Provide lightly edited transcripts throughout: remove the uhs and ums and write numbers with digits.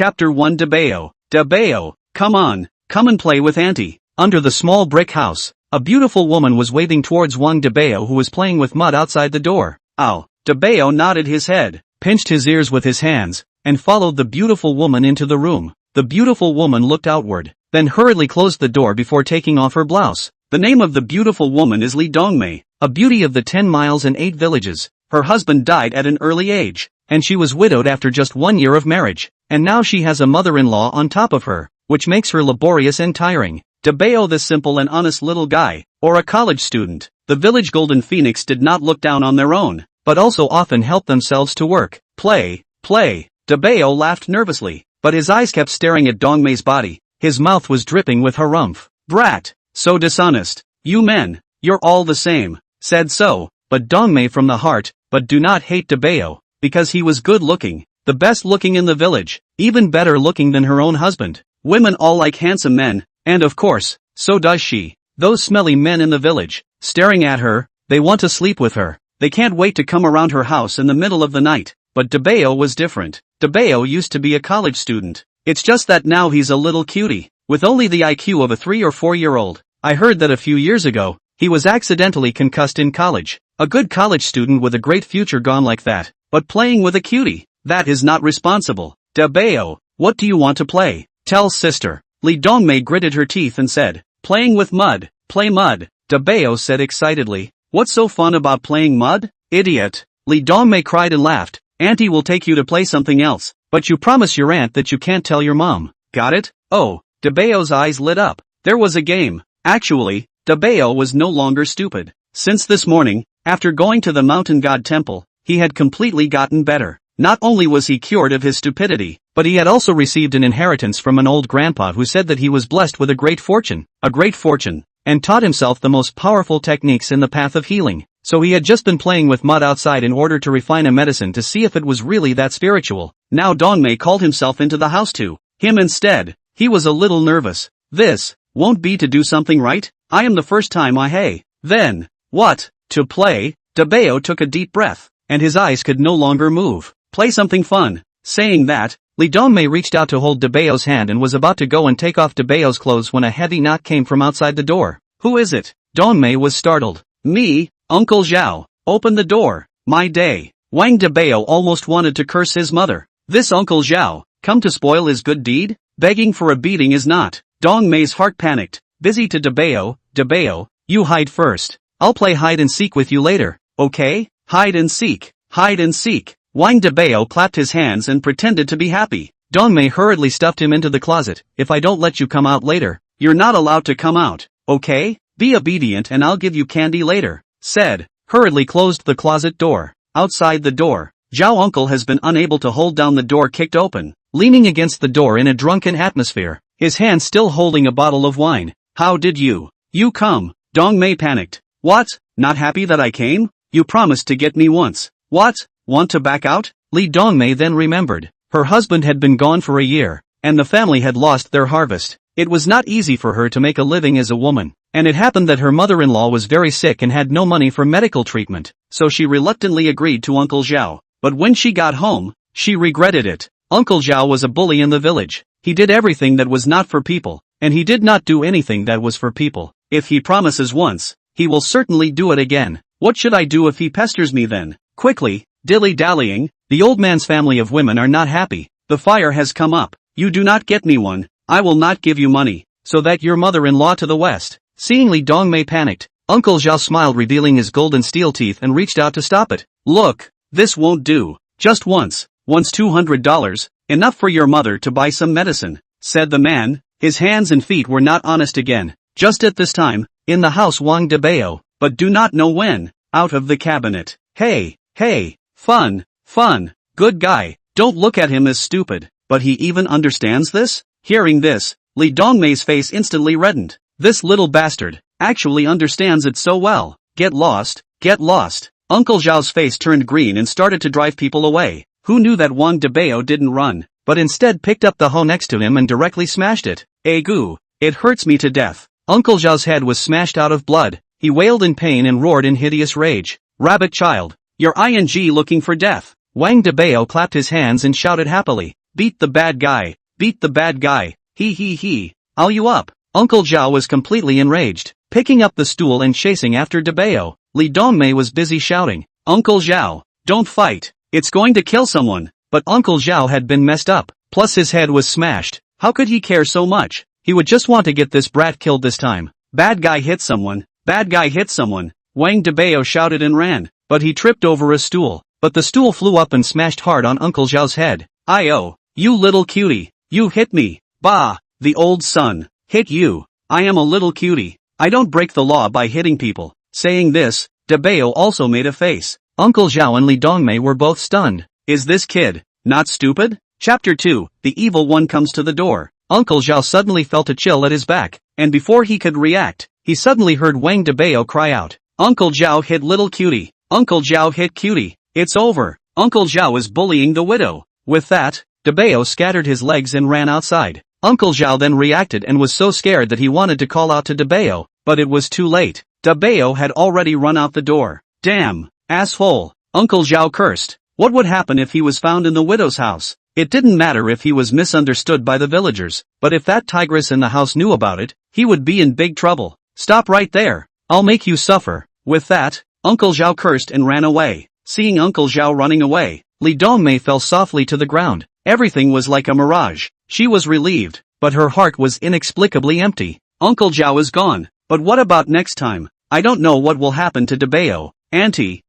Chapter 1 Dabao. Dabao, come on, come and play with Auntie. Under the small brick house, a beautiful woman was waving towards Wang Dabao, who was playing with mud outside the door. Ow! Dabao nodded his head, pinched his ears with his hands, and followed the beautiful woman into the room. The beautiful woman looked outward, then hurriedly closed the door before taking off her blouse. The name of the beautiful woman is Li Dongmei, a beauty of the 10 miles and 8 villages. Her husband died at an early age, and she was widowed after just 1 year of marriage, and now she has a mother-in-law on top of her, which makes her laborious and tiring. Dabao, the simple and honest little guy, or a college student. The village Golden Phoenix did not look down on their own, but also often helped themselves to work. Play. Dabao laughed nervously, but his eyes kept staring at Dongmei's body. His mouth was dripping with harumph. Brat, so dishonest. You men, you're all the same. Said so, but Dongmei from the heart, but do not hate Dabao, because he was good looking, the best looking in the village, even better looking than her own husband. Women all like handsome men, and of course, so does she. Those smelly men in the village, staring at her, they want to sleep with her. They can't wait to come around her house in the middle of the night. But Dabao was different. Dabao used to be a college student. It's just that now he's a little cutie, with only the IQ of a 3 or 4-year-old. I heard that a few years ago, he was accidentally concussed in college. A good college student with a great future gone like that. But playing with a cutie, that is not responsible. Dabao, what do you want to play? Tell sister. Li Dongmei gritted her teeth and said, playing with mud. Play mud. Dabao said excitedly. What's so fun about playing mud? Idiot. Li Dongmei cried and laughed. Auntie will take you to play something else, but you promise your aunt that you can't tell your mom. Got it? Oh, Dabao's eyes lit up. There was a game. Actually, Dabao was no longer stupid. Since this morning, after going to the mountain god temple, he had completely gotten better. Not only was he cured of his stupidity, but he had also received an inheritance from an old grandpa who said that he was blessed with a great fortune, and taught himself the most powerful techniques in the path of healing. So he had just been playing with mud outside in order to refine a medicine to see if it was really that spiritual. Now Dongmei called himself into the house to him instead. He was a little nervous. This won't be to do something right? I am the first time Then, what? To play? Dabao took a deep breath, and his eyes could no longer move. Play something fun. Saying that, Li Dongmei reached out to hold Dabao's hand and was about to go and take off Dabao's clothes when a heavy knock came from outside the door. Who is it? Dongmei was startled. Me, Uncle Zhao. Open the door. My day. Wang Dabao almost wanted to curse his mother. This Uncle Zhao, come to spoil his good deed? Begging for a beating is not. Dongmei's heart panicked. Busy to Dabao. Dabao, you hide first. I'll play hide and seek with you later, okay? Hide and seek. Hide and seek. Wang Dabao clapped his hands and pretended to be happy. Dongmei hurriedly stuffed him into the closet. If I don't let you come out later, you're not allowed to come out, okay? Be obedient and I'll give you candy later. Said, hurriedly closed the closet door. Outside the door, Zhao uncle has been unable to hold down the door kicked open, leaning against the door in a drunken atmosphere, his hand still holding a bottle of wine. How did you come? Dongmei panicked. What? Not happy that I came? You promised to get me once. What? Want to back out? Li Dongmei then remembered. Her husband had been gone for a year, and the family had lost their harvest. It was not easy for her to make a living as a woman. And it happened that her mother-in-law was very sick and had no money for medical treatment, so she reluctantly agreed to Uncle Zhao. But when she got home, she regretted it. Uncle Zhao was a bully in the village. He did everything that was not for people, and he did not do anything that was for people. If he promises once, he will certainly do it again. What should I do if he pesters me then? Quickly, dilly-dallying, the old man's family of women are not happy. The fire has come up. You do not get me one, I will not give you money, so that your mother-in-law to the west. Seeing Li Dongmei panicked, Uncle Zhao smiled, revealing his golden steel teeth, and reached out to stop it. Look, this won't do. Just once $200, enough for your mother to buy some medicine, said the man. His hands and feet were not honest again. Just at this time, in the house Wang Dabao, but do not know when, out of the cabinet. Hey, fun, good guy, don't look at him as stupid, but he even understands this? Hearing this, Li Dongmei's face instantly reddened. This little bastard actually understands it so well. Get lost. Uncle Zhao's face turned green and started to drive people away. Who knew that Wang Dabao didn't run, but instead picked up the hoe next to him and directly smashed it. Agoo, it hurts me to death. Uncle Zhao's head was smashed out of blood. He wailed in pain and roared in hideous rage. Rabbit child, you're ing looking for death. Wang Dabao clapped his hands and shouted happily. beat the bad guy, he. I'll you up. Uncle Zhao was completely enraged, picking up the stool and chasing after Dabao. Li Dongmei was busy shouting, Uncle Zhao, don't fight, it's going to kill someone, but Uncle Zhao had been messed up, plus his head was smashed. How could he care so much? He would just want to get this brat killed this time. Bad guy hit someone, Wang Dabao shouted and ran, but he tripped over a stool, but the stool flew up and smashed hard on Uncle Zhao's head. "Ayo, you little cutie, you hit me, bah, the old son, hit you, I am a little cutie, I don't break the law by hitting people." Saying this, Dabao also made a face. Uncle Zhao and Li Dongmei were both stunned. Is this kid not stupid? Chapter 2, The Evil One Comes to the Door. Uncle Zhao suddenly felt a chill at his back, and before he could react, he suddenly heard Wang Dabao cry out, Uncle Zhao hit little cutie, Uncle Zhao hit cutie, it's over, Uncle Zhao is bullying the widow. With that, Dabao scattered his legs and ran outside. Uncle Zhao then reacted and was so scared that he wanted to call out to Dabao, but it was too late. Dabao had already run out the door. Damn, asshole, Uncle Zhao cursed. What would happen if he was found in the widow's house? It didn't matter if he was misunderstood by the villagers, but if that tigress in the house knew about it, he would be in big trouble. Stop right there, I'll make you suffer. With that, Uncle Zhao cursed and ran away. Seeing Uncle Zhao running away, Li Dongmei fell softly to the ground. Everything was like a mirage. She was relieved, but her heart was inexplicably empty. Uncle Zhao is gone, but what about next time? I don't know what will happen to Dabao. Auntie,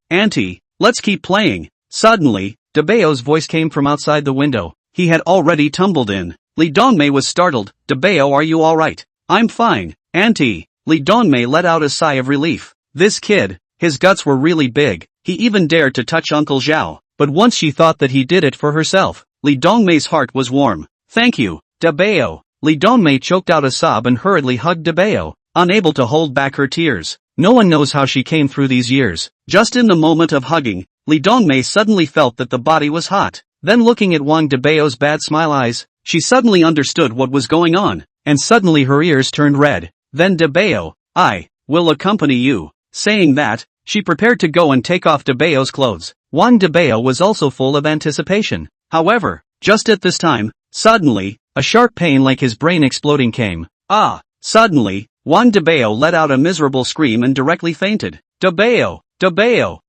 let's keep playing. Suddenly, Dabao's voice came from outside the window. He had already tumbled in. Li Dongmei was startled. Dabao, are you alright? I'm fine, Auntie. Li Dongmei let out a sigh of relief. This kid, his guts were really big. He even dared to touch Uncle Zhao, but once she thought that he did it for herself, Li Dongmei's heart was warm. Thank you, Dabao. Li Dongmei choked out a sob and hurriedly hugged Dabao, unable to hold back her tears. No one knows how she came through these years. Just in the moment of hugging, Li Dongmei suddenly felt that the body was hot. Then looking at Wang Dabao's bad smile eyes, she suddenly understood what was going on, and suddenly her ears turned red. Then Dabao, I will accompany you. Saying that, she prepared to go and take off Dabao's clothes. Wang Dabao was also full of anticipation. However, just at this time, suddenly, a sharp pain like his brain exploding came. Suddenly, Wang Dabao let out a miserable scream and directly fainted. Dabao!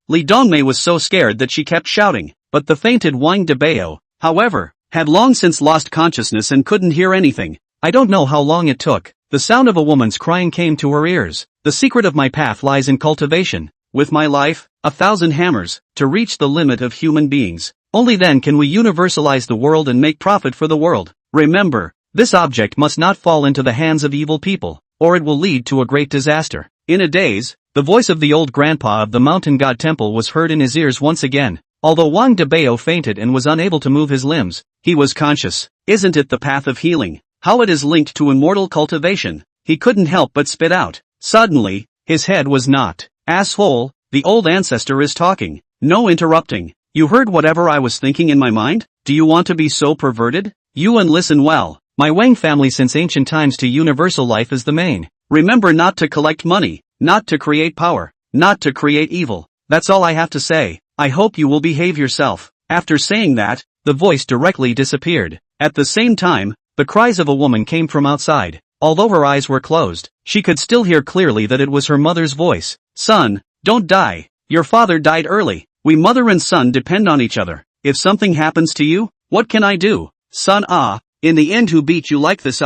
Li Dongmei was so scared that she kept shouting, but the fainted Wang Dabao, however, had long since lost consciousness and couldn't hear anything. I don't know how long it took. The sound of a woman's crying came to her ears. The secret of my path lies in cultivation. With my life, 1,000 hammers, to reach the limit of human beings. Only then can we universalize the world and make profit for the world. Remember, this object must not fall into the hands of evil people, or it will lead to a great disaster. In a daze, the voice of the old grandpa of the mountain god temple was heard in his ears once again. Although Wang Dabao fainted and was unable to move his limbs, he was conscious. Isn't it the path of healing? How it is linked to immortal cultivation? He couldn't help but spit out. Suddenly, his head was knocked. Asshole, the old ancestor is talking. No interrupting. You heard whatever I was thinking in my mind? Do you want to be so perverted? You and listen well. My Wang family since ancient times to universal life is the main. Remember not to collect money, not to create power, not to create evil. That's all I have to say. I hope you will behave yourself. After saying that, the voice directly disappeared. At the same time, the cries of a woman came from outside. Although her eyes were closed, she could still hear clearly that it was her mother's voice. Son, don't die. Your father died early. We mother and son depend on each other. If something happens to you, what can I do? Son, in the end who beat you like this?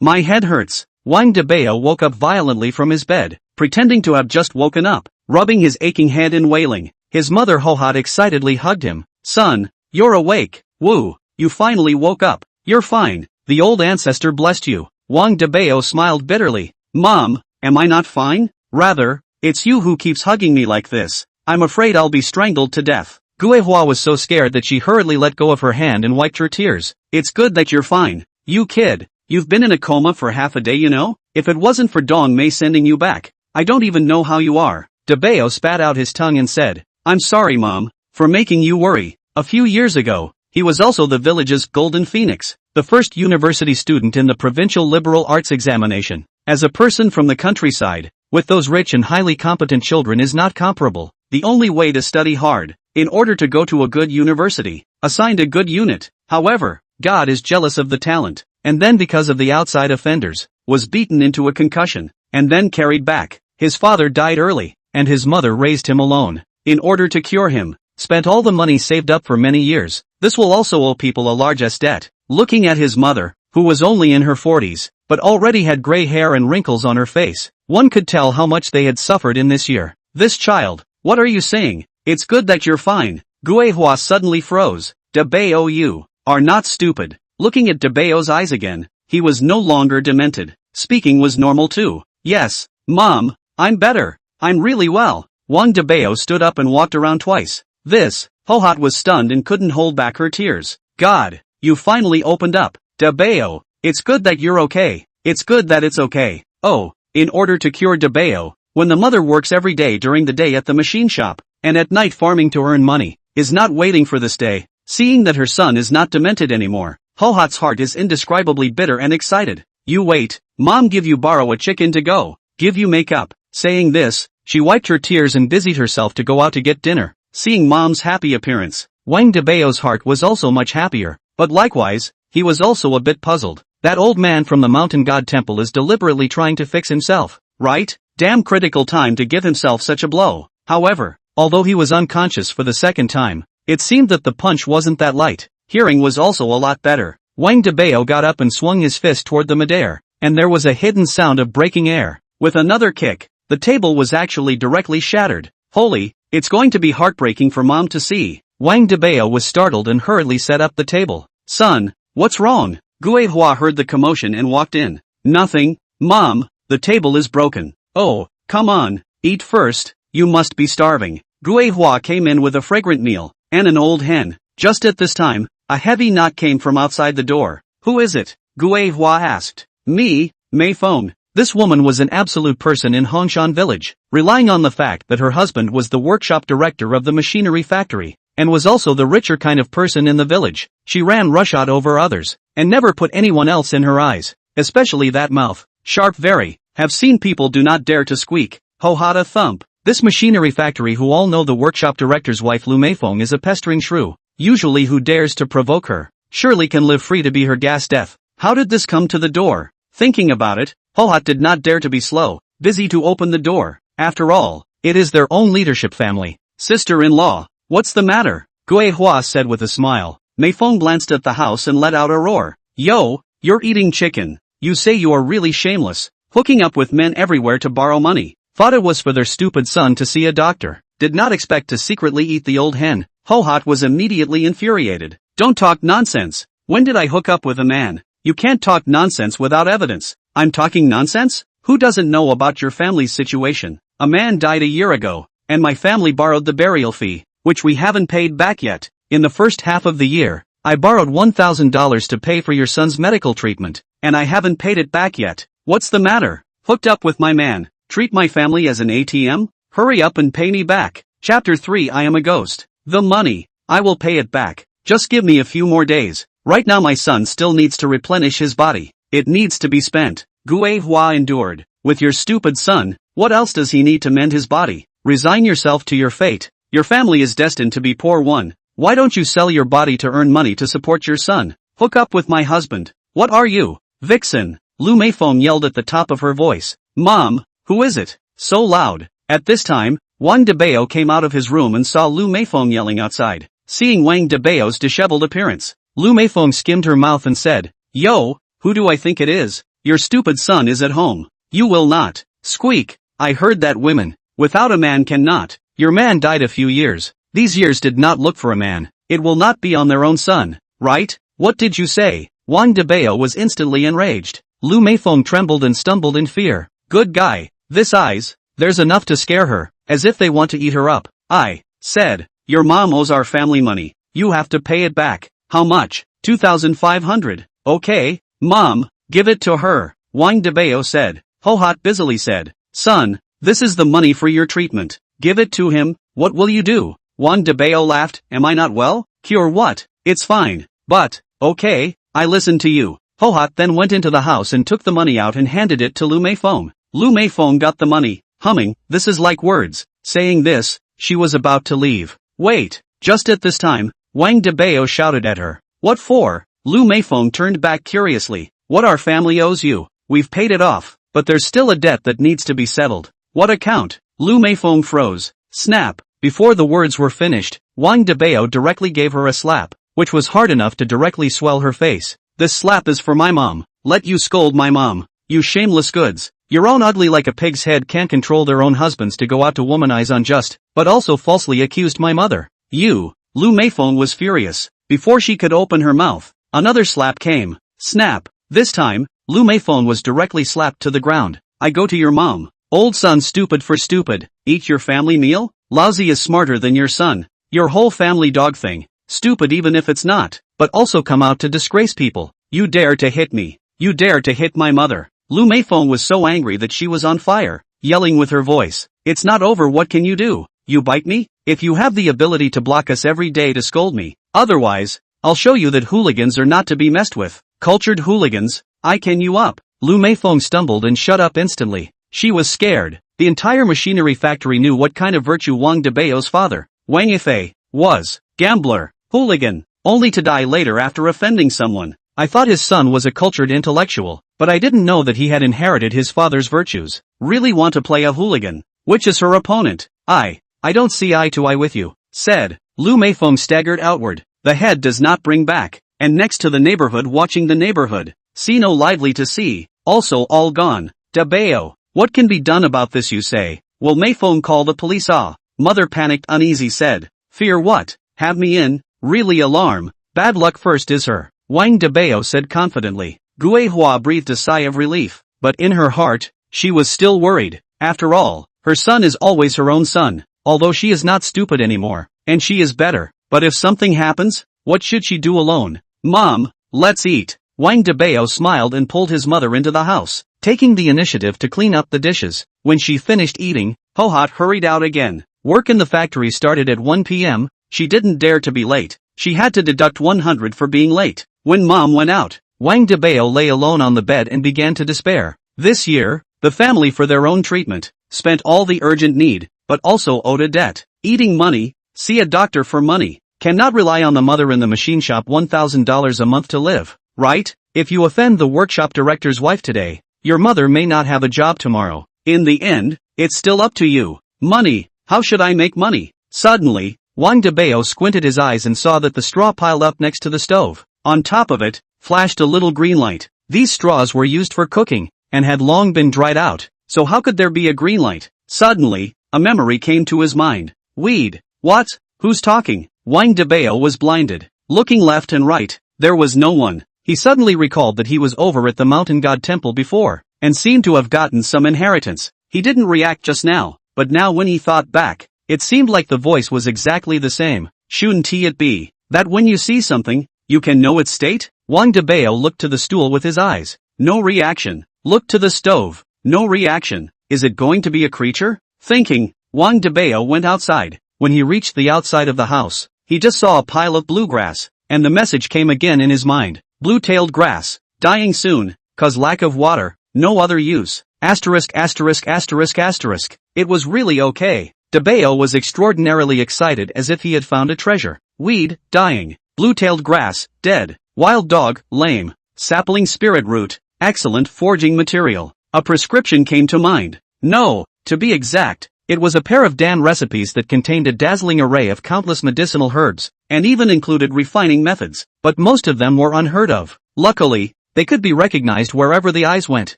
My head hurts. Wang Dabao woke up violently from his bed, pretending to have just woken up, rubbing his aching head and wailing. His mother Hohat excitedly hugged him. Son, you're awake. Woo, you finally woke up. You're fine. The old ancestor blessed you. Wang Dabao smiled bitterly. Mom, am I not fine? Rather, it's you who keeps hugging me like this. I'm afraid I'll be strangled to death. Guihua was so scared that she hurriedly let go of her hand and wiped her tears. It's good that you're fine. You kid, you've been in a coma for half a day, you know? If it wasn't for Dong Mei sending you back, I don't even know how you are. Dabao spat out his tongue and said, I'm sorry Mom, for making you worry. A few years ago, he was also the village's golden phoenix, the first university student in the provincial liberal arts examination. As a person from the countryside, with those rich and highly competent children is not comparable. The only way to study hard, in order to go to a good university, assigned a good unit. However, God is jealous of the talent, and then because of the outside offenders, was beaten into a concussion, and then carried back. His father died early, and his mother raised him alone. In order to cure him, spent all the money saved up for many years. This will also owe people a large debt. Looking at his mother, who was only in her 40s, but already had gray hair and wrinkles on her face, one could tell how much they had suffered in this year. This child, what are you saying? It's good that you're fine. Guehua suddenly froze. Dabao, you are not stupid. Looking at Dabao's eyes again, he was no longer demented. Speaking was normal too. Yes, Mom, I'm better. I'm really well. Wang Dabao stood up and walked around twice. Hohat was stunned and couldn't hold back her tears. God, you finally opened up. Dabao, it's good that you're okay. It's good that it's okay. Oh, in order to cure Dabao, when the mother works every day during the day at the machine shop, and at night farming to earn money, is not waiting for this day, seeing that her son is not demented anymore, Hohat's heart is indescribably bitter and excited. You wait, Mom give you borrow a chicken to go, give you makeup. Saying this, she wiped her tears and busied herself to go out to get dinner. Seeing Mom's happy appearance, Wang Dabao's heart was also much happier, but likewise, he was also a bit puzzled. That old man from the mountain god temple is deliberately trying to fix himself, right? Damn critical time to give himself such a blow. However, although he was unconscious for the second time, it seemed that the punch wasn't that light. Hearing was also a lot better. Wang Dabao got up and swung his fist toward the midair, and there was a hidden sound of breaking air. With another kick, the table was actually directly shattered. Holy, it's going to be heartbreaking for Mom to see. Wang Dabao was startled and hurriedly set up the table. Son, what's wrong? Guehua heard the commotion and walked in. Nothing, Mom, the table is broken. Oh, come on, eat first, you must be starving. Guehua came in with a fragrant meal, and an old hen. Just at this time, a heavy knock came from outside the door. Who is it? Guehua asked. Me, Mei Feng. This woman was an absolute person in Hongshan village, relying on the fact that her husband was the workshop director of the machinery factory, and was also the richer kind of person in the village. She ran roughshod over others, and never put anyone else in her eyes, especially that mouth. Sharp very. Have seen people do not dare to squeak. Hohata thump. This machinery factory who all know the workshop director's wife Lu Meifeng is a pestering shrew. Usually who dares to provoke her, surely can live free to be her gas death. How did this come to the door? Thinking about it, Hohat did not dare to be slow, busy to open the door. After all, it is their own leadership family. Sister-in-law, what's the matter? Guehua said with a smile. Meifeng glanced at the house and let out a roar. Yo, you're eating chicken. You say you are really shameless, hooking up with men everywhere to borrow money. Thought it was for their stupid son to see a doctor. Did not expect to secretly eat the old hen. Hohat was immediately infuriated. Don't talk nonsense. When did I hook up with a man? You can't talk nonsense without evidence. I'm talking nonsense? Who doesn't know about your family's situation? A man died a year ago, and my family borrowed the burial fee, which we haven't paid back yet. In the first half of the year, I borrowed $1,000 to pay for your son's medical treatment, and I haven't paid it back yet. What's the matter? Hooked up with my man. Treat my family as an ATM? Hurry up and pay me back. Chapter 3 I am a ghost. The money. I will pay it back. Just give me a few more days. Right now my son still needs to replenish his body. It needs to be spent. Guehua endured. With your stupid son, what else does he need to mend his body? Resign yourself to your fate. Your family is destined to be poor one. Why don't you sell your body to earn money to support your son? Hook up with my husband. What are you? Vixen. Lu Meifeng yelled at the top of her voice. Mom, who is it? So loud. At this time, Wang Dabao came out of his room and saw Lu Meifeng yelling outside. Seeing Wang Dabao's disheveled appearance, Lu Meifeng skimmed her mouth and said, Yo, who do I think it is? Your stupid son is at home. You will not. Squeak. I heard that women, without a man cannot. Your man died a few years. These years did not look for a man. It will not be on their own son, right? What did you say? Wang Dabao was instantly enraged. Lu Meifeng trembled and stumbled in fear. Good guy. This eyes. There's enough to scare her, as if they want to eat her up. I said, your mom owes our family money. You have to pay it back. How much? 2,500. Okay, Mom, give it to her. Wang Dabao said. Hohat busily said, son, this is the money for your treatment. Give it to him. What will you do? Wang Dabao laughed. Am I not well? Cure what? It's fine. But, okay, I listen to you. Hohat then went into the house and took the money out and handed it to Lu Meifeng. Lu Meifeng got the money, humming, this is like words. Saying this, she was about to leave. Wait, just at this time, Wang Dabao shouted at her. What for? Lu Meifeng turned back curiously. What our family owes you. We've paid it off, but there's still a debt that needs to be settled. What account? Lu Meifeng froze. Snap. Before the words were finished, Wang Dabao directly gave her a slap, which was hard enough to directly swell her face. This slap is for my mom. Let you scold my mom. You shameless goods. Your own ugly like a pig's head can't control their own husbands to go out to womanize unjust, but also falsely accused my mother. You. Lu Meifeng was furious. Before she could open her mouth, another slap came. Snap. This time, Lu Meifeng was directly slapped to the ground. I go to your mom. Old son stupid for stupid. Eat your family meal? Lousy is smarter than your son. Your whole family dog thing. Stupid even if it's not, but also come out to disgrace people. You dare to hit me. You dare to hit my mother. Lu Meifeng was so angry that she was on fire, yelling with her voice. It's not over, what can you do? You bite me? If you have the ability to block us every day to scold me. Otherwise, I'll show you that hooligans are not to be messed with. Cultured hooligans, I can you up. Lu Meifeng stumbled and shut up instantly. She was scared. The entire machinery factory knew what kind of virtue Wang Dabao's father, Wang Yifei, was. Gambler, hooligan, only to die later after offending someone. I thought his son was a cultured intellectual, but I didn't know that he had inherited his father's virtues. Really want to play a hooligan? Which is her opponent? I don't see eye to eye with you, said. Lu Meifeng staggered outward. The head does not bring back, and next to the neighborhood watching the neighborhood. See no lively to see, also all gone. Dabao, what can be done about this you say? Will Meifeng call the police? Mother panicked uneasy said. Fear what? Have me in? Really alarm. Bad luck first is her. Wang Dabao said confidently. Guihua breathed a sigh of relief, but in her heart, she was still worried. After all, her son is always her own son, although she is not stupid anymore, and she is better. But if something happens, what should she do alone? Mom, let's eat. Wang Dabao smiled and pulled his mother into the house, taking the initiative to clean up the dishes. When she finished eating, Hohat hurried out again. Work in the factory started at 1 p.m., she didn't dare to be late. She had to deduct 100 for being late. When Mom went out, Wang Dabao lay alone on the bed and began to despair. This year, the family for their own treatment, spent all the urgent need, but also owed a debt. Eating money, see a doctor for money, cannot rely on the mother in the machine shop $1,000 a month to live, right? If you offend the workshop director's wife today, your mother may not have a job tomorrow. In the end, it's still up to you. Money, how should I make money? Suddenly, Wang Dabao squinted his eyes and saw that the straw piled up next to the stove. On top of it, flashed a little green light. These straws were used for cooking, and had long been dried out, so how could there be a green light? Suddenly, a memory came to his mind. Weed. What? Who's talking? Wang Dabao was blinded. Looking left and right, there was no one. He suddenly recalled that he was over at the mountain god temple before, and seemed to have gotten some inheritance. He didn't react just now, but now when he thought back, it seemed like the voice was exactly the same. Shouldn't it be that when you see something, you can know its state? Wang Dabao looked to the stool with his eyes. No reaction. Looked to the stove. No reaction. Is it going to be a creature? Thinking, Wang Dabao went outside. When he reached the outside of the house, he just saw a pile of bluegrass, and the message came again in his mind. Blue-tailed grass, dying soon, cause lack of water, no other use. Asterisk asterisk asterisk asterisk. It was really okay. Dabao was extraordinarily excited as if he had found a treasure. Weed, dying. Blue-tailed grass, dead. Wild dog, lame. Sapling spirit root, excellent forging material. A prescription came to mind. No, to be exact, it was a pair of Dan recipes that contained a dazzling array of countless medicinal herbs, and even included refining methods, but most of them were unheard of. Luckily, they could be recognized wherever the eyes went,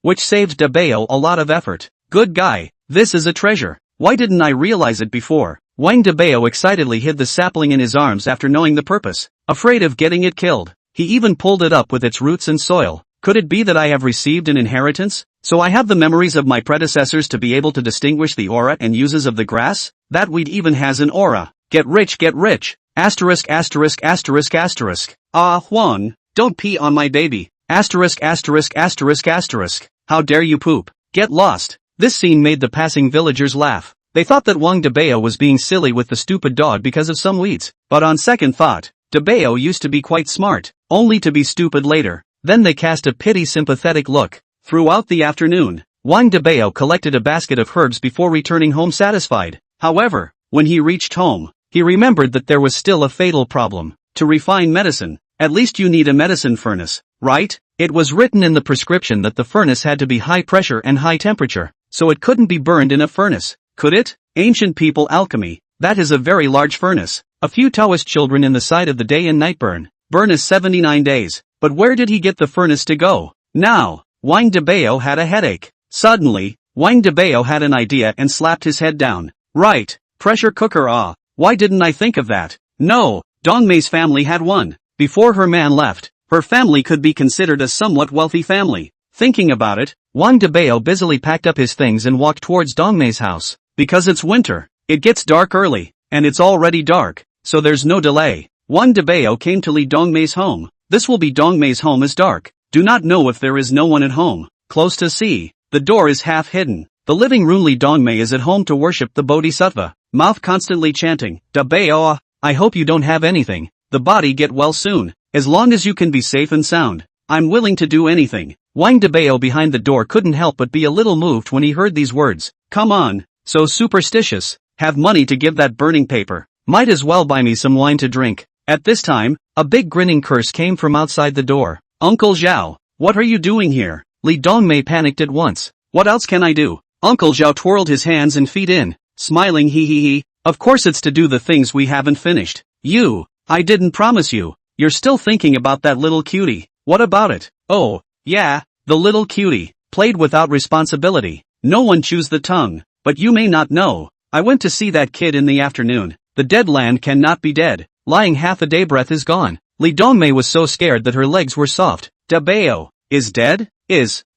which saved Dabao a lot of effort. Good guy, this is a treasure. Why didn't I realize it before? Wang Dabao excitedly hid the sapling in his arms after knowing the purpose, afraid of getting it killed. He even pulled it up with its roots and soil. Could it be that I have received an inheritance? So I have the memories of my predecessors to be able to distinguish the aura and uses of the grass? That weed even has an aura. Get rich, get rich. Asterisk asterisk asterisk asterisk. Huang, don't pee on my baby. Asterisk asterisk asterisk asterisk. How dare you poop? Get lost. This scene made the passing villagers laugh. They thought that Wang Dabao was being silly with the stupid dog because of some weeds. But on second thought, Dabao used to be quite smart, only to be stupid later. Then they cast a pity-sympathetic look. Throughout the afternoon, Wang Dabao collected a basket of herbs before returning home satisfied. However, when he reached home, he remembered that there was still a fatal problem. To refine medicine, At least you need a medicine furnace, right? It was written in the prescription that the furnace had to be high pressure and high temperature, so it couldn't be burned in a furnace, could it? Ancient people alchemy, that is a very large furnace. A few Taoist children in the side of the day and night burn. Burn is 79 days. But where did he get the furnace to go? Now, Wang Dabao had a headache. Suddenly, Wang Dabao had an idea and slapped his head down. Right, pressure cooker why didn't I think of that? No, Dongmei's family had one. Before her man left, her family could be considered a somewhat wealthy family. Thinking about it, Wang Dabao busily packed up his things and walked towards Dongmei's house. Because it's winter, it gets dark early, and it's already dark, so there's no delay. Wang Dabao came to Li Dongmei's home. This will be Dongmei's home is dark. Do not know if there is no one at home. Close to sea. The door is half hidden. The living room. Li Dongmei is at home to worship the Bodhisattva. Mouth constantly chanting, Dabao, I hope you don't have anything. The body get well soon. As long as you can be safe and sound, I'm willing to do anything. Wang Dabao behind the door couldn't help but be a little moved when he heard these words. Come on, so superstitious. Have money to give that burning paper. Might as well buy me some wine to drink. At this time, a big grinning curse came from outside the door. Uncle Zhao, what are you doing here? Li Dongmei panicked at once. What else can I do? Uncle Zhao twirled his hands and feet in, smiling he. Of course it's to do the things we haven't finished. I didn't promise you. You're still thinking about that little cutie. What about it? Oh, yeah, the little cutie. Played without responsibility. No one chews the tongue. But you may not know. I went to see that kid in the afternoon. The dead land cannot be dead. Lying half a day breath is gone. Li Dongmei was so scared that her legs were soft. Dabao is dead?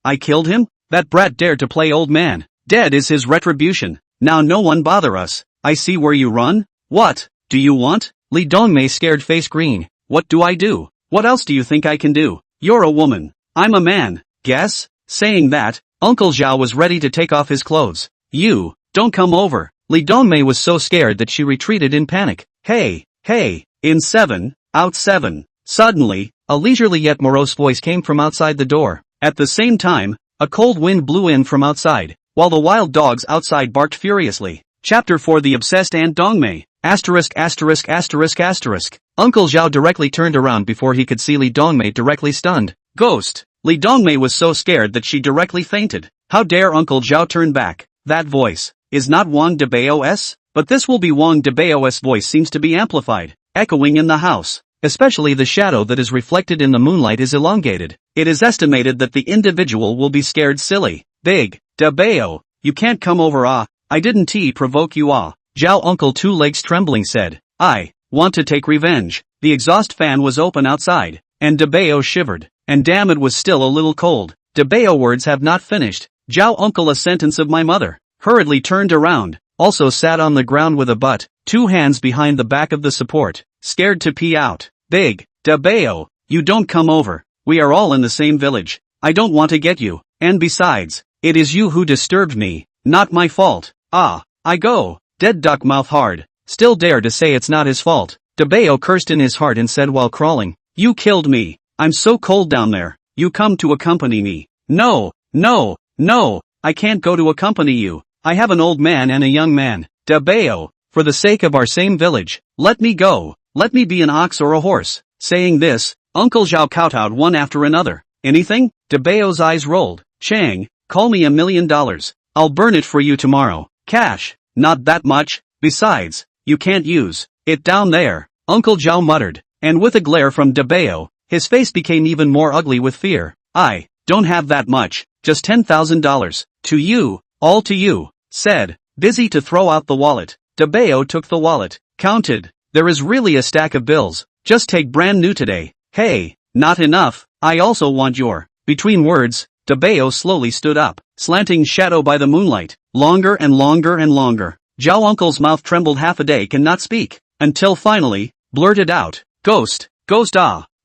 I killed him? That brat dared to play old man. Dead is his retribution. Now no one bother us. I see where you run. What do you want? Li Dongmei scared face green. What do I do? What else do you think I can do? You're a woman. I'm a man. Guess? Saying that, Uncle Zhao was ready to take off his clothes. You, don't come over. Li Dongmei was so scared that she retreated in panic. Hey, in 7, out 7. Suddenly, a leisurely yet morose voice came from outside the door. At the same time, a cold wind blew in from outside, while the wild dogs outside barked furiously. Chapter 4 The Obsessed Aunt Dongmei. Asterisk. Uncle Zhao directly turned around before he could see Li Dongmei directly stunned. Ghost. Li Dongmei was so scared that she directly fainted. How dare Uncle Zhao turn back? That voice is not Wang Dabao's, but this will be Wang Dabao's voice seems to be amplified, echoing in the house. Especially the shadow that is reflected in the moonlight is elongated. It is estimated that the individual will be scared silly. Big. Dabao, you can't come over I didn't provoke you Zhao Uncle Two Legs trembling said. I want to take revenge. The exhaust fan was open outside, and Dabao shivered. And damn it was still a little cold. Dabao words have not finished. Zhao Uncle a sentence of my mother. Hurriedly turned around, also sat on the ground with a butt, 2 hands behind the back of the support, scared to pee out. Big. Dabao, you don't come over. We are all in the same village. I don't want to get you. And besides, it is you who disturbed me. Not my fault. I go. Dead duck mouth hard. Still dare to say it's not his fault. Dabao cursed in his heart and said while crawling. You killed me. I'm so cold down there. You come to accompany me. No. I can't go to accompany you. I have an old man and a young man. Dabao, for the sake of our same village, let me go. Let me be an ox or a horse. Saying this, Uncle Zhao kowtowed one after another. Anything? Dabao's eyes rolled. Chang, call me $1 million. I'll burn it for you tomorrow. Cash, not that much. Besides, you can't use it down there. Uncle Zhao muttered, and with a glare from Dabao, his face became even more ugly with fear. I don't have that much, just $10,000. To you, all to you, said, busy to throw out the wallet. Dabao took the wallet, counted. There is really a stack of bills. Just take brand new today. Hey, not enough. I also want your. Between words, Dabao slowly stood up, slanting shadow by the moonlight, longer and longer and longer. Zhao Uncle's mouth trembled half a day cannot speak, until finally, blurted out, Ghost,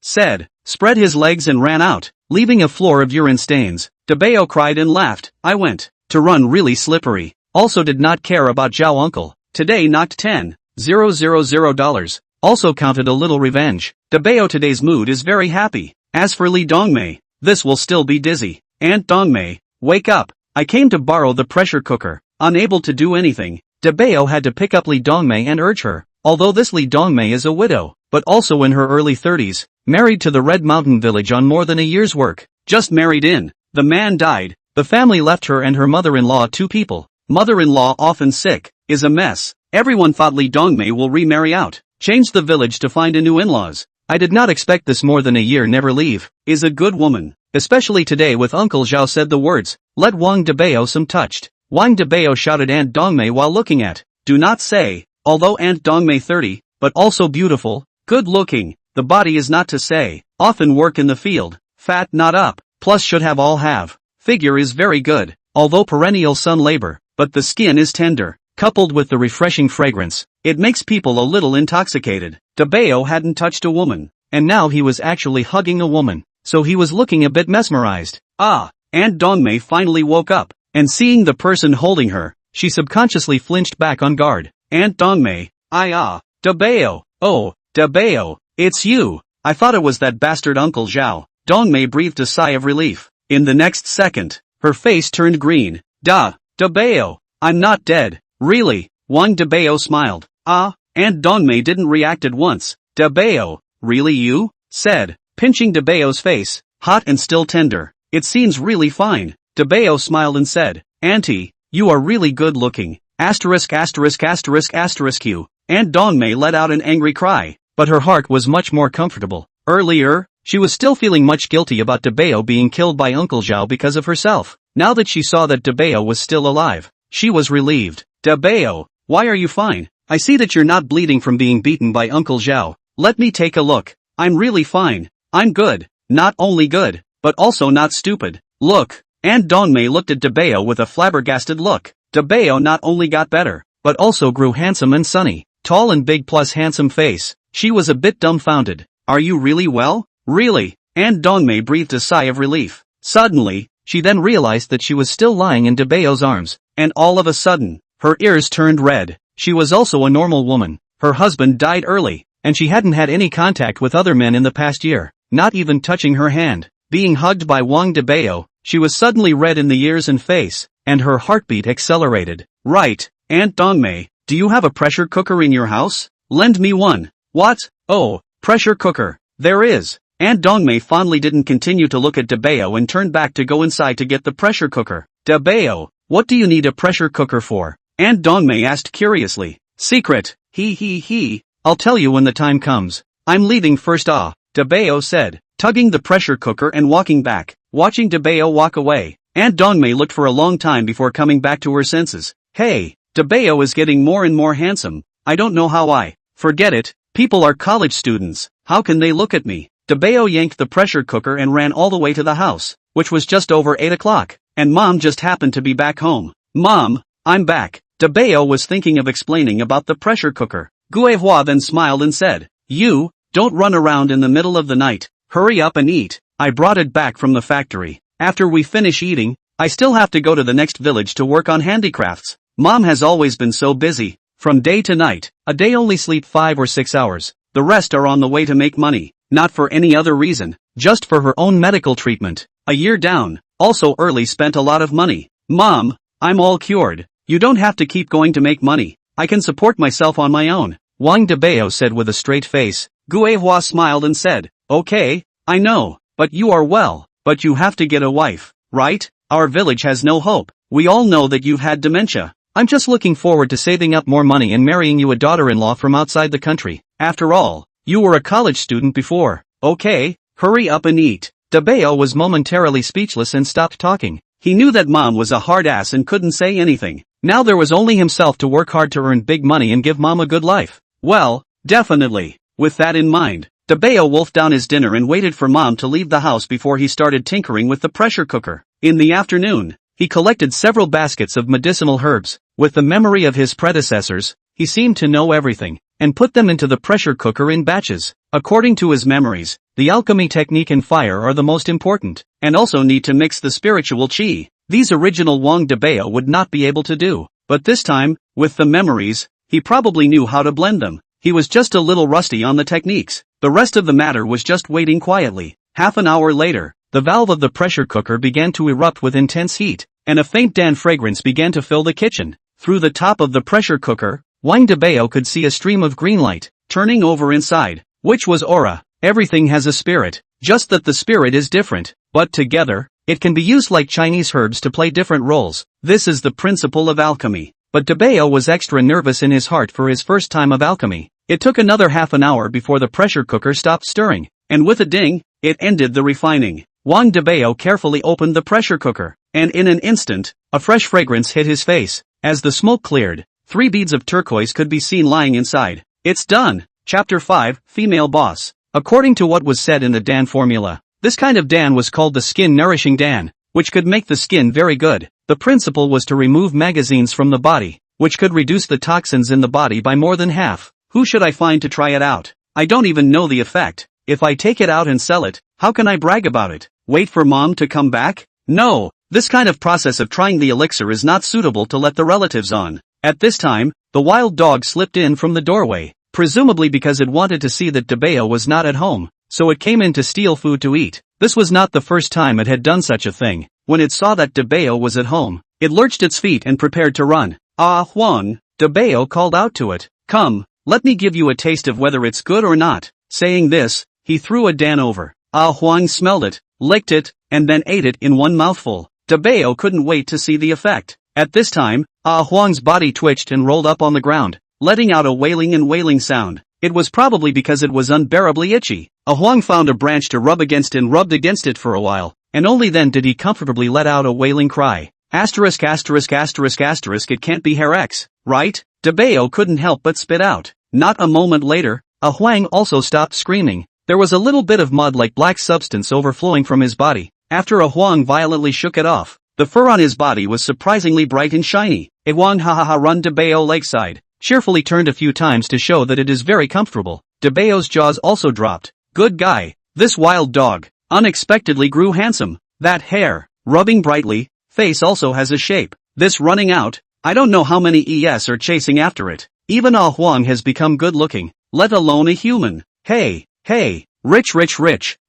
said, spread his legs and ran out, leaving a floor of urine stains. Dabao cried and laughed. I went to run really slippery. Also did not care about Zhao Uncle. Today knocked $10,000. Also counted a little revenge. Dabao today's mood is very happy. As for Li Dongmei, this will still be dizzy. Aunt Dongmei, wake up. I came to borrow the pressure cooker. Unable to do anything, Dabao had to pick up Li Dongmei and urge her. Although this Li Dongmei is a widow, but also in her early 30s, married to the Red Mountain village on more than a year's work. Just married in. The man died. The family left her and her mother-in-law 2 people. Mother-in-law often sick, is a mess. Everyone thought Li Dongmei will remarry out. Change the village to find a new in-laws. I did not expect this more than a year never leave. Is a good woman. Especially today with Uncle Zhao said the words. Let Wang Dabao some touched. Wang Dabao shouted Aunt Dongmei while looking at. Do not say. Although Aunt Dongmei 30, but also beautiful, good looking, the body is not to say. Often work in the field. Fat not up. Plus should have all have. Figure is very good. Although perennial sun labor, but the skin is tender. Coupled with the refreshing fragrance, it makes people a little intoxicated. Dabao hadn't touched a woman, and now he was actually hugging a woman, so he was looking a bit mesmerized. Ah, Aunt Dongmei finally woke up, and seeing the person holding her, she subconsciously flinched back on guard. Aunt Dongmei, Dabao, oh, Dabao, it's you. I thought it was that bastard Uncle Zhao. Dongmei breathed a sigh of relief. In the next second, her face turned green. Dabao, I'm not dead. Really? Wang Dabao smiled. Aunt Dongmei didn't react at once. Dabao, really you? Said, pinching Dabao's face, hot and still tender. It seems really fine. Dabao smiled and said, Auntie, you are really good looking. Asterisk asterisk asterisk asterisk Q. Aunt Dongmei let out an angry cry, but her heart was much more comfortable. Earlier, she was still feeling much guilty about Dabao being killed by Uncle Zhao because of herself. Now that she saw that Dabao was still alive, she was relieved. Dabao, why are you fine? I see that you're not bleeding from being beaten by Uncle Zhao. Let me take a look. I'm really fine. I'm good. Not only good, but also not stupid. Look. Aunt Dongmei looked at Dabao with a flabbergasted look. Dabao not only got better, but also grew handsome and sunny. Tall and big plus handsome face. She was a bit dumbfounded. Are you really well? Really? Aunt Dongmei breathed a sigh of relief. Suddenly, she then realized that she was still lying in Dabao's arms, and all of a sudden, her ears turned red. She was also a normal woman. Her husband died early, and she hadn't had any contact with other men in the past year, not even touching her hand. Being hugged by Wang Dabao, she was suddenly red in the ears and face, and her heartbeat accelerated. Right, Aunt Dongmei, do you have a pressure cooker in your house? Lend me one. What? Oh, pressure cooker. There is. Aunt Dongmei fondly didn't continue to look at Dabao and turned back to go inside to get the pressure cooker. Dabao, what do you need a pressure cooker for? Aunt Dongmei asked curiously. Secret. I'll tell you when the time comes. I'm leaving first. Dabao said, tugging the pressure cooker and walking back. Watching Dabao walk away, Aunt Dongmei looked for a long time before coming back to her senses. Hey, Dabao is getting more and more handsome. I don't know how I. Forget it. People are college students. How can they look at me? Dabao yanked the pressure cooker and ran all the way to the house, which was just over 8 o'clock, and Mom just happened to be back home. Mom, I'm back. Dabao was thinking of explaining about the pressure cooker. Guehua then smiled and said, You, don't run around in the middle of the night. Hurry up and eat. I brought it back from the factory. After we finish eating, I still have to go to the next village to work on handicrafts. Mom has always been so busy. From day to night, a day only sleep 5 or 6 hours. The rest are on the way to make money. Not for any other reason, just for her own medical treatment. A year down, also early spent a lot of money. Mom, I'm all cured. You don't have to keep going to make money. I can support myself on my own. Wang Dabao said with a straight face. Guehua smiled and said, Okay, I know, but you are well, but you have to get a wife, right? Our village has no hope. We all know that you've had dementia. I'm just looking forward to saving up more money and marrying you a daughter-in-law from outside the country. After all, you were a college student before. Okay, hurry up and eat. Dabao was momentarily speechless and stopped talking. He knew that Mom was a hard ass and couldn't say anything. Now there was only himself to work hard to earn big money and give Mom a good life. Well, definitely. With that in mind, Dabao wolfed down his dinner and waited for Mom to leave the house before he started tinkering with the pressure cooker. In the afternoon, he collected several baskets of medicinal herbs. With the memory of his predecessors, he seemed to know everything, and put them into the pressure cooker in batches. According to his memories, the alchemy technique and fire are the most important, and also need to mix the spiritual chi. These original Wang Dabao would not be able to do. But this time, with the memories, he probably knew how to blend them. He was just a little rusty on the techniques. The rest of the matter was just waiting quietly. Half an hour later, the valve of the pressure cooker began to erupt with intense heat, and a faint dan fragrance began to fill the kitchen. Through the top of the pressure cooker, Wang Dabao could see a stream of green light, turning over inside, which was aura. Everything has a spirit, just that the spirit is different, but together, it can be used like Chinese herbs to play different roles. This is the principle of alchemy. But Dabao was extra nervous in his heart for his first time of alchemy. It took another half an hour before the pressure cooker stopped stirring, and with a ding, it ended the refining. Wang Dabao carefully opened the pressure cooker, and in an instant, a fresh fragrance hit his face. As the smoke cleared, 3 beads of turquoise could be seen lying inside. It's done! Chapter 5, Female Boss. According to what was said in the Dan formula, this kind of Dan was called the skin-nourishing Dan, which could make the skin very good. The principle was to remove magazines from the body, which could reduce the toxins in the body by more than half. Who should I find to try it out? I don't even know the effect. If I take it out and sell it, how can I brag about it? Wait for mom to come back? No, this kind of process of trying the elixir is not suitable to let the relatives on. At this time, the wild dog slipped in from the doorway, presumably because it wanted to see that Dabao was not at home, so it came in to steal food to eat. This was not the first time it had done such a thing. When it saw that Dabao was at home, it lurched its feet and prepared to run. Ah Huang, Dabao called out to it. Come, let me give you a taste of whether it's good or not. Saying this, he threw a Dan over. Ah Huang smelled it, licked it, and then ate it in one mouthful. Dabao couldn't wait to see the effect. At this time, Ah Huang's body twitched and rolled up on the ground, letting out a wailing sound. It was probably because it was unbearably itchy. Ah Huang found a branch to rub against and rubbed against it for a while, and only then did he comfortably let out a wailing cry. Asterisk asterisk asterisk asterisk it can't be hair X, right? Dabao couldn't help but spit out. Not a moment later, Ah Huang also stopped screaming. There was a little bit of mud-like black substance overflowing from his body. After Ah Huang violently shook it off, the fur on his body was surprisingly bright and shiny. A Huang ha ha ha run Dabao lakeside, cheerfully turned a few times to show that it is very comfortable. Dabao's jaws also dropped. Good guy, this wild dog, unexpectedly grew handsome. That hair, rubbing brightly, face also has a shape. This running out, I don't know how many ES are chasing after it. Even Ah Huang has become good looking, let alone a human. Hey, rich.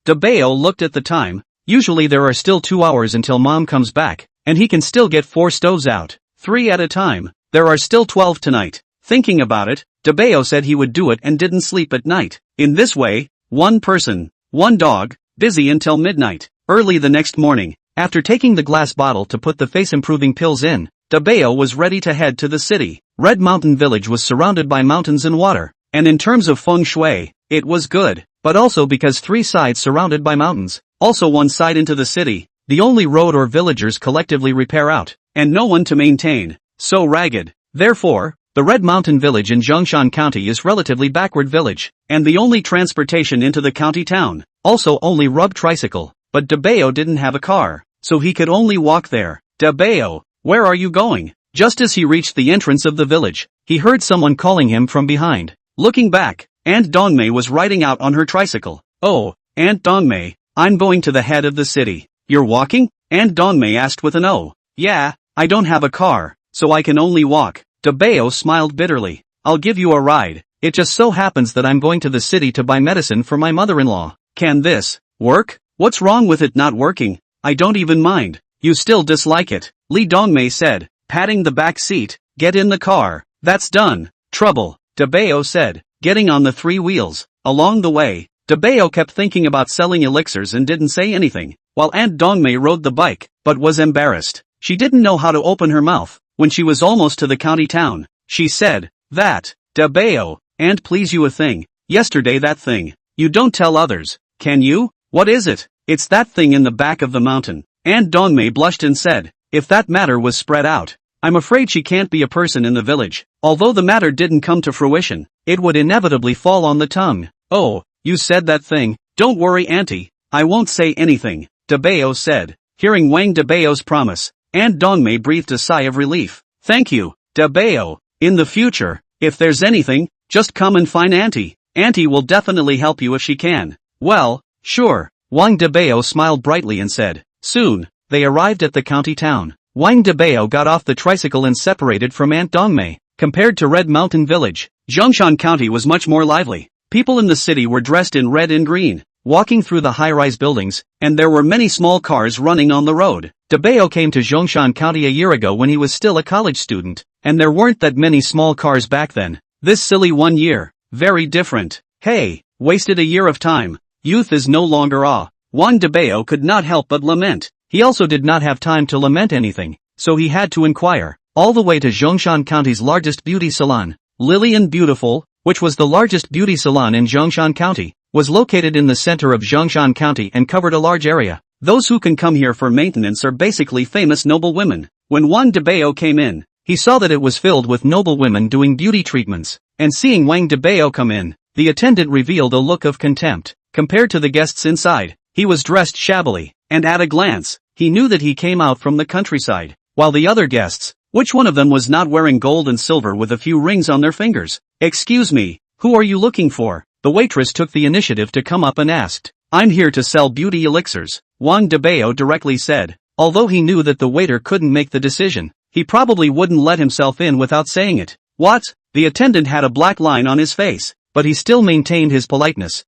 Dabao looked at the time. Usually there are still 2 hours until mom comes back, and he can still get 4 stoves out, 3 at a time. There are still 12 tonight. Thinking about it, Dabao said he would do it and didn't sleep at night. In this way, 1 person, 1 dog, busy until midnight. Early the next morning, after taking the glass bottle to put the face-improving pills in, Dabao was ready to head to the city. Red Mountain Village was surrounded by mountains and water, and in terms of feng shui, it was good, but also because 3 sides surrounded by mountains, also 1 side into the city, the only road or villagers collectively repair out, and no one to maintain, so ragged. Therefore, the Red Mountain Village in Zhongshan County is relatively backward village, and the only transportation into the county town, also only rub tricycle, but Dabao didn't have a car, so he could only walk there. Dabao, where are you going? Just as he reached the entrance of the village, he heard someone calling him from behind. Looking back, Aunt Dongmei was riding out on her tricycle. Oh, Aunt Dongmei, I'm going to the head of the city. You're walking? Aunt Dongmei asked with an O. Yeah, I don't have a car, so I can only walk. Dabao smiled bitterly. I'll give you a ride. It just so happens that I'm going to the city to buy medicine for my mother-in-law. Can this work? What's wrong with it not working? I don't even mind. You still dislike it, Li Dongmei said, patting the back seat. Get in the car. That's done. Trouble, Dabao said, getting on the 3 wheels. Along the way, Dabao kept thinking about selling elixirs and didn't say anything, while Aunt Dongmei rode the bike, but was embarrassed. She didn't know how to open her mouth. When she was almost to the county town, she said, that, Dabao, Aunt please you a thing. Yesterday that thing. You don't tell others, can you? What is it? It's that thing in the back of the mountain. Aunt Dongmei blushed and said, if that matter was spread out, I'm afraid she can't be a person in the village. Although the matter didn't come to fruition, it would inevitably fall on the tongue. Oh, you said that thing. Don't worry auntie, I won't say anything, Dabao said. Hearing Wang Dabao's promise, Aunt Dongmei breathed a sigh of relief. Thank you, Dabao. In the future, if there's anything, just come and find auntie. Auntie will definitely help you if she can. Well, sure. Wang Dabao smiled brightly and said. Soon, they arrived at the county town. Wang Dabao got off the tricycle and separated from Aunt Dongmei. Compared to Red Mountain Village, Zhongshan County was much more lively. People in the city were dressed in red and green, walking through the high-rise buildings, and there were many small cars running on the road. Dabao came to Zhongshan County a year ago when he was still a college student, and there weren't that many small cars back then. This silly 1 year, very different. Hey, wasted a year of time. Youth is no longer Wang Dabao could not help but lament. He also did not have time to lament anything, so he had to inquire, all the way to Zhongshan County's largest beauty salon. Lillian Beautiful, which was the largest beauty salon in Zhongshan County, was located in the center of Zhongshan County and covered a large area. Those who can come here for maintenance are basically famous noble women. When Wang Dabao came in, he saw that it was filled with noble women doing beauty treatments, and seeing Wang Dabao come in, the attendant revealed a look of contempt. Compared to the guests inside, he was dressed shabbily, and at a glance, he knew that he came out from the countryside, while the other guests, which one of them was not wearing gold and silver with a few rings on their fingers? Excuse me, who are you looking for? The waitress took the initiative to come up and asked. I'm here to sell beauty elixirs, Wang Dabao directly said. Although he knew that the waiter couldn't make the decision, he probably wouldn't let himself in without saying it. What? The attendant had a black line on his face, but he still maintained his politeness.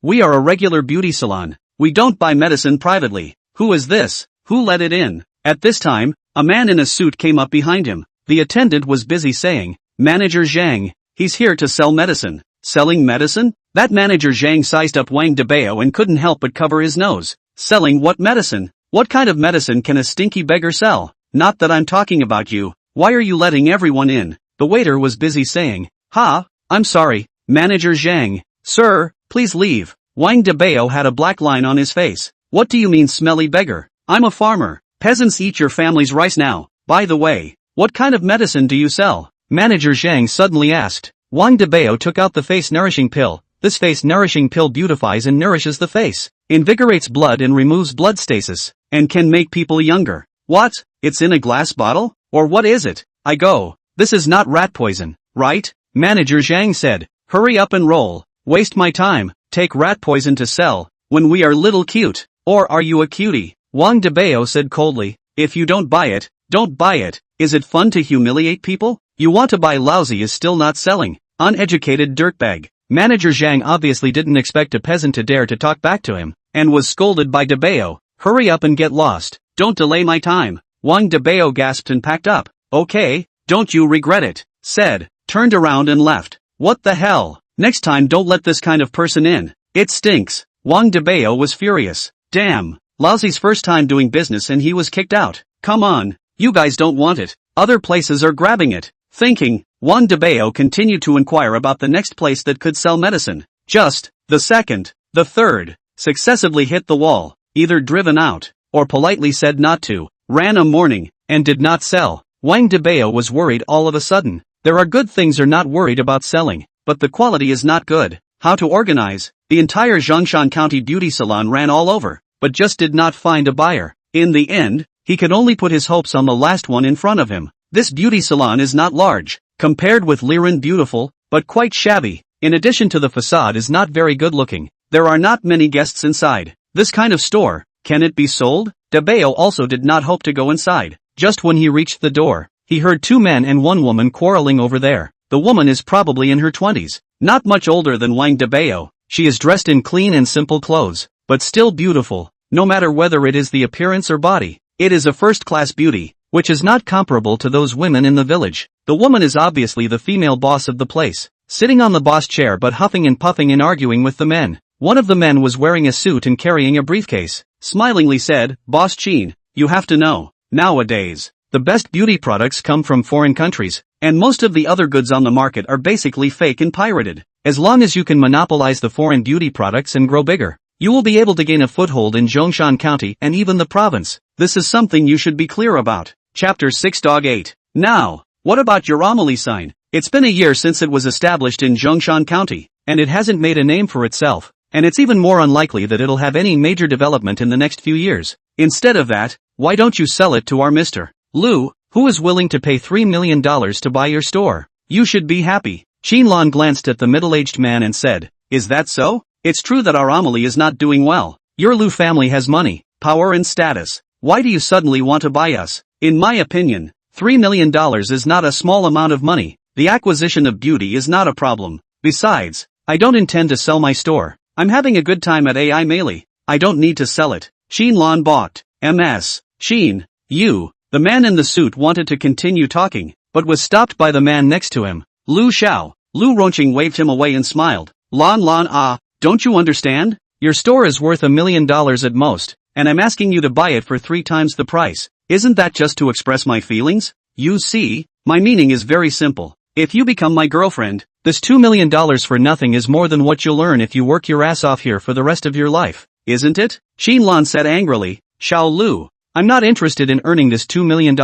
We are a regular beauty salon. We don't buy medicine privately. Who is this? Who let it in? At this time, a man in a suit came up behind him. The attendant was busy saying, Manager Zhang, he's here to sell medicine. Selling medicine? That manager Zhang sized up Wang Dabao and couldn't help but cover his nose. Selling what medicine? What kind of medicine can a stinky beggar sell? Not that I'm talking about you. Why are you letting everyone in? The waiter was busy saying, I'm sorry, Manager Zhang. Sir, please leave. Wang Dabao had a black line on his face. What do you mean smelly beggar? I'm a farmer. Peasants eat your family's rice now. By the way, what kind of medicine do you sell? Manager Zhang suddenly asked. Wang Dabao took out the face-nourishing pill. This face-nourishing pill beautifies and nourishes the face, invigorates blood and removes blood stasis, and can make people younger. What? It's in a glass bottle? Or what is it? This is not rat poison, right? Manager Zhang said. Hurry up and roll. Waste my time. Take rat poison to sell, when we are little cute. Or are you a cutie? Wang Dabao said coldly. If you don't buy it, don't buy it. Is it fun to humiliate people? You want to buy lousy is still not selling. Uneducated dirtbag. Manager Zhang obviously didn't expect a peasant to dare to talk back to him, and was scolded by Dabao. Hurry up and get lost. Don't delay my time. Wang Dabao gasped and packed up. Okay, don't you regret it? Said, turned around and left. What the hell? Next time don't let this kind of person in. It stinks. Wang Dabao was furious. Damn, lousy's first time doing business and he was kicked out. Come on, you guys don't want it. Other places are grabbing it. Thinking, Wang Dabao continued to inquire about the next place that could sell medicine. Just, the second, the third, successively hit the wall, either driven out, or politely said not to, ran a morning, and did not sell. Wang Dabao was worried all of a sudden. There are good things are not worried about selling, but the quality is not good. How to organize? The entire Zhongshan County beauty salon ran all over, but just did not find a buyer. In the end, he could only put his hopes on the last one in front of him. This beauty salon is not large, compared with Liren Beautiful, but quite shabby. In addition to the facade is not very good looking. There are not many guests inside. This kind of store, can it be sold? Dabao also did not hope to go inside. Just when he reached the door, he heard two men and one woman quarreling over there. The woman is probably in her 20s, not much older than Wang Dabao. She is dressed in clean and simple clothes, but still beautiful, no matter whether it is the appearance or body. It is a first-class beauty, which is not comparable to those women in the village. The woman is obviously the female boss of the place, sitting on the boss chair but huffing and puffing and arguing with the men. One of the men was wearing a suit and carrying a briefcase. Smilingly said, Boss Chin, you have to know, nowadays, the best beauty products come from foreign countries, and most of the other goods on the market are basically fake and pirated. As long as you can monopolize the foreign beauty products and grow bigger, you will be able to gain a foothold in Zhongshan County and even the province. This is something you should be clear about. Chapter 6 Dog 8. Now, what about your Amelie sign? It's been a year since it was established in Zhongshan County, and it hasn't made a name for itself, and it's even more unlikely that it'll have any major development in the next few years. Instead of that, why don't you sell it to our Mr. Lu, who is willing to pay $3 million to buy your store? You should be happy. Qinlan glanced at the middle-aged man and said, Is that so? It's true that our Amelie is not doing well. Your Lu family has money, power and status. Why do you suddenly want to buy us? In my opinion, $3 million is not a small amount of money. The acquisition of beauty is not a problem. Besides, I don't intend to sell my store. I'm having a good time at AI Melee. I don't need to sell it. Qinlan balked. Ms. Qin, you. The man in the suit wanted to continue talking, but was stopped by the man next to him. Lu Xiao. Lu Ronqing waved him away and smiled. Lan, don't you understand? Your store is worth $1 million at most, and I'm asking you to buy it for 3 times the price. Isn't that just to express my feelings? You see, my meaning is very simple. If you become my girlfriend, this $2 million for nothing is more than what you'll earn if you work your ass off here for the rest of your life, isn't it? Xinlan said angrily. Xiao Lu, I'm not interested in earning this $2 million.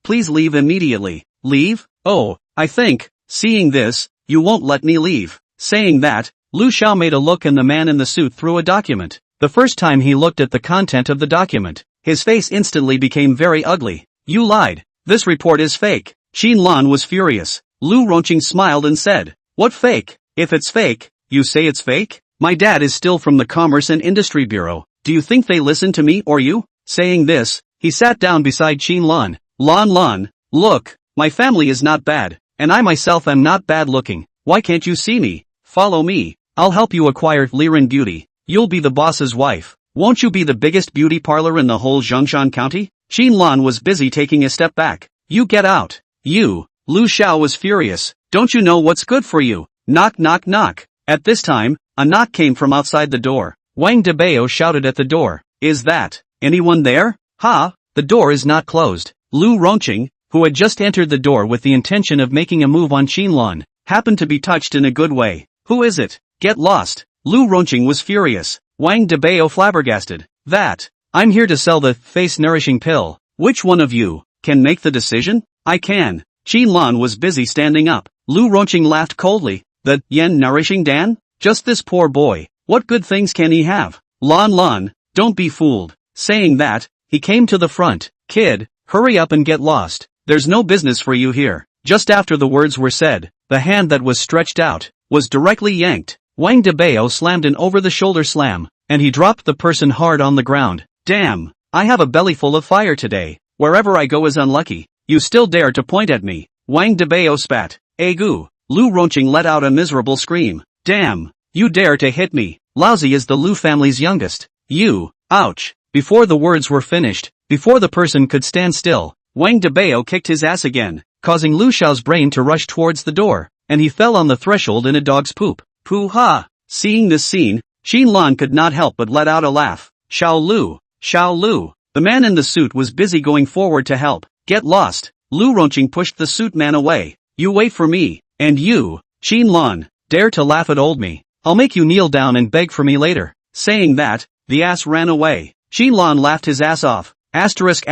Please leave immediately. Leave? Oh, I think, seeing this, you won't let me leave. Saying that, Lu Xiao made a look and the man in the suit threw a document. The first time he looked at the content of the document, his face instantly became very ugly. You lied. This report is fake. Xinlan was furious. Lu Ronqing smiled and said, what fake? If it's fake, you say it's fake? My dad is still from the Commerce and Industry Bureau. Do you think they listen to me or you? Saying this, he sat down beside Xinlan. Lan, look, my family is not bad, and I myself am not bad looking. Why can't you see me? Follow me. I'll help you acquire Liren Beauty. You'll be the boss's wife. Won't you be the biggest beauty parlor in the whole Zhongshan County? Xinlan was busy taking a step back. You get out. You. Lu Xiao was furious. Don't you know what's good for you? Knock knock knock. At this time, a knock came from outside the door. Wang Dabao shouted at the door. Is that anyone there? Ha, the door is not closed. Lu Ronqing, who had just entered the door with the intention of making a move on Xinlan, happened to be touched in a good way. Who is it? Get lost. Lu Ronqing was furious. Wang Dabao flabbergasted. That. I'm here to sell the face-nourishing pill. Which one of you can make the decision? I can. Xinlan was busy standing up. Lu Ronqing laughed coldly. The yen-nourishing Dan? Just this poor boy. What good things can he have? Lan, don't be fooled. Saying that, he came to the front. Kid, hurry up and get lost. There's no business for you here. Just after the words were said, the hand that was stretched out was directly yanked. Wang Dabao slammed an over-the-shoulder slam, and he dropped the person hard on the ground. Damn, I have a belly full of fire today. Wherever I go is unlucky. You still dare to point at me? Wang Dabao spat. Agu. Lu Ronqing let out a miserable scream. Damn, you dare to hit me. Lousy is the Lu family's youngest. You. Ouch. Before the words were finished, before the person could stand still, Wang Dabao kicked his ass again, causing Lu Xiao's brain to rush towards the door, and he fell on the threshold in a dog's poop. Pooh-ha! Seeing this scene, Xinlan could not help but let out a laugh. Xiao Lu. The man in the suit was busy going forward to help. Get lost. Lu Ronqing pushed the suit man away. You wait for me. And you, Xinlan, dare to laugh at old me. I'll make you kneel down and beg for me later. Saying that, the ass ran away. Xinlan laughed his ass off. Asterisk.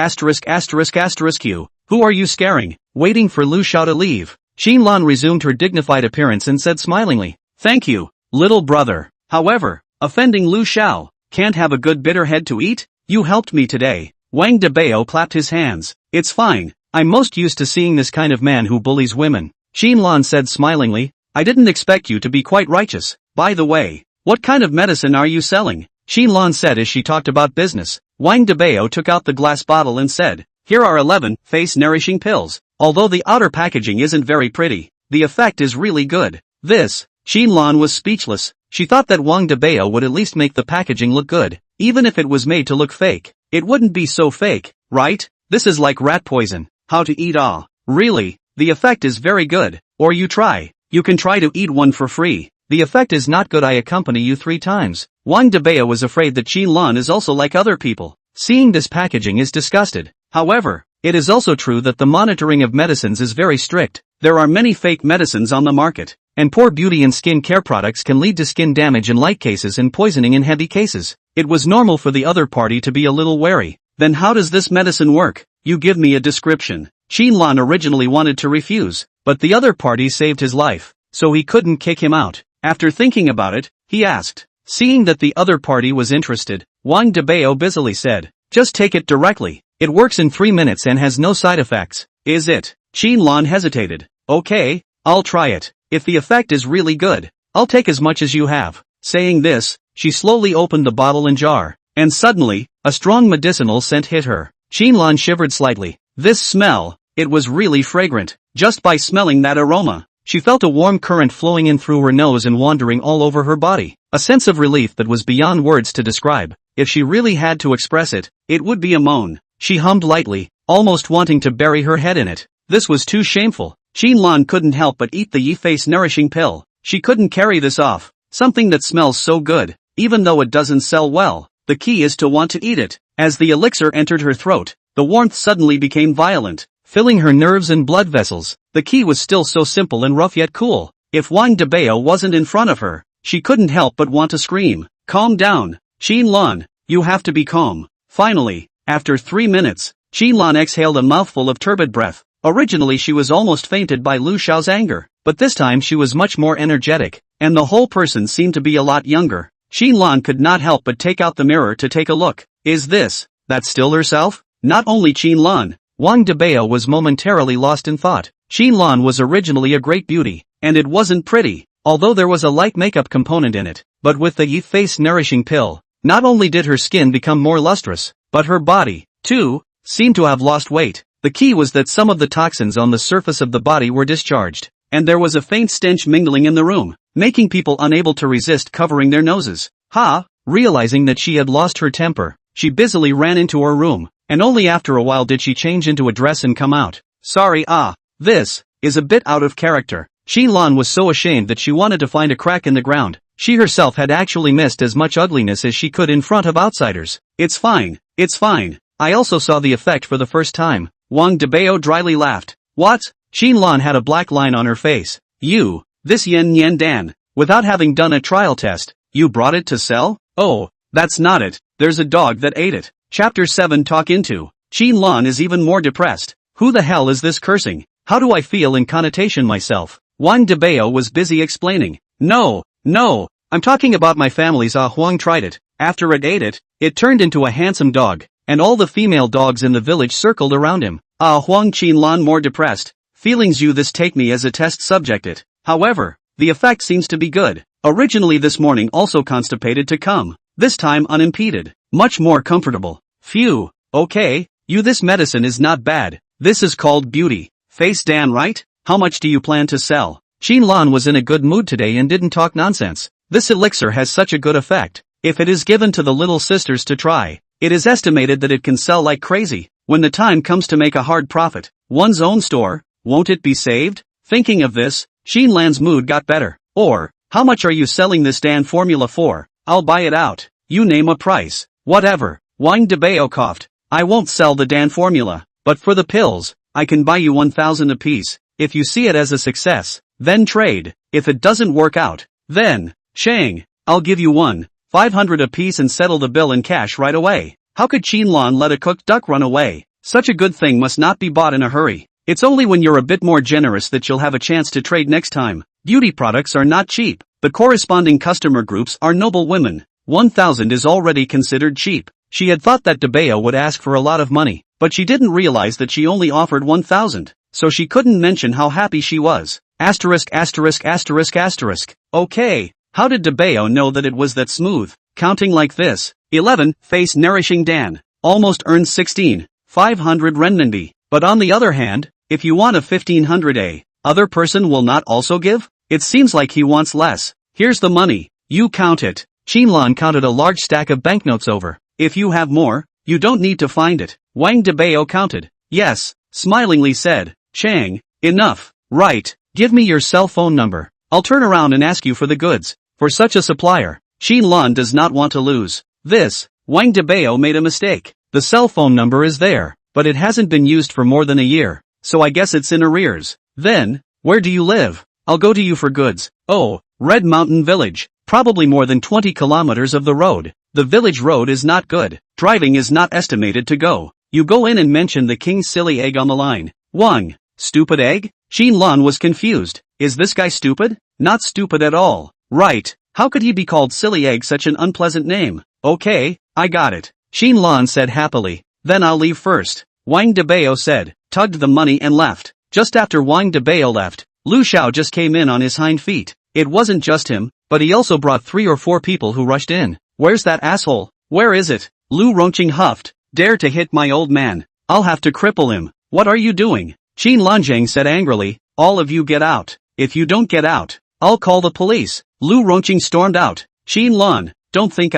You. Who are you scaring? Waiting for Lu Xiao to leave. Xinlan resumed her dignified appearance and said smilingly, thank you, little brother. However, offending Lu Xiao, can't have a good bitter head to eat? You helped me today. Wang Dabao clapped his hands. It's fine. I'm most used to seeing this kind of man who bullies women. Xinlan said smilingly, I didn't expect you to be quite righteous. By the way, what kind of medicine are you selling? Xinlan said as she talked about business. Wang Dabao took out the glass bottle and said, here are 11 face-nourishing pills. Although the outer packaging isn't very pretty, the effect is really good. Xinlan was speechless. She thought that Wang Dabao would at least make the packaging look good, even if it was made to look fake. It wouldn't be so fake, right? This is like rat poison. How to eat really, the effect is very good. Or you try. You can try to eat one for free. The effect is not good. I accompany you 3 times. Wang Dabao was afraid that Xinlan is also like other people. Seeing this packaging is disgusted. However, it is also true that the monitoring of medicines is very strict. There are many fake medicines on the market, and poor beauty and skin care products can lead to skin damage in light cases and poisoning in heavy cases. It was normal for the other party to be a little wary. Then how does this medicine work? You give me a description. Xinlan originally wanted to refuse, but the other party saved his life, so he couldn't kick him out. After thinking about it, he asked. Seeing that the other party was interested, Wang Dabao busily said, just take it directly. It works in 3 minutes and has no side effects. Is it? Xinlan hesitated. Okay, I'll try it. If the effect is really good, I'll take as much as you have. Saying this, she slowly opened the bottle and jar, and suddenly, a strong medicinal scent hit her. Xinlan shivered slightly. This smell, it was really fragrant. Just by smelling that aroma, she felt a warm current flowing in through her nose and wandering all over her body. A sense of relief that was beyond words to describe. If she really had to express it, it would be a moan. She hummed lightly, almost wanting to bury her head in it. This was too shameful. Xinlan couldn't help but eat the face-nourishing pill. She couldn't carry this off. Something that smells so good. even though it doesn't sell well. The key is to want to eat it. As the elixir entered her throat, the warmth suddenly became violent, filling her nerves and blood vessels. The key was still so simple and rough yet cool. If Wang Dabao wasn't in front of her, she couldn't help but want to scream. Calm down, Qinlan, you have to be calm. Finally, after 3 minutes, Qinlan exhaled a mouthful of turbid breath. Originally she was almost fainted by Lu Xiao's anger, but this time she was much more energetic, and the whole person seemed to be a lot younger. Qinlan could not help but take out the mirror to take a look. Is that still herself? Not only Qinlan, Wang Dabao was momentarily lost in thought. Qinlan was originally a great beauty, and it wasn't pretty, although there was a light makeup component in it. But with the face nourishing pill, not only did her skin become more lustrous, but her body, too, seemed to have lost weight. The key was that some of the toxins on the surface of the body were discharged, and there was a faint stench mingling in the room, making people unable to resist covering their noses. Realizing that she had lost her temper, she busily ran into her room, and only after a while did she change into a dress and come out. Sorry, this is a bit out of character. Qinlan was so ashamed that she wanted to find a crack in the ground. She herself had actually missed as much ugliness as she could in front of outsiders. It's fine. I also saw the effect for the first time. Wang Dabao dryly laughed. What? Qinlan had a black line on her face. You, this Yen Dan, without having done a trial test, you brought it to sell? Oh, that's not it. There's a dog that ate it. Chapter 7 Talk into. Qinlan is even more depressed. Who the hell is this cursing? How do I feel in connotation myself? Wang Dabao was busy explaining. No, I'm talking about my family's Huang tried it. After it ate it, it turned into a handsome dog, and all the female dogs in the village circled around him. Huang Qinlan more depressed. Feelings you this take me as a test subject it. However, the effect seems to be good. Originally this morning also constipated to come. This time unimpeded. Much more comfortable. Phew. Okay, you this medicine is not bad. This is called beauty. Face Dan right? How much do you plan to sell? Qinlan was in a good mood today and didn't talk nonsense. This elixir has such a good effect. If it is given to the little sisters to try, it is estimated that it can sell like crazy. When the time comes to make a hard profit, one's own store, won't it be saved? Thinking of this, Qinlan's mood got better. Or, how much are you selling this Dan formula for? I'll buy it out. You name a price. Whatever. Wang Dabao coughed. I won't sell the Dan formula, but for the pills, I can buy you 1,000 apiece. If you see it as a success, then trade. If it doesn't work out, then, Shang, I'll give you 500 apiece and settle the bill in cash right away. How could Qinlan let a cooked duck run away? Such a good thing must not be bought in a hurry. It's only when you're a bit more generous that you'll have a chance to trade next time. Beauty products are not cheap. The corresponding customer groups are noble women. 1,000 is already considered cheap. She had thought that Dabao would ask for a lot of money, but she didn't realize that she only offered 1,000, so she couldn't mention how happy she was. Asterisk. Okay, how did Dabao know that it was that smooth? Counting like this. 11, face nourishing Dan, almost earned 16,500 renminbi. But on the other hand, if you want a 1,500 other person will not also give? It seems like he wants less. Here's the money. You count it. Qinlan counted a large stack of banknotes over. If you have more, you don't need to find it. Wang Dabao counted. Yes, smilingly said. Chang, enough. Right, give me your cell phone number. I'll turn around and ask you for the goods. For such a supplier, Qinlan does not want to lose. Wang Dabao made a mistake. The cell phone number is there, but it hasn't been used for more than a year, so I guess it's in arrears. Then, where do you live? I'll go to you for goods. Oh, Red Mountain Village. Probably more than 20 kilometers of the road. The village road is not good. Driving is not estimated to go. You go in and mention the king's silly egg on the line. Wang, stupid egg? Qinlan was confused. Is this guy stupid? Not stupid at all. Right, how could he be called silly egg, such an unpleasant name? Okay, I got it. Qinlan said happily. Then I'll leave first. Wang Dabao said, tugged the money and left. Just after Wang Dabao left, Lu Xiao just came in on his hind feet. It wasn't just him, but he also brought 3 or 4 people who rushed in. Where's that asshole? Where is it? Lu Rongqing huffed. Dare to hit my old man. I'll have to cripple him. What are you doing? Qinlanjiang said angrily. All of you get out. If you don't get out, I'll call the police. Lu Rongqing stormed out. Qinlan, don't think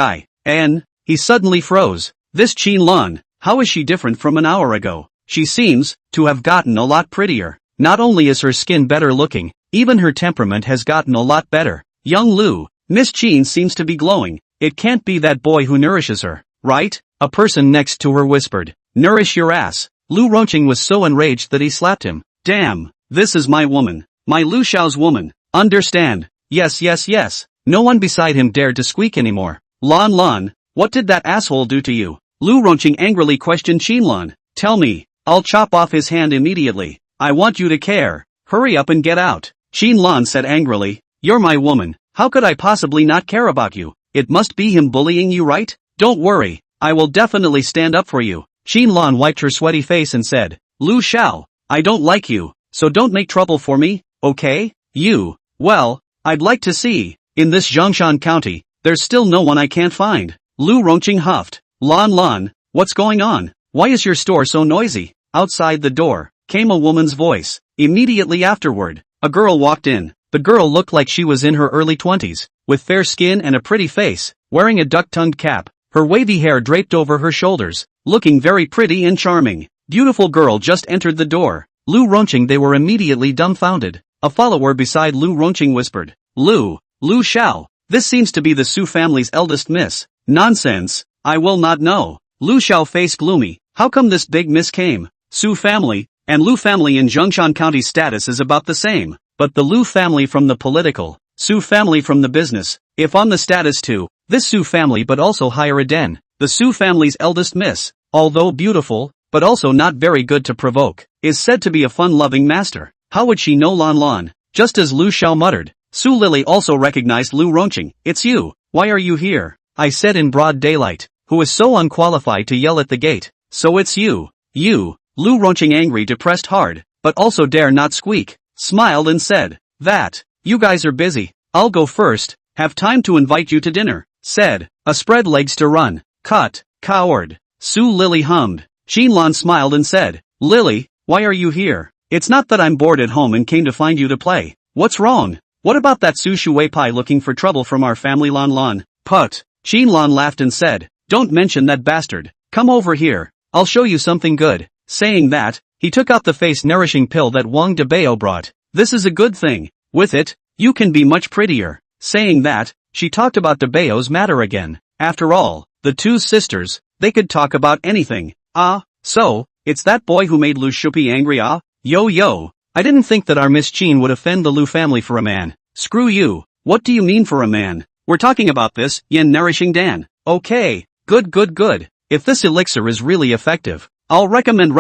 he suddenly froze. This Qinlan, how is she different from an hour ago? She seems to have gotten a lot prettier. Not only is her skin better looking, even her temperament has gotten a lot better. Young Lu, Miss Qin seems to be glowing. It can't be that boy who nourishes her, right? A person next to her whispered. Nourish your ass. Lu Ronqing was so enraged that he slapped him. Damn, this is my woman. My Lu Xiao's woman. Understand? Yes yes yes. No one beside him dared to squeak anymore. Lan Lan, what did that asshole do to you? Lu Ronqing angrily questioned Qinlan. Tell me, I'll chop off his hand immediately. I want you to care. Hurry up and get out. Qinlan said angrily. You're my woman, how could I possibly not care about you? It must be him bullying you, right? Don't worry, I will definitely stand up for you. Qinlan wiped her sweaty face and said, Lu Xiao, I don't like you, so don't make trouble for me, okay? You, well, I'd like to see. In this Zhongshan County, there's still no one I can't find. Lu Ronqing huffed. Lan Lan, what's going on? Why is your store so noisy? Outside the door came a woman's voice. Immediately afterward, a girl walked in. The girl looked like she was in her early 20s, with fair skin and a pretty face, wearing a duck-tongued cap, her wavy hair draped over her shoulders, looking very pretty and charming. Beautiful girl just entered the door. Lu Ronqing, they were immediately dumbfounded. A follower beside Lu Ronqing whispered, Lu Xiao, this seems to be the Su family's eldest miss. Nonsense, I will not know. Lu Xiao face gloomy, how come this big miss came? Su family, and Lu family in Zhongshan County status is about the same, but the Lu family from the political, Su family from the business, if on the status too, this Su family but also higher again. The Su family's eldest miss, although beautiful, but also not very good to provoke, is said to be a fun-loving master. How would she know Lan Lan? Just as Lu Xiao muttered. Su Lily also recognized Lu Ronqing. It's you. Why are you here? I said in broad daylight, who was so unqualified to yell at the gate. So it's you. You. Lu Ronqing, angry, depressed hard, but also dare not squeak, smiled and said, that. You guys are busy. I'll go first. Have time to invite you to dinner. Said. A spread legs to run. Cut. Coward. Su Lily hummed. Qinlan smiled and said, Lily, why are you here? It's not that I'm bored at home and came to find you to play. What's wrong? What about that Su Shui Pai looking for trouble from our family? Lan Lan. Put. Qinlan laughed and said, don't mention that bastard. Come over here. I'll show you something good. Saying that, he took out the face-nourishing pill that Wang Dabao brought. This is a good thing. With it, you can be much prettier. Saying that, she talked about Dabao's matter again. After all, the two sisters, they could talk about anything. Ah, so, it's that boy who made Lu Shupi angry. Ah, yo, I didn't think that our Miss Qin would offend the Lu family for a man. Screw you. What do you mean for a man? We're talking about this, Yin Nourishing Dan. Okay, good. If this elixir is really effective, I'll recommend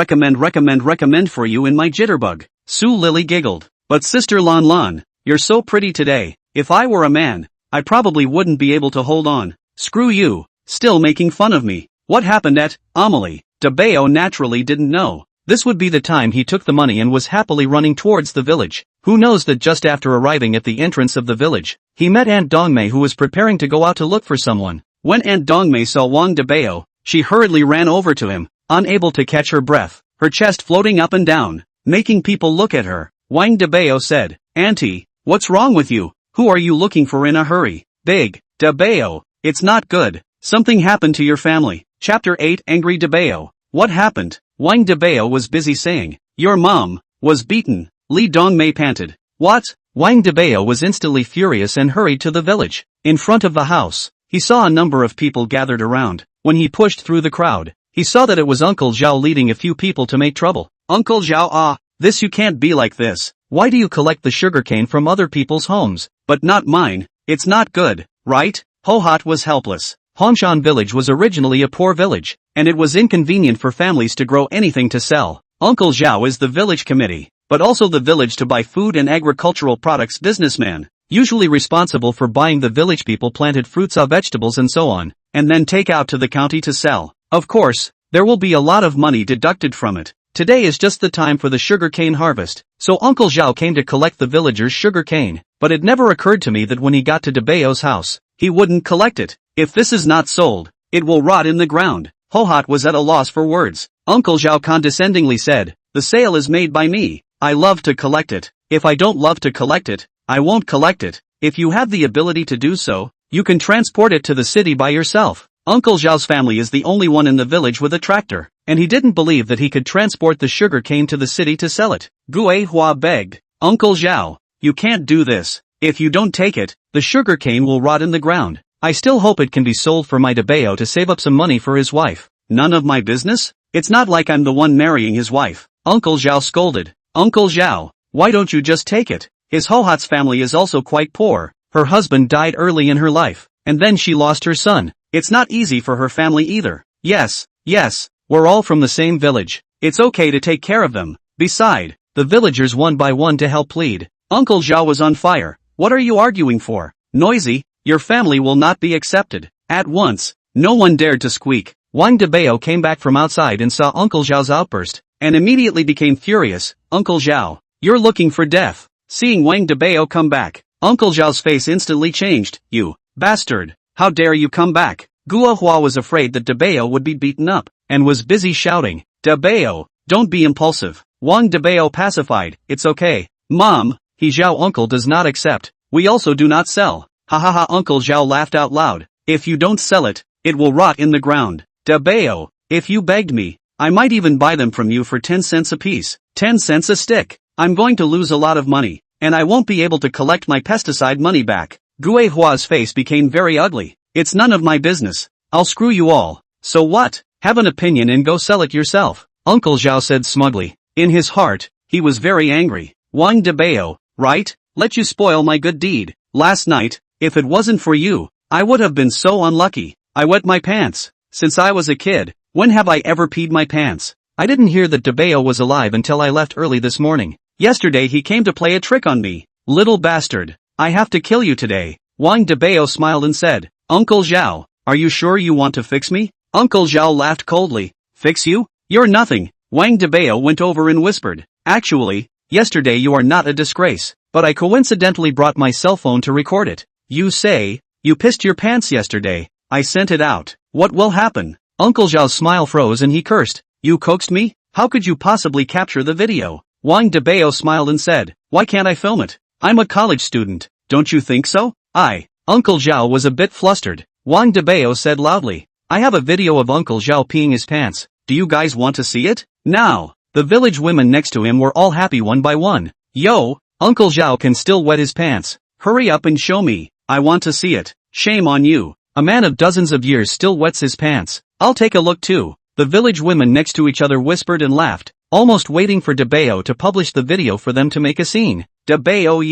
for you in my jitterbug. Su Lily giggled. But Sister Lan Lan, you're so pretty today. If I were a man, I probably wouldn't be able to hold on. Screw you. Still making fun of me. What happened at Amelie? Dabao naturally didn't know. This would be the time he took the money and was happily running towards the village. Who knows that just after arriving at the entrance of the village, he met Aunt Dongmei, who was preparing to go out to look for someone. When Aunt Dongmei saw Wang Dabao, she hurriedly ran over to him, unable to catch her breath, her chest floating up and down, making people look at her. Wang Dabao said, Auntie, what's wrong with you? Who are you looking for in a hurry? Big Dabao, it's not good. Something happened to your family. Chapter 8, Angry Dabao. What happened? Wang Dabao was busy saying, your mom was beaten. Li Dongmei panted. What? Wang Dabao was instantly furious and hurried to the village. In front of the house, he saw a number of people gathered around. When he pushed through the crowd, he saw that it was Uncle Zhao leading a few people to make trouble. Uncle Zhao, this you can't be like this. Why do you collect the sugarcane from other people's homes, but not mine? It's not good, right? Hohat was helpless. Hongshan village was originally a poor village, and it was inconvenient for families to grow anything to sell. Uncle Zhao is the village committee, but also the village to buy food and agricultural products businessman, usually responsible for buying the village people planted fruits or vegetables and so on, and then take out to the county to sell. Of course, there will be a lot of money deducted from it. Today is just the time for the sugarcane harvest, so Uncle Zhao came to collect the villagers' sugarcane, but it never occurred to me that when he got to Dabao's house, he wouldn't collect it. If this is not sold, it will rot in the ground. Hohat was at a loss for words. Uncle Zhao condescendingly said, the sale is made by me. I love to collect it. If I don't love to collect it, I won't collect it. If you have the ability to do so, you can transport it to the city by yourself. Uncle Zhao's family is the only one in the village with a tractor, and he didn't believe that he could transport the sugar cane to the city to sell it. Gue Hua begged, Uncle Zhao, you can't do this. If you don't take it, the sugar cane will rot in the ground. I still hope it can be sold for my Dabao to save up some money for his wife. None of my business? It's not like I'm the one marrying his wife. Uncle Zhao scolded. Uncle Zhao, why don't you just take it? His Hohat's family is also quite poor. Her husband died early in her life, and then she lost her son. It's not easy for her family either. Yes, we're all from the same village. It's okay to take care of them. Beside, the villagers one by one to help plead. Uncle Zhao was on fire. What are you arguing for? Noisy, your family will not be accepted. At once, no one dared to squeak. Wang Dabao came back from outside and saw Uncle Zhao's outburst, and immediately became furious. Uncle Zhao, you're looking for death. Seeing Wang Dabao come back, Uncle Zhao's face instantly changed. You bastard, how dare you come back? Guohua was afraid that Dabao would be beaten up, and was busy shouting, Dabao, don't be impulsive. Wang Dabao pacified, it's okay. Mom, he Zhao uncle does not accept. We also do not sell. Ha ha ha. Uncle Zhao laughed out loud. If you don't sell it, it will rot in the ground. Dabao, if you begged me, I might even buy them from you for 10 cents a piece. 10 cents a stick. I'm going to lose a lot of money, and I won't be able to collect my pesticide money back. Guohua's face became very ugly. It's none of my business. I'll screw you all. So what? Have an opinion and go sell it yourself. Uncle Zhao said smugly. In his heart, he was very angry. Wang Dabao, right? Let you spoil my good deed. Last night, if it wasn't for you, I would have been so unlucky. I wet my pants. Since I was a kid, when have I ever peed my pants? I didn't hear that Dabao was alive until I left early this morning. Yesterday he came to play a trick on me. Little bastard. I have to kill you today. Wang Dabao smiled and said, Uncle Zhao, are you sure you want to fix me? Uncle Zhao laughed coldly. Fix you? You're nothing. Wang Dabao went over and whispered. Actually, yesterday you are not a disgrace, but I coincidentally brought my cell phone to record it. You say, you pissed your pants yesterday. I sent it out. What will happen? Uncle Zhao's smile froze and he cursed. You coaxed me? How could you possibly capture the video? Wang Dabao smiled and said, why can't I film it? I'm a college student, don't you think so? Uncle Zhao was a bit flustered. Wang Dabao said loudly, I have a video of Uncle Zhao peeing his pants. Do you guys want to see it? Now, the village women next to him were all happy one by one. Yo, Uncle Zhao can still wet his pants. Hurry up and show me. I want to see it. Shame on you. A man of dozens of years still wets his pants. I'll take a look too. The village women next to each other whispered and laughed, almost waiting for Dabao to publish the video for them to make a scene. Dabao,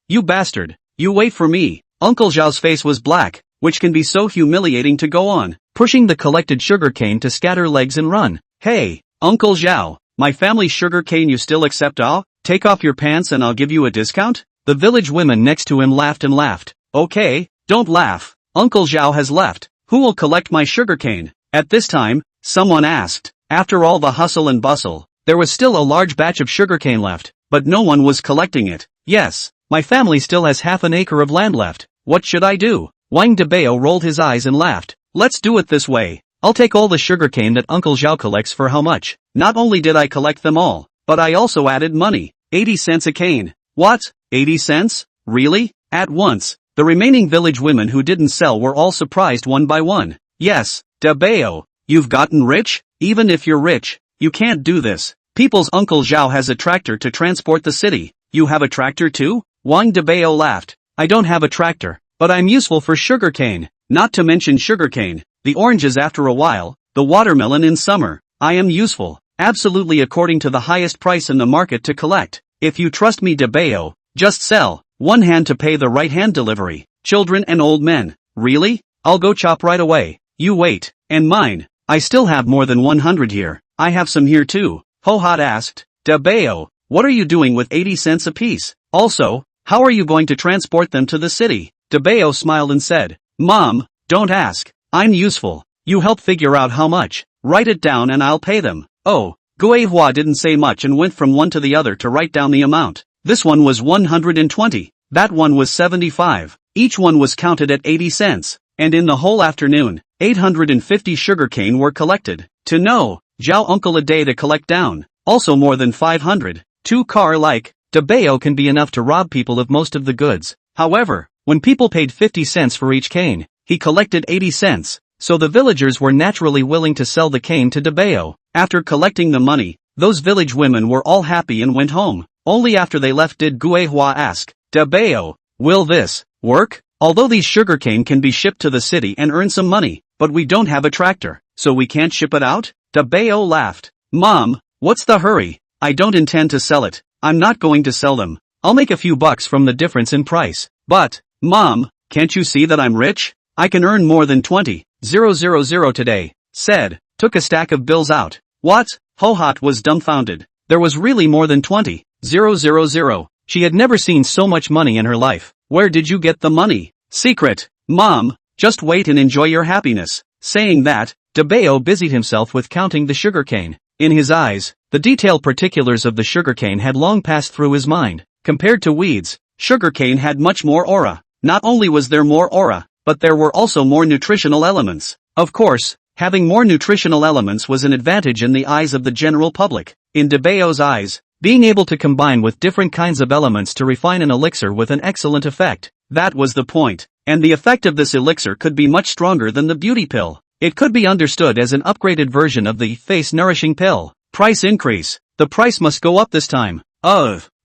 you bastard. You wait for me. Uncle Zhao's face was black, which can be so humiliating to go on, pushing the collected sugarcane to scatter legs and run. Hey, Uncle Zhao, my family's sugarcane you still accept? Take off your pants and I'll give you a discount? The village women next to him laughed and laughed. Okay, don't laugh. Uncle Zhao has left. Who will collect my sugarcane? At this time, someone asked. After all the hustle and bustle, there was still a large batch of sugarcane left, but no one was collecting it. Yes, my family still has half an acre of land left. What should I do? Wang Dabao rolled his eyes and laughed. Let's do it this way. I'll take all the sugarcane that Uncle Zhao collects for how much? Not only did I collect them all, but I also added money. 80 cents a cane. What? 80 cents? Really? At once, the remaining village women who didn't sell were all surprised one by one. Yes, Dabao, you've gotten rich? Even if you're rich, you can't do this. People's Uncle Zhao has a tractor to transport the city. You have a tractor too? Wang Dabao laughed. I don't have a tractor, but I'm useful for sugarcane. Not to mention sugarcane, the oranges after a while, the watermelon in summer. I am useful, absolutely according to the highest price in the market to collect. If you trust me Dabao, just sell. One hand to pay the right hand delivery. Children and old men. Really? I'll go chop right away. You wait. And mine. I still have more than 100 here. I have some here too. Hohat asked. Dabao, what are you doing with 80 cents a piece? Also, how are you going to transport them to the city? Dabao smiled and said, Mom, don't ask. I'm useful. You help figure out how much. Write it down and I'll pay them. Oh, Guehua didn't say much and went from one to the other to write down the amount. This one was 120. That one was 75. Each one was counted at 80 cents. And in the whole afternoon, 850 sugarcane were collected. To know, Zhao uncle a day to collect down. Also more than 500. 2 car like, Dabao can be enough to rob people of most of the goods. However, when people paid 50 cents for each cane, he collected 80 cents. So the villagers were naturally willing to sell the cane to Dabao. After collecting the money, those village women were all happy and went home. Only after they left did Guehua ask, Dabao, will this work? Although these sugarcane can be shipped to the city and earn some money, but we don't have a tractor, so we can't ship it out? Dabao laughed. Mom, what's the hurry? I don't intend to sell it. I'm not going to sell them. I'll make a few bucks from the difference in price. But, Mom, can't you see that I'm rich? I can earn more than 20,000 today, said, took a stack of bills out. What? Hohat was dumbfounded. There was really more than 20,000. She had never seen so much money in her life. Where did you get the money? Secret. Mom, just wait and enjoy your happiness. Saying that, Dabao busied himself with counting the sugarcane. In his eyes, the detailed particulars of the sugarcane had long passed through his mind. Compared to weeds, sugarcane had much more aura. Not only was there more aura, but there were also more nutritional elements. Of course, having more nutritional elements was an advantage in the eyes of the general public. In Dabao's eyes, being able to combine with different kinds of elements to refine an elixir with an excellent effect, that was the point. And the effect of this elixir could be much stronger than the beauty pill. It could be understood as an upgraded version of the face-nourishing pill. Price increase. The price must go up this time.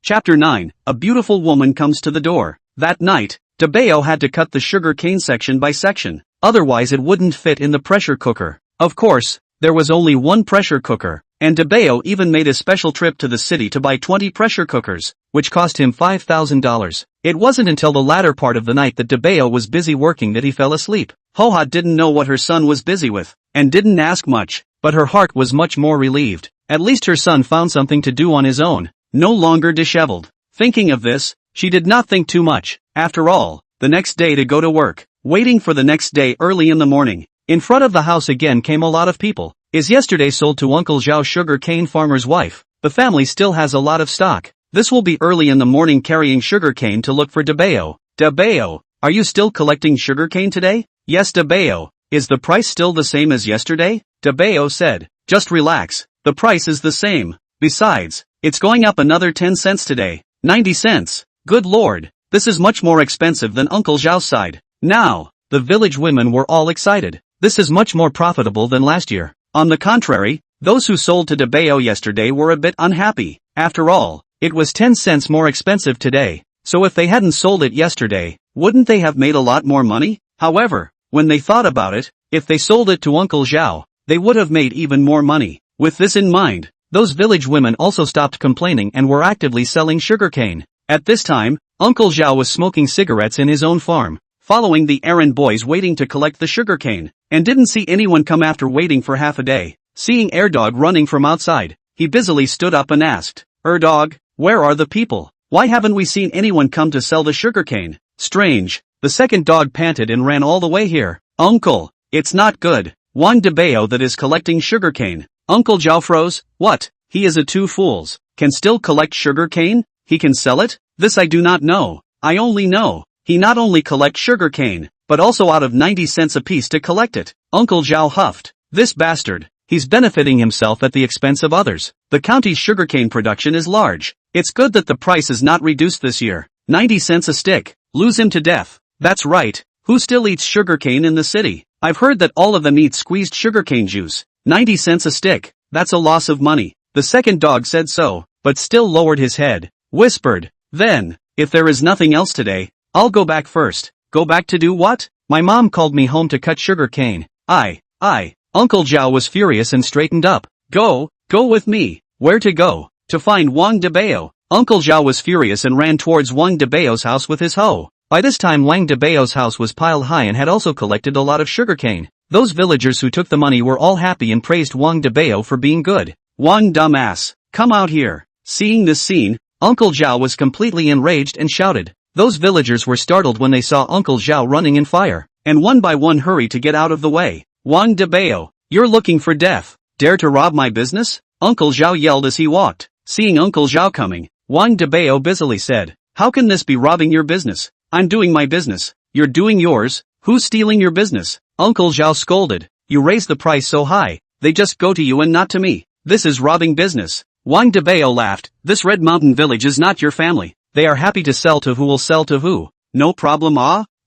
Chapter 9, a beautiful woman comes to the door. That night, Dabao had to cut the sugar cane section by section, otherwise it wouldn't fit in the pressure cooker. Of course, there was only one pressure cooker, and Dabao even made a special trip to the city to buy 20 pressure cookers, which cost him $5,000. It wasn't until the latter part of the night that Dabao was busy working that he fell asleep. Hohat didn't know what her son was busy with, and didn't ask much, but her heart was much more relieved. At least her son found something to do on his own, no longer disheveled. Thinking of this, she did not think too much. After all, the next day to go to work, waiting for the next day early in the morning. In front of the house again came a lot of people. Is yesterday sold to Uncle Zhao sugar cane farmer's wife? The family still has a lot of stock. This will be early in the morning carrying sugar cane to look for Dabao. Dabao, are you still collecting sugar cane today? Yes Dabao. Is the price still the same as yesterday? Dabao said. Just relax, the price is the same. Besides, it's going up another 10 cents today. 90 cents. Good lord, this is much more expensive than Uncle Zhao's side. Now, the village women were all excited. This is much more profitable than last year. On the contrary, those who sold to Dabao yesterday were a bit unhappy. After all, it was 10 cents more expensive today, so if they hadn't sold it yesterday, wouldn't they have made a lot more money? However, when they thought about it, if they sold it to Uncle Zhao, they would have made even more money. With this in mind, those village women also stopped complaining and were actively selling sugarcane. At this time, Uncle Zhao was smoking cigarettes in his own farm, following the errand boys waiting to collect the sugarcane, and didn't see anyone come after waiting for half a day. Seeing Erdog running from outside, he busily stood up and asked, Erdog, where are the people? Why haven't we seen anyone come to sell the sugarcane? Strange. The second dog panted and ran all the way here. Uncle, it's not good. Wang Dabao that is collecting sugarcane. Uncle Zhao froze. What? He is a two fools. Can still collect sugarcane? He can sell it? This I do not know. I only know he not only collects sugarcane, but also out of 90 cents apiece to collect it. Uncle Zhao huffed. This bastard. He's benefiting himself at the expense of others. The county's sugarcane production is large. It's good that the price is not reduced this year. 90 cents a stick. Lose him to death. That's right. Who still eats sugarcane in the city? I've heard that all of them eat squeezed sugarcane juice. 90 cents a stick. That's a loss of money. The second dog said so, but still lowered his head. Whispered. Then, if there is nothing else today, I'll go back first. Go back to do what? My mom called me home to cut sugar cane. Uncle Zhao was furious and straightened up. Go with me. Where to go? To find Wang Dabao. Uncle Zhao was furious and ran towards Wang Dabao's house with his hoe. By this time Wang Dabao's house was piled high and had also collected a lot of sugarcane. Those villagers who took the money were all happy and praised Wang Dabao for being good. Wang dumbass, come out here. Seeing this scene, Uncle Zhao was completely enraged and shouted. Those villagers were startled when they saw Uncle Zhao running in fire, and one by one hurried to get out of the way. Wang Dabao, you're looking for death. Dare to rob my business? Uncle Zhao yelled as he walked. Seeing Uncle Zhao coming, Wang Dabao busily said, how can this be robbing your business? I'm doing my business. You're doing yours. Who's stealing your business? Uncle Zhao scolded. You raise the price so high, they just go to you and not to me. This is robbing business. Wang Dabao laughed. This Red Mountain village is not your family. They are happy to sell to who will sell to who. No problem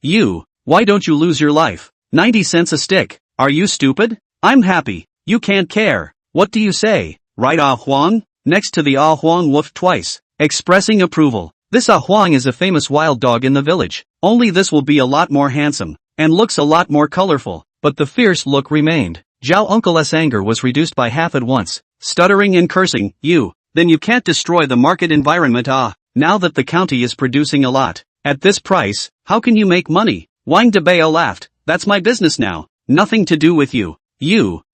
you. Why don't you lose your life? 90 cents a stick. Are you stupid? I'm happy. You can't care. What do you say? Right Huang? Next to the Huang woofed twice, expressing approval. This Huang is a famous wild dog in the village, only this will be a lot more handsome, and looks a lot more colorful. But the fierce look remained. Zhao Uncle's anger was reduced by half at once, stuttering and cursing, then you can't destroy the market environment now that the county is producing a lot. At this price, how can you make money? Wang Dabao laughed, that's my business now, nothing to do with you.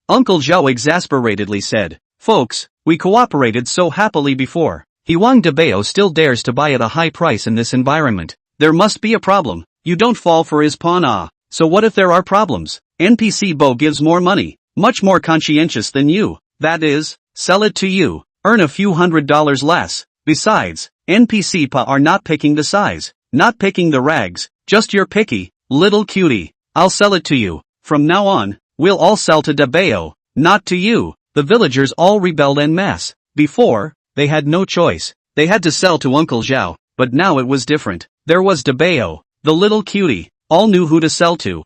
Uncle Zhao exasperatedly said. Folks, we cooperated so happily before. Wang Dabao still dares to buy at a high price in this environment. There must be a problem. You don't fall for his pawn So what if there are problems? NPC Bo gives more money, much more conscientious than you. That is, sell it to you, earn a few $100s less. Besides, NPC Pa are not picking the size, not picking the rags, just you're picky, little cutie. I'll sell it to you. From now on, we'll all sell to Dabao, not to you. The villagers all rebelled en masse. Before, they had no choice. They had to sell to Uncle Zhao, but now it was different. There was Dabao, the little cutie, all knew who to sell to.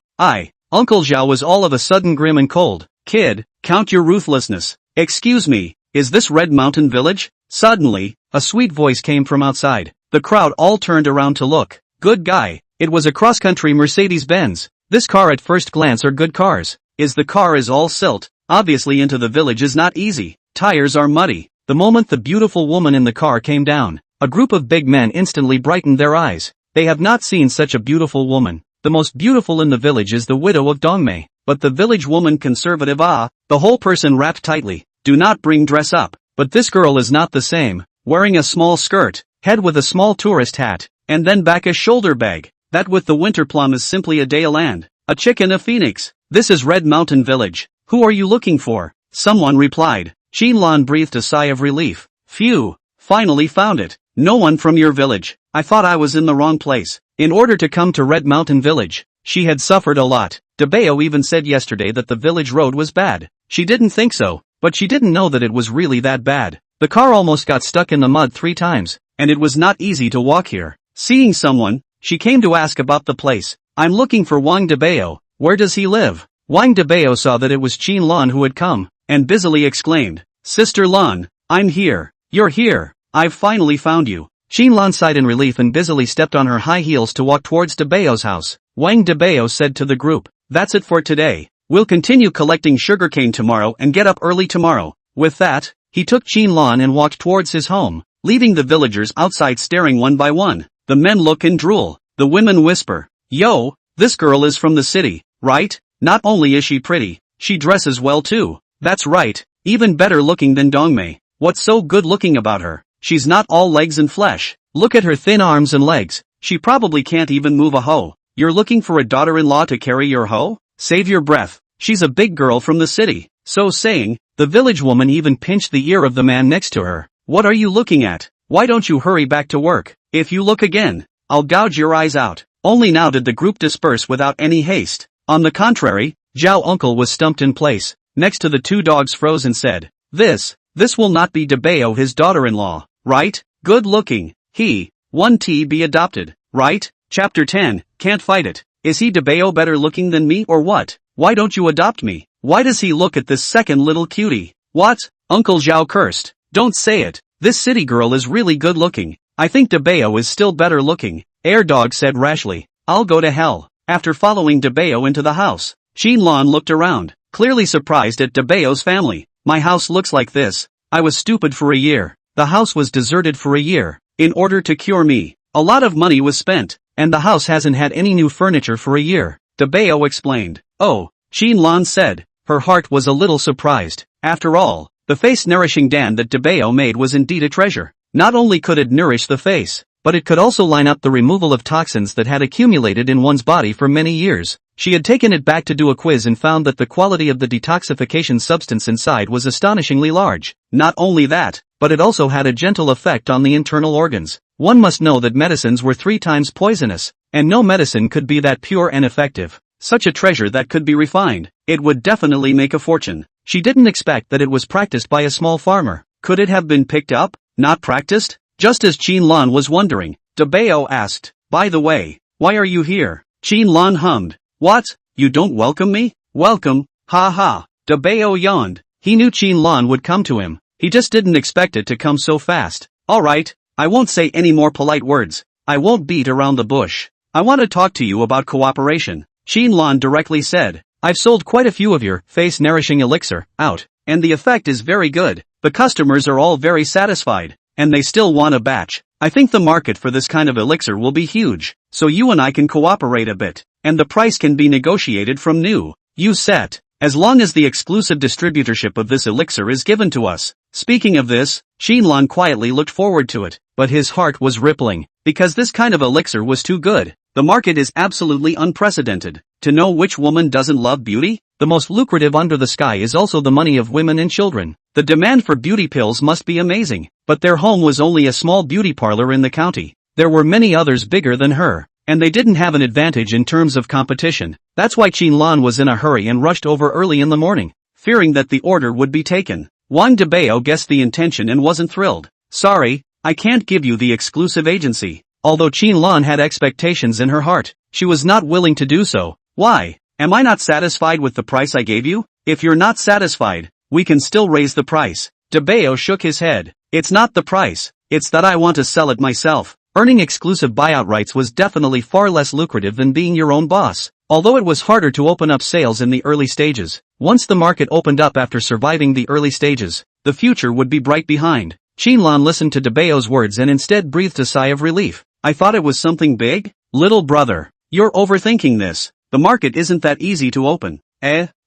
Uncle Zhao was all of a sudden grim and cold. Kid, count your ruthlessness. Excuse me, is this Red Mountain Village? Suddenly, a sweet voice came from outside. The crowd all turned around to look. Good guy. It was a cross-country Mercedes-Benz. This car at first glance are good cars. The car is all silt. Obviously into the village is not easy. Tires are muddy. The moment the beautiful woman in the car came down, a group of big men instantly brightened their eyes. They have not seen such a beautiful woman. The most beautiful in the village is the widow of Dongmei, but the village woman conservative the whole person wrapped tightly. Do not bring dress up. But this girl is not the same, wearing a small skirt, head with a small tourist hat, and then back a shoulder bag. That with the winter plum is simply a day land, a chicken a phoenix. This is Red Mountain Village. Who are you looking for? Someone replied. Xinlan breathed a sigh of relief. Phew, finally found it. No one from your village. I thought I was in the wrong place. In order to come to Red Mountain Village, she had suffered a lot. Dabao even said yesterday that the village road was bad. She didn't think so, but she didn't know that it was really that bad. The car almost got stuck in the mud 3 times, and it was not easy to walk here. Seeing someone, she came to ask about the place. I'm looking for Wang Dabao. Where does he live? Wang Dabao saw that it was Qin Lan who had come, and busily exclaimed, Sister Lan, I'm here. You're here. I've finally found you. Qin Lan sighed in relief and busily stepped on her high heels to walk towards Dabao's house. Wang Dabao said to the group, that's it for today. We'll continue collecting sugarcane tomorrow and get up early tomorrow. With that, he took Qin Lan and walked towards his home, leaving the villagers outside staring one by one. The men look and drool. The women whisper, Yo, this girl is from the city, right? Not only is she pretty, she dresses well too. That's right, even better looking than Dongmei. What's so good looking about her? She's not all legs and flesh. Look at her thin arms and legs. She probably can't even move a hoe. You're looking for a daughter-in-law to carry your hoe? Save your breath. She's a big girl from the city. So saying, the village woman even pinched the ear of the man next to her. What are you looking at? Why don't you hurry back to work? If you look again, I'll gouge your eyes out. Only now did the group disperse without any haste. On the contrary, Zhao Uncle was stumped in place, next to the 2 dogs froze and said, This will not be Dabao his daughter-in-law, right? Good looking. He, 1T be adopted, right? Chapter 10, can't fight it. Is he Dabao better looking than me or what? Why don't you adopt me? Why does he look at this second little cutie? What? Uncle Zhao cursed. Don't say it. This city girl is really good looking. I think Dabao is still better looking. Dog said rashly. I'll go to hell. After following Dabao into the house, Qin Lan looked around, clearly surprised at Dabao's family. My house looks like this. I was stupid for a year. The house was deserted for a year. In order to cure me, a lot of money was spent, and the house hasn't had any new furniture for a year. Dabao explained. Oh, Qin Lan said. Her heart was a little surprised. After all, the face-nourishing dan that Dabao made was indeed a treasure. Not only could it nourish the face, but it could also line up the removal of toxins that had accumulated in one's body for many years. She had taken it back to do a quiz and found that the quality of the detoxification substance inside was astonishingly large. Not only that, but it also had a gentle effect on the internal organs. One must know that medicines were 3 times poisonous, and no medicine could be that pure and effective. Such a treasure that could be refined, it would definitely make a fortune. She didn't expect that it was practiced by a small farmer. Could it have been picked up, not practiced? Just as Qin Lan was wondering, Dabao asked, By the way, why are you here? Qin Lan hummed. What? You don't welcome me? Welcome? Ha ha. Dabao yawned. He knew Qin Lan would come to him. He just didn't expect it to come so fast. Alright, I won't say any more polite words. I won't beat around the bush. I want to talk to you about cooperation. Qianlan directly said. I've sold quite a few of your face-nourishing elixir out, and the effect is very good. The customers are all very satisfied, and they still want a batch. I think the market for this kind of elixir will be huge, so you and I can cooperate a bit, and the price can be negotiated from new. You set. As long as the exclusive distributorship of this elixir is given to us. Speaking of this, Qianlan quietly looked forward to it, but his heart was rippling, because this kind of elixir was too good. The market is absolutely unprecedented. To know which woman doesn't love beauty? The most lucrative under the sky is also the money of women and children. The demand for beauty pills must be amazing, but their home was only a small beauty parlor in the county. There were many others bigger than her, and they didn't have an advantage in terms of competition. That's why Qianlan was in a hurry and rushed over early in the morning, fearing that the order would be taken. Wang Dabao guessed the intention and wasn't thrilled. Sorry, I can't give you the exclusive agency. Although Qianlan had expectations in her heart, she was not willing to do so. Why? Am I not satisfied with the price I gave you? If you're not satisfied, we can still raise the price. Dabao shook his head. It's not the price, it's that I want to sell it myself. Earning exclusive buyout rights was definitely far less lucrative than being your own boss. Although it was harder to open up sales in the early stages, once the market opened up after surviving the early stages, the future would be bright behind. Qianlan listened to Dabao's words and instead breathed a sigh of relief. I thought it was something big? Little brother, you're overthinking this. The market isn't that easy to open.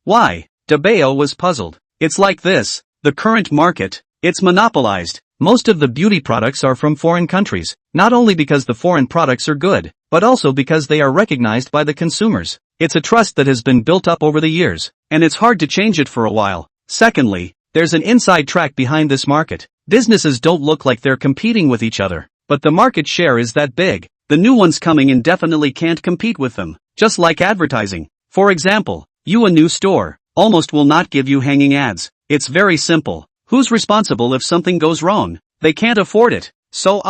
Why? Dabao was puzzled. It's like this. The current market, it's monopolized. Most of the beauty products are from foreign countries, not only because the foreign products are good, but also because they are recognized by the consumers. It's a trust that has been built up over the years, and it's hard to change it for a while. Secondly, there's an inside track behind this market. Businesses don't look like they're competing with each other, but the market share is that big. The new ones coming in definitely can't compete with them, just like advertising. For example, a new store, almost will not give you hanging ads. It's very simple. Who's responsible if something goes wrong? They can't afford it. So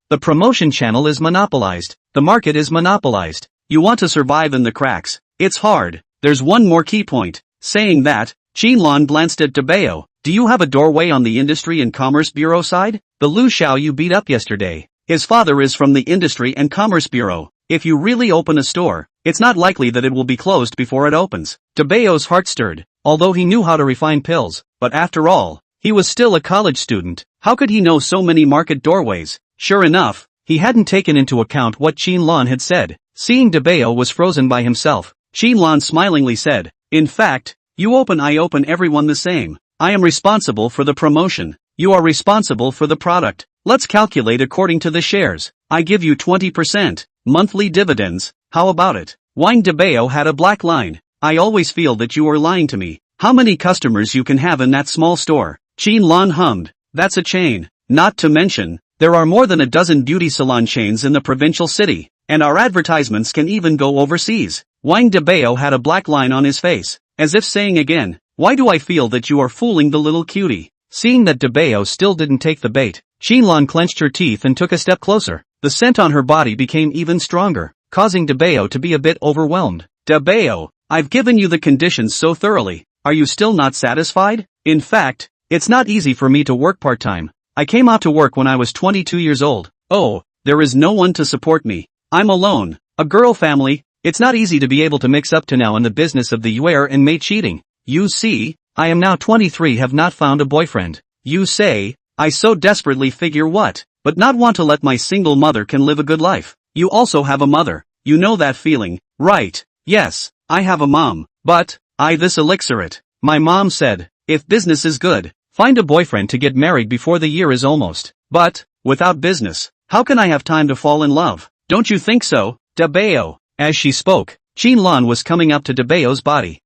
the promotion channel is monopolized. The market is monopolized. You want to survive in the cracks. It's hard. There's one more key point. Saying that, Qianlan glanced at Dabao. Do you have a doorway on the Industry and Commerce Bureau side? The Lu Xiao you beat up yesterday. His father is from the Industry and Commerce Bureau. If you really open a store, it's not likely that it will be closed before it opens. Dabao's heart stirred, although he knew how to refine pills, but after all, he was still a college student. How could he know so many market doorways? Sure enough, he hadn't taken into account what Qianlan had said. Seeing Dabao was frozen by himself, Qianlan smilingly said, in fact, you open I open everyone the same. I am responsible for the promotion. You are responsible for the product. Let's calculate according to the shares. I give you 20%. Monthly dividends. How about it? Wang Dabao had a black line. I always feel that you are lying to me. How many customers you can have in that small store? Qianlan hummed. That's a chain. Not to mention, there are more than a dozen beauty salon chains in the provincial city, and our advertisements can even go overseas. Wang Dabao had a black line on his face, as if saying again, why do I feel that you are fooling the little cutie? Seeing that Dabao still didn't take the bait, Qianlan clenched her teeth and took a step closer. The scent on her body became even stronger, causing Dabao to be a bit overwhelmed. Dabao, I've given you the conditions so thoroughly. Are you still not satisfied? In fact, it's not easy for me to work part-time. I came out to work when I was 22 years old. Oh, there is no one to support me. I'm alone. A girl family. It's not easy to be able to mix up to now in the business of the uer and mate cheating. You see, I am now 23, have not found a boyfriend. You say, I so desperately figure what, but not want to let my single mother can live a good life. You also have a mother. You know that feeling, right? Yes, I have a mom, but, this elixir it. My mom said, if business is good, find a boyfriend to get married before the year is almost. But, without business, how can I have time to fall in love? Don't you think so, Dabao? As she spoke, Qianlan was coming up to Dabao's body.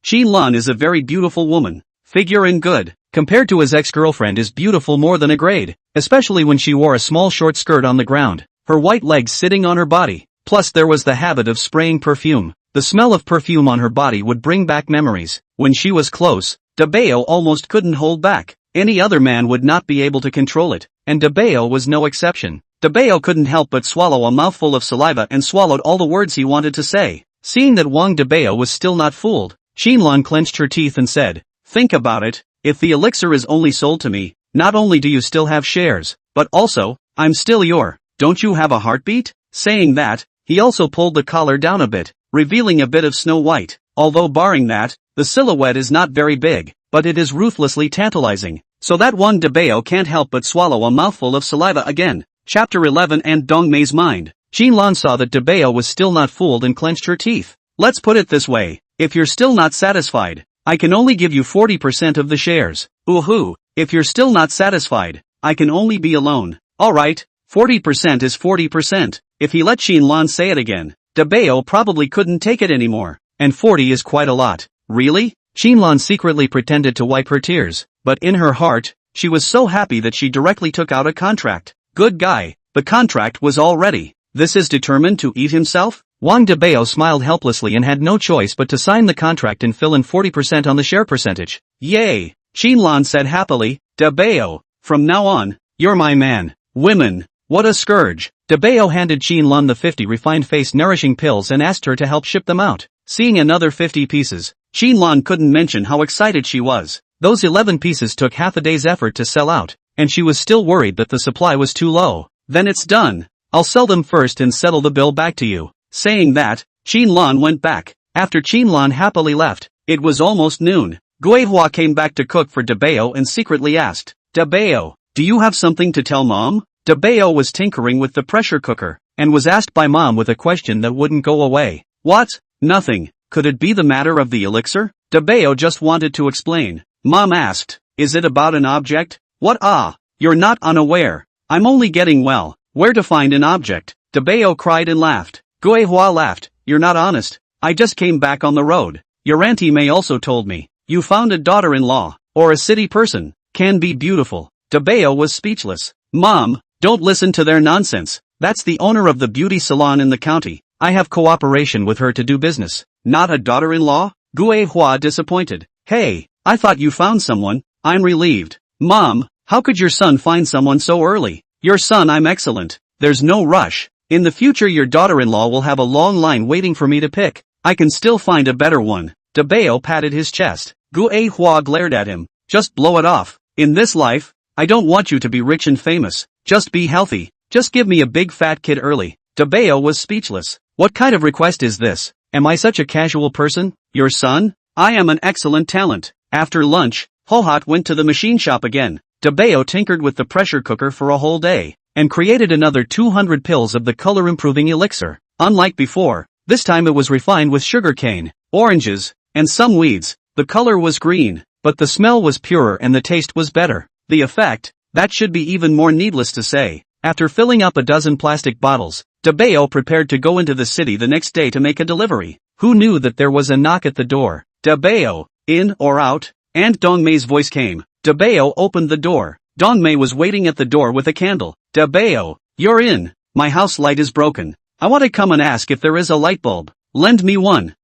Qianlan is a very beautiful woman. Figure and good, compared to his ex-girlfriend is beautiful more than a grade, especially when she wore a small short skirt on the ground, her white legs sitting on her body. Plus there was the habit of spraying perfume. The smell of perfume on her body would bring back memories. When she was close, Dabao almost couldn't hold back. Any other man would not be able to control it, and Dabao was no exception. Dabao couldn't help but swallow a mouthful of saliva and swallowed all the words he wanted to say. Seeing that Wang Dabao was still not fooled, Qianlan clenched her teeth and said, think about it, if the elixir is only sold to me, not only do you still have shares, but also, I'm still your, don't you have a heartbeat? Saying that, he also pulled the collar down a bit, revealing a bit of Snow White. Although barring that, the silhouette is not very big, but it is ruthlessly tantalizing, so that Wang Dabao can't help but swallow a mouthful of saliva again. Chapter 11 And Dongmei's mind. Xinlan saw that Dabao was still not fooled and clenched her teeth. Let's put it this way, if you're still not satisfied, I can only give you 40% of the shares. Ooh, if you're still not satisfied, I can only be alone. Alright, 40% is 40%. If he let Xinlan say it again, Dabao probably couldn't take it anymore. And 40 is quite a lot. Really? Xinlan secretly pretended to wipe her tears, but in her heart, she was so happy that she directly took out a contract. Good guy, the contract was all ready. This is determined to eat himself? Wang Dabao smiled helplessly and had no choice but to sign the contract and fill in 40% on the share percentage. Yay! Xinlan said happily, Dabao, from now on, you're my man. Women, what a scourge. Dabao handed Xinlan the 50 refined face nourishing pills and asked her to help ship them out. Seeing another 50 pieces, Xinlan couldn't mention how excited she was. Those 11 pieces took half a day's effort to sell out, and she was still worried that the supply was too low. Then it's done. I'll sell them first and settle the bill back to you. Saying that, Xinlan went back. After Xinlan happily left, it was almost noon. Guihua came back to cook for Dabao and secretly asked, Dabao, do you have something to tell Mom? Dabao was tinkering with the pressure cooker, and was asked by Mom with a question that wouldn't go away. What? Nothing. Could it be the matter of the elixir? Dabao just wanted to explain. Mom asked, is it about an object? What? You're not unaware. I'm only getting well. Where to find an object? Dabao cried and laughed. Guihua laughed. You're not honest. I just came back on the road. Your auntie May also told me. You found a daughter-in-law, or a city person, can be beautiful. Dabao was speechless. Mom, don't listen to their nonsense. That's the owner of the beauty salon in the county. I have cooperation with her to do business. Not a daughter-in-law? Guihua disappointed. Hey, I thought you found someone. I'm relieved. Mom, how could your son find someone so early? Your son, I'm excellent. There's no rush. In the future your daughter-in-law will have a long line waiting for me to pick. I can still find a better one. Dabao patted his chest. Guihua glared at him. Just blow it off. In this life, I don't want you to be rich and famous. Just be healthy. Just give me a big fat kid early. Dabao was speechless. What kind of request is this? Am I such a casual person? Your son? I am an excellent talent. After lunch, Hohat went to the machine shop again. Dabao tinkered with the pressure cooker for a whole day, and created another 200 pills of the color-improving elixir. Unlike before, this time it was refined with sugarcane, oranges, and some weeds. The color was green, but the smell was purer and the taste was better. The effect, that should be even more needless to say. After filling up a dozen plastic bottles, Dabao prepared to go into the city the next day to make a delivery. Who knew that there was a knock at the door? Dabao, in or out? And Dongmei's voice came. Dabao opened the door. Dongmei was waiting at the door with a candle. Dabao, you're in. My house light is broken. I want to come and ask if there is a light bulb. Lend me one.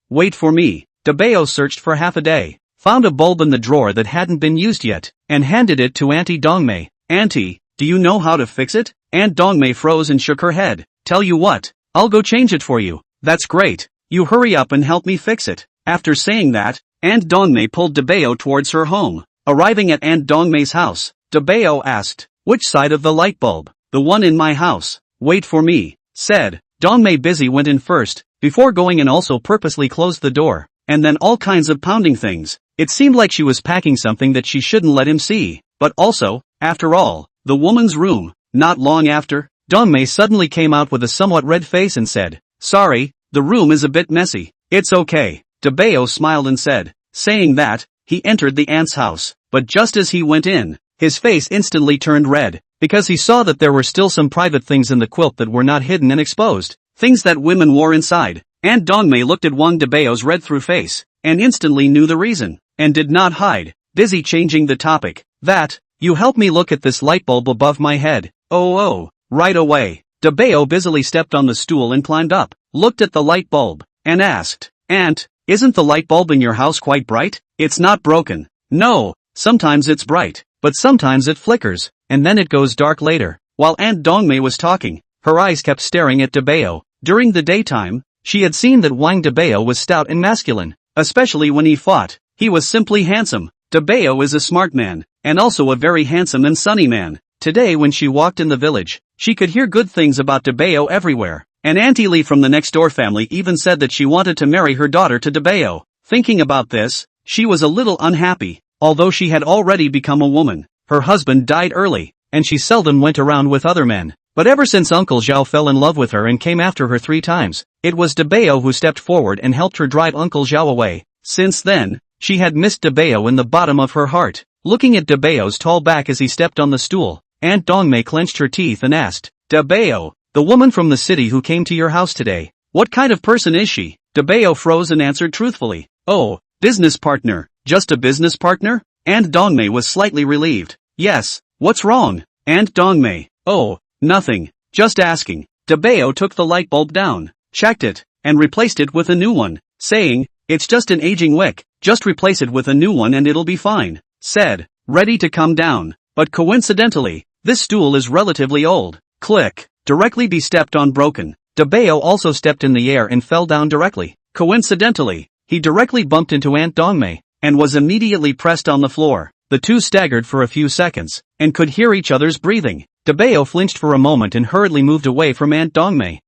Wait for me. Dabao searched for half a day, found a bulb in the drawer that hadn't been used yet, and handed it to Auntie Dongmei. Auntie, do you know how to fix it? Aunt Dongmei froze and shook her head. Tell you what, I'll go change it for you. That's great. You hurry up and help me fix it. After saying that, Aunt Dongmei pulled Dabao towards her home. Arriving at Aunt Dongmei's house, Dabao asked, which side of the light bulb? The one in my house. Wait for me, said. Dongmei busy went in first, before going and also purposely closed the door, and then all kinds of pounding things. It seemed like she was packing something that she shouldn't let him see, but also, after all, the woman's room. Not long after, Dongmei suddenly came out with a somewhat red face and said, sorry, the room is a bit messy. It's okay. Dabao smiled and said. Saying that, he entered the aunt's house, but just as he went in, his face instantly turned red, because he saw that there were still some private things in the quilt that were not hidden and exposed, things that women wore inside. Aunt Dongmei looked at Wang Dabao's red-through face, and instantly knew the reason, and did not hide, busy changing the topic. That, you help me look at this light bulb above my head. Oh, right away. Dabao busily stepped on the stool and climbed up, looked at the light bulb, and asked, Aunt, isn't the light bulb in your house quite bright? It's not broken. No, sometimes it's bright, but sometimes it flickers, and then it goes dark later. While Aunt Dongmei was talking, her eyes kept staring at Dabao. During the daytime, she had seen that Wang Dabao was stout and masculine, especially when he fought. He was simply handsome. Dabao is a smart man, and also a very handsome and sunny man. Today when she walked in the village, she could hear good things about Dabao everywhere, and Auntie Lee from the next door family even said that she wanted to marry her daughter to Dabao. Thinking about this, she was a little unhappy. Although she had already become a woman, her husband died early, and she seldom went around with other men. But ever since Uncle Zhao fell in love with her and came after her 3 times, it was Dabao who stepped forward and helped her drive Uncle Zhao away. Since then, she had missed Dabao in the bottom of her heart. Looking at Dabao's tall back as he stepped on the stool, Aunt Dongmei clenched her teeth and asked, "Dabao, the woman from the city who came to your house today, what kind of person is she?" Dabao froze and answered truthfully, "Oh, business partner." "Just a business partner?" Aunt Dongmei was slightly relieved. "Yes, what's wrong?" Aunt Dongmei, "Oh, nothing, just asking." Dabao took the light bulb down, checked it, and replaced it with a new one, saying, "It's just an aging wick, just replace it with a new one and it'll be fine," said, ready to come down. But coincidentally, this stool is relatively old. Click, directly be stepped on broken. Dabao also stepped in the air and fell down directly. Coincidentally, he directly bumped into Aunt Dongmei, and was immediately pressed on the floor. The two staggered for a few seconds, and could hear each other's breathing. Dabao flinched for a moment and hurriedly moved away from Aunt Dongmei.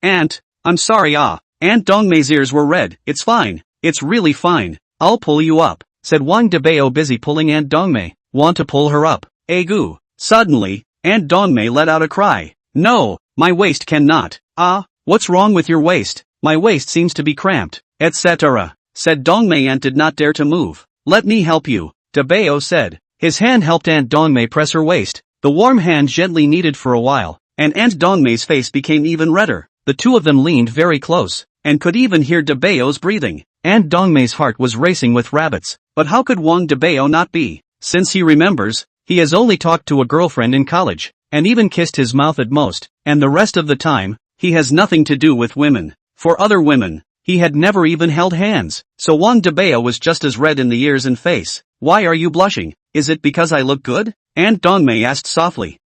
"Aunt, I'm sorry Aunt Dongmei's ears were red. "It's fine, it's really fine, I'll pull you up," said Wang Dabao busy pulling Aunt Dongmei. "Want to pull her up, Egu?" Suddenly, Aunt Dongmei let out a cry. "No, my waist cannot." What's wrong with your waist?" "My waist seems to be cramped," etc., said Dongmei and did not dare to move. "Let me help you," Dabao said. His hand helped Aunt Dongmei press her waist. The warm hand gently kneaded for a while, and Aunt Dongmei's face became even redder. The two of them leaned very close, and could even hear Dabao's breathing. Aunt Dongmei's heart was racing with rabbits, but how could Wang Dabao not be? Since he remembers, he has only talked to a girlfriend in college, and even kissed his mouth at most, and the rest of the time, he has nothing to do with women. For other women, he had never even held hands. So Wang Dabao was just as red in the ears and face. "Why are you blushing? Is it because I look good?" Aunt Dongmei asked softly.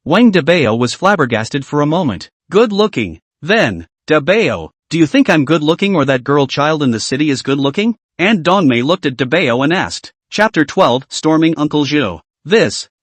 Wang Dabao was flabbergasted for a moment. "Good looking? Then, Dabao, do you think I'm good looking or that girl child in the city is good looking?" Aunt Dongmei looked at Dabao and asked. Chapter 12, Storming Uncle Zhou.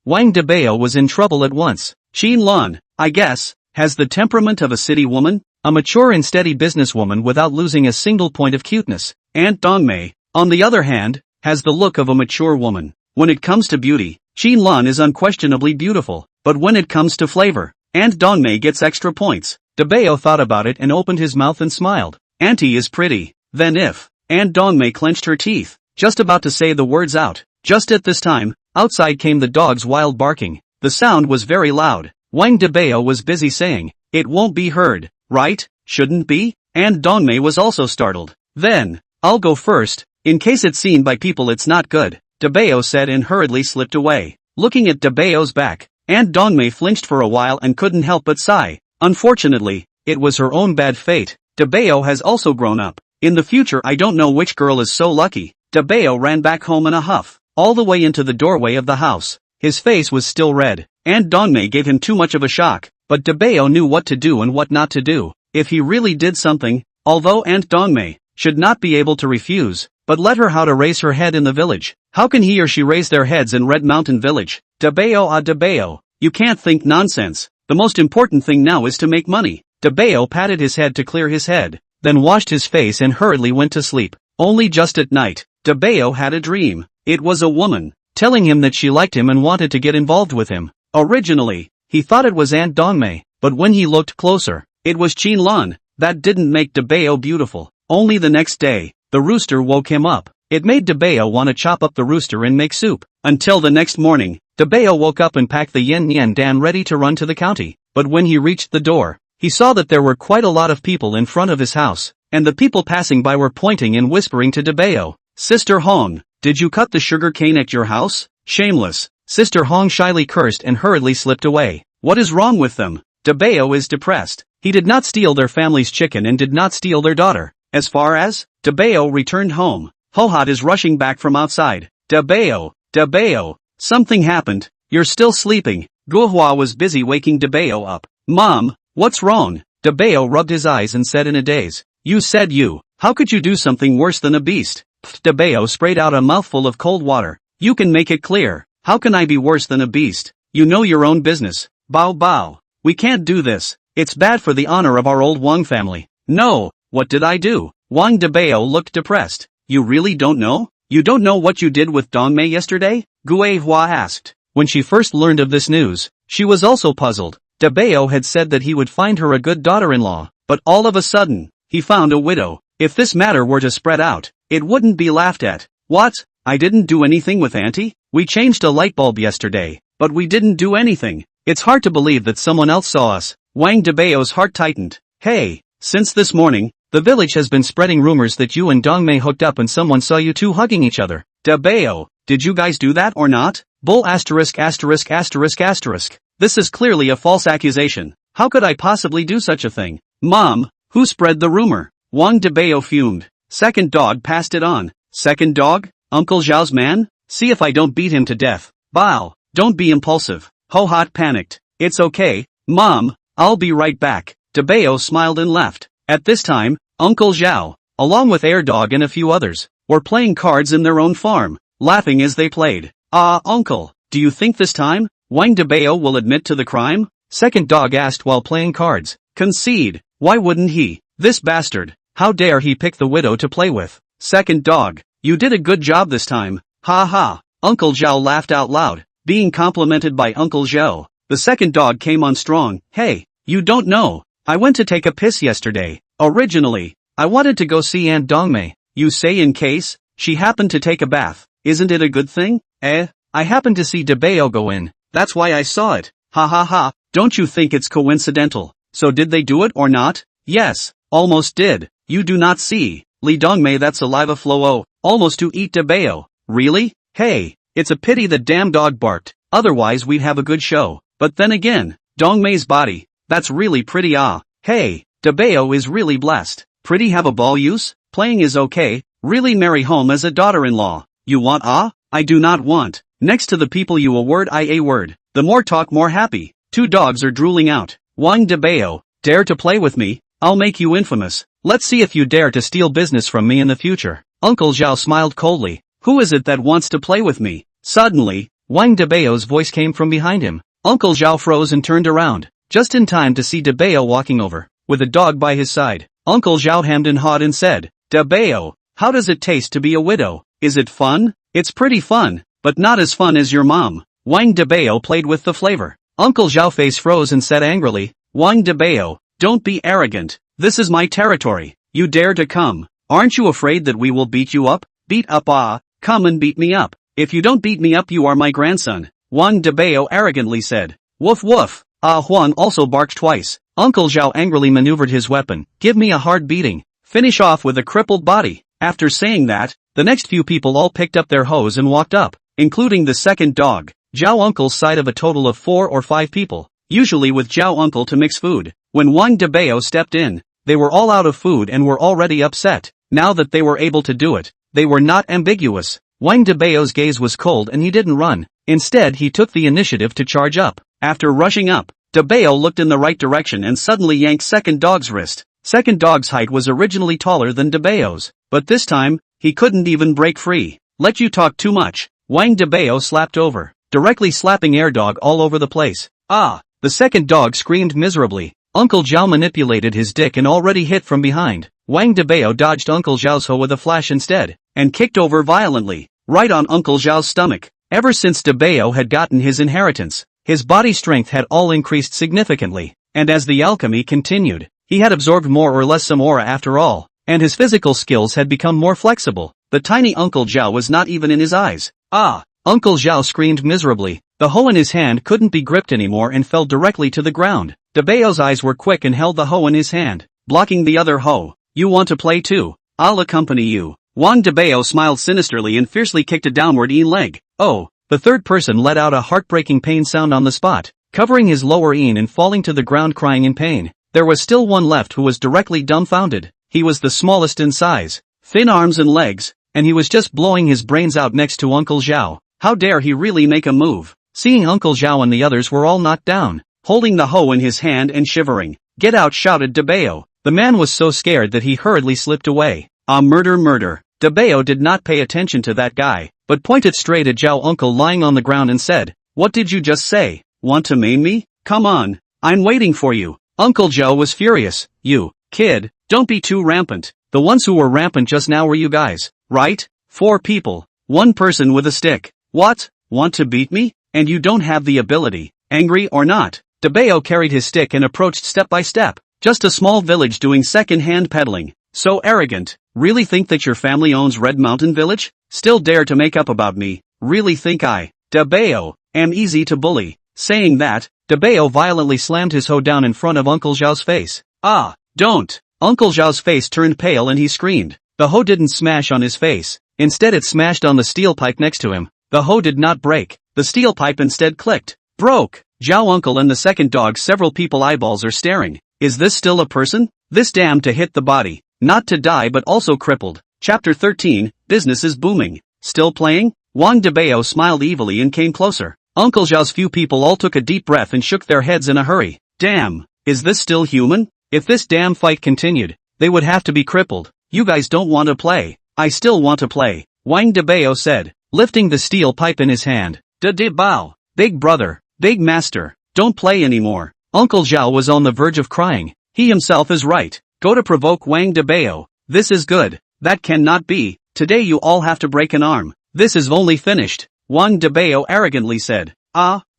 Wang Dabao was in trouble at once. Xin Lan, I guess, has the temperament of a city woman, a mature and steady businesswoman without losing a single point of cuteness. Aunt Dongmei, on the other hand, has the look of a mature woman. When it comes to beauty, Xin Lan is unquestionably beautiful, but when it comes to flavor, Aunt Dongmei gets extra points. Dabao thought about it and opened his mouth and smiled. "Auntie is pretty, then if." Aunt Dongmei clenched her teeth, just about to say the words out. Just at this time, outside came the dog's wild barking. The sound was very loud. Wang Dabao was busy saying, "It won't be heard, right? Shouldn't be?" Aunt Dongmei was also startled. "Then, I'll go first, in case it's seen by people it's not good," Dabao said and hurriedly slipped away. Looking at Dabao's back, Aunt Dongmei flinched for a while and couldn't help but sigh. Unfortunately, it was her own bad fate. Dabao has also grown up. In the future I don't know which girl is so lucky. Dabao ran back home in a huff, all the way into the doorway of the house. His face was still red. Aunt Dongmei gave him too much of a shock, but Dabao knew what to do and what not to do. If he really did something, although Aunt Dongmei should not be able to refuse, but let her how to raise her head in the village. How can he or she raise their heads in Red Mountain Village? Dabao, you can't think nonsense. The most important thing now is to make money. Dabao patted his head to clear his head, then washed his face and hurriedly went to sleep. Only just at night, Dabao had a dream. It was a woman, telling him that she liked him and wanted to get involved with him. Originally, he thought it was Aunt Dongmei, but when he looked closer, it was Xin Lan. That didn't make Dabao beautiful. Only the next day, the rooster woke him up. It made Dabao want to chop up the rooster and make soup. Until the next morning, Dabao woke up and packed the yen dan ready to run to the county. But when he reached the door, he saw that there were quite a lot of people in front of his house, and the people passing by were pointing and whispering to Dabao. "Sister Hong, did you cut the sugar cane at your house? Shameless." Sister Hong shyly cursed and hurriedly slipped away. What is wrong with them? Dabao is depressed. He did not steal their family's chicken and did not steal their daughter. As far as Dabao returned home, Hohat is rushing back from outside. Dabao, something happened. You're still sleeping. Guohua was busy waking Dabao up. "Mom, what's wrong?" Dabao rubbed his eyes and said in a daze. "You said you. How could you do something worse than a beast?" Dabao sprayed out a mouthful of cold water, You can make it clear. How can I be worse than a beast? You know your own business. Bao bao. We can't do this. It's bad for the honor of our old Wang family. No, what did I do? Wang Dabao looked depressed. You really don't know? You don't know what you did with Dongmei yesterday? Gui Hua asked. When she first learned of this news, she was also puzzled. Dabao had said that he would find her a good daughter-in-law, but all of a sudden, he found a widow. If this matter were to spread out, it wouldn't be laughed at. What? I didn't do anything with Auntie? We changed a light bulb yesterday, but we didn't do anything. It's hard to believe that someone else saw us. Wang Dabao's heart tightened. Hey, since this morning, the village has been spreading rumors that you and Dongmei hooked up and someone saw you two hugging each other. Dabao, did you guys do that or not? Bull asterisk asterisk asterisk asterisk. This is clearly a false accusation. How could I possibly do such a thing? Mom, who spread the rumor? Wang Dabao fumed. Second dog passed it on. Second dog? Uncle Zhao's man? See if I don't beat him to death. Bao, don't be impulsive. Ho hot panicked. It's okay, Mom, I'll be right back. Dabao smiled and left. At this time, Uncle Zhao, along with Airdog and a few others, were playing cards in their own farm, laughing as they played. Uncle, do you think this time, Wang Dabao will admit to the crime? Second dog asked while playing cards. Concede, why wouldn't he? This bastard, how dare he pick the widow to play with? Second dog, you did a good job this time. Ha ha. Uncle Zhao laughed out loud, being complimented by Uncle Zhao. The second dog came on strong. Hey, you don't know. I went to take a piss yesterday. Originally, I wanted to go see Aunt Dongmei. You say in case she happened to take a bath. Isn't it a good thing? I happened to see Dabao go in. That's why I saw it. Ha ha ha. Don't you think it's coincidental? So did they do it or not? Yes, almost did. You do not see. Li Dongmei that saliva flow almost to eat Dabao. Really? Hey, it's a pity the damn dog barked. Otherwise we'd have a good show. But then again, Dongmei's body. That's really pretty Hey, Dabao is really blessed. Pretty have a ball use? Playing is okay. Really marry home as a daughter-in-law. You want I do not want. Next to the people you a word I a word. The more talk more happy. Two dogs are drooling out. Wang Dabao, dare to play with me? I'll make you infamous. Let's see if you dare to steal business from me in the future. Uncle Zhao smiled coldly. Who is it that wants to play with me? Suddenly, Wang Dabao's voice came from behind him. Uncle Zhao froze and turned around, just in time to see Dabao walking over, with a dog by his side. Uncle Zhao hemmed and hawed and said, Dabao, how does it taste to be a widow? Is it fun? It's pretty fun, but not as fun as your mom. Wang Dabao played with the flavor. Uncle Zhao face froze and said angrily, Wang Dabao, don't be arrogant. This is my territory. You dare to come. Aren't you afraid that we will beat you up? Beat up come and beat me up. If you don't beat me up you are my grandson. Wang Dabao arrogantly said. Woof woof. Huang also barked twice. Uncle Zhao angrily maneuvered his weapon. Give me a hard beating. Finish off with a crippled body. After saying that, the next few people all picked up their hoes and walked up, including the second dog. Zhao Uncle's side of a total of 4 or 5 people, usually with Zhao Uncle to mix food. When Wang Dabao stepped in, they were all out of food and were already upset. Now that they were able to do it, they were not ambiguous. Wang Dabao's gaze was cold and he didn't run. Instead he took the initiative to charge up. After rushing up, Dabao looked in the right direction and suddenly yanked second dog's wrist. Second dog's height was originally taller than Dabao's, but this time, he couldn't even break free. Let you talk too much. Wang Dabao slapped over, directly slapping Airdog all over the place. The second dog screamed miserably. Uncle Zhao manipulated his dick and already hit from behind. Wang Dabao dodged Uncle Zhao's hoe with a flash instead, and kicked over violently, right on Uncle Zhao's stomach. Ever since Dabao had gotten his inheritance, his body strength had all increased significantly, and as the alchemy continued, he had absorbed more or less some aura after all, and his physical skills had become more flexible. The tiny Uncle Zhao was not even in his eyes. Uncle Zhao screamed miserably. The hoe in his hand couldn't be gripped anymore and fell directly to the ground. Dabao's eyes were quick and held the hoe in his hand, blocking the other hoe. You want to play too? I'll accompany you. Wang Dabao smiled sinisterly and fiercely kicked a downward leg. The third person let out a heartbreaking pain sound on the spot, covering his lower and falling to the ground crying in pain. There was still one left who was directly dumbfounded. He was the smallest in size, thin arms and legs, and he was just blowing his brains out next to Uncle Zhao. How dare he really make a move? Seeing Uncle Zhao and the others were all knocked down, holding the hoe in his hand and shivering. Get out, shouted Dabao. The man was so scared that he hurriedly slipped away. Murder. Dabao did not pay attention to that guy. but pointed straight at Zhao uncle lying on the ground and said, "What did you just say? Want to maim me? Come on. I'm waiting for you." Uncle Zhao was furious. "You, kid, don't be too rampant. The ones who were rampant just now were you guys, right? 4 people. 1 person with a stick. What? Want to beat me? And you don't have the ability, angry or not." Dabao carried his stick and approached step by step. Just a small village doing second-hand peddling. So arrogant. Really think that your family owns Red Mountain Village? Still dare to make up about me? Really think I, Dabao, am easy to bully? Saying that, Dabao violently slammed his hoe down in front of Uncle Zhao's face. "Ah, don't!" Uncle Zhao's face turned pale and he screamed. The hoe didn't smash on his face. Instead it smashed on the steel pipe next to him. The hoe did not break. The steel pipe instead clicked. Broke. Zhao uncle and the second dog, several people eyeballs are staring. Is this still a person? This damn to hit the body. Not to die but also crippled. Chapter 13, Business is booming. Still playing? Wang Dabao smiled evilly and came closer. Uncle Zhao's few people all took a deep breath and shook their heads in a hurry. Damn. Is this still human? If this damn fight continued, they would have to be crippled. You guys don't want to play. I still want to play, Wang Dabao said, lifting the steel pipe in his hand. Dabao. Big brother. Big master. Don't play anymore. Uncle Zhao was on the verge of crying. He himself is right. Go to provoke Wang Dabao. This is good. That cannot be. Today you all have to break an arm. This is only finished. Wang Dabao arrogantly said.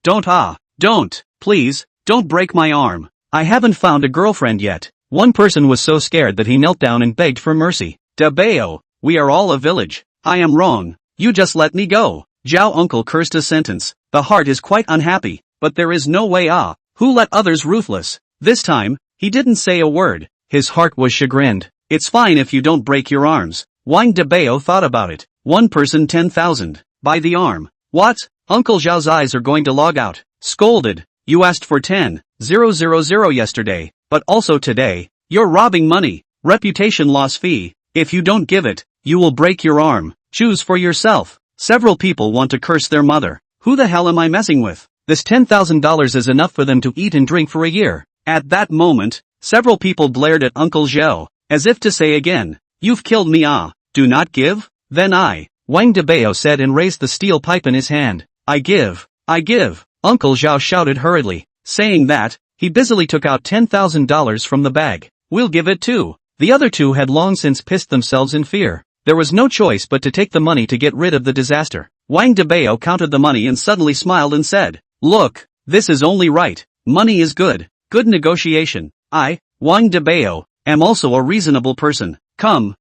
Don't. Please, don't break my arm. I haven't found a girlfriend yet. One person was so scared that he knelt down and begged for mercy. Dabao, we are all a village. I am wrong. You just let me go. Zhao uncle cursed a sentence. The heart is quite unhappy, but there is no way. Who let others ruthless? This time, he didn't say a word. His heart was chagrined. It's fine if you don't break your arms. Wang Dabao thought about it. One person 10,000. By the arm. What? Uncle Zhao's eyes are going to log out. Scolded. You asked for 10,000 yesterday, but also today. You're robbing money. Reputation loss fee. If you don't give it, you will break your arm. Choose for yourself. Several people want to curse their mother. Who the hell am I messing with? This $10,000 is enough for them to eat and drink for a year. At that moment, several people glared at Uncle Zhao, as if to say again, you've killed me. Do not give? Then I, Wang Dabao said and raised the steel pipe in his hand. I give. Uncle Zhao shouted hurriedly. Saying that, he busily took out $10,000 from the bag. We'll give it too. The other two had long since pissed themselves in fear. There was no choice but to take the money to get rid of the disaster. Wang Dabao counted the money and suddenly smiled and said, look, this is only right. Money is good. Good negotiation. I, Wang Dabao, am also a reasonable person. Come,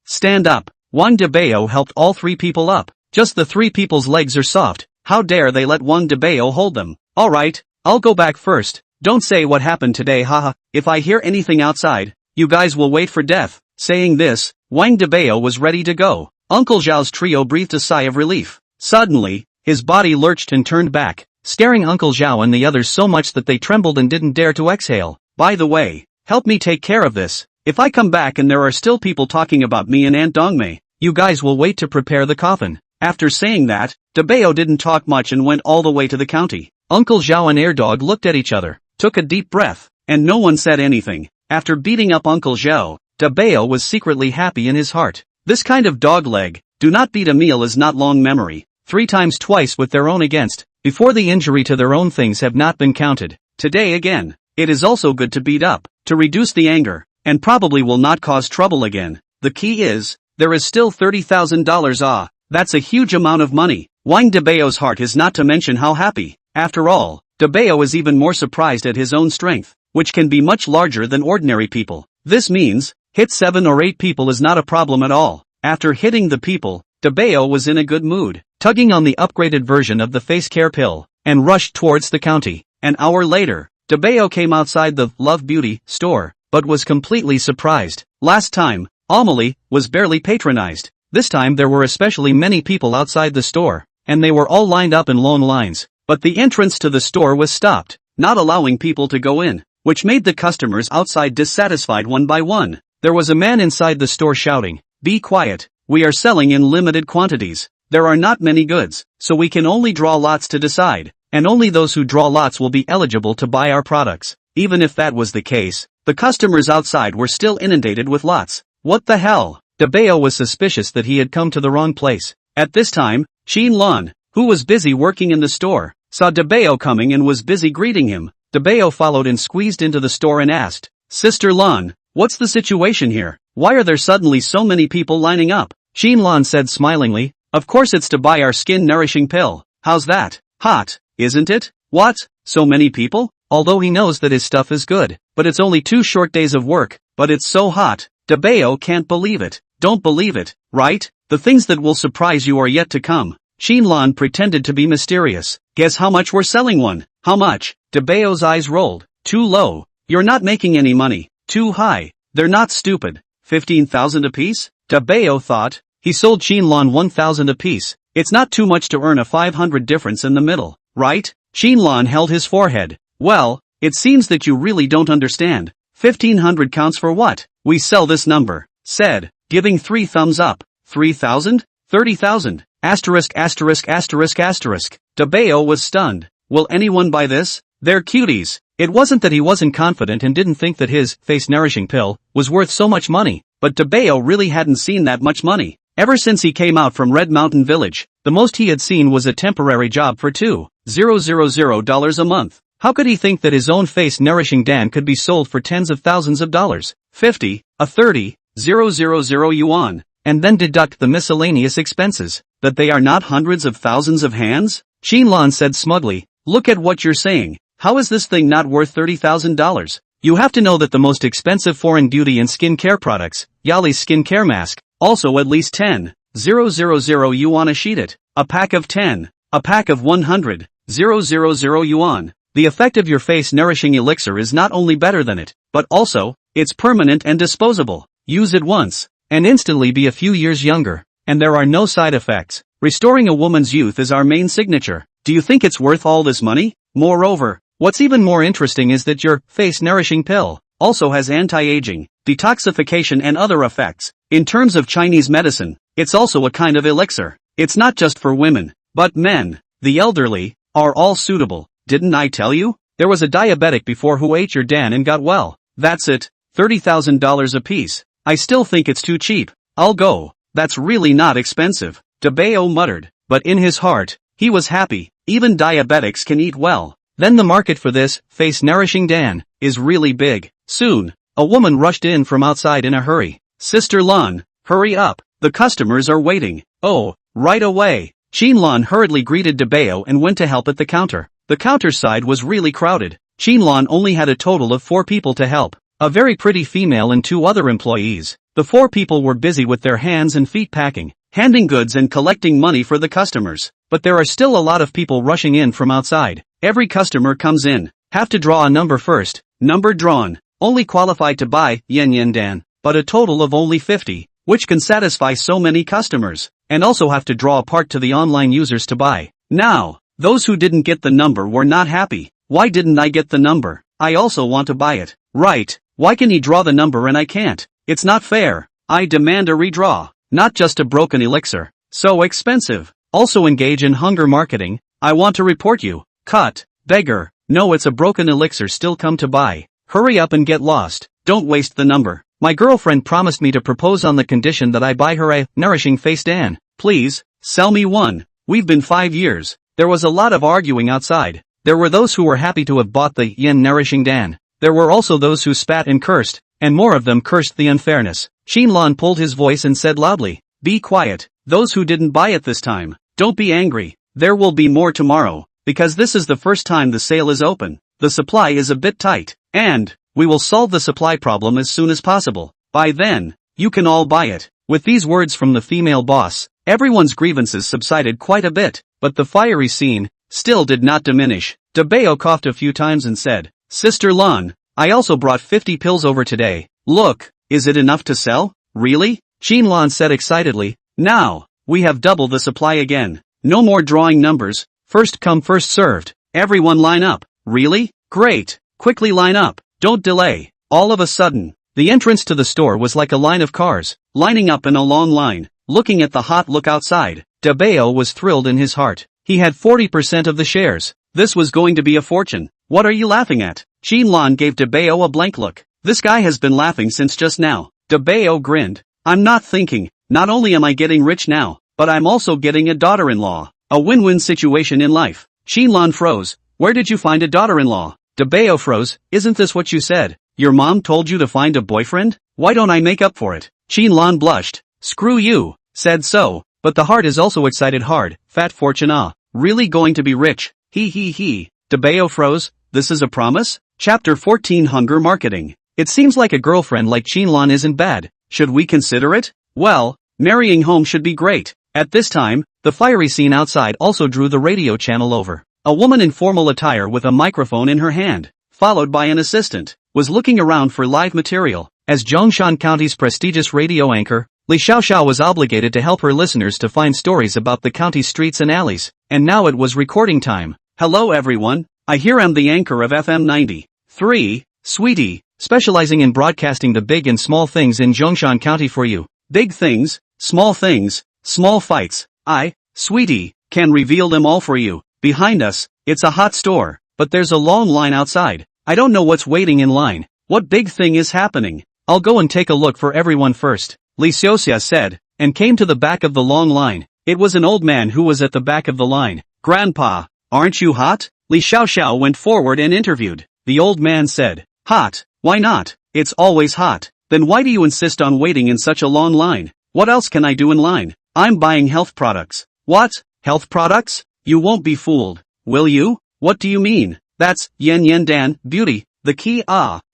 stand up. Wang Dabao helped all 3 people up. Just the 3 people's legs are soft. How dare they let Wang Dabao hold them? Alright, I'll go back first. Don't say what happened today, haha. If I hear anything outside, you guys will wait for death. Saying this, Wang Dabao was ready to go. Uncle Zhao's trio breathed a sigh of relief. Suddenly, his body lurched and turned back, scaring Uncle Zhao and the others so much that they trembled and didn't dare to exhale. By the way, help me take care of this. If I come back and there are still people talking about me and Aunt Dongmei, you guys will wait to prepare the coffin. After saying that, Dabao didn't talk much and went all the way to the county. Uncle Zhao and Airdog looked at each other, took a deep breath, and no one said anything. After beating up Uncle Zhao, Dabao was secretly happy in his heart. This kind of dog leg, do not beat a meal is not long memory. 3 times twice with their own against, before the injury to their own things have not been counted. Today again, it is also good to beat up, to reduce the anger, and probably will not cause trouble again. The key is, there is still $30,000. That's a huge amount of money. Wang Dabao's heart is not to mention how happy. After all, Dabao is even more surprised at his own strength, which can be much larger than ordinary people. This means, hit 7 or 8 people is not a problem at all. After hitting the people, Dabao was in a good mood, tugging on the upgraded version of the face care pill, and rushed towards the county. An hour later, Dabao came outside the Love Beauty store, but was completely surprised. Last time, Amelie was barely patronized. This time there were especially many people outside the store, and they were all lined up in long lines. But the entrance to the store was stopped, not allowing people to go in, which made the customers outside dissatisfied one by one. There was a man inside the store shouting, "Be quiet, we are selling in limited quantities. There are not many goods, so we can only draw lots to decide, and only those who draw lots will be eligible to buy our products." Even if that was the case, the customers outside were still inundated with lots. What the hell? Dabao was suspicious that he had come to the wrong place. At this time, Xin Lan, who was busy working in the store, saw Dabao coming and was busy greeting him. Dabao followed and squeezed into the store and asked, "Sister Lan, what's the situation here? Why are there suddenly so many people lining up?" Xin Lan said smilingly, "Of course it's to buy our skin-nourishing pill. How's that? Hot, isn't it?" "What? So many people?" Although he knows that his stuff is good, but it's only 2 short days of work, but it's so hot. Dabao can't believe it. "Don't believe it, right? The things that will surprise you are yet to come." Xin Lan pretended to be mysterious. "Guess how much we're selling one?" "How much?" Dabao's eyes rolled. "Too low. You're not making any money." "Too high. They're not stupid." 15,000 apiece? Dabao thought. He sold Xin Lan 1,000 apiece. It's not too much to earn a 500 difference in the middle, right? Xin Lan held his forehead. "Well, it seems that you really don't understand. 1,500 counts for what? We sell this number," said, giving 3 thumbs up. 3,000? 30,000. Asterisk asterisk asterisk asterisk. Dabao was stunned. "Will anyone buy this? They're cuties." It wasn't that he wasn't confident and didn't think that his face-nourishing pill was worth so much money, but Dabao really hadn't seen that much money. Ever since he came out from Red Mountain Village, the most he had seen was a temporary job for $2,000 a month. How could he think that his own face-nourishing Dan could be sold for tens of thousands of dollars? 50, a 30,000 yuan, and then deduct the miscellaneous expenses, that they are not hundreds of thousands of hands? Xin Lan said smugly, "Look at what you're saying. How is this thing not worth $30,000? You have to know that the most expensive foreign beauty and skincare products, Yali's skincare mask, also at least 10,000 yuan a sheet a pack of 10, a pack of 100,000 yuan. The effect of your face-nourishing elixir is not only better than it, but also, it's permanent and disposable. Use it once, and instantly be a few years younger, and there are no side effects. Restoring a woman's youth is our main signature. Do you think it's worth all this money? Moreover, what's even more interesting is that your face-nourishing pill also has anti-aging, detoxification and other effects. In terms of Chinese medicine, it's also a kind of elixir. It's not just for women, but men, the elderly, are all suitable. Didn't I tell you? There was a diabetic before who ate your Dan and got well. That's it, $30,000 a piece. I still think it's too cheap. I'll go. That's really not expensive. Dabao muttered, but in his heart, he was happy. Even diabetics can eat well. Then the market for this face-nourishing Dan is really big. Soon, a woman rushed in from outside in a hurry. "Sister Lan, hurry up. The customers are waiting." "Oh, right away." Xin Lan hurriedly greeted Dabao and went to help at the counter. The counter side was really crowded. Xin Lan only had a total of 4 people to help. A very pretty female and 2 other employees. The 4 people were busy with their hands and feet packing, handing goods and collecting money for the customers. But there are still a lot of people rushing in from outside. Every customer comes in, have to draw a number first. Number drawn, only qualified to buy yen Dan, but a total of only 50, which can satisfy so many customers, and also have to draw a part to the online users to buy. Now, those who didn't get the number were not happy. "Why didn't I get the number? I also want to buy it." "Right, why can he draw the number and I can't? It's not fair. I demand a redraw, not just a broken elixir. So expensive. Also engage in hunger marketing. I want to report you." "Cut, beggar. No, it's a broken elixir, still come to buy. Hurry up and get lost. Don't waste the number. My girlfriend promised me to propose on the condition that I buy her a nourishing face Dan. Please, sell me one. We've been 5 years." There was a lot of arguing outside. There were those who were happy to have bought the yen nourishing Dan. There were also those who spat and cursed, and more of them cursed the unfairness. Xin Lan pulled his voice and said loudly, "Be quiet. Those who didn't buy it this time, don't be angry. There will be more tomorrow, because this is the first time the sale is open. The supply is a bit tight, and we will solve the supply problem as soon as possible. By then, you can all buy it." With these words from the female boss, everyone's grievances subsided quite a bit, but the fiery scene still did not diminish. Dabao coughed a few times and said, "Sister Lan, I also brought 50 pills over today. Look, is it enough to sell?" "Really?" Xin Lan said excitedly. "Now, we have double the supply again. No more drawing numbers, first come first served. Everyone line up." "Really? Great, quickly line up, don't delay." All of a sudden, the entrance to the store was like a line of cars, lining up in a long line. Looking at the hot look outside, Dabao was thrilled in his heart. He had 40% of the shares. This was going to be a fortune. "What are you laughing at?" Xin Lan gave Dabao a blank look. "This guy has been laughing since just now." Dabao grinned. "I'm not thinking. Not only am I getting rich now, but I'm also getting a daughter-in-law. A win-win situation in life. Shinlan froze. Where did you find a daughter-in-law? Dabao froze. Isn't this what you said? Your mom told you to find a boyfriend? Why don't I make up for it? Shinlan blushed. Screw you. Said so. But the heart is also excited hard. Fat fortune really going to be rich. He. Dabao froze. This is a promise? Chapter 14 Hunger Marketing. It seems like a girlfriend like Shinlan isn't bad. Should we consider it? Well, marrying home should be great. At this time, the fiery scene outside also drew the radio channel over. A woman in formal attire with a microphone in her hand, followed by an assistant, was looking around for live material. As Zhongshan County's prestigious radio anchor, Li Xiaoxiao was obligated to help her listeners to find stories about the county's streets and alleys, and now it was recording time. Hello everyone, I here am the anchor of FM 93, Sweetie, specializing in broadcasting the big and small things in Zhongshan County for you. Big things, small fights. I, Sweetie, can reveal them all for you. Behind us, it's a hot store, but there's a long line outside. I don't know what's waiting in line. What big thing is happening? I'll go and take a look for everyone first, Li Xiaoxia said, and came to the back of the long line. It was an old man who was at the back of the line. Grandpa, aren't you hot? Li Xiaoxiao went forward and interviewed. The old man said, hot, why not? It's always hot. Then why do you insist on waiting in such a long line? What else can I do in line? I'm buying health products. What? Health products? You won't be fooled, will you? What do you mean? That's yen dan, beauty, the key.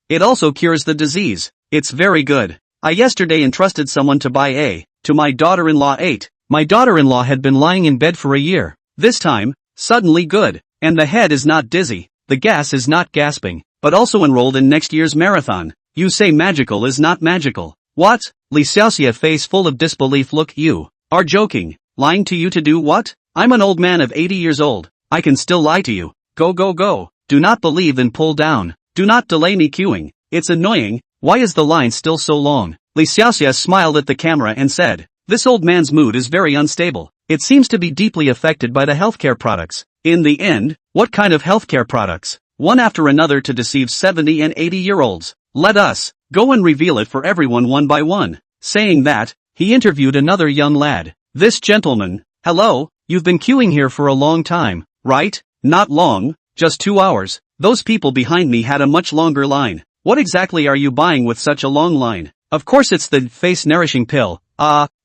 It also cures the disease. It's very good. I yesterday entrusted someone to buy to my daughter-in-law 8. My daughter-in-law had been lying in bed for a year. This time, suddenly good. And the head is not dizzy, the gas is not gasping, but also enrolled in next year's marathon. You say magical is not magical. What? Li Xiaoxia face full of disbelief. Look, you are joking. Lying to you to do what? I'm an old man of 80 years old. I can still lie to you. Go. Do not believe and pull down. Do not delay me queuing. It's annoying. Why is the line still so long? Li Xiaoxia smiled at the camera and said, this old man's mood is very unstable. It seems to be deeply affected by the healthcare products. In the end, what kind of healthcare products? One after another to deceive 70 and 80-year-olds. Let us go and reveal it for everyone one by one. Saying that, he interviewed another young lad. This gentleman, hello, you've been queuing here for a long time, right? Not long, just 2 hours. Those people behind me had a much longer line. What exactly are you buying with such a long line? Of course it's the face nourishing pill.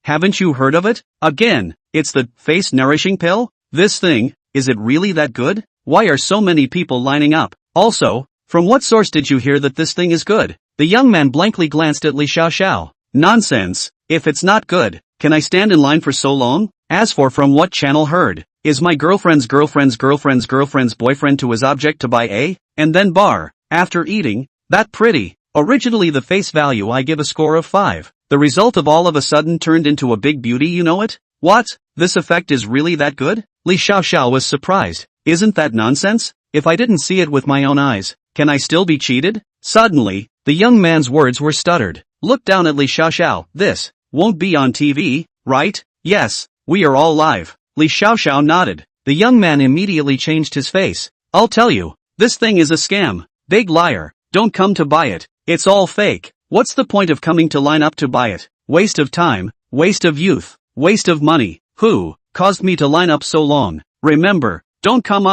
Haven't you heard of it? Again, it's the face nourishing pill? This thing, is it really that good? Why are so many people lining up? Also, from what source did you hear that this thing is good? The young man blankly glanced at Li Xiaoxiao. Nonsense. If it's not good, can I stand in line for so long? As for from what channel heard, is my girlfriend's boyfriend to his object to buy and then bar, after eating, that pretty. Originally the face value I give a score of 5. The result of all of a sudden turned into a big beauty, you know it? What? This effect is really that good? Li Xiaoxiao was surprised. Isn't that nonsense? If I didn't see it with my own eyes, can I still be cheated? Suddenly, the young man's words were stuttered. Look down at Li Xiaoxiao. This won't be on TV, right? Yes, we are all live. Li Xiaoxiao nodded. The young man immediately changed his face. I'll tell you, this thing is a scam. Big liar. Don't come to buy it. It's all fake. What's the point of coming to line up to buy it? Waste of time, waste of youth, waste of money. Who caused me to line up so long? Remember, don't come.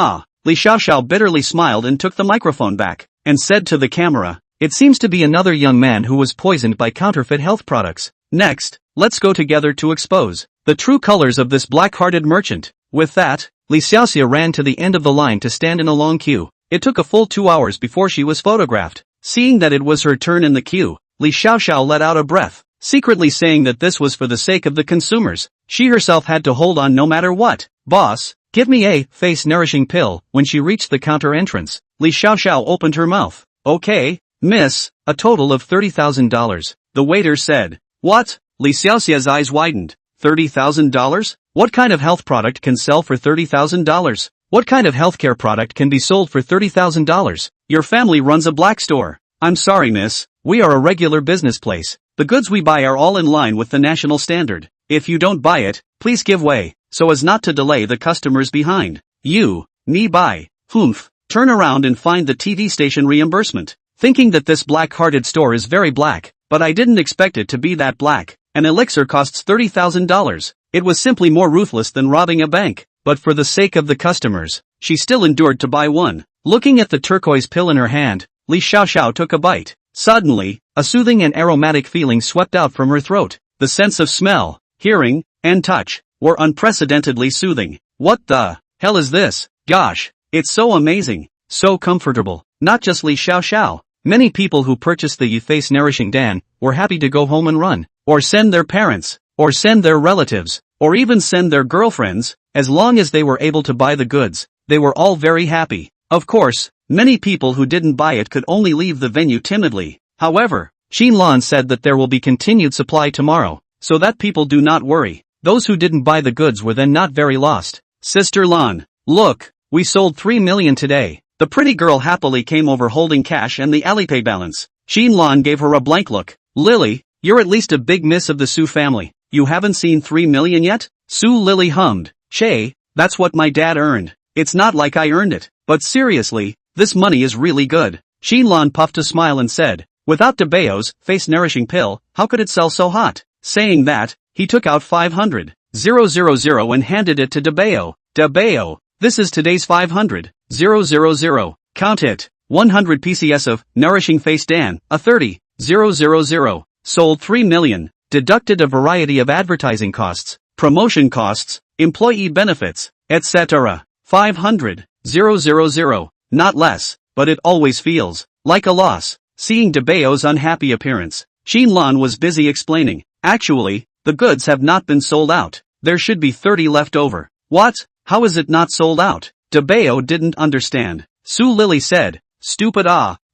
Li Xiaoxiao bitterly smiled and took the microphone back, and said to the camera, it seems to be another young man who was poisoned by counterfeit health products. Next, let's go together to expose the true colors of this black-hearted merchant. With that, Li Xiaoxia ran to the end of the line to stand in a long queue. It took a full 2 hours before she was photographed. Seeing that it was her turn in the queue, Li Xiaoxiao let out a breath, secretly saying that this was for the sake of the consumers. She herself had to hold on no matter what. Boss, give me a face-nourishing pill. When she reached the counter entrance, Li Xiaoxiao opened her mouth. Okay, miss, a total of $30,000. The waiter said. What? Li Xiaoxia's eyes widened. $30,000? What kind of health product can sell for $30,000? What kind of healthcare product can be sold for $30,000? Your family runs a black store. I'm sorry, miss. We are a regular business place. The goods we buy are all in line with the national standard. If you don't buy it, please give way, so as not to delay the customers behind. You, me buy. Humph. Turn around and find the TV station reimbursement. Thinking that this black-hearted store is very black, but I didn't expect it to be that black. An elixir costs $30,000. It was simply more ruthless than robbing a bank, but for the sake of the customers, she still endured to buy one. Looking at the turquoise pill in her hand, Li Xiaoxiao took a bite. Suddenly, a soothing and aromatic feeling swept out from her throat. The sense of smell, hearing, and touch were unprecedentedly soothing. What the hell is this? Gosh, it's so amazing, so comfortable. Not just Li Xiaoxiao. Many people who purchased the face nourishing Dan were happy to go home and run, or send their parents, or send their relatives, or even send their girlfriends. As long as they were able to buy the goods, they were all very happy. Of course, many people who didn't buy it could only leave the venue timidly. However, Xinlan said that there will be continued supply tomorrow, so that people do not worry. Those who didn't buy the goods were then not very lost. Sister Lan, look, we sold 3 million today. The pretty girl happily came over holding cash and the Alipay balance. Xinlan gave her a blank look. Lily, you're at least a big miss of the Su family. You haven't seen 3 million yet? Su Lily hummed. Shay, that's what my dad earned. It's not like I earned it. But seriously, this money is really good. Xinlan puffed a smile and said, without Dabao's face nourishing pill, how could it sell so hot? Saying that, he took out 500,000 and handed it to Dabao. Dabao, this is today's 500,000. Count it. 100 PCS of nourishing face Dan, a 30,000. Sold 3 million. Deducted a variety of advertising costs, promotion costs, employee benefits, etc. 500,000. Not less, but it always feels like a loss. Seeing Dabao's unhappy appearance, Xinlan was busy explaining. Actually, the goods have not been sold out. There should be 30 left over. What? How is it not sold out? Dabao didn't understand. Su Lily said, stupid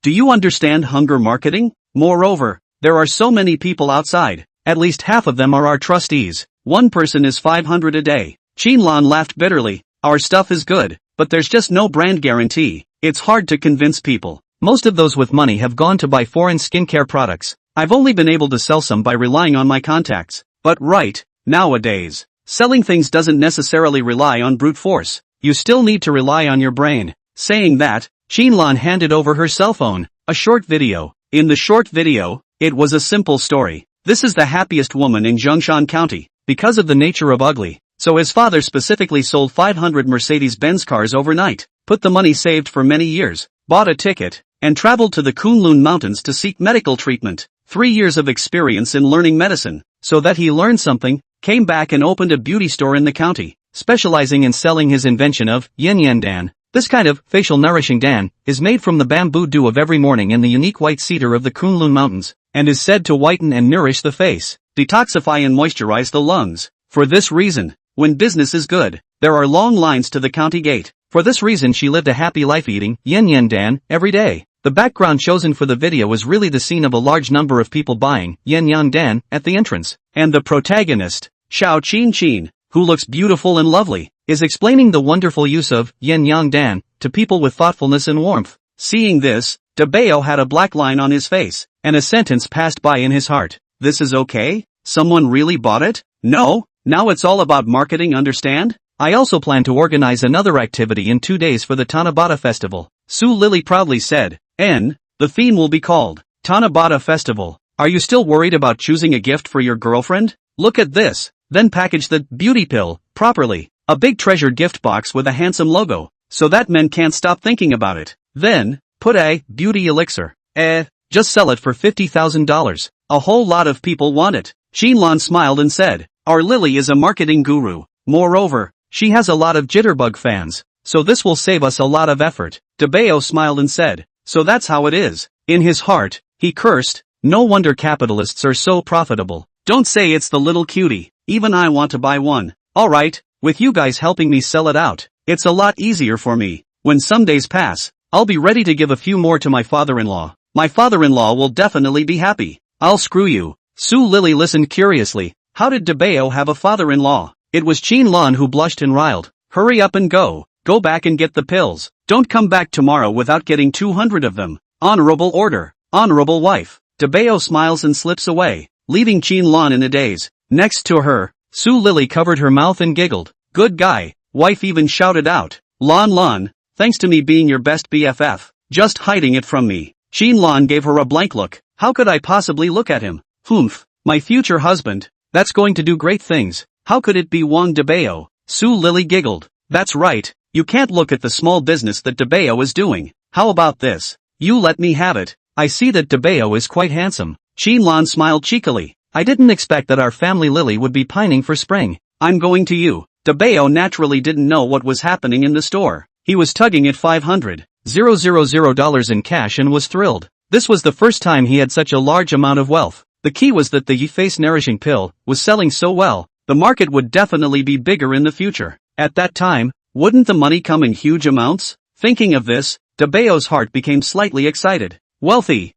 do you understand hunger marketing? Moreover, there are so many people outside. At least half of them are our trustees. One person is 500 a day. Xinlan laughed bitterly. Our stuff is good, but there's just no brand guarantee. It's hard to convince people. Most of those with money have gone to buy foreign skincare products. I've only been able to sell some by relying on my contacts. But nowadays, selling things doesn't necessarily rely on brute force. You still need to rely on your brain. Saying that, Xinlan handed over her cell phone, a short video. In the short video, it was a simple story. This is the happiest woman in Zhongshan County, because of the nature of ugly. So his father specifically sold 500 Mercedes-Benz cars overnight, put the money saved for many years, bought a ticket, and traveled to the Kunlun Mountains to seek medical treatment. 3 years of experience in learning medicine, so that he learned something, came back and opened a beauty store in the county, specializing in selling his invention of Yin Yan Dan. This kind of facial nourishing Dan is made from the bamboo dew of every morning in the unique white cedar of the Kunlun Mountains, and is said to whiten and nourish the face, detoxify and moisturize the lungs. For this reason, when business is good, there are long lines to the county gate. For this reason she lived a happy life eating Yin Yan Dan every day. The background chosen for the video was really the scene of a large number of people buying Yin Yang Dan at the entrance, and the protagonist, Xiao Qin, who looks beautiful and lovely, is explaining the wonderful use of Yin Yang Dan to people with thoughtfulness and warmth. Seeing this, Dabao had a black line on his face, and a sentence passed by in his heart. This is okay? Someone really bought it? No? Now it's all about marketing, understand? I also plan to organize another activity in 2 days for the Tanabata festival. Su Lily proudly said. The theme will be called Tanabata Festival. Are you still worried about choosing a gift for your girlfriend? Look at this. Then package the beauty pill properly. A big treasured gift box with a handsome logo, so that men can't stop thinking about it. Then, put a beauty elixir. Just sell it for $50,000. A whole lot of people want it. Xinlan smiled and said, our Lily is a marketing guru. Moreover, she has a lot of jitterbug fans, so this will save us a lot of effort. Dabao smiled and said, so that's how it is. In his heart, he cursed, no wonder capitalists are so profitable. Don't say it's the little cutie, even I want to buy one. Alright, with you guys helping me sell it out, it's a lot easier for me. When some days pass, I'll be ready to give a few more to my father-in-law. My father-in-law will definitely be happy. I'll screw you. Su Lily listened curiously. How did Dabao have a father-in-law? It was Qinlan who blushed and riled. Hurry up and go. Go back and get the pills. Don't come back tomorrow without getting 200 of them. Honorable order. Honorable wife. Dabao smiles and slips away, leaving Qinlan in a daze. Next to her, Su Lily covered her mouth and giggled. Good guy. Wife even shouted out. Lan, thanks to me being your best BFF. Just hiding it from me. Qinlan gave her a blank look. How could I possibly look at him? My future husband. That's going to do great things. How could it be Wang Dabao? Su Lily giggled. That's right, you can't look at the small business that Dabao is doing. How about this? You let me have it. I see that Dabao is quite handsome. Qinlan smiled cheekily. I didn't expect that our family Lily would be pining for spring. I'm going to you. Dabao naturally didn't know what was happening in the store. He was tugging at $500,000 in cash and was thrilled. This was the first time he had such a large amount of wealth. The key was that the face nourishing pill was selling so well, the market would definitely be bigger in the future. At that time, wouldn't the money come in huge amounts? Thinking of this, Dabao's heart became slightly excited. Wealthy.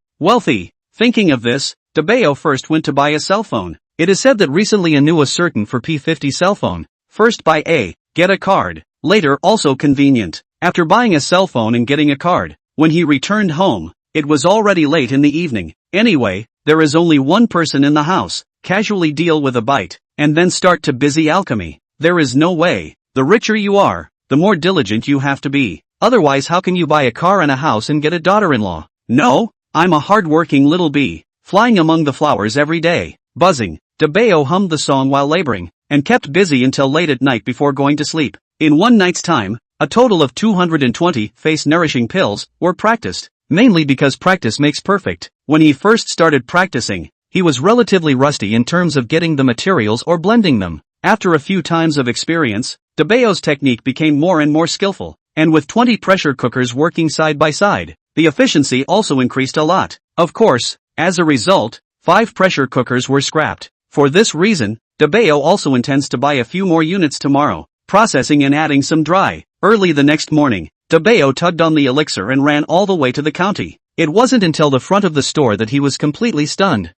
Thinking of this, Dabao first went to buy a cell phone. It is said that recently a new certain for P50 cell phone. First buy a, get a card. Later also convenient. After buying a cell phone and getting a card, when he returned home, it was already late in the evening. Anyway, there is only one person in the house. Casually deal with a bite, and then start to busy alchemy. There is no way. The richer you are, the more diligent you have to be. Otherwise how can you buy a car and a house and get a daughter-in-law? No, I'm a hard-working little bee, flying among the flowers every day, buzzing. Dabao hummed the song while laboring, and kept busy until late at night before going to sleep. In one night's time, a total of 220 face-nourishing pills were practiced, mainly because practice makes perfect. When he first started practicing, he was relatively rusty in terms of getting the materials or blending them. After a few times of experience, Dabao's technique became more and more skillful, and with 20 pressure cookers working side by side, the efficiency also increased a lot. Of course, as a result, 5 pressure cookers were scrapped. For this reason, Dabao also intends to buy a few more units tomorrow, processing and adding some dry. Early the next morning, Dabao tugged on the elixir and ran all the way to the county. It wasn't until the front of the store that he was completely stunned.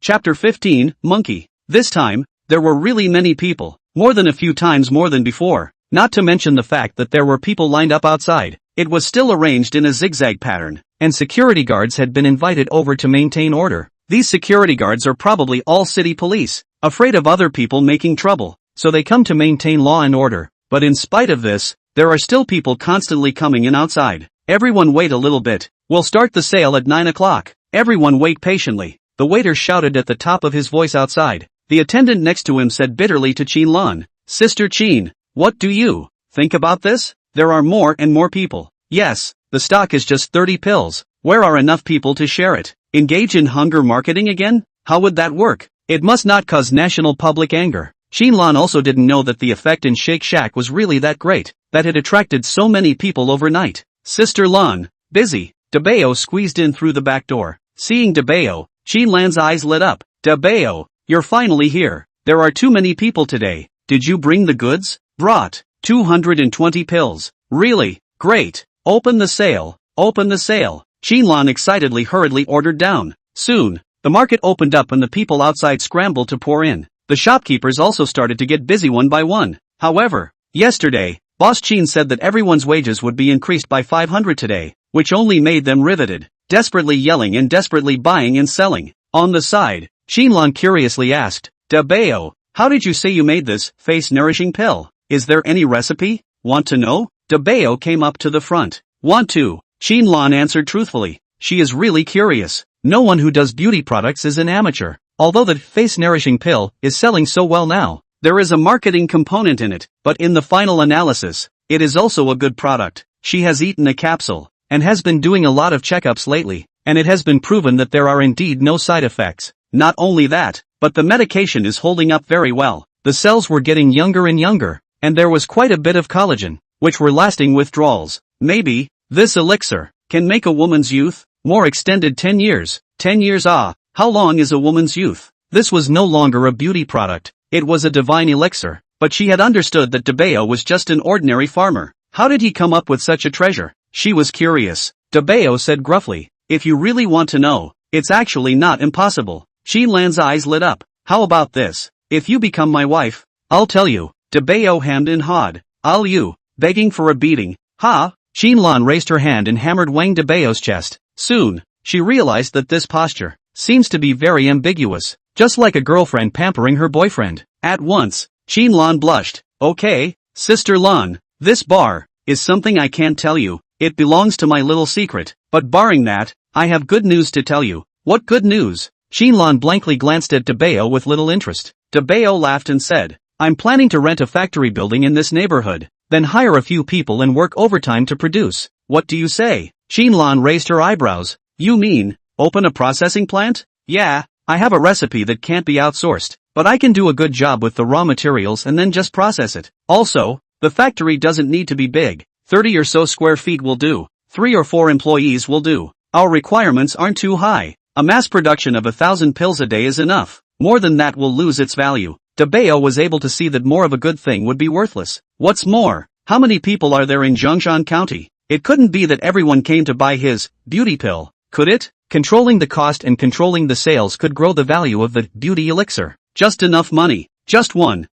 Chapter 15, Monkey. This time, there were really many people, more than a few times more than before, not to mention the fact that there were people lined up outside. It was still arranged in a zigzag pattern, and security guards had been invited over to maintain order. These security guards are probably all city police, afraid of other people making trouble, so they come to maintain law and order. But in spite of this, there are still people constantly coming in outside. Everyone wait a little bit. We'll start the sale at 9 o'clock. Everyone wait patiently. The waiter shouted at the top of his voice outside. The attendant next to him said bitterly to Qinlan, Sister Qin, what do you think about this? There are more and more people. Yes, the stock is just 30 pills. Where are enough people to share it? Engage in hunger marketing again? How would that work? It must not cause national public anger. Qinlan also didn't know that the effect in Shake Shack was really that great, that it attracted so many people overnight. Sister Lan, busy. Dabao squeezed in through the back door. Seeing Dabao, Qinlan's eyes lit up. Dabao, you're finally here. There are too many people today. Did you bring the goods? Brought 220 pills. Really? Great. Open the sale. Open the sale. Qinlan excitedly hurriedly ordered down. Soon, the market opened up and the people outside scrambled to pour in. The shopkeepers also started to get busy one by one. However, yesterday, Boss Qin said that everyone's wages would be increased by 500 today, which only made them riveted, desperately yelling and desperately buying and selling. On the side, Qinlan curiously asked, Dabao, how did you say you made this face-nourishing pill? Is there any recipe? Want to know? Dabao came up to the front. Want to? Qinlan answered truthfully. She is really curious. No one who does beauty products is an amateur. Although the face-nourishing pill is selling so well now, there is a marketing component in it, but in the final analysis, it is also a good product. She has eaten a capsule, and has been doing a lot of checkups lately, and it has been proven that there are indeed no side effects. Not only that, but the medication is holding up very well. The cells were getting younger and younger, and there was quite a bit of collagen, which were lasting withdrawals. Maybe, this elixir can make a woman's youth more extended 10 years. 10 years how long is a woman's youth? This was no longer a beauty product, it was a divine elixir, but she had understood that Dabao was just an ordinary farmer. How did he come up with such a treasure? She was curious. Dabao said gruffly, if you really want to know, it's actually not impossible. Qinlan's eyes lit up. How about this? If you become my wife, I'll tell you. Dabao hemmed and hawed. I'll you, begging for a beating. Ha! Qinlan raised her hand and hammered Wang Dabao's chest. Soon, she realized that this posture seems to be very ambiguous, just like a girlfriend pampering her boyfriend. At once, Qinlan blushed. Okay, Sister Lan, this bar is something I can't tell you. It belongs to my little secret, but barring that, I have good news to tell you. What good news? Xinlan blankly glanced at Dabao with little interest. Dabao laughed and said, I'm planning to rent a factory building in this neighborhood, then hire a few people and work overtime to produce. What do you say? Xinlan raised her eyebrows. You mean, open a processing plant? Yeah, I have a recipe that can't be outsourced, but I can do a good job with the raw materials and then just process it. Also, the factory doesn't need to be big. 30 or so square feet will do. 3 or 4 employees will do. Our requirements aren't too high. A mass production of 1,000 pills a day is enough. More than that will lose its value. Dabao was able to see that more of a good thing would be worthless. What's more, how many people are there in Zhongshan County? It couldn't be that everyone came to buy his beauty pill, could it? Controlling the cost and controlling the sales could grow the value of the beauty elixir. Just enough money. Just 1,000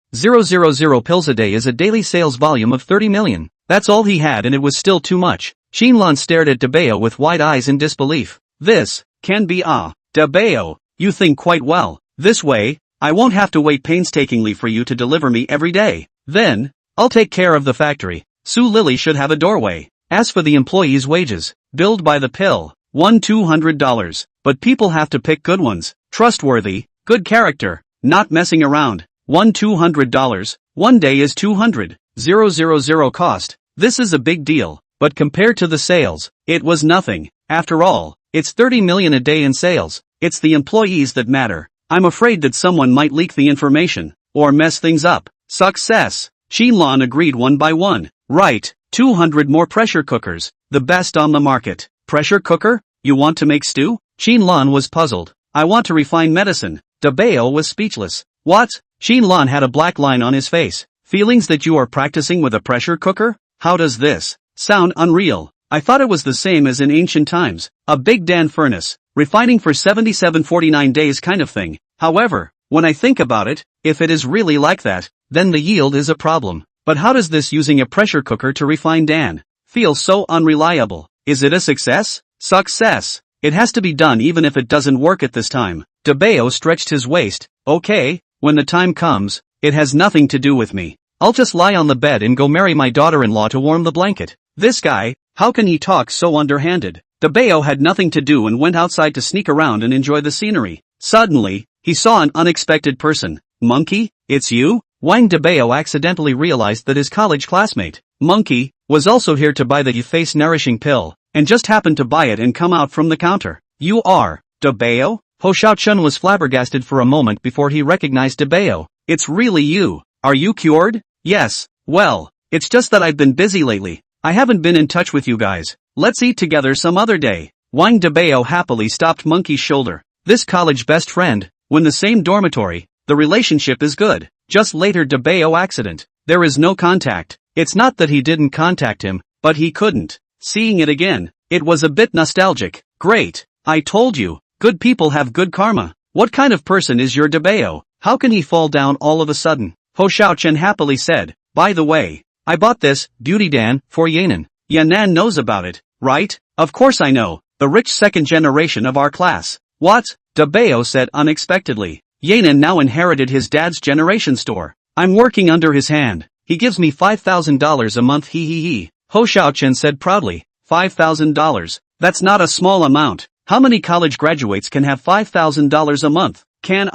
pills a day is a daily sales volume of 30 million. That's all he had and it was still too much. Xinlan stared at Dabao with wide eyes in disbelief. This can be Dabao, you think quite well. This way, I won't have to wait painstakingly for you to deliver me every day. Then, I'll take care of the factory. Su Lily should have a doorway. As for the employees' wages, billed by the pill, $200. But people have to pick good ones. Trustworthy, good character, not messing around. $200. One day is 200,000 cost. This is a big deal, but compared to the sales, it was nothing. After all, it's 30 million a day in sales. It's the employees that matter. I'm afraid that someone might leak the information, or mess things up. Success. Xinlan agreed one by one. Right, 200 more pressure cookers, the best on the market. Pressure cooker? You want to make stew? Xinlan was puzzled. I want to refine medicine. Dabao was speechless. What? Xinlan had a black line on his face. Feelings that you are practicing with a pressure cooker? How does this sound unreal? I thought it was the same as in ancient times. A big Dan furnace, refining for 49 days kind of thing. However, when I think about it, if it is really like that, then the yield is a problem. But how does this using a pressure cooker to refine Dan feel so unreliable? Is it a success? Success. It has to be done even if it doesn't work at this time. Dabao stretched his waist. Okay, when the time comes, it has nothing to do with me. I'll just lie on the bed and go marry my daughter-in-law to warm the blanket. This guy, how can he talk so underhanded? Dabao had nothing to do and went outside to sneak around and enjoy the scenery. Suddenly, he saw an unexpected person. Monkey, it's you? Wang Dabao accidentally realized that his college classmate, Monkey, was also here to buy the face-nourishing pill, and just happened to buy it and come out from the counter. You are Dabao? Ho Xiaochun was flabbergasted for a moment before he recognized Dabao. It's really you. Are you cured? Yes. Well, it's just that I've been busy lately. I haven't been in touch with you guys. Let's eat together some other day. Wang Dabao happily stopped Monkey's shoulder. This college best friend, when the same dormitory, the relationship is good. Just later Dabao accident. There is no contact. It's not that he didn't contact him, but he couldn't. Seeing it again, it was a bit nostalgic. Great. I told you, good people have good karma. What kind of person is your Dabao? How can he fall down all of a sudden? Ho Xiaochen happily said, by the way, I bought this, Beauty Dan, for Yanan. Yanan knows about it, right? Of course I know, the rich second generation of our class. What? Dabao said unexpectedly. Yanan now inherited his dad's generation store. I'm working under his hand. He gives me $5,000 a month he. Ho Xiaochen said proudly. $5,000. That's not a small amount. How many college graduates can have $5,000 a month? Can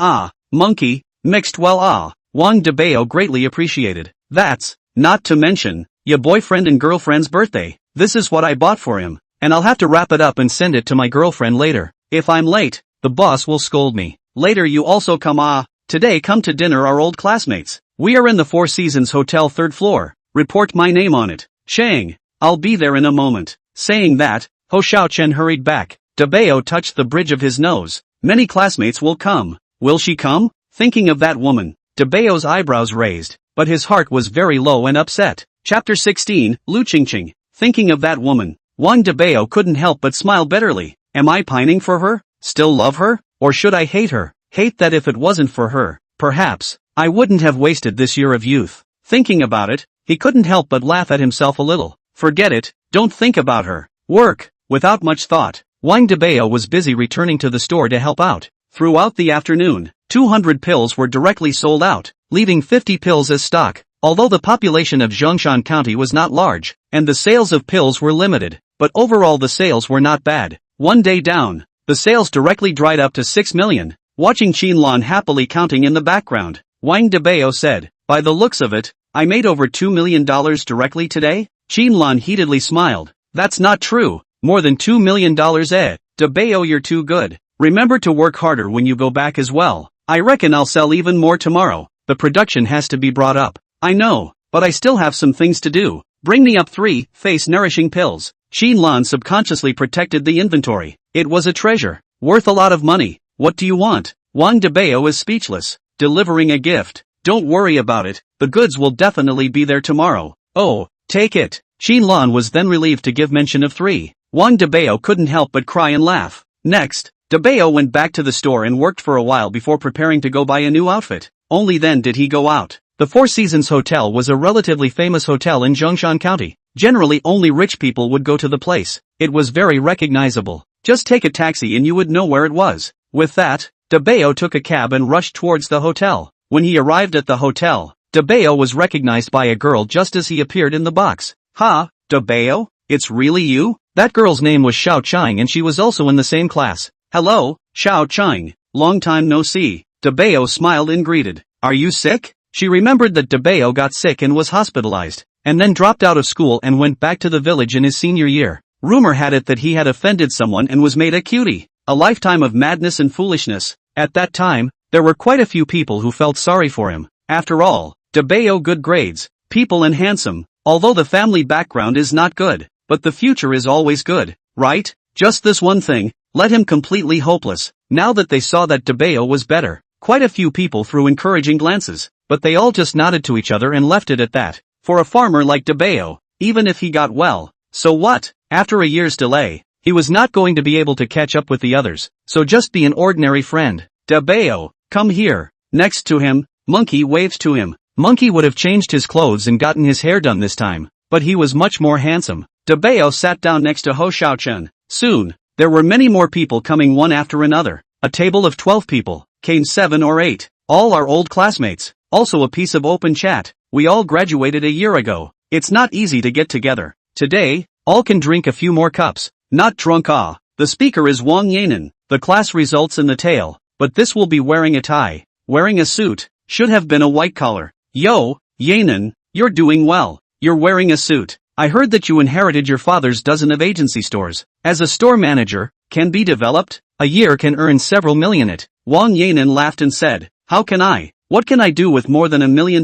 Monkey, mixed well Wang Dabao greatly appreciated. That's, not to mention, your boyfriend and girlfriend's birthday. This is what I bought for him, and I'll have to wrap it up and send it to my girlfriend later. If I'm late, the boss will scold me. Later you also come today come to dinner our old classmates. We are in the Four Seasons Hotel 3rd floor. Report my name on it. Shang. I'll be there in a moment. Saying that, Ho Xiaochen hurried back. Dabao touched the bridge of his nose. Many classmates will come. Will she come? Thinking of that woman, Dabao's eyebrows raised, but his heart was very low and upset. Chapter 16, Lu Qingqing. Thinking of that woman, Wang Dabao couldn't help but smile bitterly. Am I pining for her? Still love her? Or should I hate her? Hate that if it wasn't for her, perhaps, I wouldn't have wasted this year of youth. Thinking about it, he couldn't help but laugh at himself a little. Forget it, don't think about her. Work. Without much thought, Wang Dabao was busy returning to the store to help out. Throughout the afternoon, 200 pills were directly sold out, leaving 50 pills as stock. Although the population of Zhongshan County was not large, and the sales of pills were limited, but overall the sales were not bad. One day down, The sales directly dried up to 6 million. Watching Qinlan happily counting in the background, Wang Dabao said, "By the looks of it, I made over $2 million directly today?" Qinlan heatedly smiled. "That's not true. More than $2 million, eh? Dabao, you're too good. Remember to work harder when you go back as well. I reckon I'll sell even more tomorrow. The production has to be brought up." "I know, but I still have some things to do. Bring me up 3 face-nourishing pills." Qinlan subconsciously protected the inventory. It was a treasure, worth a lot of money. "What do you want?" Wang Dabao is speechless. "Delivering a gift. Don't worry about it, the goods will definitely be there tomorrow." "Oh, take it." Qinlan was then relieved to give mention of 3. Wang Dabao couldn't help but cry and laugh. Next, Dabao went back to the store and worked for a while before preparing to go buy a new outfit. Only then did he go out. The Four Seasons Hotel was a relatively famous hotel in Zhongshan County. Generally only rich people would go to the place. It was very recognizable. Just take a taxi and you would know where it was. With that, Dabao took a cab and rushed towards the hotel. When he arrived at the hotel, Dabao was recognized by a girl just as he appeared in the box. "Ha, Dabao? It's really you?" That girl's name was Xiao Chang and she was also in the same class. "Hello, Xiao Chang. Long time no see." Dabao smiled and greeted. "Are you sick?" She remembered that Dabao got sick and was hospitalized, and then dropped out of school and went back to the village in his senior year. Rumor had it that he had offended someone and was made a cutie. A lifetime of madness and foolishness. At that time, there were quite a few people who felt sorry for him. After all, Dabao good grades, people and handsome, although the family background is not good, but the future is always good, right? Just this one thing, let him completely hopeless. Now that they saw that Dabao was better, quite a few people threw encouraging glances, but they all just nodded to each other and left it at that. For a farmer like Dabao, even if he got well, so what? After a year's delay, he was not going to be able to catch up with the others, so just be an ordinary friend. "Dabao, come here." Next to him, Monkey waved to him. Monkey would have changed his clothes and gotten his hair done this time, but he was much more handsome. Dabao sat down next to Ho Xiaochen. Soon, there were many more people coming one after another. A table of 12 people, came 7 or 8. All our old classmates. Also a piece of open chat. We all graduated a year ago. It's not easy to get together. Today, all can drink a few more cups. Not drunk ah. The speaker is Wang Yanan. The class results in the tail. But this will be wearing a tie. Wearing a suit. Should have been a white collar. Yo, Yanan, you're doing well. You're wearing a suit. I heard that you inherited your father's dozen of agency stores. As a store manager, can be developed? A year can earn several million it. Wang Yanan laughed and said, "How can I? What can I do with more than $1 million?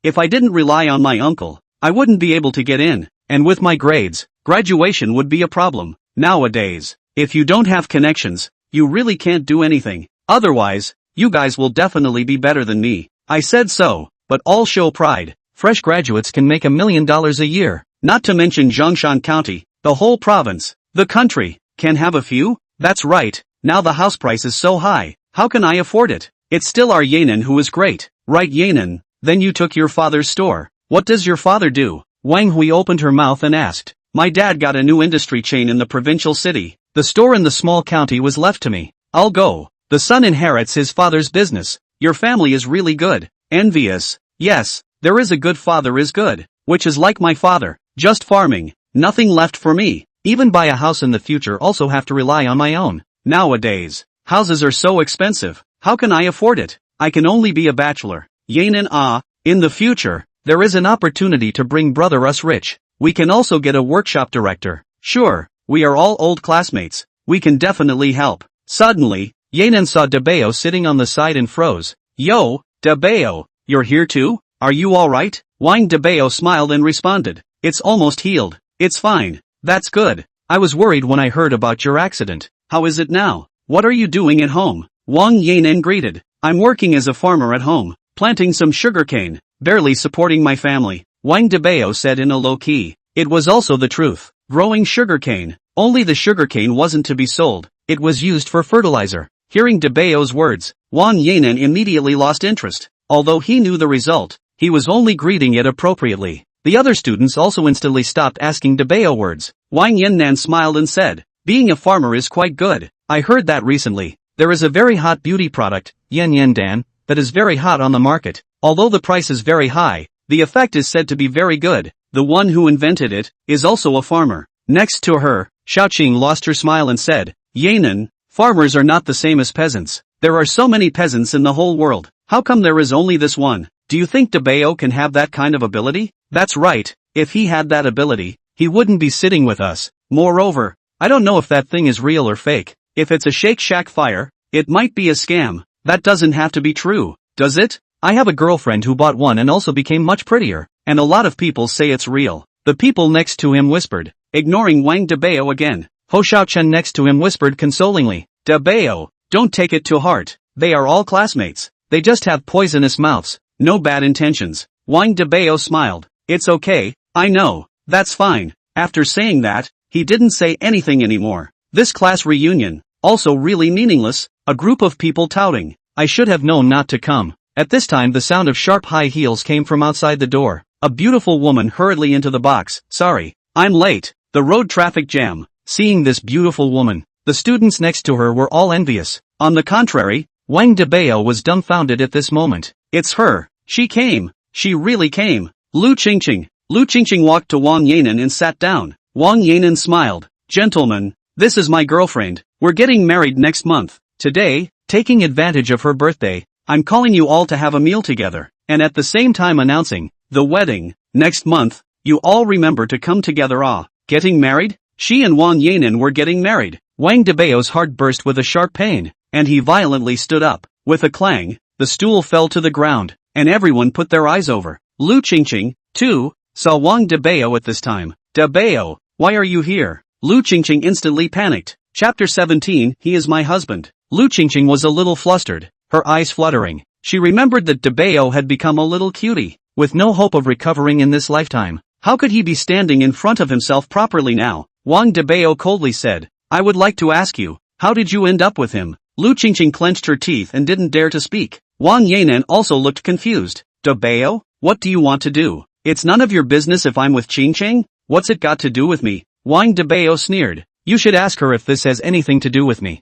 If I didn't rely on my uncle, I wouldn't be able to get in, and with my grades, graduation would be a problem. Nowadays, if you don't have connections, you really can't do anything. Otherwise, you guys will definitely be better than me." I said so, but all show pride. Fresh graduates can make $1 million a year, not to mention Zhongshan County, the whole province, the country, can have a few? That's right, now the house price is so high, how can I afford it? It's still our Yanan who is great, right Yanan? Then you took your father's store. What does your father do? Wang Hui opened her mouth and asked. My dad got a new industry chain in the provincial city. The store in the small county was left to me. I'll go. The son inherits his father's business. Your family is really good. Envious. Yes, there is a good father is good, which is like my father, just farming, nothing left for me. Even buy a house in the future also have to rely on my own. Nowadays, houses are so expensive, how can I afford it? I can only be a bachelor. Yanan in the future, there is an opportunity to bring brother us rich. We can also get a workshop director. Sure, we are all old classmates, we can definitely help. Suddenly, Yanan saw Dabao sitting on the side and froze. Yo, Dabao, you're here too? Are you alright? Wang Dabao smiled and responded. It's almost healed. It's fine. That's good. I was worried when I heard about your accident. How is it now? What are you doing at home? Wang Yanan greeted. I'm working as a farmer at home, planting some sugarcane, barely supporting my family. Wang Dabao said in a low key. It was also the truth. Growing sugarcane. Only the sugarcane wasn't to be sold. It was used for fertilizer. Hearing Dabao's words, Wang Yanan immediately lost interest. Although he knew the result, he was only greeting it appropriately. The other students also instantly stopped asking Dabao words. Wang Yanan smiled and said, being a farmer is quite good. I heard that recently. There is a very hot beauty product, Yan Yan Dan, that is very hot on the market. Although the price is very high, the effect is said to be very good. The one who invented it is also a farmer. Next to her, Xiaoqing lost her smile and said, Yanan, Farmers are not the same as peasants. There are so many peasants in the whole world. How come there is only this one? Do you think Dabao can have that kind of ability? That's right, if he had that ability, he wouldn't be sitting with us. Moreover, I don't know if that thing is real or fake. If it's a Shake Shack fire, it might be a scam. That doesn't have to be true, does it? I have a girlfriend who bought one and also became much prettier, and a lot of people say it's real. The people next to him whispered, ignoring Wang Dabao again. Ho Xiaochen next to him whispered consolingly, Dabao, don't take it to heart. They are all classmates. They just have poisonous mouths. No bad intentions. Wang Dabao smiled. It's okay, I know. That's fine. After saying that, he didn't say anything anymore. This class reunion, also really meaningless, a group of people touting, I should have known not to come. At this time the sound of sharp high heels came from outside the door. A beautiful woman hurriedly into the box. Sorry, I'm late. The road traffic jam. Seeing this beautiful woman, the students next to her were all envious. On the contrary, Wang Dabao was dumbfounded at this moment. It's her. She came. She really came. Lu Qingqing. Lu Qingqing walked to Wang Yanan and sat down. Wang Yanan smiled. Gentlemen, this is my girlfriend. We're getting married next month. Today, taking advantage of her birthday, I'm calling you all to have a meal together, and at the same time announcing the wedding. Next month, you all remember to come together. Getting married? She and Wang Yanan were getting married. Wang Dabao's heart burst with a sharp pain, and he violently stood up. With a clang, the stool fell to the ground, and everyone put their eyes over. Lu Qingqing, too, saw Wang Dabao at this time. Dabao, why are you here? Lu Qingqing instantly panicked. Chapter 17, He is my husband. Lu Qingqing was a little flustered, her eyes fluttering. She remembered that Dabao had become a little cutie, with no hope of recovering in this lifetime. How could he be standing in front of himself properly now? Wang Dabao coldly said, I would like to ask you, how did you end up with him? Lu Qingqing clenched her teeth and didn't dare to speak. Wang Yanan also looked confused. Dabao, what do you want to do? It's none of your business if I'm with Qingqing? What's it got to do with me? Wang Dabao sneered. You should ask her if this has anything to do with me.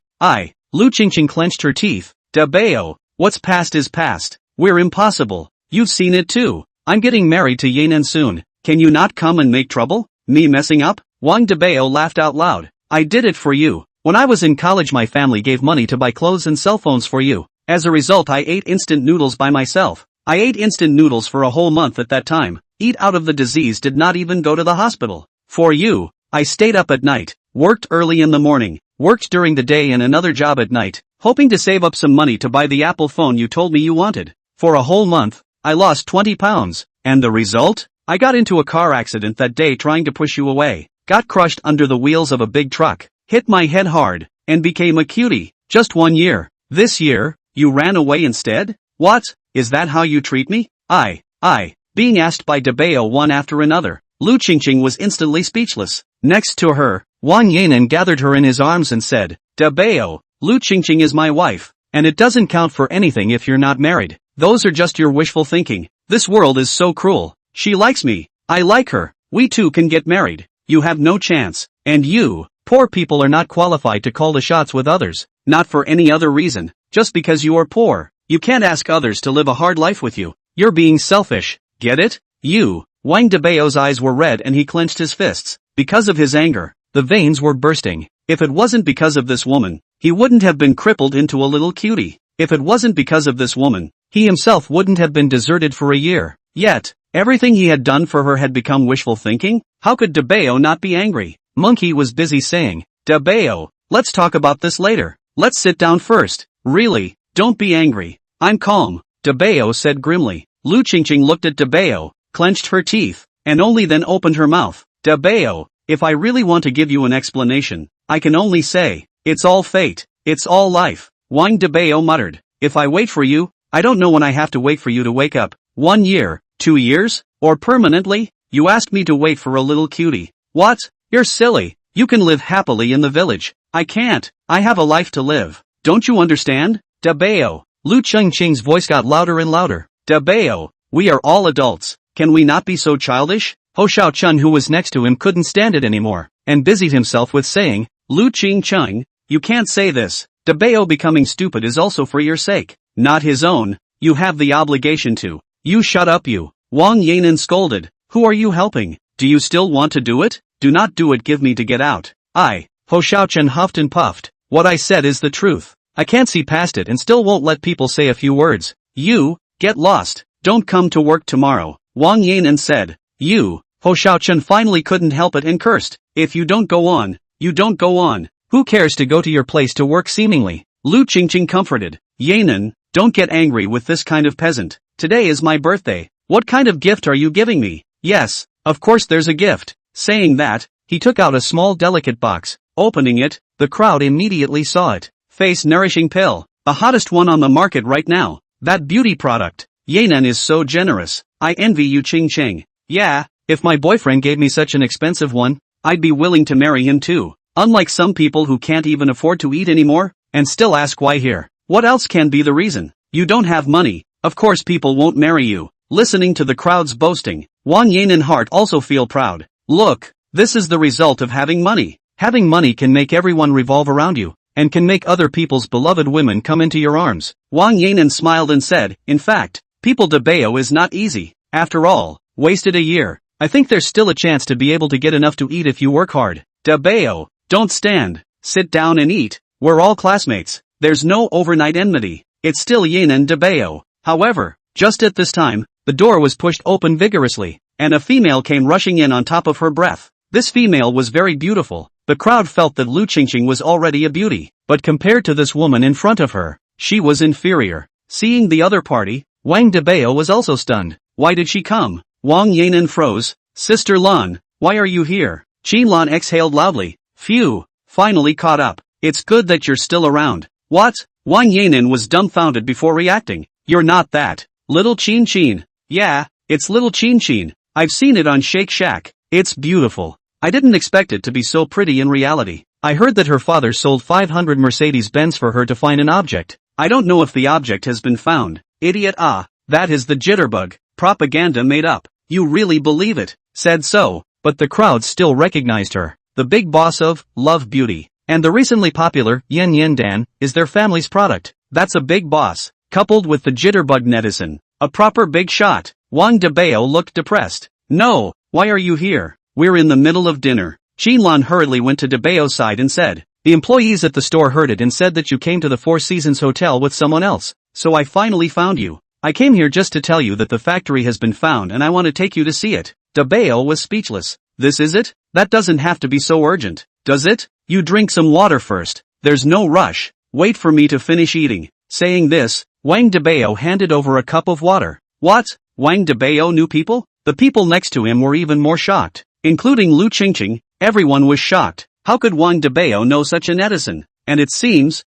Lu Qingqing clenched her teeth. Dabao, what's past is past. We're impossible. You've seen it too. I'm getting married to Yanan soon. Can you not come and make trouble? Me messing up? Wang Dabao laughed out loud. I did it for you. When I was in college my family gave money to buy clothes and cell phones for you. As a result I ate instant noodles by myself. I ate instant noodles for a whole month at that time. Eat out of the disease, did not even go to the hospital. For you, I stayed up at night, worked early in the morning, worked during the day and another job at night, hoping to save up some money to buy the Apple phone you told me you wanted. For a whole month, I lost 20 pounds. And the result? I got into a car accident that day trying to push you away. Got crushed under the wheels of a big truck, hit my head hard, and became a cutie. Just 1 year. This year, you ran away instead? What? Is that how you treat me? Being asked by Dabao one after another. Lu Qingqing was instantly speechless. Next to her, Wang Yanan gathered her in his arms and said, Dabao, Lu Qingqing is my wife, and it doesn't count for anything if you're not married. Those are just your wishful thinking. This world is so cruel. She likes me. I like her. We two can get married. You have no chance. And you, poor people are not qualified to call the shots with others. Not for any other reason. Just because you are poor. You can't ask others to live a hard life with you. You're being selfish. Get it? You. Wang Dabao's eyes were red and he clenched his fists. Because of his anger, the veins were bursting. If it wasn't because of this woman, he wouldn't have been crippled into a little cutie. If it wasn't because of this woman, he himself wouldn't have been deserted for a year. Yet, everything he had done for her had become wishful thinking? How could Dabao not be angry? Monkey was busy saying, Dabao, let's talk about this later. Let's sit down first. Really, don't be angry. I'm calm, Dabao said grimly. Lu Qingqing looked at Dabao, clenched her teeth, and only then opened her mouth. Dabao, if I really want to give you an explanation, I can only say, it's all fate, it's all life. Wang Dabao muttered, if I wait for you, I don't know when I have to wait for you to wake up. 1 year, 2 years, or permanently? You asked me to wait for a little cutie. What? You're silly. You can live happily in the village. I can't. I have a life to live. Don't you understand? Dabao. Lu Qingqing's voice got louder and louder. Dabao, we are all adults. Can we not be so childish? Ho Xiaochen, who was next to him, couldn't stand it anymore, and busied himself with saying, Lu Qingqing, you can't say this. Dabao becoming stupid is also for your sake, not his own. You have the obligation to. You shut up, you. Wang Yanan scolded. Who are you helping? Do you still want to do it? Do not do it, give me to get out. Ho Xiaochen huffed and puffed. What I said is the truth. I can't see past it and still won't let people say a few words. You, get lost, don't come to work tomorrow, Wang Yanan said. You, Ho Xiaochen finally couldn't help it and cursed. If you don't go on, you don't go on. Who cares to go to your place to work seemingly? Lu Qingqing comforted. Yanan, don't get angry with this kind of peasant. Today is my birthday. What kind of gift are you giving me? Yes, of course there's a gift. Saying that, he took out a small delicate box. Opening it, the crowd immediately saw it. Face nourishing pill, the hottest one on the market right now. That beauty product. Yanan is so generous. I envy you, Ching Ching. Yeah, if my boyfriend gave me such an expensive one, I'd be willing to marry him too. Unlike some people who can't even afford to eat anymore, and still ask why here. What else can be the reason? You don't have money, of course people won't marry you. Listening to the crowd's boasting, Wang Yanan's heart also feel proud. Look, this is the result of having money. Having money can make everyone revolve around you, and can make other people's beloved women come into your arms. Wang Yanan smiled and said, in fact, people Dabao is not easy. After all, wasted a year. I think there's still a chance to be able to get enough to eat if you work hard. Dabao, don't stand, sit down and eat. We're all classmates. There's no overnight enmity. It's still Yanan Dabao. However, just at this time, the door was pushed open vigorously, and a female came rushing in on top of her breath. This female was very beautiful. The crowd felt that Lu Qingqing was already a beauty, but compared to this woman in front of her, she was inferior. Seeing the other party, Wang Dabao was also stunned. Why did she come? Wang Yanan froze. Sister Lan, why are you here? Qin Lan exhaled loudly. Phew, finally caught up. It's good that you're still around. What? Wang Yanan was dumbfounded before reacting. You're not that. Little Qin Qin. Yeah, it's little Qin Qin. I've seen it on Shake Shack. It's beautiful. I didn't expect it to be so pretty in reality. I heard that her father sold 500 Mercedes-Benz for her to find an object. I don't know if the object has been found. Idiot. That is the jitterbug. Propaganda made up. You really believe it? Said so, but the crowd still recognized her. The big boss of Love Beauty and the recently popular Yen Yen Dan is their family's product. That's a big boss, coupled with the jitterbug netizen. A proper big shot. Wang Dabao looked depressed. No, why are you here? We're in the middle of dinner. Qinlan hurriedly went to Dabao's side and said, the employees at the store heard it and said that you came to the Four Seasons Hotel with someone else, so I finally found you. I came here just to tell you that the factory has been found and I want to take you to see it. Dabao was speechless. This is it? That doesn't have to be so urgent, does it? You drink some water first. There's no rush. Wait for me to finish eating. Saying this, Wang Dabao handed over a cup of water. What? Wang Dabao knew people? The people next to him were even more shocked. Including Lu Qingqing, everyone was shocked. How could Wang Dabao know such a netizen? And it seems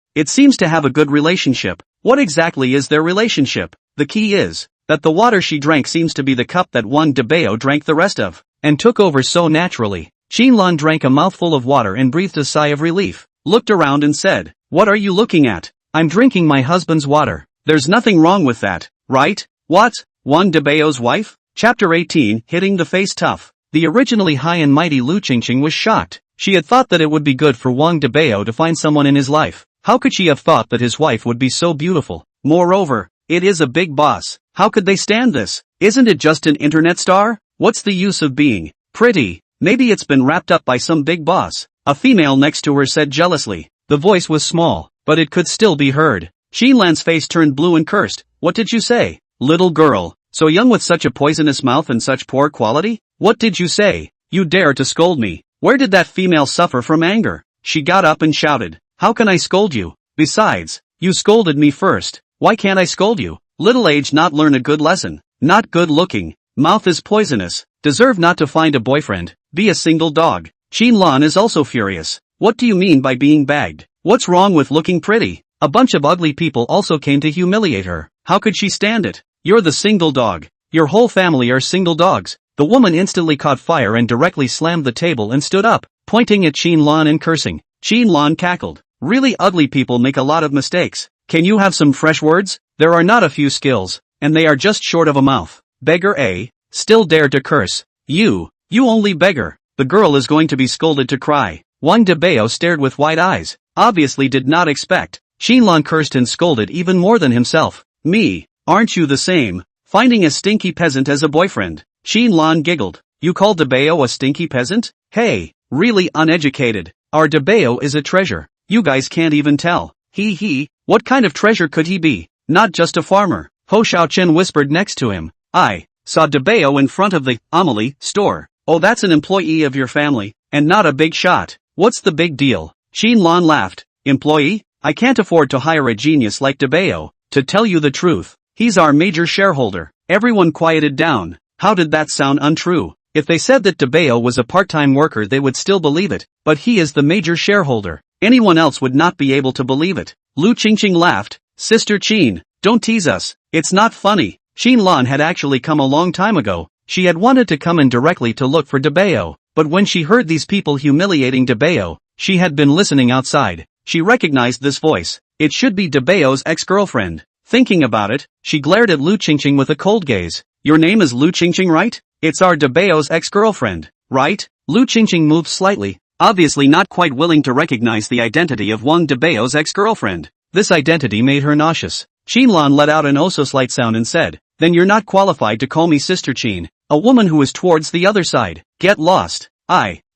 to have a good relationship. What exactly is their relationship? The key is that the water she drank seems to be the cup that Wang Dabao drank the rest of, and took over so naturally. Qinlan drank a mouthful of water and breathed a sigh of relief, looked around and said, what are you looking at? I'm drinking my husband's water. There's nothing wrong with that, right? What? Wang Dabao's wife? Chapter 18, Hitting the Face Tough. The originally high and mighty Lu Qingqing was shocked. She had thought that it would be good for Wang Dabao to find someone in his life. How could she have thought that his wife would be so beautiful? Moreover, it is a big boss. How could they stand this? Isn't it just an internet star? What's the use of being pretty? Maybe it's been wrapped up by some big boss. A female next to her said jealously. The voice was small, but it could still be heard. Qinlan's face turned blue and cursed. What did you say? Little girl, so young with such a poisonous mouth and such poor quality? What did you say? You dare to scold me? Where did that female suffer from anger? She got up and shouted. How can I scold you? Besides, you scolded me first. Why can't I scold you? Little age not learn a good lesson. Not good looking. Mouth is poisonous. Deserve not to find a boyfriend. Be a single dog. Qinlan is also furious. What do you mean by being bagged? What's wrong with looking pretty? A bunch of ugly people also came to humiliate her. How could she stand it? You're the single dog. Your whole family are single dogs. The woman instantly caught fire and directly slammed the table and stood up, pointing at Qinlan and cursing. Qinlan cackled. Really ugly people make a lot of mistakes. Can you have some fresh words? There are not a few skills, and they are just short of a mouth. Beggar A. Still dared to curse. You only beggar. The girl is going to be scolded to cry. Wang Dabao stared with wide eyes. Obviously did not expect. Qinlan cursed and scolded even more than himself. Me, aren't you the same? Finding a stinky peasant as a boyfriend. Qinlan giggled. You call Dabao a stinky peasant? Hey, really uneducated. Our Dabao is a treasure. You guys can't even tell. He, what kind of treasure could he be? Not just a farmer. Ho Xiaochen whispered next to him. I saw Dabao in front of the Amelie store. Oh, that's an employee of your family, and not a big shot. What's the big deal? Xinlan laughed. Employee? I can't afford to hire a genius like Dabao. To tell you the truth, he's our major shareholder. Everyone quieted down. How did that sound untrue? If they said that Dabao was a part-time worker they would still believe it, but he is the major shareholder. Anyone else would not be able to believe it. Lu Qingqing laughed. Sister Qin, don't tease us. It's not funny. Xinlan had actually come a long time ago. She had wanted to come in directly to look for Dabao, but when she heard these people humiliating Dabao, she had been listening outside. She recognized this voice. It should be Dabao's ex-girlfriend. Thinking about it, she glared at Lu Qingqing with a cold gaze. Your name is Lu Qingqing, right? It's our Dabao's ex-girlfriend, right? Lu Qingqing moved slightly, obviously not quite willing to recognize the identity of Wang Dabao's ex-girlfriend. This identity made her nauseous. Xinlan let out an oh-so-slight sound and said, then you're not qualified to call me Sister Qin, a woman who is towards the other side. Get lost.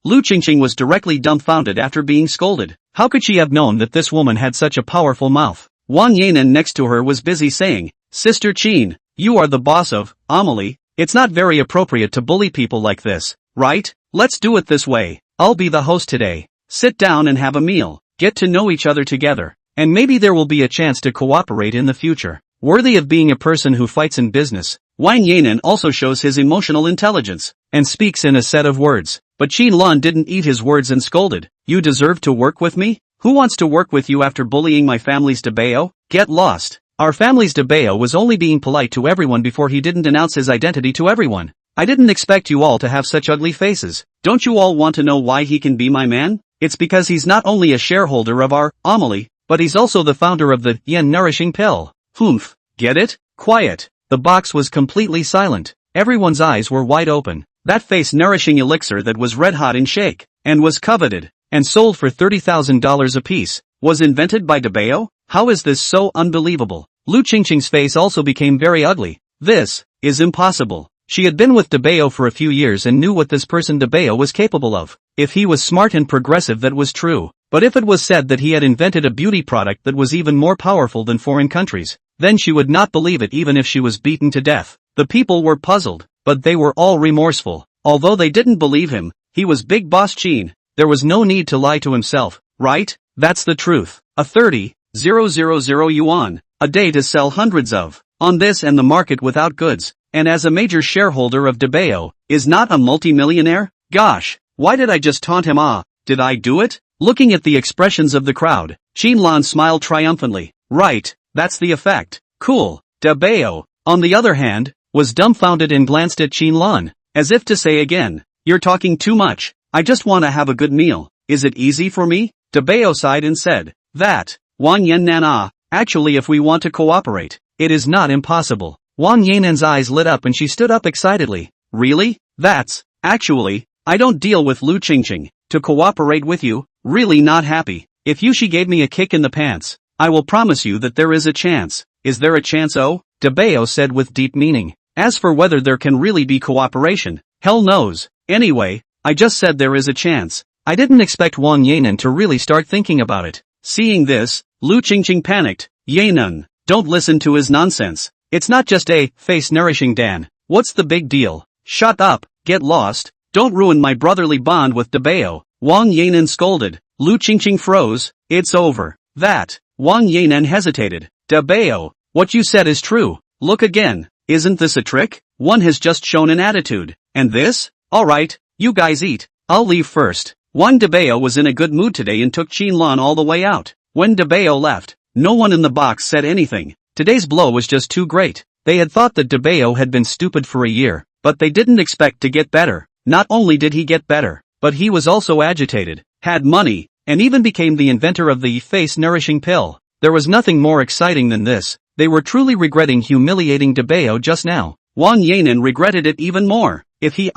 Lu Qingqing was directly dumbfounded after being scolded. How could she have known that this woman had such a powerful mouth? Wang Yanan next to her was busy saying, Sister Qin, you are the boss of Amelie. It's not very appropriate to bully people like this, right? Let's do it this way. I'll be the host today. Sit down and have a meal. Get to know each other together. And maybe there will be a chance to cooperate in the future. Worthy of being a person who fights in business, Wang Yanan also shows his emotional intelligence, and speaks in a set of words. But Xinlan didn't eat his words and scolded. You deserve to work with me? Who wants to work with you after bullying my family's Dabao? Get lost. Our family's Dabao was only being polite to everyone before he didn't announce his identity to everyone. I didn't expect you all to have such ugly faces. Don't you all want to know why he can be my man? It's because he's not only a shareholder of our Amelie, but he's also the founder of the yen nourishing pill. Humph. Get it? Quiet. The box was completely silent. Everyone's eyes were wide open. That face nourishing elixir that was red hot in shake, and was coveted, and sold for $30,000 apiece, was invented by Dabao? How is this so unbelievable? Lu Qingqing's face also became very ugly. This is impossible. She had been with Dabao for a few years and knew what this person Dabao was capable of. If he was smart and progressive, that was true. But if it was said that he had invented a beauty product that was even more powerful than foreign countries, then she would not believe it even if she was beaten to death. The people were puzzled, but they were all remorseful. Although they didn't believe him, he was Big Boss Qin. There was no need to lie to himself, right? That's the truth. A 30,000 yuan a day to sell hundreds of on this and the market without goods, and as a major shareholder of Dabao, is not a multi-millionaire? Gosh, why did I just taunt him? Did I do it? Looking at the expressions of the crowd, Xinlan smiled triumphantly. Right, that's the effect. Cool. Dabao, on the other hand, was dumbfounded and glanced at Xinlan, as if to say again, you're talking too much. I just want to have a good meal. Is it easy for me? Dabao sighed and said, that, Wang Yannan, actually if we want to cooperate, it is not impossible. Wang Yanan's eyes lit up and she stood up excitedly. Really? That's, actually, I don't deal with Lu Qingqing. To cooperate with you, really not happy. If she gave me a kick in the pants, I will promise you that there is a chance. Is there a chance? Oh? Dabao said with deep meaning. As for whether there can really be cooperation, hell knows. Anyway, I just said there is a chance. I didn't expect Wang Yanan to really start thinking about it. Seeing this, Lu Qingqing panicked. Yanan, don't listen to his nonsense. It's not just a face-nourishing Dan. What's the big deal? Shut up, get lost, don't ruin my brotherly bond with Dabao. Wang Yanan scolded. Lu Qingqing froze. It's over. That. Wang Yanan hesitated. Dabao, what you said is true. Look again. Isn't this a trick? One has just shown an attitude. And this? Alright, you guys eat. I'll leave first. Wang Dabao was in a good mood today and took Xinlan all the way out. When Dabao left, no one in the box said anything. Today's blow was just too great. They had thought that Dabao had been stupid for a year, but they didn't expect to get better. Not only did he get better, but he was also agitated, had money, and even became the inventor of the face-nourishing pill. There was nothing more exciting than this. They were truly regretting humiliating Dabao just now. Wang Yanan regretted it even more. If he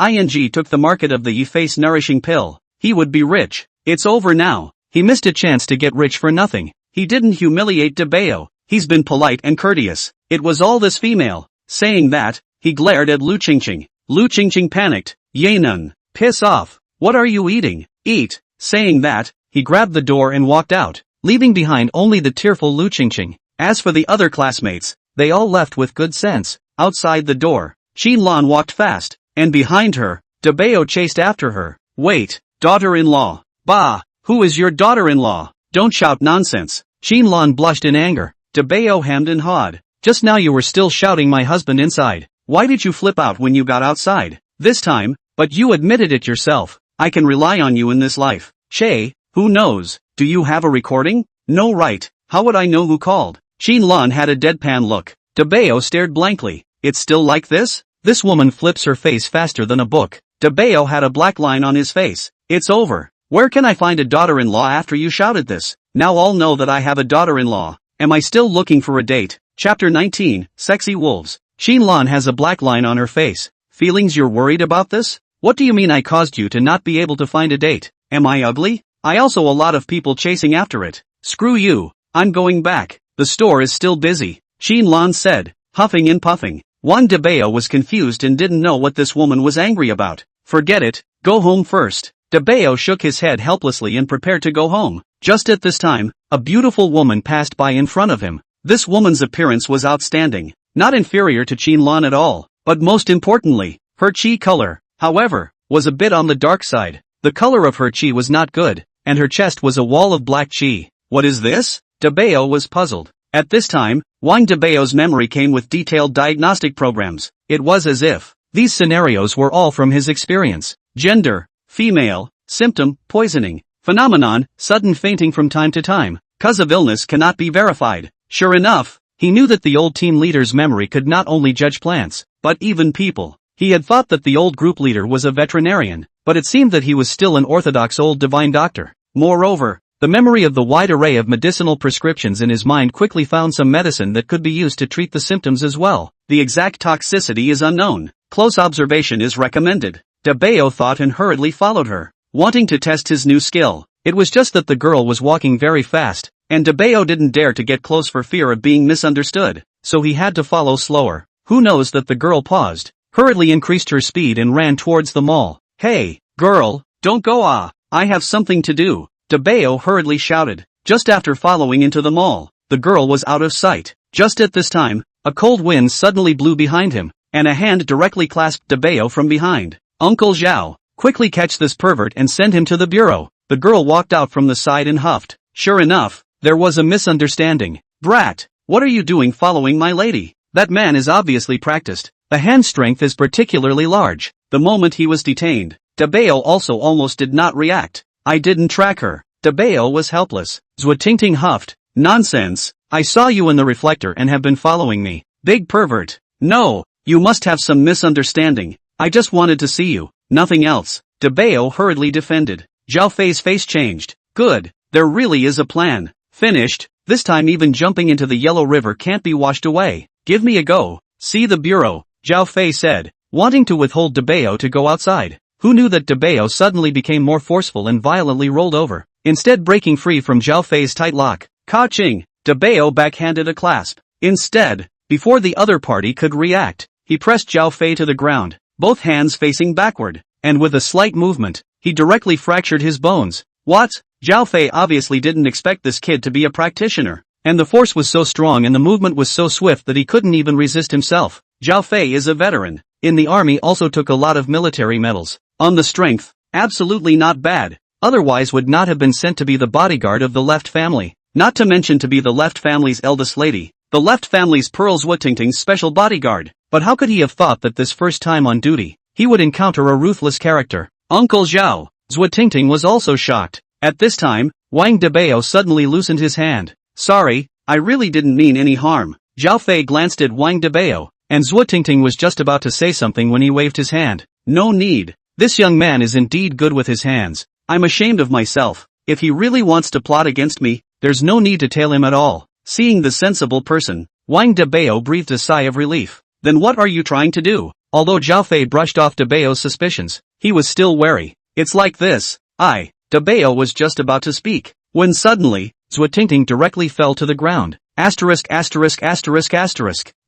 took the market of the face-nourishing pill, he would be rich. It's over now. He missed a chance to get rich for nothing. He didn't humiliate Dabao. He's been polite and courteous. It was all this female. Saying that, he glared at Lu Qingqing. Lu Qingqing panicked. Yanan, piss off. What are you eating? Eat. Saying that, he grabbed the door and walked out. leaving behind only the tearful Lu Qingqing. As for the other classmates, they all left with good sense. Outside the door, Qinlan walked fast, and behind her, Dabao chased after her. Wait, daughter-in-law. Bah, who is your daughter-in-law? Don't shout nonsense. Qinlan blushed in anger. Dabao hemmed and hawed. Just now you were still shouting my husband inside. Why did you flip out when you got outside? This time, but you admitted it yourself. I can rely on you in this life. Che, who knows? Do you have a recording? No, right. How would I know who called? Qinlan had a deadpan look. Dabao stared blankly. It's still like this? This woman flips her face faster than a book. Dabao had a black line on his face. It's over. Where can I find a daughter-in-law after you shouted this? Now all know that I have a daughter-in-law. Am I still looking for a date? Chapter 19, Sexy Wolves. Qinlan has a black line on her face. Feelings you're worried about this? What do you mean I caused you to not be able to find a date? Am I ugly? I also a lot of people chasing after it. Screw you. I'm going back. The store is still busy. Qinlan said, huffing and puffing. Wang Dabao was confused and didn't know what this woman was angry about. Forget it, go home first. Dabao shook his head helplessly and prepared to go home. Just at this time, a beautiful woman passed by in front of him. This woman's appearance was outstanding, not inferior to Qinlan at all, but most importantly, her chi color, however, was a bit on the dark side. The color of her chi was not good, and her chest was a wall of black chi. What is this? Dabao was puzzled. At this time, Wang Dabao's memory came with detailed diagnostic programs. It was as if these scenarios were all from his experience. Gender, female, symptom, poisoning, phenomenon, sudden fainting from time to time, cause of illness cannot be verified. Sure enough, he knew that the old team leader's memory could not only judge plants, but even people. He had thought that the old group leader was a veterinarian, but it seemed that he was still an orthodox old divine doctor. Moreover, the memory of the wide array of medicinal prescriptions in his mind quickly found some medicine that could be used to treat the symptoms as well. The exact toxicity is unknown. Close observation is recommended. Dabao thought and hurriedly followed her, wanting to test his new skill. It was just that the girl was walking very fast, and Dabao didn't dare to get close for fear of being misunderstood, so he had to follow slower. Who knows that the girl paused, hurriedly increased her speed and ran towards the mall. Hey, girl, don't go I have something to do. Dabao hurriedly shouted. Just after following into the mall, the girl was out of sight. Just at this time, a cold wind suddenly blew behind him, and a hand directly clasped Dabao from behind. Uncle Zhao, quickly catch this pervert and send him to the bureau. The girl walked out from the side and huffed. Sure enough, there was a misunderstanding. Brat, what are you doing following my lady? That man is obviously practiced. The hand strength is particularly large. The moment he was detained, Dabao also almost did not react. I didn't track her. Dabao was helpless. Zhou Tingting huffed. Nonsense. I saw you in the reflector and have been following me. Big pervert. No, you must have some misunderstanding. I just wanted to see you. Nothing else. Dabao hurriedly defended. Zhao Fei's face changed. Good. There really is a plan. Finished. This time even jumping into the Yellow River can't be washed away. Give me a go. See the bureau, Zhao Fei said, wanting to withhold Dabao to go outside. Who knew that Dabao suddenly became more forceful and violently rolled over, instead breaking free from Zhao Fei's tight lock. Ka-ching! Dabao backhanded a clasp. Instead, before the other party could react, he pressed Zhao Fei to the ground, both hands facing backward, and with a slight movement, he directly fractured his bones. What? Zhao Fei obviously didn't expect this kid to be a practitioner, and the force was so strong and the movement was so swift that he couldn't even resist himself. Zhao Fei is a veteran. In the army also took a lot of military medals. On the strength, absolutely not bad, otherwise would not have been sent to be the bodyguard of the Left family, not to mention to be the Left family's eldest lady, the Left family's Pearl Zhou Tingting's special bodyguard. But how could he have thought that this first time on duty, he would encounter a ruthless character? Uncle Zhao. Zhou Tingting was also shocked. At this time, Wang Dabao suddenly loosened his hand. Sorry, I really didn't mean any harm. Zhao Fei glanced at Wang Dabao, and Zhou Tingting was just about to say something when he waved his hand. No need. This young man is indeed good with his hands. I'm ashamed of myself. If he really wants to plot against me, there's no need to tail him at all. Seeing the sensible person, Wang Dabao breathed a sigh of relief. Then what are you trying to do? Although Zhao Fei brushed off Dabao's suspicions, he was still wary. It's like this. Dabao was just about to speak, when suddenly, Zhou Tingting directly fell to the ground. Asterisk.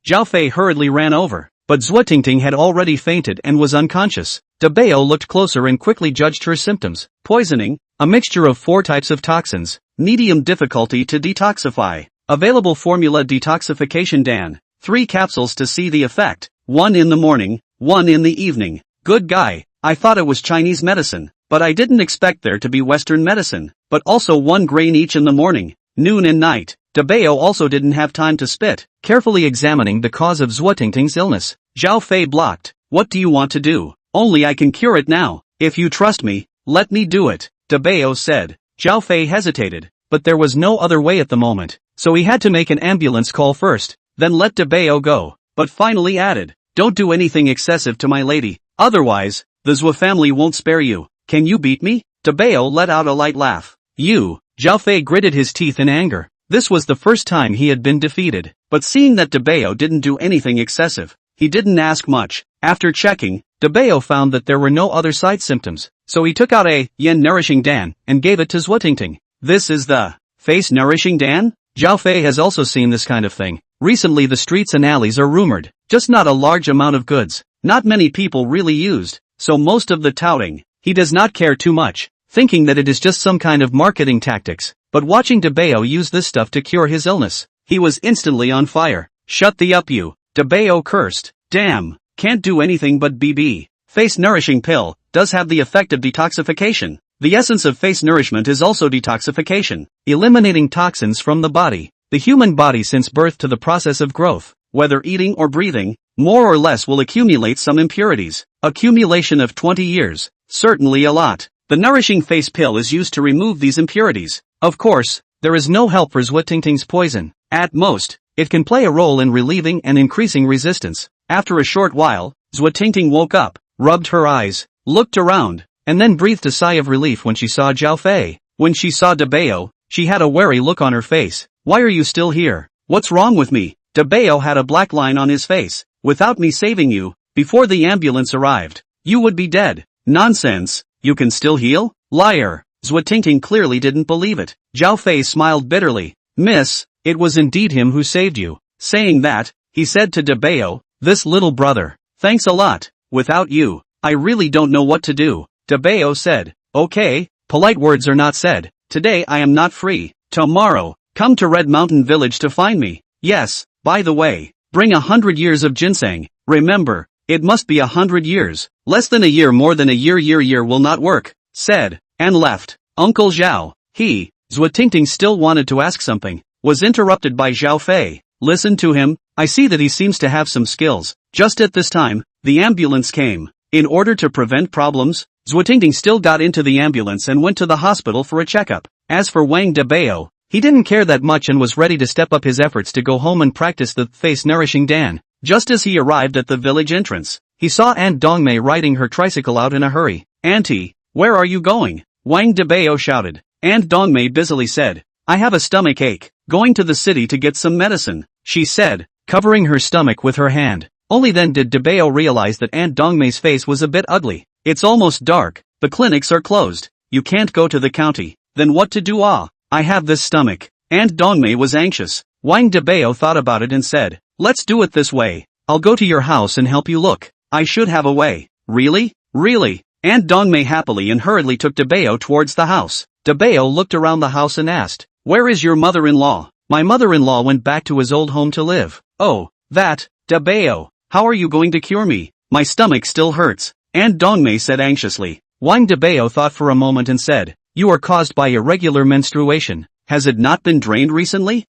Zhao Fei hurriedly ran over, but Zhou Tingting had already fainted and was unconscious. Dabao looked closer and quickly judged her symptoms. Poisoning, a mixture of 4 types of toxins, medium difficulty to detoxify. Available formula detoxification Dan. 3 capsules to see the effect. 1 in the morning, 1 in the evening. Good guy. I thought it was Chinese medicine, but I didn't expect there to be Western medicine. But also 1 grain each in the morning, noon and night. Dabao also didn't have time to spit. Carefully examining the cause of Zhutingting's illness, Zhao Fei blocked. What do you want to do? Only I can cure it now. If you trust me, let me do it, Dabao said. Zhao Fei hesitated, but there was no other way at the moment, so he had to make an ambulance call first, then let Dabao go, but finally added, don't do anything excessive to my lady, otherwise, the Zhou family won't spare you. Can you beat me? Dabao let out a light laugh. You, Zhao Fei gritted his teeth in anger. This was the first time he had been defeated, but seeing that Dabao didn't do anything excessive, he didn't ask much. After checking, Dabao found that there were no other side symptoms, so he took out a yen nourishing Dan and gave it to Zhutingting. This is the face nourishing Dan? Zhao Fei has also seen this kind of thing. Recently the streets and alleys are rumored, just not a large amount of goods, not many people really used, so most of the touting, he does not care too much, thinking that it is just some kind of marketing tactics, but watching Dabao use this stuff to cure his illness, he was instantly on fire. Shut the up you, Dabao cursed. Damn, can't do anything but BB. Face nourishing pill does have the effect of detoxification. The essence of face nourishment is also detoxification, eliminating toxins from the body. The human body since birth to the process of growth, whether eating or breathing, more or less will accumulate some impurities. Accumulation of 20 years, certainly a lot. The nourishing face pill is used to remove these impurities. Of course, there is no help for Zhutingting's poison. At most, it can play a role in relieving and increasing resistance. After a short while, Zhutingting woke up, rubbed her eyes, looked around, and then breathed a sigh of relief when she saw Zhao Fei. When she saw Dabao, she had a wary look on her face. Why are you still here? What's wrong with me? Dabao had a black line on his face. Without me saving you, before the ambulance arrived, you would be dead. Nonsense, you can still heal? Liar. Zhutingting clearly didn't believe it. Zhao Fei smiled bitterly. Miss, it was indeed him who saved you. Saying that, he said to Dabao, this little brother, thanks a lot. Without you, I really don't know what to do. Dabao said, okay, polite words are not said. Today I am not free. Tomorrow, come to Red Mountain Village to find me. Yes, by the way, bring 100 years of ginseng. Remember, it must be 100 years. Less than a year, more than a year will not work, said, and left. Uncle Zhao, Zhutingting still wanted to ask something, was interrupted by Zhao Fei. Listen to him, I see that he seems to have some skills. Just at this time, the ambulance came. In order to prevent problems, Zhutingting still got into the ambulance and went to the hospital for a checkup. As for Wang Dabao, he didn't care that much and was ready to step up his efforts to go home and practice the face-nourishing Dan. Just as he arrived at the village entrance, he saw Aunt Dongmei riding her tricycle out in a hurry. Auntie, where are you going? Wang Dabao shouted. Aunt Dongmei busily said, I have a stomach ache, going to the city to get some medicine, she said, covering her stomach with her hand. Only then did Dabao realize that Aunt Dongmei's face was a bit ugly. It's almost dark, the clinics are closed, you can't go to the county, then what to do? I have this stomach. Aunt Dongmei was anxious. Wang Dabao thought about it and said, let's do it this way. I'll go to your house and help you look. I should have a way. Really? Really? Aunt Dongmei happily and hurriedly took Dabao towards the house. Dabao looked around the house and asked, where is your mother-in-law? My mother-in-law went back to his old home to live. Oh, that, Dabao. How are you going to cure me? My stomach still hurts. Aunt Dongmei said anxiously. Wang Dabao thought for a moment and said, you are caused by irregular menstruation. Has it not been drained recently?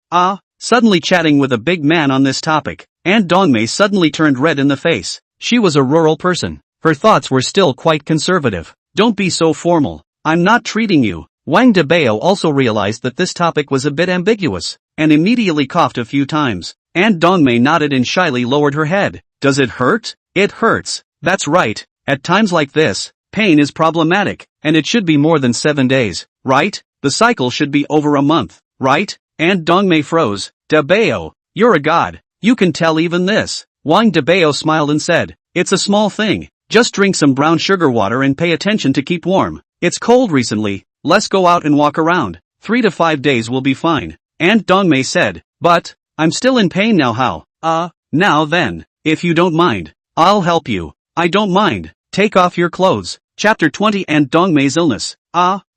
Suddenly chatting with a big man on this topic, Aunt Dongmei suddenly turned red in the face. She was a rural person. Her thoughts were still quite conservative. Don't be so formal. I'm not treating you. Wang Dabao also realized that this topic was a bit ambiguous, and immediately coughed a few times. Aunt Dongmei nodded and shyly lowered her head. Does it hurt? It hurts. That's right. At times like this, pain is problematic, and it should be more than 7 days, right? The cycle should be over a month, right? Aunt Dongmei froze. Dabao, you're a god. You can tell even this. Wang Dabao smiled and said, it's a small thing. Just drink some brown sugar water and pay attention to keep warm. It's cold recently. Let's go out and walk around. 3 to 5 days will be fine. Aunt Dongmei said, but, I'm still in pain now. How? Now then, if you don't mind, I'll help you. I don't mind. Take off your clothes. Chapter 20 Aunt Dongmei's illness.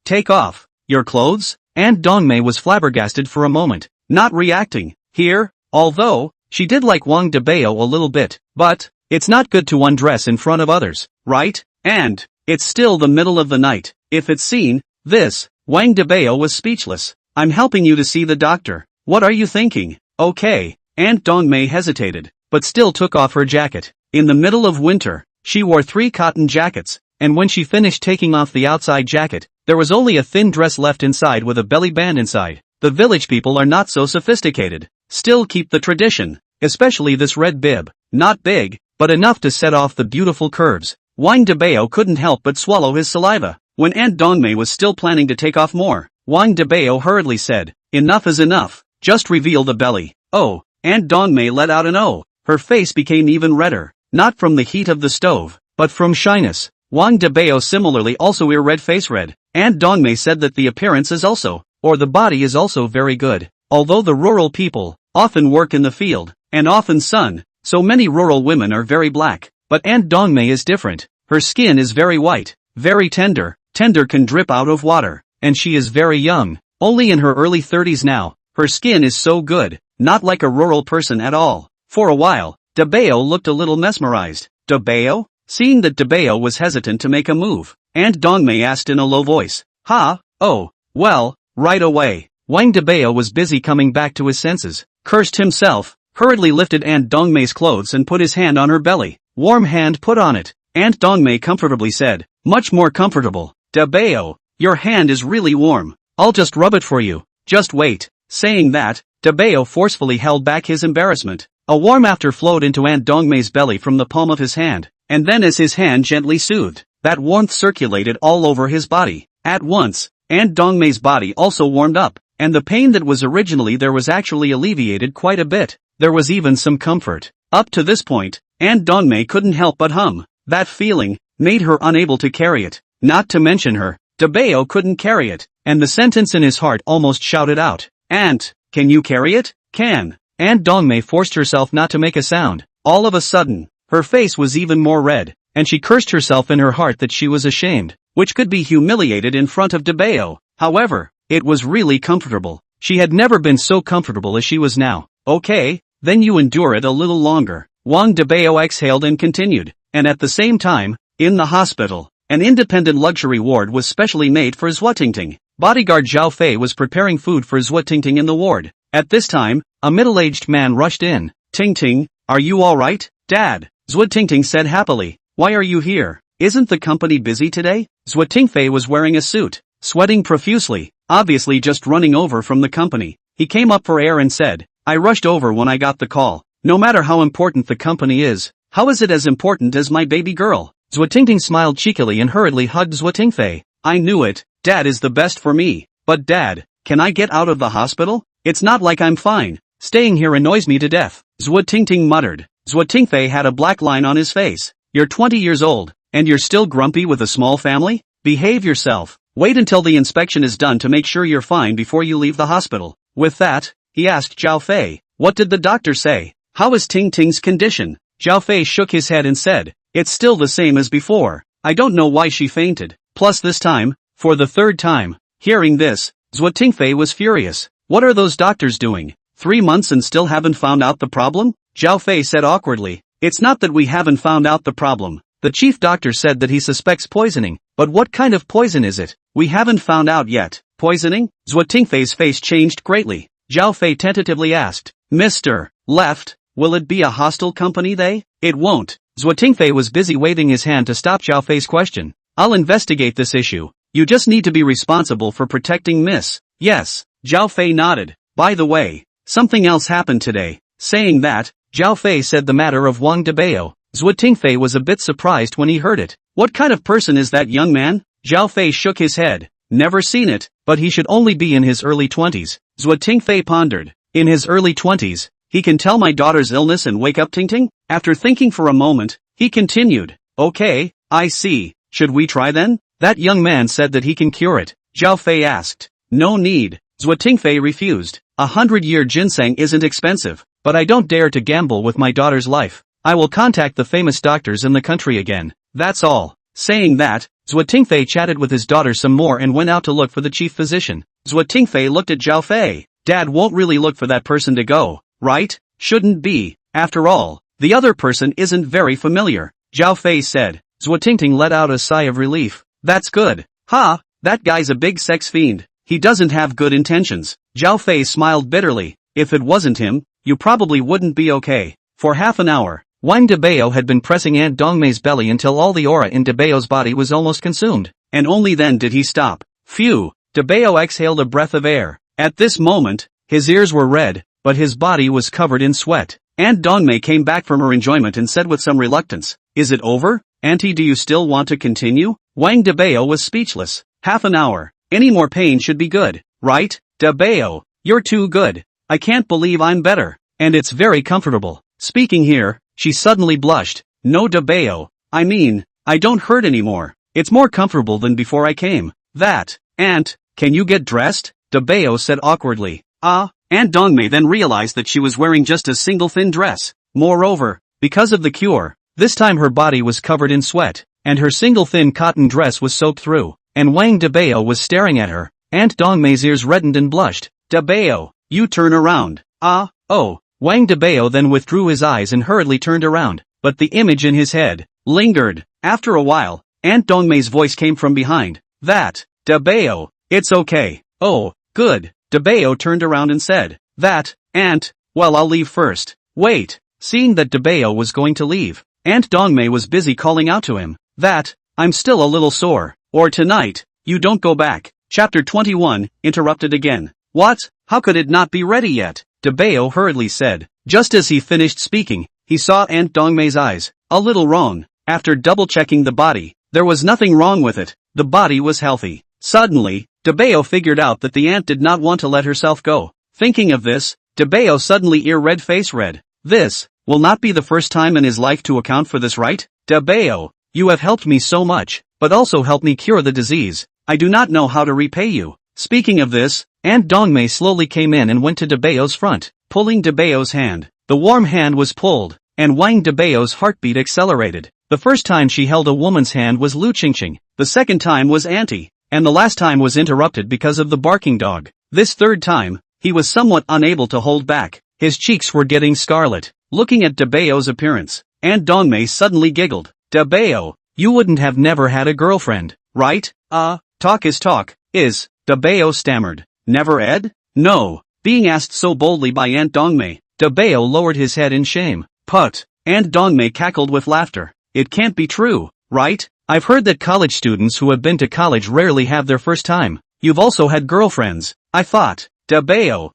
Take off your clothes? Aunt Dongmei was flabbergasted for a moment, not reacting. Here, although, she did like Wang Dabao a little bit, but, it's not good to undress in front of others, right? And, it's still the middle of the night. If it's seen, this, Wang Dabao was speechless. I'm helping you to see the doctor. What are you thinking? Okay. Aunt Dongmei hesitated, but still took off her jacket. In the middle of winter, she wore 3 cotton jackets, and when she finished taking off the outside jacket, there was only a thin dress left inside with a belly band inside. The village people are not so sophisticated. Still keep the tradition, especially this red bib. Not big, but enough to set off the beautiful curves. Wang Dabao couldn't help but swallow his saliva. When Aunt Dongmei was still planning to take off more, Wang Dabao hurriedly said, "Enough is enough. Just reveal the belly." Oh, Aunt Dongmei let out an oh. Her face became even redder, not from the heat of the stove, but from shyness. Wang Dabao similarly also red face red. Aunt Dongmei said that the appearance is also, or the body is also very good. Although the rural people often work in the field, and often sun, so many rural women are very black. But Aunt Dongmei is different. Her skin is very white, very tender can drip out of water, and she is very young, only in her early 30s now. Her skin is so good, not like a rural person at all. For a while, Dabao looked a little mesmerized. Dabao? Seeing that Dabao was hesitant to make a move, Aunt Dongmei asked in a low voice, "Ha? Oh, well, right away." Wang Dabao was busy coming back to his senses, cursed himself, hurriedly lifted Aunt Dongmei's clothes and put his hand on her belly. Warm hand put on it. Aunt Dongmei comfortably said, "Much more comfortable. Dabao, your hand is really warm. I'll just rub it for you. Just wait." Saying that, Dabao forcefully held back his embarrassment. A warm after flowed into Aunt Dongmei's belly from the palm of his hand, and then as his hand gently soothed, that warmth circulated all over his body. At once, Aunt Dongmei's body also warmed up, and the pain that was originally there was actually alleviated quite a bit. There was even some comfort. Up to this point, Aunt Dongmei couldn't help but hum. That feeling made her unable to carry it. Not to mention her, Dabao couldn't carry it, and the sentence in his heart almost shouted out, "Aunt, can you carry it?" "Can." Aunt Dongmei forced herself not to make a sound. All of a sudden, her face was even more red, and she cursed herself in her heart that she was ashamed, which could be humiliated in front of Dabao. However, it was really comfortable. She had never been so comfortable as she was now. "Okay, then you endure it a little longer." Wang Dabao exhaled and continued, and at the same time, in the hospital, an independent luxury ward was specially made for Zhuo Tingting. Bodyguard Zhao Fei was preparing food for Zhuo Tingting in the ward. At this time, a middle-aged man rushed in. "Tingting, are you alright, Dad?" Zhuo Tingting said happily. "Why are you here? Isn't the company busy today?" Zhuo Tingfei was wearing a suit, sweating profusely, obviously just running over from the company. He came up for air and said, "I rushed over when I got the call. No matter how important the company is, how is it as important as my baby girl?" Zhuo Tingting smiled cheekily and hurriedly hugged Zhuo Tingfei. "I knew it, Dad is the best for me. But Dad, can I get out of the hospital? It's not like I'm fine. Staying here annoys me to death." Zhuo Tingting muttered. Zhuo Tingfei had a black line on his face. "You're 20 years old, and you're still grumpy with a small family? Behave yourself. Wait until the inspection is done to make sure you're fine before you leave the hospital." With that, he asked Zhao Fei, "What did the doctor say? How is Tingting's condition?" Zhao Fei shook his head and said, "It's still the same as before. I don't know why she fainted. Plus this time, for the 3rd time." Hearing this, Zhuo Tingfei was furious. "What are those doctors doing? 3 months and still haven't found out the problem?" Zhao Fei said awkwardly, "It's not that we haven't found out the problem. The chief doctor said that he suspects poisoning, but what kind of poison is it? We haven't found out yet." "Poisoning?" Zhuo Tingfei's face changed greatly. Zhao Fei tentatively asked, "Mr. Left, will it be a hostile company they?" "It won't." Zhuo Tingfei was busy waving his hand to stop Zhao Fei's question. "I'll investigate this issue. You just need to be responsible for protecting Miss." "Yes." Zhao Fei nodded. "By the way, something else happened today." Saying that, Zhao Fei said the matter of Wang Dabao. Zhuo Tingfei was a bit surprised when he heard it. "What kind of person is that young man?" Zhao Fei shook his head. "Never seen it, but he should only be in his early 20s. Zhuo Tingfei pondered. "In his early 20s, he can tell my daughter's illness and wake up Tingting?" After thinking for a moment, he continued, "Okay, I see. Should we try then?" "That young man said that he can cure it." Zhao Fei asked. "No need." Zhuo Tingfei refused. 100-year ginseng isn't expensive, but I don't dare to gamble with my daughter's life. I will contact the famous doctors in the country again. That's all." Saying that, Zhao Tingfei chatted with his daughter some more and went out to look for the chief physician. Zhao Tingfei looked at Zhao Fei. Dad won't really look for that person to go, right? Shouldn't be. After all, the other person isn't very familiar, Zhao Fei said. Zhao Tingting let out a sigh of relief. That's good. Ha, that guy's a big sex fiend. He doesn't have good intentions. Zhao Fei smiled bitterly. If it wasn't him, you probably wouldn't be okay. For half an hour, Wang Dabao had been pressing Aunt Dongmei's belly until all the aura in Dabao's body was almost consumed, and only then did he stop. Phew! Dabao exhaled a breath of air. At this moment, his ears were red, but his body was covered in sweat. Aunt Dongmei came back from her enjoyment and said with some reluctance, "Is it over? Auntie, do you still want to continue?" Wang Dabao was speechless. Half an hour. Any more pain should be good, right? Dabao, you're too good. I can't believe I'm better. And it's very comfortable. Speaking here, she suddenly blushed. No, Dabao, I mean, I don't hurt anymore. It's more comfortable than before I came. That, Aunt, can you get dressed? Dabao said awkwardly. Aunt Dongmei then realized that she was wearing just a single thin dress. Moreover, because of the cure, this time her body was covered in sweat, and her single thin cotton dress was soaked through, and Wang Dabao was staring at her. Aunt Dongmei's ears reddened and blushed. Dabao, you turn around. Oh. Wang Dabao then withdrew his eyes and hurriedly turned around, but the image in his head lingered. After a while, Aunt Dongmei's voice came from behind. That, Dabao, it's okay. Oh, good. Dabao turned around and said, that, Aunt, well, I'll leave first. Wait. Seeing that Dabao was going to leave, Aunt Dongmei was busy calling out to him. That, I'm still a little sore. Or tonight, you don't go back. Chapter 21, interrupted again. What? How could it not be ready yet? Dabao hurriedly said. Just as he finished speaking, he saw Aunt Dongmei's eyes. A little wrong. After double-checking the body, there was nothing wrong with it. The body was healthy. Suddenly, Dabao figured out that the aunt did not want to let herself go. Thinking of this, Dabao suddenly ear-red face red. This will not be the first time in his life to account for this, right? Dabao, you have helped me so much, but also helped me cure the disease. I do not know how to repay you. Speaking of this, Aunt Dongmei slowly came in and went to Dabao's front, pulling Dabao's hand. The warm hand was pulled, and Wang Dabao's heartbeat accelerated. The first time she held a woman's hand was Lu Qingqing, the second time was Auntie, and the last time was interrupted because of the barking dog. This third time, he was somewhat unable to hold back. His cheeks were getting scarlet. Looking at Dabao's appearance, Aunt Dongmei suddenly giggled. Dabao, you wouldn't have never had a girlfriend, right? Talk is talk, is, Dabao stammered. Never Ed? No. Being asked so boldly by Aunt Dongmei, Dabao lowered his head in shame. Put. Aunt Dongmei cackled with laughter. It can't be true, right? I've heard that college students who have been to college rarely have their first time. You've also had girlfriends, I thought. Dabao,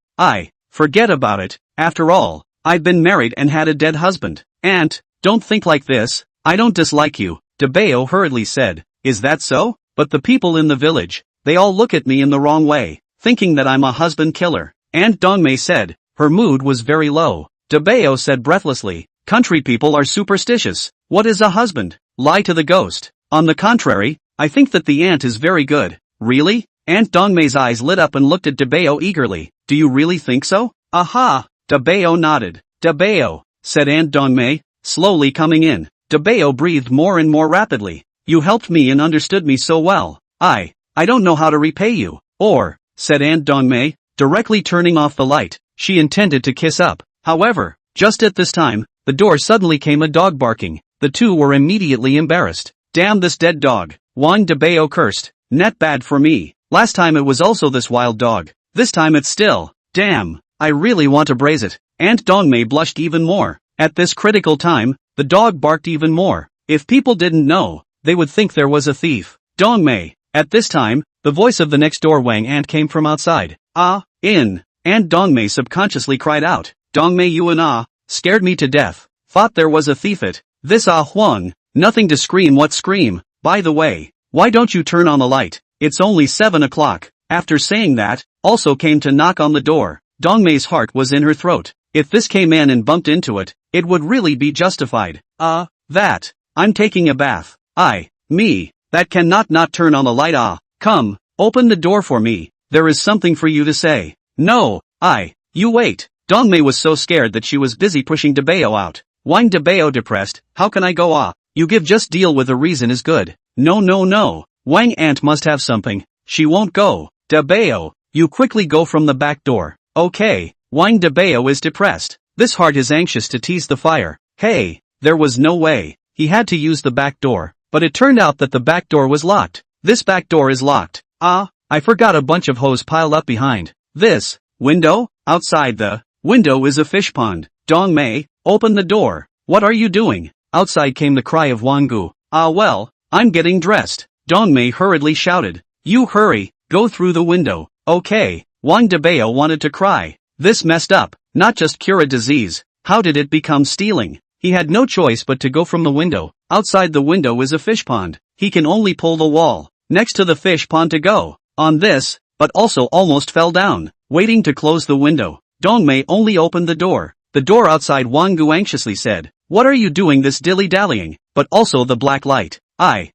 forget about it. After all, I've been married and had a dead husband. Aunt, don't think like this. I don't dislike you, Dabao hurriedly said. Is that so? But the people in the village, they all look at me in the wrong way, thinking that I'm a husband killer. Aunt Dongmei said. Her mood was very low. Dabao said breathlessly, country people are superstitious. What is a husband? Lie to the ghost. On the contrary, I think that the aunt is very good. Really? Aunt Dongmei's eyes lit up and looked at Dabao eagerly. Do you really think so? Aha! Dabao nodded. Dabao, said Aunt Dongmei, slowly coming in. Dabao breathed more and more rapidly. You helped me and understood me so well. I don't know how to repay you. Or, said Aunt Dongmei, directly turning off the light. She intended to kiss up. However, just at this time, the door suddenly came a dog barking. The two were immediately embarrassed. Damn this dead dog, Wang Dabao cursed. Net bad for me. Last time it was also this wild dog. This time it's still. Damn, I really want to braise it. Aunt Dongmei blushed even more. At this critical time, the dog barked even more. If people didn't know, they would think there was a thief. Dongmei. At this time, the voice of the next door Wang aunt came from outside. In. Aunt Dongmei subconsciously cried out. Dongmei Yuan scared me to death. Thought there was a thief at this Huang. Nothing to scream, what scream? By the way, why don't you turn on the light? It's only 7 o'clock. After saying that, also came to knock on the door. Dongmei's heart was in her throat. If this came in and bumped into it, it would really be justified. That. I'm taking a bath. Me. That cannot not turn on the light. Come, open the door for me. There is something for you to say. No, you wait. Dongmei was so scared that she was busy pushing Dabao out. Wang Dabao depressed. How can I go? You give just deal with a reason is good. No no no. Wang aunt must have something. She won't go. Dabao, you quickly go from the back door. Okay. Wang Dabao is depressed. This heart is anxious to tease the fire. Hey, there was no way. He had to use the back door, but it turned out that the back door was locked. This back door is locked. Ah, I forgot a bunch of hose piled up behind. This window? Outside the window is a fish pond. Dong Mei, open the door. What are you doing? Outside came the cry of Wang Gu. Ah well, I'm getting dressed. Dong Mei hurriedly shouted. You hurry, go through the window. Okay. Wang Dabao wanted to cry. This messed up. Not just cure a disease. How did it become stealing? He had no choice but to go from the window. Outside the window is a fish pond. He can only pull the wall next to the fish pond to go on this, but also almost fell down, waiting to close the window. Dong Mei only opened the door. The door outside. Wang Gu anxiously said, what are you doing this dilly-dallying? But also the black light. I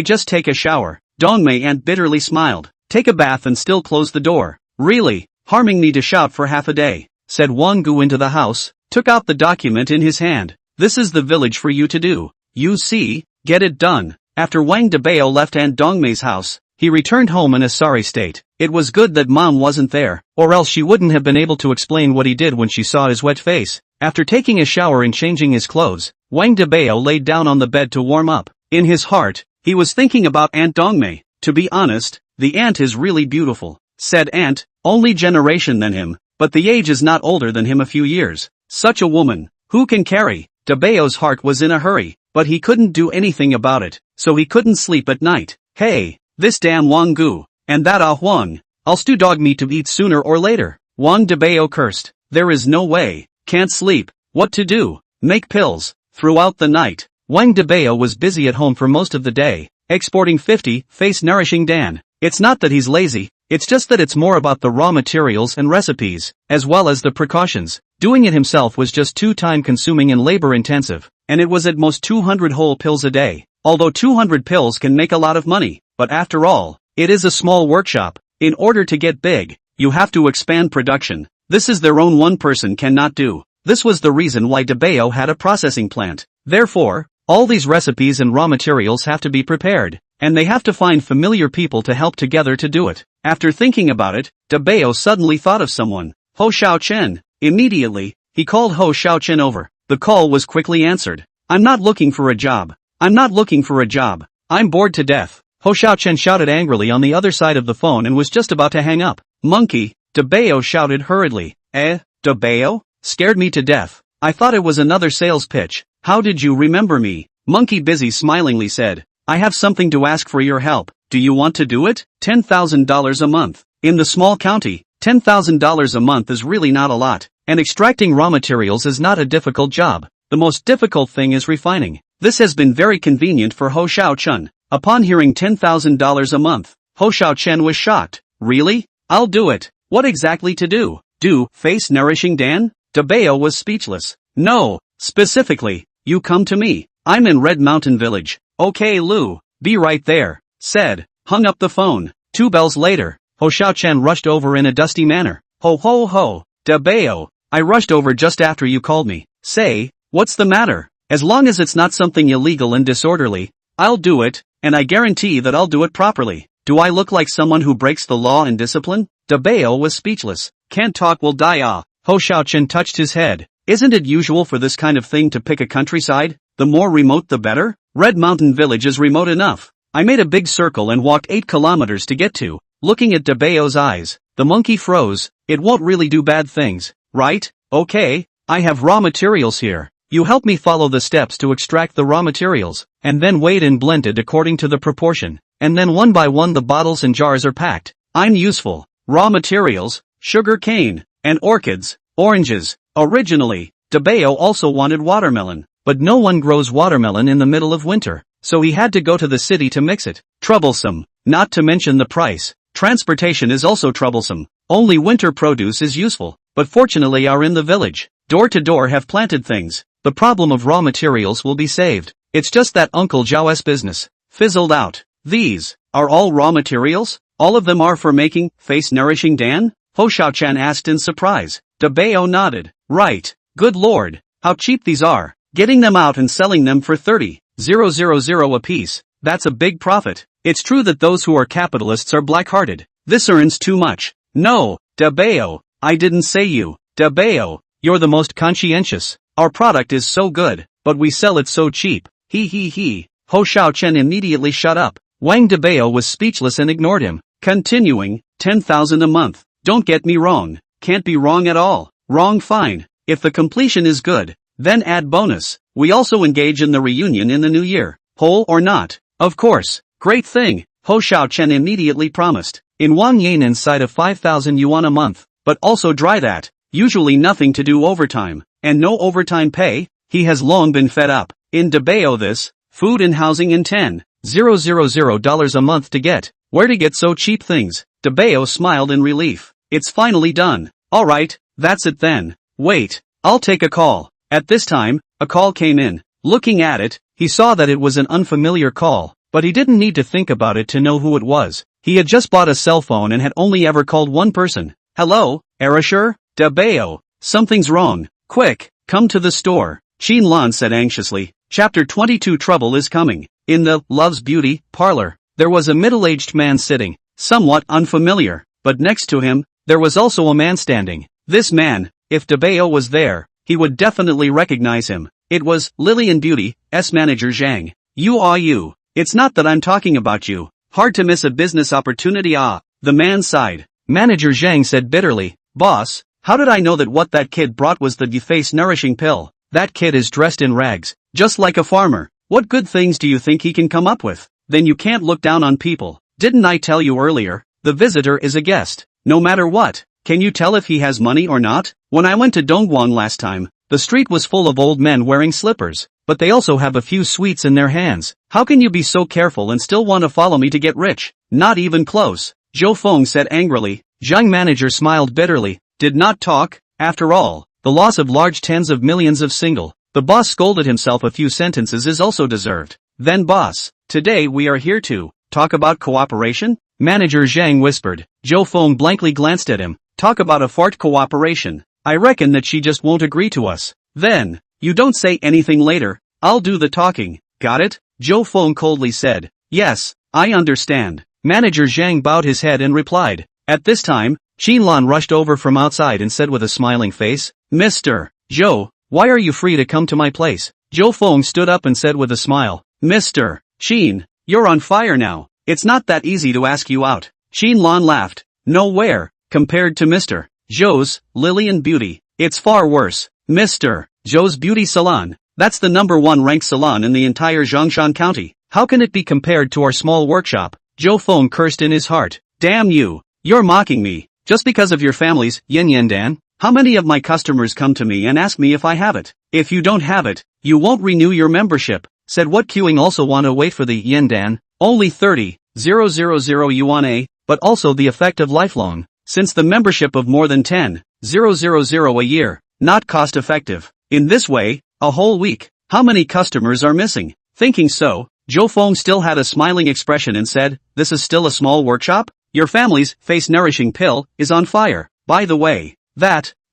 just take a shower. Dong Mei aunt bitterly smiled. Take a bath and still close the door. Really, harming me to shout for half a day, said Wang Gu into the house, took out the document in his hand. This is the village for you to do. You see, get it done. After Wang Dabao left Aunt Dong Mei's house, he returned home in a sorry state. It was good that Mom wasn't there, or else she wouldn't have been able to explain what he did when she saw his wet face. After taking a shower and changing his clothes, Wang Dabao laid down on the bed to warm up. In his heart, he was thinking about Aunt Dong Mei. To be honest, the aunt is really beautiful, said Aunt, only generation than him, but the age is not older than him a few years. Such a woman, who can carry? Dabao's heart was in a hurry, but he couldn't do anything about it, so he couldn't sleep at night. Hey, this damn Wang Gu, and that Huang, I'll stew dog meat to eat sooner or later. Wang Dabao cursed. There is no way, can't sleep, what to do? Make pills. Throughout the night, Wang Dabao was busy at home for most of the day, exporting 50 face-nourishing dan. It's not that he's lazy, it's just that it's more about the raw materials and recipes, as well as the precautions. Doing it himself was just too time-consuming and labor-intensive, and it was at most 200 whole pills a day. Although 200 pills can make a lot of money, but after all, it is a small workshop. In order to get big, you have to expand production. This is their own one person cannot do. This was the reason why Dabao had a processing plant. Therefore, all these recipes and raw materials have to be prepared, and they have to find familiar people to help together to do it. After thinking about it, Dabao suddenly thought of someone. Ho Xiaochen. Immediately, he called Ho Xiaochen over. The call was quickly answered. I'm not looking for a job. I'm not looking for a job. I'm bored to death. Ho Xiaochen shouted angrily on the other side of the phone and was just about to hang up. Monkey, Dabao shouted hurriedly. Dabao? Scared me to death. I thought it was another sales pitch. How did you remember me? Monkey busy smilingly said. I have something to ask for your help. Do you want to do it? $10,000 a month. In the small county, $10,000 a month is really not a lot, and extracting raw materials is not a difficult job. The most difficult thing is refining. This has been very convenient for Ho Xiaochen. Upon hearing $10,000 a month, Ho Xiaochen was shocked. Really? I'll do it. What exactly to do? Do face nourishing dan? Dabao was speechless. No, specifically, you come to me. I'm in Red Mountain Village. Okay Lu, be right there, said, hung up the phone. 2 bells later, Ho Xiaochen rushed over in a dusty manner. Ho ho ho, Dabao, I rushed over just after you called me. Say, what's the matter? As long as it's not something illegal and disorderly, I'll do it, and I guarantee that I'll do it properly. Do I look like someone who breaks the law and discipline? Dabao was speechless. Can't talk will die ah. Ho Xiaochen touched his head. Isn't it usual for this kind of thing to pick a countryside? The more remote the better? Red Mountain Village is remote enough. I made a big circle and walked 8 kilometers to get to. Looking at Dabao's eyes, the monkey froze. It won't really do bad things, right? Okay, I have raw materials here. You help me follow the steps to extract the raw materials, and then weighed and blended according to the proportion, and then one by one the bottles and jars are packed. I'm useful. Raw materials, sugar cane, and orchids, oranges. Originally, Dabao also wanted watermelon, but no one grows watermelon in the middle of winter, so he had to go to the city to mix it. Troublesome, not to mention the price. Transportation is also troublesome. Only winter produce is useful, but fortunately are in the village. Door to door have planted things. The problem of raw materials will be saved. It's just that Uncle Zhao's business fizzled out. These are all raw materials? All of them are for making face-nourishing dan? Ho Xiaochen asked in surprise. Dabao nodded. Right. Good lord, how cheap these are. getting them out and selling them for 30,000 apiece. That's a big profit. It's true that those who are capitalists are black-hearted. This earns too much. No, Dabao, I didn't say you. Dabao, you're the most conscientious. Our product is so good, but we sell it so cheap. He. Ho Xiaochen immediately shut up. Wang Dabao was speechless and ignored him. Continuing, 10,000 a month. Don't get me wrong. Can't be wrong at all. Wrong fine. If the completion is good, then add bonus. We also engage in the reunion in the new year. Whole or not. Of course. Great thing. Ho Xiaochen immediately promised. In Wang Yan inside of 5,000 yuan a month, but also dry that. Usually nothing to do overtime, and no overtime pay. He has long been fed up. In Dabao this, food and housing in $10,000 a month to get. Where to get so cheap things? Dabao smiled in relief. It's finally done. Alright, that's it then. Wait, I'll take a call. At this time, a call came in. Looking at it, he saw that it was an unfamiliar call, but he didn't need to think about it to know who it was. He had just bought a cell phone and had only ever called one person. Hello, Erasure? Dabao, something's wrong. Quick, come to the store. Xin Lan said anxiously. Chapter 22 Trouble is coming. In the Love's Beauty parlor, there was a middle-aged man sitting, somewhat unfamiliar, but next to him, there was also a man standing. This man, if Dabao was there, he would definitely recognize him. It was Lillian Beauty's manager Zhang. You. It's not that I'm talking about you. Hard to miss a business opportunity. The man sighed. Manager Zhang said bitterly, Boss, how did I know that what that kid brought was the face nourishing pill? That kid is dressed in rags, just like a farmer. What good things do you think he can come up with? Then you can't look down on people. Didn't I tell you earlier? The visitor is a guest, no matter what. Can you tell if he has money or not? When I went to Dongguan last time, the street was full of old men wearing slippers, but they also have a few sweets in their hands. How can you be so careful and still want to follow me to get rich? Not even close. Zhou Feng said angrily. Zhang manager smiled bitterly. Did not talk. After all, the loss of large tens of millions of single. The boss scolded himself a few sentences is also deserved. Then boss, today we are here to talk about cooperation? Manager Zhang whispered. Zhou Feng blankly glanced at him. Talk about a fart cooperation. I reckon that she just won't agree to us. Then, you don't say anything later, I'll do the talking. Got it? Zhou Feng coldly said. Yes, I understand. Manager Zhang bowed his head and replied. At this time, Xinlan rushed over from outside and said with a smiling face, Mr. Zhou, why are you free to come to my place? Zhou Feng stood up and said with a smile, Mr. Xin, you're on fire now. It's not that easy to ask you out. Xinlan laughed. Nowhere, compared to Mr. Zhou's Lillian Beauty. It's far worse. Mr. Zhou's Beauty Salon. That's the #1 ranked salon in the entire Zhongshan County. How can it be compared to our small workshop? Zhou Feng cursed in his heart. Damn you. You're mocking me. Just because of your family's yin dan? How many of my customers come to me and ask me if I have it? If you don't have it, you won't renew your membership. Said what queuing also want to wait for the yin dan? Only 30,000 yuan but also the effect of lifelong. Since the membership of more than 10,000 a year, not cost effective. In this way, a whole week, how many customers are missing? Thinking so, Zhou Feng still had a smiling expression and said, this is still a small workshop? Your family's face nourishing pill is on fire. By the way,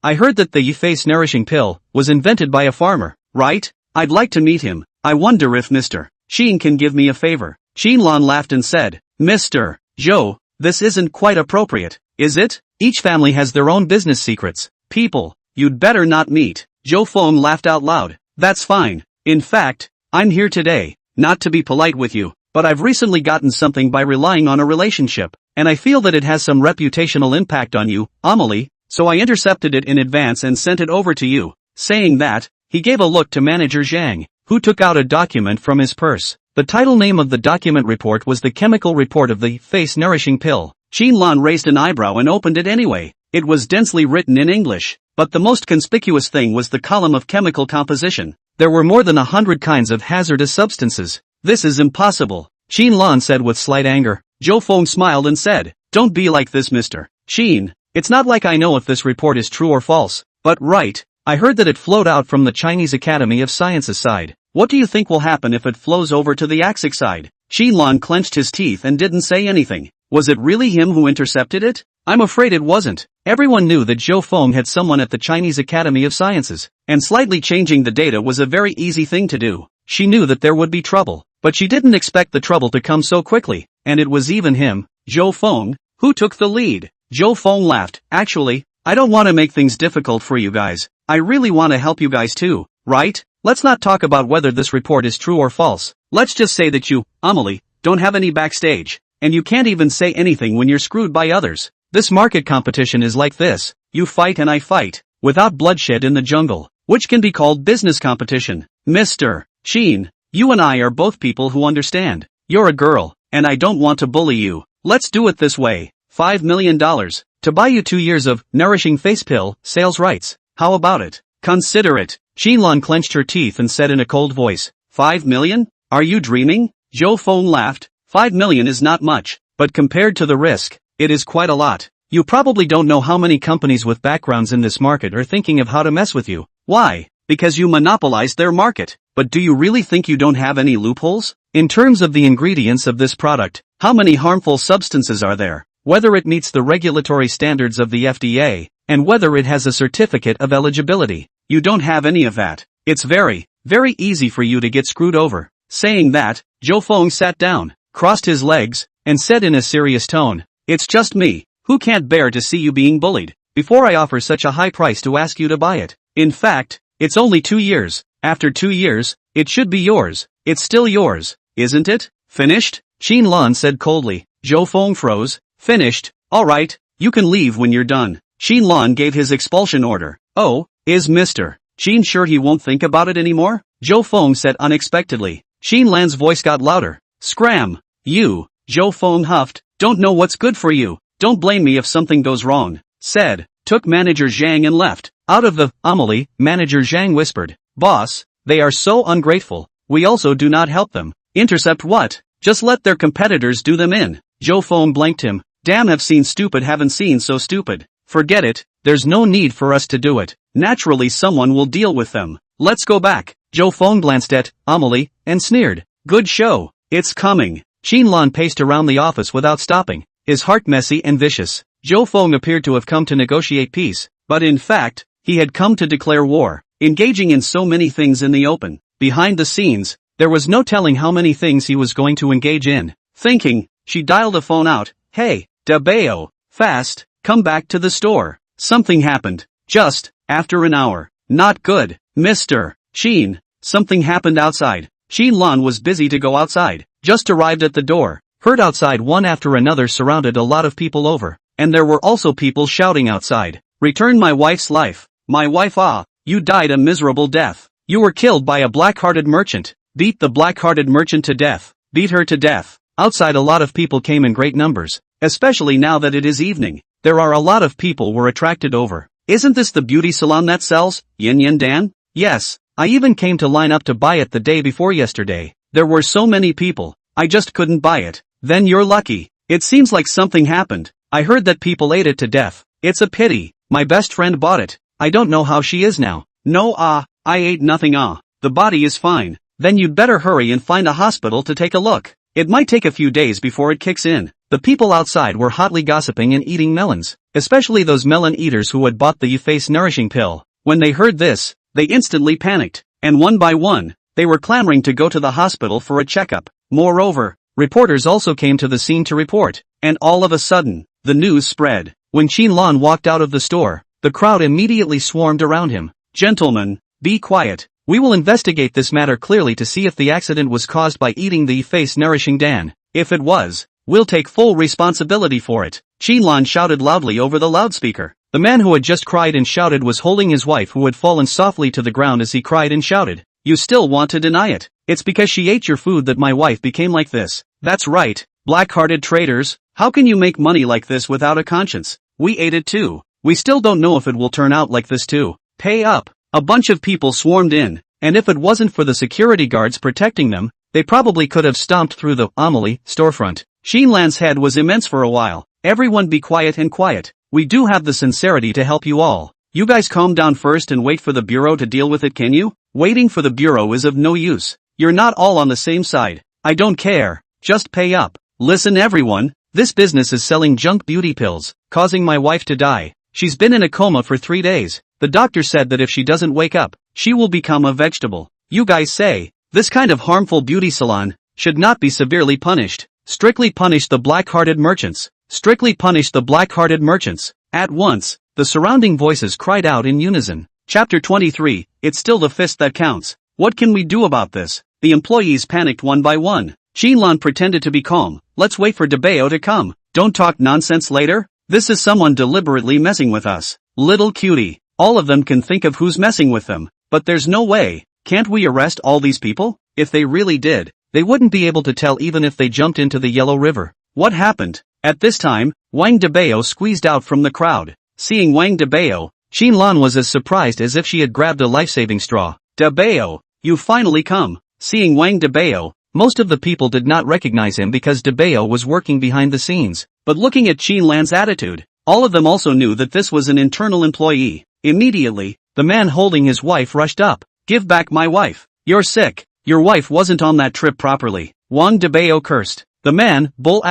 I heard that the face nourishing pill was invented by a farmer, right? I'd like to meet him. I wonder if Mr. Xin can give me a favor. Xinlan laughed and said, Mr. Zhou, this isn't quite appropriate, is it? Each family has their own business secrets. People, you'd better not meet. Zhou Feng laughed out loud. That's fine. In fact, I'm here today, not to be polite with you, but I've recently gotten something by relying on a relationship, and I feel that it has some reputational impact on you, Amelie, so I intercepted it in advance and sent it over to you. Saying that, he gave a look to manager Zhang, who took out a document from his purse. The title name of the document report was the chemical report of the face nourishing pill. Xinlan raised an eyebrow and opened it anyway. It was densely written in English, but the most conspicuous thing was the column of chemical composition. There were more than 100 kinds of hazardous substances. This is impossible, Xinlan said with slight anger. Zhou Feng smiled and said, don't be like this Mr. Xin. It's not like I know if this report is true or false, but right, I heard that it flowed out from the Chinese Academy of Sciences side. What do you think will happen if it flows over to the Axic side? Xinlan clenched his teeth and didn't say anything. Was it really him who intercepted it? I'm afraid it wasn't. Everyone knew that Zhou Feng had someone at the Chinese Academy of Sciences, and slightly changing the data was a very easy thing to do. She knew that there would be trouble, but she didn't expect the trouble to come so quickly, and it was even him, Zhou Feng, who took the lead. Zhou Feng laughed. Actually, I don't want to make things difficult for you guys. I really want to help you guys too, right? Let's not talk about whether this report is true or false. Let's just say that you, Amelie, don't have any backstage, and you can't even say anything when you're screwed by others. This market competition is like this. You fight and I fight, without bloodshed in the jungle, which can be called business competition. Mr. Sheen, you and I are both people who understand. You're a girl, and I don't want to bully you. Let's do it this way. $5 million. To buy you 2 years of nourishing face pill sales rights. How about it? Consider it. Xinlan clenched her teeth and said in a cold voice, 5 million? Are you dreaming? Zhou Feng laughed. 5 million is not much, but compared to the risk, it is quite a lot. You probably don't know how many companies with backgrounds in this market are thinking of how to mess with you. Why? Because you monopolized their market. But do you really think you don't have any loopholes? In terms of the ingredients of this product, how many harmful substances are there? Whether it meets the regulatory standards of the FDA, and whether it has a certificate of eligibility. You don't have any of that. It's very, very easy for you to get screwed over. Saying that, Zhou Feng sat down, crossed his legs, and said in a serious tone, it's just me, who can't bear to see you being bullied, before I offer such a high price to ask you to buy it. In fact, it's only 2 years. After 2 years, it should be yours. It's still yours, isn't it? Finished? Qin Lan said coldly. Zhou Feng froze. Finished. Alright, you can leave when you're done. Qin Lan gave his expulsion order. Oh, is Mr. Qin sure he won't think about it anymore? Zhou Feng said unexpectedly. Qin Lan's voice got louder. Scram. You, Zhou Feng huffed, don't know what's good for you. Don't blame me if something goes wrong. Said, took manager Zhang and left. Out of the, Amelie, manager Zhang whispered. Boss, they are so ungrateful. We also do not help them. Intercept what? Just let their competitors do them in. Zhou Feng blanked him. Damn, have seen stupid, haven't seen so stupid. Forget it, there's no need for us to do it. Naturally someone will deal with them. Let's go back. Zhou Feng glanced at Amelie and sneered. Good show. It's coming. Qin Lan paced around the office without stopping, his heart messy and vicious. Zhou Feng appeared to have come to negotiate peace, but in fact, he had come to declare war, engaging in so many things in the open. Behind the scenes, there was no telling how many things he was going to engage in. Thinking, she dialed a phone out. Hey, Dabao, fast, come back to the store. Something happened. Just, after an hour. Not good. Mr. Sheen, something happened outside. Qin Lan was busy to go outside. Just arrived at the door. Heard outside one after another surrounded a lot of people over. And there were also people shouting outside. Return my wife's life. My wife, you died a miserable death. You were killed by a black-hearted merchant. Beat the black-hearted merchant to death. Beat her to death. Outside a lot of people came in great numbers. Especially now that it is evening. There are a lot of people were attracted over. Isn't this the beauty salon that sells? Yin Yin Dan? Yes. I even came to line up to buy it the day before yesterday. There were so many people. I just couldn't buy it. Then you're lucky. It seems like something happened. I heard that people ate it to death. It's a pity. My best friend bought it. I don't know how she is now. No, I ate nothing. The body is fine. Then you'd better hurry and find a hospital to take a look. It might take a few days before it kicks in. The people outside were hotly gossiping and eating melons, especially those melon eaters who had bought the face nourishing pill. When they heard this, they instantly panicked, and one by one, they were clamoring to go to the hospital for a checkup. Moreover, reporters also came to the scene to report, and all of a sudden, the news spread. When Qin Lan walked out of the store, the crowd immediately swarmed around him. Gentlemen, be quiet. We will investigate this matter clearly to see if the accident was caused by eating the face nourishing Dan. If it was, we'll take full responsibility for it. Qin Lan shouted loudly over the loudspeaker. The man who had just cried and shouted was holding his wife who had fallen softly to the ground as he cried and shouted. You still want to deny it? It's because she ate your food that my wife became like this. That's right, black-hearted traitors. How can you make money like this without a conscience? We ate it too. We still don't know if it will turn out like this too. Pay up. A bunch of people swarmed in, and if it wasn't for the security guards protecting them, they probably could have stomped through the Amelie storefront. Qin Lan's head was immense for a while. Everyone be quiet and quiet. We do have the sincerity to help you all. You guys calm down first and wait for the bureau to deal with it, can you? Waiting for the bureau is of no use. You're not all on the same side. I don't care. Just pay up. Listen everyone, This business is selling junk beauty pills, causing my wife to die. She's been in a coma for 3 days. The doctor said that if she doesn't wake up, she will become a vegetable. You guys say, this kind of harmful beauty salon should not be severely punished. Strictly punish the black-hearted merchants. Strictly punish the black-hearted merchants. At once, the surrounding voices cried out in unison. Chapter 23, it's still the fist that counts. What can we do about this? The employees panicked one by one. Shinlan pretended to be calm. Let's wait for Dabao to come. Don't talk nonsense later. This is someone deliberately messing with us. Little cutie. All of them can think of who's messing with them. But there's no way. Can't we arrest all these people? If they really did, they wouldn't be able to tell even if they jumped into the Yellow River. What happened? At this time, Wang Dabao squeezed out from the crowd. Seeing Wang Dabao, Shinlan was as surprised as if she had grabbed a life-saving straw. Dabao, you finally come. Seeing Wang Dabao, most of the people did not recognize him because Dabao was working behind the scenes. But looking at Shinlan's attitude, all of them also knew that this was an internal employee. Immediately, the man holding his wife rushed up. Give back my wife. You're sick. Your wife wasn't on that trip properly. Wang Dabao cursed. The man, bull ********.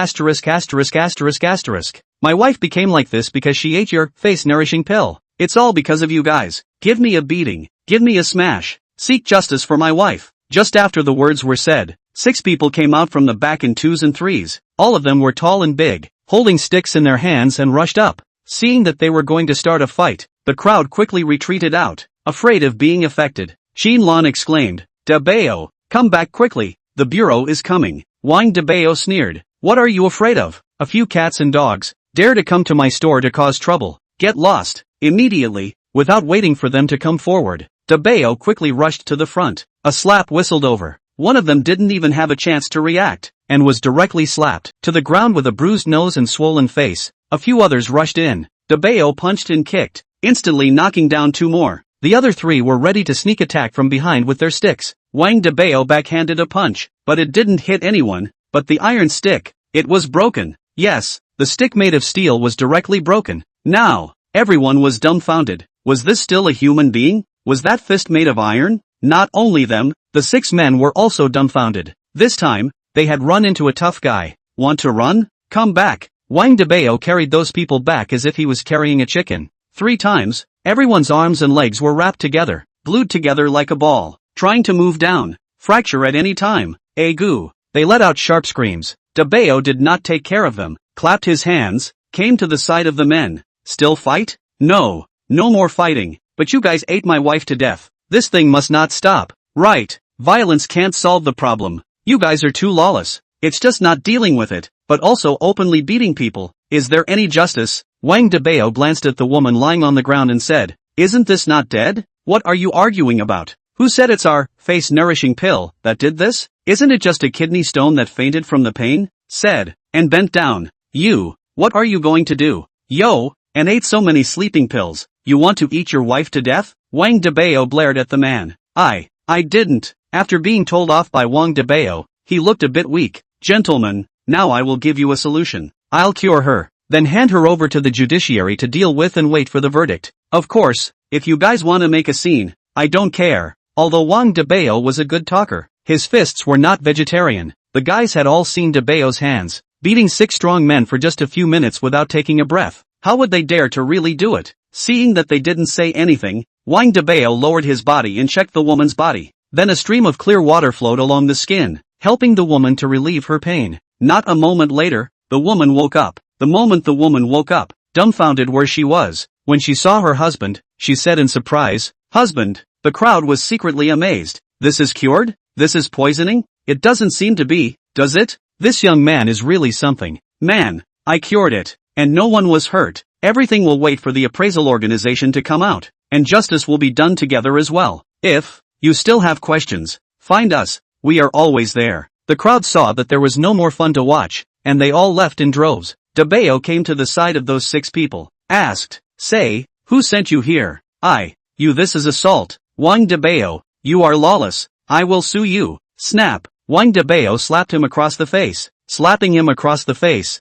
My wife became like this because she ate your face-nourishing pill. It's all because of you guys. Give me a beating. Give me a smash. Seek justice for my wife. Just after the words were said, 6 people came out from the back in 2s and 3s. All of them were tall and big, holding sticks in their hands and rushed up. Seeing that they were going to start a fight, the crowd quickly retreated out, afraid of being affected. Shinlan exclaimed, Dabao, come back quickly, the bureau is coming. Wang Dabao sneered, what are you afraid of? A few cats and dogs, dare to come to my store to cause trouble, get lost. Immediately, without waiting for them to come forward, Dabao quickly rushed to the front. A slap whistled over. One of them didn't even have a chance to react, and was directly slapped to the ground with a bruised nose and swollen face. A few others rushed in. Dabao punched and kicked, instantly knocking down 2 more. The other 3 were ready to sneak attack from behind with their sticks. Wang Dabao backhanded a punch, but it didn't hit anyone, but the iron stick. It was broken. Yes, the stick made of steel was directly broken. Now, everyone was dumbfounded. Was this still a human being? Was that fist made of iron? Not only them, the 6 men were also dumbfounded. This time, they had run into a tough guy. Want to run? Come back. Wang Dabao carried those people back as if he was carrying a chicken. 3 times, everyone's arms and legs were wrapped together, glued together like a ball, trying to move down, fracture at any time. Agoo. They let out sharp screams. Dabao did not take care of them, clapped his hands, came to the side of the men. Still fight? No. No more fighting. But you guys ate my wife to death. This thing must not stop. Right. Violence can't solve the problem. You guys are too lawless. It's just not dealing with it, but also openly beating people. Is there any justice? Wang Dabao glanced at the woman lying on the ground and said, isn't this not dead? What are you arguing about? Who said it's our face-nourishing pill that did this? Isn't it just a kidney stone that fainted from the pain? Said, and bent down. You, what are you going to do? Yo, and ate so many sleeping pills. You want to eat your wife to death? Wang Dabao blared at the man. I didn't. After being told off by Wang Dabao, he looked a bit weak. Gentlemen, now I will give you a solution. I'll cure her, then hand her over to the judiciary to deal with and wait for the verdict. Of course, if you guys want to make a scene, I don't care. Although Wang Dabao was a good talker, his fists were not vegetarian. The guys had all seen Dabao's hands, beating 6 strong men for just a few minutes without taking a breath. How would they dare to really do it? Seeing that they didn't say anything, Wang Dabao lowered his body and checked the woman's body. Then a stream of clear water flowed along the skin, helping the woman to relieve her pain. Not a moment later, the woman woke up. The moment the woman woke up, dumbfounded where she was, when she saw her husband, she said in surprise, husband. The crowd was secretly amazed. This is cured? This is poisoning? It doesn't seem to be, does it? This young man is really something. Man, I cured it, and no one was hurt. Everything will wait for the appraisal organization to come out, and justice will be done together as well. If you still have questions, find us. We are always there. The crowd saw that there was no more fun to watch, and they all left in droves. Dabao came to the side of those 6 people, asked, say, who sent you here? You. This is assault. Wang Dabao, you are lawless. I will sue you. Snap. Wang Dabao slapped him across the face. Slapping him across the face.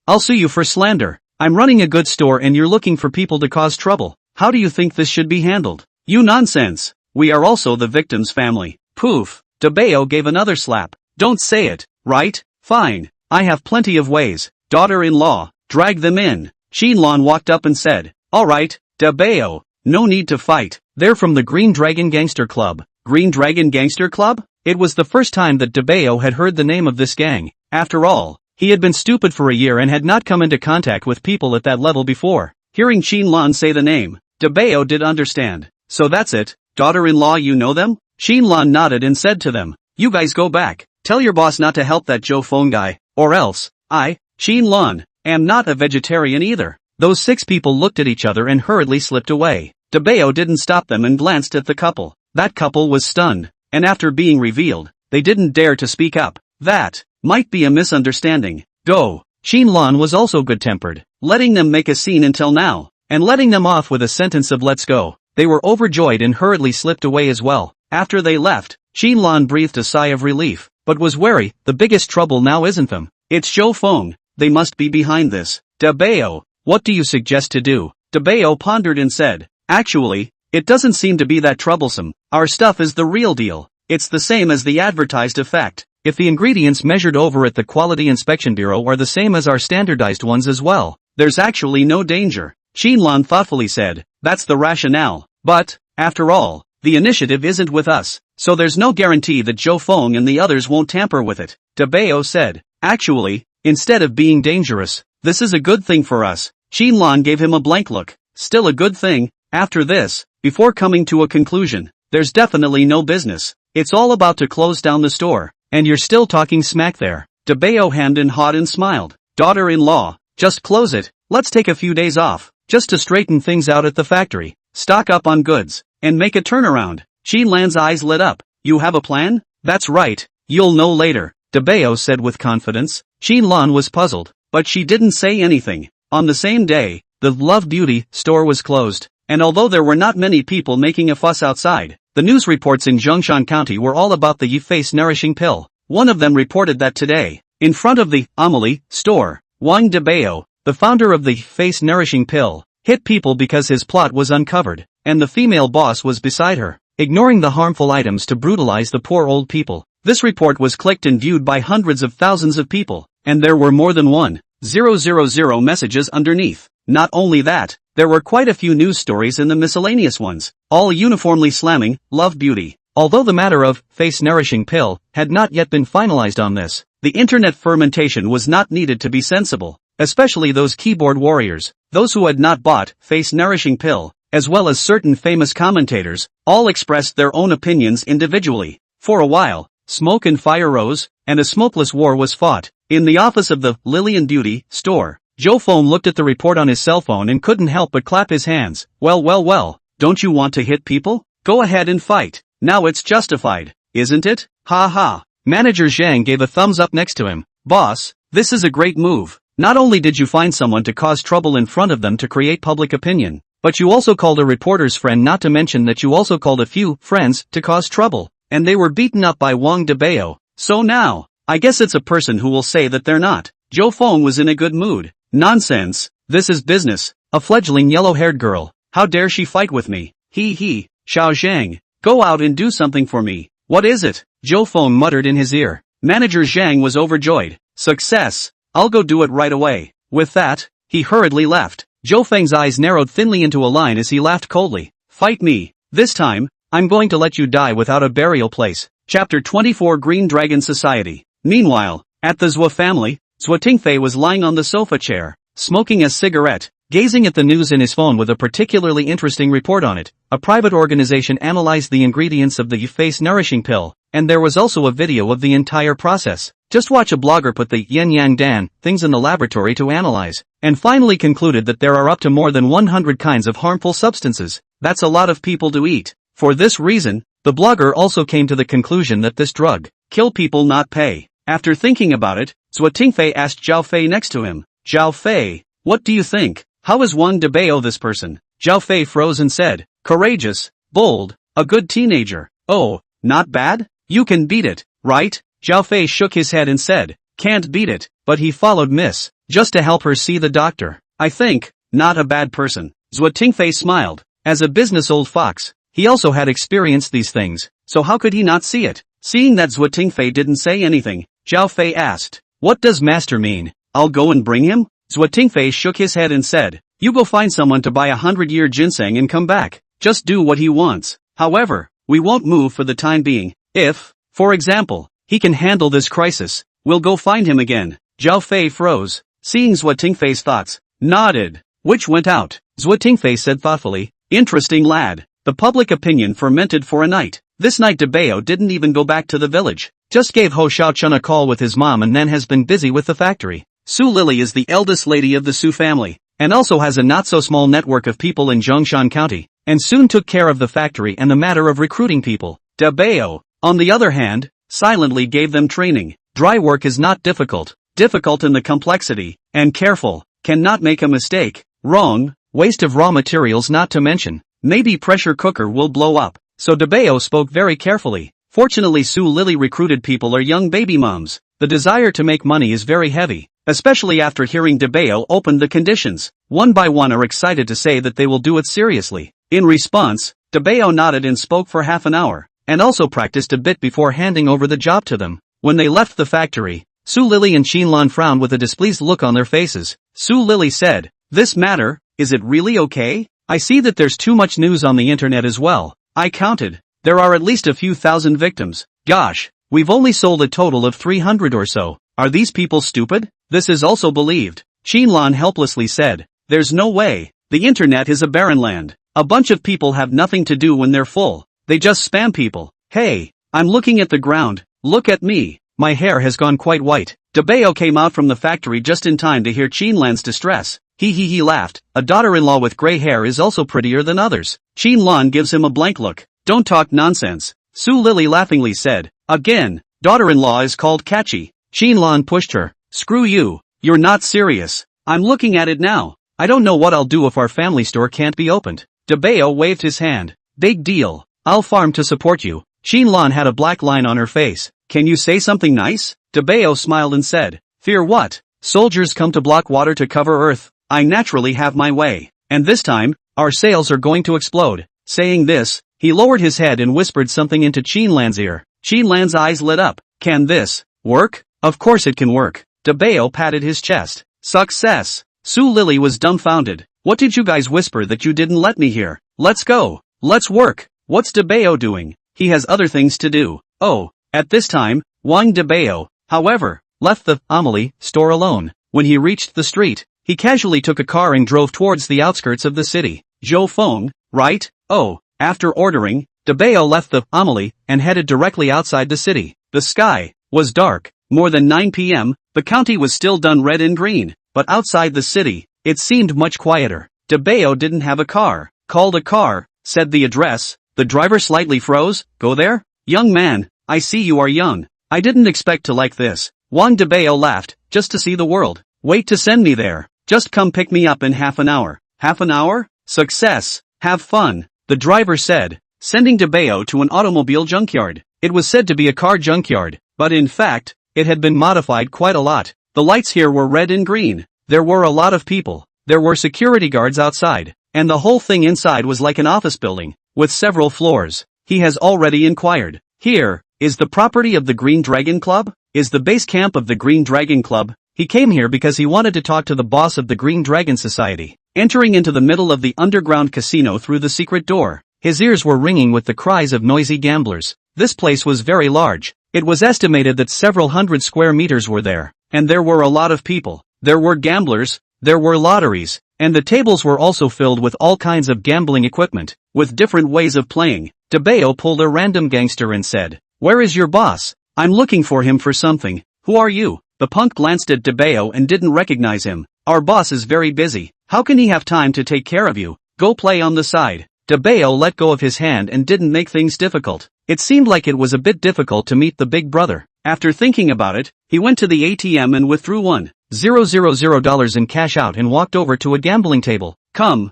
I'll sue you for slander. I'm running a good store and you're looking for people to cause trouble. How do you think this should be handled? You nonsense. We are also the victim's family. Poof. Dabao gave another slap. Don't say it, right? Fine. I have plenty of ways. Daughter-in-law, drag them in. Shenlong walked up and said, alright, Dabao, no need to fight. They're from the Green Dragon Gangster Club. Green Dragon Gangster Club? It was the first time that Dabao had heard the name of this gang. After all, he had been stupid for a year and had not come into contact with people at that level before. Hearing Shenlong say the name, Dabao did understand. So that's it, daughter-in-law, you know them? Shenlong nodded and said to them, you guys go back. Tell your boss not to help that Joe Feng guy, or else, Shenlong, am not a vegetarian either. Those 6 people looked at each other and hurriedly slipped away. Dabao didn't stop them and glanced at the couple. That couple was stunned, and after being revealed, they didn't dare to speak up. That might be a misunderstanding. Go. Shenlong was also good-tempered, letting them make a scene until now, and letting them off with a sentence of let's go. They were overjoyed and hurriedly slipped away as well. After they left, Shenlong breathed a sigh of relief, but was wary. The biggest trouble now isn't them. It's Joe Feng. They must be behind this. Dabao, what do you suggest to do? Dabao pondered and said, actually, it doesn't seem to be that troublesome. Our stuff is the real deal. It's the same as the advertised effect. If the ingredients measured over at the Quality Inspection Bureau are the same as our standardized ones as well, there's actually no danger. Shenlong thoughtfully said, that's the rationale. But, after all, the initiative isn't with us, so there's no guarantee that Joe Feng and the others won't tamper with it. Dabao said, actually, instead of being dangerous, this is a good thing for us. Shenlong gave him a blank look. Still a good thing. After this, before coming to a conclusion, there's definitely no business. It's all about to close down the store, and you're still talking smack there. Dabao hemmed and hawed and smiled. Daughter-in-law, just close it. Let's take a few days off, just to straighten things out at the factory, stock up on goods, and make a turnaround. Shenlong's eyes lit up. You have a plan? That's right. You'll know later, Dabao said with confidence. Shenlong was puzzled, but she didn't say anything. On the same day, the Love Beauty store was closed, and although there were not many people making a fuss outside, the news reports in Zhongshan County were all about the face nourishing pill. One of them reported that today, in front of the Amelie store, Wang Dabao, the founder of the face nourishing pill, hit people because his plot was uncovered, and the female boss was beside her, ignoring the harmful items to brutalize the poor old people. This report was clicked and viewed by hundreds of thousands of people, and there were more than 1,000 messages underneath. Not only that, there were quite a few news stories in the miscellaneous ones, all uniformly slamming Love Beauty. Although the matter of face nourishing pill had not yet been finalized on this, the internet fermentation was not needed to be sensible, especially those keyboard warriors, those who had not bought face nourishing pill, as well as certain famous commentators, all expressed their own opinions individually. For a while, smoke and fire rose, and a smokeless war was fought. In the office of the Lillian Beauty store, Joe Feng looked at the report on his cell phone and couldn't help but clap his hands. Well, don't you want to hit people? Go ahead and fight. Now it's justified, isn't it? Ha ha. Manager Zhang gave a thumbs up next to him. Boss, this is a great move. Not only did you find someone to cause trouble in front of them to create public opinion, but you also called a reporter's friend, not to mention that you also called a few friends to cause trouble, and they were beaten up by Wang Dabao. So now, I guess it's a person who will say that they're not. Joe Feng was in a good mood. Nonsense. This is business. A fledgling yellow-haired girl. How dare she fight with me? He. Xiao Zhang, go out and do something for me. What is it? Joe Feng muttered in his ear. Manager Zhang was overjoyed. Success. I'll go do it right away. With that, he hurriedly left. Zhou Feng's eyes narrowed thinly into a line as he laughed coldly. Fight me. This time, I'm going to let you die without a burial place. Chapter 24 Green Dragon Society. Meanwhile, at the Zhou family, Zhou Tingfei was lying on the sofa chair, smoking a cigarette, gazing at the news in his phone with a particularly interesting report on it. A private organization analyzed the ingredients of the face nourishing pill, and there was also a video of the entire process. Just watch a blogger put the yin yang dan things in the laboratory to analyze, and finally concluded that there are up to more than 100 kinds of harmful substances. That's a lot of people to eat. For this reason, the blogger also came to the conclusion that this drug, kill people not pay. After thinking about it, Zhou Tingfei asked Zhao Fei next to him. Zhao Fei, what do you think? How is Wang Dabao this person? Zhao Fei froze and said, courageous, bold, a good teenager. Oh, not bad? You can beat it, right? Zhao Fei shook his head and said, can't beat it, but he followed Miss, just to help her see the doctor. I think, not a bad person. Zhou Tingfei smiled. As a business old fox, he also had experienced these things, so how could he not see it? Seeing that Zhou Tingfei didn't say anything, Zhao Fei asked, What does master mean? I'll go and bring him? Zhuo shook his head and said, you go find someone to buy 100-year ginseng and come back. Just do what he wants. However, we won't move for the time being. If, for example, he can handle this crisis, we'll go find him again. Zhao Fei froze, seeing Zhuo Tingfei's thoughts, nodded, which went out. Zhuo Tingfei said thoughtfully, interesting lad. The public opinion fermented for a night. This night Dabao didn't even go back to the village, just gave Ho Xiaochun a call with his mom and then has been busy with the factory. Su Lily is the eldest lady of the Su family, and also has a not-so-small network of people in Zhongshan County, and soon took care of the factory and the matter of recruiting people. Dabao, on the other hand, silently gave them training. Dry work is not difficult, difficult in the complexity, and careful, cannot make a mistake, wrong, waste of raw materials not to mention, maybe pressure cooker will blow up. So Dabao spoke very carefully. Fortunately Su Lily recruited people are young baby moms. The desire to make money is very heavy, especially after hearing Dabao open the conditions. One by one are excited to say that they will do it seriously. In response, Dabao nodded and spoke for half an hour, and also practiced a bit before handing over the job to them. When they left the factory, Su Lily and Qinlan frowned with a displeased look on their faces. Su Lily said, this matter, is it really okay? I see that there's too much news on the internet as well. I counted. There are at least a few thousand victims. Gosh, we've only sold a total of 300 or so. Are these people stupid? This is also believed. Qinlan helplessly said, there's no way. The internet is a barren land. A bunch of people have nothing to do when they're full. They just spam people. Hey, I'm looking at the ground. Look at me. My hair has gone quite white. Dabao came out from the factory just in time to hear Qinlan's distress. He laughed. A daughter-in-law with gray hair is also prettier than others. Qinlan gives him a blank look. Don't talk nonsense. Su Lily laughingly said. Again, daughter-in-law is called catchy. Qinlan pushed her. Screw you. You're not serious. I'm looking at it now. I don't know what I'll do if our family store can't be opened. Dabao waved his hand. Big deal. I'll farm to support you. Qinlan had a black line on her face. Can you say something nice? Dabao smiled and said. Fear what? Soldiers come to block water to cover earth. I naturally have my way. And this time, our sales are going to explode. Saying this, he lowered his head and whispered something into Qinlan's ear. Qinlan's eyes lit up. Can this work? Of course it can work. Dabao patted his chest. Success. Su Lily was dumbfounded. What did you guys whisper that you didn't let me hear? Let's go. Let's work. What's Dabao doing? He has other things to do. Oh, at this time, Wang Dabao, however, left the Amelie store alone. When he reached the street, he casually took a car and drove towards the outskirts of the city. Zhou Feng, right? Oh, after ordering, Dabao left the Amelie and headed directly outside the city. The sky was dark. More than 9 p.m., the county was still done red and green, but outside the city, it seemed much quieter. Dabao didn't have a car. Called a car, said the address. The driver slightly froze. Go there? Young man, I see you are young. I didn't expect to like this. Wang Dabao laughed, just to see the world. Wait to send me there. Just come pick me up in half an hour. Half an hour? Success. Have fun, the driver said, sending Dabao to an automobile junkyard. It was said to be a car junkyard, but in fact, it had been modified quite a lot. The lights here were red and green. There were a lot of people. There were security guards outside, and the whole thing inside was like an office building, with several floors. He has already inquired. Here, is the property of the Green Dragon Club? Is the base camp of the Green Dragon Club? He came here because he wanted to talk to the boss of the Green Dragon Society. Entering into the middle of the underground casino through the secret door, his ears were ringing with the cries of noisy gamblers. This place was very large. It was estimated that several hundred square meters were there, and there were a lot of people. There were gamblers, there were lotteries, and the tables were also filled with all kinds of gambling equipment, with different ways of playing. Dabao pulled a random gangster and said, "Where is your boss? I'm looking for him for something." "Who are you?" The punk glanced at Dabao and didn't recognize him. "Our boss is very busy. How can he have time to take care of you? Go play on the side." Dabao let go of his hand and didn't make things difficult. It seemed like it was a bit difficult to meet the big brother. After thinking about it, he went to the ATM and withdrew $1,000 in cash out and walked over to a gambling table. Come,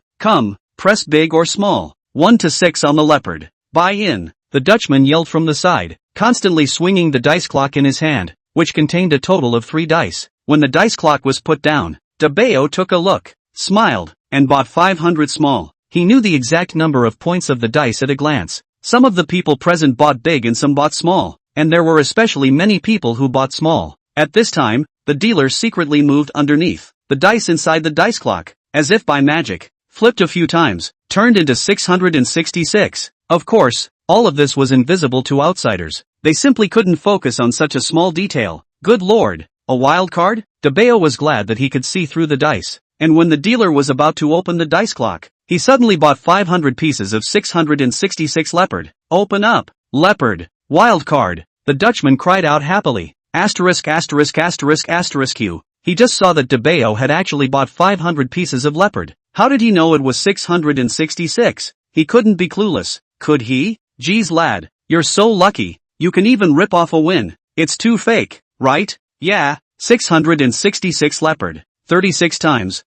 press big or small. 1 to 6 on the leopard. Buy in. The Dutchman yelled from the side, constantly swinging the dice clock in his hand, which contained a total of 3 dice. When the dice clock was put down, Dabao took a look, smiled, and bought 500 small. He knew the exact number of points of the dice at a glance. Some of the people present bought big and some bought small, and there were especially many people who bought small. At this time, the dealer secretly moved underneath. The dice inside the dice clock, as if by magic, flipped a few times, turned into 666. Of course, all of this was invisible to outsiders. They simply couldn't focus on such a small detail. Good lord, a wild card? Dabao was glad that he could see through the dice, and when the dealer was about to open the dice clock, he suddenly bought 500 pieces of 666 leopard. Open up, leopard, wild card, the Dutchman cried out happily. Asterisk asterisk asterisk asterisk Q. He just saw that Dabao had actually bought 500 pieces of leopard. How did he know it was 666? He couldn't be clueless, could he? Geez lad, you're so lucky, you can even rip off a win. It's too fake, right? Yeah, 666 leopard. 36 times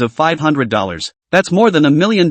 of $500. That's more than $1 million.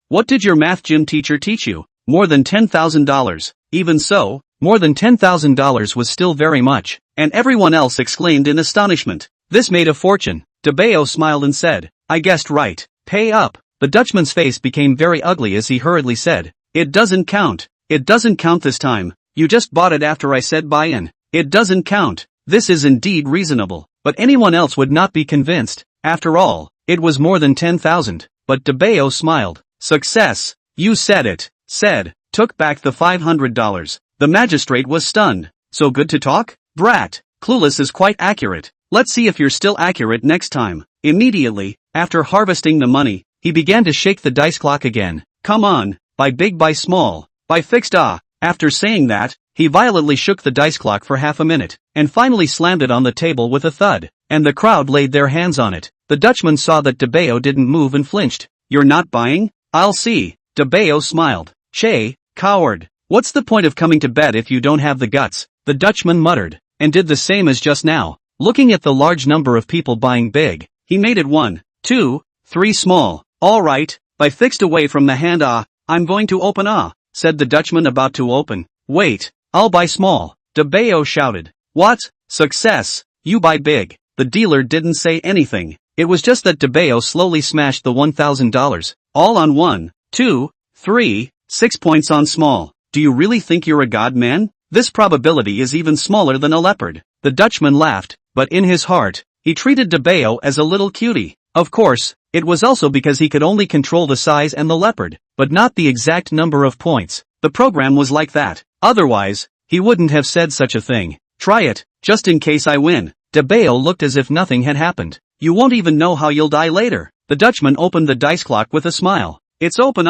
What did your math gym teacher teach you? More than $10,000. Even so, more than $10,000 was still very much, and everyone else exclaimed in astonishment. This made a fortune. Dabao smiled and said, I guessed right. Pay up. The Dutchman's face became very ugly as he hurriedly said, It doesn't count. It doesn't count this time. You just bought it after I said buy in. It doesn't count. This is indeed reasonable, but anyone else would not be convinced. After all, it was more than 10,000. But Dabao smiled. Success. You said it. Said, took back the $500. The magistrate was stunned. So good to talk? Brat. Clueless is quite accurate. Let's see if you're still accurate next time. Immediately, after harvesting the money, he began to shake the dice clock again. Come on, by big by small, by fixed After saying that, he violently shook the dice clock for half a minute, and finally slammed it on the table with a thud, and the crowd laid their hands on it. The Dutchman saw that Dabao didn't move and flinched. You're not buying? I'll see. Dabao smiled. Che, coward. What's the point of coming to bet if you don't have the guts? The Dutchman muttered, and did the same as just now. Looking at the large number of people buying big, he made it 1, 2, 3 small. All right, by fixed away from the hand I'm going to open said the Dutchman about to open. Wait, I'll buy small. Dabao shouted. What? Success. You buy big. The dealer didn't say anything. It was just that Dabao slowly smashed the $1,000. All on 1, 2, 3, 6 points on small. Do you really think you're a god, man? This probability is even smaller than a leopard. The Dutchman laughed, but in his heart, he treated Dabao as a little cutie. Of course, it was also because he could only control the size and the leopard, but not the exact number of points. The program was like that. Otherwise, he wouldn't have said such a thing. Try it, just in case I win. Dabao looked as if nothing had happened. You won't even know how you'll die later. The Dutchman opened the dice clock with a smile. It's open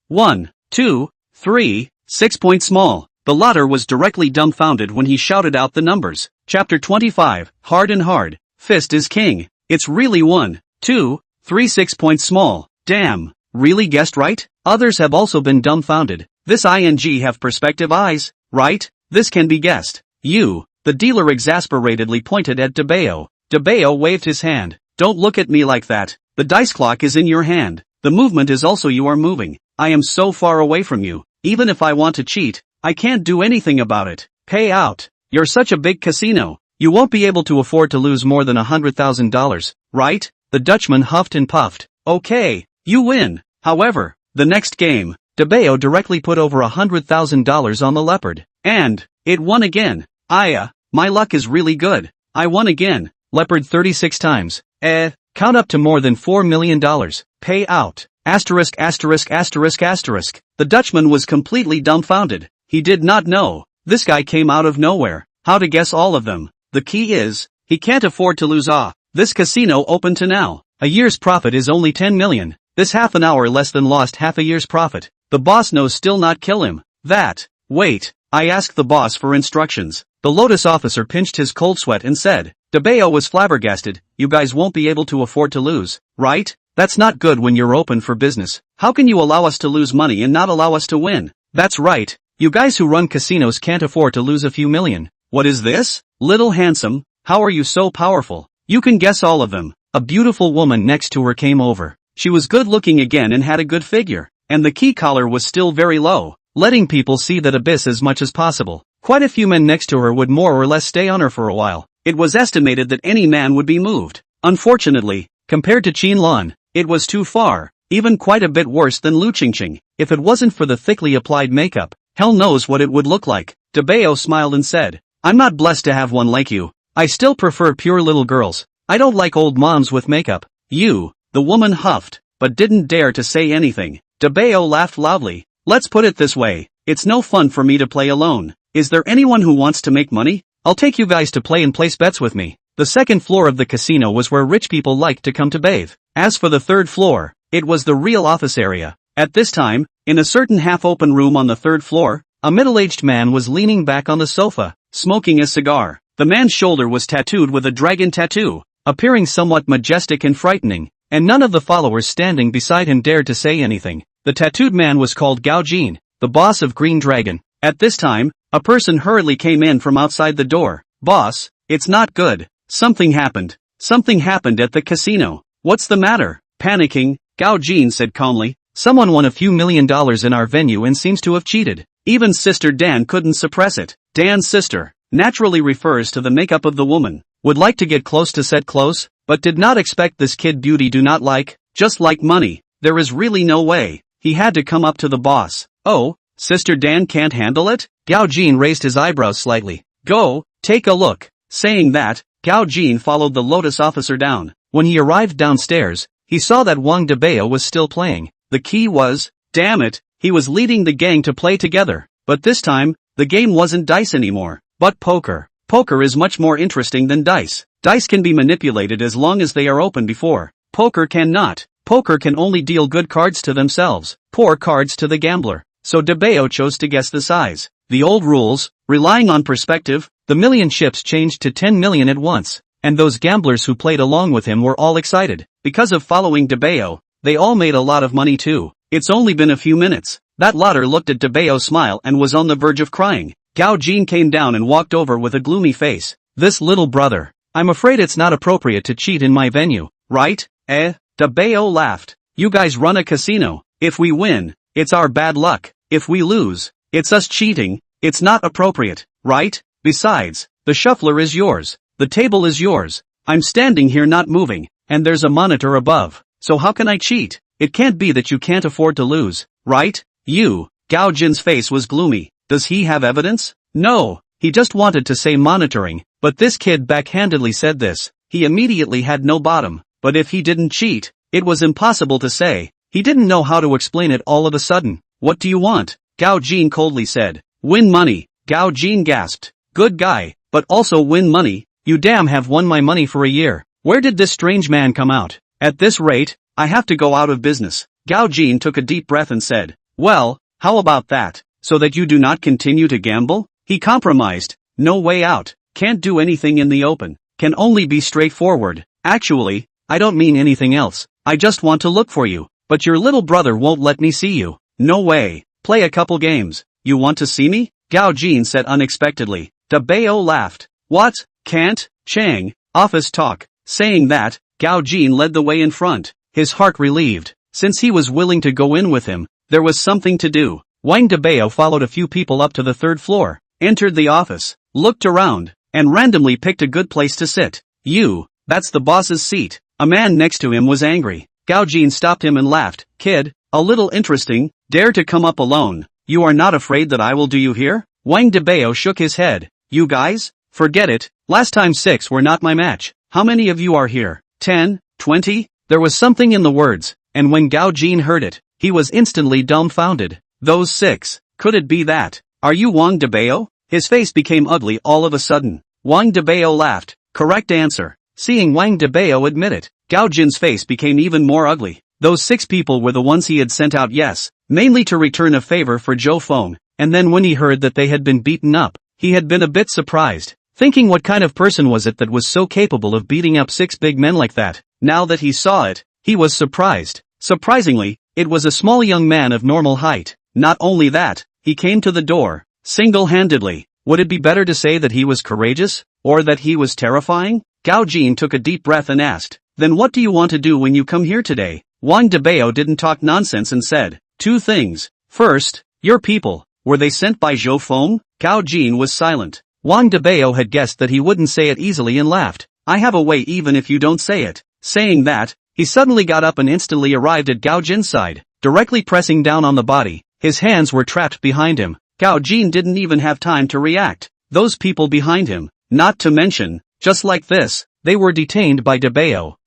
1, 2, 3, 6 points small. The lotter was directly dumbfounded when he shouted out the numbers. Chapter 25, Hard and Hard. Fist is king. It's really 1, 2, 3 6 points small. Damn, really guessed right? Others have also been dumbfounded. This ing have perspective eyes, right? This can be guessed. You, the dealer exasperatedly pointed at Dabao. Dabao waved his hand. Don't look at me like that. The dice clock is in your hand. The movement is also you are moving. I am so far away from you. Even if I want to cheat, I can't do anything about it. Pay out. You're such a big casino. You won't be able to afford to lose more than $100,000, right? The Dutchman huffed and puffed. Okay, you win. However, the next game, Dabao directly put over $100,000 on the leopard. And, it won again. My luck is really good. I won again. Leopard 36 times. Count up to more than $4 million. Pay out. Asterisk asterisk asterisk asterisk. The Dutchman was completely dumbfounded. He did not know. This guy came out of nowhere. How to guess all of them. The key is, he can't afford to lose. This casino open to now. A year's profit is only 10 million. This half an hour less than lost half a year's profit. The boss knows still not kill him. Wait, I asked the boss for instructions. The Lotus officer pinched his cold sweat and said. Dabao was flabbergasted. You guys won't be able to afford to lose, right? That's not good when you're open for business. How can you allow us to lose money and not allow us to win? That's right. You guys who run casinos can't afford to lose a few million. What is this? Little handsome, how are you so powerful? You can guess all of them. A beautiful woman next to her came over. She was good looking again and had a good figure. And the key collar was still very low, letting people see that abyss as much as possible. Quite a few men next to her would more or less stay on her for a while. It was estimated that any man would be moved. Unfortunately, compared to Qin Lan, it was too far, even quite a bit worse than Lu Qingqing. If it wasn't for the thickly applied makeup, hell knows what it would look like. Dabao smiled and said, I'm not blessed to have one like you. I still prefer pure little girls. I don't like old moms with makeup. You, the woman huffed, but didn't dare to say anything. Dabao laughed loudly. Let's put it this way, it's no fun for me to play alone. Is there anyone who wants to make money? I'll take you guys to play and place bets with me. The second floor of the casino was where rich people liked to come to bathe. As for the third floor, it was the real office area. At this time, in a certain half-open room on the third floor, a middle-aged man was leaning back on the sofa, smoking a cigar. The man's shoulder was tattooed with a dragon tattoo, appearing somewhat majestic and frightening, and none of the followers standing beside him dared to say anything. The tattooed man was called Gao Jin, the boss of Green Dragon. At this time, a person hurriedly came in from outside the door. Boss, it's not good. Something happened. Something happened at the casino. What's the matter? Panicking, Gao Jin said calmly. Someone won a few $1 million in our venue and seems to have cheated. Even Sister Dan couldn't suppress it. Dan's sister naturally refers to the makeup of the woman. Would like to get close to set close, but did not expect this kid beauty do not like, just like money. There is really no way. He had to come up to the boss. Oh, Sister Dan can't handle it? Gao Jin raised his eyebrows slightly. Go, take a look. Saying that, Gao Jin followed the Lotus officer down. When he arrived downstairs, he saw that Wang Dabao was still playing. The key was, damn it, he was leading the gang to play together. But this time, the game wasn't dice anymore, but poker. Poker is much more interesting than dice. Dice can be manipulated as long as they are open before. Poker cannot. Poker can only deal good cards to themselves, poor cards to the gambler. So Dabao chose to guess the size. The old rules, relying on perspective, the million chips changed to 10 million at once, and those gamblers who played along with him were all excited. Because of following Dabao, they all made a lot of money too. It's only been a few minutes. That lotter looked at Dabao smile and was on the verge of crying. Gao Jin came down and walked over with a gloomy face. This little brother. I'm afraid it's not appropriate to cheat in my venue, right? Dabao laughed. You guys run a casino. If we win, it's our bad luck. If we lose, it's us cheating. It's not appropriate, right? Besides, the shuffler is yours. The table is yours. I'm standing here not moving, and there's a monitor above. So how can I cheat? It can't be that you can't afford to lose, right? You. Gao Jin's face was gloomy. Does he have evidence? No, he just wanted to say monitoring, but this kid backhandedly said this. He immediately had no bottom, but if he didn't cheat, it was impossible to say. He didn't know how to explain it all of a sudden. What do you want? Gao Jin coldly said. Win money. Gao Jin gasped. Good guy, but also win money. You damn have won my money for a year. Where did this strange man come out? At this rate, I have to go out of business. Gao Jin took a deep breath and said, well, how about that? So that you do not continue to gamble? He compromised. No way out. Can't do anything in the open. Can only be straightforward. Actually, I don't mean anything else. I just want to look for you. But your little brother won't let me see you. No way. Play a couple games. You want to see me? Gao Jin said unexpectedly. Dabao laughed. What? Can't? Chang. Office talk. Saying that, Gao Jin led the way in front. His heart relieved. Since he was willing to go in with him, there was something to do. Wang Dabao followed a few people up to the third floor, entered the office, looked around, and randomly picked a good place to sit. That's the boss's seat. A man next to him was angry. Gao Jin stopped him and laughed. Kid, a little interesting, dare to come up alone. You are not afraid that I will do you here? Wang Dabao shook his head. You guys? Forget it. Last time 6 were not my match. How many of you are here? 10? 20? There was something in the words, and when Gao Jin heard it, he was instantly dumbfounded. Those 6. Could it be that? Are you Wang Dabao? His face became ugly all of a sudden. Wang Dabao laughed. Correct answer. Seeing Wang Dabao admit it, Gao Jin's face became even more ugly. Those 6 people were the ones he had sent out, yes, mainly to return a favor for Zhou Feng, and then when he heard that they had been beaten up, he had been a bit surprised, thinking what kind of person was it that was so capable of beating up 6 big men like that. Now that he saw it, he was surprised. Surprisingly, it was a small young man of normal height. Not only that, he came to the door, single-handedly. Would it be better to say that he was courageous, or that he was terrifying? Gao Jin took a deep breath and asked, then what do you want to do when you come here today? Wang Dabao didn't talk nonsense and said, 2 things. First, your people, were they sent by Zhou Feng? Gao Jin was silent. Wang Dabao had guessed that he wouldn't say it easily and laughed. I have a way even if you don't say it. Saying that, he suddenly got up and instantly arrived at Gao Jin's side, directly pressing down on the body. His hands were trapped behind him. Gao Jin didn't even have time to react. Those people behind him, not to mention, Just like this, they were detained by Dabao.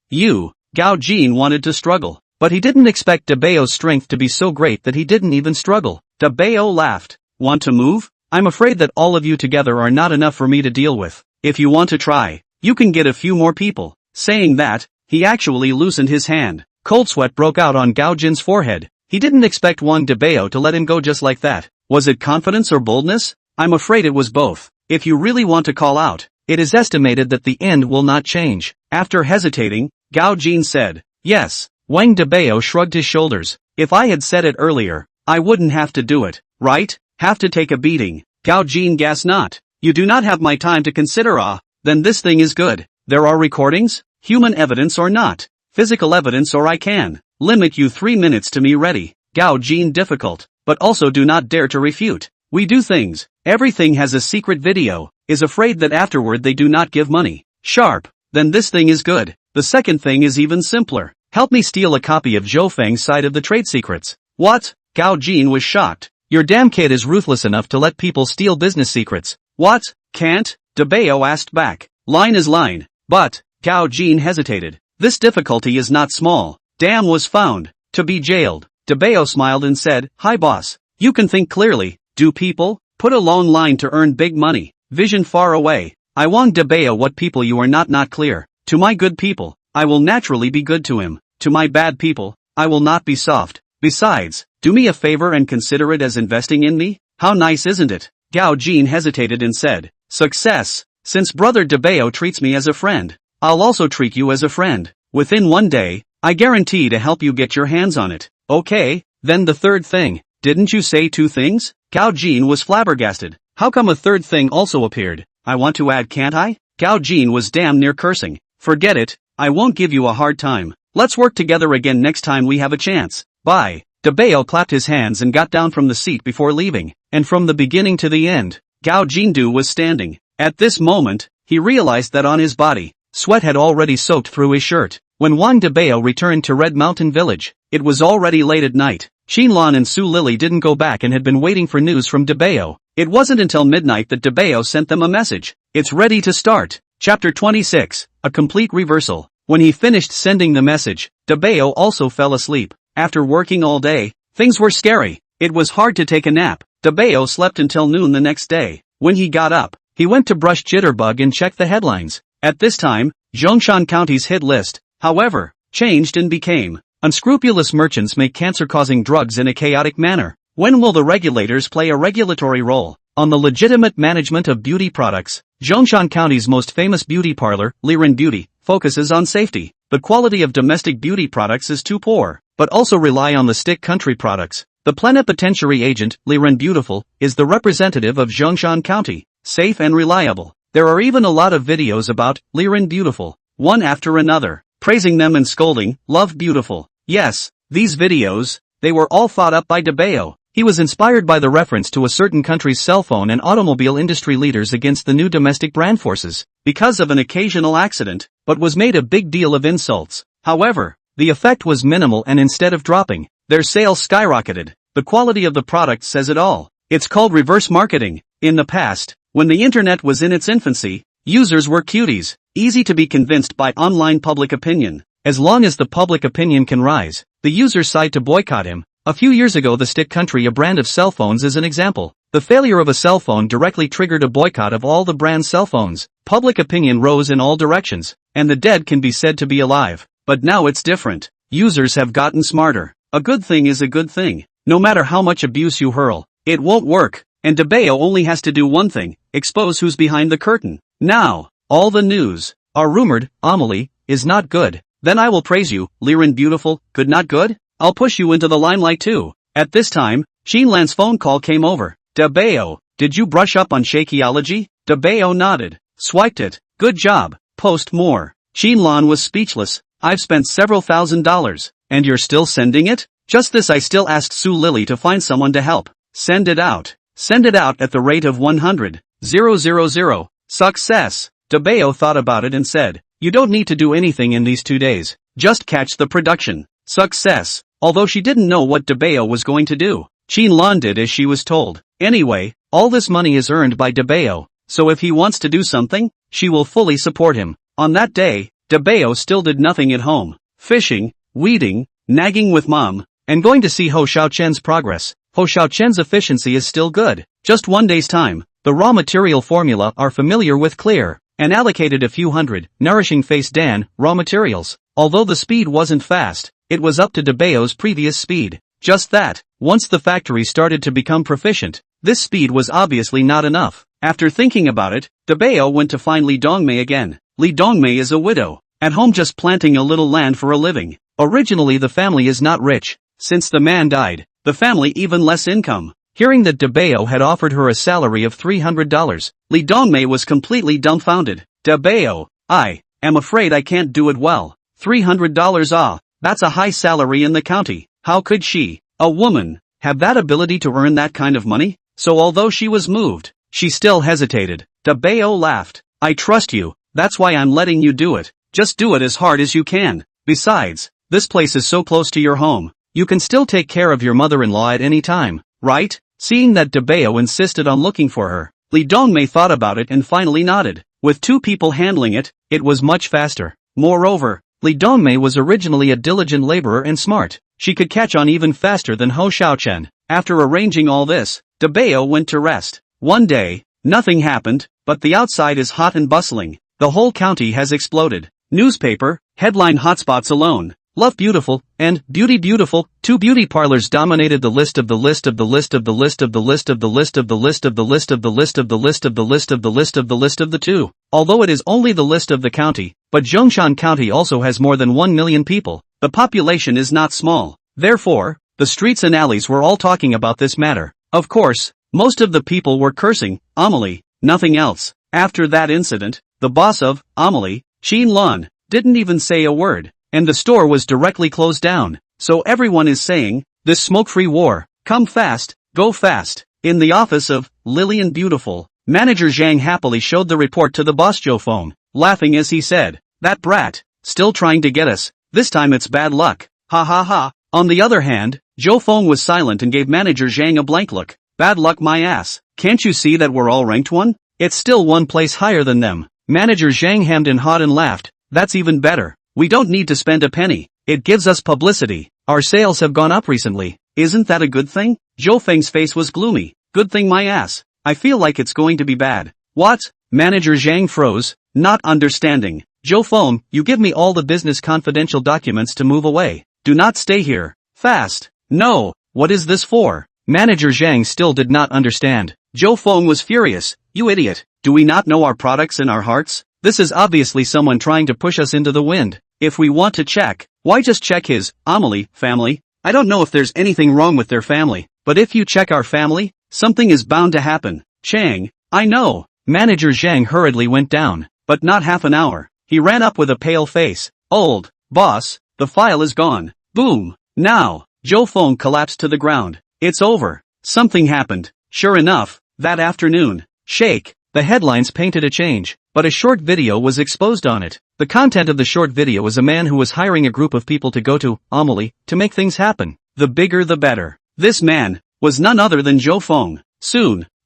Gao Jin wanted to struggle, but he didn't expect Dabao's strength to be so great that he didn't even struggle. Dabao laughed. Want to move? I'm afraid that all of you together are not enough for me to deal with. If you want to try, you can get a few more people. Saying that, he actually loosened his hand. Cold sweat broke out on Gao Jin's forehead. He didn't expect Wang Dabao to let him go just like that. Was it confidence or boldness? I'm afraid it was both. If you really want to call out, it is estimated that the end will not change. After hesitating, Gao Jin said, yes. Wang Dabao shrugged his shoulders. If I had said it earlier, I wouldn't have to do it, right? Have to take a beating. Gao Jin guessed not. You do not have my time to consider. Then this thing is good. There are recordings, human evidence or not, physical evidence, or I can limit you 3 minutes to me ready. Gao Jin difficult, but also do not dare to refute. We do things. Everything has a secret video. Is afraid that afterward they do not give money. Sharp. Then this thing is good. The second thing is even simpler. Help me steal a copy of Zhou Feng's side of the trade secrets. What? Gao Jin was shocked. Your damn kid is ruthless enough to let people steal business secrets. What? Can't? Dabao asked back. Line is line. But, Gao Jin hesitated. This difficulty is not small. Damn was found to be jailed. Dabao smiled and said, hi boss. You can think clearly. Do people? Put a long line to earn big money. Vision far away. I Wang Dabao what people you are not clear. To my good people, I will naturally be good to him. To my bad people, I will not be soft. Besides, do me a favor and consider it as investing in me? How nice isn't it? Gao Jin hesitated and said, success. Since brother Dabao treats me as a friend, I'll also treat you as a friend. Within 1 day, I guarantee to help you get your hands on it. Okay, then the third thing. Didn't you say 2 things? Gao Jin was flabbergasted. How come a third thing also appeared? I want to add, can't I? Gao Jin was damn near cursing. Forget it, I won't give you a hard time. Let's work together again next time we have a chance. Bye. Dabao clapped his hands and got down from the seat before leaving, and from the beginning to the end, Gao Jindu was standing. At this moment, he realized that on his body, sweat had already soaked through his shirt. When Wang Dabao returned to Red Mountain Village, it was already late at night. Xinlan and Su Lily didn't go back and had been waiting for news from Dabao. It wasn't until midnight that Dabao sent them a message. It's ready to start. Chapter 26, a complete reversal. When he finished sending the message, Dabao also fell asleep. After working all day, things were scary. It was hard to take a nap. Dabao slept until noon the next day. When he got up, he went to brush Jitterbug and check the headlines. At this time, Zhongshan County's hit list, however, changed and became, unscrupulous merchants make cancer-causing drugs in a chaotic manner. When will the regulators play a regulatory role on the legitimate management of beauty products? Zhongshan County's most famous beauty parlor, Liren Beauty, focuses on safety. The quality of domestic beauty products is too poor, but also rely on the stick country products. The plenipotentiary agent, Liren Beautiful, is the representative of Zhongshan County, safe and reliable. There are even a lot of videos about Liren Beautiful, one after another, praising them and scolding, love Beautiful. Yes, these videos, they were all thought up by Dabao. He was inspired by the reference to a certain country's cell phone and automobile industry leaders against the new domestic brand forces, because of an occasional accident, but was made a big deal of insults. However, the effect was minimal and instead of dropping, their sales skyrocketed. The quality of the product says it all. It's called reverse marketing. In the past, when the internet was in its infancy, users were cuties, easy to be convinced by online public opinion. As long as the public opinion can rise, the users side to boycott him. A few years ago, the Stick Country, a brand of cell phones, is an example. The failure of a cell phone directly triggered a boycott of all the brand's cell phones. Public opinion rose in all directions, and the dead can be said to be alive. But now it's different. Users have gotten smarter. A good thing is a good thing. No matter how much abuse you hurl, it won't work. And Dabao only has to do one thing, expose who's behind the curtain. Now, all the news are rumored. Amelie is not good. Then I will praise you, Liren Beautiful. Good, not good? I'll push you into the limelight too. At this time, Xinlan's phone call came over. Dabao, did you brush up on Shakeology? Dabao nodded. Swiped it. Good job. Post more. Xinlan was speechless. I've spent several $1,000s. And you're still sending it? Just this, I still asked Su Lily to find someone to help. Send it out. Send it out at the rate of 100,000. Success. Dabao thought about it and said, you don't need to do anything in these 2 days. Just catch the production. Success. Although she didn't know what Dabao was going to do, Xinlan did as she was told. Anyway, all this money is earned by Dabao, so if he wants to do something, she will fully support him. On that day, Dabao still did nothing at home. Fishing, weeding, nagging with mom, and going to see Ho Xiaochen's progress. Ho Xiaochen's efficiency is still good. Just 1 day's time. The raw material formula are familiar with clear, and allocated a few hundred, nourishing face Dan, raw materials. Although the speed wasn't fast, it was up to Dabao's previous speed. Just that, once the factory started to become proficient, this speed was obviously not enough. After thinking about it, Dabao went to find Li Dongmei again. Li Dongmei is a widow, at home just planting a little land for a living. Originally the family is not rich. Since the man died, the family even less income. Hearing that Dabao had offered her a salary of $300, Li Dongmei was completely dumbfounded. Dabao, I am afraid I can't do it well. $300 ah, that's a high salary in the county. How could she, a woman, have that ability to earn that kind of money? So although she was moved, she still hesitated. Dabao laughed. I trust you, that's why I'm letting you do it. Just do it as hard as you can. Besides, this place is so close to your home. You can still take care of your mother-in-law at any time, right? Seeing that Dabao insisted on looking for her, Li Dongmei thought about it and finally nodded. With 2 people handling it, it was much faster. Moreover, Li Dongmei was originally a diligent laborer and smart. She could catch on even faster than Ho Xiaochen. After arranging all this, Dabao went to rest. One day, nothing happened, but the outside is hot and bustling. The whole county has exploded. Newspaper, headline hotspots alone. Love Beautiful, and Beauty Beautiful, 2 beauty parlors dominated the list of the list of the list of the list of the list of the list of the list of the list of the list of the list of the list of the list of the list of the 2. Although it is only the list of the county, but Zhongshan County also has more than 1 million people. The population is not small. Therefore, the streets and alleys were all talking about this matter. Of course, most of the people were cursing Amelie, nothing else. After that incident, the boss of Amelie, Xin Lan, didn't even say a word. And the store was directly closed down. So everyone is saying, this smoke-free war, come fast, go fast. In the office of Lillian Beautiful, manager Zhang happily showed the report to the boss Zhou Feng, laughing as he said, that brat, still trying to get us, this time it's bad luck, ha ha ha. On the other hand, Zhou Feng was silent and gave manager Zhang a blank look. Bad luck my ass, can't you see that we're all ranked 1? It's still 1 place higher than them. Manager Zhang hemmed and hawed and laughed, that's even better. We don't need to spend a penny. It gives us publicity. Our sales have gone up recently. Isn't that a good thing? Zhou Feng's face was gloomy. Good thing my ass. I feel like it's going to be bad. What? Manager Zhang froze, not understanding. Zhou Feng, you give me all the business confidential documents to move away. Do not stay here. Fast. No. What is this for? Manager Zhang still did not understand. Zhou Feng was furious. You idiot. Do we not know our products in our hearts? This is obviously someone trying to push us into the wind. If we want to check, why just check his, Amelie, family? I don't know if there's anything wrong with their family, but if you check our family, something is bound to happen. Chang, I know. Manager Zhang hurriedly went down, but not half an hour. He ran up with a pale face. Old, boss, the file is gone. Boom. Now, Zhou Feng collapsed to the ground. It's over. Something happened. Sure enough, that afternoon. Shake. The headlines painted a change, but a short video was exposed on it. The content of the short video was a man who was hiring a group of people to go to Amelie to make things happen. The bigger the better. This man was none other than Zhou Feng.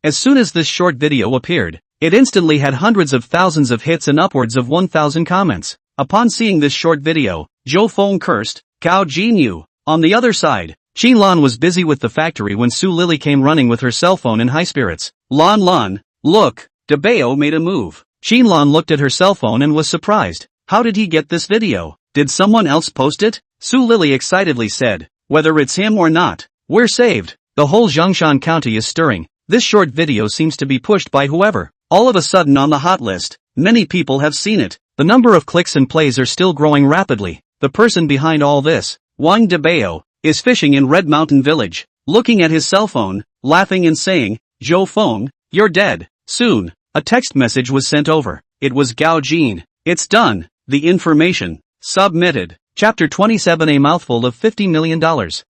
As soon as this short video appeared, it instantly had hundreds of thousands of hits and upwards of 1,000 comments. Upon seeing this short video, Zhou Feng cursed, Gao Jinyu. On the other side, Qin Lan was busy with the factory when Su Lily came running with her cell phone in high spirits. Lan, look. Dabao made a move. Qin Lan looked at her cell phone and was surprised. How did he get this video? Did someone else post it? Su Lily excitedly said. Whether it's him or not, we're saved. The whole Zhongshan County is stirring. This short video seems to be pushed by whoever. All of a sudden on the hot list, many people have seen it. The number of clicks and plays are still growing rapidly. The person behind all this, Wang Dabao, is fishing in Red Mountain Village, looking at his cell phone, laughing and saying, Zhou Feng, you're dead. Soon, a text message was sent over. It was Gao Jin. It's done. The information. Submitted. Chapter 27. A mouthful of $50 million.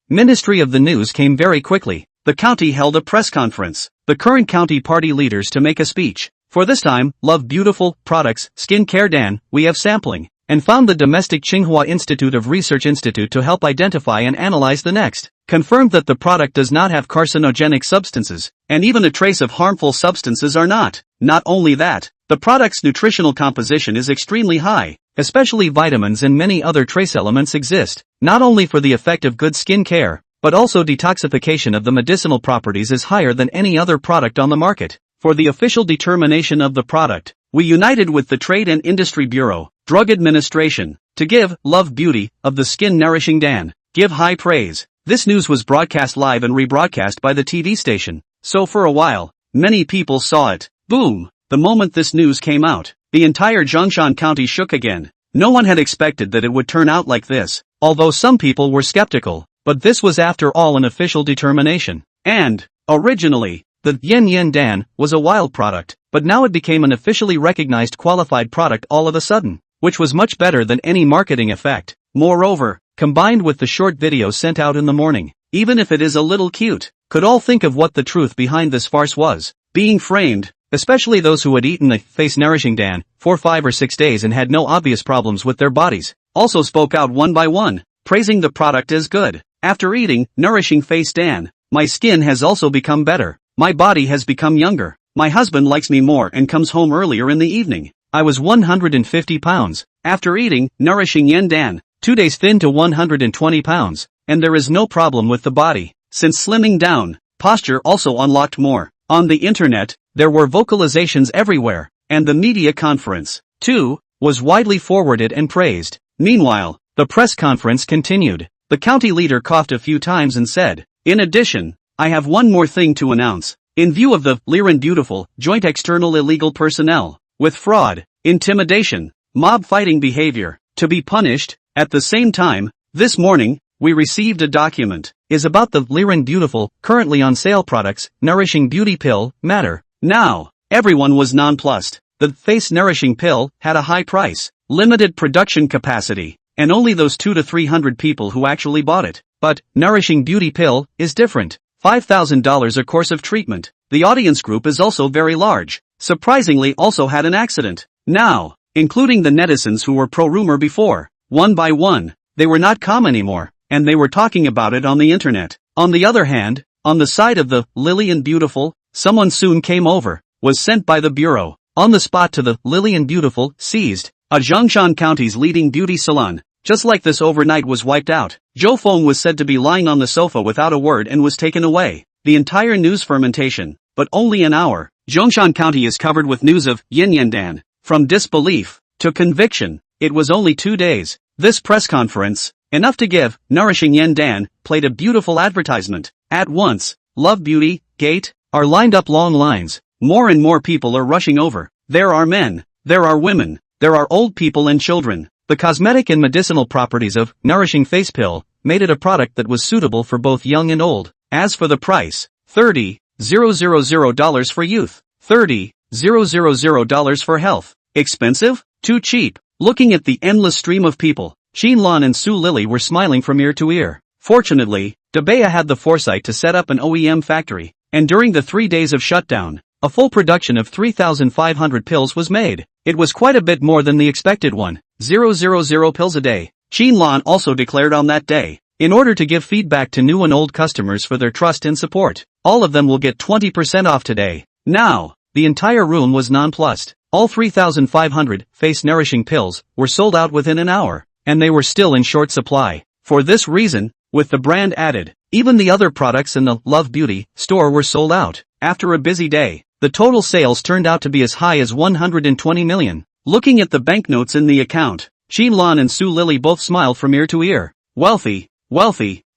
Ministry of the News came very quickly. The county held a press conference. The current county party leaders to make a speech. For this time, Love Beautiful Products, Skin Care Dan, we have sampling. And found the domestic Tsinghua Institute of Research Institute to help identify and analyze the next. Confirmed that the product does not have carcinogenic substances, and even a trace of harmful substances are not. Not only that, The product's nutritional composition is extremely high, especially vitamins and many other trace elements exist, not only for the effect of good skin care, but also detoxification of the medicinal properties is higher than any other product on the market. For the official determination of the product, we united with the Trade and Industry Bureau, Drug Administration, to give Love Beauty of the Skin Nourishing Dan, give high praise. This news was broadcast live and rebroadcast by the TV station, so for a while, many people saw it. Boom! The moment this news came out, the entire Zhongshan County shook again. No one had expected that it would turn out like this, although some people were skeptical, but this was after all an official determination. And, originally, the Yen Yen Dan was a wild product, but now it became an officially recognized qualified product all of a sudden, which was much better than any marketing effect. Moreover, combined with the short video sent out in the morning, even if it is a little cute, could all think of what the truth behind this farce was being framed, especially those who had eaten the face nourishing Dan for 5 or 6 days and had no obvious problems with their bodies, also spoke out one by one, praising the product as good. After eating nourishing face Dan, my skin has also become better. My body has become younger. My husband likes me more and comes home earlier in the evening. I was 150 pounds. After eating nourishing Yen Dan, 2 days thin to 120 pounds, and there is no problem with the body. Since slimming down, posture also unlocked more. On the internet, there were vocalizations everywhere, and the media conference, too, was widely forwarded and praised. Meanwhile, the press conference continued. The county leader coughed a few times and said, "In addition, I have one more thing to announce. In view of the Liren Beautiful joint external illegal personnel, with fraud, intimidation, mob fighting behavior, to be punished, at the same time, this morning, we received a document, is about the Liren Beautiful, currently on sale products, nourishing beauty pill, matter." Now, everyone was nonplussed. The face nourishing pill had a high price, limited production capacity, and only those 200 to 300 people who actually bought it. But, nourishing beauty pill is different. $5,000 a course of treatment. The audience group is also very large. Surprisingly also had an accident. Now, including the netizens who were pro-rumor before, one by one, they were not calm anymore, and they were talking about it on the internet. On the other hand, on the side of the Lillian Beautiful, someone soon came over, was sent by the bureau, on the spot to the Lillian Beautiful, seized, a Zhongshan County's leading beauty salon. Just like this overnight was wiped out. Zhou Feng was said to be lying on the sofa without a word and was taken away. The entire news fermentation, but only an hour. Zhongshan County is covered with news of Yin Yan Dan. From disbelief to conviction, it was only 2 days. This press conference, enough to give, nourishing Yen Dan, played a beautiful advertisement. At once, Love Beauty, Gate, are lined up long lines. More and more people are rushing over. There are men, there are women, there are old people and children. The cosmetic and medicinal properties of Nourishing Face Pill made it a product that was suitable for both young and old. As for the price, $30,000 for youth, $30,000 for health. Expensive? Too cheap. Looking at the endless stream of people, Xinlan and Su Lily were smiling from ear to ear. Fortunately, Dabao had the foresight to set up an OEM factory, and during the 3 days of shutdown, a full production of 3,500 pills was made. It was quite a bit more than the expected 1,000 pills a day. Xinlan also declared on that day, in order to give feedback to new and old customers for their trust and support, all of them will get 20% off today. Now, the entire room was nonplussed. All 3,500 face nourishing pills were sold out within an hour, and they were still in short supply. For this reason, with the brand added, even the other products in the Love Beauty store were sold out. After a busy day, the total sales turned out to be as high as 120 million. Looking at the banknotes in the account, Xinlan and Su Lily both smiled from ear to ear. Wealthy,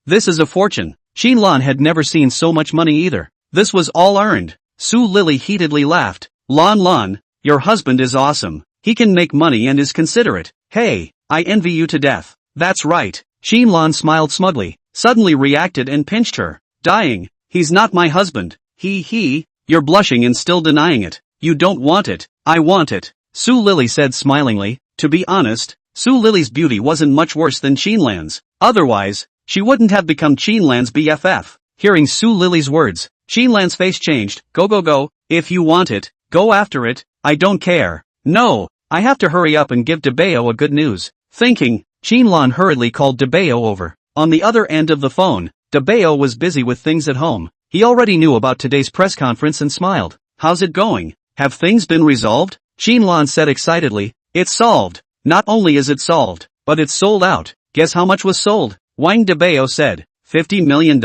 this is a fortune. Xinlan had never seen so much money either. This was all earned. Su Lily heatedly laughed. Lan, your husband is awesome. He can make money and is considerate. Hey, I envy you to death. That's right. Xinlan smiled smugly, suddenly reacted and pinched her. Dying. He's not my husband. You're blushing and still denying it. You don't want it. I want it. Su Lily said smilingly. To be honest, Su Lily's beauty wasn't much worse than Xinlan's. Otherwise, she wouldn't have become Xinlan's BFF. Hearing Su Lily's words, Xinlan's face changed. Go. If you want it, go after it. I don't care. No, I have to hurry up and give Dabao a good news. Thinking, Xinlan hurriedly called Dabao over. On the other end of the phone, Dabao was busy with things at home. He already knew about today's press conference and smiled. How's it going? Have things been resolved? Qinlan said excitedly. It's solved. Not only is it solved, but it's sold out. Guess how much was sold? Wang Dabao said. $50 million?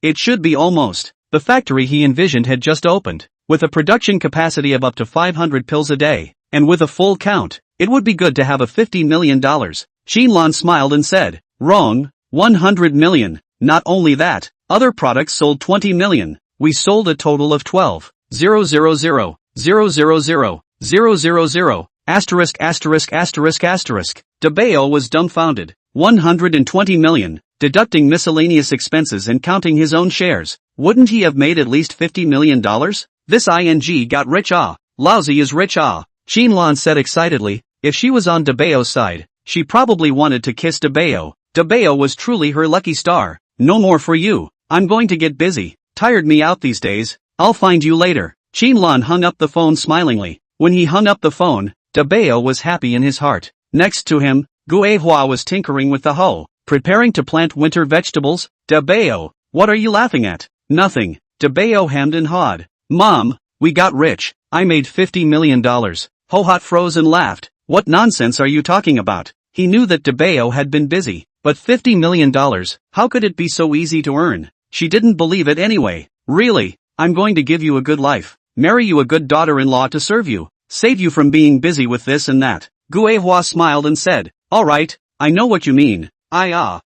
It should be almost. The factory he envisioned had just opened, with a production capacity of up to 500 pills a day, and with a full count, it would be good to have a $50 million. Qinlan smiled and said, wrong, 100 million. Not only that, other products sold 20 million. We sold a total of 12,000,000,000,000. Dabao was dumbfounded. 120 million, deducting miscellaneous expenses and counting his own shares. Wouldn't he have made at least $50 million? This ing got rich Lousy is rich Qinlan said excitedly. If she was on Dabao's side, she probably wanted to kiss Dabao. Dabao was truly her lucky star. No more for you. I'm going to get busy. Tired me out these days. I'll find you later. Qinlan hung up the phone smilingly. When he hung up the phone, Dabao was happy in his heart. Next to him, Guehua was tinkering with the hoe, preparing to plant winter vegetables. Dabao, what are you laughing at? Nothing. Dabao hemmed and hawed. Mom, we got rich. I made $50 million. Hohat froze and laughed. What nonsense are you talking about? He knew that Dabao had been busy, but $50 million, how could it be so easy to earn? She didn't believe it anyway. Really, I'm going to give you a good life, marry you a good daughter-in-law to serve you, save you from being busy with this and that. Guehua smiled and said, alright, I know what you mean.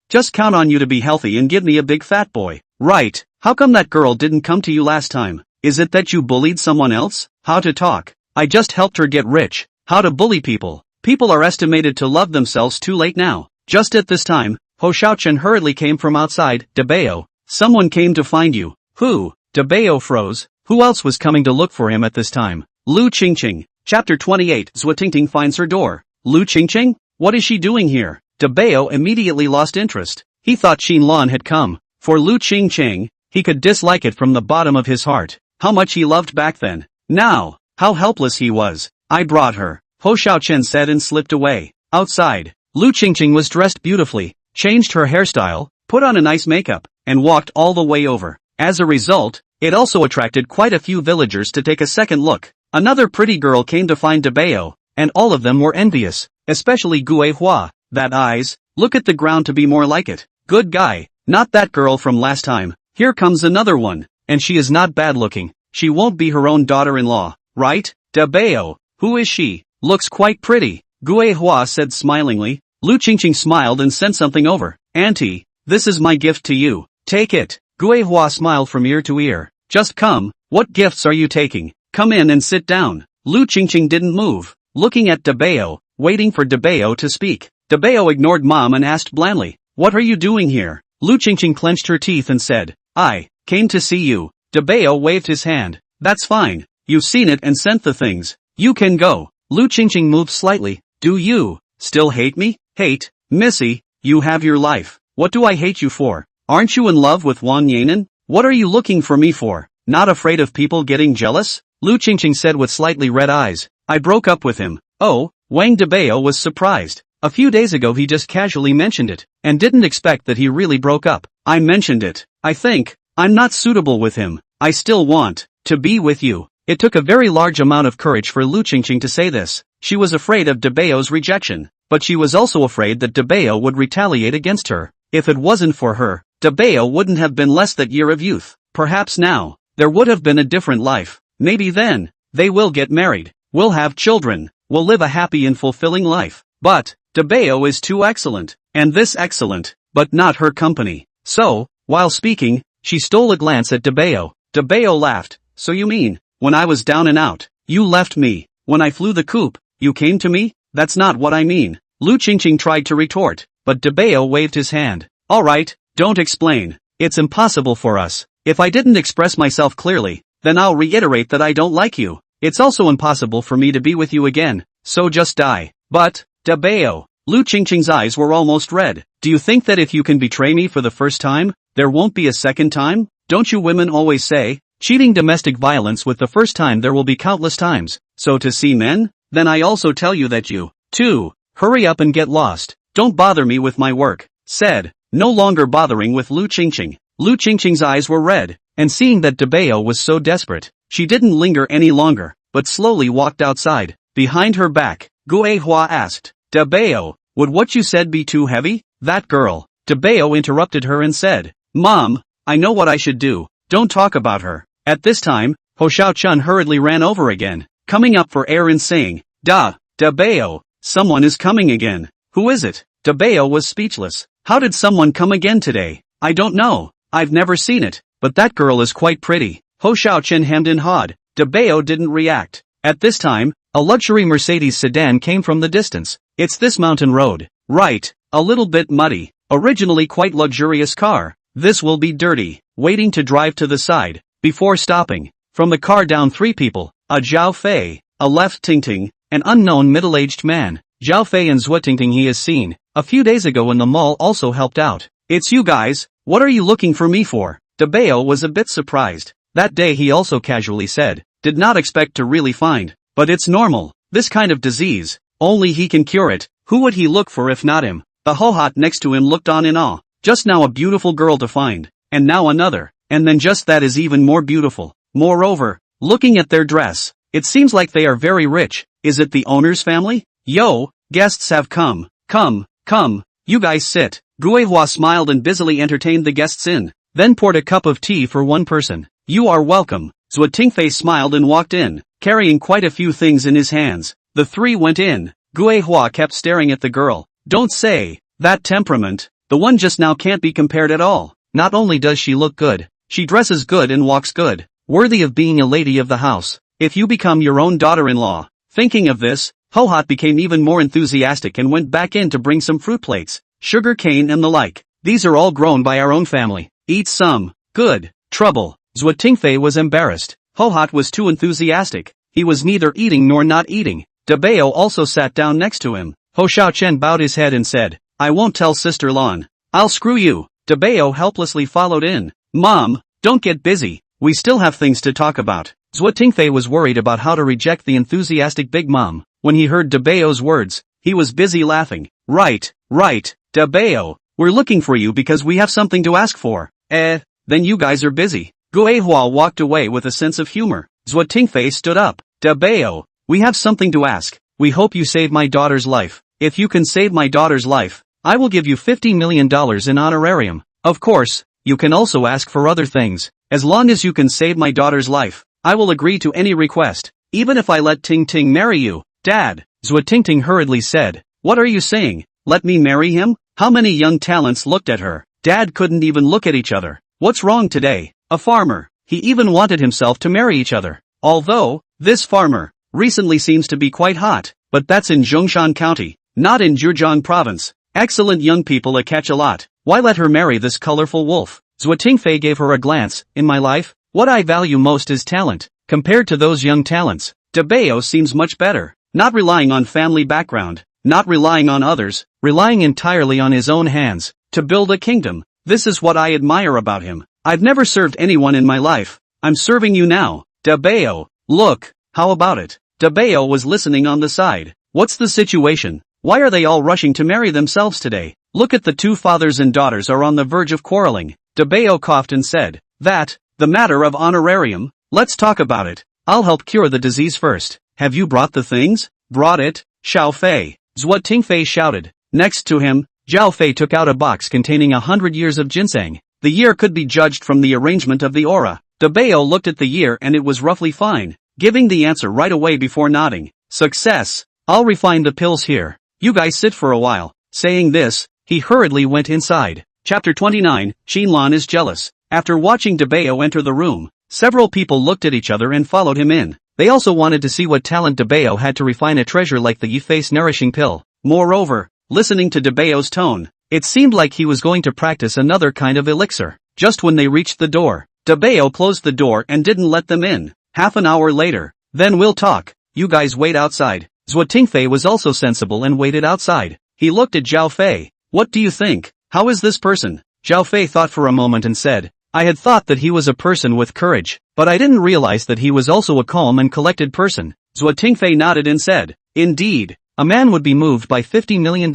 Just count on you to be healthy and give me a big fat boy. Right, how come that girl didn't come to you last time? Is it that you bullied someone else? How to talk? I just helped her get rich. How to bully people? People are estimated to love themselves too late now. Just at this time, Ho Xiaochen hurriedly came from outside. Dabao, someone came to find you. Who? Dabao froze. Who else was coming to look for him at this time? Lu Qingqing. Chapter 28. Zhua Tingting finds her door. Lu Qingqing? What is she doing here? Dabao immediately lost interest. He thought Qinlan had come. For Lu Qingqing, he could dislike it from the bottom of his heart. How much he loved back then. Now, how helpless he was. I brought her, Ho Xiaochen said and slipped away. Outside, Lu Qingqing was dressed beautifully, changed her hairstyle, put on a nice makeup, and walked all the way over. As a result, it also attracted quite a few villagers to take a second look. Another pretty girl came to find Dabao, and all of them were envious, especially Guehua. That eyes, look at the ground to be more like it. Good guy, not that girl from last time. Here comes another one, and she is not bad looking. She won't be her own daughter-in-law, right? Dabao, who is she? Looks quite pretty, Guehua said smilingly. Lu Qingqing smiled and sent something over. Auntie, this is my gift to you. Take it. Guehua smiled from ear to ear. Just come. What gifts are you taking? Come in and sit down. Lu Qingqing didn't move, looking at Dabao, waiting for Dabao to speak. Dabao ignored Mom and asked blandly, what are you doing here? Lu Qingqing clenched her teeth and said, I came to see you. Dabao waved his hand. That's fine. You've seen it and sent the things. You can go. Lu Qingqing moved slightly. Do you still hate me? Hate? Missy, you have your life. What do I hate you for? Aren't you in love with Wang Yanan? What are you looking for me for? Not afraid of people getting jealous? Lu Qingqing said with slightly red eyes. I broke up with him. Oh, Wang Dabao was surprised. A few days ago he just casually mentioned it, and didn't expect that he really broke up. I mentioned it. I think I'm not suitable with him. I still want to be with you. It took a very large amount of courage for Lu Qingqing to say this. She was afraid of Dabao's rejection, but she was also afraid that Dabao would retaliate against her. If it wasn't for her, Dabao wouldn't have been less that year of youth. Perhaps now, there would have been a different life. Maybe then, they will get married, will have children, will live a happy and fulfilling life. But, Dabao is too excellent, and this excellent, but not her company. So, while speaking, she stole a glance at Dabao. Dabao laughed. So you mean, when I was down and out, you left me. When I flew the coop, you came to me? That's not what I mean. Lu Qingqing tried to retort, but Dabao waved his hand. Alright, don't explain. It's impossible for us. If I didn't express myself clearly, then I'll reiterate that I don't like you. It's also impossible for me to be with you again, so just die. But, Dabao, Lu Qingqing's eyes were almost red. Do you think that if you can betray me for the first time, there won't be a second time? Don't you women always say, cheating domestic violence with the first time there will be countless times, so to see men? Then I also tell you that you, too, hurry up and get lost. Don't bother me with my work, said, no longer bothering with Lu Qingqing. Lu Qingqing's eyes were red, and seeing that Dabao was so desperate, she didn't linger any longer, but slowly walked outside. Behind her back, Guihua asked. Dabao, would what you said be too heavy? That girl. Dabao interrupted her and said, Mom, I know what I should do, don't talk about her. At this time, Ho Xiao-chun hurriedly ran over again, coming up for air and saying, Dabao, someone is coming again. Who is it? Dabao was speechless. How did someone come again today? I don't know, I've never seen it, but that girl is quite pretty. Ho Xiao-chun hemmed and hawed. Dabao didn't react. At this time, a luxury Mercedes sedan came from the distance. It's this mountain road. Right, a little bit muddy. Originally quite luxurious car. This will be dirty. Waiting to drive to the side. Before stopping. From the car down 3 people. A Zhao Fei, a Left Tingting, an unknown middle-aged man. Zhao Fei and Zhua Tingting he has seen a few days ago in the mall also helped out. It's you guys, what are you looking for me for? Dabao was a bit surprised. That day he also casually said, did not expect to really find. But it's normal, this kind of disease, only he can cure it. Who would he look for if not him? The hohot next to him looked on in awe. Just now a beautiful girl to find, and now another, and then just that is even more beautiful. Moreover, looking at their dress, it seems like they are very rich. Is it the owner's family? Yo, guests have come. Come, you guys sit. Guihua smiled and busily entertained the guests in, then poured a cup of tea for one person. You are welcome. Zhua Tingfei smiled and walked in, carrying quite a few things in his hands. The 3 went in. Guihua kept staring at the girl. Don't say, that temperament, the one just now can't be compared at all. Not only does she look good, she dresses good and walks good, worthy of being a lady of the house. If you become your own daughter-in-law. Thinking of this, Hohot became even more enthusiastic and went back in to bring some fruit plates, sugar cane and the like. These are all grown by our own family. Eat some. Good. Trouble. Zhua Tingfei was embarrassed. Hohot was too enthusiastic. He was neither eating nor not eating. Dabao also sat down next to him. Ho Xiao-chen bowed his head and said, I won't tell Sister Lan. I'll screw you. Dabao helplessly followed in. Mom, don't get busy. We still have things to talk about. Zhua Tingfei was worried about how to reject the enthusiastic big mom. When he heard Dabao's words, he was busy laughing. Right, Dabao, we're looking for you because we have something to ask for. Then you guys are busy. Guihua walked away with a sense of humor. Zhua Tingfei stood up. Dabao, we have something to ask. We hope you save my daughter's life. If you can save my daughter's life, I will give you $50 million in honorarium. Of course, you can also ask for other things. As long as you can save my daughter's life, I will agree to any request, even if I let Ting Ting marry you. Dad, Zhua Tingting hurriedly said. What are you saying? Let me marry him? How many young talents looked at her? Dad couldn't even look at each other. What's wrong today? A farmer. He even wanted himself to marry each other. Although, this farmer, recently seems to be quite hot, but that's in Zhongshan County, not in Zhejiang Province. Excellent young people catch a lot. Why let her marry this colorful wolf? Zhua Tingfei gave her a glance. In my life, what I value most is talent. Compared to those young talents, Dabao seems much better. Not relying on family background, not relying on others, relying entirely on his own hands, to build a kingdom. This is what I admire about him. I've never served anyone in my life. I'm serving you now. Dabao, look, how about it? Dabao was listening on the side. What's the situation? Why are they all rushing to marry themselves today? Look at the 2 fathers and daughters are on the verge of quarreling. Dabao coughed and said, that, the matter of honorarium, let's talk about it. I'll help cure the disease first. Have you brought the things? Brought it, Xiao Fei. Zhua Tingfei shouted. Next to him, Zhao Fei took out a box containing 100 years of ginseng. The year could be judged from the arrangement of the aura. Dabao looked at the year and it was roughly fine, giving the answer right away before nodding. Success. I'll refine the pills here. You guys sit for a while. Saying this, he hurriedly went inside. Chapter 29, Xinlan is jealous. After watching Dabao enter the room, several people looked at each other and followed him in. They also wanted to see what talent Dabao had to refine a treasure like the Yi-Face nourishing pill. Moreover, listening to Dabao's tone, it seemed like he was going to practice another kind of elixir. Just when they reached the door, Dabao closed the door and didn't let them in. Half an hour later, then we'll talk. You guys wait outside. Zhua Tingfei was also sensible and waited outside. He looked at Zhao Fei. What do you think? How is this person? Zhao Fei thought for a moment and said, I had thought that he was a person with courage, but I didn't realize that he was also a calm and collected person. Zhua Tingfei nodded and said, indeed, a man would be moved by $50 million,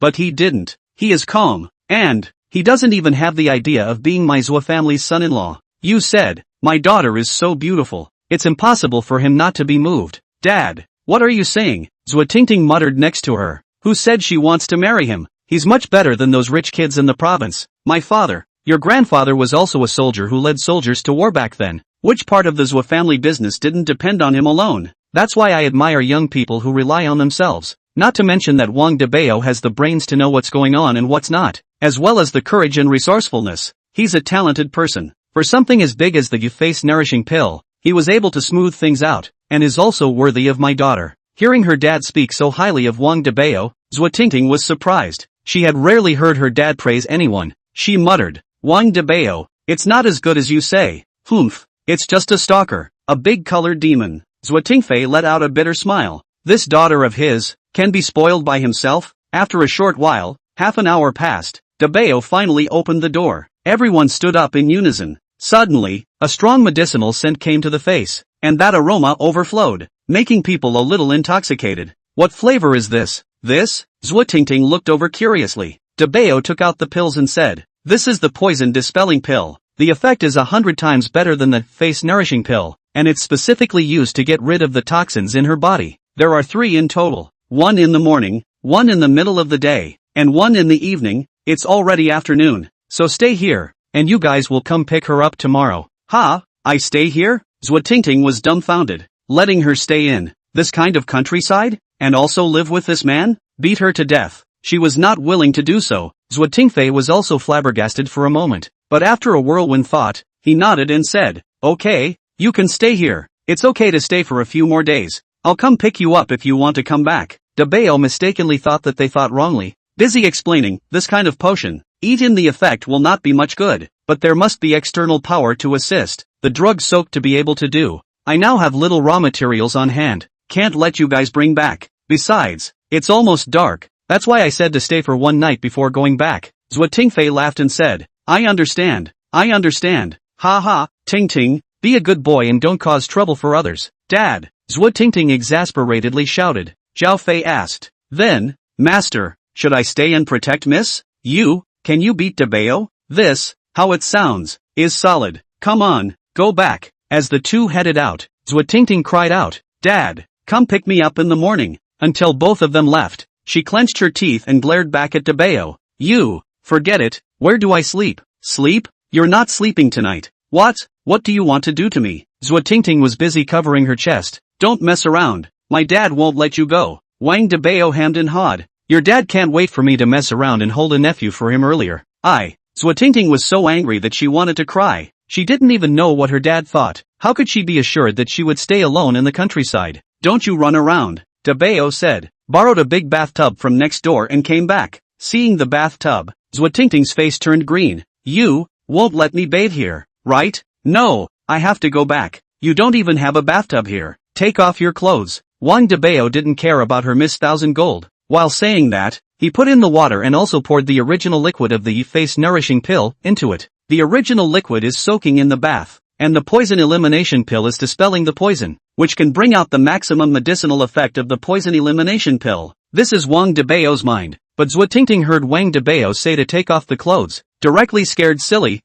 but he didn't. He is calm, and he doesn't even have the idea of being my Zhua family's son-in-law. You said, my daughter is so beautiful, it's impossible for him not to be moved. Dad, What are you saying? Zua Tingting muttered next to her. Who said she wants to marry him? He's much better than those rich kids in the province. My father. Your grandfather was also a soldier who led soldiers to war back then. Which part of the Zua family business didn't depend on him alone? That's why I admire young people who rely on themselves. Not to mention that Wang Dabao has the brains to know what's going on and what's not, as well as the courage and resourcefulness. He's a talented person. For something as big as the face nourishing pill, he was able to smooth things out, and is also worthy of my daughter. Hearing her dad speak so highly of Wang Dabao, Zua Tingting was surprised. She had rarely heard her dad praise anyone. She muttered, Wang Dabao, it's not as good as you say. Humph, it's just a stalker, a big colored demon. Zua Tingfei let out a bitter smile. This daughter of his can be spoiled by himself? After a short while, half an hour passed, Dabao finally opened the door. Everyone stood up in unison. Suddenly, a strong medicinal scent came to the face, and that aroma overflowed, making people a little intoxicated. What flavor is this? This? Zua Tingting looked over curiously. Dabao took out the pills and said, this is the poison dispelling pill. The effect is 100 times better than the face nourishing pill, and it's specifically used to get rid of the toxins in her body. There are 3 in total. 1 in the morning, 1 in the middle of the day, and 1 in the evening. It's already afternoon, so stay here, and you guys will come pick her up tomorrow. Ha, I stay here? Zua Tingting was dumbfounded. Letting her stay in this kind of countryside? And also live with this man? Beat her to death. She was not willing to do so. Zua Tingfei was also flabbergasted for a moment, but after a whirlwind thought, he nodded and said, okay, you can stay here. It's okay to stay for a few more days. I'll come pick you up if you want to come back. Dabao mistakenly thought that they thought wrongly. Busy explaining, this kind of potion, eaten the effect will not be much good, but there must be external power to assist. The drug soaked to be able to do. I now have little raw materials on hand. Can't let you guys bring back. Besides, it's almost dark. That's why I said to stay for one night before going back. Zua Tingfei laughed and said, I understand. I understand. Ha ha, Tingting, be a good boy and don't cause trouble for others. Dad, Zua Tingting exasperatedly shouted. Zhao Fei asked. Then, Master, should I stay and protect Miss? You, can you beat Dabao? This, how it sounds, is solid. Come on, go back. As the two headed out, Zua Tingting cried out, Dad, come pick me up in the morning. Until both of them left, she clenched her teeth and glared back at Dabao. You, forget it, where do I sleep? Sleep? You're not sleeping tonight. What? What do you want to do to me? Zua Tingting was busy covering her chest. Don't mess around. My dad won't let you go. Wang Dabao hemmed and hawed. Your dad can't wait for me to mess around and hold a nephew for him earlier. Zua Tingting was so angry that she wanted to cry. She didn't even know what her dad thought. How could she be assured that she would stay alone in the countryside? Don't you run around, Dabao said. Borrowed a big bathtub from next door and came back. Seeing the bathtub, Zua Tingting's face turned green. You won't let me bathe here, right? No, I have to go back. You don't even have a bathtub here. Take off your clothes. Wang Dabao didn't care about her Miss Thousand Gold. While saying that, he put in the water and also poured the original liquid of the face nourishing pill into it. The original liquid is soaking in the bath, and the poison elimination pill is dispelling the poison, which can bring out the maximum medicinal effect of the poison elimination pill. This is Wang Dabao's mind, but Zua Tingting heard Wang Dabao say to take off the clothes, directly scared silly.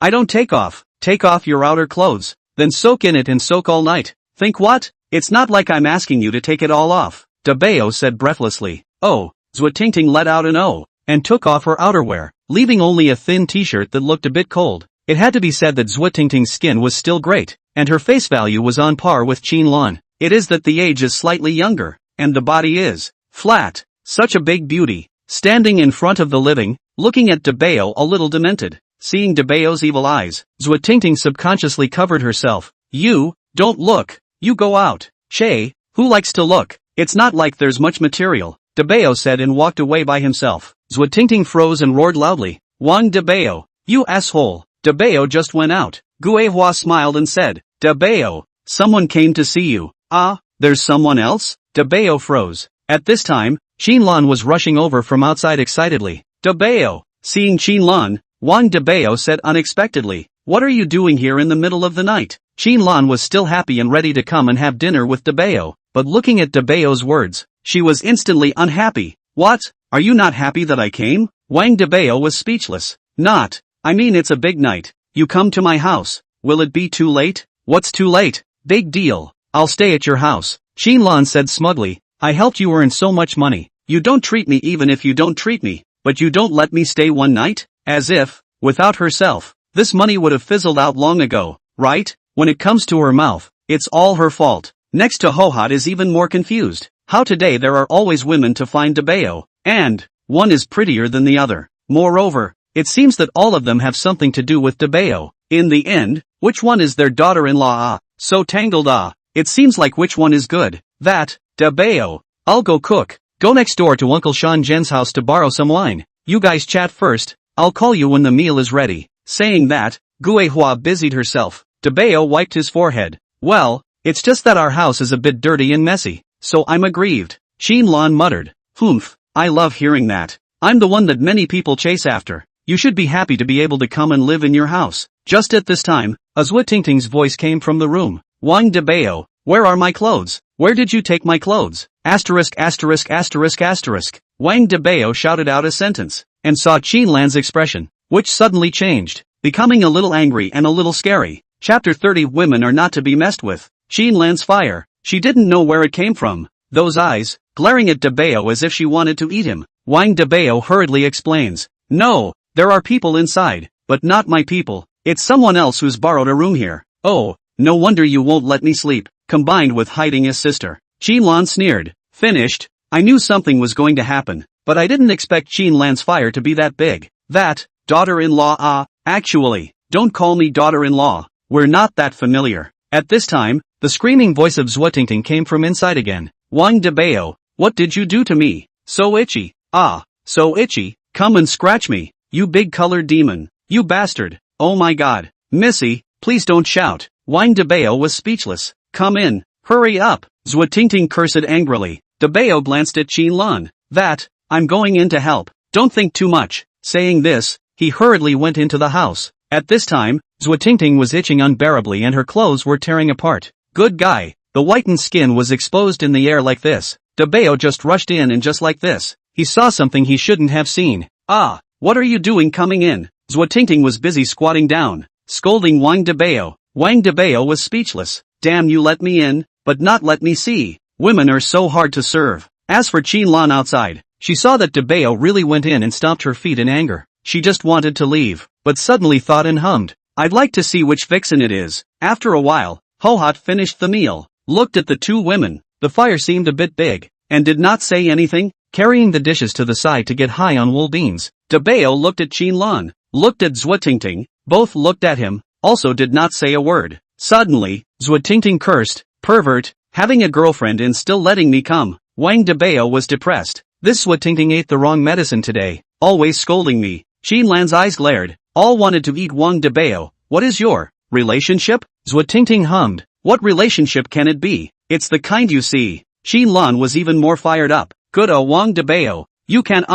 I don't take off your outer clothes, then soak in it and soak all night. Think what? It's not like I'm asking you to take it all off, Dabao said breathlessly. Oh, Zua Tingting let out an oh, and took off her outerwear, leaving only a thin t-shirt that looked a bit cold. It had to be said that Zua Tingting's skin was still great, and her face value was on par with Qin Lan. It is that the age is slightly younger, and the body is flat. Such a big beauty, standing in front of the living, looking at Dabao a little demented. Seeing Dabao's evil eyes, Zua Tingting subconsciously covered herself. You, don't look, you go out. Shay, who likes to look? It's not like there's much material, Dabao said and walked away by himself. Zua Tingting froze and roared loudly. Wang Dabao, you asshole. Dabao just went out. Guehua smiled and said, Dabao, someone came to see you. Ah, there's someone else? Dabao froze. At this time, Qin Lan was rushing over from outside excitedly. Dabao. Seeing Qin Lan, Wang Dabao said unexpectedly, what are you doing here in the middle of the night? Qin Lan was still happy and ready to come and have dinner with Dabao, but looking at Dabao's words, she was instantly unhappy. What? Are you not happy that I came? Wang Dabao was speechless. Not. I mean it's a big night. You come to my house. Will it be too late? What's too late? Big deal. I'll stay at your house. Xinlan said smugly, I helped you earn so much money. You don't treat me even if you don't treat me, but you don't let me stay one night? As if, without herself, this money would have fizzled out long ago, right? When it comes to her mouth, it's all her fault. Next to Hohat is even more confused. How today there are always women to find Dabao, and one is prettier than the other. Moreover, it seems that all of them have something to do with Dabao. In the end, which one is their daughter-in-law? So tangled. It seems like which one is good. That, Dabao. I'll go cook. Go next door to Uncle Sean Jen's house to borrow some wine. You guys chat first. I'll call you when the meal is ready. Saying that, Guehua busied herself. Dabao wiped his forehead. Well, it's just that our house is a bit dirty and messy, so I'm aggrieved. Xinlan muttered. Humph, I love hearing that. I'm the one that many people chase after. You should be happy to be able to come and live in your house. Just at this time, Azwa Tingting's voice came from the room. Wang Dabao, where are my clothes? Where did you take my clothes? Asterisk. Wang Dabao shouted out a sentence, and saw Xinlan's expression, which suddenly changed, becoming a little angry and a little scary. Chapter 30. Women are not to be messed with. Xinlan's fire. She didn't know where it came from. Those eyes, glaring at Dabao as if she wanted to eat him. Wang Dabao hurriedly explains. No, there are people inside, but not my people. It's someone else who's borrowed a room here. Oh, no wonder you won't let me sleep, combined with hiding his sister. Xinlan sneered. Finished. I knew something was going to happen, but I didn't expect Xinlan's fire to be that big. That, daughter-in-law. Actually, don't call me daughter-in-law. We're not that familiar. At this time, the screaming voice of Zwa Tingting came from inside again. Wang Dabao, what did you do to me? So itchy. So itchy. Come and scratch me, you big colored demon. You bastard. Oh my god. Missy, please don't shout. Wang Dabao was speechless. Come in. Hurry up. Zwa Tingting cursed angrily. Dabao glanced at Xinlan. That, I'm going in to help. Don't think too much. Saying this, he hurriedly went into the house. At this time, Zwa Tingting was itching unbearably and her clothes were tearing apart. Good guy. The whitened skin was exposed in the air like this. Dabao just rushed in and just like this, he saw something he shouldn't have seen. What are you doing coming in? Zwa Tingting was busy squatting down, scolding Wang Dabao. Wang Dabao was speechless. Damn, you let me in, but not let me see. Women are so hard to serve. As for Xinlan outside, she saw that Dabao really went in and stomped her feet in anger. She just wanted to leave, but suddenly thought and hummed. I'd like to see which vixen it is. After a while, Hohat finished the meal, looked at the two women, the fire seemed a bit big, and did not say anything, carrying the dishes to the side to get high on wool beans. Dabao looked at Xinlan, looked at Zwa Tingting, both looked at him, also did not say a word. Suddenly, Zwa Tingting cursed, pervert, having a girlfriend and still letting me come. Wang Dabao was depressed. This Zwa Tingting ate the wrong medicine today, always scolding me. Xinlan's eyes glared, all wanted to eat Wang Dabao. What is your relationship? Zwa Tingting hummed. What relationship can it be? It's the kind you see. Xinlan was even more fired up. Good Wang Dabao, you can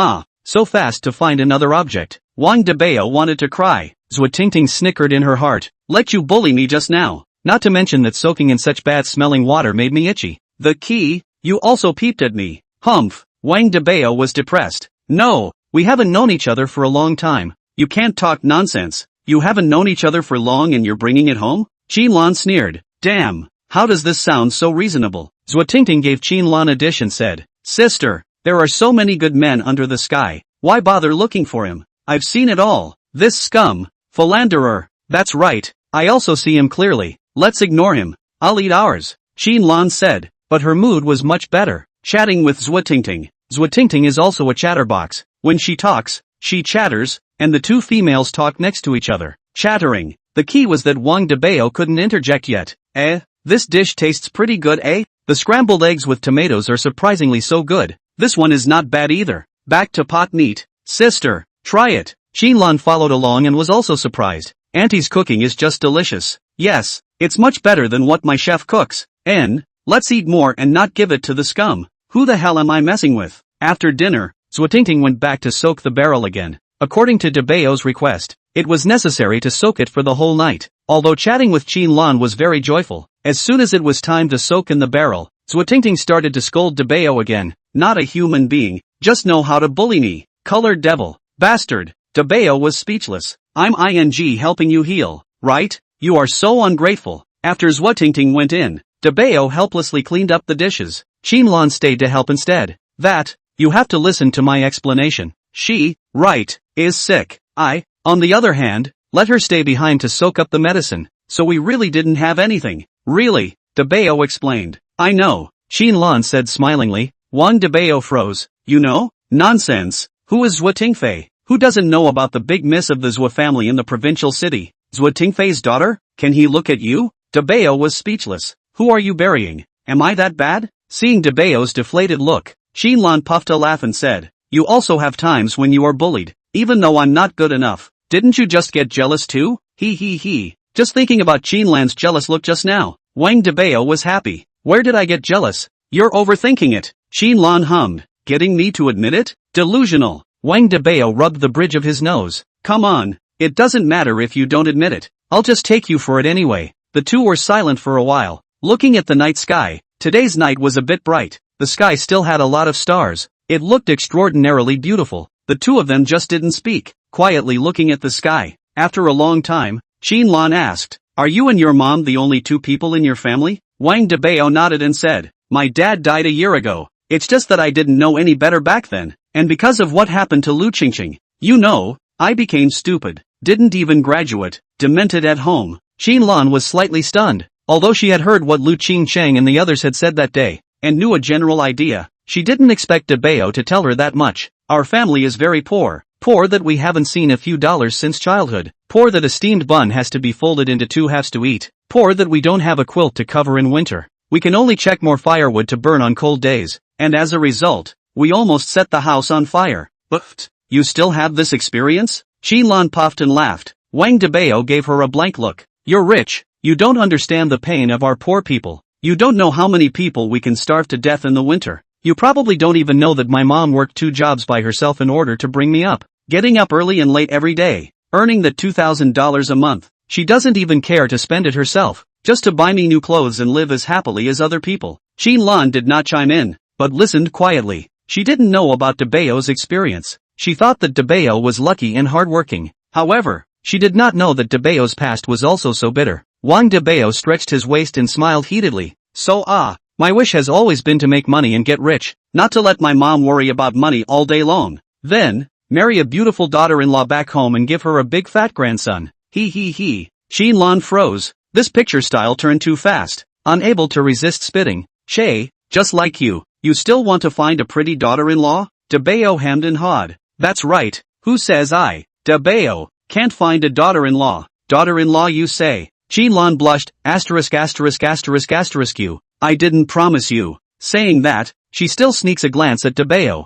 so fast to find another object. Wang Dabao wanted to cry. Zwa Tingting snickered in her heart. Let you bully me just now. Not to mention that soaking in such bad-smelling water made me itchy. The key? You also peeped at me. Humph. Wang Dabao was depressed. No, we haven't known each other for a long time. You can't talk nonsense. You haven't known each other for long and you're bringing it home? Xinlan sneered. Damn, how does this sound so reasonable? Zwa Tingting gave Xinlan a dish and said, Sister, there are so many good men under the sky. Why bother looking for him? I've seen it all. This scum, philanderer. That's right, I also see him clearly. Let's ignore him. I'll eat ours. Xinlan said, but her mood was much better. Chatting with Zwa Tingting. Zwa Tingting is also a chatterbox. When she talks, she chatters, and the two females talk next to each other, chattering. The key was that Wang Dabao couldn't interject yet. This dish tastes pretty good, The scrambled eggs with tomatoes are surprisingly so good. This one is not bad either. Back to pot meat. Sister, try it. Xinlan followed along and was also surprised. Auntie's cooking is just delicious. Yes, it's much better than what my chef cooks. Let's eat more and not give it to the scum. Who the hell am I messing with? After dinner, Zwa Tingting went back to soak the barrel again. According to Dabao's request, it was necessary to soak it for the whole night. Although chatting with Xinlan was very joyful, as soon as it was time to soak in the barrel, Zwa Tingting started to scold Dabao again. Not a human being, just know how to bully me. Colored devil. Bastard. Dabao was speechless. I'm helping you heal, right? You are so ungrateful. After Zwa Tingting went in, Dabao helplessly cleaned up the dishes. Qinlan stayed to help instead. You have to listen to my explanation. She, is sick. On the other hand, let her stay behind to soak up the medicine. So we really didn't have anything. Really, Dabao explained. I know, Qinlan said smilingly. Wang Dabao froze. You know? Nonsense. Who is Zhua Tingfei? Who doesn't know about the big miss of the Zhua family in the provincial city? Zhua Tingfei's daughter? Can he look at you? Dabao was speechless. Who are you burying? Am I that bad? Seeing Dabao's deflated look, Qinlan puffed a laugh and said, you also have times when you are bullied, even though I'm not good enough. Didn't you just get jealous too? He. Just thinking about Qinlan's jealous look just now, Wang Dabao was happy. Where did I get jealous? You're overthinking it. Qinlan hummed. Getting me to admit it? Delusional. Wang Dabao rubbed the bridge of his nose. Come on. It doesn't matter if you don't admit it. I'll just take you for it anyway. The two were silent for a while, looking at the night sky. Today's night was a bit bright. The sky still had a lot of stars. It looked extraordinarily beautiful. The two of them just didn't speak, quietly looking at the sky. After a long time, Qinlan asked, are you and your mom the only two people in your family? Wang Dabao nodded and said, my dad died a year ago. It's just that I didn't know any better back then, and because of what happened to Lu Qingqing. You know, I became stupid, didn't even graduate, demented at home. Qinlan was slightly stunned. Although she had heard what Lu Qingcheng and the others had said that day, and knew a general idea, she didn't expect Dabao to tell her that much. Our family is very poor. Poor that we haven't seen a few dollars since childhood. Poor that a steamed bun has to be folded into two halves to eat. Poor that we don't have a quilt to cover in winter. We can only check more firewood to burn on cold days, and as a result, we almost set the house on fire. But, you still have this experience? Qinlan puffed and laughed. Wang Dabao gave her a blank look. You're rich. You don't understand the pain of our poor people. You don't know how many people we can starve to death in the winter. You probably don't even know that my mom worked 2 jobs by herself in order to bring me up. Getting up early and late every day. Earning the $2,000 a month. She doesn't even care to spend it herself, just to buy me new clothes and live as happily as other people. Qinlan did not chime in, but listened quietly. She didn't know about Dabao's experience. She thought that Dabao was lucky and hardworking. However, she did not know that Dabao's past was also so bitter. Wang Dabao stretched his waist and smiled heatedly. My wish has always been to make money and get rich, not to let my mom worry about money all day long. Then, marry a beautiful daughter-in-law back home and give her a big fat grandson. He. Qinlan froze. This picture style turned too fast. Unable to resist spitting. Shay, just like you still want to find a pretty daughter-in-law? Dabao hemmed and hawed. That's right, who says I, Dabao, can't find a daughter-in-law? Daughter-in-law you say? Qinlan blushed, *********** I didn't promise you. Saying that, she still sneaks a glance at Dabao.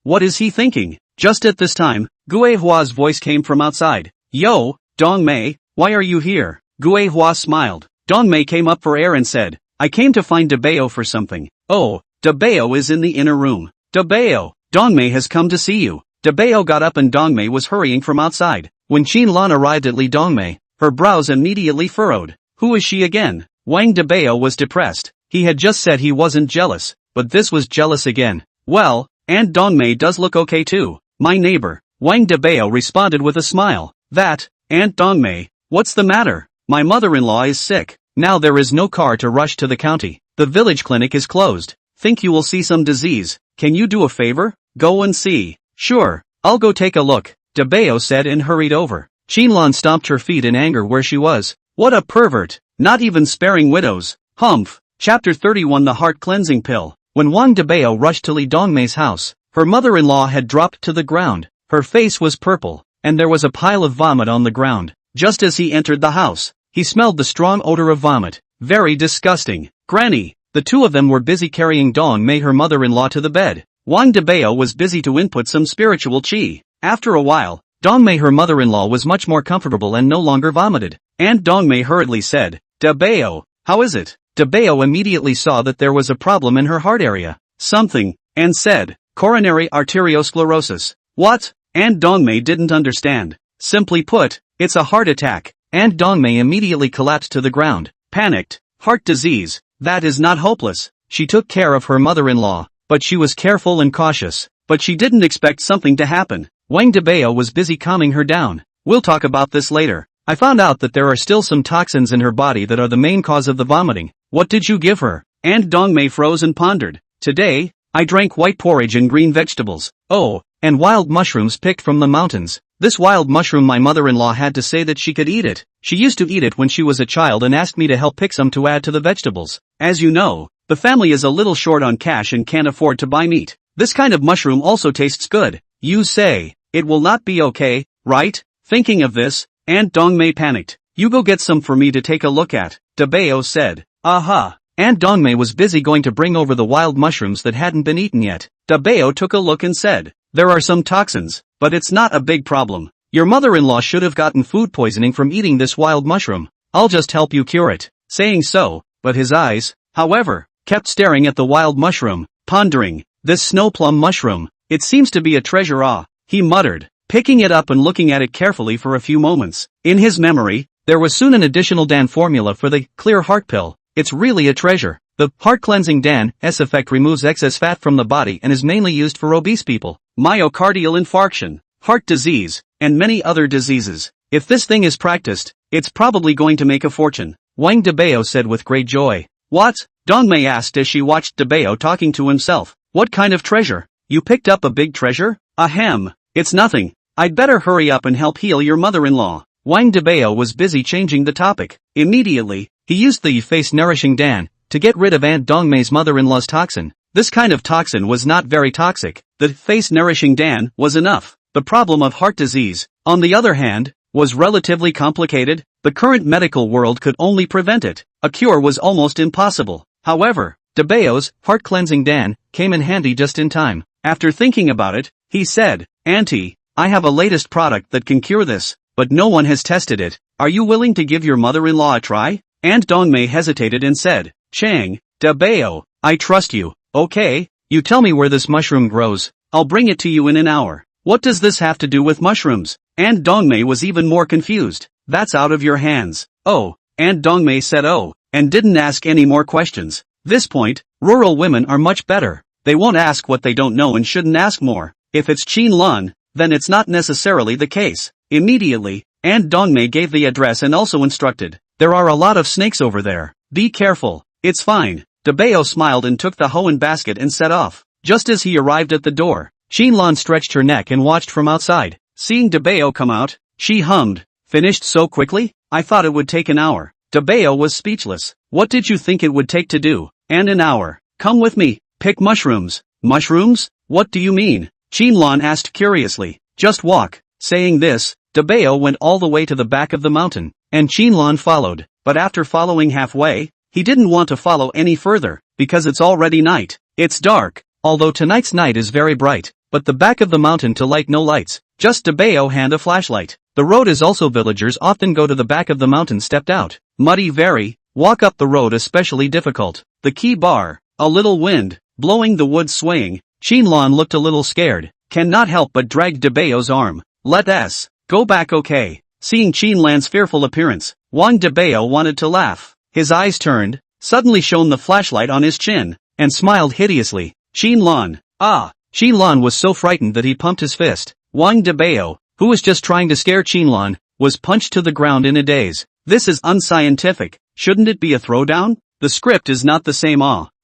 What is he thinking? Just at this time, Guihua's voice came from outside. Yo, Dongmei, why are you here? Guihua smiled. Dongmei came up for air and said, I came to find Dabao for something. Oh, Dabao is in the inner room. Dabao, Dongmei has come to see you. Dabao got up and Dongmei was hurrying from outside. When Qinlan arrived at Li Dongmei, her brows immediately furrowed. Who is she again? Wang Dabao was depressed. He had just said he wasn't jealous, but this was jealous again. Well, Aunt Dongmei does look okay too. My neighbor. Wang Dabao responded with a smile. Aunt Dongmei, what's the matter? My mother-in-law is sick. Now there is no car to rush to the county. The village clinic is closed. Think you will see some disease. Can you do a favor? Go and see. Sure, I'll go take a look, Dabao said and hurried over. Qinlan stomped her feet in anger where she was. What a pervert, not even sparing widows. Humph. Chapter 31 The Heart Cleansing Pill. When Wang Dabao rushed to Li Dongmei's house, her mother-in-law had dropped to the ground. Her face was purple, and there was a pile of vomit on the ground. Just as he entered the house, he smelled the strong odor of vomit. Very disgusting. Granny. The two of them were busy carrying Dongmei, her mother-in-law, to the bed. Wang Dabao was busy to input some spiritual qi. After a while, Dongmei, her mother-in-law, was much more comfortable and no longer vomited. Aunt Dongmei hurriedly said, Dabao, how is it? Dabao immediately saw that there was a problem in her heart area. Something, and said, coronary arteriosclerosis. What? Aunt Dongmei didn't understand. Simply put, it's a heart attack. Aunt Dongmei immediately collapsed to the ground. Panicked. Heart disease. That is not hopeless. She took care of her mother-in-law, but she was careful and cautious. But she didn't expect something to happen. Wang Dabao was busy calming her down. We'll talk about this later. I found out that there are still some toxins in her body that are the main cause of the vomiting. What did you give her? And Dongmei froze and pondered. Today, I drank white porridge and green vegetables. Oh, and wild mushrooms picked from the mountains. This wild mushroom, my mother-in-law had to say that she could eat it. She used to eat it when she was a child and asked me to help pick some to add to the vegetables. As you know, the family is a little short on cash and can't afford to buy meat. This kind of mushroom also tastes good. You say, it will not be okay, right? Thinking of this, Aunt Dongmei panicked. You go get some for me to take a look at, Dabao said. Aha! Aunt Dongmei was busy going to bring over the wild mushrooms that hadn't been eaten yet. Dabao took a look and said, there are some toxins, but it's not a big problem. Your mother-in-law should have gotten food poisoning from eating this wild mushroom. I'll just help you cure it. Saying so, but his eyes, however, kept staring at the wild mushroom, pondering, this snow plum mushroom, it seems to be a treasure, he muttered, picking it up and looking at it carefully for a few moments. In his memory, there was soon an additional Dan formula for the clear heart pill. It's really a treasure. The heart-cleansing Dan's effect removes excess fat from the body and is mainly used for obese people, myocardial infarction, heart disease, and many other diseases. If this thing is practiced, it's probably going to make a fortune, Wang Dabao said with great joy. What? Dongmei asked as she watched Dabao talking to himself. What kind of treasure? You picked up a big treasure? Ahem. It's nothing. I'd better hurry up and help heal your mother-in-law. Wang Dabao was busy changing the topic. Immediately, he used the face-nourishing Dan to get rid of Aunt Dongmei's mother-in-law's toxin. This kind of toxin was not very toxic. The face-nourishing Dan was enough. The problem of heart disease, on the other hand, was relatively complicated. The current medical world could only prevent it. A cure was almost impossible. However, Dabao's heart-cleansing Dan came in handy just in time. After thinking about it, he said, Auntie, I have a latest product that can cure this, but no one has tested it. Are you willing to give your mother-in-law a try? Aunt Dongmei hesitated and said, Chang, Dabao, I trust you. Okay, you tell me where this mushroom grows. I'll bring it to you in an hour. What does this have to do with mushrooms? Aunt Dongmei was even more confused. That's out of your hands. Oh, Aunt Dongmei said and didn't ask any more questions. This point, rural women are much better. They won't ask what they don't know and shouldn't ask more. If it's Qinlan, then it's not necessarily the case. Immediately, Aunt Dongmei gave the address and also instructed, there are a lot of snakes over there. Be careful. It's fine. Dabao smiled and took the hoe and basket and set off. Just as he arrived at the door, Qinlan stretched her neck and watched from outside. Seeing Dabao come out, she hummed, finished so quickly? I thought it would take an hour. Dabao was speechless. What did you think it would take to do? And an hour. Come with me. Pick mushrooms. Mushrooms? What do you mean? Qinlan asked curiously. Just walk. Saying this, Dabao went all the way to the back of the mountain, and Qinlan followed. But after following halfway, he didn't want to follow any further, because it's already night. It's dark, although tonight's night is very bright, but the back of the mountain to light no lights. Just Dabao hand a flashlight. The road is also villagers often go to the back of the mountain stepped out. Muddy very, walk up the road especially difficult. The key bar, a little wind, blowing the wood swaying. Qinlan looked a little scared, cannot help but drag Dabao's arm. Let us go back, okay? Seeing Qinlan's fearful appearance, Wang Dabao wanted to laugh. His eyes turned, suddenly shone the flashlight on his chin, and smiled hideously. Qinlan, Qinlan was so frightened that he pumped his fist. Wang Dabao, who was just trying to scare Qinlan, was punched to the ground in a daze. This is unscientific. Shouldn't it be a throwdown? The script is not the same.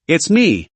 It's me,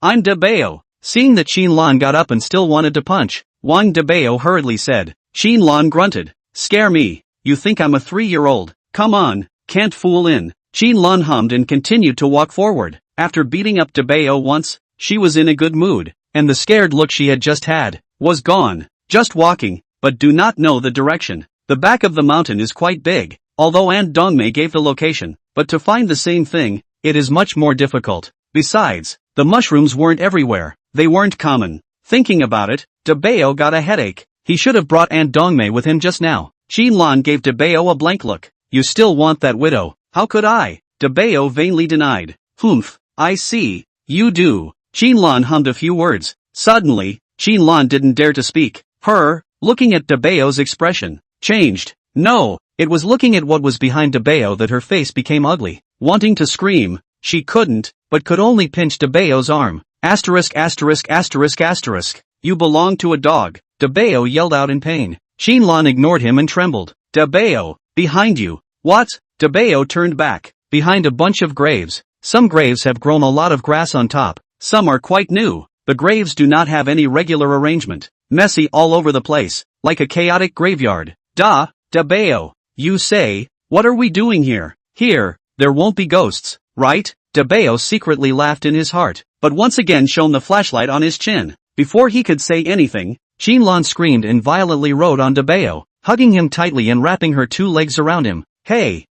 I'm Dabao. Seeing that Qinlan got up and still wanted to punch, Wang Dabao hurriedly said. Qinlan grunted. Scare me. You think I'm a 3-year-old? Come on, can't fool in. Qinlan hummed and continued to walk forward. After beating up Dabao once, she was in a good mood, and the scared look she had just had was gone. Just walking, but do not know the direction. The back of the mountain is quite big, although Aunt Dongmei gave the location, but to find the same thing, it is much more difficult. Besides, the mushrooms weren't everywhere. They weren't common. Thinking about it, Dabao got a headache. He should have brought Aunt Dongmei with him just now. Qinlan gave Dabao a blank look. You still want that widow? How could I? Dabao vainly denied. Humph, I see. You do. Qinlan hummed a few words. Suddenly, Qinlan didn't dare to speak. Looking at Dabao's expression, changed. No, it was looking at what was behind Dabao that her face became ugly. Wanting to scream, she couldn't, but could only pinch Dabao's arm. Asterisk. You belong to a dog. Dabao yelled out in pain. Qinlan ignored him and trembled. Dabao, behind you. What? Dabao turned back. behind a bunch of graves. Some graves have grown a lot of grass on top, some are quite new. The graves do not have any regular arrangement. Messy all over the place, like a chaotic graveyard. Dabao, you say, what are we doing here? Here, there won't be ghosts, right? Dabao secretly laughed in his heart, but once again shone the flashlight on his chin. Before he could say anything, Qianlan screamed and violently rode on Dabao, hugging him tightly and wrapping her 2 legs around him. Hey,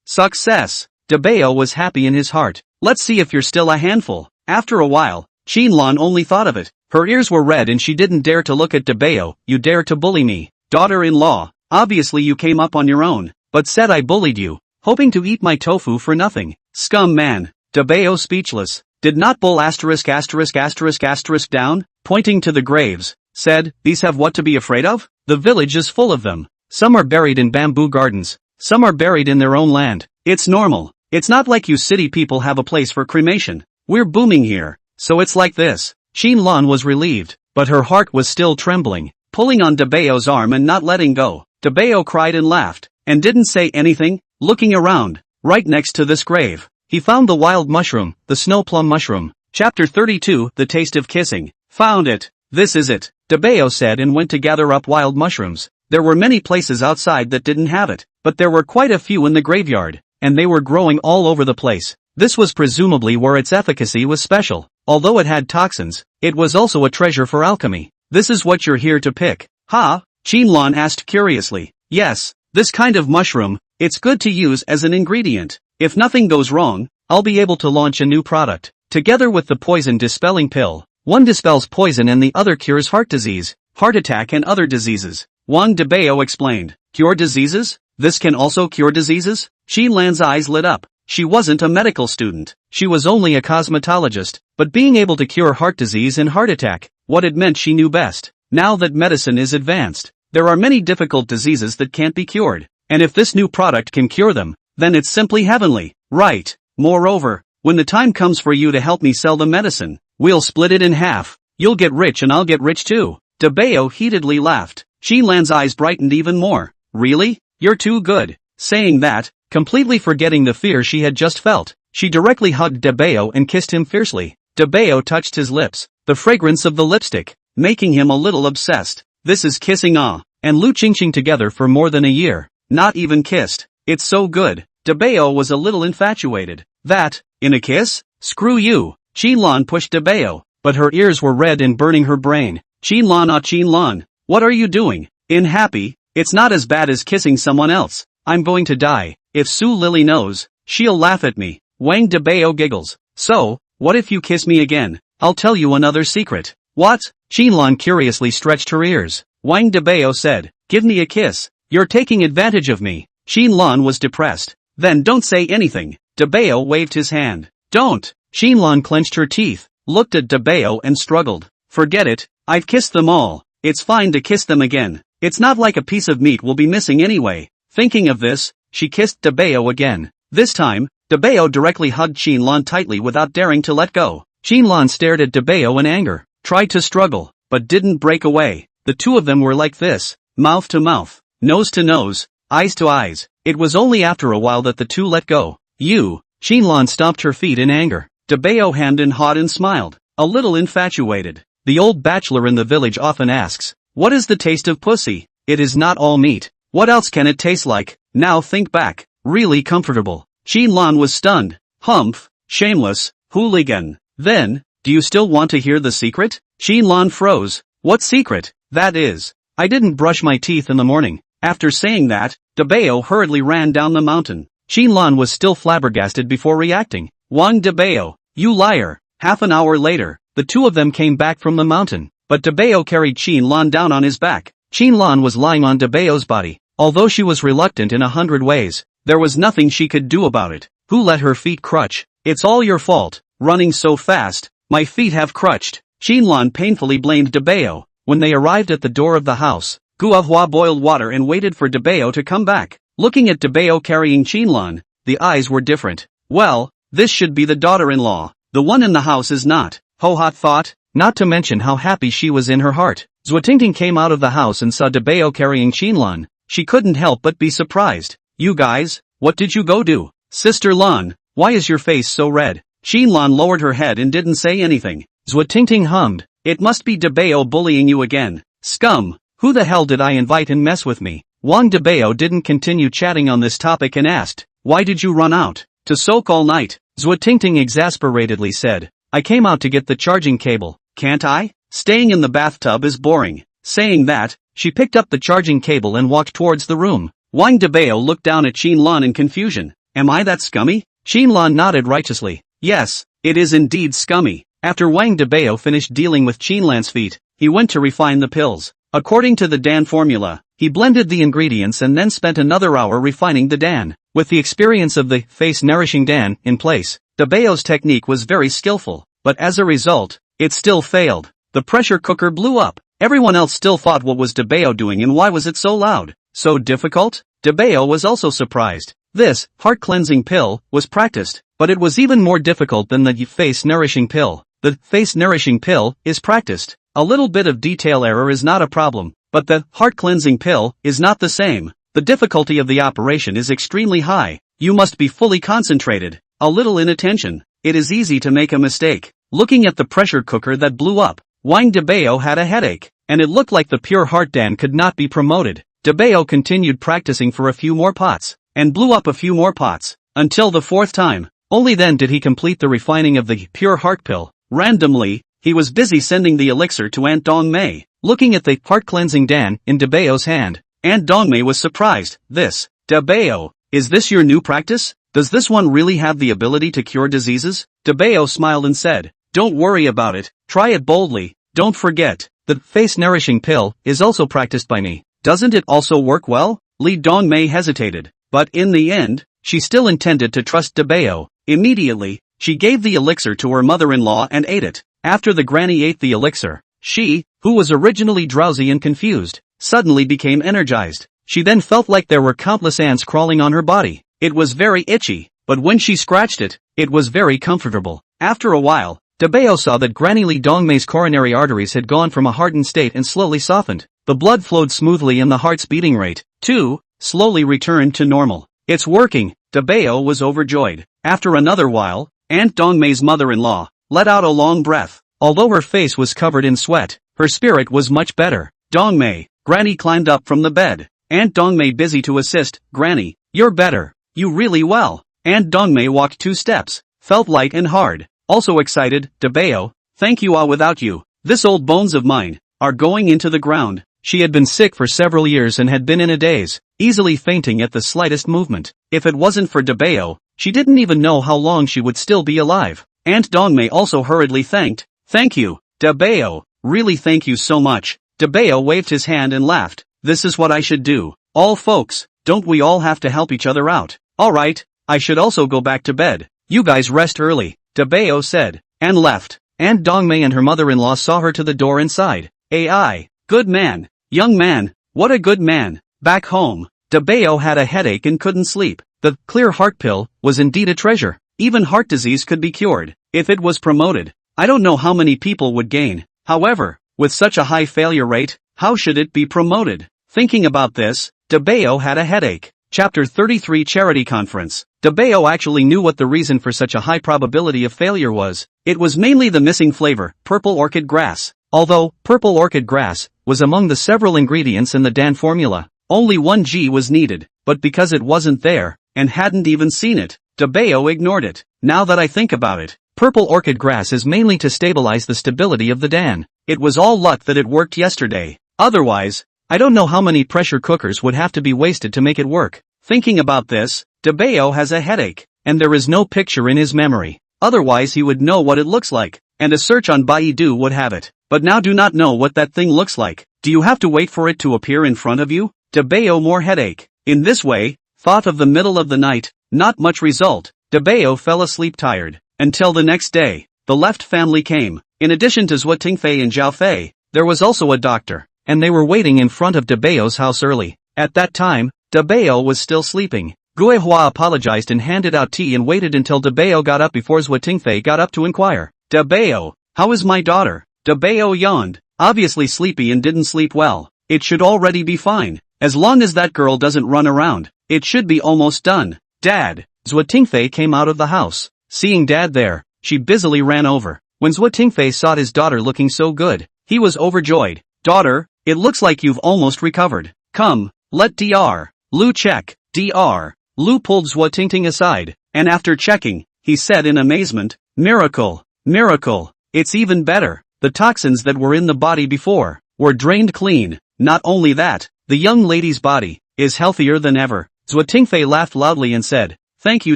success! Dabao was happy in his heart. Let's see if you're still a handful. After a while, Qianlan only thought of it. Her ears were red and she didn't dare to look at Dabao. You dare to bully me, daughter-in-law. Obviously you came up on your own, but said I bullied you, hoping to eat my tofu for nothing. Scum man. Dabao speechless. Did not bull ***** down, pointing to the graves, said, these have what to be afraid of? The village is full of them. Some are buried in bamboo gardens. Some are buried in their own land. It's normal. It's not like you city people have a place for cremation. We're booming here, so it's like this. Qianlan was relieved, but her heart was still trembling, pulling on Dabao's arm and not letting go. Dabao cried and laughed, and didn't say anything, looking around. Right next to this grave, he found the wild mushroom, the snow plum mushroom. Chapter 32, The Taste of Kissing. Found it. This is it, Dabao said and went to gather up wild mushrooms. There were many places outside that didn't have it, but there were quite a few in the graveyard, and they were growing all over the place. This was presumably where its efficacy was special. Although it had toxins, it was also a treasure for alchemy. This is what you're here to pick, huh? Qianlan asked curiously. Yes, this kind of mushroom. It's good to use as an ingredient. If nothing goes wrong, I'll be able to launch a new product. Together with the poison dispelling pill, one dispels poison and the other cures heart disease, heart attack and other diseases. Wang Dabao explained. Cure diseases? This can also cure diseases? Qianlan's eyes lit up. She wasn't a medical student. She was only a cosmetologist, but being able to cure heart disease and heart attack, what it meant she knew best. Now that medicine is advanced, there are many difficult diseases that can't be cured, and if this new product can cure them, then it's simply heavenly, right? Moreover, when the time comes for you to help me sell the medicine, we'll split it in half. You'll get rich and I'll get rich too. Dabao heatedly laughed. Qianlan's eyes brightened even more. Really? You're too good. Saying that, completely forgetting the fear she had just felt, she directly hugged Dabao and kissed him fiercely. Dabao touched his lips, the fragrance of the lipstick, making him a little obsessed. This is kissing and Lu Qingqing together for more than a year. Not even kissed. It's so good. Dabao was a little infatuated. That, in a kiss? Screw you. Qianlan pushed Dabao, but her ears were red and burning her brain. Qianlan, what are you doing? In happy? It's not as bad as kissing someone else. I'm going to die. If Su Lily knows, she'll laugh at me. Wang Dabao giggles. So, what if you kiss me again? I'll tell you another secret. What? Qianlan curiously stretched her ears. Wang Dabao said, give me a kiss. You're taking advantage of me. Qianlan was depressed. Then don't say anything. Dabao waved his hand. Don't. Qianlan clenched her teeth, looked at Dabao and struggled. Forget it. I've kissed them all. It's fine to kiss them again. It's not like a piece of meat will be missing anyway. Thinking of this, she kissed Dabao again. This time, Dabao directly hugged Qianlan tightly without daring to let go. Qianlan stared at Dabao in anger, tried to struggle, but didn't break away. The two of them were like this, mouth to mouth, nose to nose, eyes to eyes. It was only after a while that the two let go. You. Qianlan stomped her feet in anger. Dabao hemmed and hawed and smiled, a little infatuated. The old bachelor in the village often asks, what is the taste of pussy? It is not all meat. What else can it taste like? Now think back. Really comfortable. Qianlan was stunned. Humph. Shameless. Hooligan. Then, do you still want to hear the secret? Qianlan froze. What secret? That is, I didn't brush my teeth in the morning. After saying that, Dabao hurriedly ran down the mountain. Qianlan was still flabbergasted before reacting. Wang Dabao, you liar. Half an hour later, the two of them came back from the mountain, but Dabao carried Qianlan down on his back. Qianlan was lying on Dabao's body. Although she was reluctant in 100 ways, there was nothing she could do about it. Who let her feet crutch? It's all your fault. Running so fast, my feet have crutched. Qianlan painfully blamed Dabao. When they arrived at the door of the house, Guahua boiled water and waited for Dabao to come back. Looking at Dabao carrying Qianlan, the eyes were different. Well, this should be the daughter-in-law. The one in the house is not. Ho-hot thought, not to mention how happy she was in her heart. Zhutingting came out of the house and saw Dabao carrying Qianlan. She couldn't help but be surprised. You guys, what did you go do? Sister Lan, why is your face so red? Qin Lan lowered her head and didn't say anything. Zhua Tingting hummed. It must be Dabao bullying you again. Scum, who the hell did I invite and mess with me? Wang Dabao didn't continue chatting on this topic and asked, why did you run out? To soak all night? Zhua Tingting exasperatedly said, I came out to get the charging cable. Can't I? Staying in the bathtub is boring. Saying that, she picked up the charging cable and walked towards the room. Wang Dabao looked down at Qin Lan in confusion. Am I that scummy? Qin Lan nodded righteously. Yes, it is indeed scummy. After Wang Dabao finished dealing with Qin Lan's feet, he went to refine the pills. According to the Dan formula, he blended the ingredients and then spent another hour refining the Dan. With the experience of the face-nourishing Dan in place, Dabao's technique was very skillful, but as a result, it still failed. The pressure cooker blew up. Everyone else still thought what was Dabao doing and why was it so loud? So difficult? Dabao was also surprised. This heart-cleansing pill was practiced, but it was even more difficult than the face-nourishing pill. The face-nourishing pill is practiced. A little bit of detail error is not a problem, but the heart-cleansing pill is not the same. The difficulty of the operation is extremely high. You must be fully concentrated. A little inattention. It is easy to make a mistake. Looking at the pressure cooker that blew up, Wang Dabao had a headache, and it looked like the pure heart Dan could not be promoted. Dabao continued practicing for a few more pots, and blew up a few more pots, until the fourth time. Only then did he complete the refining of the pure heart pill. Randomly, he was busy sending the elixir to Aunt Dongmei. Looking at the heart-cleansing Dan in Dabao's hand, Aunt Dongmei was surprised. This, Dabao, is this your new practice? Does this one really have the ability to cure diseases? Dabao smiled and said, don't worry about it, try it boldly. Don't forget, the face-nourishing pill is also practiced by me. Doesn't it also work well? Li Dongmei hesitated, but in the end, she still intended to trust Dabao. Immediately, she gave the elixir to her mother-in-law and ate it. After the granny ate the elixir, she, who was originally drowsy and confused, suddenly became energized. She then felt like there were countless ants crawling on her body. It was very itchy, but when she scratched it, it was very comfortable. After a while, Dabao saw that Granny Li Dongmei's coronary arteries had gone from a hardened state and slowly softened. The blood flowed smoothly and the heart's beating rate, too, slowly returned to normal. It's working. Dabao was overjoyed. After another while, Aunt Dongmei's mother-in-law let out a long breath. Although her face was covered in sweat, her spirit was much better. Dongmei, Granny climbed up from the bed. Aunt Dongmei busy to assist. Granny, you're better. You really well. Aunt Dongmei walked 2 steps, felt light and hard, also excited. Dabao, thank you all. Without you, this old bones of mine are going into the ground. She had been sick for several years and had been in a daze, easily fainting at the slightest movement. If it wasn't for Dabao, she didn't even know how long she would still be alive. Aunt Dongmei also hurriedly thanked. Thank you, Dabao, really thank you so much. Dabao waved his hand and laughed. This is what I should do. All folks, don't we all have to help each other out? Alright, I should also go back to bed. You guys rest early, Dabao said, and left. Aunt Dongmei and her mother-in-law saw her to the door and sighed. AI, good man, young man, what a good man. Back home, Dabao had a headache and couldn't sleep. The clear heart pill was indeed a treasure. Even heart disease could be cured, if it was promoted. I don't know how many people would gain. However, with such a high failure rate, how should it be promoted? Thinking about this, Dabao had a headache. Chapter 33 Charity Conference. Dabao actually knew what the reason for such a high probability of failure was. It was mainly the missing flavor, purple orchid grass. Although, purple orchid grass was among the several ingredients in the Dan formula, only 1G was needed, but because it wasn't there, and hadn't even seen it, Dabao ignored it. Now that I think about it, purple orchid grass is mainly to stabilize the stability of the Dan. It was all luck that it worked yesterday. Otherwise, I don't know how many pressure cookers would have to be wasted to make it work. Thinking about this, Dabao has a headache, and there is no picture in his memory. Otherwise he would know what it looks like, and a search on Baidu would have it. But now do not know what that thing looks like. Do you have to wait for it to appear in front of you? Dabao more headache. In this way, thought of the middle of the night, not much result. Dabao fell asleep tired. Until the next day, the left family came. In addition to Zhua Tingfei and Zhao Fei, there was also a doctor, and they were waiting in front of Dabao's house early. At that time, Dabao was still sleeping. Guihua apologized and handed out tea and waited until Dabao got up before Zhua Tingfei got up to inquire. Dabao, how is my daughter? Dabao yawned, obviously sleepy and didn't sleep well. It should already be fine. As long as that girl doesn't run around, it should be almost done. Dad, Zhuo Tingfei came out of the house. Seeing Dad there, she busily ran over. When Zhuo Tingfei saw his daughter looking so good, he was overjoyed. Daughter, it looks like you've almost recovered. Come, let Dr. Lu check. Dr. Lu pulled Zhuo Tingting aside, and after checking, he said in amazement, miracle, miracle, it's even better. The toxins that were in the body before were drained clean. Not only that, the young lady's body is healthier than ever. Zhuo Tingfei laughed loudly and said, thank you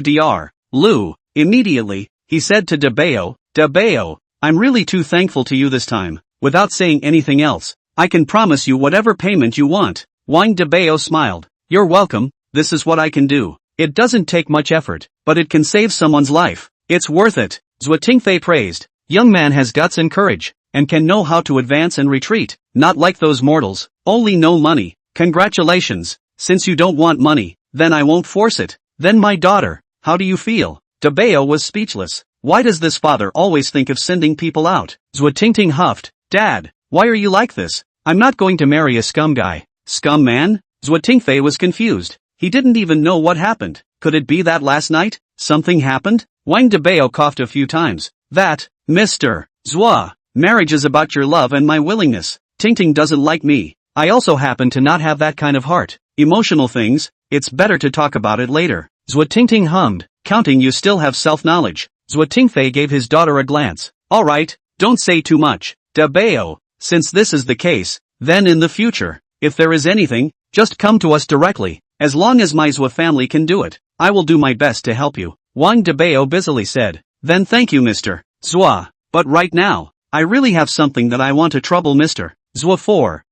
Dr. Lu. Immediately, he said to Dabao, Dabao, I'm really too thankful to you this time. Without saying anything else, I can promise you whatever payment you want. Wang Dabao smiled. You're welcome, this is what I can do. It doesn't take much effort, but it can save someone's life. It's worth it. Zhuo Tingfei praised. Young man has guts and courage, and can know how to advance and retreat. Not like those mortals, only no money. Congratulations. Since you don't want money, then I won't force it. Then my daughter, how do you feel? Dabao was speechless. Why does this father always think of sending people out? Zhuo Tingting huffed. Dad, why are you like this? I'm not going to marry a scum guy. Scum man? Zhuo Tingfei was confused. He didn't even know what happened. Could it be that last night something happened? Wang Dabao coughed a few times. That, Mr. Zhuo, marriage is about your love and my willingness. Tingting doesn't like me. I also happen to not have that kind of heart. Emotional things, it's better to talk about it later. Zhuo Tingting hummed, counting you still have self-knowledge. Zhuo Tingfei gave his daughter a glance. Alright, don't say too much. Dabao, since this is the case, then in the future, if there is anything, just come to us directly. As long as my Zhuo family can do it, I will do my best to help you. Wang Dabao busily said. Then thank you Mr. Zhuo. But right now, I really have something that I want to trouble Mr. Zhuo for.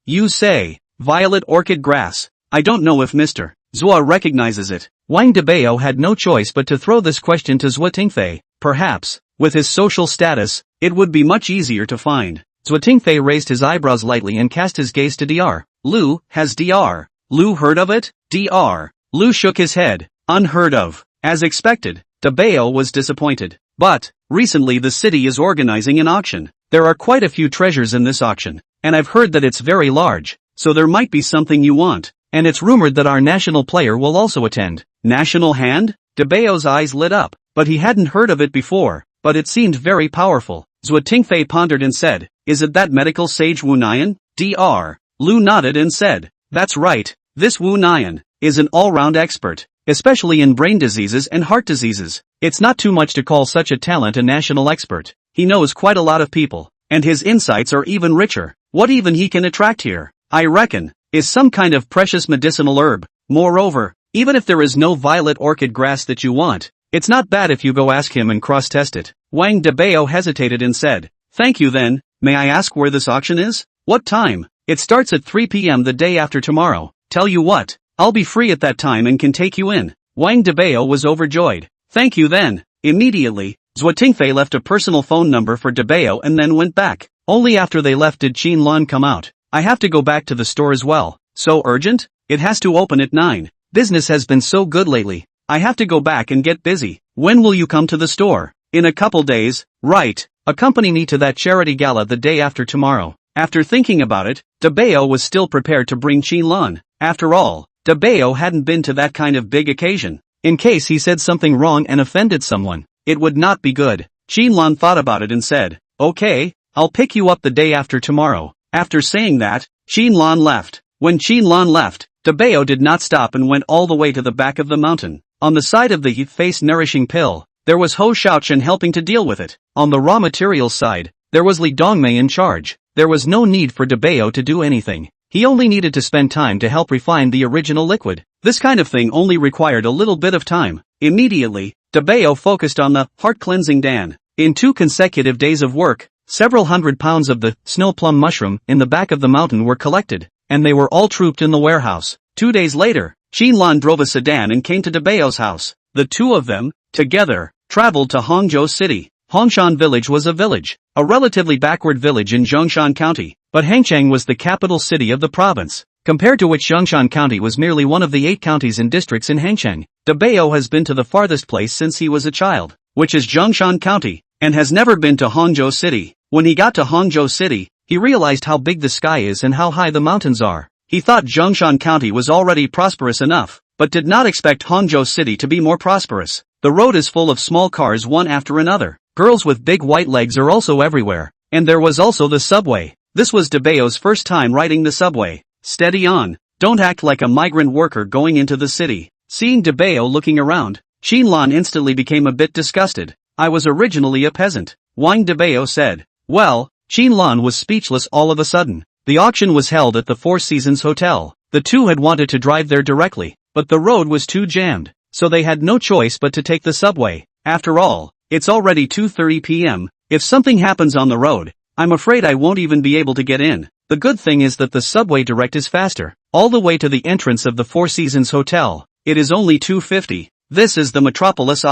You say, violet orchid grass. I don't know if Mr. Zhuo recognizes it. Wang Dabao had no choice but to throw this question to Zhuo Tingfei. Perhaps, with his social status, it would be much easier to find. Zhuo Tingfei raised his eyebrows lightly and cast his gaze to Dr. Lu. Has Dr. Lu heard of it? Dr. Lu shook his head. Unheard of. As expected, Dabao was disappointed. But, recently the city is organizing an auction. There are quite a few treasures in this auction, and I've heard that it's very large, so there might be something you want. And it's rumored that our national player will also attend. National hand? Dabao's eyes lit up, but he hadn't heard of it before, but it seemed very powerful. Zhuo Tingfei pondered and said, is it that medical sage Wu Nian? Dr. Lu nodded and said, that's right, this Wu Nian is an all-round expert, especially in brain diseases and heart diseases. It's not too much to call such a talent a national expert. He knows quite a lot of people, and his insights are even richer. What even he can attract here, I reckon, is some kind of precious medicinal herb. Moreover, even if there is no violet orchid grass that you want, it's not bad if you go ask him and cross-test it. Wang Dabao hesitated and said, thank you then, may I ask where this auction is? What time? It starts at 3 p.m. the day after tomorrow. Tell you what, I'll be free at that time and can take you in. Wang Dabao was overjoyed. Thank you then. Immediately, Zhuo Tingfei left a personal phone number for Dabao and then went back. Only after they left did Qin Lan come out. I have to go back to the store as well. So urgent? It has to open at 9. Business has been so good lately. I have to go back and get busy. When will you come to the store? In a couple days. Right. Accompany me to that charity gala the day after tomorrow. After thinking about it, Dabao was still prepared to bring Qin Lan. After all, Dabao hadn't been to that kind of big occasion. In case he said something wrong and offended someone, it would not be good. Qin Lan thought about it and said, okay, I'll pick you up the day after tomorrow. After saying that, Qin Lan left. When Qin Lan left, Dabao did not stop and went all the way to the back of the mountain. On the side of the face nourishing pill, there was Ho Shaochen helping to deal with it. On the raw materials side, there was Li Dongmei in charge. There was no need for Dabao to do anything. He only needed to spend time to help refine the original liquid. This kind of thing only required a little bit of time. Immediately, Dabao focused on the heart-cleansing Dan. In 2 consecutive days of work, several hundred pounds of the snow plum mushroom in the back of the mountain were collected, and they were all trooped in the warehouse. 2 days later, Qin Lan drove a sedan and came to Dabao's house. The two of them, together, traveled to Hangzhou City. Hongshan Village was a village, a relatively backward village in Zhongshan County, but Hangchang was the capital city of the province, compared to which Zhongshan County was merely one of the 8 counties and districts in Hangchang. Dabao has been to the farthest place since he was a child, which is Zhongshan County, and has never been to Hangzhou City. When he got to Hangzhou City, he realized how big the sky is and how high the mountains are. He thought Zhongshan County was already prosperous enough, but did not expect Hangzhou City to be more prosperous. The road is full of small cars one after another. Girls with big white legs are also everywhere. And there was also the subway. This was Dabao's first time riding the subway. Steady on. Don't act like a migrant worker going into the city. Seeing Dabao looking around, Xinlan instantly became a bit disgusted. I was originally a peasant, Wang Dabao said. Well, Xinlan was speechless all of a sudden. The auction was held at the Four Seasons Hotel. The two had wanted to drive there directly, but the road was too jammed, so they had no choice but to take the subway. After all, it's already 2:30 p.m. If something happens on the road, I'm afraid I won't even be able to get in. The good thing is that the subway direct is faster, all the way to the entrance of the Four Seasons Hotel. It is only 2:50. This is the metropolis.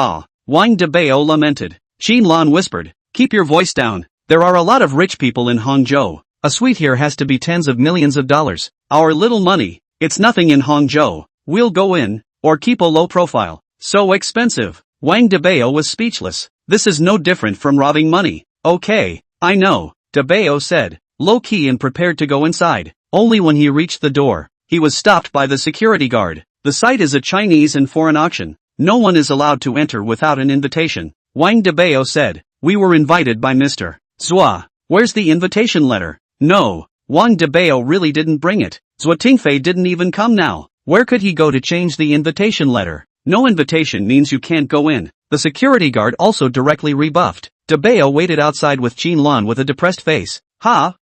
Wang Dabao lamented. Xinlan whispered, keep your voice down. There are a lot of rich people in Hangzhou. A suite here has to be tens of millions of dollars. Our little money, it's nothing in Hangzhou. We'll go in, or keep a low profile. So expensive. Wang Dabao was speechless. This is no different from robbing money. Okay, I know, Dabao said, low-key and prepared to go inside. Only when he reached the door, he was stopped by the security guard. The site is a Chinese and foreign auction. No one is allowed to enter without an invitation. Wang Dabao said, we were invited by Mr. Zhua. Where's the invitation letter? No, Wang Dabao really didn't bring it. Zhua Tingfei didn't even come now. Where could he go to change the invitation letter? No invitation means you can't go in. The security guard also directly rebuffed. Dabao waited outside with Xinlan with a depressed face.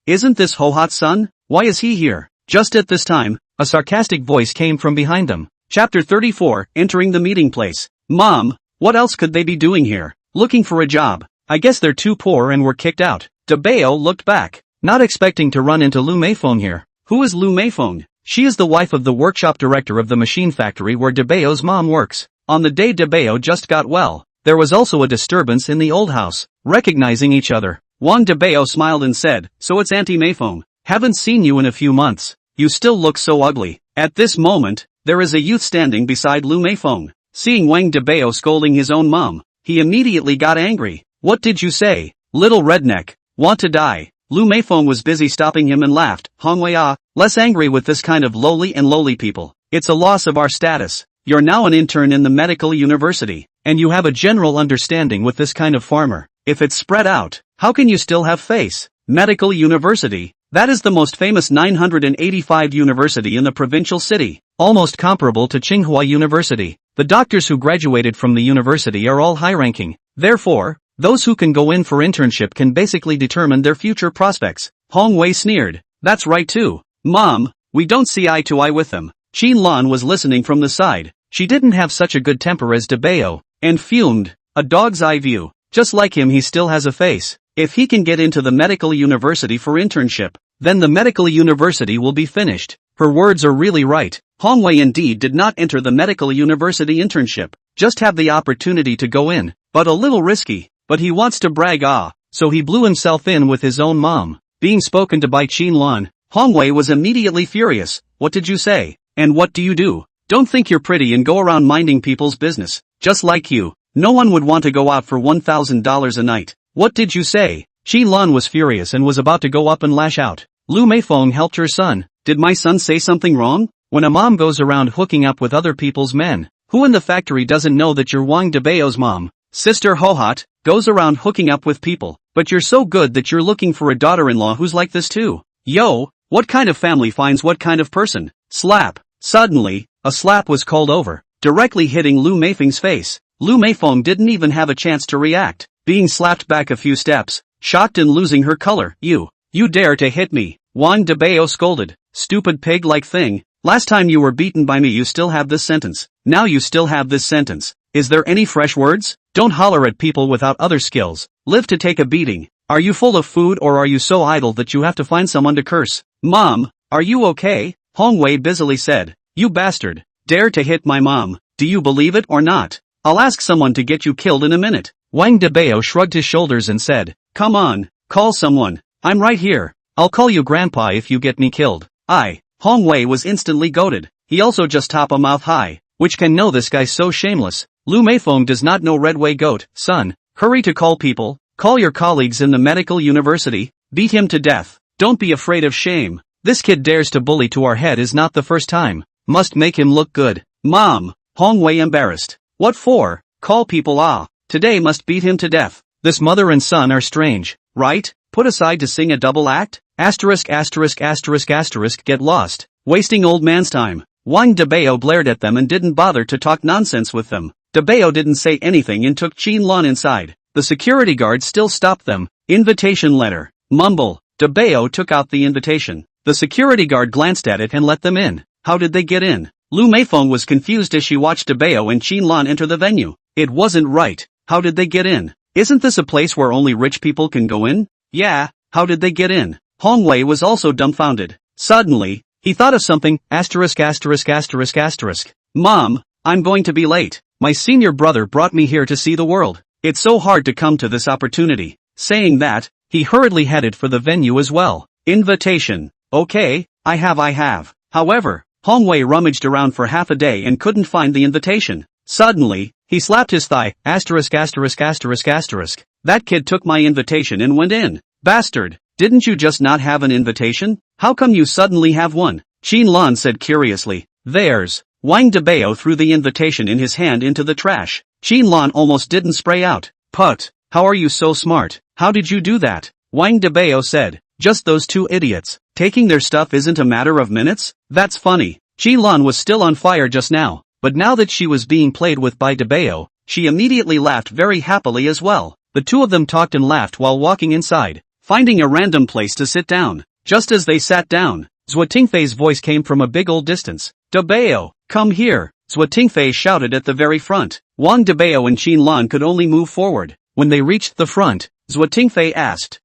Isn't this Hohat's son? Why is he here? Just at this time, a sarcastic voice came from behind them. Chapter 34, entering the meeting place. Mom, what else could they be doing here? Looking for a job. I guess they're too poor and were kicked out. Dabao looked back, not expecting to run into Lu Meifeng here. Who is Lu Meifeng? She is the wife of the workshop director of the machine factory where Dabao's mom works. On the day Dabao just got well, there was also a disturbance in the old house. Recognizing each other, Wang Dabao smiled and said, so it's Auntie Meifeng. Haven't seen you in a few months. You still look so ugly. At this moment, there is a youth standing beside Lu Meifeng. Seeing Wang Dabao scolding his own mom, he immediately got angry. What did you say, little redneck? Want to die? Lu Meifeng was busy stopping him and laughed. Hongwei, less angry with this kind of lowly people. It's a loss of our status. You're now an intern in the medical university, and you have a general understanding with this kind of farmer. If it's spread out, how can you still have face? Medical university, that is the most famous 985 university in the provincial city, almost comparable to Tsinghua University. The doctors who graduated from the university are all high-ranking. Therefore, those who can go in for internship can basically determine their future prospects. Hong Wei sneered. That's right too. Mom, we don't see eye to eye with them. Xinlan was listening from the side. She didn't have such a good temper as Dabao, and fumed. A dog's eye view. Just like him, he still has a face. If he can get into the medical university for internship, then the medical university will be finished. Her words are really right. Hong Wei indeed did not enter the medical university internship, just have the opportunity to go in, but a little risky. But he wants to brag, so he blew himself in with his own mom. Being spoken to by Xinlan, Hong Wei was immediately furious. What did you say? And what do you do? Don't think you're pretty and go around minding people's business. Just like you, no one would want to go out for $1,000 a night. What did you say? Xinlan was furious and was about to go up and lash out. Lu Meifeng helped her son. Did my son say something wrong? When a mom goes around hooking up with other people's men, who in the factory doesn't know that you're Wang Dabao's mom? Sister Hohat goes around hooking up with people, but you're so good that you're looking for a daughter-in-law who's like this too. Yo, what kind of family finds what kind of person? Slap. Suddenly, a slap was called over, directly hitting Lu Meifeng's face. Lu Meifeng didn't even have a chance to react, being slapped back a few steps, shocked and losing her color. You dare to hit me? Wang Dabao scolded. Stupid pig-like thing. Last time you were beaten by me you still have this sentence. Now you still have this sentence. Is there any fresh words? Don't holler at people without other skills. Live to take a beating. Are you full of food or are you so idle that you have to find someone to curse? Mom, are you okay? Hong Wei busily said. You bastard. Dare to hit my mom. Do you believe it or not? I'll ask someone to get you killed in a minute. Wang Dabao shrugged his shoulders and said, come on, call someone. I'm right here. I'll call you grandpa if you get me killed. Hong Wei was instantly goaded. He also just top a mouth high. Which can know this guy so shameless. Lu Meifeng does not know Redway Goat. Son, hurry to call people. Call your colleagues in the medical university. Beat him to death. Don't be afraid of shame. This kid dares to bully to our head is not the first time. Must make him look good. Mom, Hong Wei embarrassed. What for? Call people today must beat him to death. This mother and son are strange, right? Put aside to sing a double act? Asterisk asterisk asterisk asterisk get lost. Wasting old man's time. Wang Dabao blared at them and didn't bother to talk nonsense with them. Dabao didn't say anything and took Qinlan inside. The security guard still stopped them. Invitation letter. Mumble. Dabao took out the invitation. The security guard glanced at it and let them in. How did they get in? Lu Meifeng was confused as she watched Dabao and Qinlan enter the venue. It wasn't right. How did they get in? Isn't this a place where only rich people can go in? Yeah, how did they get in? Hong Wei was also dumbfounded. Suddenly, he thought of something. Asterisk asterisk asterisk asterisk. Mom, I'm going to be late. My senior brother brought me here to see the world. It's so hard to come to this opportunity. Saying that, he hurriedly headed for the venue as well. Invitation. Okay, I have. However, Hong Wei rummaged around for half a day and couldn't find the invitation. Suddenly, he slapped his thigh. Asterisk asterisk asterisk asterisk. That kid took my invitation and went in. Bastard, didn't you just not have an invitation? How come you suddenly have one? Qinlan said curiously. There's. Wang Dabao threw the invitation in his hand into the trash. Qinlan almost didn't spray out. Put, how are you so smart? How did you do that? Wang Dabao said. Just those two idiots. Taking their stuff isn't a matter of minutes? That's funny. Qinlan was still on fire just now, but now that she was being played with by Dabao, she immediately laughed very happily as well. The two of them talked and laughed while walking inside, finding a random place to sit down. Just as they sat down, Zhuo Tingfei's voice came from a big old distance. Dabao, come here, Zhuo Tingfei shouted at the very front. Wang Dabao and Qinlan could only move forward. When they reached the front, Zhuo Tingfei asked,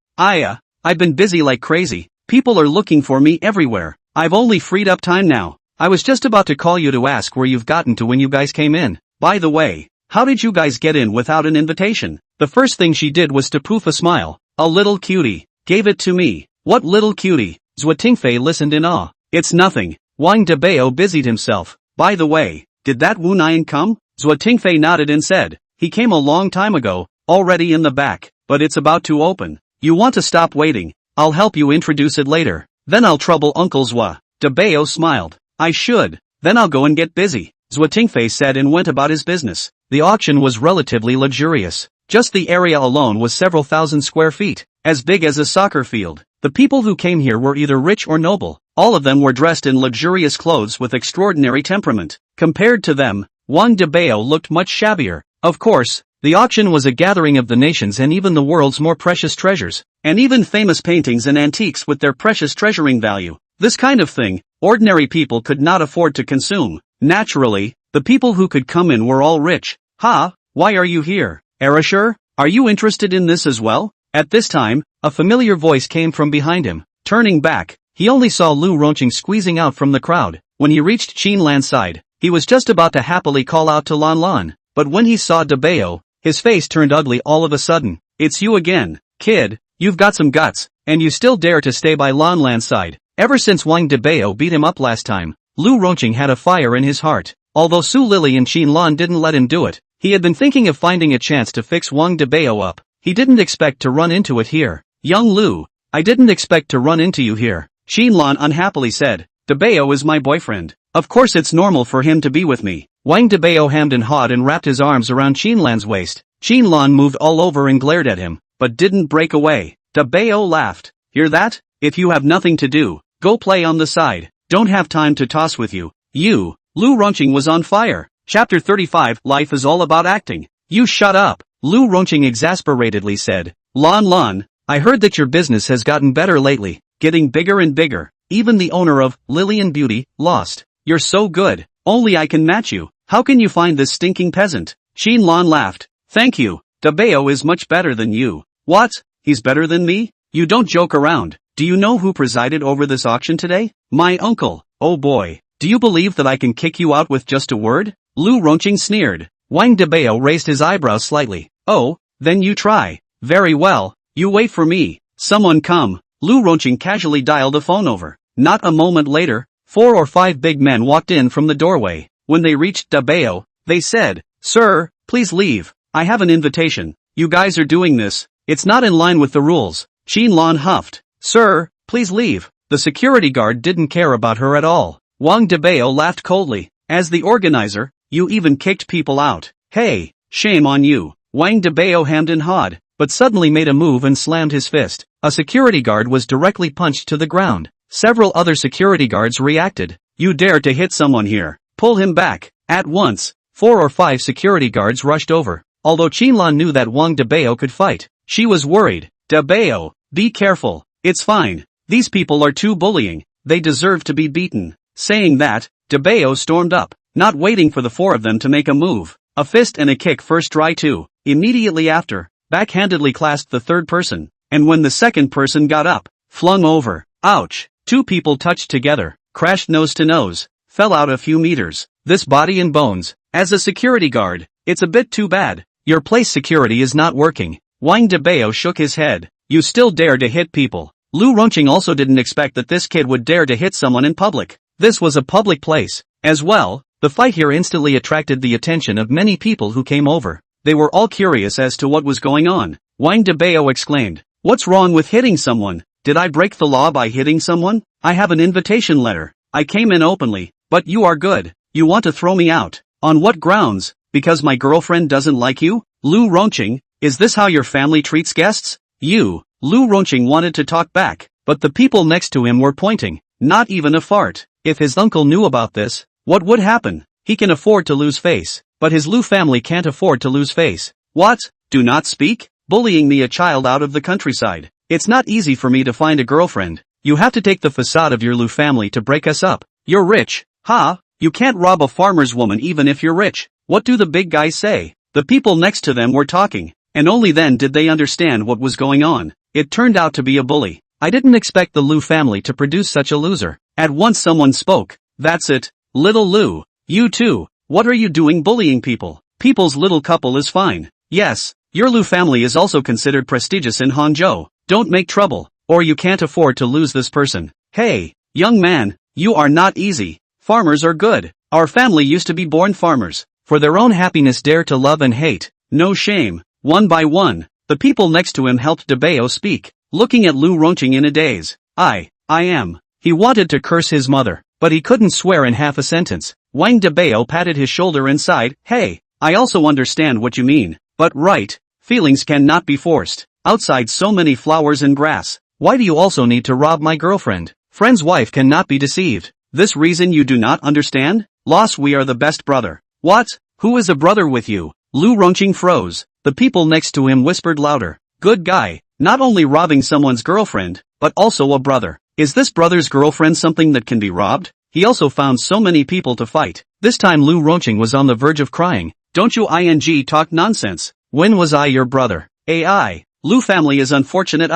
I've been busy like crazy. People are looking for me everywhere. I've only freed up time now. I was just about to call you to ask where you've gotten to when you guys came in. By the way, how did you guys get in without an invitation? The first thing she did was to poof a smile. A little cutie. Gave it to me. What little cutie? Zhuo Tingfei listened in awe. It's nothing. Wang Dabao busied himself. By the way, did that Wu Nian come? Zhuo Tingfei nodded and said, he came a long time ago, already in the back, but it's about to open. You want to stop waiting? I'll help you introduce it later. Then I'll trouble Uncle Zhuo. Dabao smiled. I should. Then I'll go and get busy. Zhuo Tingfei said and went about his business. The auction was relatively luxurious. Just the area alone was several thousand square feet, as big as a soccer field. The people who came here were either rich or noble. All of them were dressed in luxurious clothes with extraordinary temperament. Compared to them, Wang Dabao looked much shabbier. Of course, the auction was a gathering of the nations and even the world's more precious treasures, and even famous paintings and antiques with their precious treasuring value. This kind of thing, ordinary people could not afford to consume. Naturally, the people who could come in were all rich. Why are you here? Erasure? Are you interested in this as well? At this time, a familiar voice came from behind him. Turning back, he only saw Lu Ronqing squeezing out from the crowd. When he reached Qinlan's side, he was just about to happily call out to Lan Lan, but when he saw Dabao, his face turned ugly all of a sudden. It's you again, kid, you've got some guts, and you still dare to stay by Lan Lan's side. Ever since Wang Dabao beat him up last time, Lu Ronqing had a fire in his heart. Although Su Lily and Qinlan didn't let him do it, he had been thinking of finding a chance to fix Wang Dabao up. He didn't expect to run into it here. Young Lu, I didn't expect to run into you here, Qinlan unhappily said. Dabao is my boyfriend. Of course it's normal for him to be with me. Wang Dabao hemmed and hawed and wrapped his arms around Qinlan's waist. Qinlan moved all over and glared at him, but didn't break away. Dabao laughed. Hear that? If you have nothing to do, go play on the side. Don't have time to toss with you. You. Lu Ronqing was on fire. Chapter 35. Life is all about acting. You shut up, Lu Ronqing exasperatedly said. Lan Lan, I heard that your business has gotten better lately, getting bigger and bigger. Even the owner of Lillian Beauty lost. You're so good. Only I can match you. How can you find this stinking peasant? Qinlan laughed. Thank you. Dabao is much better than you. What? He's better than me? You don't joke around. Do you know who presided over this auction today? My uncle. Oh boy. Do you believe that I can kick you out with just a word? Lu Ronqing sneered. Wang Dabao raised his eyebrows slightly. Oh, then you try. Very well. You wait for me. Someone come. Lu Ronqing casually dialed the phone over. Not a moment later, 4 or 5 big men walked in from the doorway. When they reached Dabao, they said, Sir, please leave. I have an invitation. You guys are doing this. It's not in line with the rules. Qinlan huffed. Sir, please leave. The security guard didn't care about her at all. Wang Dabao laughed coldly. As the organizer, you even kicked people out. Hey, shame on you. Wang Dabao hemmed and hawed, but suddenly made a move and slammed his fist. A security guard was directly punched to the ground. Several other security guards reacted. You dare to hit someone here. Pull him back. At once, 4 or 5 security guards rushed over. Although Qinlan knew that Wang Dabao could fight, she was worried. Dabao, be careful. It's fine. These people are too bullying. They deserve to be beaten. Saying that, Dabao stormed up, not waiting for the 4 of them to make a move. A fist and a kick first try to. Immediately after, backhandedly clasped the 3rd person, and when the 2nd person got up, flung over. Ouch! 2 people touched together, crashed nose to nose, fell out a few meters. This body and bones. As a security guard, it's a bit too bad. Your place security is not working. Wang Dabao shook his head. You still dare to hit people. Lu Ronqing also didn't expect that this kid would dare to hit someone in public. This was a public place. As well, the fight here instantly attracted the attention of many people who came over. They were all curious as to what was going on. Wang Dabao exclaimed, "What's wrong with hitting someone? Did I break the law by hitting someone? I have an invitation letter. I came in openly, but you are good. You want to throw me out. On what grounds? Because my girlfriend doesn't like you? Lu Ronqing, is this how your family treats guests?" Lu Ronqing wanted to talk back, but the people next to him were pointing. Not even a fart. If his uncle knew about this, what would happen? He can afford to lose face, but his Lu family can't afford to lose face. What? Do not speak? Bullying me, a child out of the countryside. It's not easy for me to find a girlfriend. You have to take the facade of your Lu family to break us up. You're rich. Ha? You can't rob a farmer's woman even if you're rich. What do the big guys say? The people next to them were talking, and only then did they understand what was going on. It turned out to be a bully. I didn't expect the Lu family to produce such a loser. At once someone spoke. That's it. Little Lu. You too. What are you doing bullying people? People's little couple is fine. Yes, your Lu family is also considered prestigious in Hangzhou. Don't make trouble, or you can't afford to lose this person. Hey, young man, you are not easy. Farmers are good. Our family used to be born farmers. For their own happiness dare to love and hate. No shame. One by one, the people next to him helped Dabao speak, looking at Lu Ronqing in a daze. I am. He wanted to curse his mother, but he couldn't swear in half a sentence. Wang Dabao patted his shoulder and sighed. Hey, I also understand what you mean. But right, feelings cannot be forced. Outside so many flowers and grass. Why do you also need to rob my girlfriend? Friend's wife cannot be deceived. This reason you do not understand? Loss, we are the best brother. What? Who is a brother with you? Lu Ronqing froze. The people next to him whispered louder. Good guy, not only robbing someone's girlfriend, but also a brother. Is this brother's girlfriend something that can be robbed? He also found so many people to fight. This time Lu Ronqing was on the verge of crying. Don't you talk nonsense. When was I your brother? AI. Lu family is unfortunate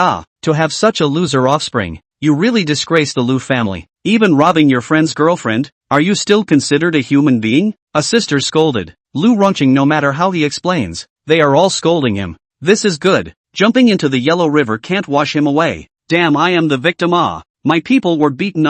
to have such a loser offspring. You really disgrace the Lu family. Even robbing your friend's girlfriend? Are you still considered a human being? A sister scolded. Lu Ronqing, no matter how he explains, they are all scolding him. This is good. Jumping into the yellow river can't wash him away. Damn, I am the victim. My people were beaten.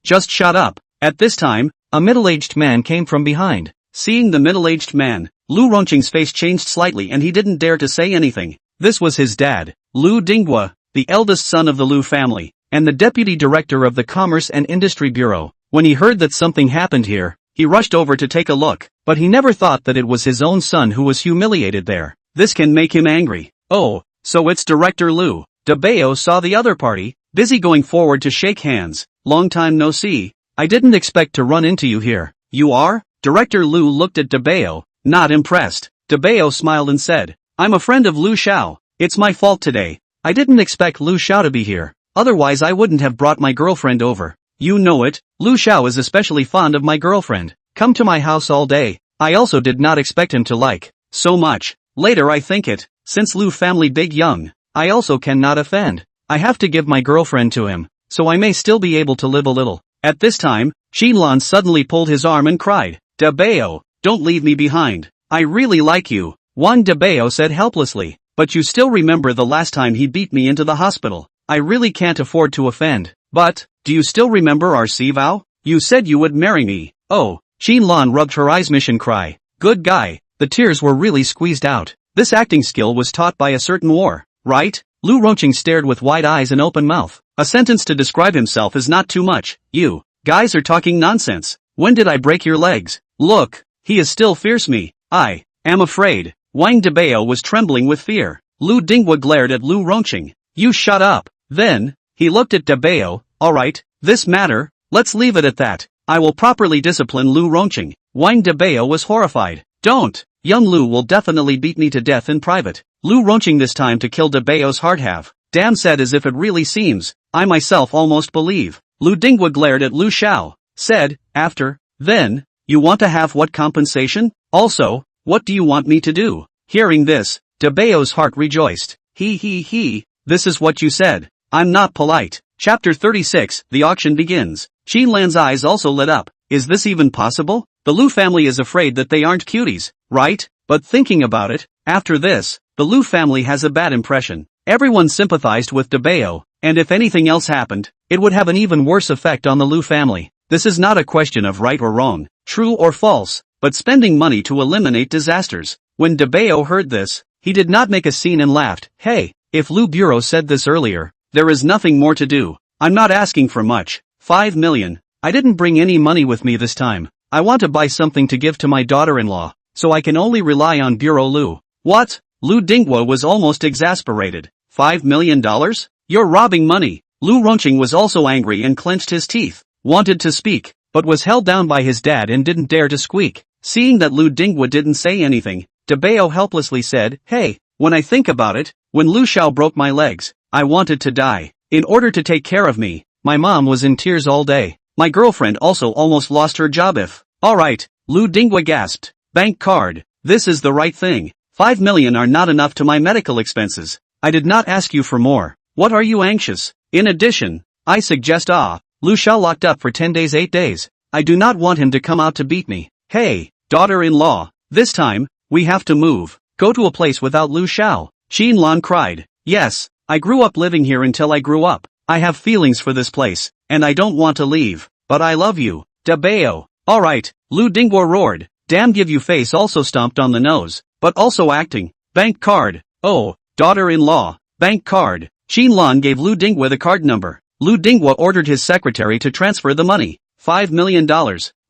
Just shut up. At this time, a middle-aged man came from behind. Seeing the middle-aged man, Lu Ronqing's face changed slightly and he didn't dare to say anything. This was his dad, Lu Dinghua, the eldest son of the Lu family, and the deputy director of the Commerce and Industry Bureau. When he heard that something happened here, he rushed over to take a look, but he never thought that it was his own son who was humiliated there. This can make him angry. Oh, so it's Director Lu. Dabao saw the other party, busy going forward to shake hands. Long time no see. I didn't expect to run into you here. You are? Director Lu looked at Dabao, not impressed. Dabao smiled and said, I'm a friend of Lu Xiao. It's my fault today. I didn't expect Lu Xiao to be here. Otherwise I wouldn't have brought my girlfriend over. You know it, Lu Xiao is especially fond of my girlfriend. Come to my house all day. I also did not expect him to like so much. Later I think it, since Lu family big young, I also cannot offend. I have to give my girlfriend to him, so I may still be able to live a little. At this time, Xinlan suddenly pulled his arm and cried, Dabao, don't leave me behind. I really like you. Wang Dabao said helplessly, but you still remember the last time he beat me into the hospital. I really can't afford to offend. But, do you still remember our sea vow? You said you would marry me. Oh, Xinlan rubbed her eyes. Mission cry. Good guy. The tears were really squeezed out. This acting skill was taught by a certain war, right? Lu Ronqing stared with wide eyes and open mouth. A sentence to describe himself is not too much. You guys are talking nonsense. When did I break your legs? Look, he is still fierce me. I am afraid. Wang Dabao was trembling with fear. Lu Dinghua glared at Lu Ronqing. You shut up. Then, he looked at Dabao. Alright, this matter, let's leave it at that. I will properly discipline Lu Ronqing. Wang Dabao was horrified. Don't. Young Lu will definitely beat me to death in private. Lu Ronqing this time to kill Dabao's heart have. Damn, said as if it really seems. I myself almost believe. Lu Dinghua glared at Lu Xiao. Said, after, then, you want to have what compensation? Also, what do you want me to do? Hearing this, Dabao's heart rejoiced. He, this is what you said. I'm not polite. Chapter 36, the auction begins. Qinlan's eyes also lit up. Is this even possible? The Lu family is afraid that they aren't cuties, right? But thinking about it, after this, the Lu family has a bad impression. Everyone sympathized with Dabao, and if anything else happened, it would have an even worse effect on the Lu family. This is not a question of right or wrong, true or false, but spending money to eliminate disasters. When Dabao heard this, he did not make a scene and laughed. Hey, if Lu Bureau said this earlier, there is nothing more to do. I'm not asking for much. 5 million. I didn't bring any money with me this time. I want to buy something to give to my daughter-in-law, so I can only rely on Bureau Lu. What? Lu Dinghua was almost exasperated. $5 million? You're robbing money. Lu Ronqing was also angry and clenched his teeth, wanted to speak, but was held down by his dad and didn't dare to squeak. Seeing that Lu Dinghua didn't say anything, Dabao helplessly said, hey, when I think about it, when Lu Xiao broke my legs, I wanted to die. In order to take care of me, my mom was in tears all day. My girlfriend also almost lost her job if. Alright, Lu Dinghua gasped. Bank card. This is the right thing. 5 million are not enough to my medical expenses. I did not ask you for more. What are you anxious? In addition, I suggest Lu Xiao locked up for 10 days 8 days. I do not want him to come out to beat me. Hey, daughter-in-law, this time, we have to move. Go to a place without Lu Xiao. Qinlan cried. Yes, I grew up living here until I grew up. I have feelings for this place, and I don't want to leave. But I love you, Dabao. Alright, Lu Dinghua roared. Damn, give you face also stomped on the nose, but also acting. Bank card. Oh, daughter-in-law. Bank card. Qinlan gave Lu Dinghua the card number. Lu Dinghua ordered his secretary to transfer the money. $5 million.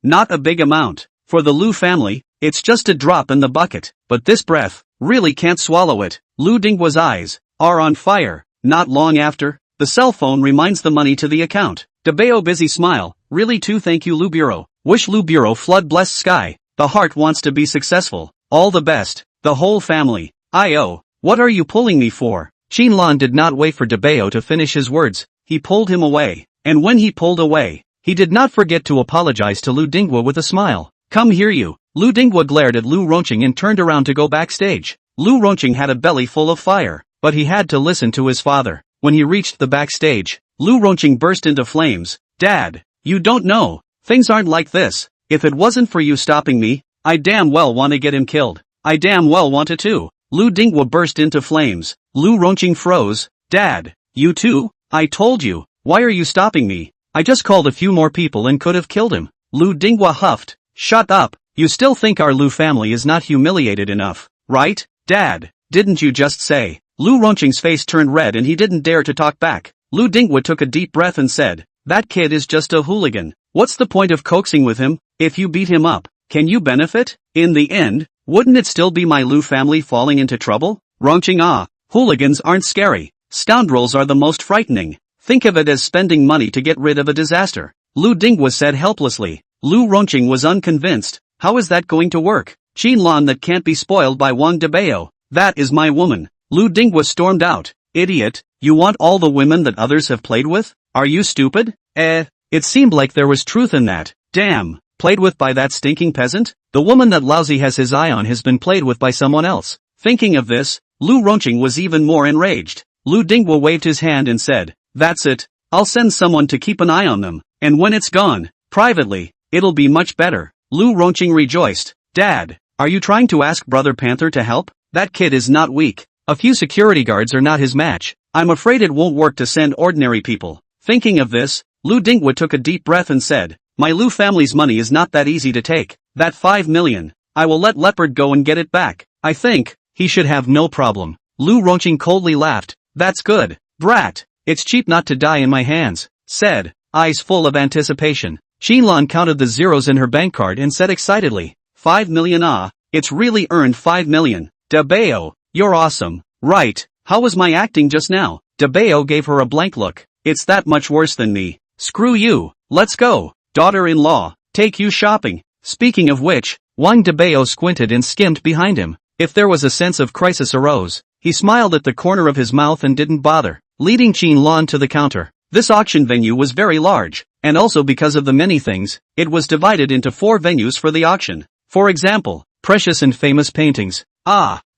Not a big amount. For the Lu family, it's just a drop in the bucket. But this breath, really can't swallow it. Lu Dinghua's eyes are on fire. Not long after, the cell phone reminds the money to the account. Dabao busy smile. Really too, thank you Lu Bureau. Wish Lu Bureau flood blessed sky. The heart wants to be successful. All the best. The whole family. What are you pulling me for? Qinlan did not wait for Dabao to finish his words. He pulled him away. And when he pulled away, he did not forget to apologize to Lu Dinghua with a smile. Come here you. Lu Dinghua glared at Lu Ronqing and turned around to go backstage. Lu Ronqing had a belly full of fire, but he had to listen to his father. When he reached the backstage, Lu Ronqing burst into flames. Dad, you don't know. Things aren't like this. If it wasn't for you stopping me, I damn well want to get him killed. I damn well want to too. Lu Dinghua burst into flames. Lu Ronqing froze. Dad, you too? I told you. Why are you stopping me? I just called a few more people and could have killed him. Lu Dinghua huffed. Shut up. You still think our Lu family is not humiliated enough, right? Dad, didn't you just say? Lu Ronqing's face turned red and he didn't dare to talk back. Lu Dinghua took a deep breath and said, that kid is just a hooligan. What's the point of coaxing with him? If you beat him up, can you benefit? In the end, wouldn't it still be my Lu family falling into trouble? Ronqing, hooligans aren't scary. Scoundrels are the most frightening. Think of it as spending money to get rid of a disaster. Lu Dinghua said helplessly. Lu Ronqing was unconvinced. How is that going to work? Qinlan that can't be spoiled by Wang Dabao. That is my woman. Lu Dinghua stormed out. Idiot, you want all the women that others have played with? Are you stupid? It seemed like there was truth in that. Damn, played with by that stinking peasant? The woman that Lousy has his eye on has been played with by someone else. Thinking of this, Lu Ronqing was even more enraged. Lu Dinghua waved his hand and said, that's it. I'll send someone to keep an eye on them, and when it's gone, privately, it'll be much better. Lu Ronqing rejoiced. Dad, are you trying to ask Brother Panther to help? That kid is not weak. A few security guards are not his match. I'm afraid it won't work to send ordinary people. Thinking of this, Lu Dinghua took a deep breath and said, my Lu family's money is not that easy to take. That 5 million, I will let Leopard go and get it back. I think, he should have no problem. Lu Ronqing coldly laughed. That's good, brat. It's cheap not to die in my hands, said, eyes full of anticipation. Xinlan counted the zeros in her bank card and said excitedly, 5 million ah, it's really earned 5 million. Dabao, you're awesome. Right, how was my acting just now? Dabao gave her a blank look. It's that much worse than me. Screw you, let's go. Daughter-in-law, take you shopping. Speaking of which, Wang Dabao squinted and skimmed behind him. If there was a sense of crisis arose, he smiled at the corner of his mouth and didn't bother, leading Xinlan to the counter. This auction venue was very large, and also because of the many things, it was divided into 4 venues for the auction. For example, precious and famous paintings,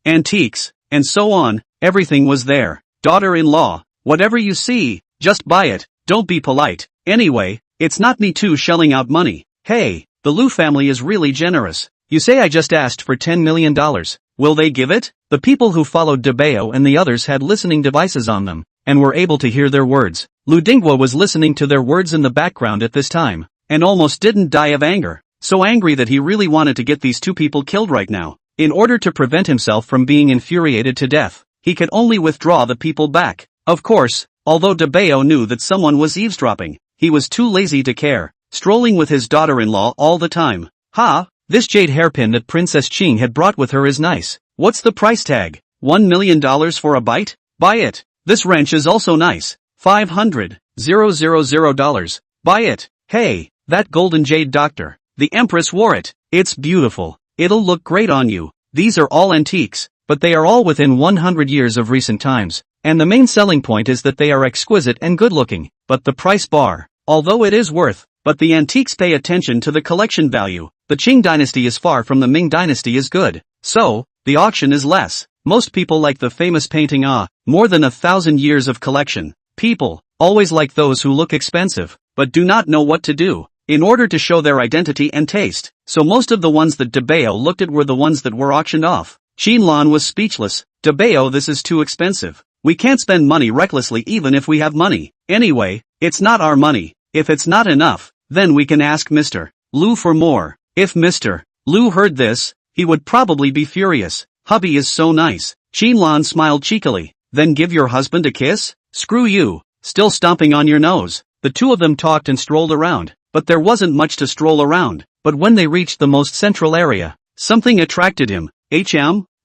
antiques, and so on, everything was there. Daughter-in-law, whatever you see, just buy it, don't be polite. Anyway, it's not me too shelling out money. Hey, the Liu family is really generous. You say I just asked for $10 million. Will they give it? The people who followed Dabao and the others had listening devices on them, and were able to hear their words. Lu Dingwa was listening to their words in the background at this time, and almost didn't die of anger. So angry that he really wanted to get these 2 people killed right now. In order to prevent himself from being infuriated to death, he could only withdraw the people back. Of course, although Dabao knew that someone was eavesdropping, he was too lazy to care, strolling with his daughter-in-law all the time. This jade hairpin that Princess Qing had brought with her is nice. What's the price tag? $1 million for a bite? Buy it. This wrench is also nice. $500,000. Buy it. Hey, that golden jade doctor. The Empress wore it. It's beautiful. It'll look great on you. These are all antiques, but they are all within 100 years of recent times, and the main selling point is that they are exquisite and good-looking. But the price bar, although it is worth, but the antiques pay attention to the collection value. The Qing dynasty is far from the Ming dynasty is good, so the auction is less. Most people like the famous painting more than 1,000 years of collection. People always like those who look expensive, but do not know what to do in order to show their identity and taste. So most of the ones that Dabao looked at were the ones that were auctioned off. Xinlan was speechless. Dabao, this is too expensive. We can't spend money recklessly even if we have money. Anyway, it's not our money. If it's not enough, then we can ask Mr. Liu for more. If Mr. Liu heard this, he would probably be furious. Hubby is so nice. Xinlan smiled cheekily. Then give your husband a kiss? Screw you. Still stomping on your nose. The 2 of them talked and strolled around, but there wasn't much to stroll around. But when they reached the most central area, something attracted him.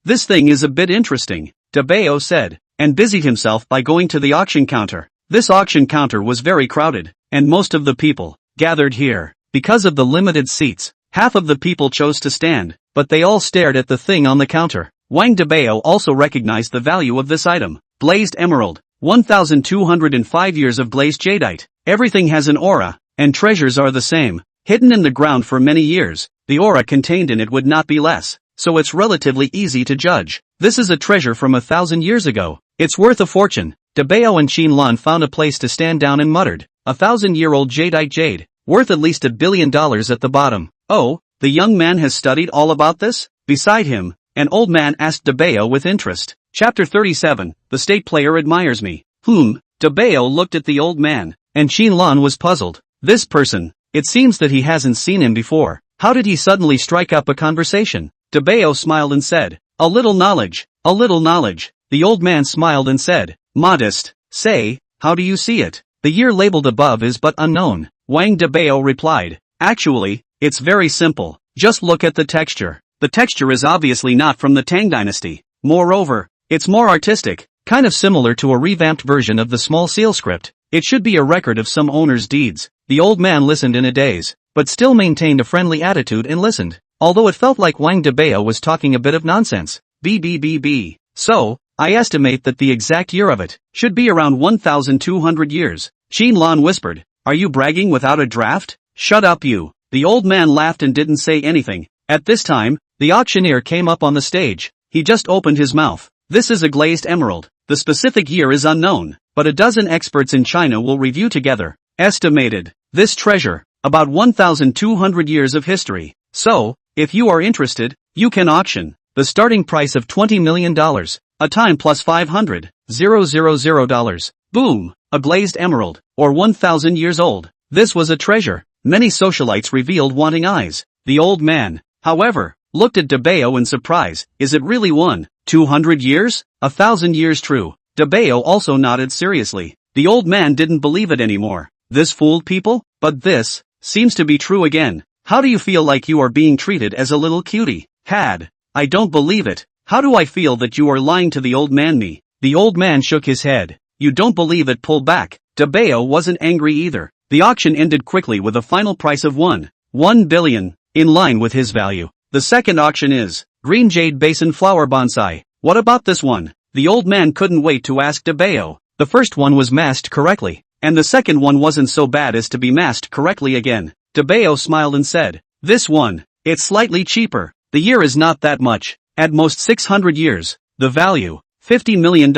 This thing is a bit interesting, Dabao said, and busied himself by going to the auction counter. This auction counter was very crowded, and most of the people gathered here. Because of the limited seats, half of the people chose to stand, but they all stared at the thing on the counter. Wang Dabao also recognized the value of this item. Glazed emerald, 1,205 years of glazed jadeite. Everything has an aura, and treasures are the same. Hidden in the ground for many years, the aura contained in it would not be less, so it's relatively easy to judge. This is a treasure from 1,000 years ago. It's worth a fortune. Dabao and Xinlan found a place to stand down and muttered, 1,000-year-old jadeite jade, worth at least $1 billion at the bottom. Oh, the young man has studied all about this? Beside him, an old man asked Dabao with interest. Chapter 37, The State Player Admires Me. Dabao looked at the old man, and Xinlan was puzzled. This person, it seems that he hasn't seen him before. How did he suddenly strike up a conversation? Dabao smiled and said, a little knowledge. The old man smiled and said, modest. Say, how do you see it? The year labeled above is but unknown. Wang Dabao replied, actually, it's very simple. Just look at the texture. The texture is obviously not from the Tang dynasty. Moreover, it's more artistic, kind of similar to a revamped version of the small seal script. It should be a record of some owner's deeds. The old man listened in a daze, but still maintained a friendly attitude and listened, although it felt like Wang Dabao was talking a bit of nonsense. So, I estimate that the exact year of it should be around 1,200 years. Xinlan whispered, are you bragging without a draft? Shut up you. The old man laughed and didn't say anything. At this time, the auctioneer came up on the stage. He just opened his mouth. This is a glazed emerald. The specific year is unknown, but a dozen experts in China will review together. Estimated. This treasure, about 1,200 years of history. So, if you are interested, you can auction. The starting price of $20 million. A time plus $500,000. Boom! A glazed emerald, or 1,000 years old. This was a treasure. Many socialites revealed wanting eyes. The old man, however, looked at Dabao in surprise. Is it really 200 years? 1,000 years true. Dabao also nodded seriously. The old man didn't believe it anymore. This fooled people? But this, seems to be true again. How do you feel like you are being treated as a little cutie? I don't believe it. How do I feel that you are lying to the old man me? The old man shook his head. You don't believe it, pull back. Dabao wasn't angry either. The auction ended quickly with a final price of 1 billion, in line with his value. The second auction is Green Jade Basin Flower Bonsai. What about this one? The old man couldn't wait to ask Dabao. The first one was masked correctly, and the second one wasn't so bad as to be masked correctly again. Dabao smiled and said, this one, it's slightly cheaper. The year is not that much, at most 600 years. The value, $50 million.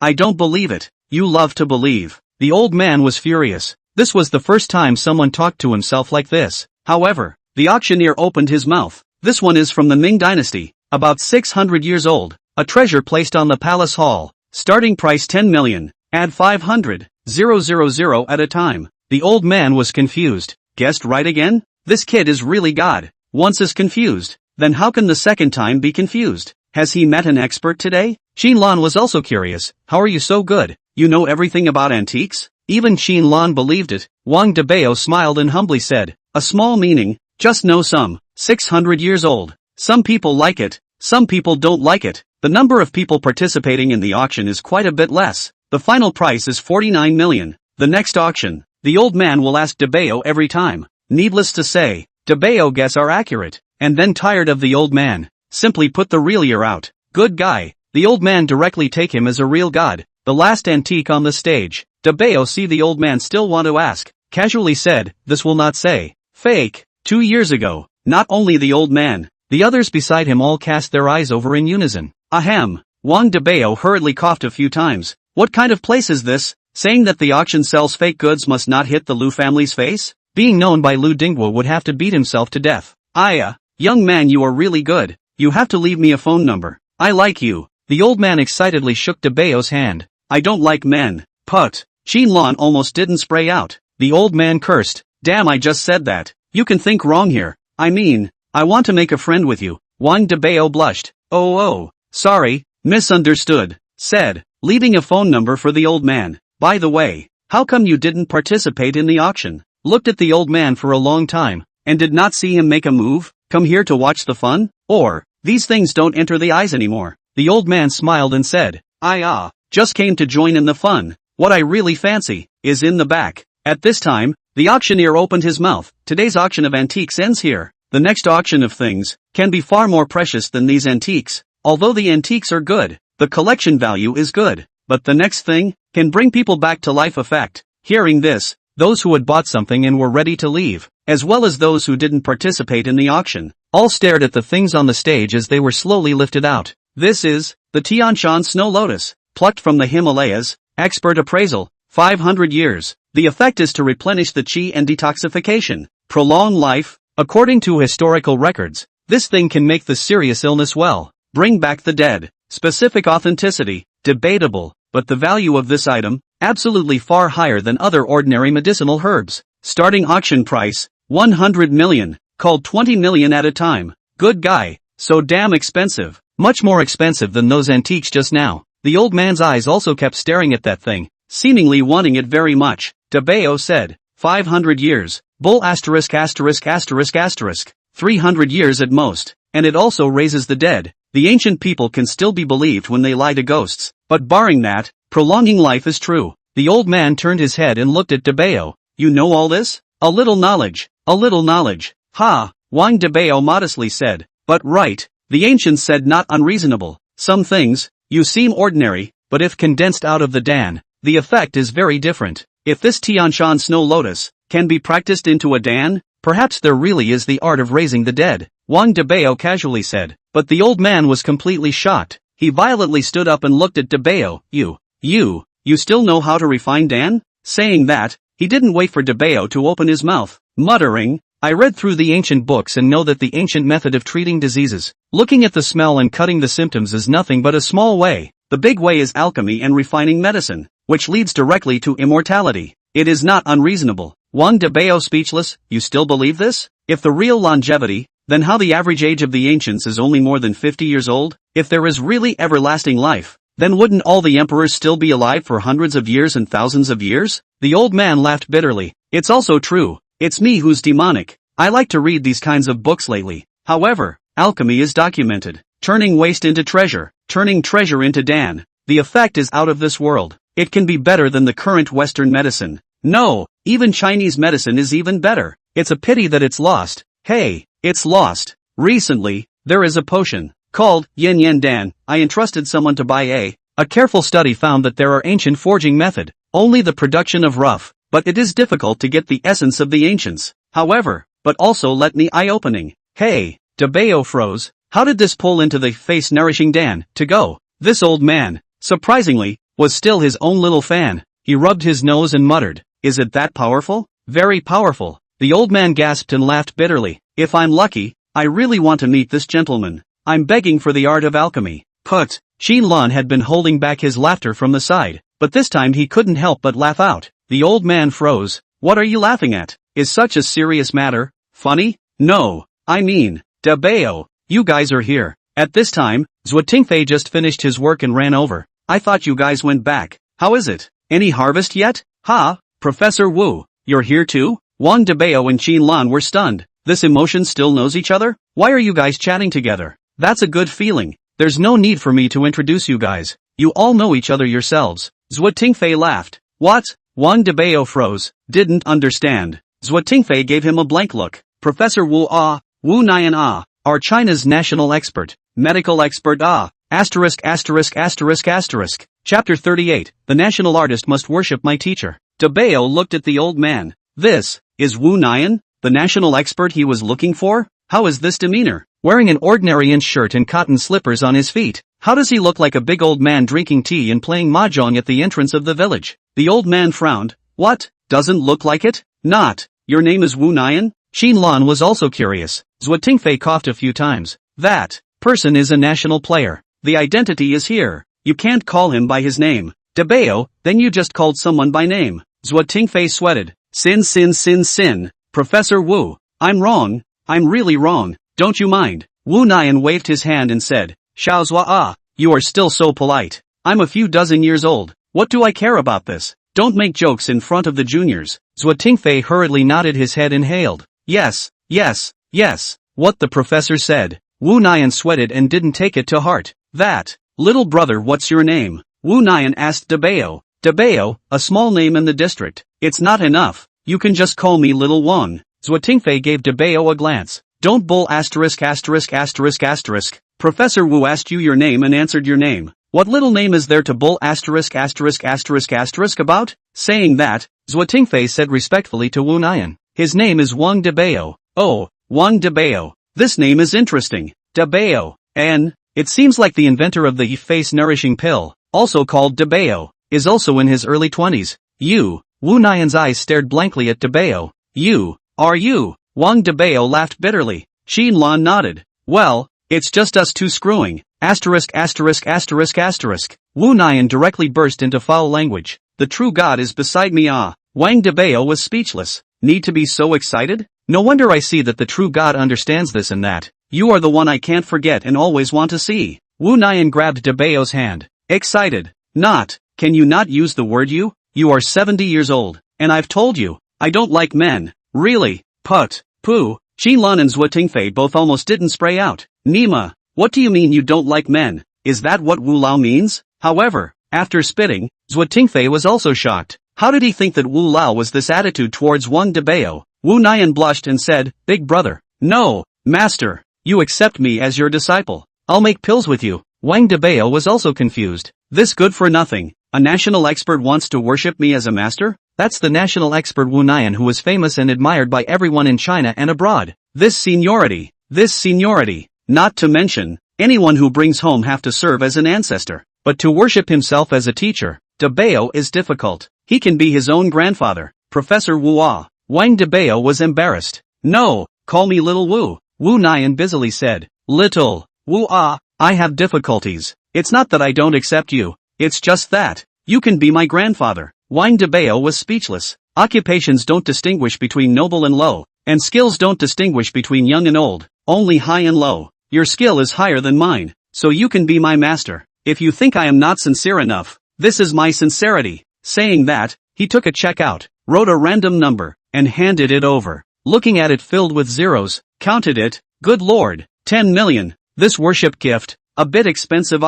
I don't believe it. You love to believe. The old man was furious. This was the first time someone talked to himself like this. However, the auctioneer opened his mouth. This one is from the Ming Dynasty, about 600 years old. A treasure placed on the palace hall. Starting price 10 million. Add 500,000 at a time. The old man was confused. Guessed right again? This kid is really God. Once is confused, then how can the second time be confused? Has he met an expert today? Xinlan was also curious. How are you so good? You know everything about antiques? Even Xinlan believed it. Wang Dabao smiled and humbly said, a small meaning, just know some. 600 years old. Some people like it, some people don't like it. The number of people participating in the auction is quite a bit less. The final price is 49 million. The next auction, the old man will ask Dabao every time. Needless to say, Dabao guess are accurate, and then tired of the old man. Simply put the real year out. Good guy. The old man directly take him as a real god. The last antique on the stage. Dabao see the old man still want to ask. Casually said, this will not say. Fake. 2 years ago. Not only the old man, the others beside him all cast their eyes over in unison. Ahem. Wang Dabao hurriedly coughed a few times. What kind of place is this? Saying that the auction sells fake goods must not hit the Lu family's face? Being known by Lu Dingwa would have to beat himself to death. Young man, you are really good. You have to leave me a phone number. I like you. The old man excitedly shook Dabao's hand. I don't like men. Put. Xinlan almost didn't spray out. The old man cursed. Damn, I just said that. You can think wrong here. I mean, I want to make a friend with you. Wang Dabao blushed. Oh, sorry, misunderstood. Said, leaving a phone number for the old man. By the way, how come you didn't participate in the auction? Looked at the old man for a long time, and did not see him make a move? Come here to watch the fun? Or, these things don't enter the eyes anymore. The old man smiled and said, just came to join in the fun. What I really fancy, is in the back. At this time, the auctioneer opened his mouth. Today's auction of antiques ends here. The next auction of things, can be far more precious than these antiques. Although the antiques are good, the collection value is good. But the next thing, can bring people back to life effect. Hearing this, those who had bought something and were ready to leave, as well as those who didn't participate in the auction, all stared at the things on the stage as they were slowly lifted out. This is, the Tianshan Snow Lotus, plucked from the Himalayas, expert appraisal, 500 years. The effect is to replenish the chi and detoxification, prolong life. According to historical records, this thing can make the serious illness well, bring back the dead. Specific authenticity, debatable, but the value of this item, absolutely far higher than other ordinary medicinal herbs. Starting auction price, 100 million, called 20 million at a time. Good guy, so damn expensive, much more expensive than those antiques just now. The old man's eyes also kept staring at that thing, seemingly wanting it very much. Dabao said, 500 years, bull ******, 300 years at most, and it also raises the dead. The ancient people can still be believed when they lie to ghosts, but barring that, prolonging life is true. The old man turned his head and looked at Dabao. You know all this? A little knowledge. Ha, Wang Dabao modestly said. But right, the ancients said not unreasonable. Some things, you seem ordinary, but if condensed out of the Dan, the effect is very different. If this Tianshan Snow Lotus can be practiced into a Dan, perhaps there really is the art of raising the dead. Wang Dabao casually said. But the old man was completely shocked. He violently stood up and looked at Dabao. You still know how to refine Dan? Saying that, he didn't wait for Dabao to open his mouth, muttering, I read through the ancient books and know that the ancient method of treating diseases, looking at the smell and cutting the symptoms is nothing but a small way. The big way is alchemy and refining medicine, which leads directly to immortality. It is not unreasonable. Wang Dabao speechless. You still believe this? If the real longevity, then how the average age of the ancients is only more than 50 years old? If there is really everlasting life, then wouldn't all the emperors still be alive for hundreds of years and thousands of years? The old man laughed bitterly. It's also true. It's me who's demonic. I like to read these kinds of books lately. However, alchemy is documented. Turning waste into treasure, turning treasure into Dan. The effect is out of this world. It can be better than the current Western medicine. No, even Chinese medicine is even better. It's a pity that it's lost. Hey, it's lost. Recently, there is a potion called Yin Yin Dan. I entrusted someone to buy a careful study found that there are ancient forging method, only the production of rough, but it is difficult to get the essence of the ancients. However, but also let me eye-opening. Hey, Dabao froze. How did this pull into the face nourishing Dan to go? This old man, surprisingly, was still his own little fan. He rubbed his nose and muttered, "Is it that powerful?" "Very powerful." The old man gasped and laughed bitterly. "If I'm lucky, I really want to meet this gentleman. I'm begging for the art of alchemy." Put. Xinlan had been holding back his laughter from the side, but this time he couldn't help but laugh out. The old man froze. "What are you laughing at? Is such a serious matter funny?" "No, I mean, Dabao, you guys are here." At this time, Zhuotingfei just finished his work and ran over. "I thought you guys went back. How is it? Any harvest yet?" "Ha, Professor Wu, you're here too?" Wang Dabao and Xinlan were stunned. This emotion still knows each other? Why are you guys chatting together? That's a good feeling. There's no need for me to introduce you guys. You all know each other yourselves. Zhuotingfei laughed. "What?" Wang Dabao froze, didn't understand. Zhuotingfei gave him a blank look. "Professor Wu Wu Nian are China's national expert, medical expert asterisk. Chapter 38, The national artist must worship my teacher. Dabao looked at the old man. This is Wu Nian, the national expert he was looking for? How is this demeanor? Wearing an ordinary inch shirt and cotton slippers on his feet, how does he look like a big old man drinking tea and playing mahjong at the entrance of the village? The old man frowned. "What? Doesn't look like it? Not. Your name is Wu Nian?" Xinlan was also curious. Zhuotingfei coughed a few times. "That person is a national player. The identity is here. You can't call him by his name." "Dabao, then you just called someone by name." Zhuotingfei sweated. Sin. Professor Wu, I'm wrong. I'm really wrong. Don't you mind?" Wu Nian waved his hand and said, "Xiaozhua you are still so polite. I'm a few dozen years old. What do I care about this? Don't make jokes in front of the juniors." Zhuotingfei hurriedly nodded his head and hailed. Yes. What the professor said. Wu Nian sweated and didn't take it to heart. "That, little brother, what's your name?" Wu Nian asked Dabao. "Dabao, a small name in the district. It's not enough. You can just call me Little Wang." Zhuotingfei gave Dabao a glance. "Don't bull asterisk. Professor Wu asked you your name and answered your name. What little name is there to bull asterisk about?" Saying that, Zhuotingfei said respectfully to Wu Nian, "His name is Wang Dabao." "Oh, Wang Dabao. This name is interesting. Dabao. And it seems like the inventor of the face-nourishing pill, also called Dabao, is also in his early 20s. You." Wu Nian's eyes stared blankly at Dabao. Are you? Wang Dabao laughed bitterly. Xinlan nodded. "Well, it's just us two screwing. Asterisk. Wu Nian directly burst into foul language. "The true God is beside me." Wang Dabao was speechless. "Need to be so excited? No wonder I see that the true God understands this and that. You are the one I can't forget and always want to see." Wu Nian grabbed Dabao's hand. "Excited? Not. Can you not use the word you? You are 70 years old, and I've told you, I don't like men. Really? Pooh. Xinlan and Zhuotingfei both almost didn't spray out. "Nima, what do you mean you don't like men? Is that what Wu Lao means?" However, after spitting, Zhuotingfei was also shocked. How did he think that Wu Lao was this attitude towards Wang Dabao? Wu Nian blushed and said, "Big brother." "No, master. You accept me as your disciple. I'll make pills with you." Wang Dabao was also confused. This good for nothing. A national expert wants to worship me as a master? That's the national expert Wu Nian, who was famous and admired by everyone in China and abroad. This seniority. Not to mention, anyone who brings home have to serve as an ancestor. But to worship himself as a teacher, Dabao is difficult. He can be his own grandfather, Professor Wu. Wang Dabao was embarrassed. "No, call me Little Wu," Wu Nian busily said. "Little Wu I have difficulties. It's not that I don't accept you. It's just that, you can be my grandfather." Wang Dabao was speechless. Occupations don't distinguish between noble and low, and skills don't distinguish between young and old, only high and low. Your skill is higher than mine, so you can be my master. If you think I am not sincere enough, this is my sincerity. Saying that, he took a check out. wrote a random number, and handed it over. Looking at it filled with zeros, counted it, good lord, 10 million. This worship gift, a bit expensive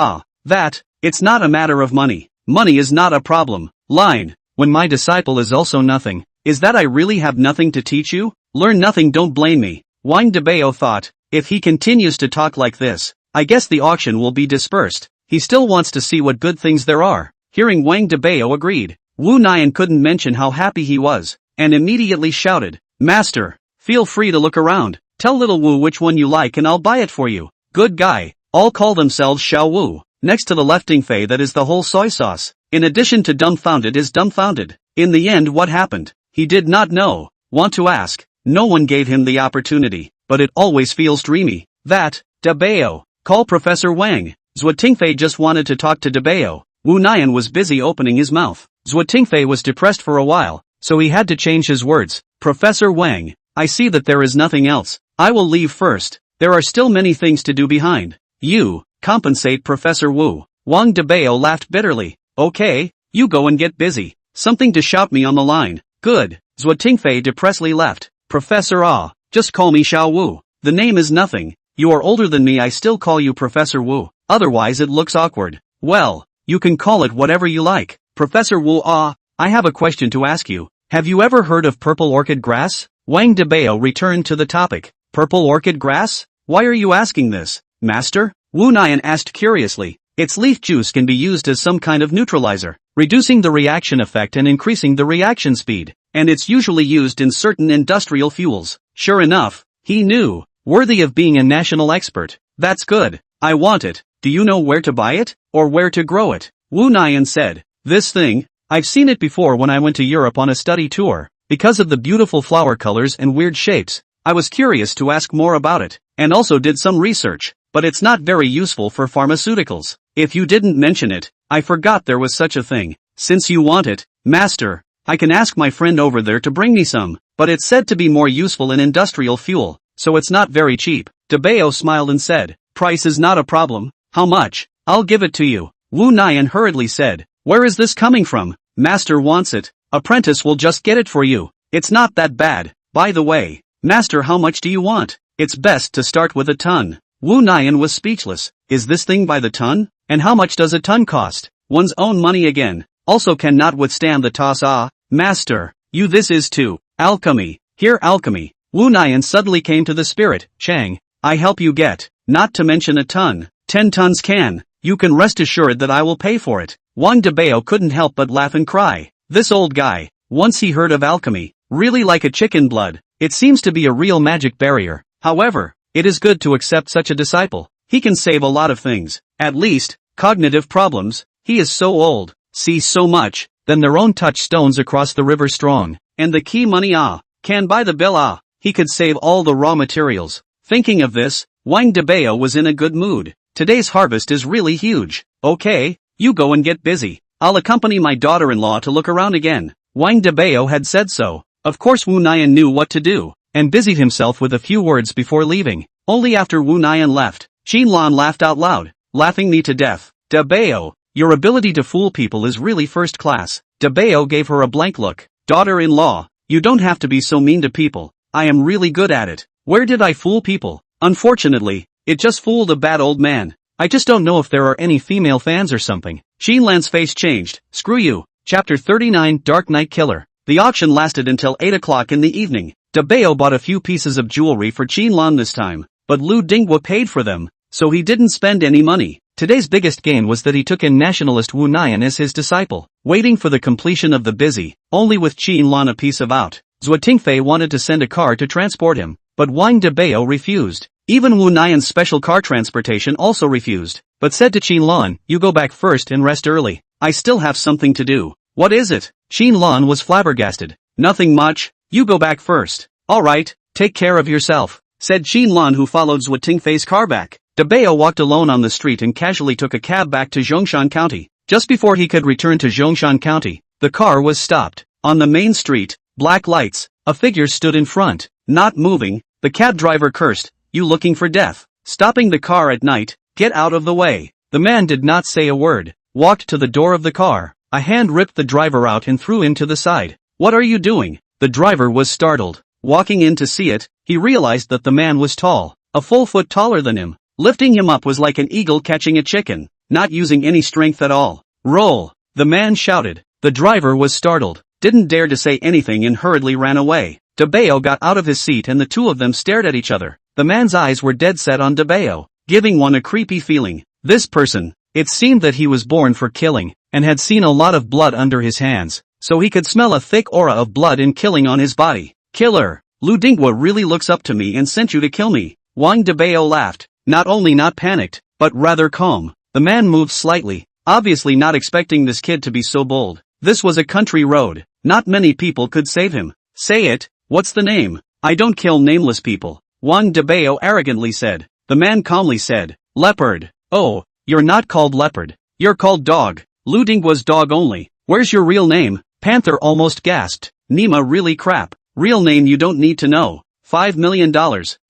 it's not a matter of money. Money is not a problem. Line. When my disciple is also nothing, is that I really have nothing to teach you? Learn nothing, don't blame me. Wang Dabao thought, if he continues to talk like this, I guess the auction will be dispersed. He still wants to see what good things there are. Hearing Wang Dabao agreed, Wu Nian couldn't mention how happy he was, and immediately shouted, Master, feel free to look around, tell little Wu which one you like and I'll buy it for you. Good guy. All call themselves Xiao Wu. Next to the lefting fei that is the whole soy sauce. In addition to dumbfounded is dumbfounded. In the end what happened? He did not know. Want to ask. No one gave him the opportunity, but it always feels dreamy. Dabao. Call Professor Wang. Zhuo just wanted to talk to Dabao. Wu Nian was busy opening his mouth. Zhuo was depressed for a while, so he had to change his words. Professor Wang, I see that there is nothing else. I will leave first. There are still many things to do behind. You, compensate Professor Wu. Wang Dabao laughed bitterly. Okay, you go and get busy. Something to shout me on the line. Good. Zhuo depressedly left. Professor just call me Xiao Wu. The name is nothing. You are older than me, I still call you Professor Wu. Otherwise it looks awkward. Well, you can call it whatever you like. Professor Wu I have a question to ask you. Have you ever heard of purple orchid grass? Wang Dabao returned to the topic. Purple orchid grass? Why are you asking this, Master? Wu Nian asked curiously. Its leaf juice can be used as some kind of neutralizer, reducing the reaction effect and increasing the reaction speed, and it's usually used in certain industrial fuels. Sure enough, he knew. Worthy of being a national expert. That's good. I want it. Do you know where to buy it? Or where to grow it? Wu Nian said. This thing? I've seen it before when I went to Europe on a study tour. Because of the beautiful flower colors and weird shapes, I was curious to ask more about it, and also did some research, but it's not very useful for pharmaceuticals. If you didn't mention it, I forgot there was such a thing. Since you want it, Master, I can ask my friend over there to bring me some, but it's said to be more useful in industrial fuel, so it's not very cheap. Dabao smiled and said, price is not a problem. How much? I'll give it to you. Wu Nian hurriedly said, where is this coming from? Master wants it. Apprentice will just get it for you. It's not that bad. By the way, Master, how much do you want? It's best to start with a ton. Wu Nian was speechless. Is this thing by the ton? And how much does a ton cost? One's own money again. Also cannot withstand the toss. Master, this is too. Alchemy. Here alchemy. Wu Nian suddenly came to the spirit. Chang, I help you get. Not to mention a ton. 10 tons can. You can rest assured that I will pay for it. Wang Dabao couldn't help but laugh and cry. This old guy, once he heard of alchemy, really like a chicken blood. It seems to be a real magic barrier. However, it is good to accept such a disciple. He can save a lot of things. At least, cognitive problems. He is so old, sees so much, then their own touchstones across the river strong. And the key money can buy the bill he could save all the raw materials. Thinking of this, Wang Dabao was in a good mood. Today's harvest is really huge. Okay, you go and get busy. I'll accompany my daughter-in-law to look around again. Wang Dabao had said so. Of course Wu Nian knew what to do, and busied himself with a few words before leaving. Only after Wu Nian left, Qinlan laughed out loud, laughing me to death. Dabao, your ability to fool people is really first class. Dabao gave her a blank look. Daughter-in-law, you don't have to be so mean to people. I am really good at it. Where did I fool people? Unfortunately, it just fooled a bad old man. I just don't know if there are any female fans or something. Qinlan's face changed. Screw you. Chapter 39 Dark Night Killer. The auction lasted until 8 o'clock in the evening. Dabao bought a few pieces of jewelry for Qinlan this time, but Lu Dinghua paid for them, so he didn't spend any money. Today's biggest gain was that he took in nationalist Wu Nian as his disciple, waiting for the completion of the busy, only with Qinlan a piece of out. Zhuo wanted to send a car to transport him, but Wang Dabao refused. Even Wu Nian's special car transportation also refused, but said to Qinlan, you go back first and rest early. I still have something to do. What is it? Qinlan was flabbergasted. Nothing much. You go back first. Alright, take care of yourself, said Qinlan, who followed Zhuo car back. Dabao walked alone on the street and casually took a cab back to Zhongshan County. Just before he could return to Zhongshan County, the car was stopped. On the main street, black lights, a figure stood in front, not moving. The cab driver cursed, you looking for death? Stopping the car at night? Get out of the way. The man did not say a word, walked to the door of the car. A hand ripped the driver out and threw him to the side. What are you doing? The driver was startled. Walking in to see it, he realized that the man was tall, a full foot taller than him. Lifting him up was like an eagle catching a chicken, not using any strength at all. Roll! The man shouted. The driver was startled, didn't dare to say anything and hurriedly ran away. Dabao got out of his seat and the two of them stared at each other. The man's eyes were dead set on Dabao, giving one a creepy feeling. This person, it seemed that he was born for killing, and had seen a lot of blood under his hands, so he could smell a thick aura of blood and killing on his body. Killer! Lu Dingwa really looks up to me and sent you to kill me. Wang Dabao laughed, not only not panicked, but rather calm. The man moved slightly, obviously not expecting this kid to be so bold. This was a country road, not many people could save him. Say it, what's the name? I don't kill nameless people, Wang Dabao arrogantly said. The man calmly said, Leopard. Oh, you're not called Leopard. You're called Dog. Lu Dingwa's dog only. Where's your real name? Panther almost gasped. Nima really crap. Real name you don't need to know. $5 million.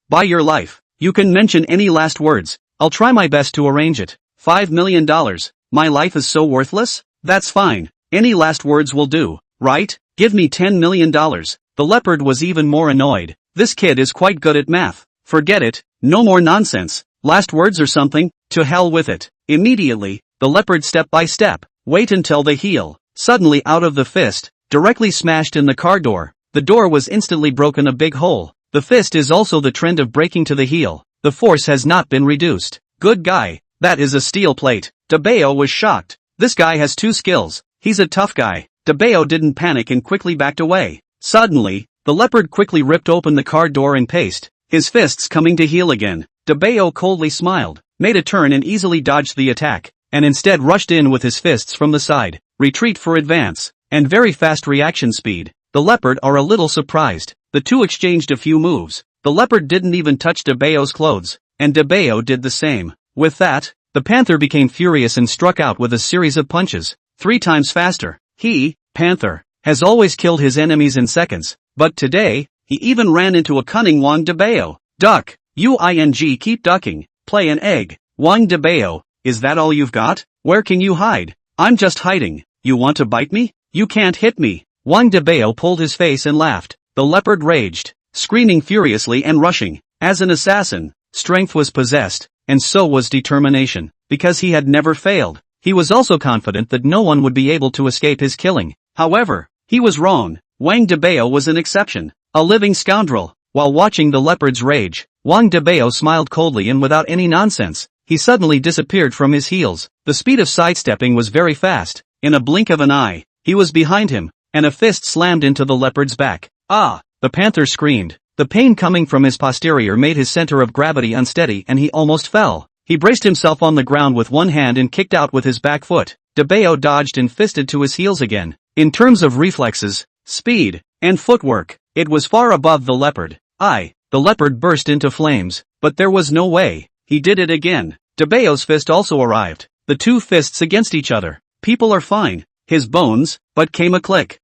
Buy your life. You can mention any last words. I'll try my best to arrange it. $5 million. My life is so worthless? That's fine. Any last words will do, right? Give me $10 million. The leopard was even more annoyed. This kid is quite good at math. Forget it. No more nonsense. Last words or something? To hell with it. Immediately, the leopard step by step. Wait until they heal. Suddenly out of the fist, directly smashed in the car door. The door was instantly broken a big hole. The fist is also the trend of breaking to the heel. The force has not been reduced. Good guy. That is a steel plate. Dabao was shocked. This guy has two skills. He's a tough guy. Dabao didn't panic and quickly backed away. Suddenly, the leopard quickly ripped open the car door and paced, his fists coming to heal again. Dabao coldly smiled, made a turn and easily dodged the attack, and instead rushed in with his fists from the side. Retreat for advance, and very fast reaction speed. The leopard are a little surprised. The two exchanged a few moves. The leopard didn't even touch Dabao's clothes, and Dabao did the same. With that, the panther became furious and struck out with a series of punches, 3 times faster. He, Panther, has always killed his enemies in seconds, but today, he even ran into a cunning Wang Dabao. Duck, keep ducking, play an egg. Wang Dabao, is that all you've got? Where can you hide? I'm just hiding. You want to bite me? You can't hit me. Wang Dabao pulled his face and laughed. The leopard raged, screaming furiously and rushing. As an assassin, strength was possessed, and so was determination, because he had never failed. He was also confident that no one would be able to escape his killing. However, he was wrong. Wang Dabao was an exception, a living scoundrel. While watching the leopard's rage, Wang Dabao smiled coldly and without any nonsense. He suddenly disappeared from his heels. The speed of sidestepping was very fast. In a blink of an eye, he was behind him, and a fist slammed into the leopard's back. Ah! The panther screamed. The pain coming from his posterior made his center of gravity unsteady and he almost fell. He braced himself on the ground with one hand and kicked out with his back foot. Dabao dodged and fisted to his heels again. In terms of reflexes, speed, and footwork, it was far above the leopard. The leopard burst into flames, but there was no way. He did it again. Dabao's fist also arrived. The two fists against each other. People are fine. His bones, but came a click.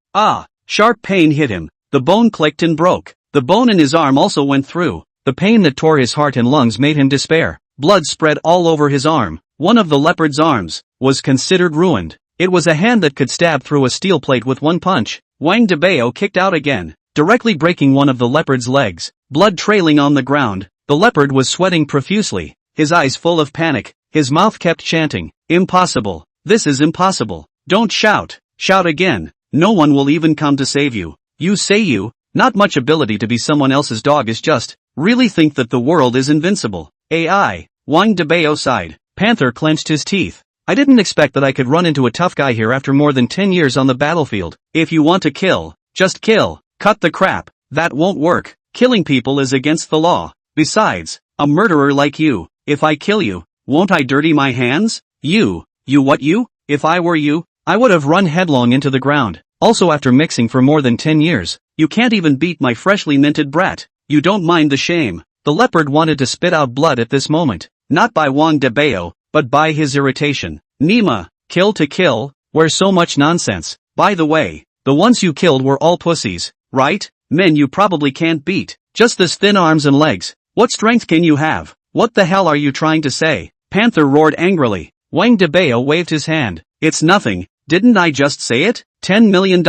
Sharp pain hit him. The bone clicked and broke. The bone in his arm also went through. The pain that tore his heart and lungs made him despair. Blood spread all over his arm. One of the leopard's arms was considered ruined. It was a hand that could stab through a steel plate with one punch. Wang Dabao kicked out again, directly breaking one of the leopard's legs. Blood trailing on the ground. The leopard was sweating profusely, his eyes full of panic. His mouth kept chanting, "Impossible. This is impossible. Don't shout. Shout again. No one will even come to save you. You say you, not much ability to be someone else's dog is just, really think that the world is invincible." AI. Wang Dabao sighed. Panther clenched his teeth. I didn't expect that I could run into a tough guy here after more than 10 years on the battlefield. If you want to kill, just kill. Cut the crap. That won't work. Killing people is against the law. Besides, a murderer like you, if I kill you, won't I dirty my hands? You? If I were you, I would have run headlong into the ground. Also after mixing for more than 10 years, you can't even beat my freshly minted brat. You don't mind the shame. The leopard wanted to spit out blood at this moment, not by Wang Dabao, but by his irritation. Nima, kill to kill, where's so much nonsense? By the way, the ones you killed were all pussies, right? Men you probably can't beat, just this thin arms and legs. What strength can you have? What the hell are you trying to say? Panther roared angrily. Wang Dabao waved his hand. It's nothing, didn't I just say it? $10 million,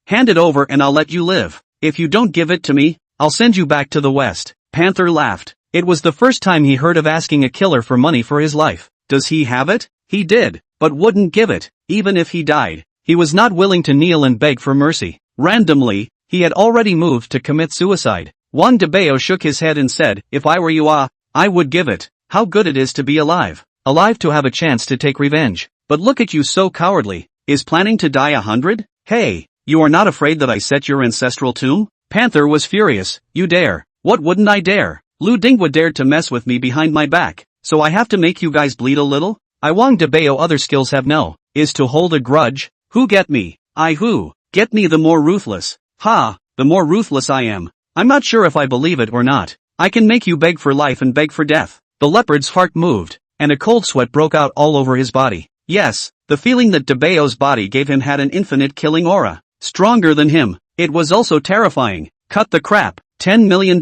Hand it over and I'll let you live. If you don't give it to me, I'll send you back to the West. Panther laughed. It was the first time he heard of asking a killer for money for his life. Does he have it? He did, but wouldn't give it, even if he died. He was not willing to kneel and beg for mercy. Randomly, he had already moved to commit suicide. Wang Dabao shook his head and said, if I were you, I would give it. How good it is to be alive. Alive to have a chance to take revenge. But look at you so cowardly. Is planning to die 100? Hey, you are not afraid that I set your ancestral tomb? Panther was furious. You dare. What wouldn't I dare? Lu Dingwa dared to mess with me behind my back, so I have to make you guys bleed a little? I Wang Dabao other skills have no, is to hold a grudge. Who get me? I who? Get me the more ruthless. Ha, the more ruthless I am. I'm not sure if I believe it or not. I can make you beg for life and beg for death. The leopard's heart moved, and a cold sweat broke out all over his body. Yes, the feeling that Dabao's body gave him had an infinite killing aura. Stronger than him. It was also terrifying. Cut the crap. $10 million.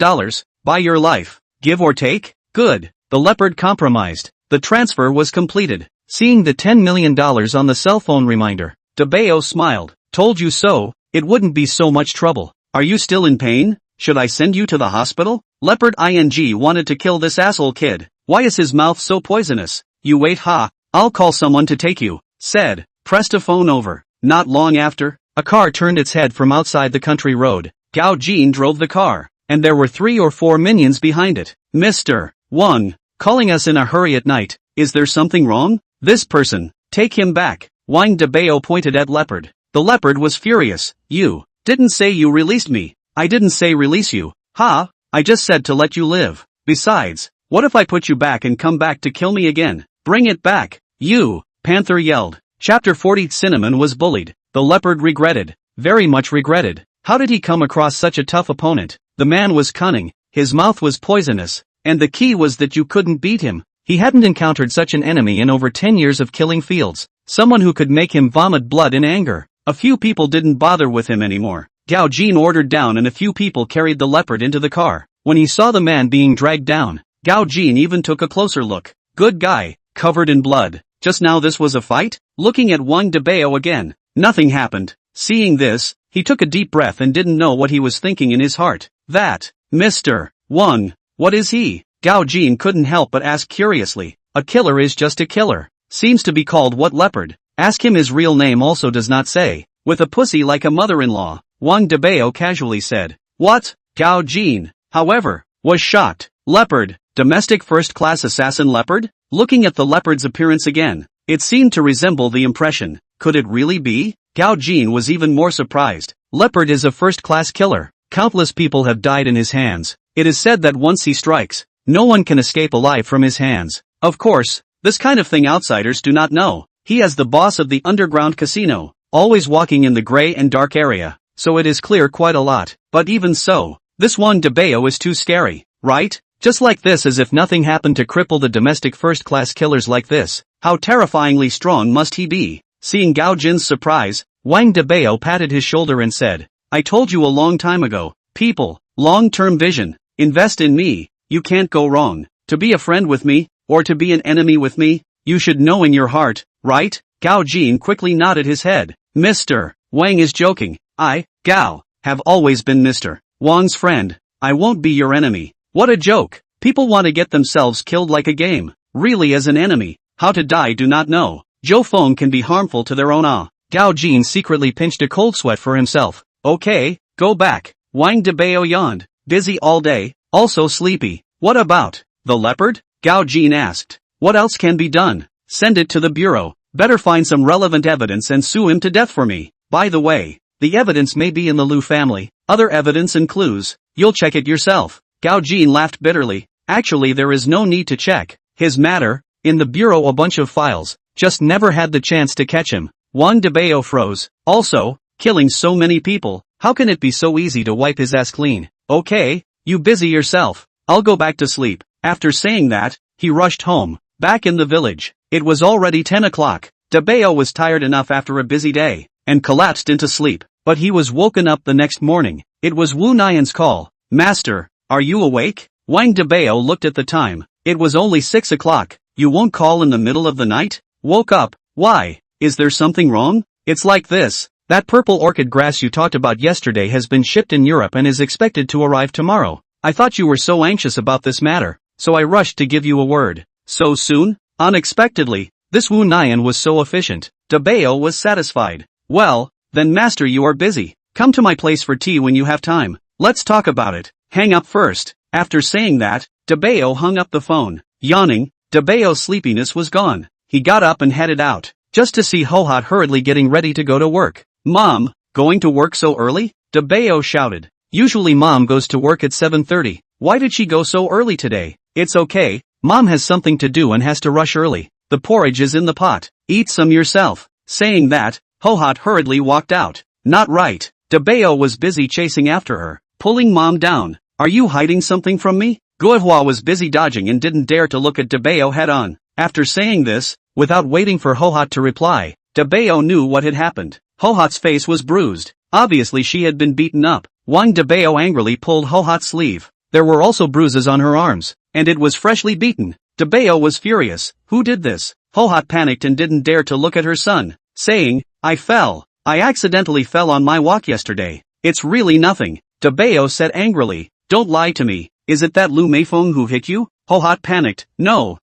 Buy your life. Give or take? Good. The leopard compromised. The transfer was completed. Seeing the $10 million on the cell phone reminder, Dabao smiled. Told you so, it wouldn't be so much trouble. Are you still in pain? Should I send you to the hospital? Leopard ing wanted to kill this asshole kid. Why is his mouth so poisonous? You wait, I'll call someone to take you, said. Pressed a phone over. Not long after, a car turned its head from outside the country road. Gao Jin drove the car, and there were 3 or 4 minions behind it. Mr. Wang, calling us in a hurry at night. Is there something wrong? This person, take him back. Wang Dabao pointed at Leopard. The leopard was furious. You didn't say you released me. I didn't say release you. I just said to let you live. Besides, what if I put you back and come back to kill me again? Bring it back. You, Panther yelled. Chapter 40. Cinnamon was bullied. The leopard regretted. Very much regretted. How did he come across such a tough opponent? The man was cunning, his mouth was poisonous, and the key was that you couldn't beat him. He hadn't encountered such an enemy in over 10 years of killing fields. Someone who could make him vomit blood in anger. A few people didn't bother with him anymore. Gao Jin ordered down and a few people carried the leopard into the car. When he saw the man being dragged down, Gao Jin even took a closer look. Good guy, covered in blood. Just now this was a fight? Looking at Wang Dabao again. Nothing happened. Seeing this, he took a deep breath and didn't know what he was thinking in his heart. That, Mr. Wang, what is he? Gao Jin couldn't help but ask curiously. A killer is just a killer. Seems to be called what leopard? Ask him his real name also does not say. With a pussy like a mother-in-law, Wang Dabao casually said. What? Gao Jin, however, was shocked. Leopard, domestic first-class assassin leopard? Looking at the leopard's appearance again, it seemed to resemble the impression. Could it really be? Gao Jin was even more surprised. Leopard is a first-class killer. Countless people have died in his hands. It is said that once he strikes, no one can escape alive from his hands. Of course, this kind of thing outsiders do not know. He is the boss of the underground casino, always walking in the gray and dark area, so it is clear quite a lot. But even so, this Wang Dabao is too scary, right? Just like this, as if nothing happened to cripple the domestic first-class killers like this. How terrifyingly strong must he be? Seeing Gao Jin's surprise, Wang Dabao patted his shoulder and said, I told you a long time ago, people, long-term vision, invest in me, you can't go wrong. To be a friend with me, or to be an enemy with me, you should know in your heart, right? Gao Jin quickly nodded his head. Mr. Wang is joking. I, Gao, have always been Mr. Wang's friend. I won't be your enemy. What a joke. People want to get themselves killed like a game. Really, as an enemy, how to die do not know. Zhou Feng can be harmful to their own. Gao Jin secretly pinched a cold sweat for himself. Okay, go back. Wang Dabao yawned. Busy all day, also sleepy. What about the leopard? Gao Jin asked. What else can be done? Send it to the bureau. Better find some relevant evidence and sue him to death for me. By the way, the evidence may be in the Lu family. Other evidence and clues. You'll check it yourself. Gao Jin laughed bitterly. Actually, there is no need to check his matter. In the bureau a bunch of files. Just never had the chance to catch him. Wang Dabao froze. Also, killing so many people, how can it be so easy to wipe his ass clean? Okay, you busy yourself. I'll go back to sleep. After saying that, he rushed home. Back in the village, it was already 10 o'clock. Dabao was tired enough after a busy day, and collapsed into sleep. But he was woken up the next morning. It was Wu Nian's call. Master, are you awake? Wang Dabao looked at the time. It was only 6 o'clock. You won't call in the middle of the night? Woke up. Why? Is there something wrong? It's like this. That purple orchid grass you talked about yesterday has been shipped in Europe and is expected to arrive tomorrow. I thought you were so anxious about this matter, so I rushed to give you a word. So soon? Unexpectedly, this Wu Nian was so efficient. Dabao was satisfied. Well, then master, you are busy. Come to my place for tea when you have time. Let's talk about it. Hang up first. After saying that, Dabao hung up the phone. Yawning, Dabao's sleepiness was gone. He got up and headed out, just to see Hohat hurriedly getting ready to go to work. Mom, going to work so early? Dabao shouted. Usually Mom goes to work at 7:30. Why did she go so early today? It's okay, Mom has something to do and has to rush early. The porridge is in the pot. Eat some yourself. Saying that, Hohat hurriedly walked out. Not right. Dabao was busy chasing after her, pulling Mom down. Are you hiding something from me? Guihua was busy dodging and didn't dare to look at Dabao head on. After saying this, without waiting for Hohat to reply, Dabao knew what had happened. Hohat's face was bruised. Obviously she had been beaten up. Wang Dabao angrily pulled Hohat's sleeve. There were also bruises on her arms, and it was freshly beaten. Dabao was furious. Who did this? Hohat panicked and didn't dare to look at her son, saying, I fell. I accidentally fell on my walk yesterday. It's really nothing. Dabao said angrily. Don't lie to me. Is it that Lu Meifeng who hit you? Hohat panicked. No,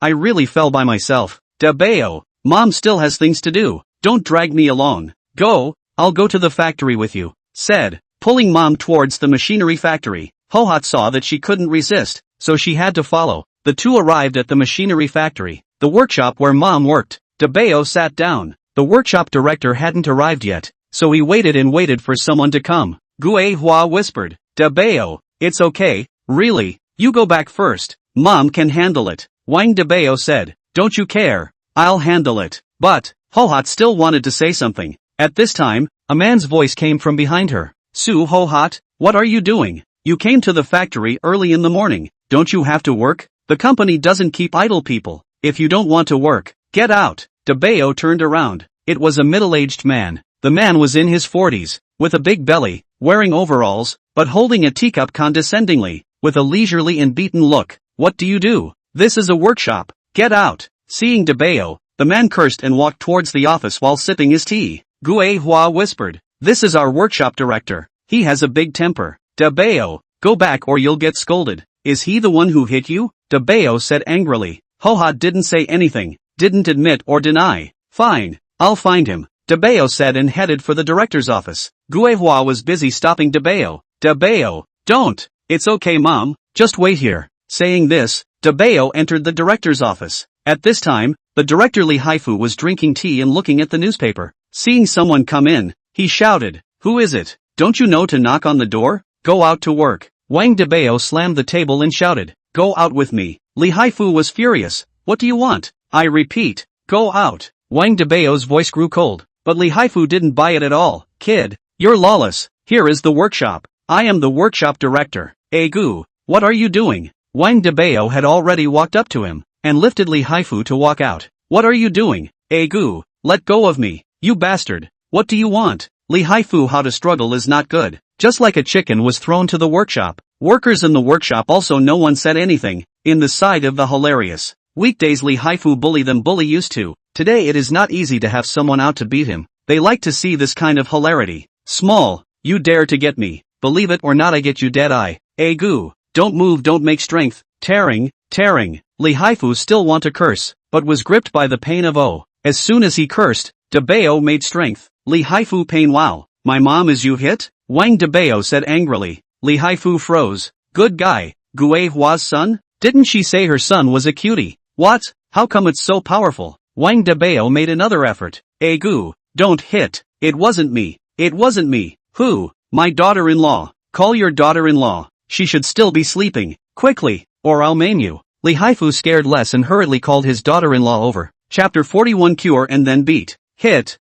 I really fell by myself. Dabao, Mom still has things to do. Don't drag me along. Go, I'll go to the factory with you, said, pulling Mom towards the machinery factory. Hohat saw that she couldn't resist, so she had to follow. The two arrived at the machinery factory, the workshop where Mom worked. Dabao sat down. The workshop director hadn't arrived yet, so he waited and waited for someone to come. Guihua whispered, Dabao, it's okay, really, you go back first. Mom can handle it. Wang Dabao said, don't you care, I'll handle it. But, Hohat still wanted to say something. At this time, a man's voice came from behind her. Su Hohat, what are you doing? You came to the factory early in the morning. Don't you have to work? The company doesn't keep idle people. If you don't want to work, get out. Dabao turned around. It was a middle-aged man. The man was in his 40s, with a big belly, wearing overalls, but holding a teacup condescendingly, with a leisurely and beaten look. What do you do? This is a workshop. Get out. Seeing Dabao, the man cursed and walked towards the office while sipping his tea. Guihua whispered, this is our workshop director. He has a big temper. Dabao, go back or you'll get scolded. Is he the one who hit you? Dabao said angrily. Hohat didn't say anything, didn't admit or deny. Fine, I'll find him, Dabao said and headed for the director's office. Guihua was busy stopping Dabao. Dabao, don't. It's okay Mom, just wait here. Saying this, Dabao entered the director's office. At this time, the director Li Haifu was drinking tea and looking at the newspaper. Seeing someone come in, he shouted, who is it? Don't you know to knock on the door? Go out to work. Wang Dabao slammed the table and shouted, go out with me. Li Haifu was furious. What do you want? I repeat, go out. Wang Dabao's voice grew cold, but Li Haifu didn't buy it at all. Kid, you're lawless. Here is the workshop. I am the workshop director. Gu, what are you doing? Wang Dabao had already walked up to him, and lifted Li Haifu to walk out. What are you doing? Gu, let go of me, you bastard. What do you want? Li Haifu, how to struggle is not good. Just like a chicken was thrown to the workshop. Workers in the workshop also no one said anything, in the side of the hilarious. Weekdays Li Haifu bully used to. Today it is not easy to have someone out to beat him. They like to see this kind of hilarity. Small, you dare to get me. Believe it or not I get you dead eye. Gu, don't move, don't make strength. Tearing. Li Haifu still want to curse, but was gripped by the pain of As soon as he cursed, Dabao made strength. Li Haifu pain. Wow, my mom is you hit? Wang Dabao said angrily. Li Haifu froze. Good guy, Guihua's son? Didn't she say her son was a cutie? What? How come it's so powerful? Wang Dabao made another effort. Gu, don't hit. It wasn't me. Who? My daughter-in-law. Call your daughter-in-law. She should still be sleeping. Quickly, or I'll maim you. Li Haifu scared less and hurriedly called his daughter-in-law over. Chapter 41 Cure and then beat. Hit,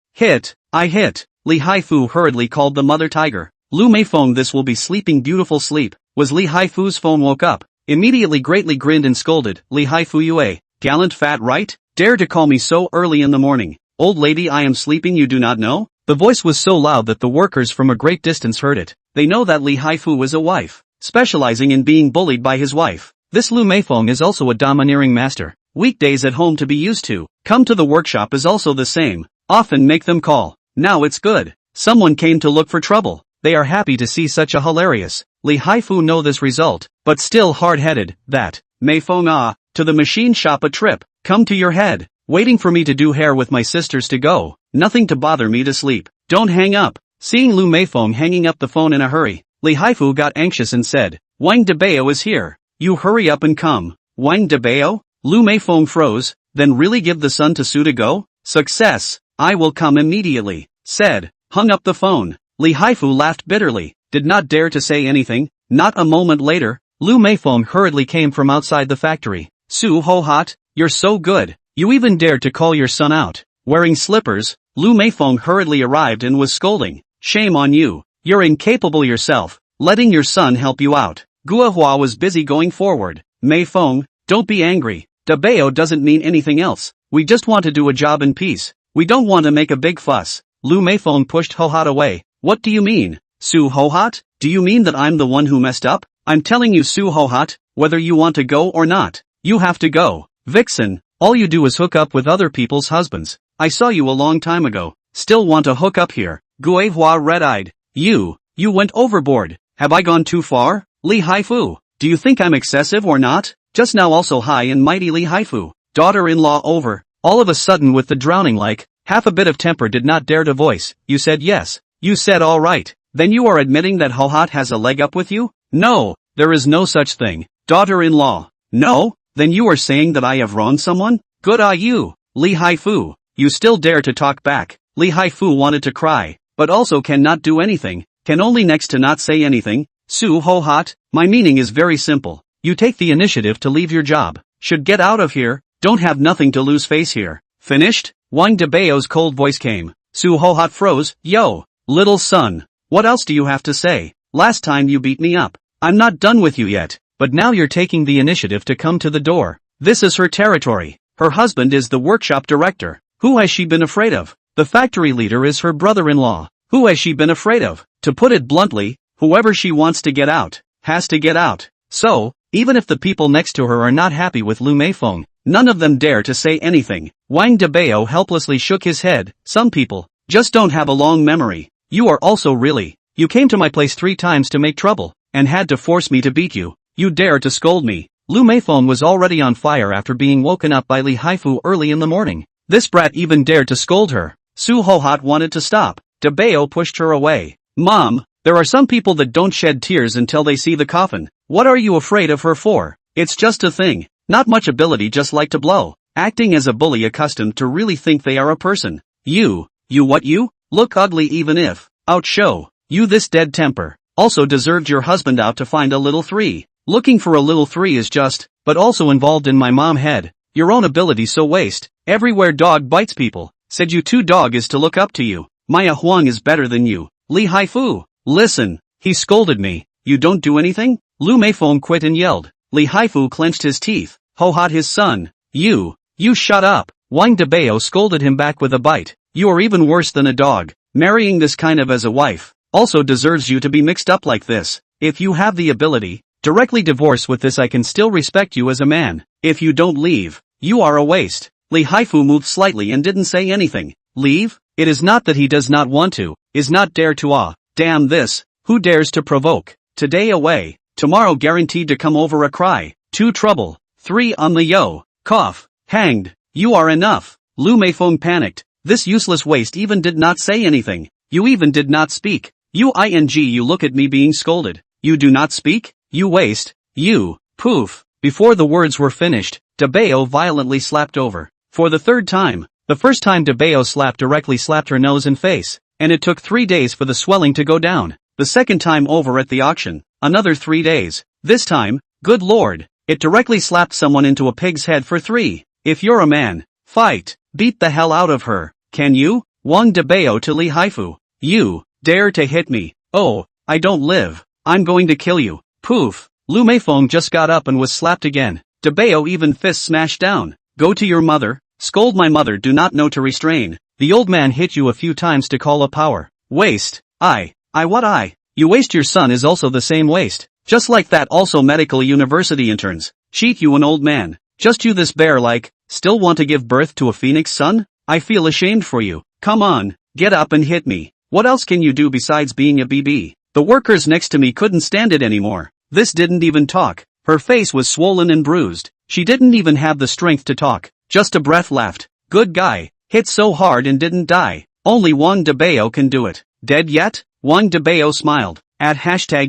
I hit. Li Haifu hurriedly called the mother tiger. Lu Meifeng, this will be sleeping beautiful sleep. Was Li Haifu's phone woke up. Immediately greatly grinned and scolded. Li Haifu you gallant fat right? Dare to call me so early in the morning. Old lady, I am sleeping, you do not know? The voice was so loud that the workers from a great distance heard it. They know that Li Haifu is a wife, specializing in being bullied by his wife. This Lu Meifeng is also a domineering master. Weekdays at home to be used to. Come to the workshop is also the same. Often make them call. Now it's good. Someone came to look for trouble. They are happy to see such a hilarious. Li Haifu know this result, but still hard-headed, that. Mei Feng to the machine shop a trip, come to your head. Waiting for me to do hair with my sisters to go. Nothing to bother me to sleep. Don't hang up. Seeing Lu Meifeng hanging up the phone in a hurry, Li Haifu got anxious and said, Wang Dabao is here. You hurry up and come. Wang Dabao? Lu Meifeng froze, then really give the son to Su to go? Success. I will come immediately. Said, hung up the phone. Li Haifu laughed bitterly, did not dare to say anything. Not a moment later, Lu Meifeng hurriedly came from outside the factory. Su Ho Hot, you're so good. You even dared to call your son out. Wearing slippers, Lu Meifeng hurriedly arrived and was scolding. Shame on you. You're incapable yourself. Letting your son help you out. Guohua was busy going forward. Meifeng, don't be angry. Dabao doesn't mean anything else. We just want to do a job in peace. We don't want to make a big fuss. Lu Meifeng pushed Hohot away. What do you mean? Su Hohot? Do you mean that I'm the one who messed up? I'm telling you Su Hohot, whether you want to go or not, you have to go. Vixen, all you do is hook up with other people's husbands. I saw you a long time ago. Still want to hook up here. Guehua red-eyed. You went overboard. Have I gone too far? Li Haifu, do you think I'm excessive or not? Just now also high and mighty Li Haifu, daughter-in-law over. All of a sudden with the drowning like, half a bit of temper did not dare to voice. You said yes. You said all right. Then you are admitting that Hohot has a leg up with you? No, there is no such thing. Daughter-in-law. No? Then you are saying that I have wronged someone? Good eye you, Li Haifu. You still dare to talk back. Li Haifu wanted to cry, but also cannot do anything, can only next to not say anything. Su Hohot, my meaning is very simple. You take the initiative to leave your job. Should get out of here, don't have nothing to lose face here. Finished? Wang Dabao's cold voice came. Su Hohot froze. Yo, little son, what else do you have to say? Last time you beat me up. I'm not done with you yet, but now you're taking the initiative to come to the door. This is her territory. Her husband is the workshop director. Who has she been afraid of? The factory leader is her brother-in-law. Who has she been afraid of? To put it bluntly, whoever she wants to get out, has to get out. So, even if the people next to her are not happy with Lu Meifeng, none of them dare to say anything. Wang Dabao helplessly shook his head. Some people just don't have a long memory. You are also really. You came to my place 3 times to make trouble, and had to force me to beat you. You dare to scold me. Lu Meifeng was already on fire after being woken up by Li Haifu early in the morning. This brat even dared to scold her. Su Hohot wanted to stop. Dabao pushed her away. Mom, there are some people that don't shed tears until they see the coffin. What are you afraid of her for? It's just a thing. Not much ability, just like to blow. Acting as a bully, accustomed to really think they are a person. You what you? Look ugly even if, outshow, you this dead temper. Also deserved your husband out to find a little 3. Looking for a little 3 is just, but also involved in my mom head. Your own ability so waste. Everywhere dog bites people. Said you 2 dog is to look up to you. Maya Huang is better than you. Li Haifu, listen. He scolded me. You don't do anything? Lu Meifeng quit and yelled. Li Haifu clenched his teeth. Hohot his son. You shut up. Wang Dabao scolded him back with a bite. You are even worse than a dog. Marrying this kind of as a wife also deserves you to be mixed up like this. If you have the ability, directly divorce with this. I can still respect you as a man. If you don't leave, you are a waste. Li Haifu moved slightly and didn't say anything. Leave? It is not that he does not want to, is not dare to. Damn this, who dares to provoke? Today away, tomorrow guaranteed to come over a cry. 2 trouble, 3 on the yo, cough, hanged. You are enough. Lu Meifeng panicked. This useless waste even did not say anything. You even did not speak. You look at me being scolded. You do not speak? You waste. You, poof. Before the words were finished, Dabao violently slapped over. For the 3rd time. The first time Dabao directly slapped her nose and face, and it took 3 days for the swelling to go down. The 2nd time over at the auction, another 3 days. This time, good lord, it directly slapped someone into a pig's head for 3. If you're a man, fight, beat the hell out of her. Can you? Wang Dabao to Li Haifu. You dare to hit me? Oh, I don't live. I'm going to kill you. Poof. Lu Meifeng just got up and was slapped again. Dabao even fist smashed down. Go to your mother. Scold my mother, do not know to restrain. The old man hit you a few times to call a power. Waste. You waste. Your son is also the same waste. Just like that also medical university interns. Cheat you an old man. Just you this bear like, still want to give birth to a phoenix son? I feel ashamed for you. Come on, Get up and hit me. What else can you do besides being a BB? The workers next to me couldn't stand it anymore. This didn't even talk. Her face was swollen and bruised. She didn't even have the strength to talk. Just a breath left. Good guy. Hit so hard and didn't die. Only Wang Dabao can do it. Dead yet? Wang Dabao smiled. At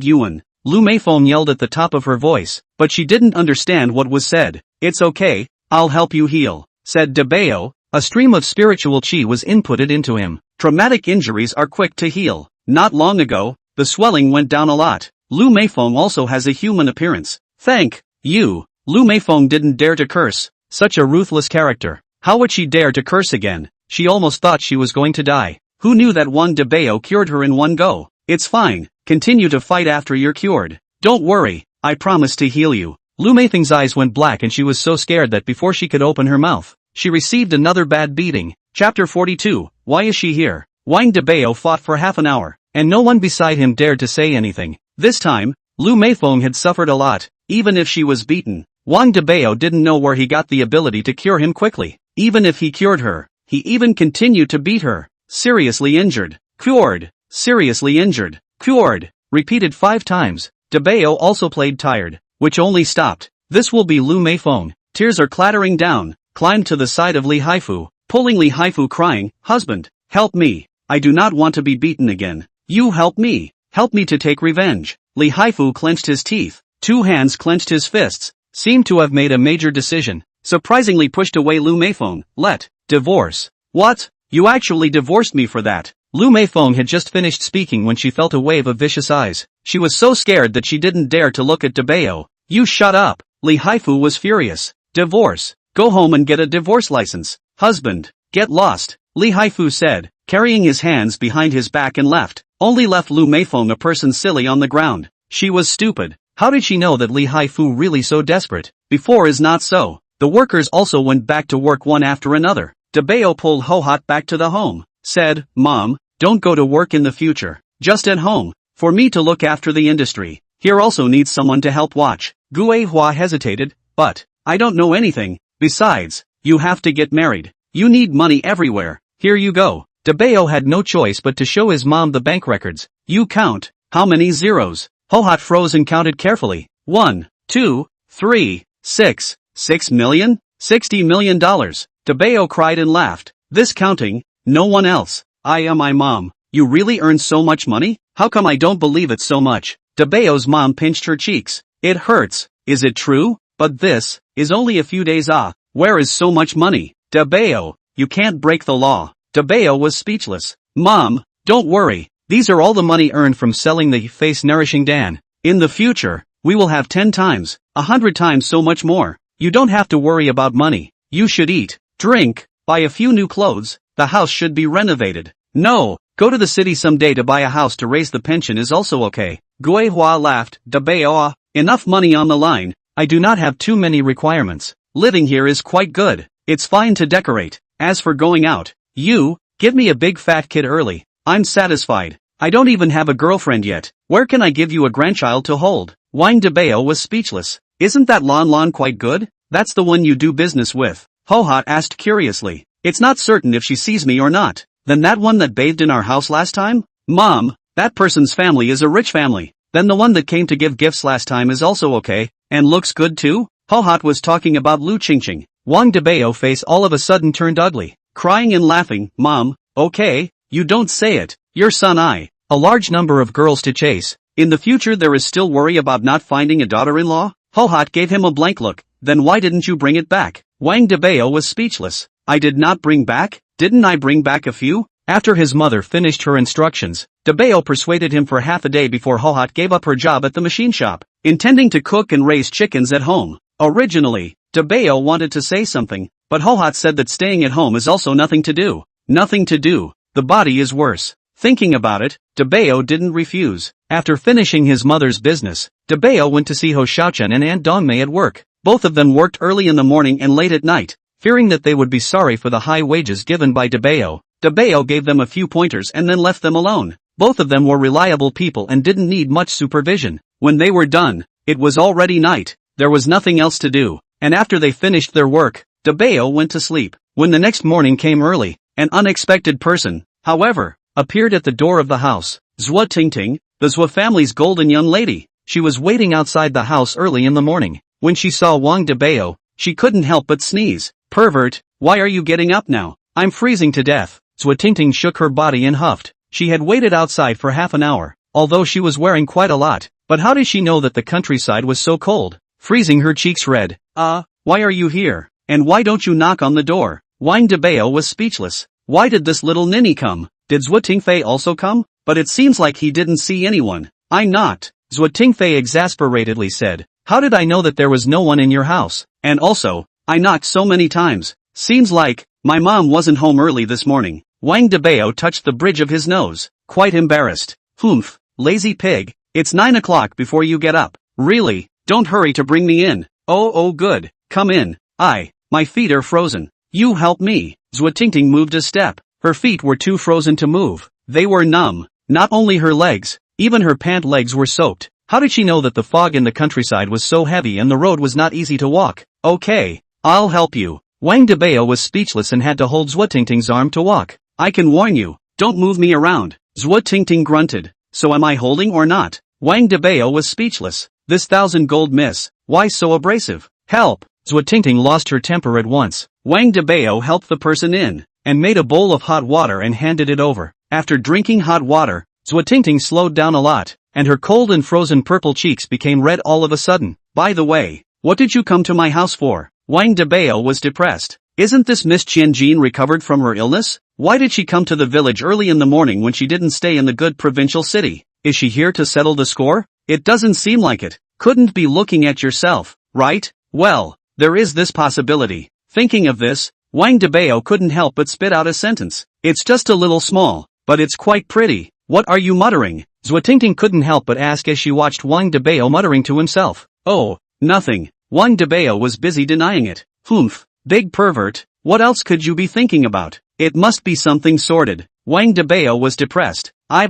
#Yuan. Lu Meifeng yelled at the top of her voice, but she didn't understand what was said. It's okay, I'll help you heal, said Dabao. A stream of spiritual chi was inputted into him. Traumatic injuries are quick to heal. Not long ago, the swelling went down a lot. Lu Meifeng also has a human appearance. Thank you. Lu Meifeng didn't dare to curse. Such a ruthless character. How would she dare to curse again? She almost thought she was going to die. Who knew that Wang Dabao cured her in one go? It's fine. Continue to fight after you're cured. Don't worry, I promise to heal you. Lu Meifeng's eyes went black and she was so scared that before she could open her mouth, she received another bad beating. Chapter 42. Why is she here? Wang Dabao fought for half an hour, and no one beside him dared to say anything. This time, Lu Meifeng had suffered a lot, even if she was beaten. Wang Dabao didn't know where he got the ability to cure him quickly. Even if he cured her, he even continued to beat her. Seriously injured. Cured. Seriously injured. Cured. Repeated 5 times. Dabao also played tired, which only stopped. This will be Lu Meifeng. Tears are clattering down. Climbed to the side of Li Haifu, pulling Li Haifu crying, husband, help me. I do not want to be beaten again. You help me. Help me to take revenge. Li Haifu clenched his teeth. 2 hands clenched his fists. Seemed to have made a major decision. Surprisingly pushed away Lu Meifeng. Divorce. What? You actually divorced me for that. Lu Meifeng had just finished speaking when she felt a wave of vicious eyes. She was so scared that she didn't dare to look at Dabao. You shut up. Li Haifu was furious. Divorce. Go home and get a divorce license. Husband. Get lost. Li Haifu said, carrying his hands behind his back and left. Only left Lu Meifeng a person silly on the ground. She was stupid. How did she know that Li Haifu really so desperate? Before is not so. The workers also went back to work one after another. Dabao pulled Hohat back to the home. Said, Mom, don't go to work in the future. Just at home. For me to look after the industry. Here also needs someone to help watch. Guihua hesitated, but, I don't know anything. Besides, you have to get married. You need money everywhere. Here you go. Dabao had no choice but to show his mom the bank records. You count. How many zeros? Hohat froze and counted carefully. 1, 2, 3, 6. 6 million? $60 million. Dabao cried and laughed. This counting? No one else. I am my mom. You really earn so much money? How come I don't believe it so much? Dabao's mom pinched her cheeks. It hurts. Is it true? But this is only a few days. Where is so much money? Dabao, you can't break the law. Dabao was speechless. Mom, don't worry. These are all the money earned from selling the face-nourishing Dan. In the future, we will have 10 times, 100 times so much more. You don't have to worry about money. You should eat, drink, buy a few new clothes. The house should be renovated. No, go to the city someday to buy a house to raise the pension is also okay. Guihua laughed. Dabao, enough money on the line. I do not have too many requirements. Living here is quite good. It's fine to decorate. As for going out, you, give me a big fat kid early. I'm satisfied. I don't even have a girlfriend yet. Where can I give you a grandchild to hold? Wang Dabao was speechless. Isn't that Lon Lon quite good? That's the one you do business with. Hohat asked curiously. It's not certain if she sees me or not. Then that one that bathed in our house last time? Mom, that person's family is a rich family. Then the one that came to give gifts last time is also okay, and looks good too? Hohat was talking about Lu Qingqing. Wang Dabao's face all of a sudden turned ugly. Crying and laughing. Mom, okay, you don't say it. Your son a large number of girls to chase. In the future there is still worry about not finding a daughter-in-law? Hohat gave him a blank look. Then why didn't you bring it back? Wang Dabao was speechless. I did not bring back? Didn't I bring back a few? After his mother finished her instructions, Dabao persuaded him for half a day before Hohat gave up her job at the machine shop, intending to cook and raise chickens at home. Originally, Dabao wanted to say something, but Hohat said that staying at home is also nothing to do. Nothing to do. The body is worse. Thinking about it, Dabao didn't refuse. After finishing his mother's business, Dabao went to see Ho Xiaochen and Aunt Dongmei at work. Both of them worked early in the morning and late at night. Fearing that they would be sorry for the high wages given by Dabao, Dabao gave them a few pointers and then left them alone. Both of them were reliable people and didn't need much supervision. When they were done, it was already night. There was nothing else to do, and after they finished their work, Dabao went to sleep. When the next morning came early, an unexpected person, however, appeared at the door of the house. Zhuo Tingting, the Zhuo family's golden young lady. She was waiting outside the house early in the morning. When she saw Wang Dabao, she couldn't help but sneeze. Pervert, why are you getting up now? I'm freezing to death. Zhuo Tingting shook her body and huffed. She had waited outside for half an hour, although she was wearing quite a lot. But how did she know that the countryside was so cold? Freezing her cheeks red. Why are you here? And why don't you knock on the door? Wang Dabao was speechless. Why did this little ninny come? Did Zhuo Tingfei also come? But it seems like he didn't see anyone. I knocked. Zhuo Tingfei exasperatedly said. How did I know that there was no one in your house? And also, I knocked so many times. Seems like, my mom wasn't home early this morning. Wang Dabao touched the bridge of his nose, quite embarrassed. Humph, lazy pig, it's 9 o'clock before you get up. Really, don't hurry to bring me in. Oh good, come in. My feet are frozen. You help me. Zhuo Tingting moved a step. Her feet were too frozen to move. They were numb. Not only her legs, even her pant legs were soaked. How did she know that the fog in the countryside was so heavy and the road was not easy to walk? Okay, I'll help you. Wang Dabao was speechless and had to hold Zhuo Tingting's arm to walk. I can warn you, don't move me around. Zhuo Tingting grunted. So am I holding or not? Wang Dabao was speechless. This 1,000 gold miss, why so abrasive? Help! Zhuo Tingting lost her temper at once. Wang Dabao helped the person in, and made a bowl of hot water and handed it over. After drinking hot water, Zhuo Tingting slowed down a lot, and her cold and frozen purple cheeks became red all of a sudden. By the way, what did you come to my house for? Wang Dabao was depressed. Isn't this Miss Qianjin recovered from her illness? Why did she come to the village early in the morning when she didn't stay in the good provincial city? Is she here to settle the score? It doesn't seem like it. Couldn't be looking at yourself, right? Well, there is this possibility. Thinking of this, Wang Dabao couldn't help but spit out a sentence. It's just a little small, but it's quite pretty. What are you muttering? Zhuo Tingting couldn't help but ask as she watched Wang Dabao muttering to himself. Oh, nothing. Wang Dabao was busy denying it. Humph, big pervert, what else could you be thinking about? It must be something sordid. Wang Dabao was depressed. I've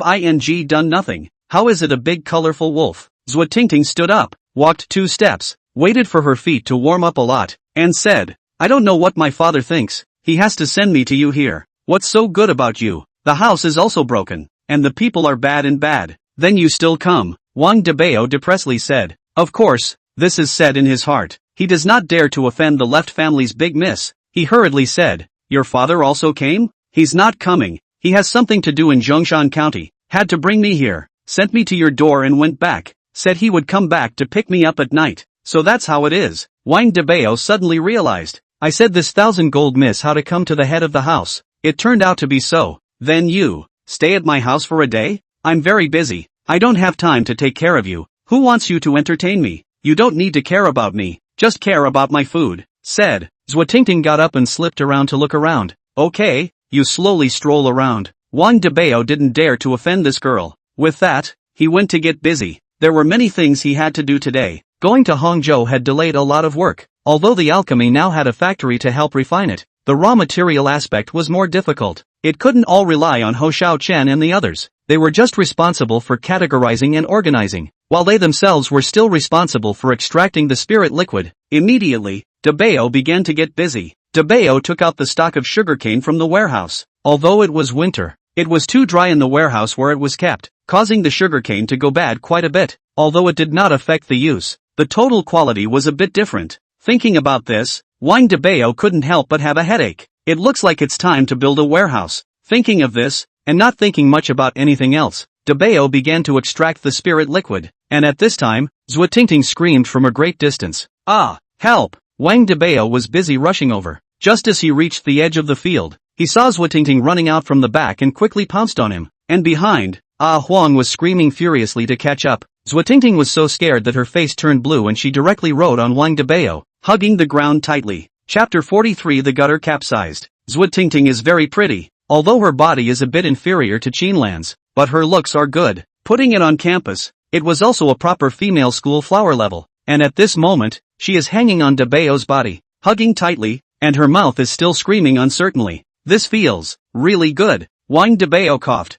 done nothing. How is it a big colorful wolf? Zhuo Tingting stood up, walked 2 steps, waited for her feet to warm up a lot, and said, I don't know what my father thinks. He has to send me to you here. What's so good about you? The house is also broken, and the people are bad and bad. Then you still come. Wang Dabao depressedly said. Of course, this is said in his heart. He does not dare to offend the left family's big miss. He hurriedly said, your father also came? He's not coming. He has something to do in Zhongshan County. Had to bring me here. Sent me to your door and went back. Said he would come back to pick me up at night. So that's how it is. Wang Dabao suddenly realized. I said this 1,000 gold miss how to come to the head of the house. It turned out to be so. Then you stay at my house for a day? I'm very busy. I don't have time to take care of you. Who wants you to entertain me? You don't need to care about me. Just care about my food. Said. Zhuo Tingting got up and slipped around to look around. Okay, you slowly stroll around. Wang Dabao didn't dare to offend this girl. With that, he went to get busy. There were many things he had to do today. Going to Hangzhou had delayed a lot of work. Although the alchemy now had a factory to help refine it, the raw material aspect was more difficult. It couldn't all rely on Ho Xiao Chen and the others. They were just responsible for categorizing and organizing, while they themselves were still responsible for extracting the spirit liquid. Immediately, Dabao began to get busy. Dabao took out the stock of sugarcane from the warehouse. Although it was winter, it was too dry in the warehouse where it was kept, causing the sugarcane to go bad quite a bit. Although it did not affect the use, the total quality was a bit different. Thinking about this, Wang Dabao couldn't help but have a headache. It looks like it's time to build a warehouse. Thinking of this, and not thinking much about anything else, Dabao began to extract the spirit liquid. And at this time, Zhuo Tingting screamed from a great distance. Ah, help! Wang Dabao was busy rushing over. Just as he reached the edge of the field, he saw Zhuo Tingting running out from the back and quickly pounced on him. And behind, Huang was screaming furiously to catch up. Zhuo Tingting was so scared that her face turned blue and she directly rode on Wang Dabao, hugging the ground tightly. Chapter 43 The gutter capsized. Zhuo Tingting is very pretty, although her body is a bit inferior to Qinlan's, but her looks are good. Putting it on campus, it was also a proper female school flower level, and at this moment, she is hanging on Dabao's body, hugging tightly, and her mouth is still screaming uncertainly. This feels really good. Wang Dabao coughed.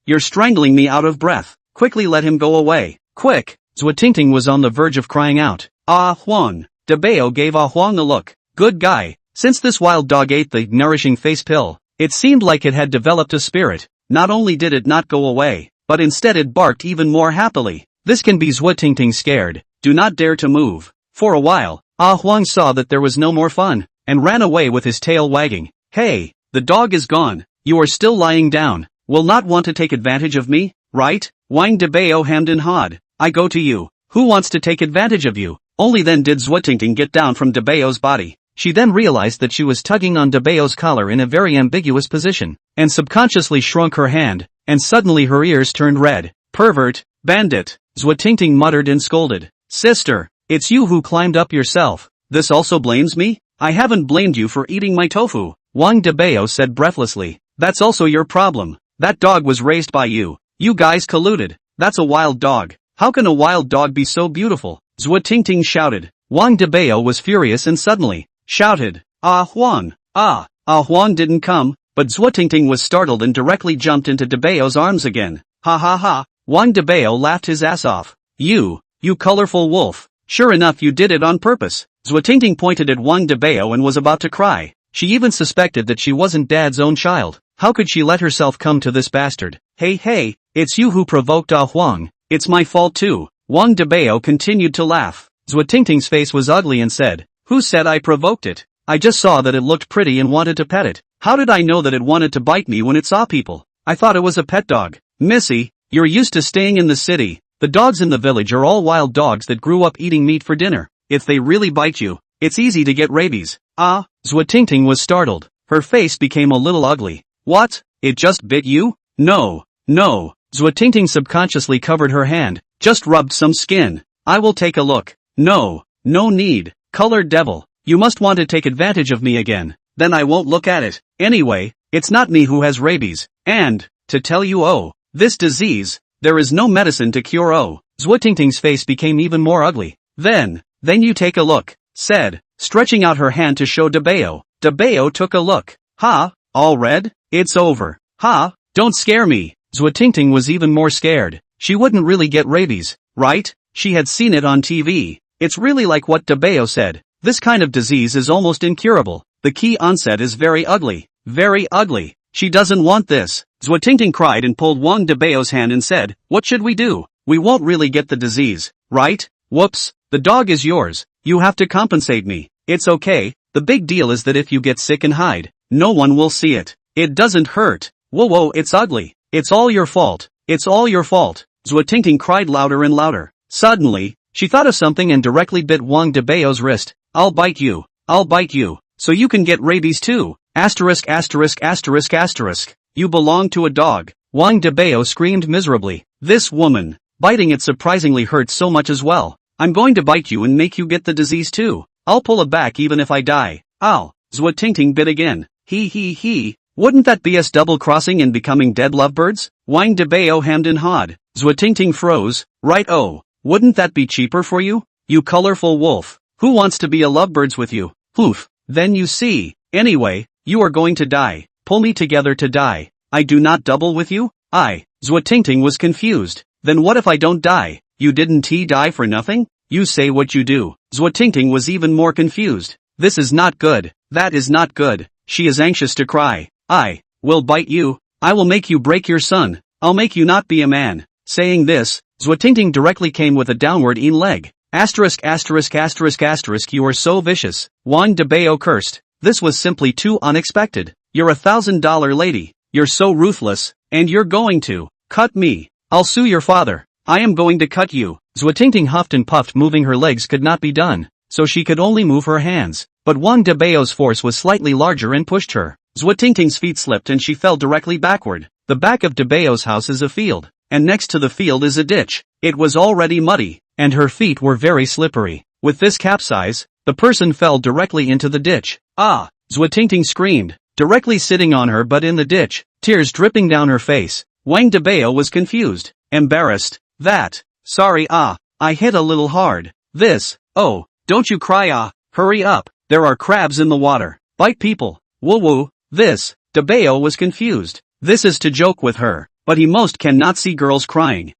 You're strangling me out of breath. Quickly let him go away. Quick! Zhuo Tingting was on the verge of crying out. Huang! Dabao gave Huang a look. Good guy. Since this wild dog ate the nourishing face pill, It seemed like it had developed a spirit. Not only did it not go away, but instead it barked even more happily. This can be Zhutingting scared. Do not dare to move. For a while, Huang saw that there was no more fun, and ran away with his tail wagging. Hey, the dog is gone. You are still lying down. Will not want to take advantage of me, right? Wang Dabao hemmed and hawed. I go to you. Who wants to take advantage of you? Only then did Zhutingting get down from Dabao's body. She then realized that she was tugging on Dabao's collar in a very ambiguous position, and subconsciously shrunk her hand, and suddenly her ears turned red. Pervert, bandit, Zhutingting muttered and scolded. Sister, it's you who climbed up yourself. This also blames me? I haven't blamed you for eating my tofu, Wang Dabao said breathlessly. That's also your problem. That dog was raised by you. You guys colluded. That's a wild dog. How can a wild dog be so beautiful? Zhutingting shouted. Wang Dabao was furious and suddenly shouted, Huang! Huang didn't come, but Zhutingting was startled and directly jumped into Dabao's arms again. Ha ha ha, Wang Dabao laughed his ass off. You colorful wolf. Sure enough you did it on purpose. Zhutingting pointed at Wang Dabao and was about to cry. She even suspected that she wasn't Dad's own child. How could she let herself come to this bastard? Hey, it's you who provoked Huang. It's my fault too. Wang Dabao continued to laugh. Zhutingting's face was ugly and said, Who said I provoked it? I just saw that it looked pretty and wanted to pet it. How did I know that it wanted to bite me when it saw people? I thought it was a pet dog. Missy, you're used to staying in the city. The dogs in the village are all wild dogs that grew up eating meat for dinner. If they really bite you, it's easy to get rabies. Zhutingting was startled. Her face became a little ugly. What? It just bit you? No. Zhutingting subconsciously covered her hand. Just rubbed some skin. I will take a look. No need. Colored devil. You must want to take advantage of me again. Then I won't look at it. Anyway, it's not me who has rabies. And, to tell you this disease, there is no medicine to cure Zhutingting's face became even more ugly. Then you take a look, said, stretching out her hand to show Dabao. Dabao took a look. All red? It's over. Don't scare me. Zhutingting was even more scared. She wouldn't really get rabies, right? She had seen it on TV. It's really like what Dabao said. This kind of disease is almost incurable. The key onset is very ugly. Very ugly. She doesn't want this. Zhutingting cried and pulled Wang Dabao's hand and said, What should we do? We won't really get the disease, right? Whoops. The dog is yours. You have to compensate me. It's okay. The big deal is that if you get sick and hide, no one will see it. It doesn't hurt. Whoa, it's ugly. It's all your fault. It's all your fault. Zhutingting cried louder and louder. Suddenly, she thought of something and directly bit Wang Dabao's wrist. I'll bite you. So you can get rabies too. Asterisk. You belong to a dog. Wang Dabao screamed miserably. This woman. Biting it surprisingly hurt so much as well. I'm going to bite you and make you get the disease too. I'll pull it back even if I die. Ow. Zhutingting bit again. He. Wouldn't that be us double-crossing and becoming dead lovebirds? Wang Dabao hemmed and hawed. Zhutingting froze. Right. Wouldn't that be cheaper for you? You colorful wolf. Who wants to be a lovebirds with you? Poof. Then you see. Anyway, you are going to die. Pull me together to die. I do not double with you? Zhutingting was confused. Then what if I don't die? You didn't die for nothing? You say what you do. Zhutingting was even more confused. This is not good. That is not good. She is anxious to cry. I will bite you. I will make you break your son. I'll make you not be a man. Saying this, Zhutingting directly came with a downward leg. Asterisk. You are so vicious. Wang Dabao cursed. This was simply too unexpected. You're $1,000 lady. You're so ruthless, and you're going to cut me. I'll sue your father. I am going to cut you. Zhutingting huffed and puffed. Moving her legs could not be done, so she could only move her hands. But Wang Dabao's force was slightly larger and pushed her. Zhutingting's feet slipped and she fell directly backward. The back of Dabao's house is a field, and next to the field is a ditch. It was already muddy, and her feet were very slippery. With this capsize, the person fell directly into the ditch. Zhutingting screamed, directly sitting on her but in the ditch, tears dripping down her face. Wang Dabao was confused, embarrassed. Sorry I hit a little hard. Don't you cry hurry up. There are crabs in the water. Bite people. Woo. Dabao was confused. This is to joke with her, but he most cannot see girls crying.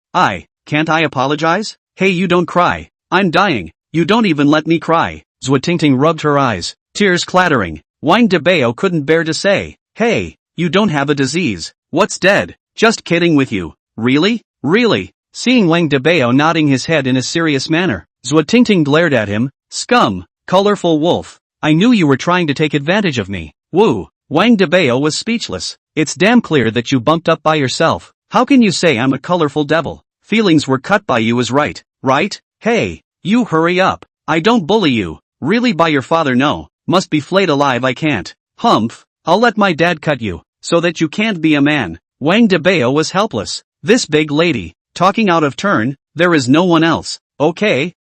Can't I apologize? Hey, you don't cry. I'm dying. You don't even let me cry. Zhutingting rubbed her eyes, tears clattering. Wang Dabao couldn't bear to say, Hey, you don't have a disease. What's dead? Just kidding with you. Really? Really? Seeing Wang Dabao nodding his head in a serious manner, Zhuo glared at him. Scum, colorful wolf. I knew you were trying to take advantage of me. Woo. Wang Dabao was speechless. It's damn clear that you bumped up by yourself. How can you say I'm a colorful devil? Feelings were cut by you is right, right? Hey, you hurry up. I don't bully you. Really by your father no. Must be flayed alive I can't. Humph, I'll let my dad cut you, so that you can't be a man. Wang Dabao was helpless. This big lady, talking out of turn, there is no one else. Okay,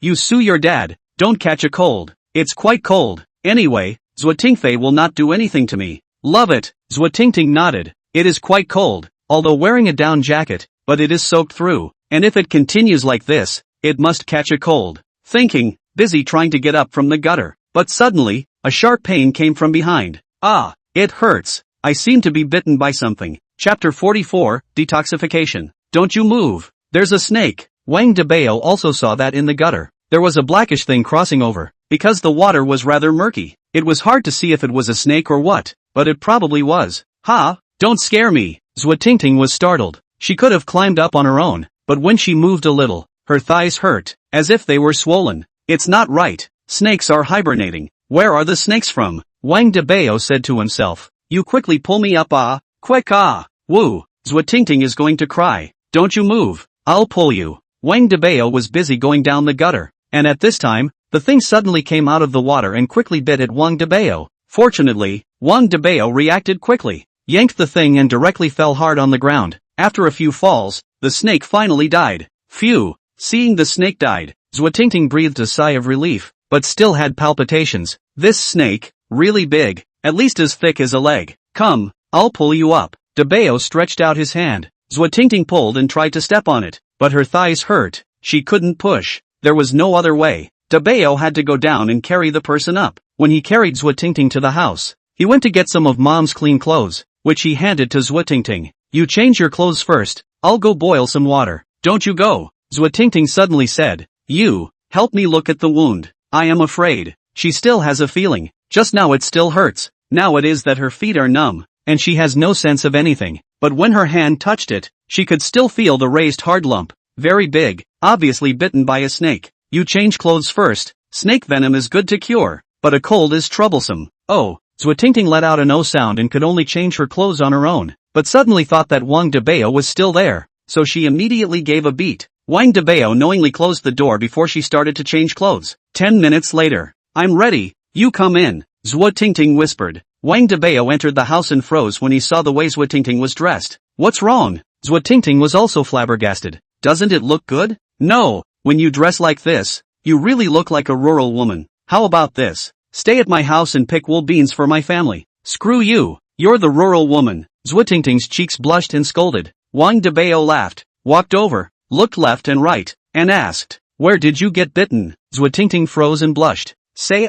you sue your dad, don't catch a cold. It's quite cold. Anyway, Zhuo will not do anything to me. Love it. Zhuo nodded. It is quite cold, although wearing a down jacket, but it is soaked through, and if it continues like this, it must catch a cold. Thinking, busy trying to get up from the gutter, but suddenly, a sharp pain came from behind. Ah, it hurts. I seem to be bitten by something. Chapter 44, Detoxification. Don't you move. There's a snake. Wang Dabao also saw that in the gutter. There was a blackish thing crossing over. Because the water was rather murky, it was hard to see if it was a snake or what, but it probably was. Ha! Don't scare me. Zhuo was startled. She could have climbed up on her own, but when she moved a little, her thighs hurt, as if they were swollen. It's not right. Snakes are hibernating. Where are the snakes from? Wang Dabao said to himself. You quickly pull me up quick woo. Zhuo is going to cry. Don't you move. I'll pull you. Wang Dabao was busy going down the gutter, and at this time, the thing suddenly came out of the water and quickly bit at Wang Dabao. Fortunately, Wang Dabao reacted quickly, yanked the thing and directly fell hard on the ground. After a few falls, the snake finally died. Phew. Seeing the snake died, Zhuo breathed a sigh of relief, but still had palpitations. This snake, really big, at least as thick as a leg. Come, I'll pull you up. Dabao stretched out his hand. Zhuo pulled and tried to step on it, but her thighs hurt. She couldn't push. There was no other way. Dabao had to go down and carry the person up. When he carried Zhuo to the house, he went to get some of Mom's clean clothes, which he handed to Zhuo. You change your clothes first. I'll go boil some water. Don't you go. Zhuo suddenly said. You, help me look at the wound. I am afraid. She still has a feeling. Just now it still hurts. Now it is that her feet are numb, and she has no sense of anything. But when her hand touched it, she could still feel the raised hard lump. Very big, obviously bitten by a snake. You change clothes first. Snake venom is good to cure, but a cold is troublesome. Oh, Zhuo let out an oh sound and could only change her clothes on her own, but suddenly thought that Wang Dabao was still there, so she immediately gave a beat. Wang Dabao knowingly closed the door before she started to change clothes. 10 minutes later. I'm ready. You come in. Zhuo whispered. Wang Dabao entered the house and froze when he saw the way Zhuo was dressed. What's wrong? Zhuo was also flabbergasted. Doesn't it look good? No, when you dress like this, you really look like a rural woman. How about this? Stay at my house and pick wool beans for my family. Screw you. You're the rural woman. Zhuo cheeks blushed and scolded. Wang Dabao laughed, walked over, looked left and right, and asked, where did you get bitten? Zhuo froze and blushed. Say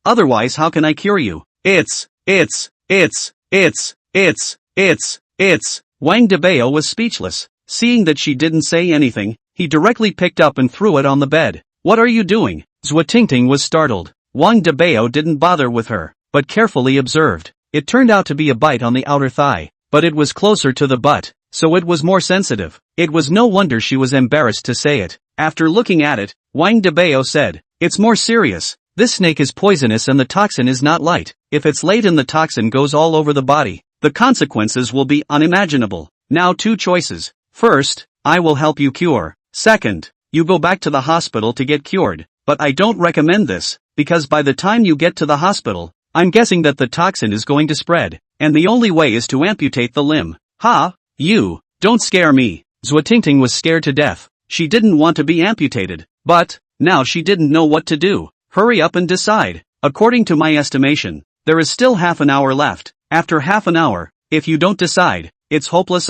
otherwise how can I cure you? It's. Wang Dabao was speechless. Seeing that she didn't say anything, he directly picked up and threw it on the bed. What are you doing? Zhuo was startled. Wang Dabao didn't bother with her, but carefully observed. It turned out to be a bite on the outer thigh, but it was closer to the butt, so it was more sensitive. It was no wonder she was embarrassed to say it. After looking at it, Wang Dabao said, it's more serious. This snake is poisonous and the toxin is not light. If it's late and the toxin goes all over the body, the consequences will be unimaginable. Now 2 choices. First, I will help you cure. Second, you go back to the hospital to get cured. But I don't recommend this, because by the time you get to the hospital, I'm guessing that the toxin is going to spread, and the only way is to amputate the limb. Ha! You, don't scare me. Zhuo was scared to death. She didn't want to be amputated, but, now she didn't know what to do. Hurry up and decide. According to my estimation, there is still half an hour left. After half an hour, if you don't decide, it's hopeless.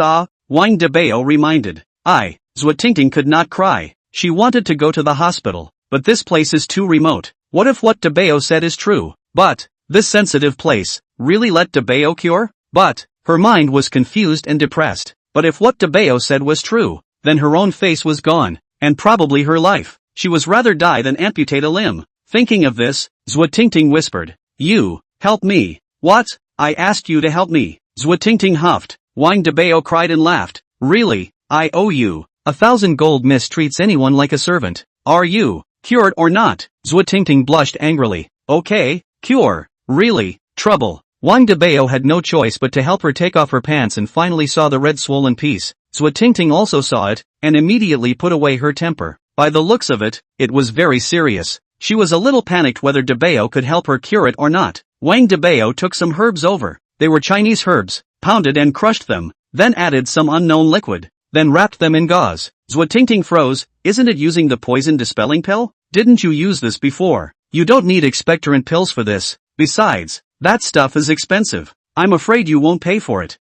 Wang Dabao reminded. Zhuo could not cry. She wanted to go to the hospital, but this place is too remote. What if what Dabao said is true? But, this sensitive place, really let Dabao cure? But, her mind was confused and depressed. But if what Dabao said was true, then her own face was gone, and probably her life. She was rather die than amputate a limb. Thinking of this, Zhuo whispered. You, help me. What? I asked you to help me. Zhutingting huffed. Wang Dabao cried and laughed. Really? I owe you 1,000 gold. Mistreats anyone like a servant. Are you cured or not? Zhutingting blushed angrily. Okay, cure. Really? Trouble. Wang Dabao had no choice but to help her take off her pants and finally saw the red swollen piece. Zhutingting also saw it, and immediately put away her temper. By the looks of it, it was very serious. She was a little panicked whether Dabao could help her cure it or not. Wang Dabao took some herbs over. They were Chinese herbs, pounded and crushed them, then added some unknown liquid, then wrapped them in gauze. Zhutingting froze. Isn't it using the poison dispelling pill? Didn't you use this before? You don't need expectorant pills for this. Besides, that stuff is expensive. I'm afraid you won't pay for it.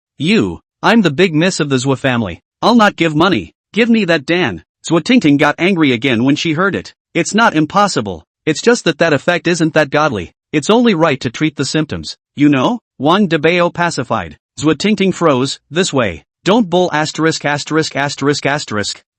I'm the big miss of the Zhua family. I'll not give money. Give me that Dan. Zhutingting got angry again when she heard it. It's not impossible. It's just that effect isn't that godly. It's only right to treat the symptoms. You know? Wang Dabao pacified. Zhutingting froze. This way. Don't bull asterisk.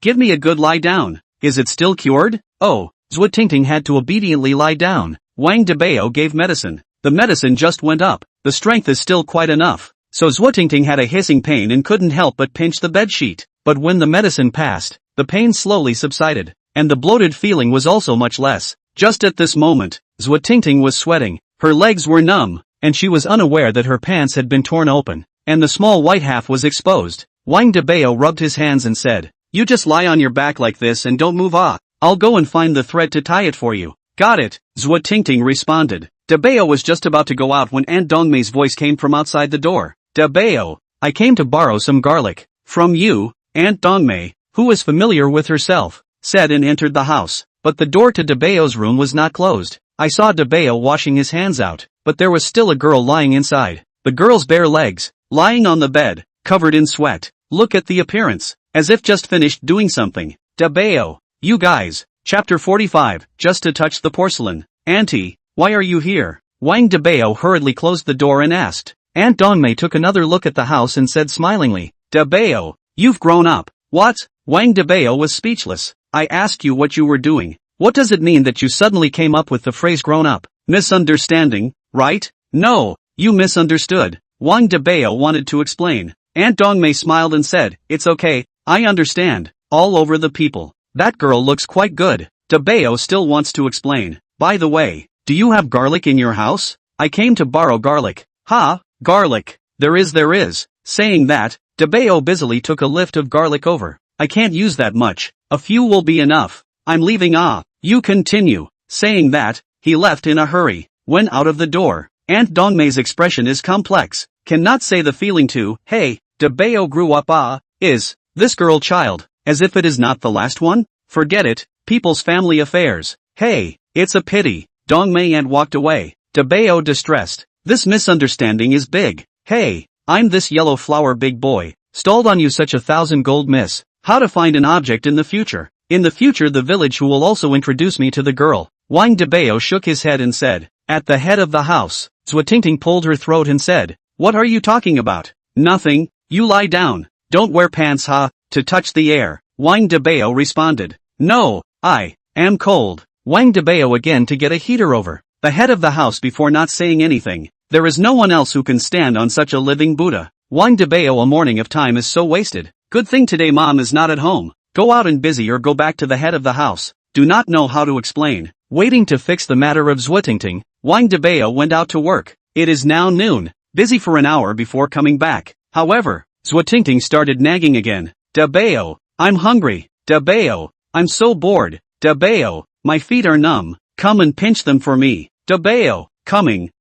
Give me a good lie down. Is it still cured? Oh. Zhutingting had to obediently lie down. Wang Dabao gave medicine. The medicine just went up. The strength is still quite enough. So Zhutingting had a hissing pain and couldn't help but pinch the bedsheet. But when the medicine passed, the pain slowly subsided, and the bloated feeling was also much less. Just at this moment, Zhutingting was sweating, her legs were numb, and she was unaware that her pants had been torn open, and the small white half was exposed. Wang Dabao rubbed his hands and said, "You just lie on your back like this and don't move. I'll go and find the thread to tie it for you." "Got it," Zhutingting responded. Dabao was just about to go out when Aunt Dongmei's voice came from outside the door. "Dabao, I came to borrow some garlic." "From you?" Aunt Dongmei, who was familiar with herself, said and entered the house. But the door to Dabao's room was not closed. I saw Dabao washing his hands out, but there was still a girl lying inside. The girl's bare legs, lying on the bed, covered in sweat. Look at the appearance, as if just finished doing something. Dabao, you guys. Chapter 45, just to touch the porcelain. "Auntie, why are you here?" Wang Dabao hurriedly closed the door and asked. Aunt Dongmei took another look at the house and said smilingly, "Dabao, you've grown up." "What?" Wang Dabao was speechless. "I asked you what you were doing. What does it mean that you suddenly came up with the phrase grown up? Misunderstanding, right?" "No, you misunderstood." Wang Dabao wanted to explain. Aunt Dongmei smiled and said, "It's okay, I understand. All over the people. That girl looks quite good." Dabao still wants to explain. "By the way, do you have garlic in your house? I came to borrow garlic." "Ha, garlic. There is. Saying that, Dabao busily took a lift of garlic over. "I can't use that much. A few will be enough. I'm leaving. You continue." Saying that, he left in a hurry. When out of the door, Aunt Dongmei's expression is complex. Cannot say the feeling to, "Hey, Dabao grew up. Is this girl child? As if it is not the last one? Forget it, people's family affairs. Hey, it's a pity." Dongmei Aunt walked away. Dabao distressed. "This misunderstanding is big. Hey, I'm this yellow flower big boy. Stalled on you such 1,000 gold miss. How to find an object in the future. In the future the village who will also introduce me to the girl." Wang Dabao shook his head and said, "At the head of the house." Zhutingting pulled her throat and said, "What are you talking about?" "Nothing, you lie down. Don't wear pants to touch the air." Wang Dabao responded. "No, I am cold." Wang Dabao again to get a heater over the head of the house before not saying anything. There is no one else who can stand on such a living Buddha. Wang Dabao, a morning of time is so wasted. Good thing today mom is not at home. Go out and busy or go back to the head of the house. Do not know how to explain. Waiting to fix the matter of Zhutingting, Wang Dabao went out to work. It is now noon. Busy for an hour before coming back. However, Zhutingting started nagging again. "Dabao, I'm hungry. Dabao, I'm so bored. Dabao, my feet are numb. Come and pinch them for me. Dabao, coming.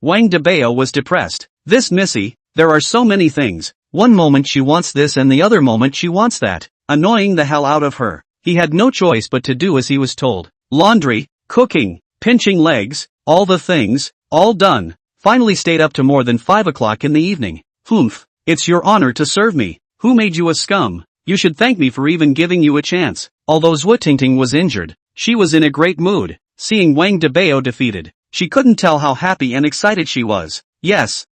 Wang Dabao was depressed. This Missy, there are so many things. One moment she wants this and the other moment she wants that. Annoying the hell out of her. He had no choice but to do as he was told. Laundry, cooking, pinching legs, all the things, all done. Finally stayed up to more than 5 o'clock in the evening. "Humph, it's your honor to serve me. Who made you a scum? You should thank me for even giving you a chance." Although Zhutingting was injured, she was in a great mood. Seeing Wang Dabao defeated, she couldn't tell how happy and excited she was. Yes,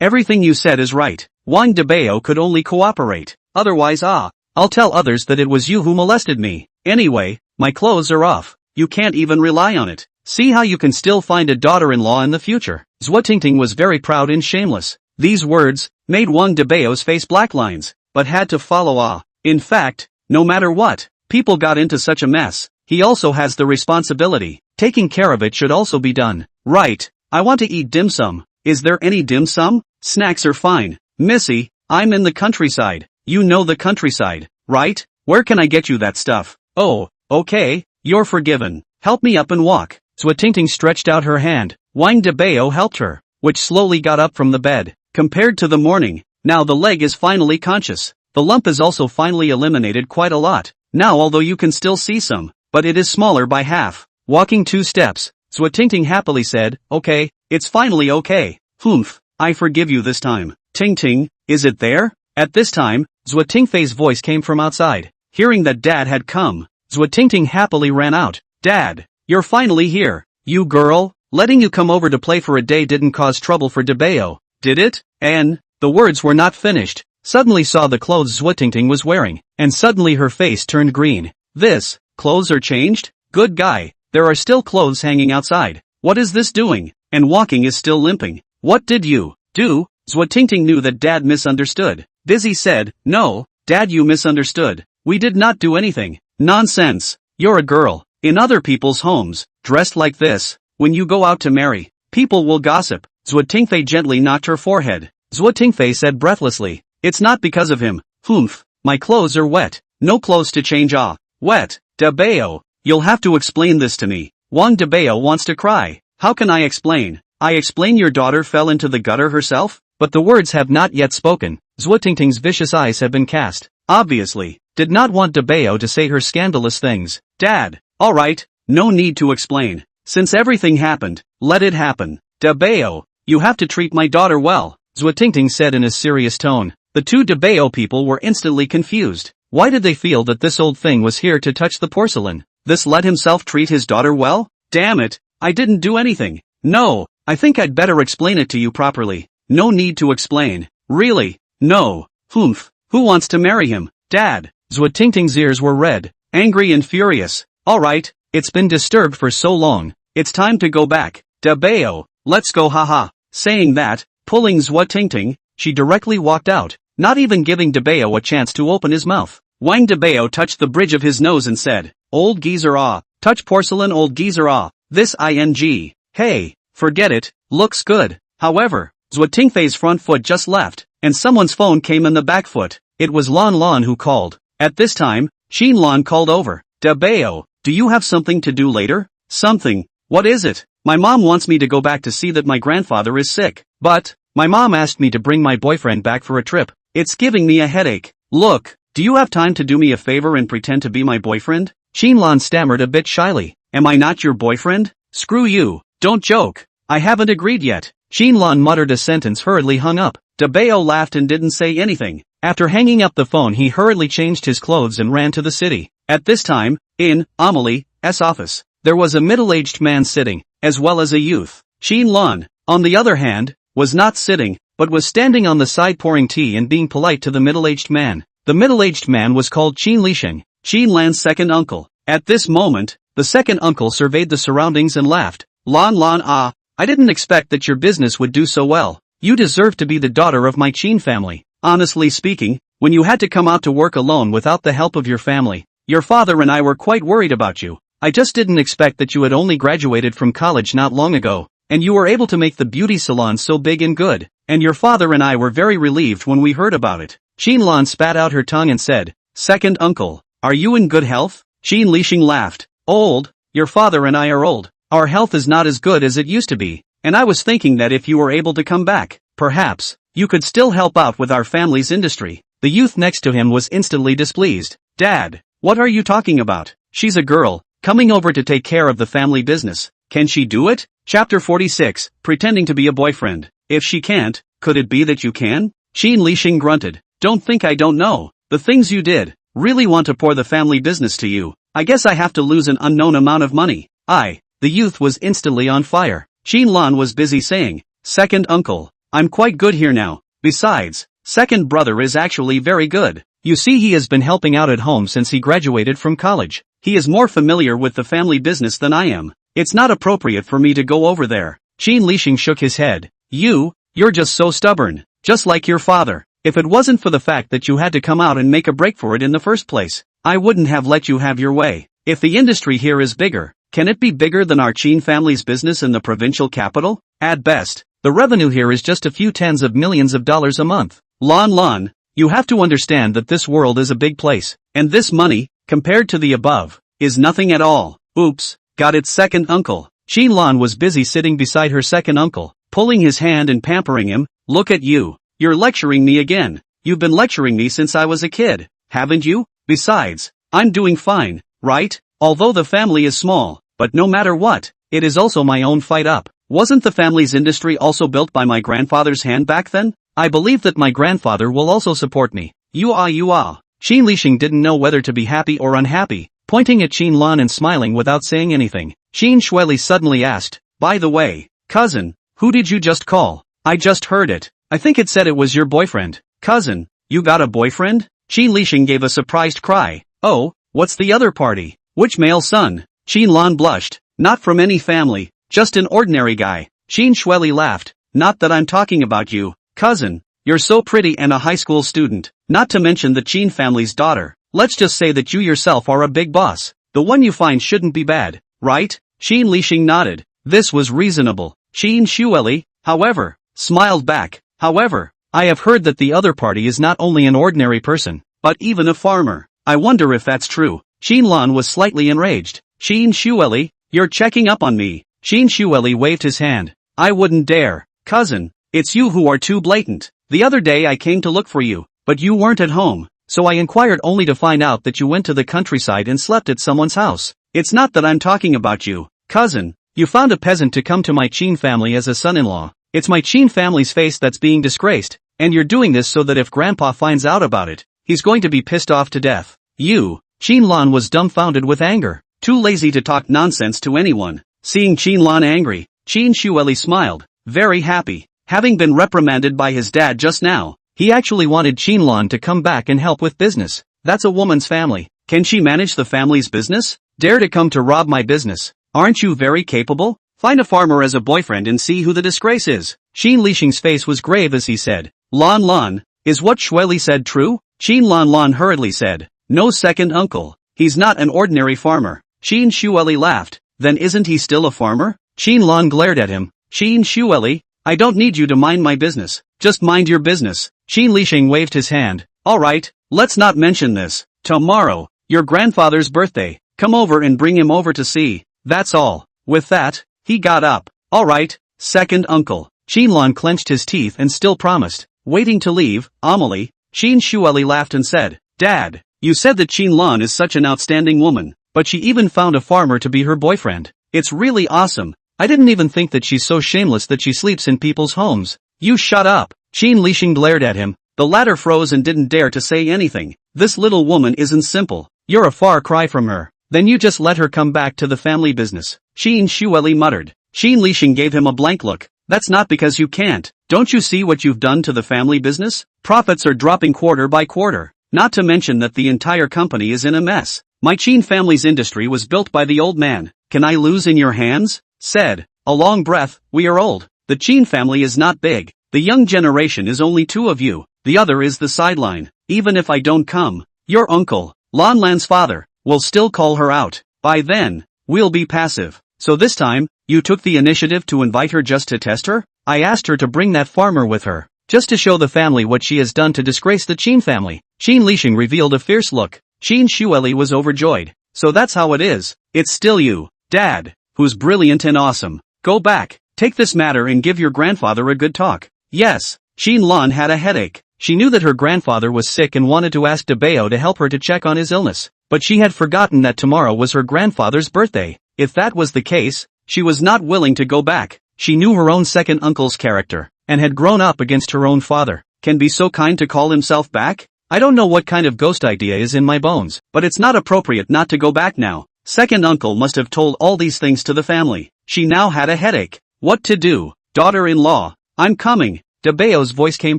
everything you said is right. Wang Dabao could only cooperate. Otherwise I'll tell others that it was you who molested me. Anyway, my clothes are off. You can't even rely on it. See how you can still find a daughter-in-law in the future. Zhuo Tingting was very proud and shameless. These words made Wang Dabao's face black lines, but had to follow. In fact, no matter what, people got into such a mess, he also has the responsibility. Taking care of it should also be done. Right, I want to eat dim sum. Is there any dim sum? Snacks are fine. Missy, I'm in the countryside. You know the countryside, right? Where can I get you that stuff? Oh, okay, you're forgiven. Help me up and walk. Zhuo Tingting stretched out her hand. Wang Dabao helped her, which slowly got up from the bed. Compared to the morning, now the leg is finally conscious. The lump is also finally eliminated quite a lot. Now although you can still see some, but it is smaller by half. Walking 2 steps, Zhuo Tingting happily said, okay, it's finally okay. Humph, I forgive you this time. Tingting, is it there? At this time, Zhuo Tingfei's voice came from outside. Hearing that Dad had come, Zhuo Tingting happily ran out. Dad, you're finally here. You girl, letting you come over to play for a day didn't cause trouble for Dabao, did it? And, the words were not finished. Suddenly saw the clothes Zhuo Tingting was wearing, and suddenly her face turned green. This, clothes are changed? Good guy, there are still clothes hanging outside. What is this doing? And walking is still limping. What did you do? Zhuo Tingting knew that Dad misunderstood. Busy said, no, Dad, you misunderstood. We did not do anything. Nonsense. You're a girl, in other people's homes, dressed like this. When you go out to marry, people will gossip. Zhuo Tingfei gently knocked her forehead. Zhuo Tingfei said breathlessly, it's not because of him. Humph, my clothes are wet. No clothes to change. Wet. Dabao, you'll have to explain this to me. Wang Dabao wants to cry. How can I explain? I explain your daughter fell into the gutter herself? But the words have not yet spoken. Zhuo Tingting's vicious eyes have been cast. Obviously, did not want Dabao to say her scandalous things. Dad, alright, no need to explain. Since everything happened, let it happen. Dabao, you have to treat my daughter well, Zhuo Tingting said in a serious tone. The 2 Dabao people were instantly confused. Why did they feel that this old thing was here to touch the porcelain? This let himself treat his daughter well? Damn it, I didn't do anything. No, I think I'd better explain it to you properly. No need to explain. Really? No. Humph, who wants to marry him? Dad. Zhuo Tingting's ears were red, angry and furious. Alright, it's been disturbed for so long. It's time to go back. Dabao, let's go haha. Saying that, pulling Zhuo Tingting, she directly walked out, not even giving Dabao a chance to open his mouth. Wang Dabao touched the bridge of his nose and said, old geezer touch porcelain old geezer this ing. Hey, forget it, looks good. However, Zhuo Tingfei's front foot just left, and someone's phone came in the back foot. It was Lan Lan who called. At this time, Xin Lan called over. Dabao, do you have something to do later? Something. What is it? My mom wants me to go back to see that my grandfather is sick. But, my mom asked me to bring my boyfriend back for a trip. It's giving me a headache. Look, do you have time to do me a favor and pretend to be my boyfriend? Xin Lan stammered a bit shyly. Am I not your boyfriend? Screw you. Don't joke. I haven't agreed yet. Xin Lan muttered a sentence, hurriedly hung up. Dabao laughed and didn't say anything. After hanging up the phone, he hurriedly changed his clothes and ran to the city. At this time, in Amelie's office, there was a middle-aged man sitting, as well as a youth. Xin Lan, on the other hand, was not sitting, but was standing on the side pouring tea and being polite to the middle-aged man. The middle-aged man was called Qin Lisheng, Xin Lan's second uncle. At this moment, the second uncle surveyed the surroundings and laughed. Lan Lan, I didn't expect that your business would do so well. You deserve to be the daughter of my Qin family. Honestly speaking, when you had to come out to work alone without the help of your family, your father and I were quite worried about you. I just didn't expect that you had only graduated from college not long ago, and you were able to make the beauty salon so big and good, and your father and I were very relieved when we heard about it. Xin Lan spat out her tongue and said, second uncle, are you in good health? Qin Lisheng laughed. Old? Your father and I are old. Our health is not as good as it used to be, and I was thinking that if you were able to come back, perhaps, you could still help out with our family's industry. The youth next to him was instantly displeased. Dad, what are you talking about? She's a girl, coming over to take care of the family business. Can she do it? Chapter 46, pretending to be a boyfriend. If she can't, could it be that you can? Qin Lisheng grunted. Don't think I don't know. The things you did. Really want to pour the family business to you. I guess I have to lose an unknown amount of money. The youth was instantly on fire. Xin Lan was busy saying, second uncle, I'm quite good here now. Besides, second brother is actually very good. You see, he has been helping out at home since he graduated from college. He is more familiar with the family business than I am. It's not appropriate for me to go over there. Qin Lixing shook his head. You're just so stubborn. Just like your father. If it wasn't for the fact that you had to come out and make a break for it in the first place, I wouldn't have let you have your way. If the industry here is bigger, can it be bigger than our Qin family's business in the provincial capital? At best, the revenue here is just a few tens of millions of dollars a month. Lan, you have to understand that this world is a big place, and this money, compared to the above, is nothing at all. Oops, got its second uncle. Qin Lan was busy sitting beside her second uncle, pulling his hand and pampering him. Look at you. You're lecturing me again. You've been lecturing me since I was a kid, haven't you? Besides, I'm doing fine, right? Although the family is small, but no matter what, it is also my own fight up. Wasn't the family's industry also built by my grandfather's hand back then? I believe that my grandfather will also support me. You ah. Qin Lixing didn't know whether to be happy or unhappy, pointing at Qin Lan and smiling without saying anything. Qin Shueli suddenly asked, by the way, cousin, who did you just call? I just heard it. I think it said it was your boyfriend. Cousin, you got a boyfriend? Qin Lixing gave a surprised cry. Oh, what's the other party? Which male son? Qin Lan blushed. Not from any family, just an ordinary guy. Qin Shueli laughed. Not that I'm talking about you, cousin. You're so pretty and a high school student, not to mention the Qin family's daughter. Let's just say that you yourself are a big boss. The one you find shouldn't be bad, right? Qin Lixing nodded. This was reasonable. Qin Shueli, however, smiled back. However, I have heard that the other party is not only an ordinary person, but even a farmer. I wonder if that's true. Qin Lan was slightly enraged. Qin Shueli, you're checking up on me. Qin Shueli waved his hand. I wouldn't dare. Cousin, it's you who are too blatant. The other day I came to look for you, but you weren't at home, so I inquired only to find out that you went to the countryside and slept at someone's house. It's not that I'm talking about you, cousin. You found a peasant to come to my Qin family as a son-in-law. It's my Qin family's face that's being disgraced, and you're doing this so that if Grandpa finds out about it, he's going to be pissed off to death. You, Qin Lan was dumbfounded with anger, too lazy to talk nonsense to anyone. Seeing Qin Lan angry, Qin Shueli smiled, very happy. Having been reprimanded by his dad just now, he actually wanted Qin Lan to come back and help with business. That's a woman's family. Can she manage the family's business? Dare to come to rob my business. Aren't you very capable? Find a farmer as a boyfriend and see who the disgrace is. Qin Lixing's face was grave as he said, Lan, is what Shueli said true? Qin Lan hurriedly said, no second uncle. He's not an ordinary farmer. Qin Shueli laughed. Then isn't he still a farmer? Qin Lan glared at him. Qin Shueli, I don't need you to mind my business. Just mind your business. Qin Lixing waved his hand. Alright, let's not mention this. Tomorrow, your grandfather's birthday. Come over and bring him over to see. That's all. With that, he got up. Alright, second uncle. Qin Lan clenched his teeth and still promised. Waiting to leave, Amelie, Qin Shueli laughed and said, Dad, you said that Qin Lan is such an outstanding woman, but she even found a farmer to be her boyfriend. It's really awesome. I didn't even think that she's so shameless that she sleeps in people's homes. You shut up. Qin Lixing glared at him. The latter froze and didn't dare to say anything. This little woman isn't simple. You're a far cry from her. Then you just let her come back to the family business. Qin Shueli muttered. Qin Lixing gave him a blank look. That's not because you can't. Don't you see what you've done to the family business? Profits are dropping quarter by quarter. Not to mention that the entire company is in a mess. My Qin family's industry was built by the old man. Can I lose in your hands? Said. A long breath. We are old. The Qin family is not big. The young generation is only two of you. The other is the sideline. Even if I don't come, your uncle, Lan's father, will still call her out. By then, we'll be passive. So this time, you took the initiative to invite her just to test her? I asked her to bring that farmer with her, just to show the family what she has done to disgrace the Qin family. Qin Lixing revealed a fierce look. Qin Shueli was overjoyed. So that's how it is. It's still you, Dad, who's brilliant and awesome. Go back, take this matter and give your grandfather a good talk. Yes, Qin Lan had a headache. She knew that her grandfather was sick and wanted to ask Dabao to help her to check on his illness, but she had forgotten that tomorrow was her grandfather's birthday. If that was the case, she was not willing to go back. She knew her own second uncle's character, and had grown up against her own father. Can be so kind to call himself back? I don't know what kind of ghost idea is in my bones, but it's not appropriate not to go back now. Second uncle must have told all these things to the family. She now had a headache. What to do? Daughter-in-law, I'm coming. Dabao's voice came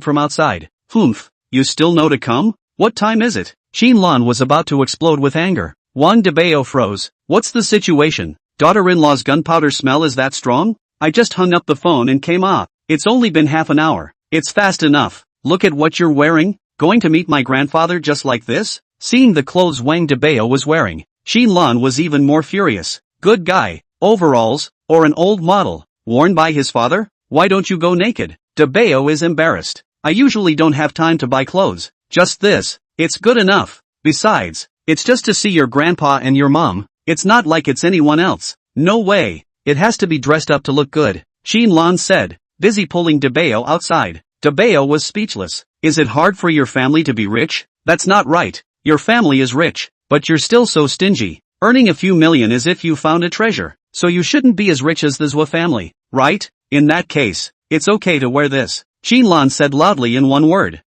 from outside. Humph, you still know to come? What time is it? Qin Lan was about to explode with anger. Wang Dabao froze. What's the situation? daughter-in-law's gunpowder smell is that strong? I just hung up the phone and came off. It's only been half an hour. It's fast enough. Look at what you're wearing. Going to meet my grandfather just like this? Seeing the clothes Wang Dabao was wearing, Xinlan was even more furious. Good guy, overalls, or an old model, worn by his father? Why don't you go naked? Dabao is embarrassed. I usually don't have time to buy clothes. Just this. It's good enough. Besides, it's just to see your grandpa and your mom. It's not like it's anyone else. No way. It has to be dressed up to look good, Xinlan said, busy pulling Dabao outside. Dabao was speechless. Is it hard for your family to be rich? That's not right. Your family is rich, but you're still so stingy. Earning a few million as if you found a treasure. So you shouldn't be as rich as the Zhua family, right? In that case, it's okay to wear this, Xinlan said loudly in one word.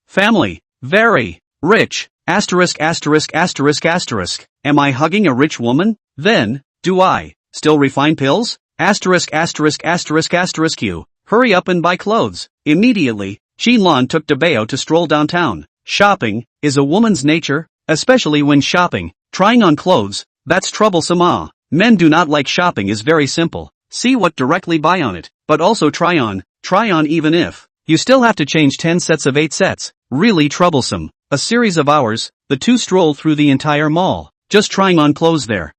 Family, very rich, asterisk. Am I hugging a rich woman? Then, do I still refine pills? Asterisk. You, hurry up and buy clothes. Immediately, Xinlan took Dabao to stroll downtown. Shopping is a woman's nature, especially when shopping, trying on clothes, that's troublesome. Men do not like shopping is very simple. See what directly buy on it, but also try on even if you still have to change 10 sets of 8 sets. Really troublesome. A series of hours, the two strolled through the entire mall, just trying on clothes there.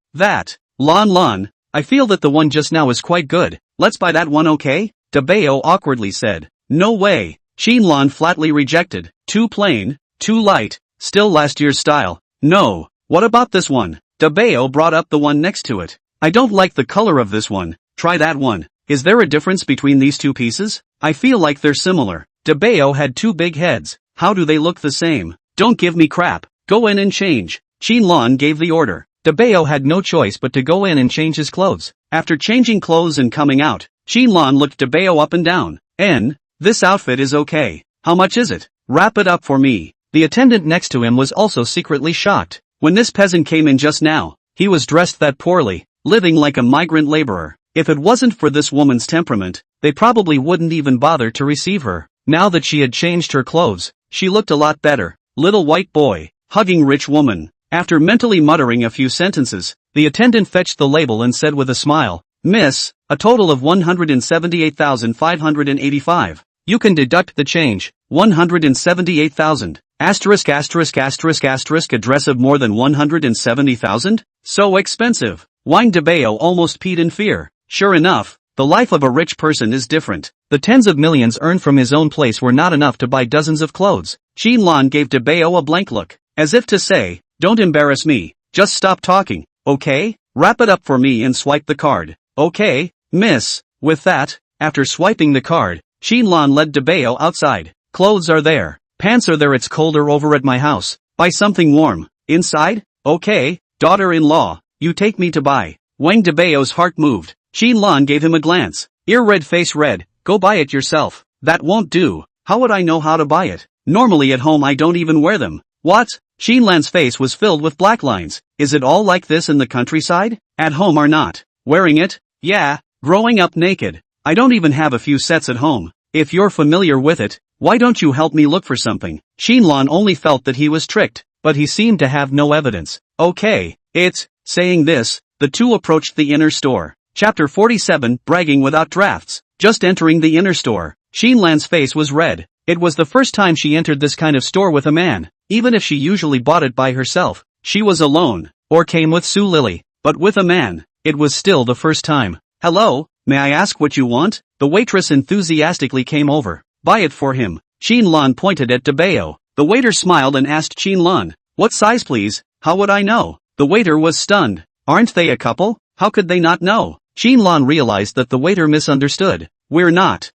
Lon, I feel that the one just now is quite good. Let's buy that one, okay? Dabao awkwardly said. No way. Xinlan flatly rejected. Too plain, too light, still last year's style. No. What about this one? Dabao brought up the one next to it. I don't like the color of this one. Try that one. Is there a difference between these two pieces? I feel like they're similar. Dabao had two big heads. How do they look the same? Don't give me crap. Go in and change. Xinlan gave the order. Dabao had no choice but to go in and change his clothes. After changing clothes and coming out, Xinlan looked Dabao up and down. This outfit is okay. How much is it? Wrap it up for me. The attendant next to him was also secretly shocked. When this peasant came in just now, he was dressed that poorly, living like a migrant laborer. If it wasn't for this woman's temperament, they probably wouldn't even bother to receive her. Now that she had changed her clothes, she looked a lot better. Little white boy, hugging rich woman. After mentally muttering a few sentences, the attendant fetched the label and said with a smile, Miss, a total of 178,585. You can deduct the change, 178,000. Asterisk. Address of more than 170,000? So expensive. Wang Dabao almost peed in fear. Sure enough, the life of a rich person is different. The tens of millions earned from his own place were not enough to buy dozens of clothes. Xinlan gave Dabao a blank look, as if to say, don't embarrass me, just stop talking, okay? Wrap it up for me and swipe the card. Okay, miss. With that, after swiping the card, Xinlan led Dabao outside. Clothes are there. Pants are there. It's colder over at my house. Buy something warm. Inside? Okay, daughter-in-law, you take me to buy. Wang Dabao's heart moved. Xinlan gave him a glance. Ear red, face red. Go buy it yourself. That won't do. How would I know how to buy it? Normally at home I don't even wear them. What? Xinlan's face was filled with black lines. Is it all like this in the countryside? At home or not? Wearing it? Yeah, growing up naked. I don't even have a few sets at home. If you're familiar with it, why don't you help me look for something? Xinlan only felt that he was tricked, but he seemed to have no evidence. Okay, saying this, the two approached the inner store. Chapter 47, Bragging Without Drafts. Just entering the inner store, Xinlan's face was red. It was the first time she entered this kind of store with a man. Even if she usually bought it by herself, she was alone, or came with Su Lily. But with a man, it was still the first time. Hello, may I ask what you want? The waitress enthusiastically came over. Buy it for him. Xinlan pointed at Dabao. The waiter smiled and asked Xinlan, what size please? How would I know? The waiter was stunned. Aren't they a couple? How could they not know? Xinlan realized that the waiter misunderstood. We're not.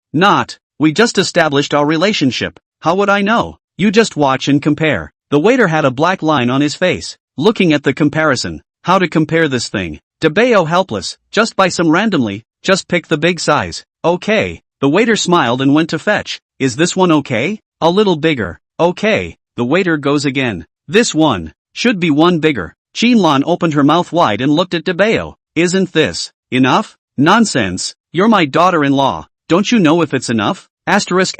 We just established our relationship. How would I know? You just watch and compare. The waiter had a black line on his face, looking at the comparison. How to compare this thing? Dabao helpless. Just buy some randomly. Just pick the big size. Okay. The waiter smiled and went to fetch. Is this one okay? A little bigger. Okay. The waiter goes again. This one should be one bigger. Xinlan opened her mouth wide and looked at Dabao. Isn't this enough? Nonsense. You're my daughter-in-law. Don't you know if it's enough? Asterisk.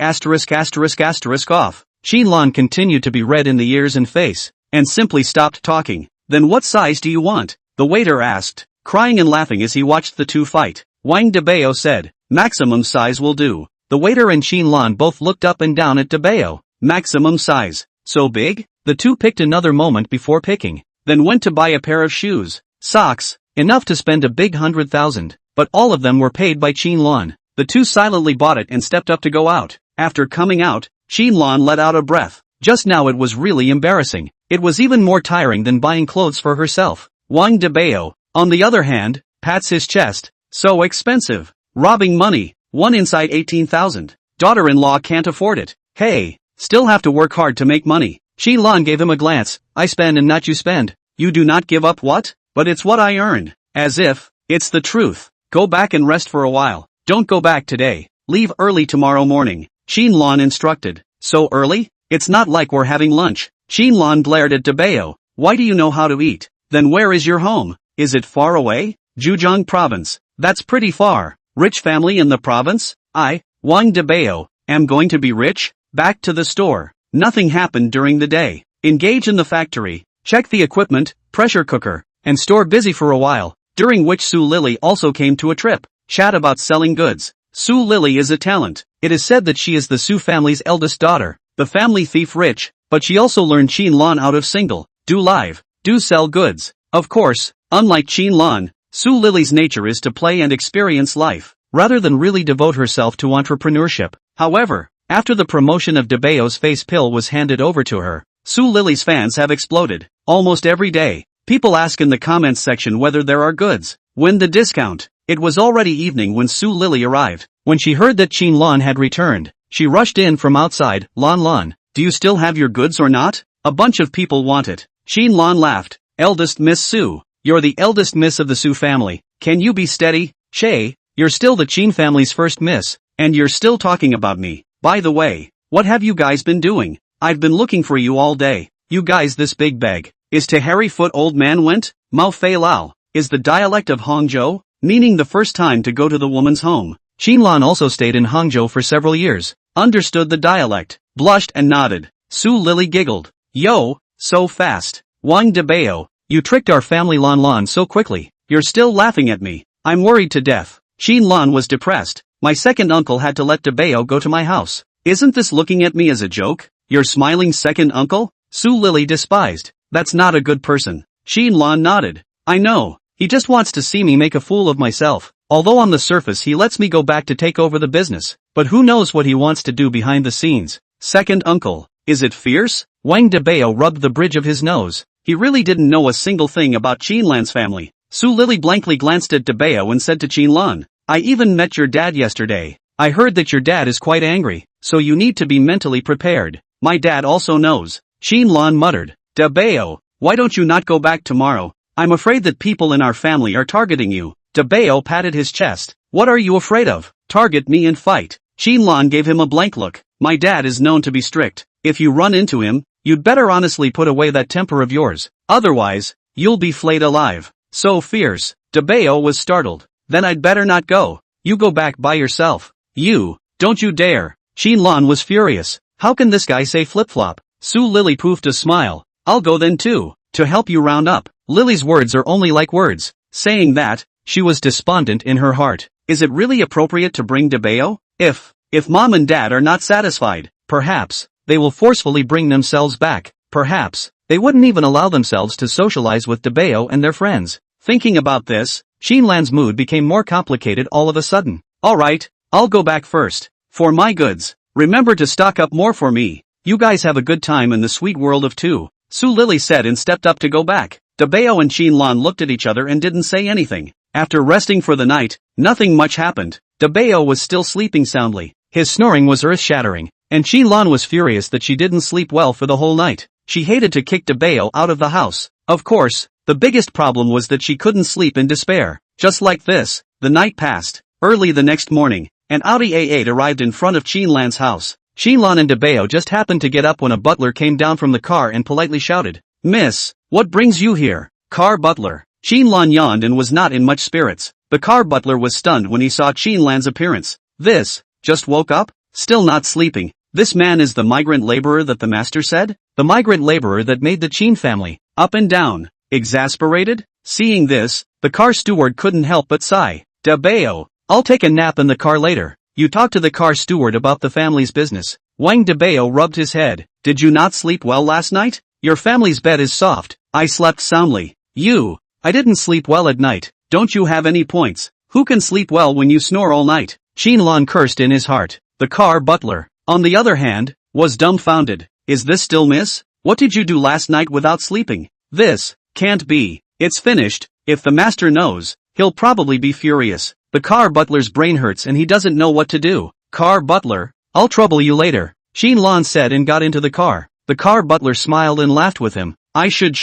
Off. Xinlan continued to be red in the ears and face, and simply stopped talking. Then what size do you want? The waiter asked. crying and laughing as he watched the two fight. Wang Dabao said, "Maximum size will do." The waiter and Qianlan both looked up and down at Dabao. Maximum size. So big? The two picked another moment before picking, then went to buy a pair of shoes. Socks, enough to spend a big 100,000, but all of them were paid by Qianlan. The two silently bought it and stepped up to go out. After coming out, Qianlan let out a breath. Just now it was really embarrassing. It was even more tiring than buying clothes for herself. Wang Dabao, on the other hand, pats his chest. So expensive. Robbing money. One inside 18,000. Daughter-in-law can't afford it. Hey, still have to work hard to make money. Qianlan gave him a glance. I spend and not you spend. You do not give up what? But it's what I earned. As if, it's the truth. Go back and rest for a while. Don't go back today. Leave early tomorrow morning. Qianlan instructed. So early? It's not like we're having lunch. Qianlan glared at Dabao. Why do you know how to eat? Then where is your home? Is it far away? Zhejiang province. That's pretty far. Rich family in the province? I, Wang Dabao, am going to be rich? Back to the store. Nothing happened during the day. Engage in the factory. Check the equipment, pressure cooker, and store busy for a while, during which Su Lily also came to a trip. Chat about selling goods. Su Lily is a talent. It is said that she is the Su family's eldest daughter, the family thief rich, but she also learned Qianlan out of single, do live, do sell goods. Of course, unlike Qianlan, Su Lily's nature is to play and experience life, rather than really devote herself to entrepreneurship. However, after the promotion of Dabao's face pill was handed over to her, Su Lily's fans have exploded. Almost every day, people ask in the comments section whether there are goods. Win the discount. It was already evening when Su Lily arrived. When she heard that Qianlan had returned, she rushed in from outside. Lan, do you still have your goods or not? A bunch of people want it. Qianlan laughed. Eldest Miss Su. You're the eldest miss of the Su family. Can you be steady? Che, you're still the Qin family's first miss, and you're still talking about me. By the way, what have you guys been doing? I've been looking for you all day. You guys this big bag. Is to hairy foot old man went? Mao Fei Lao. Is the dialect of Hangzhou, meaning the first time to go to the woman's home. Qianlan also stayed in Hangzhou for several years, understood the dialect, blushed and nodded. Su Lily giggled. Yo, so fast. Wang Dabao, you tricked our family Lan so quickly. You're still laughing at me. I'm worried to death. Qianlan was depressed. My second uncle had to let Dabao go to my house. Isn't this looking at me as a joke? Your smiling second uncle? Su Lily despised. That's not a good person. Qianlan nodded. I know. He just wants to see me make a fool of myself. Although on the surface he lets me go back to take over the business. But who knows what he wants to do behind the scenes. Second uncle. Is it fierce? Wang Dabao rubbed the bridge of his nose. He really didn't know a single thing about Qianlan's family. Su Lily blankly glanced at Dabao and said to Qianlan, I even met your dad yesterday. I heard that your dad is quite angry, so you need to be mentally prepared. My dad also knows. Qianlan muttered. Dabao, why don't you not go back tomorrow? I'm afraid that people in our family are targeting you. Dabao patted his chest. What are you afraid of? Target me and fight. Qianlan gave him a blank look. My dad is known to be strict. If you run into him, you'd better honestly put away that temper of yours. Otherwise, you'll be flayed alive. So fierce. Dabao was startled. Then I'd better not go. You go back by yourself. You, don't you dare. Qianlan was furious. How can this guy say flip-flop? Su Lily poofed a smile. I'll go then too, to help you round up. Lily's words are only like words. Saying that, she was despondent in her heart. Is it really appropriate to bring Dabao? If mom and dad are not satisfied, perhaps, they will forcefully bring themselves back. Perhaps, they wouldn't even allow themselves to socialize with Dabao and their friends. Thinking about this, Qianlan's mood became more complicated all of a sudden. Alright, I'll go back first. For my goods, remember to stock up more for me. You guys have a good time in the sweet world of two. Su Lily said and stepped up to go back. Dabao and Qianlan looked at each other and didn't say anything. After resting for the night, nothing much happened. Dabao was still sleeping soundly. His snoring was earth-shattering, and Qianlan was furious that she didn't sleep well for the whole night. She hated to kick Dabao out of the house. Of course, the biggest problem was that she couldn't sleep in despair. Just like this, the night passed. Early the next morning, an Audi A8 arrived in front of Qianlan's house. Qianlan and Dabao just happened to get up when a butler came down from the car and politely shouted, Miss, what brings you here? Car butler. Qianlan yawned and was not in much spirits. The car butler was stunned when he saw Qianlan's appearance. This, just woke up? Still not sleeping. This man is the migrant laborer that the master said? The migrant laborer that made the Qin family, up and down. Exasperated? Seeing this, the car steward couldn't help but sigh. Dabao, I'll take a nap in the car later. You talk to the car steward about the family's business. Wang Dabao rubbed his head. Did you not sleep well last night? Your family's bed is soft. I slept soundly. I didn't sleep well at night. Don't you have any points? Who can sleep well when you snore all night? Qianlong cursed in his heart. The car butler, on the other hand, was dumbfounded. Is this still miss? What did you do last night without sleeping? This can't be. It's finished. If the master knows, he'll probably be furious. The car butler's brain hurts and he doesn't know what to do. Car butler, I'll trouble you later, Qianlong said and got into the car. The car butler smiled and laughed with him. I should.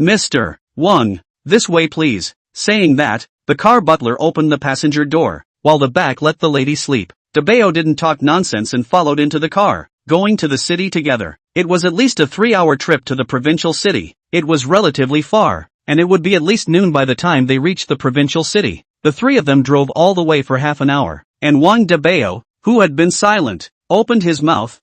Mr. Wang, this way please. Saying that, the car butler opened the passenger door, while the back let the lady sleep. Dabao didn't talk nonsense and followed into the car, going to the city together. It was at least a 3-hour trip to the provincial city. It was relatively far, and it would be at least noon by the time they reached the provincial city. The three of them drove all the way for half an hour, and Wang Dabao, who had been silent, opened his mouth.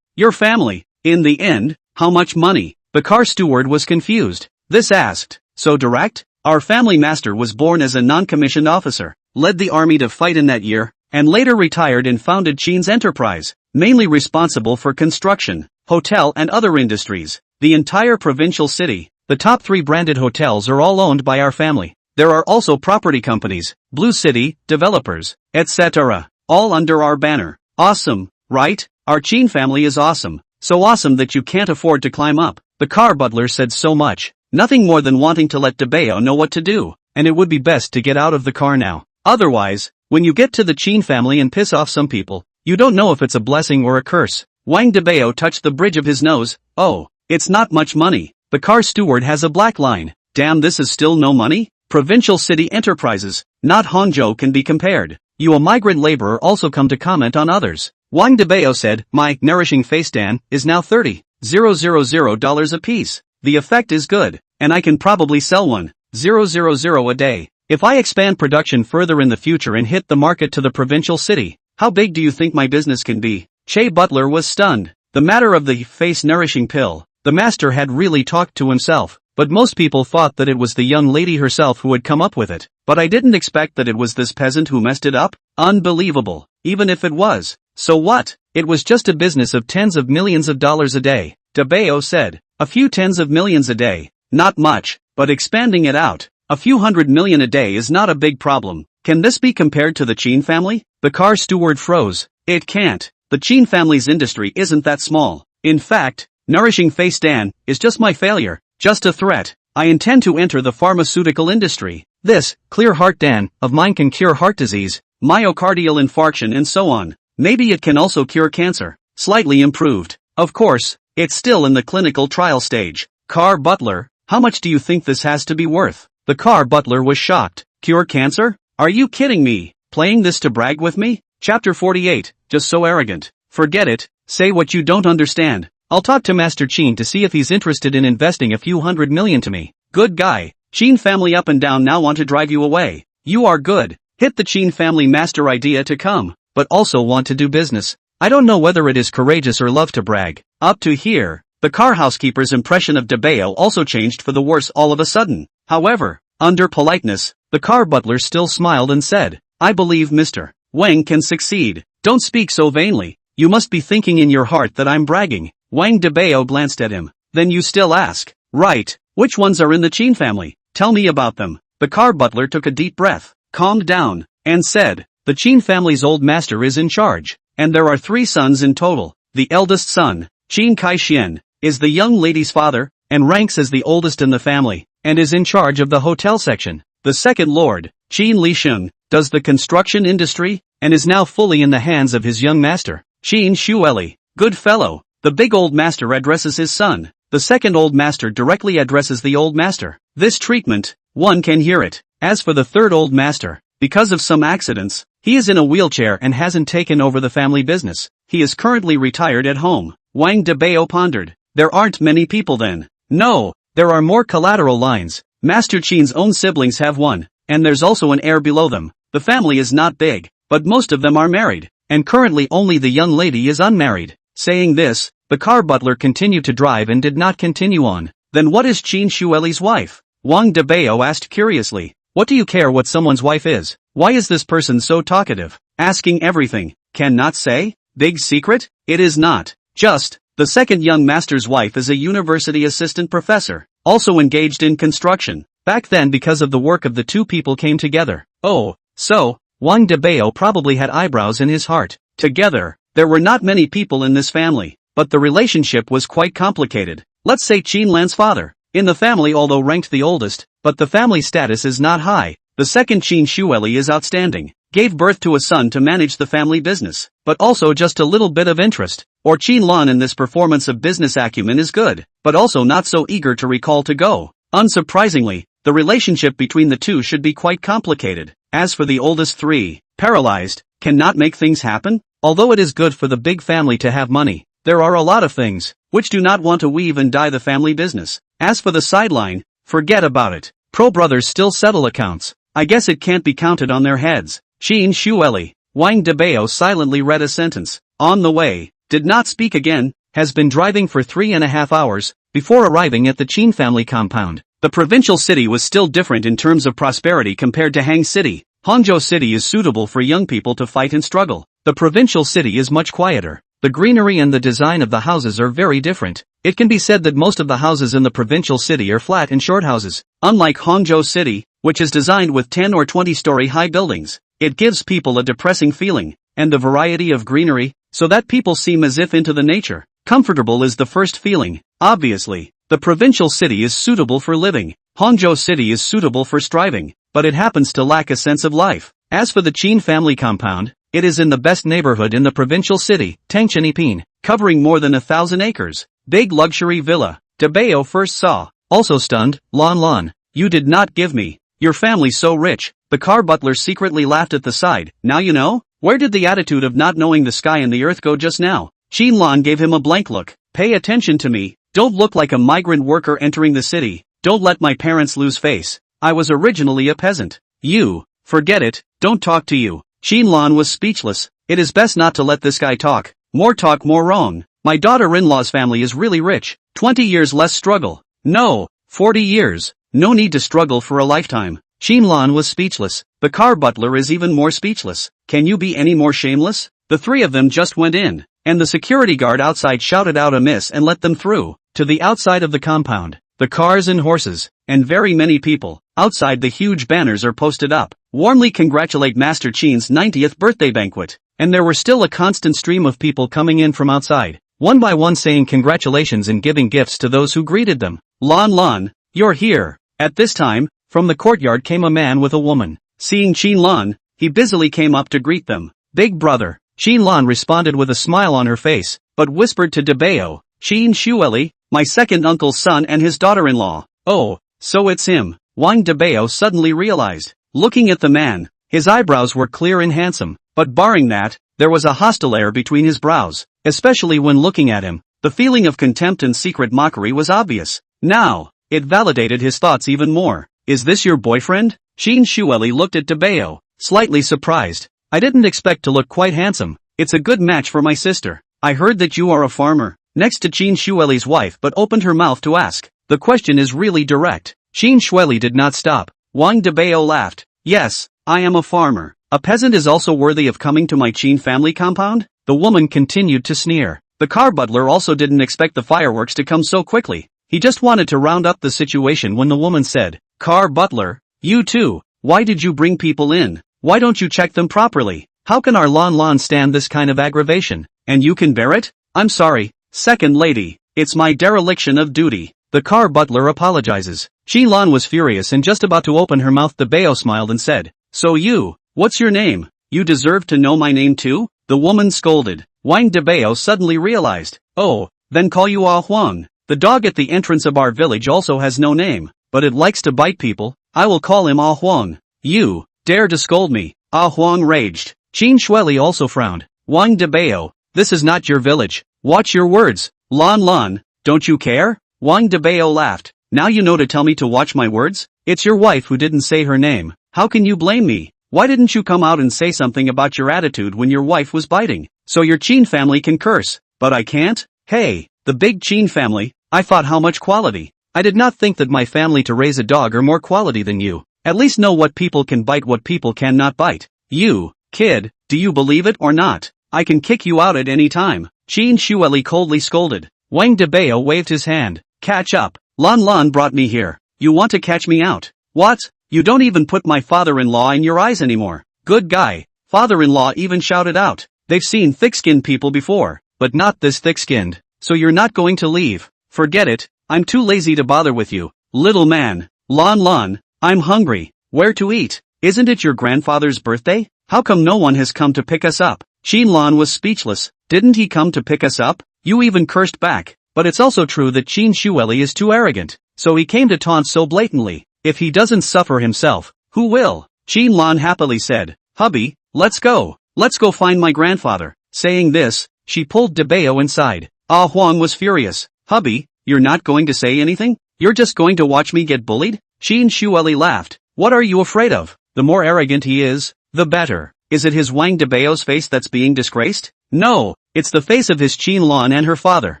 Your family, in the end, how much money? The car steward was confused. This asked, so direct? Our family master was born as a non-commissioned officer, led the army to fight in that year, and later retired and founded Qin's enterprise, mainly responsible for construction, hotel and other industries. The entire provincial city, the top 3 branded hotels are all owned by our family. There are also property companies, Blue City, developers, etc., all under our banner. Awesome, right? Our Qin family is awesome. So awesome that you can't afford to climb up. The car butler said so much, nothing more than wanting to let Dabao know what to do, and it would be best to get out of the car now. Otherwise, when you get to the Qin family and piss off some people, you don't know if it's a blessing or a curse. Wang Dabao touched the bridge of his nose. Oh, it's not much money. The car steward has a black line. Damn, this is still no money? Provincial city enterprises, not Hangzhou, can be compared. You, a migrant laborer, also come to comment on others. Wang Dabao said, my nourishing face Dan is now $30,000 a piece. The effect is good, and I can probably sell 1,000 a day. If I expand production further in the future and hit the market to the provincial city, how big do you think my business can be? Che Butler was stunned. The matter of the face-nourishing pill, the master had really talked to himself, but most people thought that it was the young lady herself who had come up with it. But I didn't expect that it was this peasant who messed it up. Unbelievable. Even if it was, so what? It was just a business of tens of millions of dollars a day. Dabao said, a few tens of millions a day, not much, but expanding it out, a few hundred million a day is not a big problem. Can this be compared to the Qin family? The car steward froze. It can't. The Qin family's industry isn't that small. In fact, nourishing face Dan is just my failure, just a threat. I intend to enter the pharmaceutical industry. This, clear heart Dan, of mine can cure heart disease, myocardial infarction and so on. Maybe it can also cure cancer. Slightly improved. Of course, it's still in the clinical trial stage. Car butler, how much do you think this has to be worth? The car butler was shocked. Cure cancer? Are you kidding me? Playing this to brag with me? Chapter 48, just so arrogant. Forget it, say what you don't understand. I'll talk to Master Qin to see if he's interested in investing a few $100 million to me. Good guy. Qin family up and down now want to drive you away. You are good. Hit the Qin family master idea to come, but also want to do business. I don't know whether it is courageous or love to brag. Up to here, the car housekeeper's impression of Dabao also changed for the worse all of a sudden. However, under politeness, the car butler still smiled and said, I believe Mr. Wang can succeed. Don't speak so vainly. You must be thinking in your heart that I'm bragging. Wang Dabao glanced at him. Then you still ask. Right. Which ones are in the Qin family? Tell me about them. The car butler took a deep breath, calmed down, and said, the Qin family's old master is in charge, and there are 3 sons in total. The eldest son, Qin Kai-xian, is the young lady's father, and ranks as the oldest in the family, and is in charge of the hotel section. The second lord, Qin Lisheng, does the construction industry, and is now fully in the hands of his young master, Qin Shueli. Good fellow. The big old master addresses his son. The second old master directly addresses the old master. This treatment, one can hear it. As for the third old master, because of some accidents, he is in a wheelchair and hasn't taken over the family business. He is currently retired at home. Wang Dabao pondered. There aren't many people then. No, there are more collateral lines. Master Qin's own siblings have one, and there's also an heir below them. The family is not big, but most of them are married, and currently only the young lady is unmarried. Saying this, the car butler continued to drive and did not continue on. Then what is Qin Shueli's wife? Wang Dabao asked curiously. What do you care what someone's wife is? Why is this person so talkative? Asking everything. Cannot say? Big secret? It is not. Just, the second young master's wife is a university assistant professor, also engaged in construction. Back then because of the work of the two people came together. Oh, so, Wang Dabao probably had eyebrows in his heart. Together, there were not many people in this family, but the relationship was quite complicated. Let's say Qin Lan's father. In the family although ranked the oldest, but the family status is not high. The second Qin Shueli is outstanding. Gave birth to a son to manage the family business, but also just a little bit of interest. Or Qin Lan in this performance of business acumen is good, but also not so eager to recall to go. Unsurprisingly, the relationship between the two should be quite complicated. As for the oldest three, paralyzed, cannot make things happen? Although it is good for the big family to have money, there are a lot of things, which do not want to weave and dye the family business. As for the sideline, forget about it. Pro brothers still settle accounts. I guess it can't be counted on their heads. Qin Shueli, Wang Dabao silently read a sentence. On the way, did not speak again, has been driving for 3.5 hours, before arriving at the Qin family compound. The provincial city was still different in terms of prosperity compared to Hang City. Hangzhou City is suitable for young people to fight and struggle. The provincial city is much quieter. The greenery and the design of the houses are very different. It can be said that most of the houses in the provincial city are flat and short houses. Unlike Hangzhou City, which is designed with 10 or 20-story high buildings, it gives people a depressing feeling, and the variety of greenery, so that people seem as if into the nature. Comfortable is the first feeling. Obviously, the provincial city is suitable for living. Hangzhou City is suitable for striving, but it happens to lack a sense of life. As for the Qin family compound, it is in the best neighborhood in the provincial city, Tangchenipin, covering more than 1,000 acres. Big luxury villa. Dabao first saw. Also stunned, Lan, you did not give me. Your family so rich. The car butler secretly laughed at the side. Now you know? Where did the attitude of not knowing the sky and the earth go just now? Qin Lan gave him a blank look. Pay attention to me. Don't look like a migrant worker entering the city. Don't let my parents lose face. I was originally a peasant. You, forget it, don't talk to you. Qin Lan was speechless. It is best not to let this guy talk. More talk, more wrong. My daughter-in-law's family is really rich. 20 years less struggle. No, 40 years. No need to struggle for a lifetime. Qin Lan was speechless. The car butler is even more speechless. Can you be any more shameless? The three of them just went in, and the security guard outside shouted out a miss and let them through, to the outside of the compound. The cars and horses, and very many people. Outside the huge banners are posted up. Warmly congratulate Master Qin's 90th birthday banquet. And there were still a constant stream of people coming in from outside, one by one saying congratulations and giving gifts to those who greeted them. Lan, you're here. At this time, from the courtyard came a man with a woman. Seeing Qin Lan, he busily came up to greet them. Big brother. Qin Lan responded with a smile on her face, but whispered to Dabao, Qin Shueli, my second uncle's son and his daughter-in-law. Oh, so it's him. Wang Dabao suddenly realized. Looking at the man, his eyebrows were clear and handsome, but barring that, there was a hostile air between his brows, especially when looking at him. The feeling of contempt and secret mockery was obvious. Now, it validated his thoughts even more. Is this your boyfriend? Qin Shueli looked at Dabao, slightly surprised. I didn't expect to look quite handsome. It's a good match for my sister. I heard that you are a farmer. Next to Qin Shueli's wife but opened her mouth to ask. The question is really direct. Qin Shueli did not stop. Wang Dabao laughed. Yes, I am a farmer. A peasant is also worthy of coming to my Qin family compound? The woman continued to sneer. The car butler also didn't expect the fireworks to come so quickly. He just wanted to round up the situation when the woman said, Car butler, you too, why did you bring people in? Why don't you check them properly? How can our Lan stand this kind of aggravation? And you can bear it? I'm sorry, second lady, it's my dereliction of duty. The car butler apologizes. Qin Lan was furious and just about to open her mouth. Dabao smiled and said, So you, what's your name? You deserve to know my name too? The woman scolded. Wang Dabao suddenly realized. Oh, then call you Ah Huang. The dog at the entrance of our village also has no name, but it likes to bite people. I will call him Ah Huang. You, dare to scold me? Ah Huang raged. Qin Shueli also frowned. Wang Dabao, this is not your village. Watch your words. Lan, don't you care? Wang Dabao laughed. Now you know to tell me to watch my words? It's your wife who didn't say her name. How can you blame me? Why didn't you come out and say something about your attitude when your wife was biting? So your Qin family can curse. But I can't? Hey, the big Qin family, I thought how much quality. I did not think that my family to raise a dog are more quality than you. At least know what people can bite, what people cannot bite. You, kid, do you believe it or not? I can kick you out at any time. Qin Shueli coldly scolded. Wang Dabao waved his hand. Catch up. Lan Lan brought me here. You want to catch me out? What? You don't even put my father-in-law in your eyes anymore. Good guy. Father-in-law even shouted out. They've seen thick-skinned people before, but not this thick-skinned. So you're not going to leave. Forget it. I'm too lazy to bother with you. Little man. Lan Lan, I'm hungry. Where to eat? Isn't it your grandfather's birthday? How come no one has come to pick us up? Qin Lan was speechless. Didn't he come to pick us up? You even cursed back. But it's also true that Qin Shueli is too arrogant. So he came to taunt so blatantly. If he doesn't suffer himself, who will? Qin Lan happily said. Hubby, let's go. Let's go find my grandfather. Saying this, she pulled Dabao inside. Ah Huang was furious. Hubby, you're not going to say anything? You're just going to watch me get bullied? Qin Shueli laughed. What are you afraid of? The more arrogant he is, the better. Is it his Wang Dabao's face that's being disgraced? No, it's the face of his Qin Lan and her father.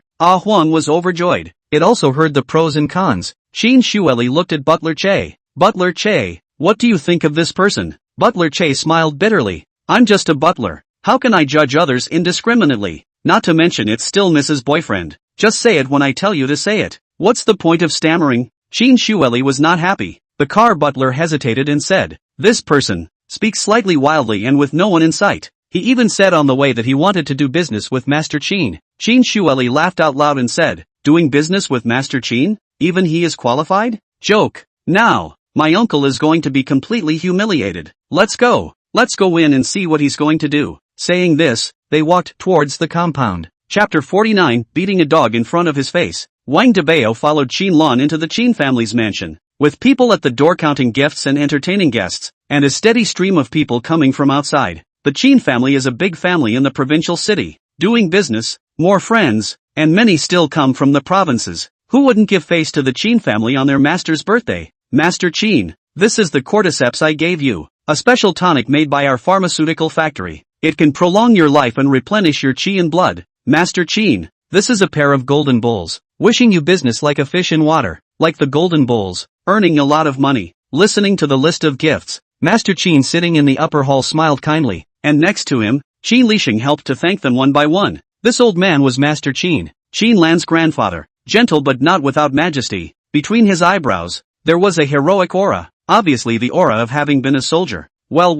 Ah Huang was overjoyed. It also heard the pros and cons. Qin Shueli looked at Butler Che. Butler Che, what do you think of this person? Butler Che smiled bitterly. I'm just a butler. How can I judge others indiscriminately? Not to mention it's still Mrs. Boyfriend. Just say it when I tell you to say it. What's the point of stammering? Qin Shueli was not happy. The car butler hesitated and said, this person speaks slightly wildly and with no one in sight. He even said on the way that he wanted to do business with Master Qin. Qin Shueli laughed out loud and said, doing business with Master Qin? Even he is qualified? Joke. Now, my uncle is going to be completely humiliated. Let's go. Let's go in and see what he's going to do. Saying this, they walked towards the compound. Chapter 49, beating a dog in front of his face. Wang Dabao followed Qin Lan into the Qin family's mansion. With people at the door counting gifts and entertaining guests, and a steady stream of people coming from outside. The Qin family is a big family in the provincial city. Doing business, more friends, and many still come from the provinces. Who wouldn't give face to the Qin family on their master's birthday? Master Qin, this is the cordyceps I gave you. A special tonic made by our pharmaceutical factory. It can prolong your life and replenish your qi and blood. Master Qin, this is a pair of golden bowls. Wishing you business like a fish in water. Like the golden bowls. Earning a lot of money. Listening to the list of gifts. Master Qin sitting in the upper hall smiled kindly. And next to him, Qin Lixing helped to thank them one by one. This old man was Master Qin. Qin Lan's grandfather. Gentle but not without majesty. Between his eyebrows, there was a heroic aura. Obviously the aura of having been a soldier. Well,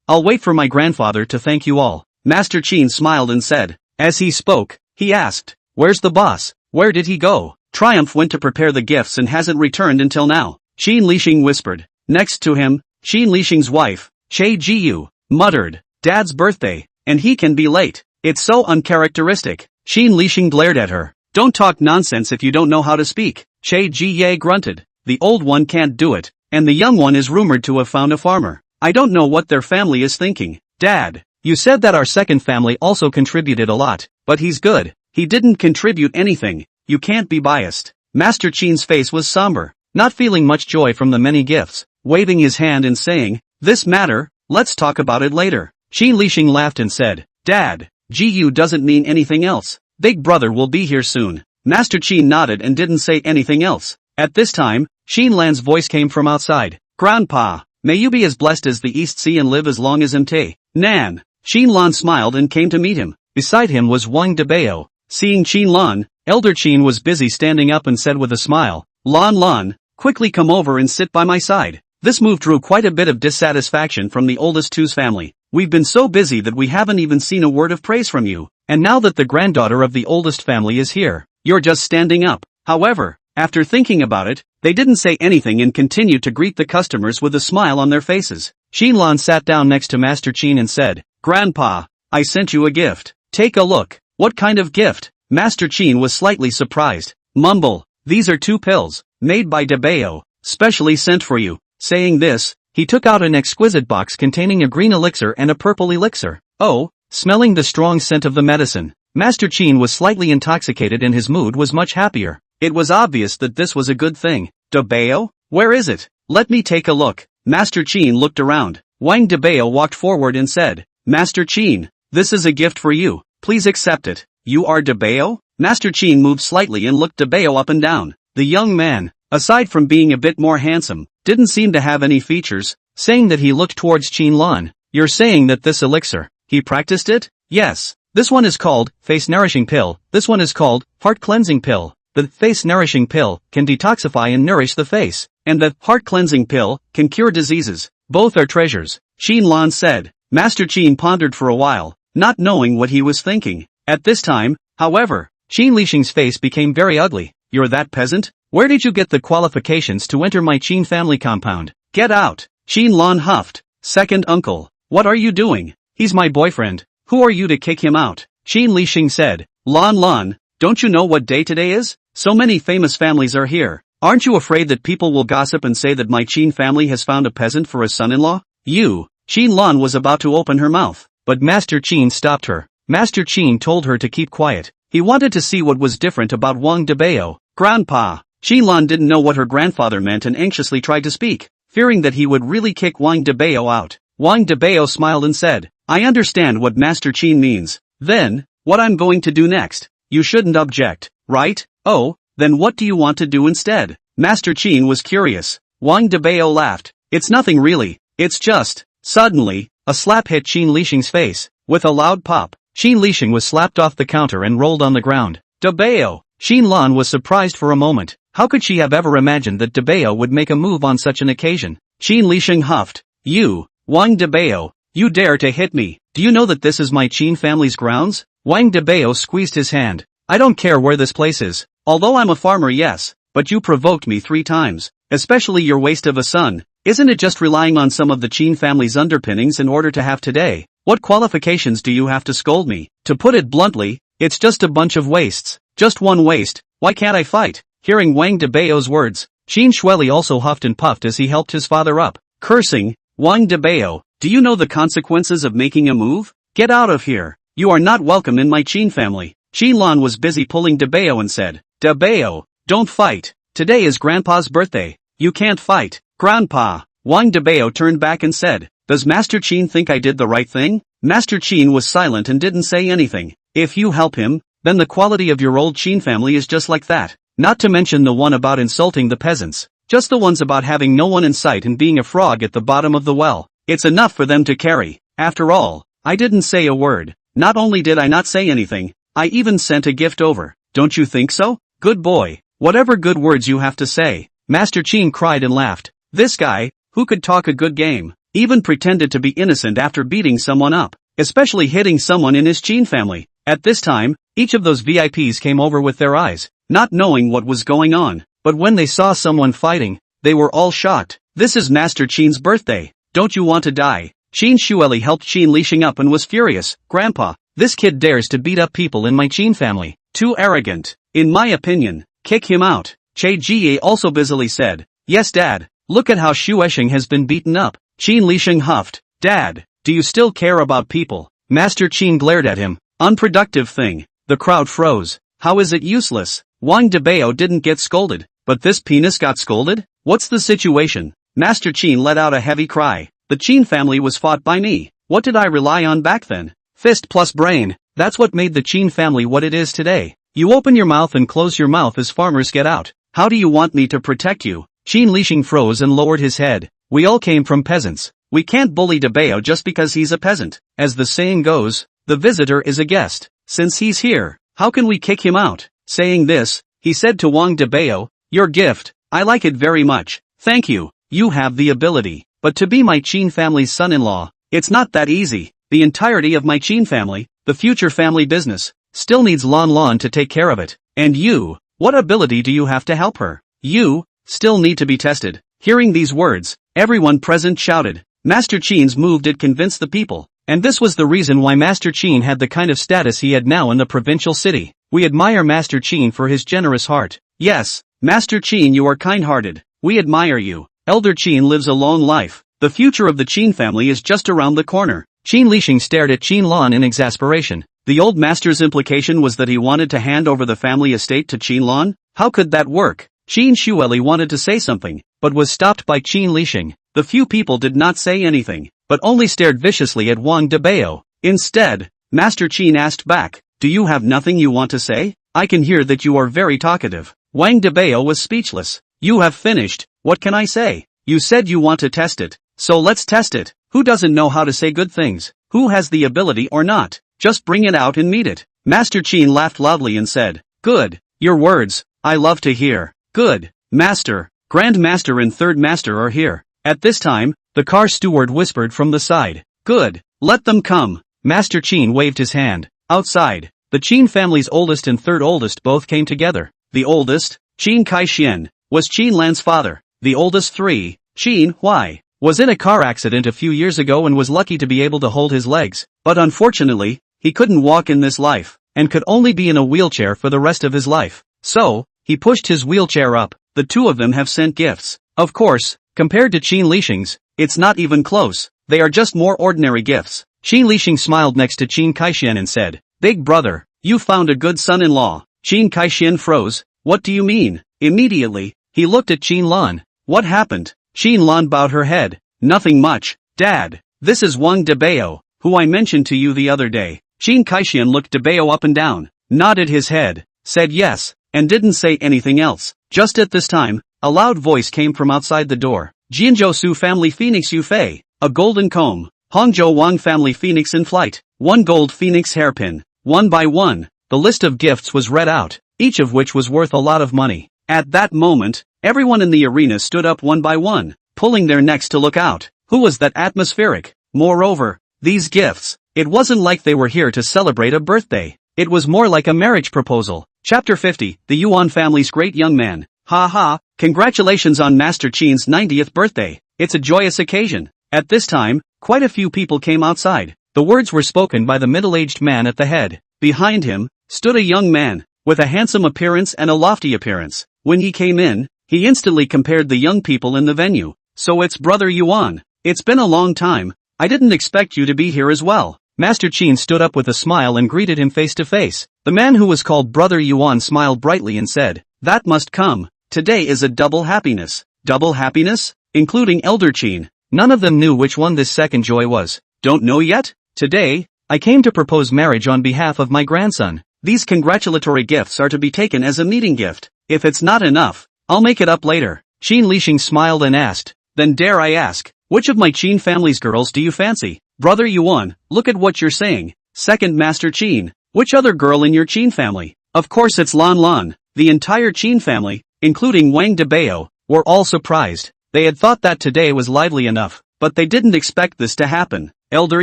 I'll wait for my grandfather to thank you all. Master Qin smiled and said. As he spoke, he asked, where's the boss? Where did he go? Triumph went to prepare the gifts and hasn't returned until now. Qin Lixing whispered. Next to him, Qin Lixing's wife, Che Jiyu, muttered. Dad's birthday, and he can be late. It's so uncharacteristic. Qin Lixing glared at her. Don't talk nonsense if you don't know how to speak. Che Jiye grunted. The old one can't do it, and the young one is rumored to have found a farmer. I don't know what their family is thinking. Dad, you said that our second family also contributed a lot, but he's good. He didn't contribute anything. You can't be biased. Master Qin's face was somber, not feeling much joy from the many gifts, waving his hand and saying, this matter, let's talk about it later. Qin Lixing laughed and said, Dad, GU doesn't mean anything else. Big brother will be here soon. Master Qin nodded and didn't say anything else. At this time, Qin Lan's voice came from outside. Grandpa, may you be as blessed as the East Sea and live as long as MT. Nan. Qin Lan smiled and came to meet him. Beside him was Wang Dabao. Seeing Qin Lan, Elder Qin was busy standing up and said with a smile, Lan, quickly come over and sit by my side. This move drew quite a bit of dissatisfaction from the oldest two's family. We've been so busy that we haven't even seen a word of praise from you, and now that the granddaughter of the oldest family is here, you're just standing up. However, after thinking about it, they didn't say anything and continued to greet the customers with a smile on their faces. Qin Lan sat down next to Master Qin and said, Grandpa, I sent you a gift. Take a look. What kind of gift? Master Qin was slightly surprised. Mumble, these are 2 pills, made by Dabao, specially sent for you. Saying this, he took out an exquisite box containing a green elixir and a purple elixir. Oh, smelling the strong scent of the medicine, Master Qin was slightly intoxicated and his mood was much happier. It was obvious that this was a good thing. Dabao? Where is it? Let me take a look. Master Qin looked around. Wang Dabao walked forward and said, Master Qin, this is a gift for you. Please accept it. You are Dabao? Master Qin moved slightly and looked Dabao up and down. The young man, aside from being a bit more handsome, didn't seem to have any features, saying that he looked towards Qinlan. You're saying that this elixir, he practiced it? Yes. This one is called face nourishing pill, this one is called heart cleansing pill. The face nourishing pill can detoxify and nourish the face, and the heart cleansing pill can cure diseases. Both are treasures, Qinlan said. Master Qin pondered for a while, not knowing what he was thinking. At this time, however, Qin Lixing's face became very ugly. You're that peasant? Where did you get the qualifications to enter my Qin family compound? Get out! Qinlan huffed. Second uncle. What are you doing? He's my boyfriend. Who are you to kick him out? Qin Lixing said. Lan, don't you know what day today is? So many famous families are here. Aren't you afraid that people will gossip and say that my Qin family has found a peasant for a son-in-law? Qinlan was about to open her mouth, but Master Qin stopped her. Master Qin told her to keep quiet. He wanted to see what was different about Wang Dabao. Grandpa. Qinlan didn't know what her grandfather meant and anxiously tried to speak, fearing that he would really kick Wang Dabao out. Wang Dabao smiled and said, I understand what Master Qin means. Then, what I'm going to do next? You shouldn't object, right? Oh, then what do you want to do instead? Master Qin was curious. Wang Dabao laughed. It's nothing really, it's just. Suddenly, a slap hit Qin Lixing's face. With a loud pop, Qin Lixing was slapped off the counter and rolled on the ground. Dabao! Qinlan was surprised for a moment. How could she have ever imagined that Dabao would make a move on such an occasion? Qin Lixing huffed. You, Wang Dabao, you dare to hit me. Do you know that this is my Qin family's grounds? Wang Dabao squeezed his hand. I don't care where this place is. Although I'm a farmer, yes, but you provoked me 3 times. Especially your waste of a son. Isn't it just relying on some of the Qin family's underpinnings in order to have today? What qualifications do you have to scold me? To put it bluntly, it's just a bunch of wastes. Just one waste. Why can't I fight? Hearing Wang Dabao's words, Qin Shueli also huffed and puffed as he helped his father up. Cursing, Wang Dabao, do you know the consequences of making a move? Get out of here. You are not welcome in my Qin family. Qinlan was busy pulling Dabao and said, Dabao, don't fight. Today is Grandpa's birthday. You can't fight. Grandpa. Wang Dabao turned back and said, Does Master Qin think I did the right thing? Master Qin was silent and didn't say anything. If you help him, then the quality of your old Qin family is just like that. Not to mention the one about insulting the peasants. Just the ones about having no one in sight and being a frog at the bottom of the well. It's enough for them to carry. After all, I didn't say a word. Not only did I not say anything, I even sent a gift over. Don't you think so? Good boy. Whatever good words you have to say. Master Qin cried and laughed. This guy, who could talk a good game, even pretended to be innocent after beating someone up, especially hitting someone in his Qin family. At this time, each of those VIPs came over with their eyes, not knowing what was going on, but when they saw someone fighting, they were all shocked. This is Master Qin's birthday. Don't you want to die? Qin Shueli helped Qin Lixing up and was furious. Grandpa, this kid dares to beat up people in my Qin family. Too arrogant. In my opinion, kick him out. Che Jie also busily said, Yes Dad, look at how Shueshing has been beaten up. Qin Lixing huffed. Dad, do you still care about people? Master Qin glared at him. Unproductive thing. The crowd froze. How is it useless? Wang Dabao didn't get scolded, but this penis got scolded? What's the situation? Master Qin let out a heavy cry. The Qin family was fought by me. What did I rely on back then? Fist plus brain. That's what made the Qin family what it is today. You open your mouth and close your mouth as farmers get out. How do you want me to protect you? Qin Lixing froze and lowered his head. We all came from peasants. We can't bully Dabao just because he's a peasant. As the saying goes, the visitor is a guest. Since he's here, how can we kick him out? Saying this, he said to Wang Dabao, Your gift, I like it very much. Thank you. You have the ability. But to be my Qin family's son-in-law, it's not that easy. The entirety of my Qin family, the future family business, still needs Lan to take care of it. And you, what ability do you have to help her? You, still need to be tested. Hearing these words, everyone present shouted. Master Qin's move did convince the people. And this was the reason why Master Qin had the kind of status he had now in the provincial city. We admire Master Qin for his generous heart. Yes, Master Qin, you are kind-hearted. We admire you. Elder Qin lives a long life. The future of the Qin family is just around the corner. Qin Lixing stared at Qinlan in exasperation. The old master's implication was that he wanted to hand over the family estate to Qinlan? How could that work? Qin Shueli wanted to say something, but was stopped by Qin Lixing. The few people did not say anything, but only stared viciously at Wang Dabao. Instead, Master Qin asked back, Do you have nothing you want to say? I can hear that you are very talkative. Wang Dabao was speechless. You have finished, what can I say? You said you want to test it, so let's test it. Who doesn't know how to say good things? Who has the ability or not? Just bring it out and meet it. Master Qin laughed loudly and said, good, your words, I love to hear. Good, Master, Grand Master and Third Master are here. At this time, the car steward whispered from the side. Good, let them come. Master Qin waved his hand. Outside, the Qin family's oldest and third oldest both came together. The oldest, Qin Kaixian, was Qin Lan's father. The oldest three, Qin Huai, was in a car accident a few years ago and was lucky to be able to hold his legs, but unfortunately, he couldn't walk in this life, and could only be in a wheelchair for the rest of his life. So, he pushed his wheelchair up. The two of them have sent gifts. Of course, compared to Qin Lixing's, it's not even close. They are just more ordinary gifts. Qin Lixing smiled next to Qin Kaixian and said, big brother, you found a good son-in-law. Qin Kaixian froze. What do you mean? Immediately, he looked at Qin Lan. What happened? Qin Lan bowed her head. Nothing much, Dad. This is Wang Dabao, who I mentioned to you the other day. Qin Kaixian looked Dabao up and down, nodded his head, said yes, and didn't say anything else. Just at this time, a loud voice came from outside the door. Jianzhou Su family Phoenix Yufei, a golden comb. Hangzhou Wang family Phoenix in flight, 1 gold Phoenix hairpin. One by one, the list of gifts was read out, each of which was worth a lot of money. At that moment, everyone in the arena stood up one by one, pulling their necks to look out. Who was that atmospheric? Moreover, these gifts, it wasn't like they were here to celebrate a birthday. It was more like a marriage proposal. Chapter 50, the Yuan family's great young man. Ha ha, congratulations on Master Qin's 90th birthday. It's a joyous occasion. At this time, quite a few people came outside. The words were spoken by the middle-aged man at the head. Behind him, stood a young man, with a handsome appearance and a lofty appearance. When he came in, he instantly compared the young people in the venue. So it's Brother Yuan. It's been a long time. I didn't expect you to be here as well. Master Qin stood up with a smile and greeted him face to face. The man who was called Brother Yuan smiled brightly and said, that must come. Today is a double happiness. Double happiness? Including Elder Qin. None of them knew which one this second joy was. Don't know yet? Today, I came to propose marriage on behalf of my grandson. These congratulatory gifts are to be taken as a meeting gift. If it's not enough, I'll make it up later. Qin Lixing smiled and asked, then dare I ask, which of my Qin family's girls do you fancy? Brother Yuan, look at what you're saying. Second Master Qin, which other girl in your Qin family? Of course it's Lan Lan. The entire Qin family, including Wang Dabao, were all surprised. They had thought that today was lively enough, but they didn't expect this to happen. Elder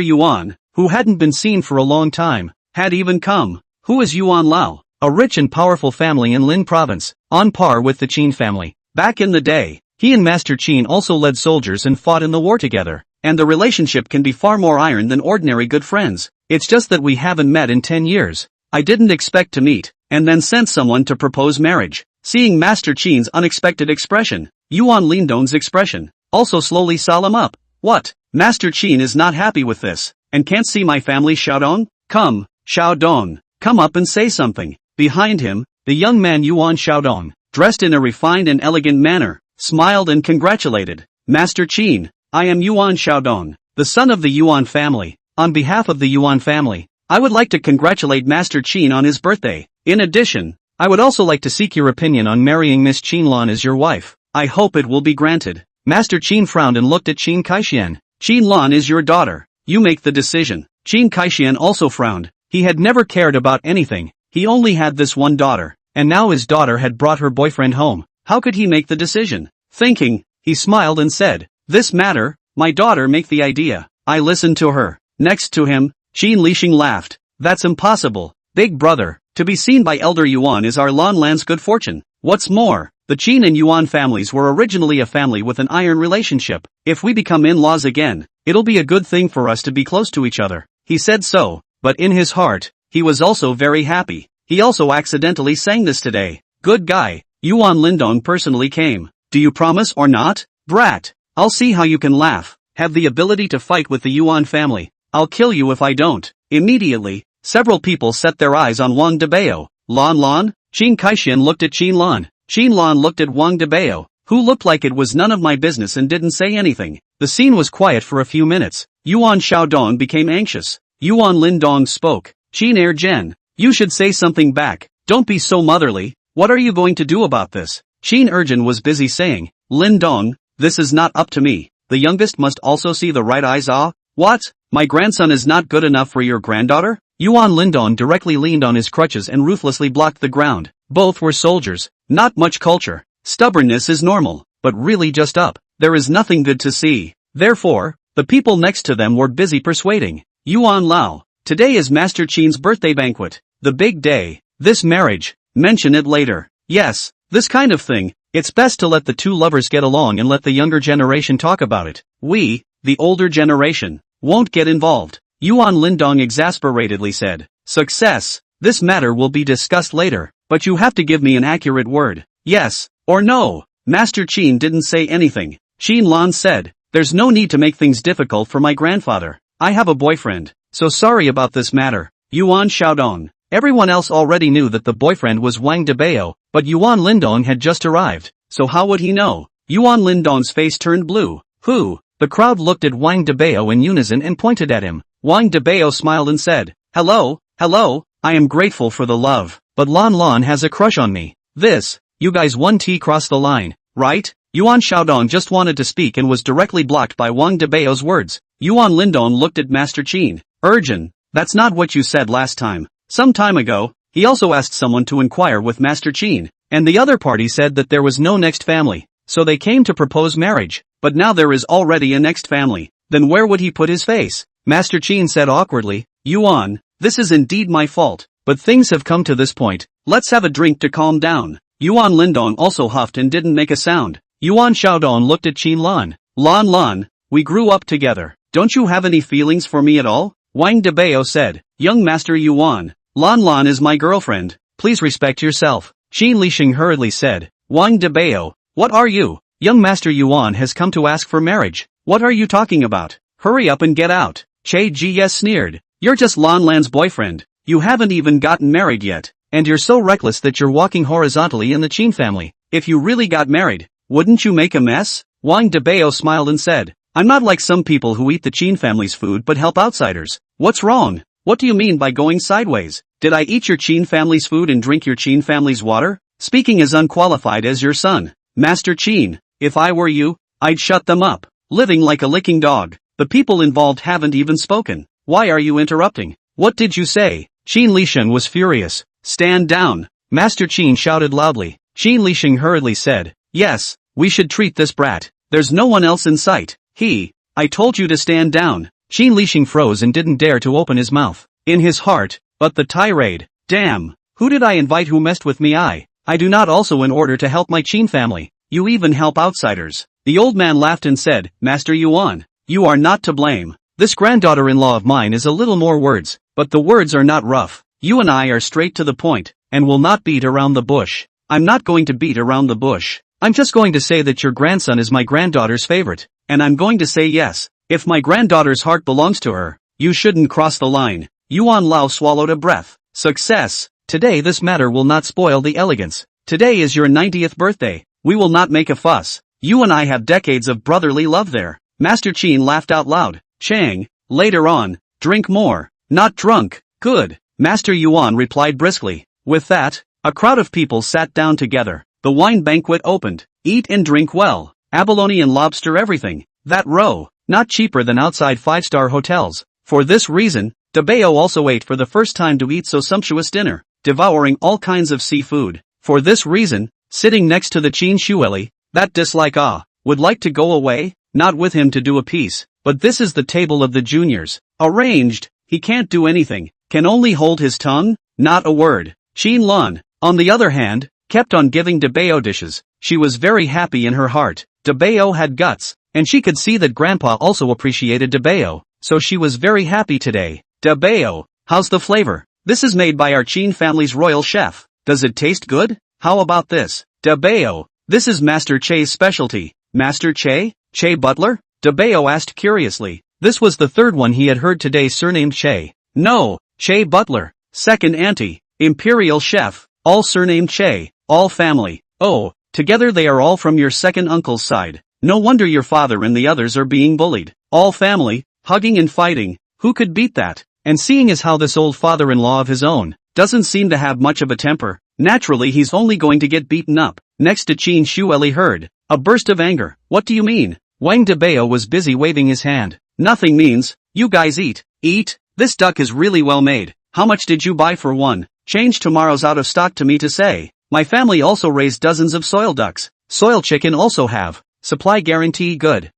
Yuan, who hadn't been seen for a long time, had even come. Who is Yuan Lao? A rich and powerful family in Lin province, on par with the Qin family. Back in the day, he and Master Qin also led soldiers and fought in the war together, and the relationship can be far more iron than ordinary good friends. It's just that we haven't met in 10 years. I didn't expect to meet, and then sent someone to propose marriage. Seeing Master Qin's unexpected expression, Yuan Lindong's expression, also slowly solemn up. What? Master Qin is not happy with this, and can't see my family Xiaodong? Come, Xiaodong, come up and say something. Behind him, the young man Yuan Xiaodong, dressed in a refined and elegant manner, smiled and congratulated. Master Qin, I am Yuan Xiaodong, the son of the Yuan family. On behalf of the Yuan family, I would like to congratulate Master Qin on his birthday. In addition, I would also like to seek your opinion on marrying Miss Qin Lan as your wife. I hope it will be granted. Master Qin frowned and looked at Qin Kaixian. Qin Lan is your daughter. You make the decision. Qin Kaixian also frowned. He had never cared about anything. He only had this one daughter, and now his daughter had brought her boyfriend home. How could he make the decision? Thinking, he smiled and said, this matter, my daughter make the idea. I listened to her. Next to him, Qin Lixing laughed. That's impossible. Big brother, to be seen by Elder Yuan is our Lan Lan's good fortune. What's more, the Qin and Yuan families were originally a family with an iron relationship. If we become in-laws again, it'll be a good thing for us to be close to each other. He said so, but in his heart, he was also very happy. He also accidentally sang this today. Good guy, Yuan Lindong personally came. Do you promise or not? Brat, I'll see how you can laugh. Have the ability to fight with the Yuan family. I'll kill you if I don't. Immediately, several people set their eyes on Wang Dabao. Lan Lan? Qin Kaixian looked at Qin Lan. Qin Lan looked at Wang Dabao, who looked like it was none of my business and didn't say anything. The scene was quiet for a few minutes. Yuan Xiaodong became anxious. Yuan Lindong spoke. Qin Er Zhen, you should say something back. Don't be so motherly. What are you going to do about this? Qin Urjin was busy saying, Lin Dong, this is not up to me. The youngest must also see the right eyes. Ah, what? My grandson is not good enough for your granddaughter? Yuan Lindong directly leaned on his crutches and ruthlessly blocked the ground. Both were soldiers. Not much culture. Stubbornness is normal, but really just up. There is nothing good to see. Therefore, the people next to them were busy persuading. Yuan Lao, today is Master Qin's birthday banquet. The big day. This marriage. Mention it later. Yes, this kind of thing. It's best to let the two lovers get along and let the younger generation talk about it. We, the older generation, won't get involved. Yuan Lindong exasperatedly said. Success. This matter will be discussed later, but you have to give me an accurate word. Yes, or no. Master Qin didn't say anything. Qin Lan said, there's no need to make things difficult for my grandfather. I have a boyfriend, so sorry about this matter. Yuan Xiaodong. Everyone else already knew that the boyfriend was Wang Dabao, but Yuan Lindong had just arrived, so how would he know? Yuan Lindong's face turned blue. Who? The crowd looked at Wang Dabao in unison and pointed at him. Wang Dabao smiled and said, hello, I am grateful for the love, but Lan Lan has a crush on me. This, you guys 1T crossed the line, right? Yuan Xiaodong just wanted to speak and was directly blocked by Wang Dabao's words. Yuan Lindong looked at Master Qin. Urgent, that's not what you said last time. Some time ago, he also asked someone to inquire with Master Qin, and the other party said that there was no next family, so they came to propose marriage, but now there is already a next family. Then where would he put his face? Master Qin said awkwardly, Yuan, this is indeed my fault, but things have come to this point, let's have a drink to calm down. Yuan Lindong also huffed and didn't make a sound. Yuan Xiaodong looked at Qin Lan. Lan, we grew up together. Don't you have any feelings for me at all? Wang Dabao said, young Master Yuan, Lan is my girlfriend, please respect yourself. Qin Lixing hurriedly said, Wang Dabao, what are you? Young Master Yuan has come to ask for marriage. What are you talking about? Hurry up and get out. Che Gs sneered. You're just Lan Lan's boyfriend. You haven't even gotten married yet. And you're so reckless that you're walking horizontally in the Qin family. If you really got married, wouldn't you make a mess? Wang Dabao smiled and said, I'm not like some people who eat the Qin family's food but help outsiders. What's wrong? What do you mean by going sideways? Did I eat your Qin family's food and drink your Qin family's water? Speaking as unqualified as your son. Master Qin, if I were you, I'd shut them up. Living like a licking dog. The people involved haven't even spoken. Why are you interrupting? What did you say? Qin Lixing was furious. Stand down. Master Qin shouted loudly. Qin Lixing hurriedly said, yes, we should treat this brat. There's no one else in sight. I told you to stand down. Qin Lixing froze and didn't dare to open his mouth. In his heart, but the tirade. Damn, who did I invite who messed with me? I do not also in order to help my Qin family. You even help outsiders. The old man laughed and said, Master Yuan, you are not to blame. This granddaughter-in-law of mine is a little more words, but the words are not rough. You and I are straight to the point, and will not beat around the bush. I'm not going to beat around the bush. I'm just going to say that your grandson is my granddaughter's favorite, and I'm going to say yes. If my granddaughter's heart belongs to her, you shouldn't cross the line. Yuan Lao swallowed a breath. Success. Today this matter will not spoil the elegance. Today is your 90th birthday. We will not make a fuss. You and I have decades of brotherly love there. Master Qin laughed out loud. Chang, later on, drink more. Not drunk. Good. Master Yuan replied briskly. With that, a crowd of people sat down together. The wine banquet opened. Eat and drink well. Abalone and lobster everything. That row, not cheaper than outside 5-star hotels. For this reason, Dabao also ate for the first time to eat so sumptuous dinner, devouring all kinds of seafood. For this reason, sitting next to the Qin Xueli, that dislike would like to go away, not with him to do a piece, but this is the table of the juniors. Arranged, he can't do anything, can only hold his tongue, not a word. Qin Lan, on the other hand, kept on giving Dabao dishes. She was very happy in her heart. Dabao had guts, and she could see that Grandpa also appreciated Dabao, so she was very happy today. Dabao, how's the flavor? This is made by our Qin family's royal chef. Does it taste good? How about this? Dabao, this is Master Che's specialty. Master Che? Che Butler? Dabao asked curiously. This was the third one he had heard today surnamed Che. No, Che Butler. Second auntie. Imperial chef. All surnamed Che. All family. Oh, together they are all from your second uncle's side. No wonder your father and the others are being bullied. All family, hugging and fighting. Who could beat that? And seeing as how this old father-in-law of his own doesn't seem to have much of a temper, Naturally he's only going to get beaten up. Next to Qin Shueli heard a burst of anger. What do you mean? Wang Dabao was busy waving his hand. Nothing means. You guys eat. Eat? This duck is really well made. How much did you buy for one? Change tomorrow's out of stock to me to say. My family also raised dozens of soil ducks. Soil chicken also have. Supply guarantee good.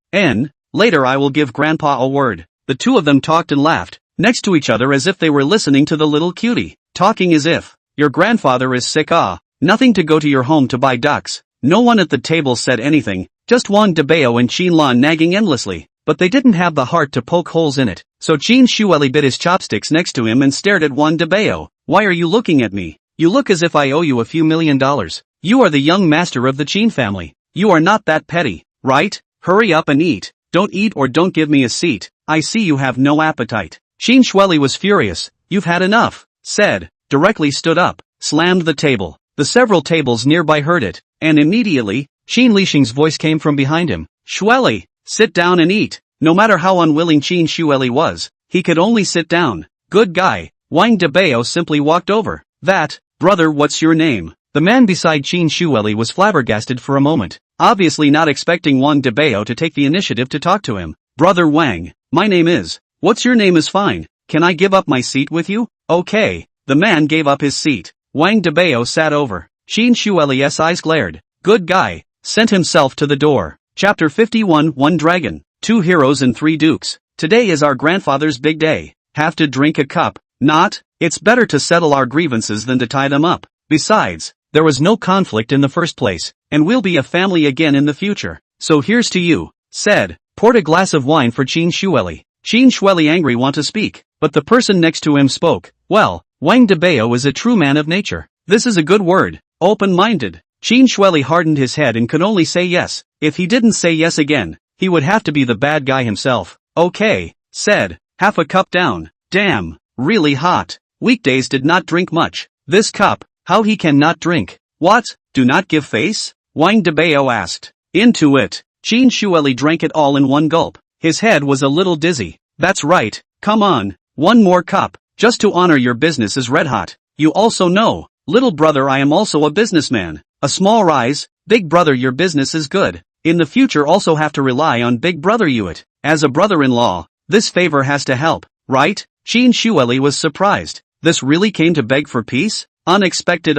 Later I will give grandpa a word. The two of them talked and laughed, next to each other as if they were listening to the little cutie. Talking as if. Your grandfather is sick. Nothing to go to your home to buy ducks. No one at the table said anything, just Wang Dabao and Qin Lan nagging endlessly. But they didn't have the heart to poke holes in it. So Qin Shueli bit his chopsticks next to him and stared at Wang Dabao. Why are you looking at me? You look as if I owe you a few $1,000,000. You are the young master of the Qin family. You are not that petty, right? Hurry up and eat. Don't eat or don't give me a seat. I see you have no appetite. Qin Shueli was furious. You've had enough, said, directly stood up, slammed the table. The several tables nearby heard it, and immediately, Qin Lixing's voice came from behind him. Shueli, sit down and eat. No matter how unwilling Qin Shueli was, he could only sit down. Good guy. Wang Dabao simply walked over. Brother, what's your name? The man beside Qin Shueli was flabbergasted for a moment, obviously not expecting Wang Dabao to take the initiative to talk to him. Brother Wang, my name is. What's your name is fine. Can I give up my seat with you? Okay. The man gave up his seat. Wang Dabao sat over. Qin Shueli's eyes glared. Good guy. Sent himself to the door. Chapter 51 One Dragon, 2 Heroes and 3 Dukes. Today is our grandfather's big day. Have to drink a cup? Not? It's better to settle our grievances than to tie them up. Besides, there was no conflict in the first place, and we'll be a family again in the future. So here's to you, said, poured a glass of wine for Qin Shueli. Qin Shueli angry want to speak, but the person next to him spoke. Well, Wang Dabao is a true man of nature. This is a good word. Open-minded. Qin Shueli hardened his head and could only say yes. If he didn't say yes again, he would have to be the bad guy himself. Okay, said, half a cup down. Damn, really hot. Weekdays did not drink much. This cup, how he can not drink? What, do not give face? Wang Dabao asked. Into it. Qin Shueli drank it all in one gulp. His head was a little dizzy. That's right, come on, one more cup, just to honor your business is red hot. You also know, little brother, I am also a businessman. A small rise, big brother, your business is good. In the future also have to rely on big brother Yuet. As a brother-in-law, this favor has to help, right? Qin Shueli was surprised. This really came to beg for peace? Unexpected.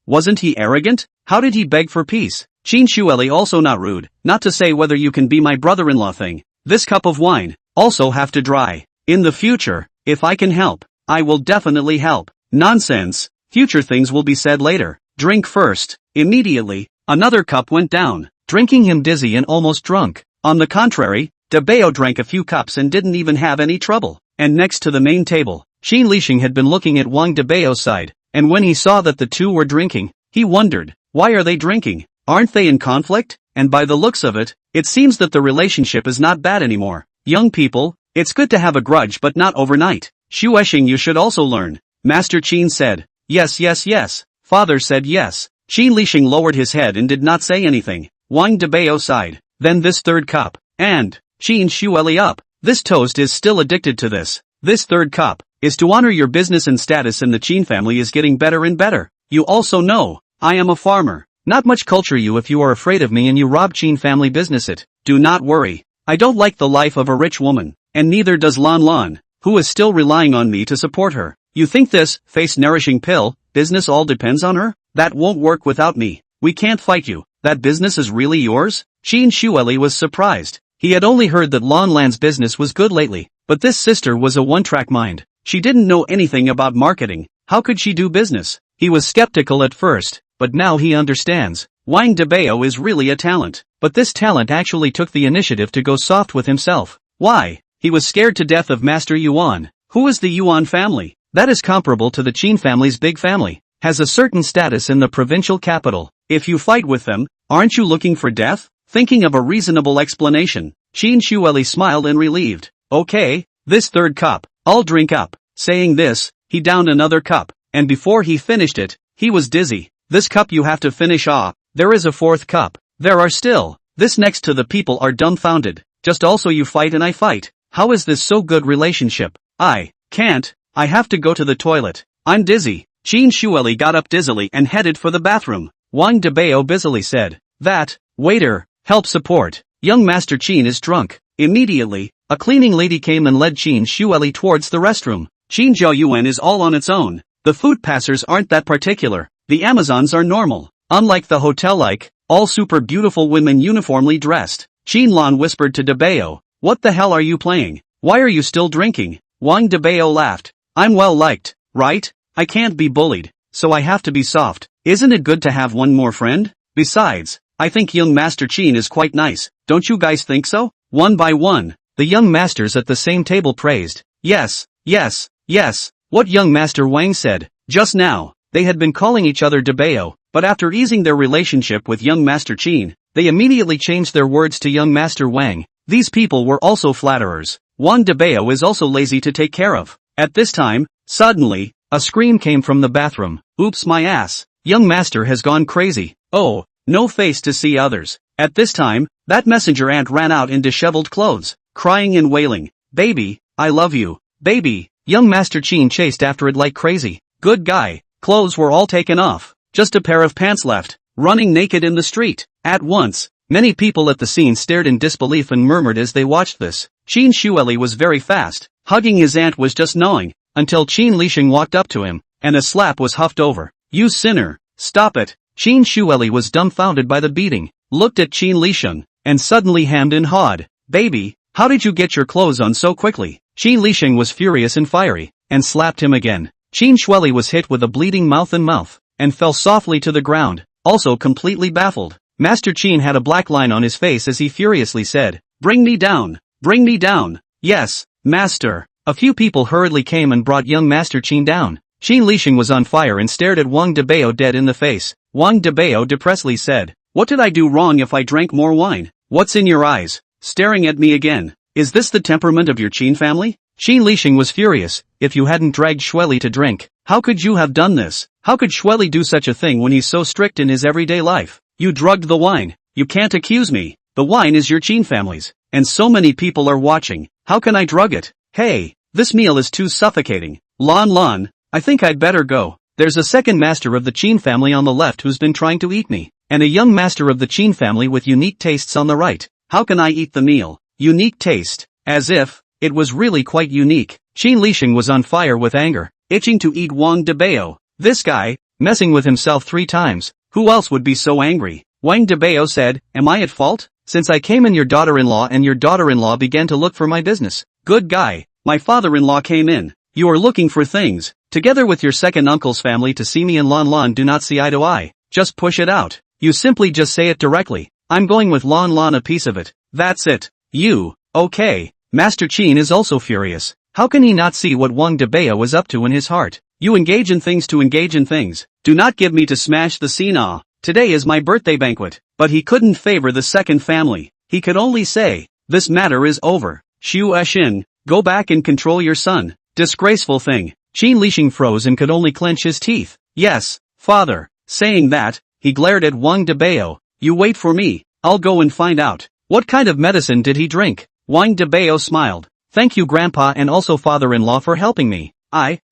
Wasn't he arrogant? How did he beg for peace? Qin Shueli also not rude, not to say whether you can be my brother-in-law thing. This cup of wine, also have to dry. In the future, if I can help, I will definitely help. Nonsense, future things will be said later. Drink first. Immediately, another cup went down, drinking him dizzy and almost drunk. On the contrary, Dabao drank a few cups and didn't even have any trouble. And next to the main table, Qin Lixing had been looking at Wang Dabao's side, and when he saw that the two were drinking, he wondered, why are they drinking? Aren't they in conflict? And by the looks of it, it seems that the relationship is not bad anymore. Young people, it's good to have a grudge but not overnight. Shueshing, you should also learn. Master Qin said. Yes, yes, yes. Father said yes. Qin Lixing lowered his head and did not say anything. Wang Dabao sighed. Then this third cup. And, Qin Shueli up. This toast is still addicted to this. This third cup is to honor your business and status in the Qin family is getting better and better. You also know, I am a farmer. Not much culture you if you are afraid of me and you rob Qin family business it. Do not worry. I don't like the life of a rich woman, and neither does Lan Lan, who is still relying on me to support her. You think this, face-nourishing pill, business all depends on her? That won't work without me. We can't fight you. That business is really yours? Qin Shueli was surprised. He had only heard that Lan Lan's business was good lately, but this sister was a one-track mind. She didn't know anything about marketing. How could she do business? He was skeptical at first, but now he understands. Wang Dabao is really a talent, but this talent actually took the initiative to go soft with himself. Why? He was scared to death of Master Yuan. Who is the Yuan family? That is comparable to the Qin family's big family, has a certain status in the provincial capital. If you fight with them, aren't you looking for death? Thinking of a reasonable explanation, Qin Shueli smiled and relieved. Okay, this third cup, I'll drink up. Saying this, he downed another cup, and before he finished it, he was dizzy. This cup you have to finish. There is a fourth cup. There are still. This next to the people are dumbfounded. Just also you fight and I fight. How is this so good relationship? I can't. I have to go to the toilet. I'm dizzy. Qin Shueli got up dizzily and headed for the bathroom. Wang Dabao busily said, "That, waiter, help support. Young Master Qin is drunk." Immediately, a cleaning lady came and led Qin Shueli towards the restroom. Qin Zhaoyuan is all on its own. The food passers aren't that particular. The Amazons are normal. Unlike the hotel-like, all super beautiful women uniformly dressed. Qin Lan whispered to Dabao, "What the hell are you playing? Why are you still drinking?" Wang Dabao laughed. "I'm well liked, right? I can't be bullied, so I have to be soft. Isn't it good to have one more friend? Besides, I think young Master Qin is quite nice, don't you guys think so?" One by one, the young masters at the same table praised. "Yes, yes, yes." What young Master Wang said. Just now, they had been calling each other Dabao, but after easing their relationship with young Master Qin, they immediately changed their words to young Master Wang. These people were also flatterers. Wang Dabao is also lazy to take care of. At this time, suddenly, a scream came from the bathroom. "Oops my ass, young master has gone crazy. Oh, no face to see others." At this time, that messenger ant ran out in disheveled clothes, crying and wailing, "Baby, I love you, baby." Young Master Qin chased after it like crazy. Good guy, clothes were all taken off, just a pair of pants left, running naked in the street. At once, many people at the scene stared in disbelief and murmured as they watched this. Qin Shueli was very fast, hugging his aunt was just gnawing, until Qin Lisheng walked up to him, and a slap was huffed over. "You sinner, stop it." Qin Shueli was dumbfounded by the beating, looked at Qin Lisheng, and suddenly hammed and hawed, "Baby, how did you get your clothes on so quickly?" Qin Lisheng was furious and fiery, and slapped him again. Qin Shueli was hit with a bleeding mouth, and fell softly to the ground, also completely baffled. Master Qin had a black line on his face as he furiously said, "Bring me down, bring me down." "Yes, master." A few people hurriedly came and brought young Master Qin down. Qin Lisheng was on fire and stared at Wang Dabao dead in the face. Wang Dabao depressedly said, "What did I do wrong if I drank more wine? What's in your eyes, staring at me again? Is this the temperament of your Qin family?" Qin Lisheng was furious. "If you hadn't dragged Shueli to drink, how could you have done this? How could Shueli do such a thing when he's so strict in his everyday life? You drugged the wine. You can't accuse me. The wine is your Qin family's, and so many people are watching. How can I drug it? Hey, this meal is too suffocating. Lan, I think I'd better go. There's a second master of the Qin family on the left who's been trying to eat me, and a young master of the Qin family with unique tastes on the right. How can I eat the meal? Unique taste, as if it was really quite unique." Qin Lisheng was on fire with anger, itching to eat Wang Dabao. This guy, messing with himself 3 times, who else would be so angry? Wang Dabao said, "Am I at fault? Since I came in your daughter-in-law and your daughter-in-law began to look for my business." "Good guy, my father-in-law came in. You are looking for things, together with your second uncle's family to see me and Lan do not see eye to eye. Just push it out. You simply just say it directly. I'm going with Lan a piece of it. That's it. You, okay." Master Qin is also furious. How can he not see what Wang Dabao was up to in his heart? "You engage in things to engage in things. Do not give me to smash the scene. Today is my birthday banquet." But he couldn't favor the second family. He could only say, "This matter is over. Xu Eshin, go back and control your son." Disgraceful thing. Qin Lisheng froze and could only clench his teeth. "Yes, father." Saying that, he glared at Wang Dabao. "You wait for me, I'll go and find out." What kind of medicine did he drink? Wang Dabao smiled. "Thank you grandpa and also father-in-law for helping me."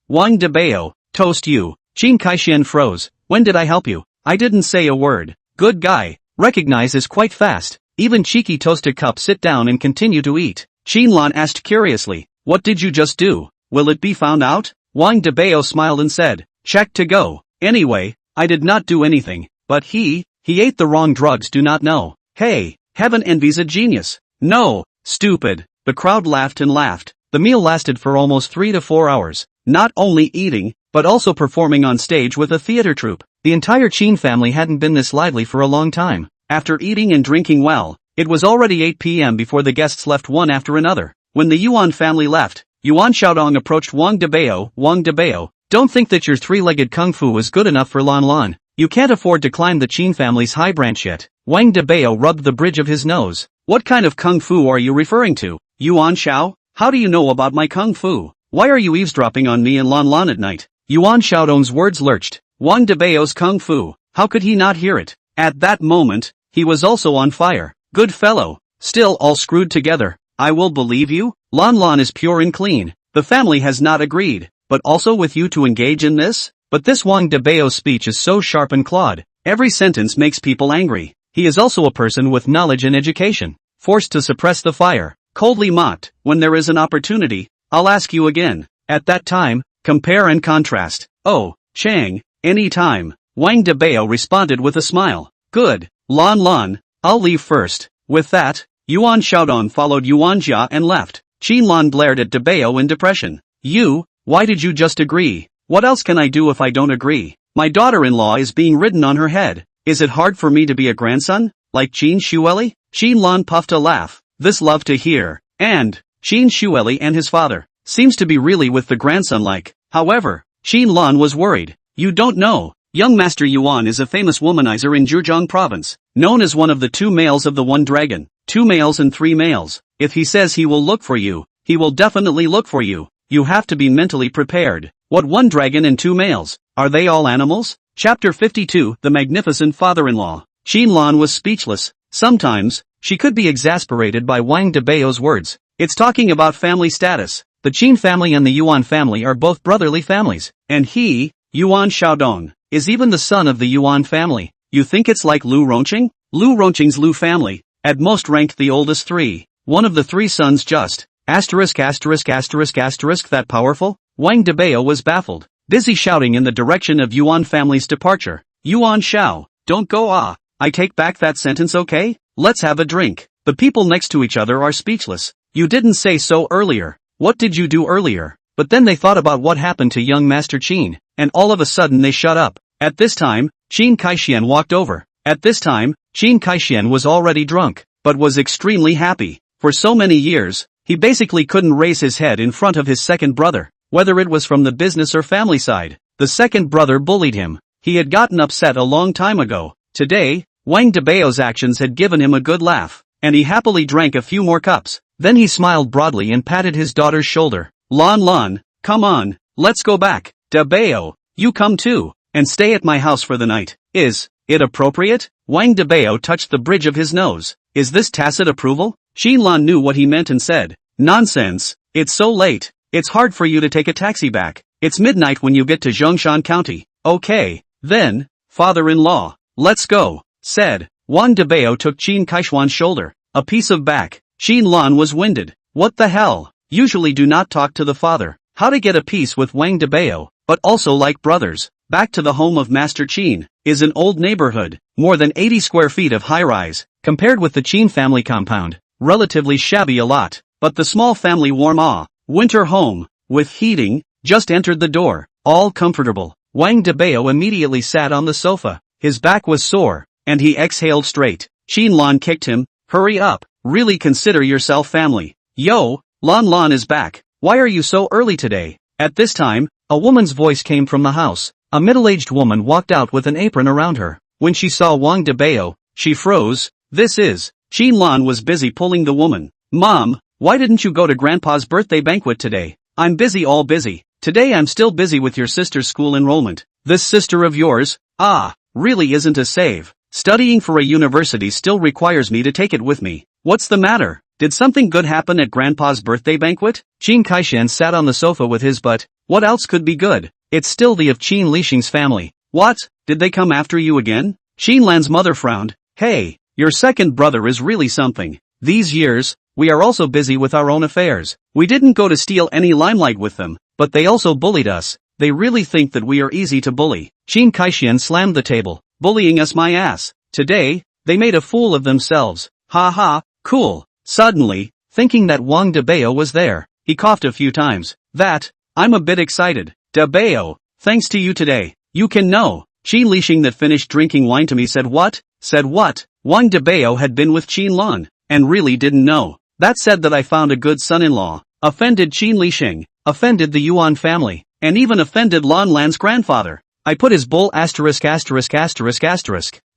Wang Dabao, toast you. Qin Kaishian froze. "When did I help you? I didn't say a word." Good guy, recognize is quite fast. Even cheeky toasted cup sit down and continue to eat. Qin Lan asked curiously, "What did you just do? Will it be found out?" Wang Dabao smiled and said, "Check to go. Anyway, I did not do anything, but he ate the wrong drugs, do not know." Hey, heaven envies a genius. No, stupid. The crowd laughed and laughed. The meal lasted for almost 3 to 4 hours, not only eating, but also performing on stage with a theater troupe. The entire Qin family hadn't been this lively for a long time. After eating and drinking well, it was already 8 p.m. before the guests left one after another. When the Yuan family left, Yuan Xiaodong approached Wang Dabao. "Wang Dabao, don't think that your 3-legged kung fu is good enough for Lan. You can't afford to climb the Qin family's high branch yet." Wang Dabao rubbed the bridge of his nose. "What kind of kung fu are you referring to, Yuan Xiao? How do you know about my kung fu? Why are you eavesdropping on me and Lan at night?" Yuan Xiaodong's words lurched. Wang Dabao's kung fu, how could he not hear it? At that moment, he was also on fire. "Good fellow, still all screwed together. I will believe you. Lan is pure and clean. The family has not agreed, but also with you to engage in this? But this Wang Dabao's speech is so sharp and clawed. Every sentence makes people angry. He is also a person with knowledge and education, forced to suppress the fire, coldly mocked. When there is an opportunity, I'll ask you again. At that time, compare and contrast. Oh, Chang, any time. Wang Dabao responded with a smile. Good, Lon Lon, I'll leave first. With that, Yuan Xiaodong followed Yuan Jia and left. Qin Lan glared at Dabao in depression. Why did you just agree? What else can I do if I don't agree? My daughter-in-law is being ridden on her head. Is it hard for me to be a grandson? Like Qin Shueli? Qin Lan puffed a laugh. This love to hear. And, Qin Shueli and his father, seems to be really with the grandson like. However, Qin Lan was worried. You don't know. Young Master Yuan is a famous womanizer in Zhejiang province, known as one of the 2 males of the one dragon, 2 males and 3 males. If he says he will look for you, he will definitely look for you. You have to be mentally prepared. What 1 dragon and 2 males? Are they all animals? Chapter 52, The Magnificent Father-in-Law. Qin Lan was speechless. Sometimes, she could be exasperated by Wang Dabao's words. It's talking about family status. The Qin family and the Yuan family are both brotherly families, and he, Yuan Xiaodong, is even the son of the Yuan family. You think it's like Lu Ronqing? Lu Ronqing's Lu family, at most ranked the oldest 3. One of the 3 sons just, that powerful? Wang Dabao was baffled, busy shouting in the direction of Yuan family's departure. Yuan Xiao, don't go I take back that sentence okay? Let's have a drink. The people next to each other are speechless. You didn't say so earlier. What did you do earlier? But then they thought about what happened to young Master Qin, and all of a sudden they shut up. At this time, Qin Kaixian walked over. At this time, Qin Kaixian was already drunk, but was extremely happy. For so many years, he basically couldn't raise his head in front of his second brother, whether it was from the business or family side. The second brother bullied him. He had gotten upset a long time ago. Today, Wang Dabao's actions had given him a good laugh, and he happily drank a few more cups. Then he smiled broadly and patted his daughter's shoulder. Lon Lon, come on, let's go back. Dabao, you come too, and stay at my house for the night. Is it appropriate? Wang Dabao touched the bridge of his nose. Is this tacit approval? Qin Lan knew what he meant and said, nonsense, it's so late. It's hard for you to take a taxi back. It's midnight when you get to Zhongshan County. Okay, then, father-in-law, let's go, said. Wang Dabao took Qin Kaishuan's shoulder, a piece of back. Qin Lan was winded. What the hell? Usually do not talk to the father. How to get a peace with Wang Dabao, but also like brothers. Back to the home of Master Qin, is an old neighborhood, more than 80 square feet of high-rise, compared with the Qin family compound, relatively shabby a lot, but the small family warm winter home, with heating, just entered the door, all comfortable. Wang Dabao immediately sat on the sofa, his back was sore, and he exhaled straight. Qin Lan kicked him, hurry up, really consider yourself family. Yo, Lon Lon is back, why are you so early today? At this time, a woman's voice came from the house. A middle-aged woman walked out with an apron around her. When she saw Wang Dabao, she froze. This is. Qin Lan was busy pulling the woman. Mom, why didn't you go to Grandpa's birthday banquet today? I'm busy, all busy. Today I'm still busy with your sister's school enrollment. This sister of yours, really isn't a save. Studying for a university still requires me to take it with me. What's the matter? Did something good happen at Grandpa's birthday banquet? Qin Kaishan sat on the sofa with his butt. What else could be good? It's still the of Qin Lixing's family. What? Did they come after you again? Qin Lan's mother frowned. Hey, your second brother is really something. These years, we are also busy with our own affairs. We didn't go to steal any limelight with them, but they also bullied us. They really think that we are easy to bully. Qin Kaishan slammed the table. Bullying us my ass. Today, they made a fool of themselves. Ha ha, cool. Suddenly, thinking that Wang Dabao was there, he coughed a few times. I'm a bit excited. Dabao, thanks to you today, you can know. Qin Lixing that finished drinking wine to me said what? Said what? Wang Dabao had been with Qin Lan, and really didn't know. That said that I found a good son-in-law. Offended Qin Lixing, offended the Yuan family, and even offended Lan Lan's grandfather. I put his bull ********.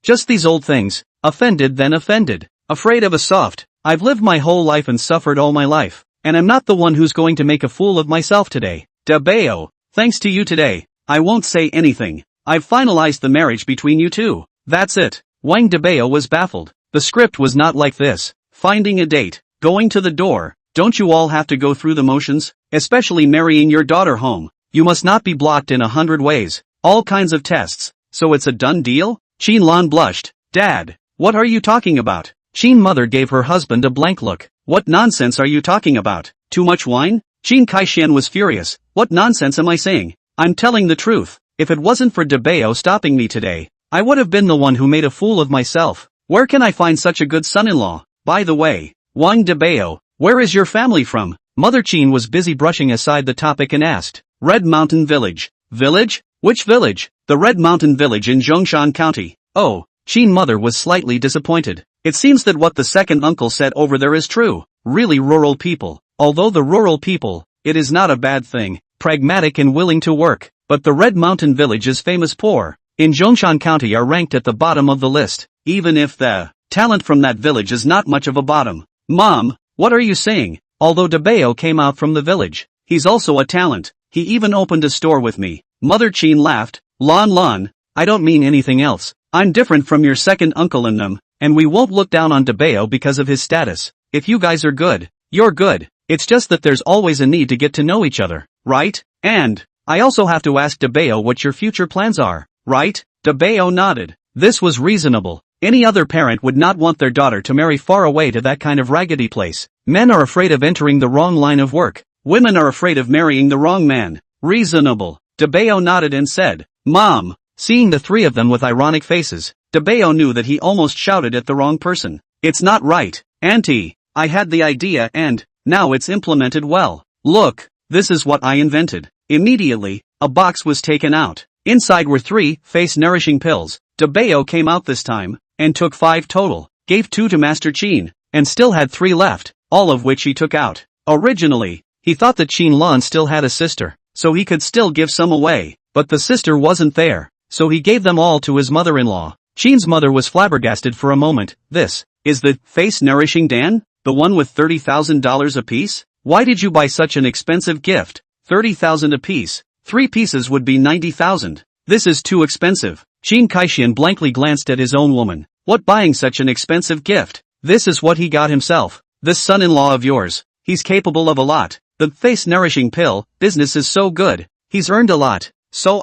Just these old things. Offended then offended. Afraid of a soft. I've lived my whole life and suffered all my life, and I'm not the one who's going to make a fool of myself today. Dabao, thanks to you today, I won't say anything. I've finalized the marriage between you two. That's it. Wang Dabao was baffled. The script was not like this. Finding a date, going to the door. Don't you all have to go through the motions? Especially marrying your daughter home. You must not be blocked in 100 ways. All kinds of tests. So it's a done deal? Qin Lan blushed. Dad, what are you talking about? Qin mother gave her husband a blank look. What nonsense are you talking about? Too much wine? Qin Kaishian was furious. What nonsense am I saying? I'm telling the truth. If it wasn't for Dabao stopping me today, I would have been the one who made a fool of myself. Where can I find such a good son-in-law? By the way, Wang Dabao, where is your family from? Mother Qin was busy brushing aside the topic and asked. Red Mountain Village. Village? Which village? The Red Mountain Village in Zhongshan County. Oh, Qin mother was slightly disappointed. It seems that what the second uncle said over there is true. Really rural people. Although the rural people, it is not a bad thing, pragmatic and willing to work. But the Red Mountain Village is famous poor. In Zhongshan County are ranked at the bottom of the list. Even if the talent from that village is not much of a bottom. Mom, what are you saying? Although Dabao came out from the village, he's also a talent. He even opened a store with me. Mother Qin laughed. Lan, I don't mean anything else. I'm different from your second uncle in them, and we won't look down on Dabao because of his status. If you guys are good, you're good. It's just that there's always a need to get to know each other, right? And I also have to ask Dabao what your future plans are, right? Dabao nodded. This was reasonable. Any other parent would not want their daughter to marry far away to that kind of raggedy place. Men are afraid of entering the wrong line of work. Women are afraid of marrying the wrong man. Reasonable. Dabao nodded and said, Mom. Seeing the three of them with ironic faces, Dabao knew that he almost shouted at the wrong person. It's not right, Auntie. I had the idea and now it's implemented well. Look, this is what I invented. Immediately, a box was taken out. Inside were 3 face-nourishing pills. Dabao came out this time and took 5 total, gave 2 to Master Qin, and still had 3 left, all of which he took out. Originally, he thought that Qin Lan still had a sister, so he could still give some away, but the sister wasn't there, so he gave them all to his mother-in-law. Qin's mother was flabbergasted for a moment. This is the face-nourishing Dan? The one with $30,000 apiece? Why did you buy such an expensive gift? 30,000 apiece. 3 pieces would be 90,000. This is too expensive. Qin Kaishian blankly glanced at his own woman. What buying such an expensive gift? This is what he got himself. This son-in-law of yours. He's capable of a lot. The face-nourishing pill business is so good. He's earned a lot. So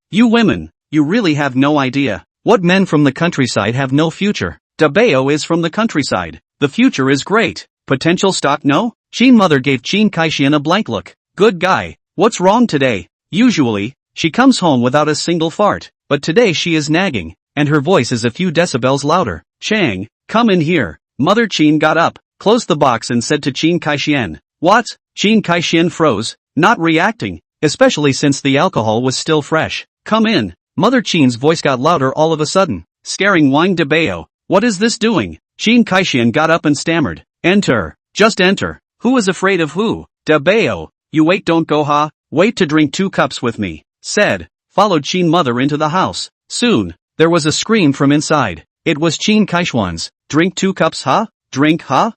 you women, you really have no idea. What men from the countryside have no future? Dabao is from the countryside. The future is great. Potential stock no? Qin mother gave Qin Kaishian a blank look. Good guy. What's wrong today? Usually, she comes home without a single fart, but today she is nagging, and her voice is a few decibels louder. Chang, come in here. Mother Qin got up, closed the box and said to Qin Kaishian. What? Qin Kaishian froze, not reacting, especially since the alcohol was still fresh. Come in. Mother Qin's voice got louder all of a sudden, scaring Wang Dabao. What is this doing? Qin Kaishian got up and stammered. Enter. Just enter. Who is afraid of who? Dabao. You wait, don't go ha. Wait to drink 2 cups with me. Said, followed Qin mother into the house. Soon, there was a scream from inside. It was Qin Kaishuan's. Drink 2 cups huh? Drink huh?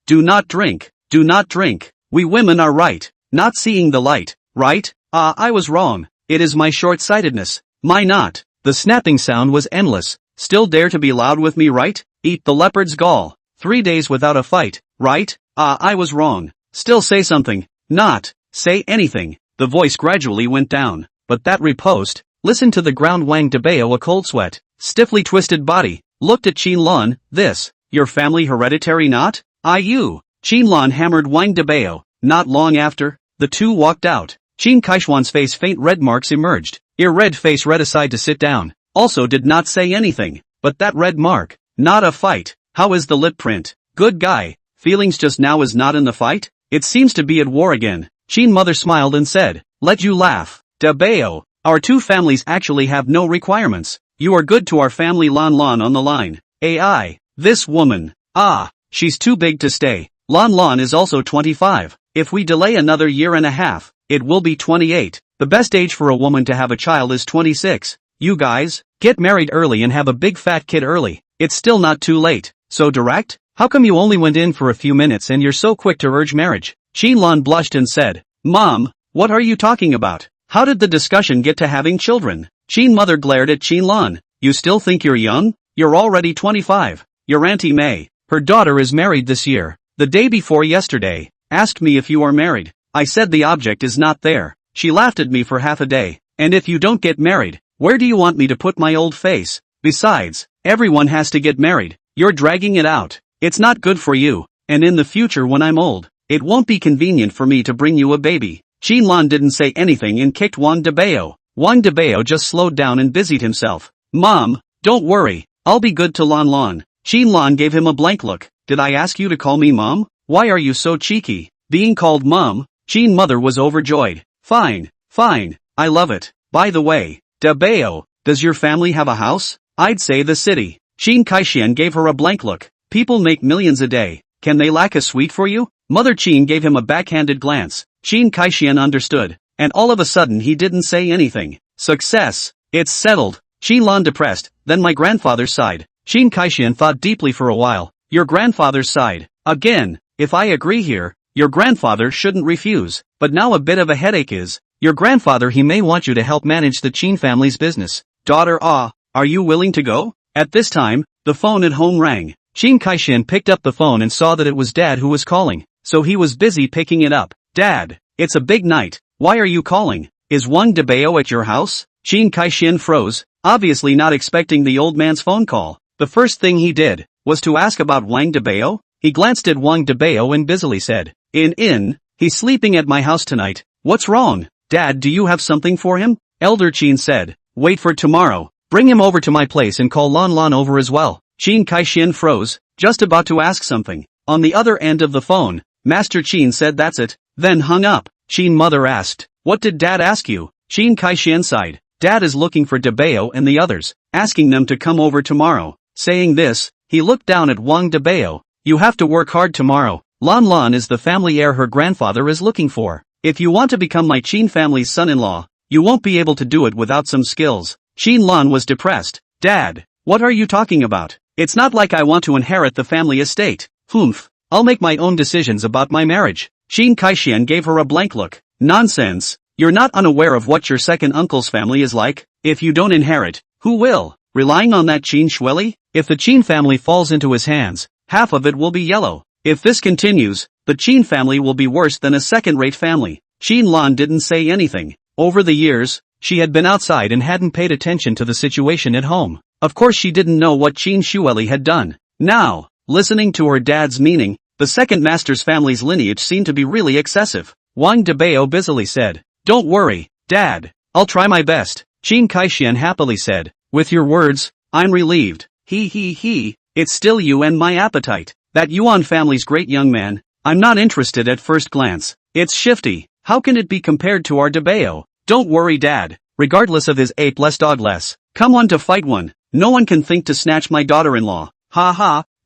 Do not drink. Do not drink. We women are right. Not seeing the light, right? I was wrong. It is my short-sightedness. My not. The snapping sound was endless. Still dare to be loud with me, right? Eat the leopard's gall. 3 days without a fight, right? I was wrong. Still say something. Not say anything. The voice gradually went down, but that riposte, listened to the ground. Wang Dabao, a cold sweat, stiffly twisted body, looked at Qin Lan. This, your family hereditary not? You. Qin Lan hammered Wang Dabao. Not long after, the two walked out. Qin Kaishuan's face faint red marks emerged. Red face read aside to sit down. Also did not say anything, but that red mark, not a fight. How is the lip print? Good guy. Feelings just now is not in the fight? It seems to be at war again. Qin mother smiled and said, let you laugh. Dabao, our 2 families actually have no requirements. You are good to our family. Lan on the line. AI. This woman. She's too big to stay. Lan is also 25. If we delay another year and a half, it will be 28. The best age for a woman to have a child is 26. You guys, get married early and have a big fat kid early. It's still not too late. So direct? How come you only went in for a few minutes and you're so quick to urge marriage? Qin Lan blushed and said, Mom, what are you talking about? How did the discussion get to having children? Qin mother glared at Qin Lan. You still think you're young? You're already 25. Your Auntie May, her daughter is married this year. The day before yesterday, asked me if you are married. I said the object is not there. She laughed at me for half a day. And if you don't get married, where do you want me to put my old face? Besides, everyone has to get married. You're dragging it out. It's not good for you. And in the future when I'm old, it won't be convenient for me to bring you a baby. Qianlan didn't say anything and kicked Wang Dabao. Wang Dabao just slowed down and busied himself. Mom, don't worry, I'll be good to Lan Lan. Qianlan gave him a blank look. Did I ask you to call me Mom? Why are you so cheeky? Being called Mom? Qian mother was overjoyed. Fine, I love it. By the way, Dabao, does your family have a house? I'd say the city. Qin Kaixian gave her a blank look. People make millions a day. Can they lack a sweet for you? Mother Qin gave him a backhanded glance. Qin Kaixian understood. And all of a sudden he didn't say anything. Success. It's settled. Qianlan depressed. Then my grandfather's side. Qin Kaixian thought deeply for a while. Your grandfather's side. Again, if I agree here, your grandfather shouldn't refuse. But now a bit of a headache is. Your grandfather he may want you to help manage the Qin family's business. Daughter are you willing to go? At this time, the phone at home rang. Qin Kaixian picked up the phone and saw that it was Dad who was calling, so he was busy picking it up. Dad, it's a big night. Why are you calling? Is Wang Dabao at your house? Qin Kaixian froze, obviously not expecting the old man's phone call. The first thing he did was to ask about Wang Dabao. He glanced at Wang Dabao and busily said, He's sleeping at my house tonight. What's wrong? Dad, do you have something for him? Elder Qin said, wait for tomorrow. Bring him over to my place and call Lan Lan over as well. Qin Kaixian froze, just about to ask something. On the other end of the phone, Master Qin said that's it, then hung up. Qin mother asked, what did Dad ask you? Qin Kaixian sighed. Dad is looking for Dabao and the others, asking them to come over tomorrow. Saying this, he looked down at Wang Dabao. You have to work hard tomorrow. Lan Lan is the family heir her grandfather is looking for. If you want to become my Qin family's son-in-law, you won't be able to do it without some skills. Qianlan was depressed. Dad, what are you talking about? It's not like I want to inherit the family estate. Humph. I'll make my own decisions about my marriage. Qin Kaixian gave her a blank look. Nonsense. You're not unaware of what your second uncle's family is like? If you don't inherit, who will? Relying on that Qin Shueli? If the Qin family falls into his hands, half of it will be yellow. If this continues, the Qin family will be worse than a second-rate family. Qianlan didn't say anything. Over the years, she had been outside and hadn't paid attention to the situation at home. Of course she didn't know what Qin Shueli had done. Now, listening to her dad's meaning, the second master's family's lineage seemed to be really excessive. Wang Dabao busily said, don't worry, Dad. I'll try my best. Qin Kaixian happily said, with your words, I'm relieved. It's still you and my appetite. That Yuan family's great young man. I'm not interested at first glance. It's shifty. How can it be compared to our Dabao? Don't worry, Dad. Regardless of his ape-less dog-less. Come on to fight one. No one can think to snatch my daughter-in-law.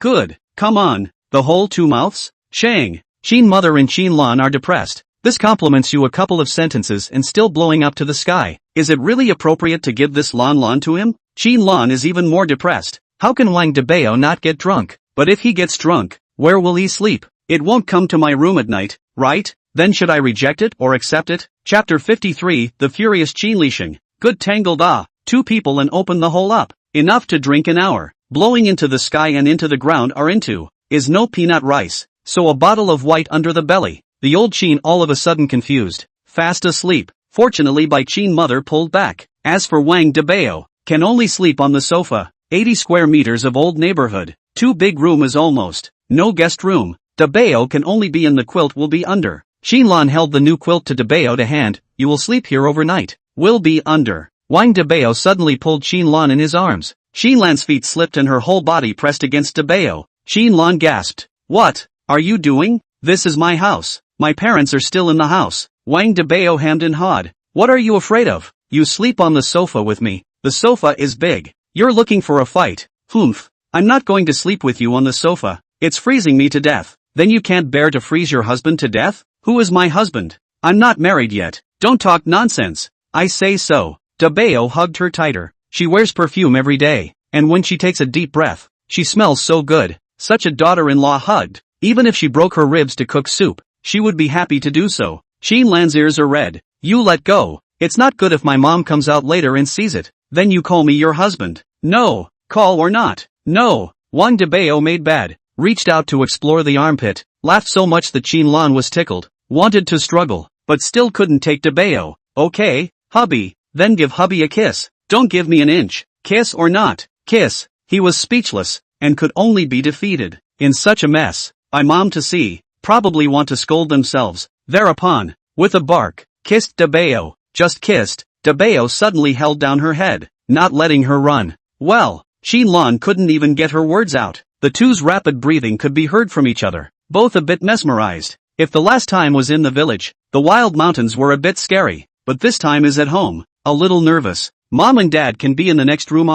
Good. Come on. The whole two mouths? Shang. Qin mother and Qianlan are depressed. This compliments you a couple of sentences and still blowing up to the sky. Is it really appropriate to give this Lan Lan to him? Qianlan is even more depressed. How can Wang Dabao not get drunk? But if he gets drunk, where will he sleep? It won't come to my room at night, right? Then should I reject it or accept it? Chapter 53, The Furious Qin Lisheng. Good tangled two people and open the hole up. Enough to drink an hour. Blowing into the sky and into the ground are into. Is no peanut rice. So a bottle of white under the belly. The old Qin all of a sudden confused. Fast asleep. Fortunately by Qin mother pulled back. As for Wang Dabao, can only sleep on the sofa. 80 square meters of old neighborhood. Too big room is almost. No guest room. Dabao can only be in the quilt will be under. Qianlan held the new quilt to Dabao to hand. You will sleep here overnight. Will be under. Wang Dabao suddenly pulled Qianlan in his arms. Qianlan's feet slipped and her whole body pressed against Dabao. Qianlan gasped. What are you doing? This is my house. My parents are still in the house. Wang Dabao hemmed and hawed. What are you afraid of? You sleep on the sofa with me. The sofa is big. You're looking for a fight. Humph. I'm not going to sleep with you on the sofa. It's freezing me to death. Then you can't bear to freeze your husband to death? Who is my husband? I'm not married yet. Don't talk nonsense. I say so. Dabao hugged her tighter. She wears perfume every day. And when she takes a deep breath, she smells so good. Such a daughter-in-law hugged. Even if she broke her ribs to cook soup, she would be happy to do so. Qianlan's ears are red. You let go. It's not good if my mom comes out later and sees it. Then you call me your husband. No. Call or not. No. Wang Dabao made bad. Reached out to explore the armpit. Laughed so much that Qianlan was tickled. Wanted to struggle, but still couldn't take Dabao. Okay, hubby. Then give hubby a kiss. Don't give me an inch. Kiss or not. Kiss. He was speechless, and could only be defeated. In such a mess. My mom to see. Probably want to scold themselves. Thereupon, with a bark, kissed Dabao. Just kissed. Dabao suddenly held down her head, not letting her run. Well, Shenlong couldn't even get her words out. The two's rapid breathing could be heard from each other, both a bit mesmerized. If the last time was in the village, the wild mountains were a bit scary, but this time is at home, a little nervous. Mom and dad can be in the next room.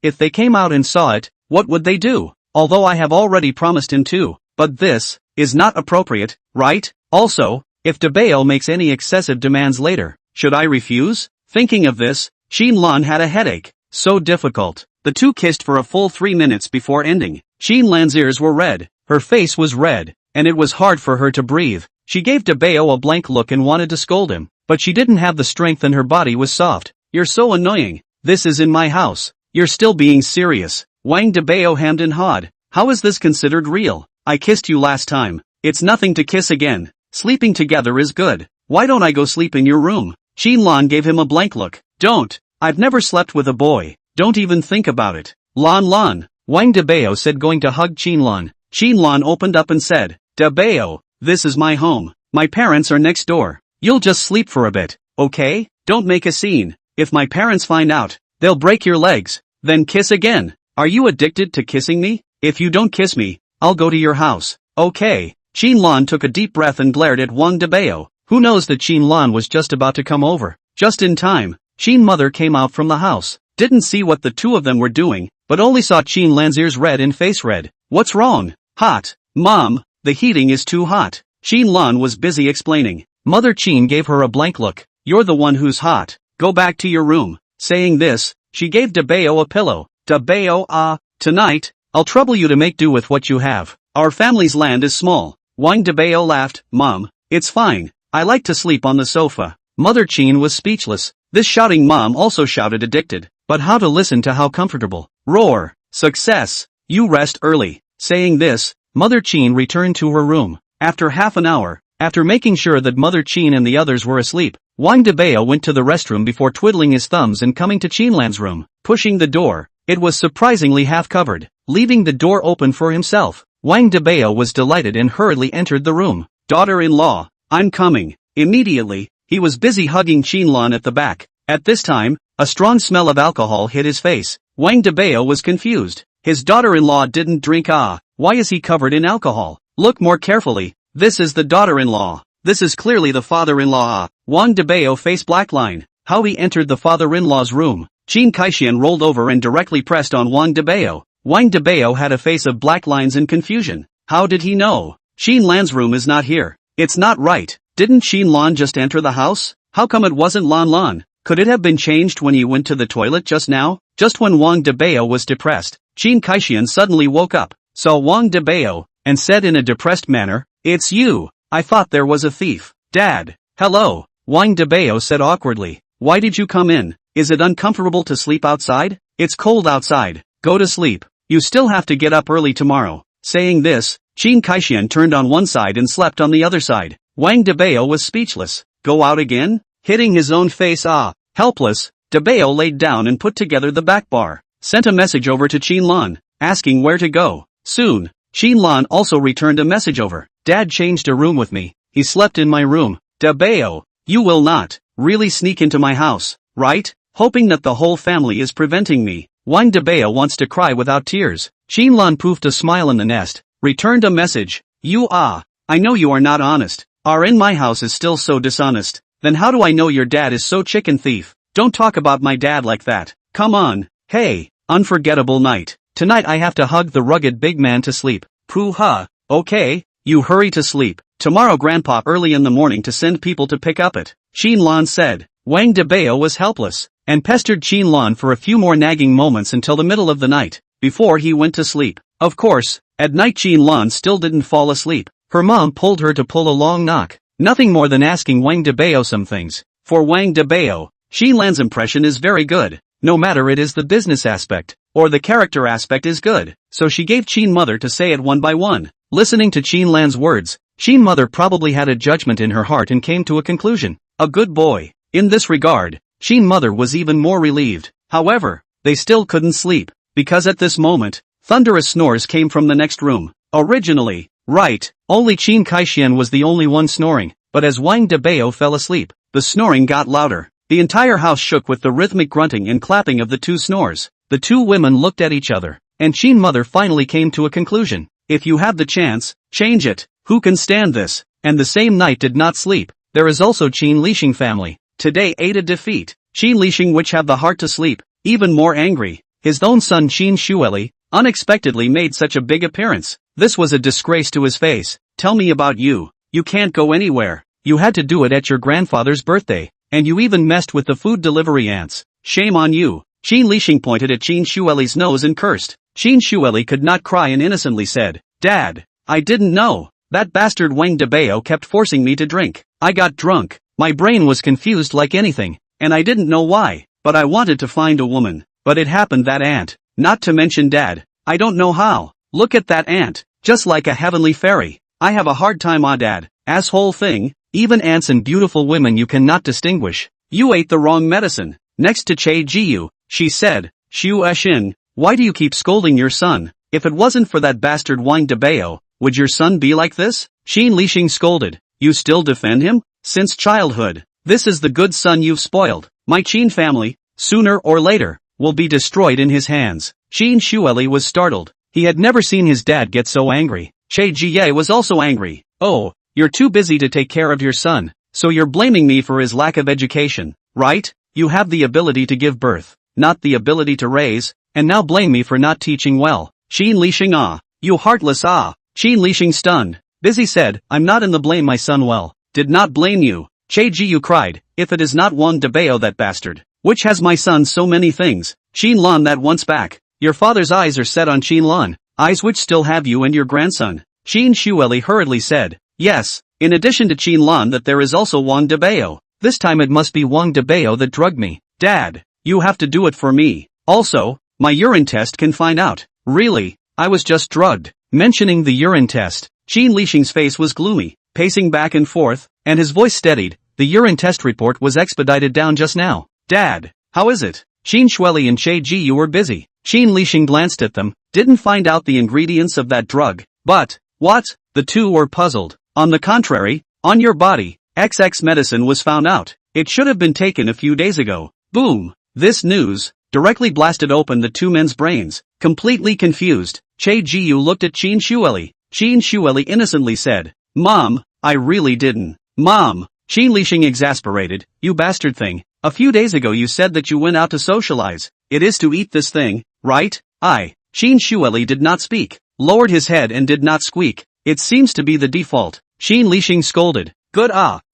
If they came out and saw it, what would they do? Although I have already promised him to, but this is not appropriate, right? Also, if Dabao makes any excessive demands later, should I refuse? Thinking of this, Shenlong had a headache. So difficult. The two kissed for a full 3 minutes before ending. Shenlong's ears were red, her face was red, and it was hard for her to breathe. She gave Dabao a blank look and wanted to scold him, but she didn't have the strength and her body was soft. You're so annoying. This is in my house. You're still being serious. Wang Dabao hemmed and hawed. How is this considered real? I kissed you last time. It's nothing to kiss again. Sleeping together is good. Why don't I go sleep in your room? Shenlong gave him a blank look. Don't. I've never slept with a boy. Don't even think about it. Lon. Wang Dabao said, going to hug Shenlong. Shenlong opened up and said, Dabao, this is my home. My parents are next door. You'll just sleep for a bit, okay? Don't make a scene. If my parents find out, they'll break your legs. Then kiss again. Are you addicted to kissing me? If you don't kiss me, I'll go to your house. Okay. Shenlong took a deep breath and glared at Wang Dabao. Who knows that Shenlong was just about to come over. Just in time, Shen mother came out from the house. Didn't see what the two of them were doing, but only saw Shenlong's ears red and face red. What's wrong? Hot. Mom, the heating is too hot. Shenlong was busy explaining. Mother Chen gave her a blank look. You're the one who's hot. Go back to your room. Saying this, she gave Dabao a pillow. Dabao, tonight, I'll trouble you to make do with what you have. Our family's land is small. Wang Dabao laughed. Mom, it's fine. I like to sleep on the sofa. Mother Chen was speechless. This shouting mom also shouted, addicted. But how to listen to how comfortable. Roar. Success. You rest early. Saying this, Mother Chen returned to her room. After half an hour, after making sure that Mother Chen and the others were asleep, Wang Dabao went to the restroom before twiddling his thumbs and coming to Shenlong's room. Pushing the door, it was surprisingly half covered. Leaving the door open for himself, Wang Dabao was delighted and hurriedly entered the room. Daughter-in-law, I'm coming. Immediately, he was busy hugging Shenlong at the back. At this time, a strong smell of alcohol hit his face. Wang Dabao was confused. His daughter-in-law didn't drink. Why is he covered in alcohol? Look more carefully. This is the daughter-in-law. This is clearly the father-in-law. Wang Dabao face black line. How he entered the father-in-law's room. Qin Kaixian rolled over and directly pressed on Wang Dabao. Wang Dabao had a face of black lines and confusion. How did he know? Shenlong's room is not here. It's not right. Didn't Shenlong just enter the house? How come it wasn't Lon? Could it have been changed when he went to the toilet just now? Just when Wang Dabao was depressed, Qin Kaixian suddenly woke up, saw Wang Dabao, and said in a depressed manner, It's you. I thought there was a thief. Dad. Hello. Wang Dabao said awkwardly. Why did you come in? Is it uncomfortable to sleep outside? It's cold outside. Go to sleep. You still have to get up early tomorrow. Saying this, Qin Kaixian turned on one side and slept on the other side. Wang Dabao was speechless. Go out again? Hitting his own face. Helpless, Dabao laid down and put together the back bar. Sent a message over to Shenlong, asking where to go. Soon, Shenlong also returned a message over. Dad changed a room with me. He slept in my room. Dabao, you will not really sneak into my house, right? Hoping that the whole family is preventing me. Wang Dabao wants to cry without tears. Shenlong poofed a smile in the nest. Returned a message. I know you are not honest. Are in my house is still so dishonest. Then how do I know your dad is so chicken thief? Don't talk about my dad like that. Come on. Hey, unforgettable night. Tonight I have to hug the rugged big man to sleep. Pooh-ha. Okay, you hurry to sleep. Tomorrow grandpa early in the morning to send people to pick up it. Shenlong said. Wang Dabao was helpless, and pestered Shenlong for a few more nagging moments until the middle of the night, before he went to sleep. Of course, at night Shenlong still didn't fall asleep. Her mom pulled her to pull a long knock. Nothing more than asking Wang Dabao some things. For Wang Dabao, Shenlong's impression is very good. No matter it is the business aspect, or the character aspect is good. So she gave Qin mother to say it one by one. Listening to Shenlong's words, Qin mother probably had a judgment in her heart and came to a conclusion. A good boy. In this regard, Qin mother was even more relieved. However, they still couldn't sleep, because at this moment, thunderous snores came from the next room. Originally, right, only Qin Kaixian was the only one snoring, but as Wang Dabao fell asleep, the snoring got louder. The entire house shook with the rhythmic grunting and clapping of the two snores. The two women looked at each other, and Qin mother finally came to a conclusion. If you have the chance, change it. Who can stand this? And the same night did not sleep. There is also Qin Lixing family. Today ate a defeat. Qin Lixing, which have the heart to sleep, even more angry. His own son Qin Shueli unexpectedly made such a big appearance. This was a disgrace to his face. Tell me about you. You can't go anywhere. You had to do it at your grandfather's birthday, and you even messed with the food delivery ants. Shame on you. Qin Lixing pointed at Qin Shueli's nose and cursed. Qin Shueli could not cry and innocently said, "Dad, I didn't know. That bastard Wang Dabao kept forcing me to drink. I got drunk. My brain was confused like anything, and I didn't know why, but I wanted to find a woman. But it happened that ant. Not to mention Dad. I don't know how. Look at that ant. Just like a heavenly fairy. I have a hard time, Dad. Asshole thing. Even ants and beautiful women you cannot distinguish. You ate the wrong medicine." Next to Che Jiu, she said, "Xu Eshin, why do you keep scolding your son? If it wasn't for that bastard Wang Dabao, would your son be like this?" Qin Lixing scolded. "You still defend him? Since childhood. This is the good son you've spoiled. My Qin family, sooner or later, will be destroyed in his hands." Qin Shueli was startled. He had never seen his dad get so angry. Che Jie was also angry. "Oh, you're too busy to take care of your son, so you're blaming me for his lack of education, right? You have the ability to give birth, not the ability to raise, and now blame me for not teaching well." Qin Lixing, you heartless Qin Lixing stunned. Busy said, "I'm not in the blame my son well. Did not blame you." Che Jiu cried, "If it is not Wang Dabao that bastard, which has my son so many things, Qin Lan that once back. Your father's eyes are set on Qin Lan, eyes which still have you and your grandson." Qin Shueli hurriedly said, "Yes, in addition to Qin Lan that there is also Wang Dabao. This time it must be Wang Dabao that drugged me. Dad, you have to do it for me. Also, my urine test can find out." "Really? I was just drugged." Mentioning the urine test, Qin Lixing's face was gloomy, pacing back and forth, and his voice steadied. "The urine test report was expedited down just now. Dad, how is it?" Qin Shueli and Che Jiu were busy. Qin Lixing glanced at them, didn't find out the ingredients of that drug. "But, what?" The two were puzzled. "On the contrary, on your body, XX medicine was found out. It should have been taken a few days ago." Boom! This news directly blasted open the two men's brains. Completely confused, Che Jiu looked at Qin Shueli. Qin Shueli innocently said, "Mom, I really didn't." "Mom!" Qin Lixing exasperated, "You bastard thing. A few days ago you said that you went out to socialize. It is to eat this thing, right?" Qin Shueli did not speak, lowered his head and did not squeak. "It seems to be the default." Qin Lixing scolded. "Good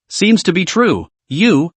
seems to be true. You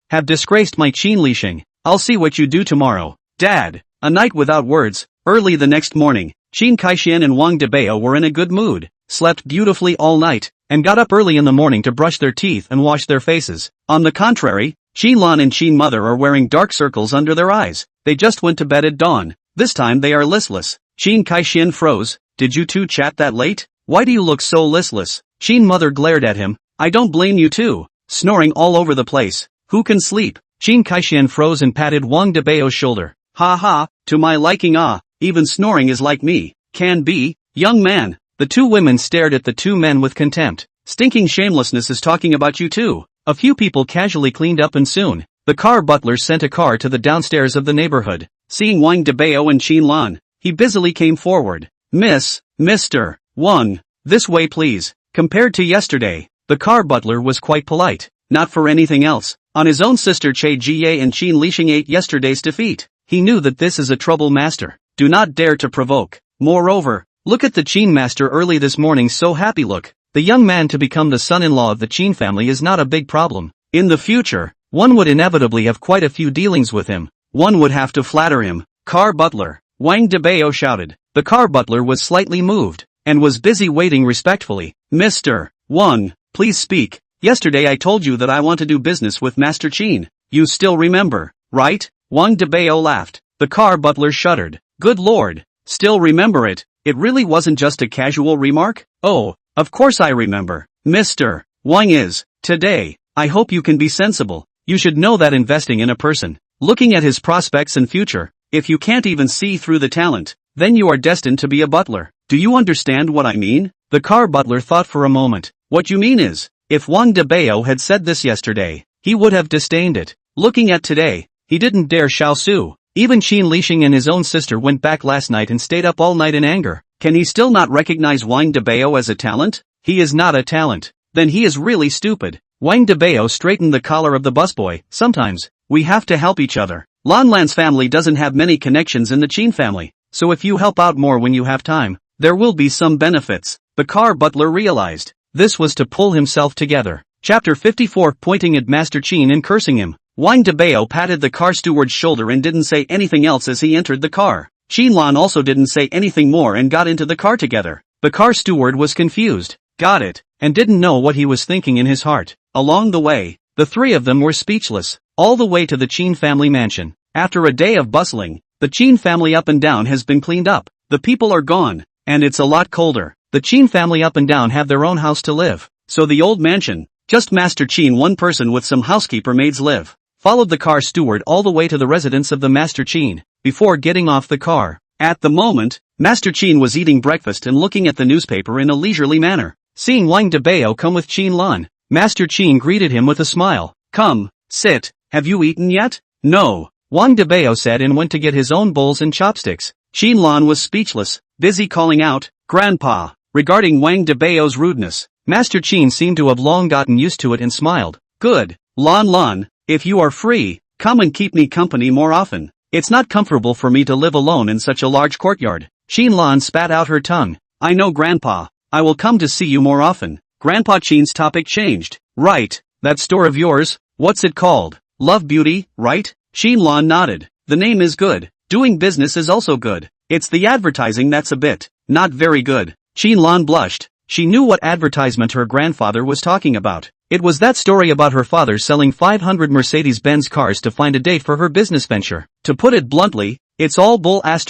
have disgraced my Qin Lixing. I'll see what you do tomorrow." Dad. A night without words. Early the next morning, Qin Kaixian and Wang Dabao were in a good mood, slept beautifully all night, and got up early in the morning to brush their teeth and wash their faces. On the contrary, Qin Lan and Qin Mother are wearing dark circles under their eyes. They just went to bed at dawn. This time they are listless. Qin Kaixian froze. "Did you two chat that late? Why do you look so listless?" Qin Mother glared at him. "I don't blame you too. Snoring all over the place. Who can sleep?" Qin Kaixian froze and patted Wang Dabao's shoulder. "Ha, to my liking even snoring is like me. Can be, young man." The two women stared at the two men with contempt. "Stinking shamelessness is talking about you too." A few people casually cleaned up and soon, the car butler sent a car to the downstairs of the neighborhood. Seeing Wang Dabao and Qin Lan, he busily came forward. Mr. Wang, this way please." Compared to yesterday, the car butler was quite polite, not for anything else. On his own sister Che Jie and Qin Lixing ate yesterday's defeat. He knew that this is a trouble master. Do not dare to provoke. Moreover, look at the Qin master early this morning, so happy look. The young man to become the son-in-law of the Qin family is not a big problem. In the future, one would inevitably have quite a few dealings with him. One would have to flatter him. "Car butler," Wang Dabao shouted. The car butler was slightly moved, and was busy waiting respectfully. "Mr. Wang, please speak. Yesterday I told you that I want to do business with Master Qin. You still remember, right?" Wang Dabao laughed. The car butler shuddered. "Good lord, still remember it? It really wasn't just a casual remark?" "Oh, of course I remember. Mr. Wang is, today, I hope you can be sensible. You should know that investing in a person, looking at his prospects and future, if you can't even see through the talent, then you are destined to be a butler. Do you understand what I mean? The car butler thought for a moment. What you mean is, if Wang Dabao had said this yesterday, he would have disdained it. Looking at today, he didn't dare Xiao Su. Even Qin Lixing and his own sister went back last night and stayed up all night in anger. Can he still not recognize Wang Dabao as a talent? He is not a talent. Then he is really stupid. Wang Dabao straightened the collar of the busboy. Sometimes, we have to help each other. Lan Lan's family doesn't have many connections in the Qin family, so if you help out more when you have time, there will be some benefits. The car butler realized. This was to pull himself together. Chapter 54. Pointing at Master Qin and cursing him. Wang Dabao patted the car steward's shoulder and didn't say anything else as he entered the car. Qin Lan also didn't say anything more and got into the car together. The car steward was confused, got it, and didn't know what he was thinking in his heart. Along the way, the three of them were speechless, all the way to the Qin family mansion. After a day of bustling, the Qin family up and down has been cleaned up. The people are gone, and it's a lot colder. The Qin family up and down have their own house to live. So the old mansion, just Master Qin, one person with some housekeeper maids live, followed the car steward all the way to the residence of the Master Qin, before getting off the car. At the moment, Master Qin was eating breakfast and looking at the newspaper in a leisurely manner. Seeing Wang Dabao come with Qin Lan, Master Qin greeted him with a smile. Come, sit, have you eaten yet? No, Wang Dabao said and went to get his own bowls and chopsticks. Qin Lan was speechless, busy calling out, Grandpa. Regarding Wang Dabao's rudeness, Master Qin seemed to have long gotten used to it and smiled. Good, Lan, if you are free, come and keep me company more often. It's not comfortable for me to live alone in such a large courtyard. Qin Lan spat out her tongue. I know, Grandpa, I will come to see you more often. Grandpa Qin's topic changed. Right, that store of yours, what's it called? Love Beauty, right? Qin Lan nodded. The name is good. Doing business is also good. It's the advertising that's a bit, not very good. Qin Lan blushed. She knew what advertisement her grandfather was talking about. It was that story about her father selling 500 Mercedes-Benz cars to find a date for her business venture. To put it bluntly, it's all bull ********,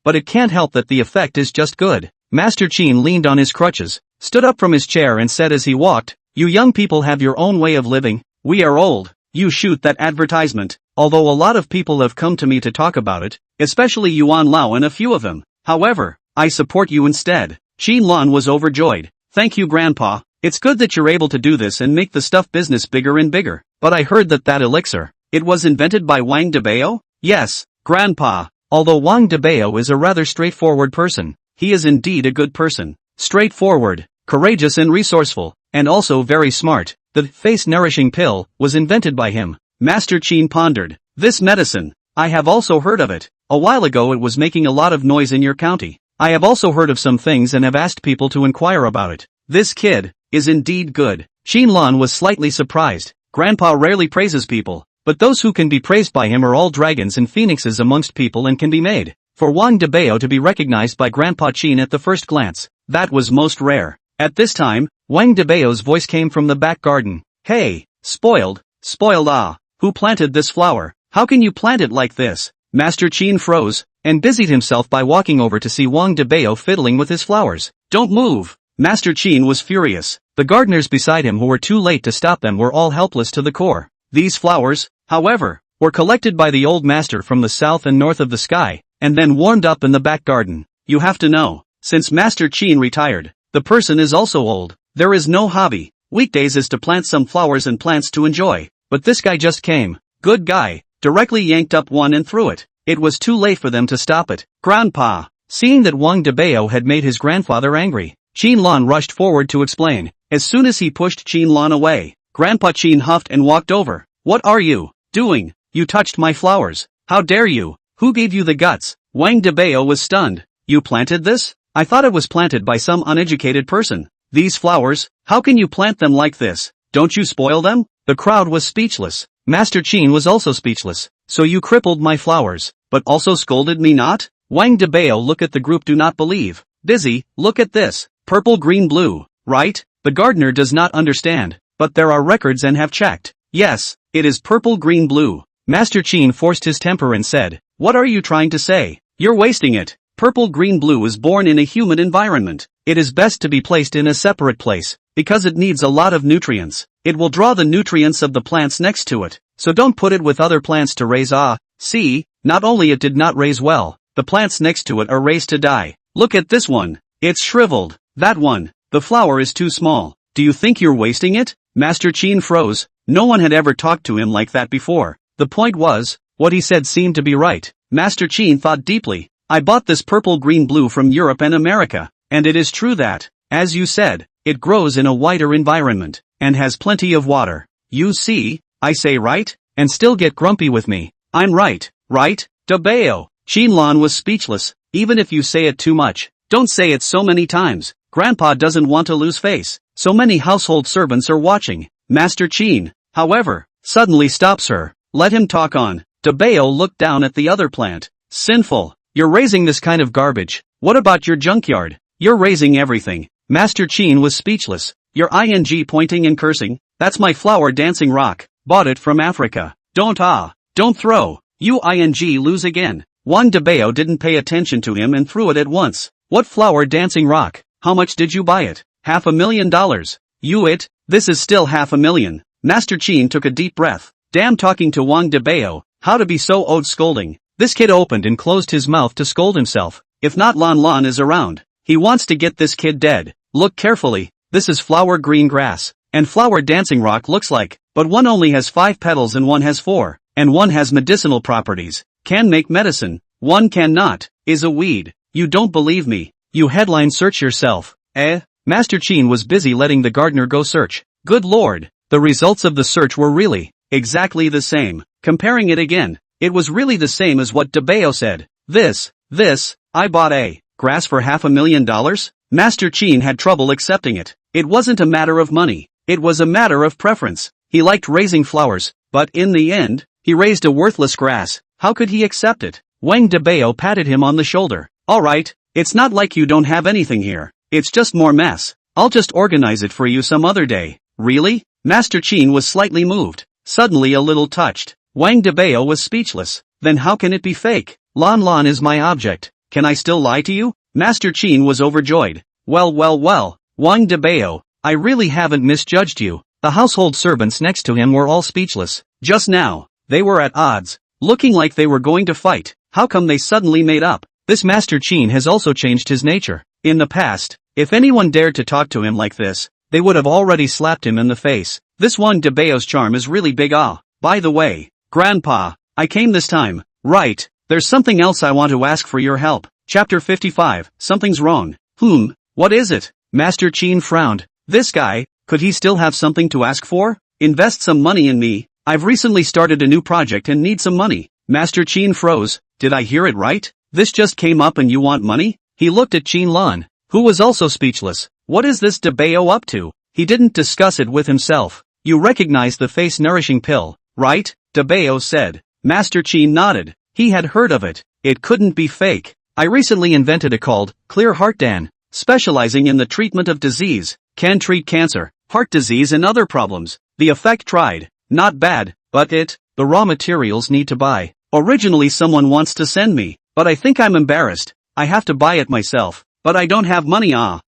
but it can't help that the effect is just good. Master Qin leaned on his crutches, stood up from his chair and said as he walked, You young people have your own way of living, we are old. You shoot that advertisement, although a lot of people have come to me to talk about it, especially Yuan Lao and a few of them. However, I support you instead. Qin Lan was overjoyed. Thank you, Grandpa. It's good that you're able to do this and make the stuff business bigger and bigger. But I heard that elixir, it was invented by Wang Dabao? Yes, Grandpa. Although Wang Dabao is a rather straightforward person, he is indeed a good person. Straightforward, courageous and resourceful, and also very smart. The face-nourishing pill was invented by him. Master Qin pondered. This medicine, I have also heard of it. A while ago it was making a lot of noise in your county. I have also heard of some things and have asked people to inquire about it. This kid is indeed good. Qin Lan was slightly surprised. Grandpa rarely praises people, but those who can be praised by him are all dragons and phoenixes amongst people and can be made. For Wang Dabao to be recognized by Grandpa Qin at the first glance, that was most rare. At this time, Wang Dabao's voice came from the back garden. Hey, spoiled ah, who planted this flower? How can you plant it like this? Master Qin froze, and busied himself by walking over to see Wang Dabao fiddling with his flowers. Don't move! Master Qin was furious. The gardeners beside him who were too late to stop them were all helpless to the core. These flowers, however, were collected by the old master from the south and north of the sky, and then warmed up in the back garden. You have to know, since Master Qin retired, the person is also old. There is no hobby. Weekdays is to plant some flowers and plants to enjoy. But this guy just came. Good guy. Directly yanked up one and threw it. It was too late for them to stop it. Grandpa. Seeing that Wang Dabao had made his grandfather angry, Qin Lan rushed forward to explain. As soon as he pushed Qin Lan away, Grandpa Qin huffed and walked over. What are you doing? You touched my flowers. How dare you? Who gave you the guts? Wang Dabao was stunned. You planted this? I thought it was planted by some uneducated person. These flowers, how can you plant them like this? Don't you spoil them? The crowd was speechless. Master Qin was also speechless. So you crippled my flowers, but also scolded me not? Wang Dabao look at the group do not believe. Busy, look at this. Purple, green, blue, right? The gardener does not understand, but there are records and have checked. Yes, it is purple, green, blue. Master Qin forced his temper and said, what are you trying to say? You're wasting it. Purple, green, blue is born in a humid environment. It is best to be placed in a separate place. Because it needs a lot of nutrients. It will draw the nutrients of the plants next to it. So don't put it with other plants to raise. See, not only it did not raise well, the plants next to it are raised to die. Look at this one. It's shriveled. That one. The flower is too small. Do you think you're wasting it? Master Qin froze. No one had ever talked to him like that before. The point was, what he said seemed to be right. Master Qin thought deeply. I bought this purple green blue from Europe and America. And it is true that, as you said, it grows in a wider environment, and has plenty of water. You see, I say right? And still get grumpy with me. I'm right, right? Dabao. Qinlan was speechless. Even if you say it too much, don't say it so many times. Grandpa doesn't want to lose face. So many household servants are watching. Master Qin, however, suddenly stops her. Let him talk on. Dabao looked down at the other plant. Sinful. You're raising this kind of garbage. What about your junkyard? You're raising everything. Master Qin was speechless. Your ing pointing and cursing? That's my flower dancing rock. Bought it from Africa. Don't throw. You ing lose again. Wang Dabao didn't pay attention to him and threw it at once. What flower dancing rock? How much did you buy it? $500,000. This is still $500,000. Master Qin took a deep breath. Damn, talking to Wang Dabao, how to be so owed scolding. This kid opened and closed his mouth to scold himself. If not, Lan is around. He wants to get this kid dead. Look carefully. This is flower green grass. And flower dancing rock looks like, but one only has 5 petals and one has 4. And one has medicinal properties. Can make medicine. One cannot. Is a weed. You don't believe me. You headline search yourself. Master Qin was busy letting the gardener go search. Good lord. The results of the search were really exactly the same. Comparing it again, it was really the same as what Dabao said. This, I bought a grass for $500,000? Master Qin had trouble accepting it. It wasn't a matter of money. It was a matter of preference. He liked raising flowers, but in the end, he raised a worthless grass. How could he accept it? Wang Dabao patted him on the shoulder. Alright, it's not like you don't have anything here. It's just more mess. I'll just organize it for you some other day. Really? Master Qin was slightly moved, suddenly a little touched. Wang Dabao was speechless. Then how can it be fake? Lan is my object. Can I still lie to you? Master Qin was overjoyed. Well, Wang Dabao, I really haven't misjudged you. The household servants next to him were all speechless. Just now, they were at odds, looking like they were going to fight. How come they suddenly made up? This Master Qin has also changed his nature. In the past, if anyone dared to talk to him like this, they would have already slapped him in the face. This Wang Dabao's charm is really big. By the way, Grandpa, I came this time. Right, there's something else I want to ask for your help. Chapter 55, something's wrong. What is it? Master Qin frowned. This guy, could he still have something to ask for? Invest some money in me. I've recently started a new project and need some money. Master Qin froze. Did I hear it right? This just came up and you want money? He looked at Qinlan, who was also speechless. What is this Dabao up to? He didn't discuss it with himself. You recognize the face-nourishing pill, right? Dabao said. Master Qin nodded. He had heard of it. It couldn't be fake. I recently invented a called Clear Heart Dan, specializing in the treatment of disease. Can treat cancer, heart disease and other problems. The effect tried. Not bad, but the raw materials need to buy. Originally someone wants to send me, but I think I'm embarrassed. I have to buy it myself, but I don't have money.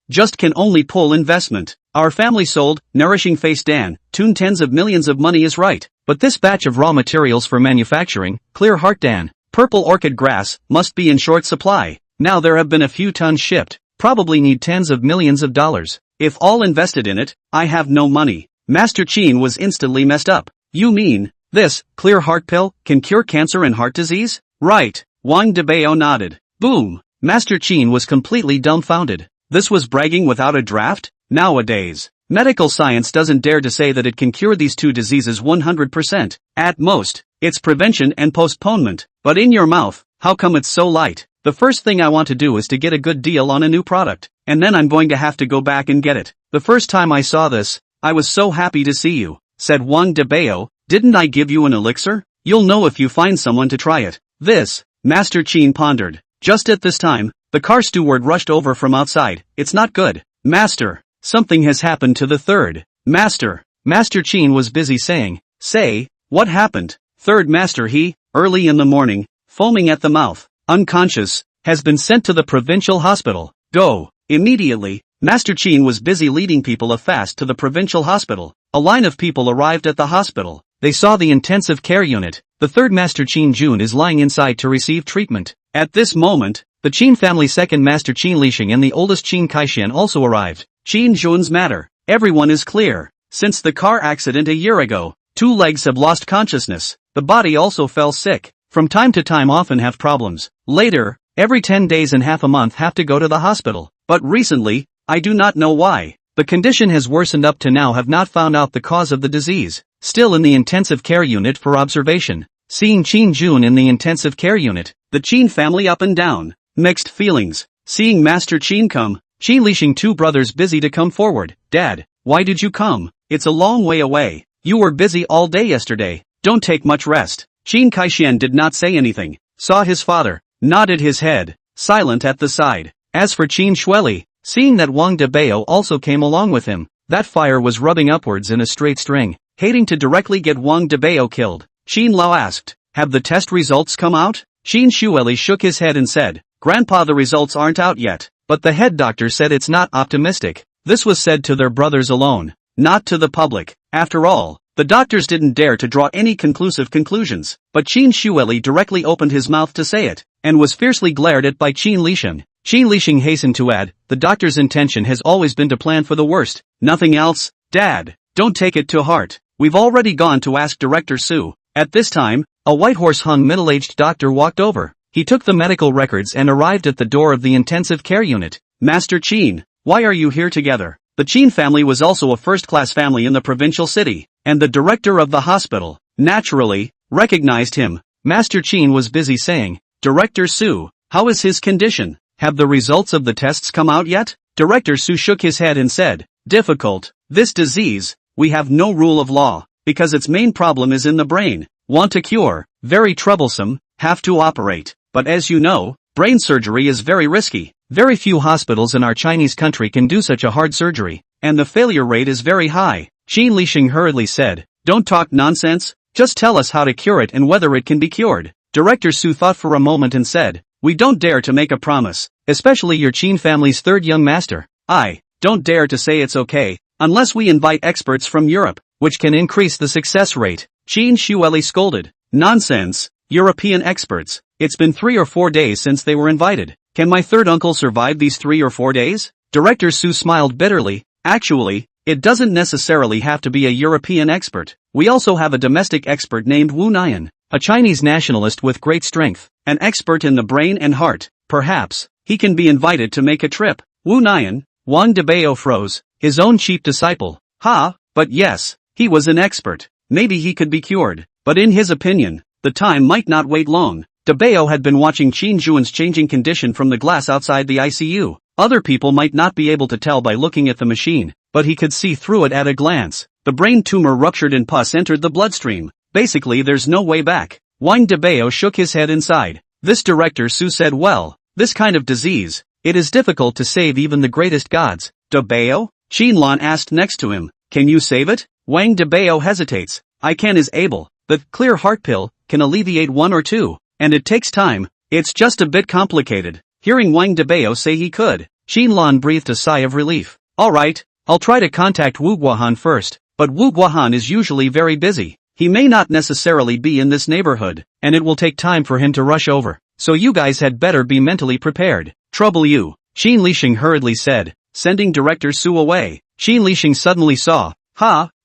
Just can only pull investment. Our family sold, Nourishing Face Dan, tune tens of millions of money is right. But this batch of raw materials for manufacturing, Clear Heart Dan, purple orchid grass, must be in short supply. Now there have been a few tons shipped, probably need tens of millions of dollars. If all invested in it, I have no money. Master Qin was instantly messed up. You mean, this, Clear Heart pill, can cure cancer and heart disease? Right. Wang Dabao nodded. Boom. Master Qin was completely dumbfounded. This was bragging without a draft? Nowadays, medical science doesn't dare to say that it can cure these two diseases 100%. At most, it's prevention and postponement. But in your mouth, how come it's so light? The first thing I want to do is to get a good deal on a new product, and then I'm going to have to go back and get it. The first time I saw this, I was so happy to see you, said Wang Dabao. Didn't I give you an elixir? You'll know if you find someone to try it. This, Master Qin pondered. Just at this time, the car steward rushed over from outside. It's not good. Master, something has happened to the third. Master. Master Qin was busy saying, say, what happened? Third master early in the morning, foaming at the mouth, unconscious, has been sent to the provincial hospital. Go. Immediately, Master Qin was busy leading people fast to the provincial hospital. A line of people arrived at the hospital. They saw the intensive care unit. The third Master Qin Jun is lying inside to receive treatment. At this moment, the Qin family's second Master Qin Lixing and the oldest Qin Kaixian also arrived. Qin Jun's matter. Everyone is clear. Since the car accident a year ago, 2 legs have lost consciousness. The body also fell sick. From time to time often have problems. Later, every 10 days and half a month have to go to the hospital. But recently, I do not know why. The condition has worsened up to now, have not found out the cause of the disease. Still in the intensive care unit for observation. Seeing Qin Jun in the intensive care unit, the Qin family up and down. Mixed feelings. Seeing Master Qin come, Qin Lixing 2 brothers busy to come forward. Dad, why did you come? It's a long way away. You were busy all day yesterday. Don't take much rest. Qin Kaixian did not say anything. Saw his father, nodded his head, silent at the side. As for Qin Shueli, seeing that Wang Dabao also came along with him, that fire was rubbing upwards in a straight string, hating to directly get Wang Dabao killed. Qin Lao asked, have the test results come out? Qin Shueli shook his head and said, Grandpa, the results aren't out yet, but the head doctor said it's not optimistic. This was said to their brothers alone, not to the public. After all, the doctors didn't dare to draw any conclusive conclusions, but Qin Shueli directly opened his mouth to say it, and was fiercely glared at by Qin Lixing. Qin Lixing hastened to add, the doctor's intention has always been to plan for the worst, nothing else. Dad, don't take it to heart. We've already gone to ask Director Su. At this time, a white horse-hung middle-aged doctor walked over. He took the medical records and arrived at the door of the intensive care unit. Master Qin, why are you here together? The Qin family was also a first-class family in the provincial city, and the director of the hospital, naturally, recognized him. Master Qin was busy saying, Director Su, how is his condition? Have the results of the tests come out yet? Director Su shook his head and said, difficult. This disease, we have no rule of law, because its main problem is in the brain. Want to cure, very troublesome, have to operate. But as you know, brain surgery is very risky. Very few hospitals in our Chinese country can do such a hard surgery, and the failure rate is very high. Qin Lixing hurriedly said, don't talk nonsense, just tell us how to cure it and whether it can be cured. Director Su thought for a moment and said, we don't dare to make a promise, especially your Qin family's third young master. I don't dare to say it's okay, unless we invite experts from Europe, which can increase the success rate. Qin Shueli scolded, nonsense, European experts. It's been 3 or 4 days since they were invited. Can my third uncle survive these 3 or 4 days? Director Su smiled bitterly. Actually, it doesn't necessarily have to be a European expert. We also have a domestic expert named Wu Nian, a Chinese nationalist with great strength, an expert in the brain and heart. Perhaps he can be invited to make a trip. Wu Nian, Wang Dabao froze, his own cheap disciple. But yes, he was an expert. Maybe he could be cured, but in his opinion, the time might not wait long. Dabao had been watching Qin Jun's changing condition from the glass outside the ICU. Other people might not be able to tell by looking at the machine, but he could see through it at a glance. The brain tumor ruptured and pus entered the bloodstream. Basically there's no way back. Wang Dabao shook his head inside. This Director Su said, well, this kind of disease, it is difficult to save even the greatest gods. Dabao? Qin Lan asked next to him, can you save it? Wang Dabao hesitates. I can is able. The clear heart pill can alleviate 1 or 2. And it takes time. It's just a bit complicated. Hearing Wang Dabao say he could, Qin Lan breathed a sigh of relief. Alright, I'll try to contact Wu Guohan first, but Wu Guohan is usually very busy. He may not necessarily be in this neighborhood, and it will take time for him to rush over. So you guys had better be mentally prepared. Trouble you, Qin Lixing hurriedly said, sending Director Su away. Qin Lixing suddenly saw,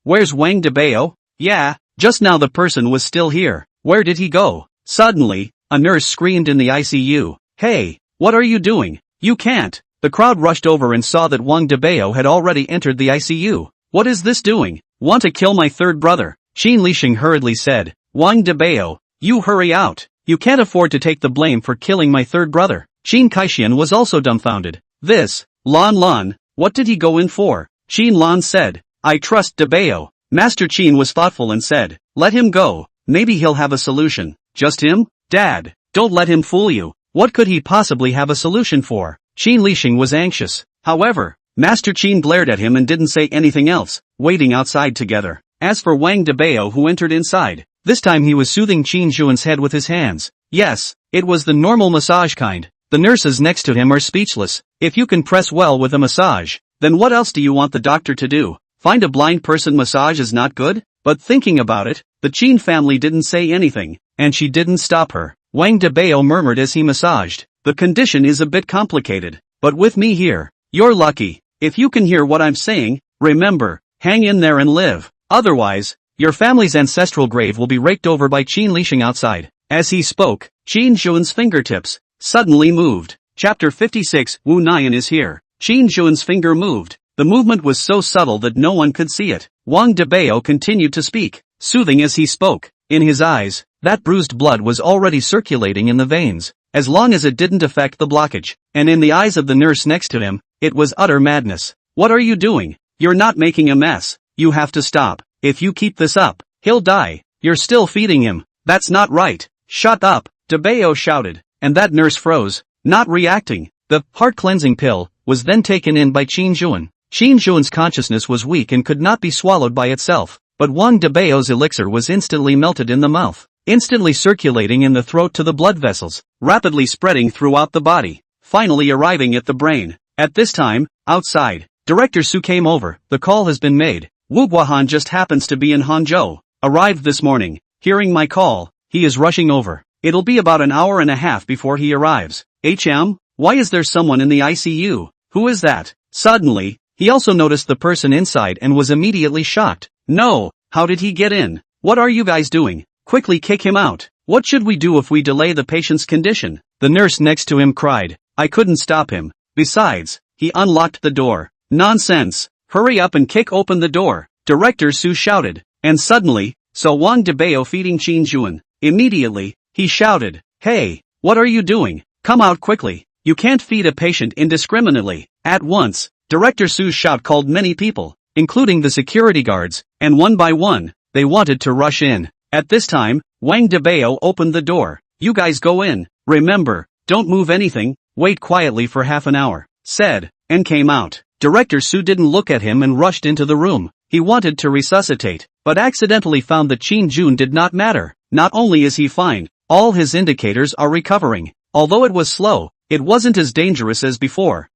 where's Wang Dabao? Yeah, just now the person was still here. Where did he go? Suddenly, a nurse screamed in the ICU, hey, what are you doing? You can't. The crowd rushed over and saw that Wang Dabao had already entered the ICU. What is this doing? Want to kill my third brother? Qin Lixing hurriedly said, Wang Dabao, you hurry out. You can't afford to take the blame for killing my third brother. Qin Kaixian was also dumbfounded. This, Lan, what did he go in for? Qin Lan said, I trust Dabao. Master Qin was thoughtful and said, let him go, maybe he'll have a solution. Just him? Dad, don't let him fool you. What could he possibly have a solution for? Qin Lixing was anxious. However, Master Qin glared at him and didn't say anything else, waiting outside together. As for Wang Dabao, who entered inside, this time he was soothing Qin Jun's head with his hands. Yes, it was the normal massage kind. The nurses next to him are speechless. If you can press well with a massage, Then what else do you want the doctor to do? Find a blind person massage is not good? But thinking about it, the Chin family didn't say anything, and she didn't stop her. Wang Dabao murmured as he massaged. The condition is a bit complicated, but with me here, you're lucky. If you can hear what I'm saying, remember, hang in there and live. Otherwise, your family's ancestral grave will be raked over by Qin Lixing outside. As he spoke, Qin Zhuan's fingertips suddenly moved. Chapter 56, Wu Nian is here. Qin Zhuan's finger moved. The movement was so subtle that no one could see it. Wang Dabao continued to speak, soothing as he spoke. In his eyes, that bruised blood was already circulating in the veins, as long as it didn't affect the blockage. And in the eyes of the nurse next to him, it was utter madness. What are you doing? You're not making a mess. You have to stop. If you keep this up, he'll die. You're still feeding him. That's not right. Shut up, Dabao shouted, and that nurse froze, not reacting. The heart-cleansing pill was then taken in by Qin Zhuan. Qin Zhuan's consciousness was weak and could not be swallowed by itself, but Wang Dabao's elixir was instantly melted in the mouth, instantly circulating in the throat to the blood vessels, rapidly spreading throughout the body, finally arriving at the brain. At this time, outside, Director Su came over. The call has been made. Wu Guohan just happens to be in Hangzhou. Arrived this morning. Hearing my call, he is rushing over. It'll be about an hour and a half before he arrives. Why is there someone in the ICU? Who is that? Suddenly, he also noticed the person inside and was immediately shocked. No, how did he get in? What are you guys doing? Quickly kick him out. What should we do if we delay the patient's condition? The nurse next to him cried. I couldn't stop him. Besides, he unlocked the door. Nonsense. Hurry up and kick open the door. Director Su shouted. And suddenly, saw Wang Dabao feeding Qin Zhuan. Immediately, he shouted. Hey, what are you doing? Come out quickly. You can't feed a patient indiscriminately. At once, Director Su's shout called many people, including the security guards, and one by one, they wanted to rush in. At this time, Wang Dabao opened the door. You guys go in. Remember, don't move anything, wait quietly for half an hour, said, and came out. Director Su didn't look at him and rushed into the room. He wanted to resuscitate, but accidentally found that Qin Zhuan did not matter. Not only is he fine, all his indicators are recovering. Although it was slow, it wasn't as dangerous as before.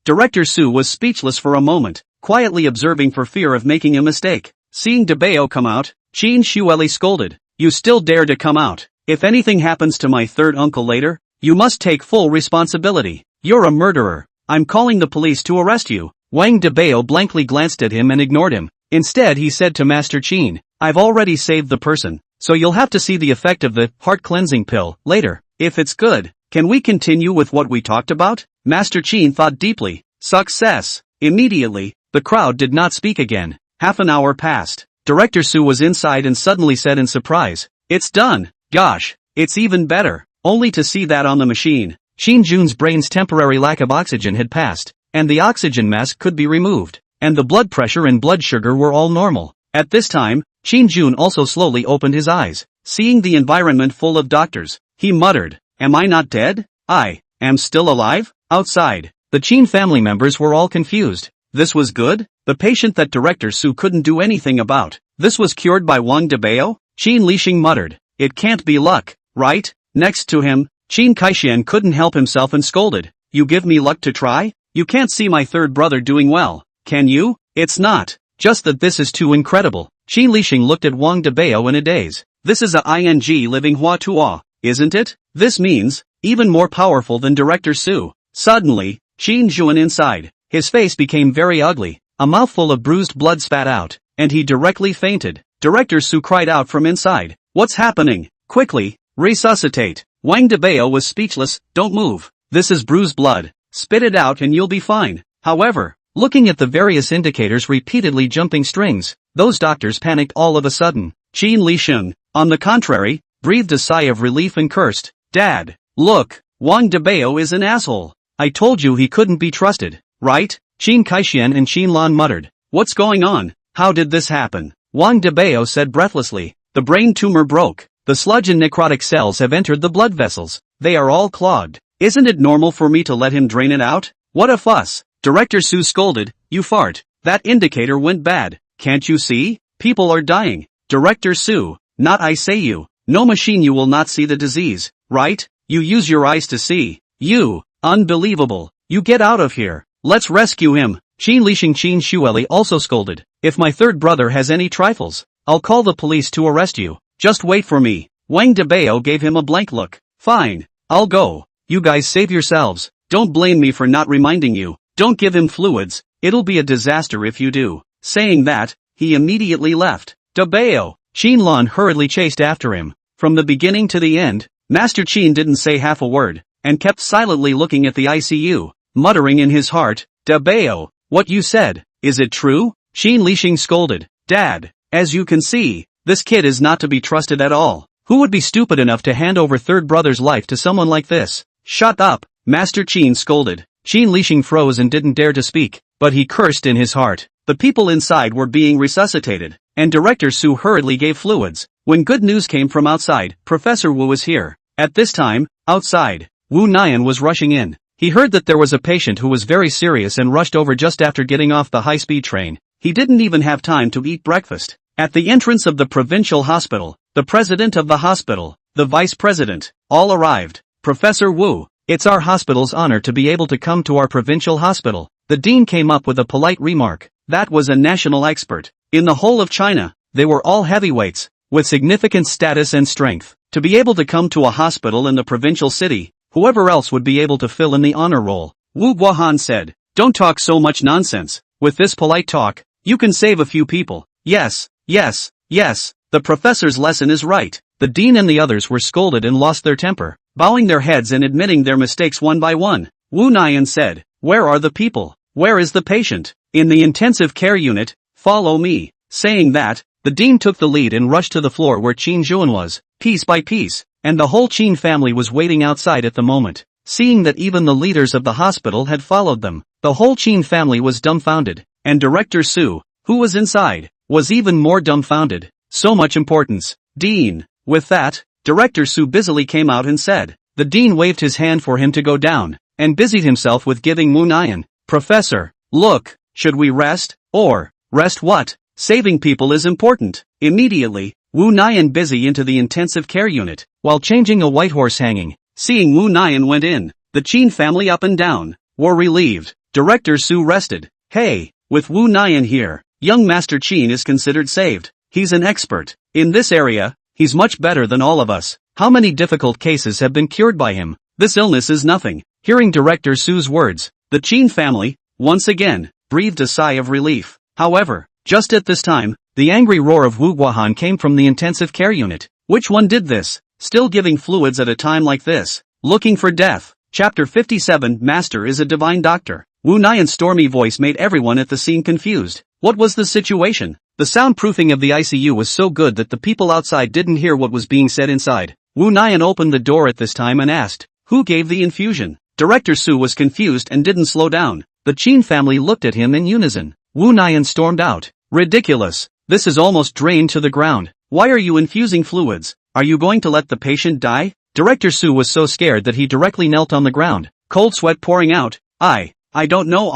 Director Su was speechless for a moment, quietly observing for fear of making a mistake. Seeing Dabao come out, Qin Shueli scolded. You still dare to come out? If anything happens to my third uncle later, you must take full responsibility. You're a murderer. I'm calling the police to arrest you. Wang Dabao blankly glanced at him and ignored him. Instead he said to Master Qin, I've already saved the person, so you'll have to see the effect of the heart-cleansing pill later. If it's good, can we continue with what we talked about? Master Qin thought deeply. Success. Immediately, the crowd did not speak again. Half an hour passed. Director Su was inside and suddenly said in surprise, It's done. Gosh, it's even better. Only to see that on the machine. Qin Zhuan's brain's temporary lack of oxygen had passed, and the oxygen mask could be removed, and the blood pressure and blood sugar were all normal. At this time, Qin Zhuan also slowly opened his eyes. Seeing the environment full of doctors, he muttered, Am I not dead? I am still alive? Outside, the Qin family members were all confused. This was good? The patient that Director Su couldn't do anything about. This was cured by Wang Dabao? Qin Lixing muttered. It can't be luck, right? Next to him, Qin Kaixian couldn't help himself and scolded. You give me luck to try? You can't see my third brother doing well, can you? It's not. Just that this is too incredible. Qin Lixing looked at Wang Dabao in a daze. This is a ing living Hua Tuo, isn't it? This means, even more powerful than Director Su. Suddenly, Qin Zhuan inside. His face became very ugly. A mouthful of bruised blood spat out, and he directly fainted. Director Su cried out from inside. What's happening? Quickly, resuscitate. Wang Dabao was speechless. Don't move. This is bruised blood. Spit it out and you'll be fine. However, looking at the various indicators repeatedly jumping strings, those doctors panicked all of a sudden. Qin Lixing, on the contrary, breathed a sigh of relief and cursed. Dad, look, Wang Dabao is an asshole. I told you he couldn't be trusted, right? Qin Kaixian and Qin Lan muttered. What's going on? How did this happen? Wang Dabao said breathlessly. The brain tumor broke. The sludge and necrotic cells have entered the blood vessels. They are all clogged. Isn't it normal for me to let him drain it out? What a fuss. Director Su scolded. You fart. That indicator went bad. Can't you see? People are dying. Director Su, not I say you. No machine you will not see the disease, right? You use your eyes to see. You, unbelievable. You get out of here. Let's rescue him. Qin Lixing Qin Shueli also scolded. If my third brother has any trifles, I'll call the police to arrest you. Just wait for me. Wang Dabao gave him a blank look. Fine. I'll go. You guys save yourselves. Don't blame me for not reminding you. Don't give him fluids. It'll be a disaster if you do. Saying that, he immediately left. Dabao. Qin Lan hurriedly chased after him. From the beginning to the end, Master Qin didn't say half a word, and kept silently looking at the ICU, muttering in his heart, Dabao, what you said, is it true? Qin Lixing scolded. Dad, as you can see, this kid is not to be trusted at all. Who would be stupid enough to hand over third brother's life to someone like this? Shut up, Master Qin scolded. Qin Lixing froze and didn't dare to speak, but he cursed in his heart. The people inside were being resuscitated, and Director Su hurriedly gave fluids. When good news came from outside, Professor Wu was here. At this time, outside, Wu Nian was rushing in. He heard that there was a patient who was very serious and rushed over just after getting off the high-speed train. He didn't even have time to eat breakfast. At the entrance of the provincial hospital, the president of the hospital, the vice president, all arrived. Professor Wu, it's our hospital's honor to be able to come to our provincial hospital. The dean came up with a polite remark. That was a national expert. In the whole of China, they were all heavyweights, with significant status and strength. To be able to come to a hospital in the provincial city, whoever else would be able to fill in the honor role. Wu Guohan said, don't talk so much nonsense. With this polite talk, you can save a few people. Yes, yes, yes, the professor's lesson is right. The dean and the others were scolded and lost their temper, bowing their heads and admitting their mistakes one by one. Wu Nian said, where are the people? Where is the patient? In the intensive care unit, follow me. Saying that, the dean took the lead and rushed to the floor where Qin Zhuan was, piece by piece, and the whole Qin family was waiting outside at the moment. Seeing that even the leaders of the hospital had followed them, the whole Qin family was dumbfounded, and Director Su, who was inside, was even more dumbfounded. So much importance. Dean. With that, Director Su busily came out and said. The dean waved his hand for him to go down, and busied himself with giving Wu Nian. Professor, look, should we rest? Or, rest what? Saving people is important. Immediately, Wu Nian busy into the intensive care unit, while changing a white horse hanging. Seeing Wu Nian went in, the Qin family up and down, were relieved. Director Su rested. Hey, with Wu Nian here, young Master Qin is considered saved. He's an expert. In this area, he's much better than all of us. How many difficult cases have been cured by him? This illness is nothing. Hearing Director Su's words, the Qin family, once again, breathed a sigh of relief. However, just at this time, the angry roar of Wu Guohan came from the intensive care unit. Which one did this? Still giving fluids at a time like this? Looking for death. Chapter 57 Master is a divine doctor. Wu Nian's stormy voice made everyone at the scene confused. What was the situation? The soundproofing of the ICU was so good that the people outside didn't hear what was being said inside. Wu Nian opened the door at this time and asked, who gave the infusion? Director Su was confused and didn't slow down. The Qin family looked at him in unison. Wu Nian stormed out. Ridiculous. This is almost drained to the ground. Why are you infusing fluids? Are you going to let the patient die? Director Su was so scared that he directly knelt on the ground, cold sweat pouring out. I don't know.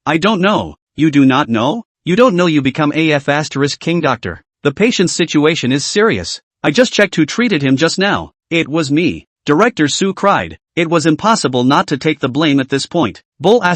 I don't know. You do not know? You don't know you become king doctor. The patient's situation is serious. I just checked who treated him just now. It was me. Director Su cried. It was impossible not to take the blame at this point. Bull *********.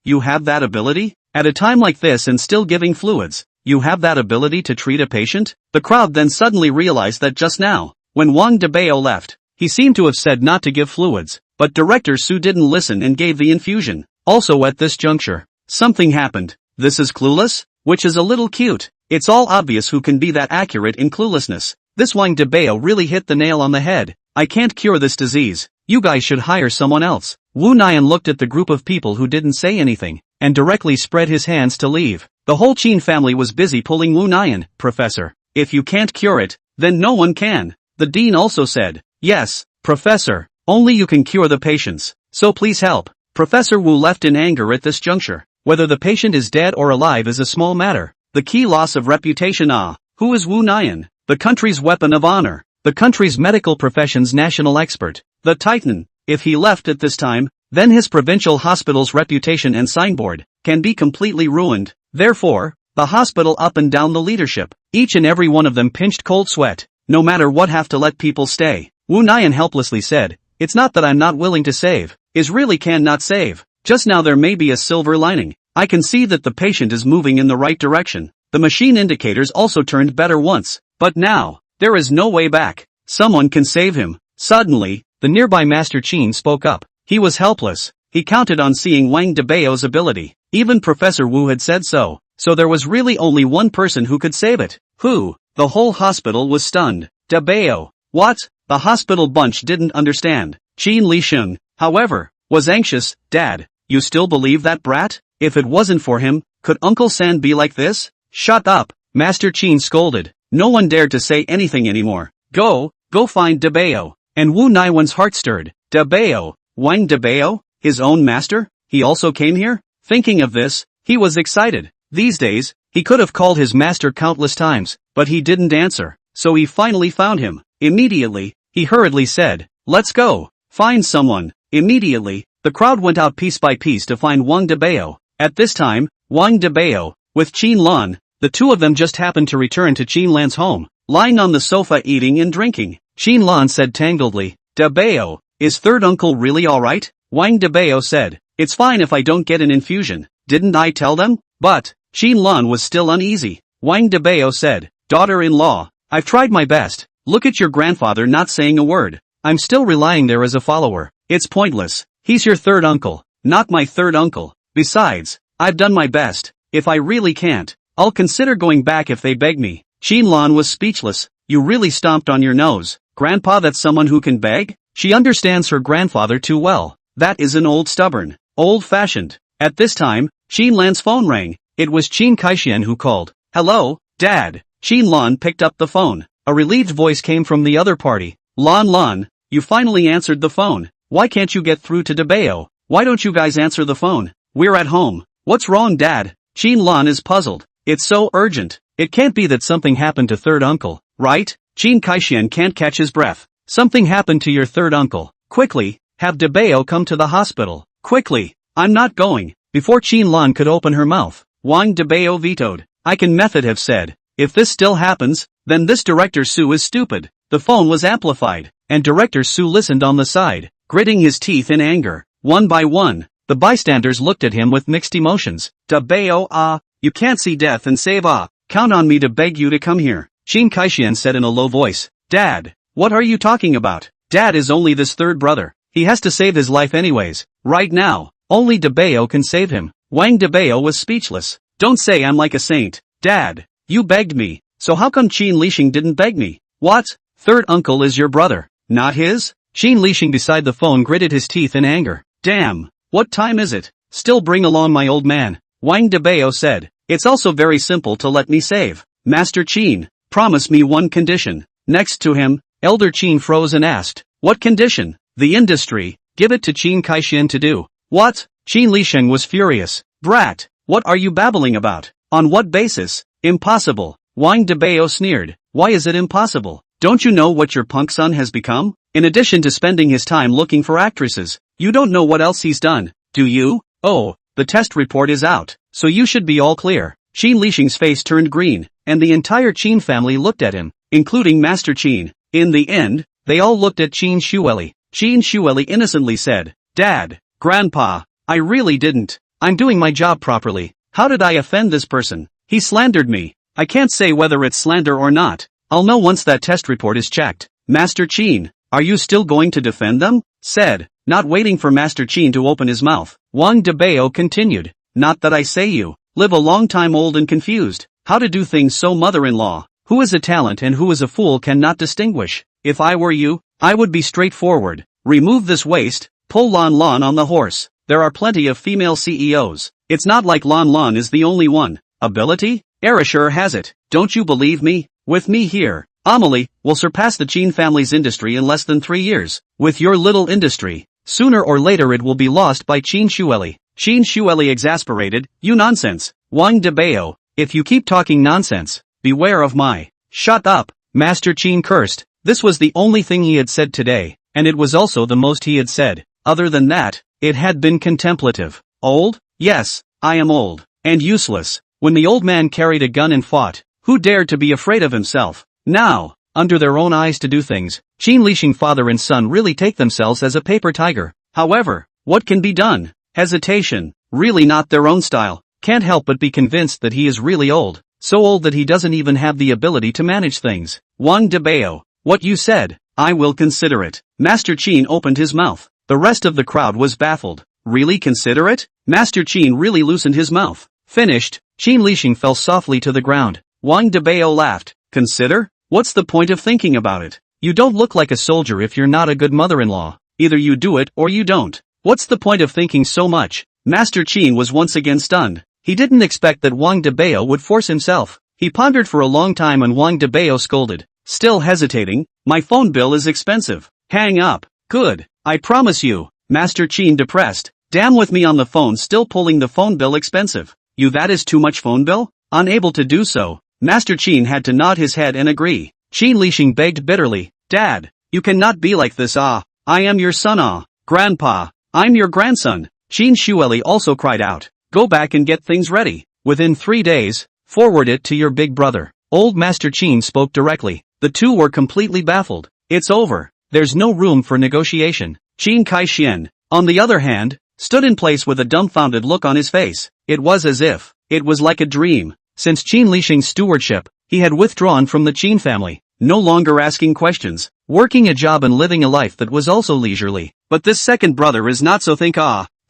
You have that ability? At a time like this and still giving fluids, you have that ability to treat a patient? The crowd then suddenly realized that just now, when Wang Dabao left, he seemed to have said not to give fluids, but Director Su didn't listen and gave the infusion. Also at this juncture, something happened. This is clueless? Which is a little cute. It's all obvious who can be that accurate in cluelessness. This Wang Dabao really hit the nail on the head. I can't cure this disease. You guys should hire someone else. Wu Nian looked at the group of people who didn't say anything, and directly spread his hands to leave. The whole Qin family was busy pulling Wu Nian. Professor, if you can't cure it, then no one can. The dean also said, yes, Professor, only you can cure the patients, so please help. Professor Wu left in anger at this juncture. Whether the patient is dead or alive is a small matter. The key loss of reputation. Who is Wu Nian? The country's weapon of honor. The country's medical profession's national expert. The Titan. If he left at this time, then his provincial hospital's reputation and signboard can be completely ruined. Therefore, the hospital up and down the leadership, each and every one of them pinched cold sweat. No matter what, have to let people stay. Wu Nian helplessly said, it's not that I'm not willing to save. Is really cannot save. Just now there may be a silver lining. I can see that the patient is moving in the right direction. The machine indicators also turned better once. But now, there is no way back. Someone can save him. Suddenly, the nearby Master Qin spoke up. He was helpless. He counted on seeing Wang Dabao's ability. Even Professor Wu had said so. So there was really only one person who could save it. Who? The whole hospital was stunned. Dabao. What? The hospital bunch didn't understand. Qin Lisheng, however, was anxious. Dad, you still believe that brat? If it wasn't for him, could Uncle San be like this? Shut up, Master Qin scolded. No one dared to say anything anymore. Go find Dabao. And Wu Naiwan's heart stirred. Dabao? Wang Dabao? His own master? He also came here? Thinking of this, he was excited. These days, he could have called his master countless times, but he didn't answer. So he finally found him. Immediately, he hurriedly said, "Let's go. Find someone." Immediately, the crowd went out piece by piece to find Wang Dabao. At this time, Wang Dabao, with Qin Lan, the two of them just happened to return to Qin Lan's home, lying on the sofa eating and drinking. Qin Lan said tangledly, "Dabao, is third uncle really alright?" Wang Dabao said, "It's fine if I don't get an infusion. Didn't I tell them?" But Qin Lan was still uneasy. Wang Dabao said, "Daughter-in-law, I've tried my best. Look at your grandfather not saying a word. I'm still relying there as a follower. It's pointless. He's your third uncle, not my third uncle. Besides, I've done my best. If I really can't, I'll consider going back if they beg me." Qin Lan was speechless. You really stomped on your nose. Grandpa, that's someone who can beg? She understands her grandfather too well. That is an stubborn, old-fashioned. At this time, Qin Lan's phone rang. It was Qin Kaixian who called. "Hello, Dad." Qin Lan picked up the phone. A relieved voice came from the other party. Lan, you finally answered the phone. Why can't you get through to Dabao? Why don't you guys answer the phone? We're at home. What's wrong, Dad? Qin Lan is puzzled. It's so urgent. It can't be that something happened to third uncle, right? Qin Kaixian can't catch his breath. Something happened to your third uncle. Quickly, have Dabao come to the hospital. Quickly. I'm not going. Before Qin Lan could open her mouth, Wang Dabao vetoed. I can method have said. If this still happens, then this Director Su is stupid. The phone was amplified, and Director Su listened on the side, gritting his teeth in anger. One by one, the bystanders looked at him with mixed emotions. Dabao, you can't see death and save Count on me to beg you to come here. Qin Kaixian said in a low voice. Dad, what are you talking about? Dad is only this third brother. He has to save his life anyways. Right now, only Dabao can save him. Wang Dabao was speechless. Don't say I'm like a saint. Dad, you begged me. So how come Qin Lisheng didn't beg me? What? Third uncle is your brother, not his? Qin Lisheng beside the phone gritted his teeth in anger. Damn, what time is it? Still bring along my old man. Wang Dabao said. It's also very simple to let me save. Master Qin, promise me one condition. Next to him, Elder Qin froze and asked, what condition? The industry. Give it to Qin Kaixian to do. What? Qin Lisheng was furious. Brat, what are you babbling about? On what basis? Impossible. Wang Dabao sneered. Why is it impossible? Don't you know what your punk son has become? In addition to spending his time looking for actresses, you don't know what else he's done, do you? Oh, the test report is out, so you should be all clear. Qin Lisheng's face turned green, and the entire Qin family looked at him, including Master Qin. In the end, they all looked at Qin Shueli. Qin Shueli innocently said, Dad, Grandpa, I really didn't. I'm doing my job properly. How did I offend this person? He slandered me. I can't say whether it's slander or not. I'll know once that test report is checked. Master Qin, are you still going to defend them? Said, not waiting for Master Qin to open his mouth. Wang Dabao continued, not that I say you live a long time old and confused. How to do things so mother-in-law. Who is a talent and who is a fool cannot distinguish. If I were you, I would be straightforward. Remove this waste, pull Lan on the horse. There are plenty of female CEOs. It's not like Lan is the only one. Ability? Erasure has it. Don't you believe me? With me here, Amelie will surpass the Qin family's industry in less than 3 years. With your little industry, sooner or later it will be lost by Qin Shueli. Qin Shueli exasperated, you nonsense. Wang Dabao, if you keep talking nonsense, beware of my. Shut up, Master Qin cursed. This was the only thing he had said today, and it was also the most he had said. Other than that, it had been contemplative. Old? Yes, I am old. And useless. When the old man carried a gun and fought, who dared to be afraid of himself? Now, under their own eyes to do things, Qin Lisheng father and son really take themselves as a paper tiger. However, what can be done? Hesitation. Really not their own style. Can't help but be convinced that he is really old. So old that he doesn't even have the ability to manage things. Wang Dabao. What you said. I will consider it. Master Qin opened his mouth. The rest of the crowd was baffled. Really consider it? Master Qin really loosened his mouth. Finished. Qin Lixing fell softly to the ground. Wang Dabao laughed. Consider? What's the point of thinking about it? You don't look like a soldier if you're not a good mother-in-law. Either you do it or you don't. What's the point of thinking so much? Master Qin was once again stunned. He didn't expect that Wang Dabao would force himself. He pondered for a long time and Wang Dabao scolded. Still hesitating? My phone bill is expensive. Hang up. Good. I promise you. Master Qin depressed. Damn, with me on the phone still pulling the phone bill expensive. You, that is too much phone bill? Unable to do so, Master Qin had to nod his head and agree. Qin Lixing begged bitterly. Dad, you cannot be like this. I am your son. Grandpa, I'm your grandson. Qin Shueli also cried out. Go back and get things ready. Within 3 days, forward it to your big brother. Old Master Qin spoke directly. The two were completely baffled. It's over. There's no room for negotiation. Qin Kaixian, on the other hand, stood in place with a dumbfounded look on his face. It was as if it was like a dream. Since Qin Lixing's stewardship, he had withdrawn from the Qin family, no longer asking questions, working a job and living a life that was also leisurely. But this second brother is not so. Think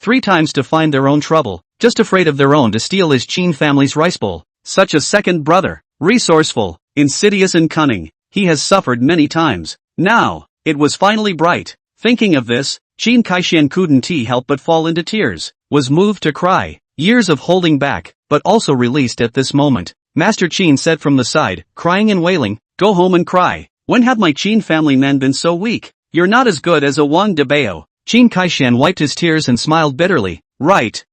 3 times to find their own trouble, just afraid of their own to steal his Qin family's rice bowl. Such a second brother, resourceful, insidious and cunning, he has suffered many times. Now, it was finally bright. Thinking of this, Qin Kaixian couldn't help but fall into tears, was moved to cry. Years of holding back, but also released at this moment. Master Qin said from the side, crying and wailing, go home and cry. When have my Qin family men been so weak? You're not as good as a Wang Dabao. Qin Kaixian wiped his tears and smiled bitterly. Right,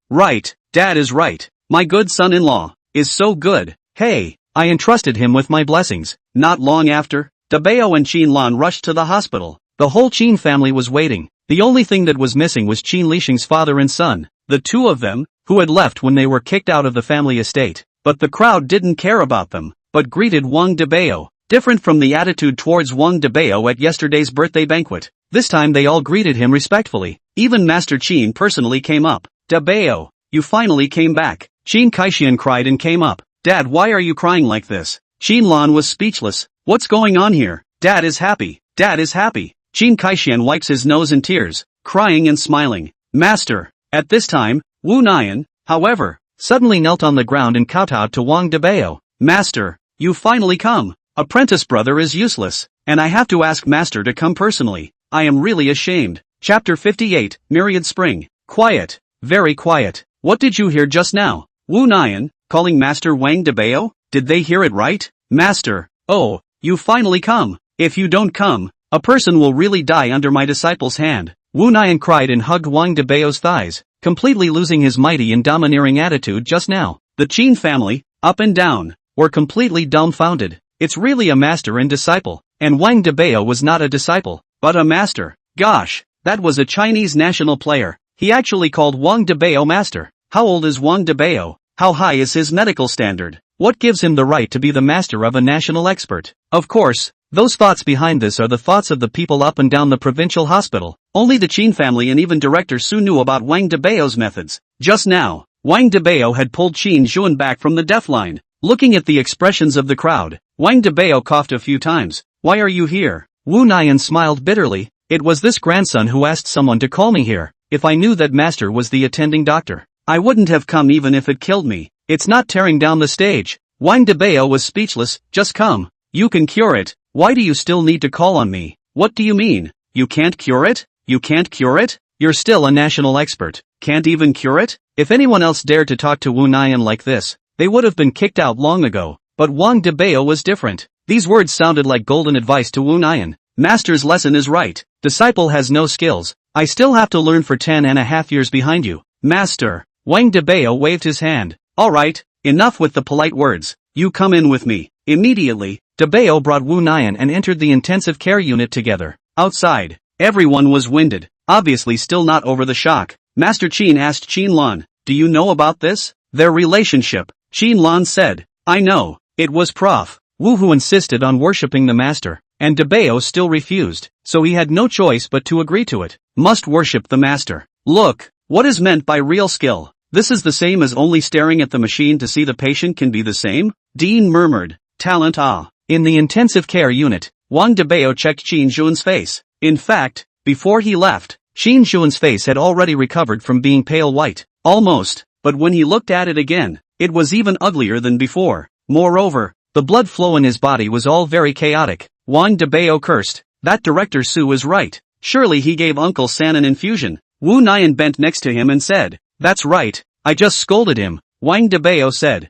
Dad is right. My good son-in-law is so good. Hey, I entrusted him with my blessings. Not long after, Dabao and Qin Lan rushed to the hospital. The whole Qin family was waiting. The only thing that was missing was Qin Lixing's father and son, the two of them, who had left when they were kicked out of the family estate. But the crowd didn't care about them, but greeted Wang Dabao, different from the attitude towards Wang Dabao at yesterday's birthday banquet. This time they all greeted him respectfully. Even Master Qin personally came up. Dabao, you finally came back. Qin Kaixian cried and came up. Dad, why are you crying like this? Qin Lan was speechless. What's going on here? Dad is happy. Dad is happy. Qin Kaixian wipes his nose in tears, crying and smiling. Master. At this time, Wu Nian, however, suddenly knelt on the ground and kowtowed to Wang Dabao. Master, you finally come. Apprentice brother is useless, and I have to ask Master to come personally. I am really ashamed. Chapter 58, Myriad Spring. Quiet. Very quiet. What did you hear just now? Wu Nian, calling Master Wang Dabao? Did they hear it right? Master, oh, you finally come. If you don't come, a person will really die under my disciple's hand. Wu Nian cried and hugged Wang Dabao's thighs, completely losing his mighty and domineering attitude just now. The Qin family, up and down, were completely dumbfounded. It's really a master and disciple, and Wang Dabao was not a disciple, but a master. Gosh, that was a Chinese national player. He actually called Wang Dabao master. How old is Wang Dabao? How high is his medical standard? What gives him the right to be the master of a national expert? Of course, those thoughts behind this are the thoughts of the people up and down the provincial hospital. Only the Qin family and even Director Su knew about Wang Dabao's methods. Just now, Wang Dabao had pulled Qin Zhuan back from the death line. Looking at the expressions of the crowd, Wang Dabao coughed a few times. Why are you here? Wu Nian smiled bitterly. It was this grandson who asked someone to call me here. If I knew that Master was the attending doctor, I wouldn't have come even if it killed me. It's not tearing down the stage. Wang Dabao was speechless. Just come. You can cure it. Why do you still need to call on me? What do you mean? You can't cure it? You can't cure it? You're still a national expert. Can't even cure it? If anyone else dared to talk to Wu Nian like this, they would have been kicked out long ago. But Wang Dabao was different. These words sounded like golden advice to Wu Nian. Master's lesson is right. Disciple has no skills. I still have to learn for 10.5 years behind you. Master. Wang Dabao waved his hand. Alright, enough with the polite words. You come in with me. Immediately, Dabao brought Wu Nian and entered the intensive care unit together. Outside, everyone was winded, obviously still not over the shock. Master Qin asked Qin Lan, do you know about this? Their relationship. Qin Lan said, I know. It was Prof. Wu who insisted on worshipping the master, and Dabao still refused, so he had no choice but to agree to it. Must worship the master. Look, What is meant by real skill? This is the same as only staring at the machine to see the patient can be the same? Dean murmured. Talent ah. In the intensive care unit, Wang Dabao checked Qin Zhuan's face. In fact, before he left, Qin Zhuan's face had already recovered from being pale white. Almost, but when he looked at it again, it was even uglier than before. Moreover, the blood flow in his body was all very chaotic. Wang Dabao cursed. That Director Su was right. Surely he gave Uncle San an infusion. Wu Nian bent next to him and said, "That's right, I just scolded him." Wang Dabao said,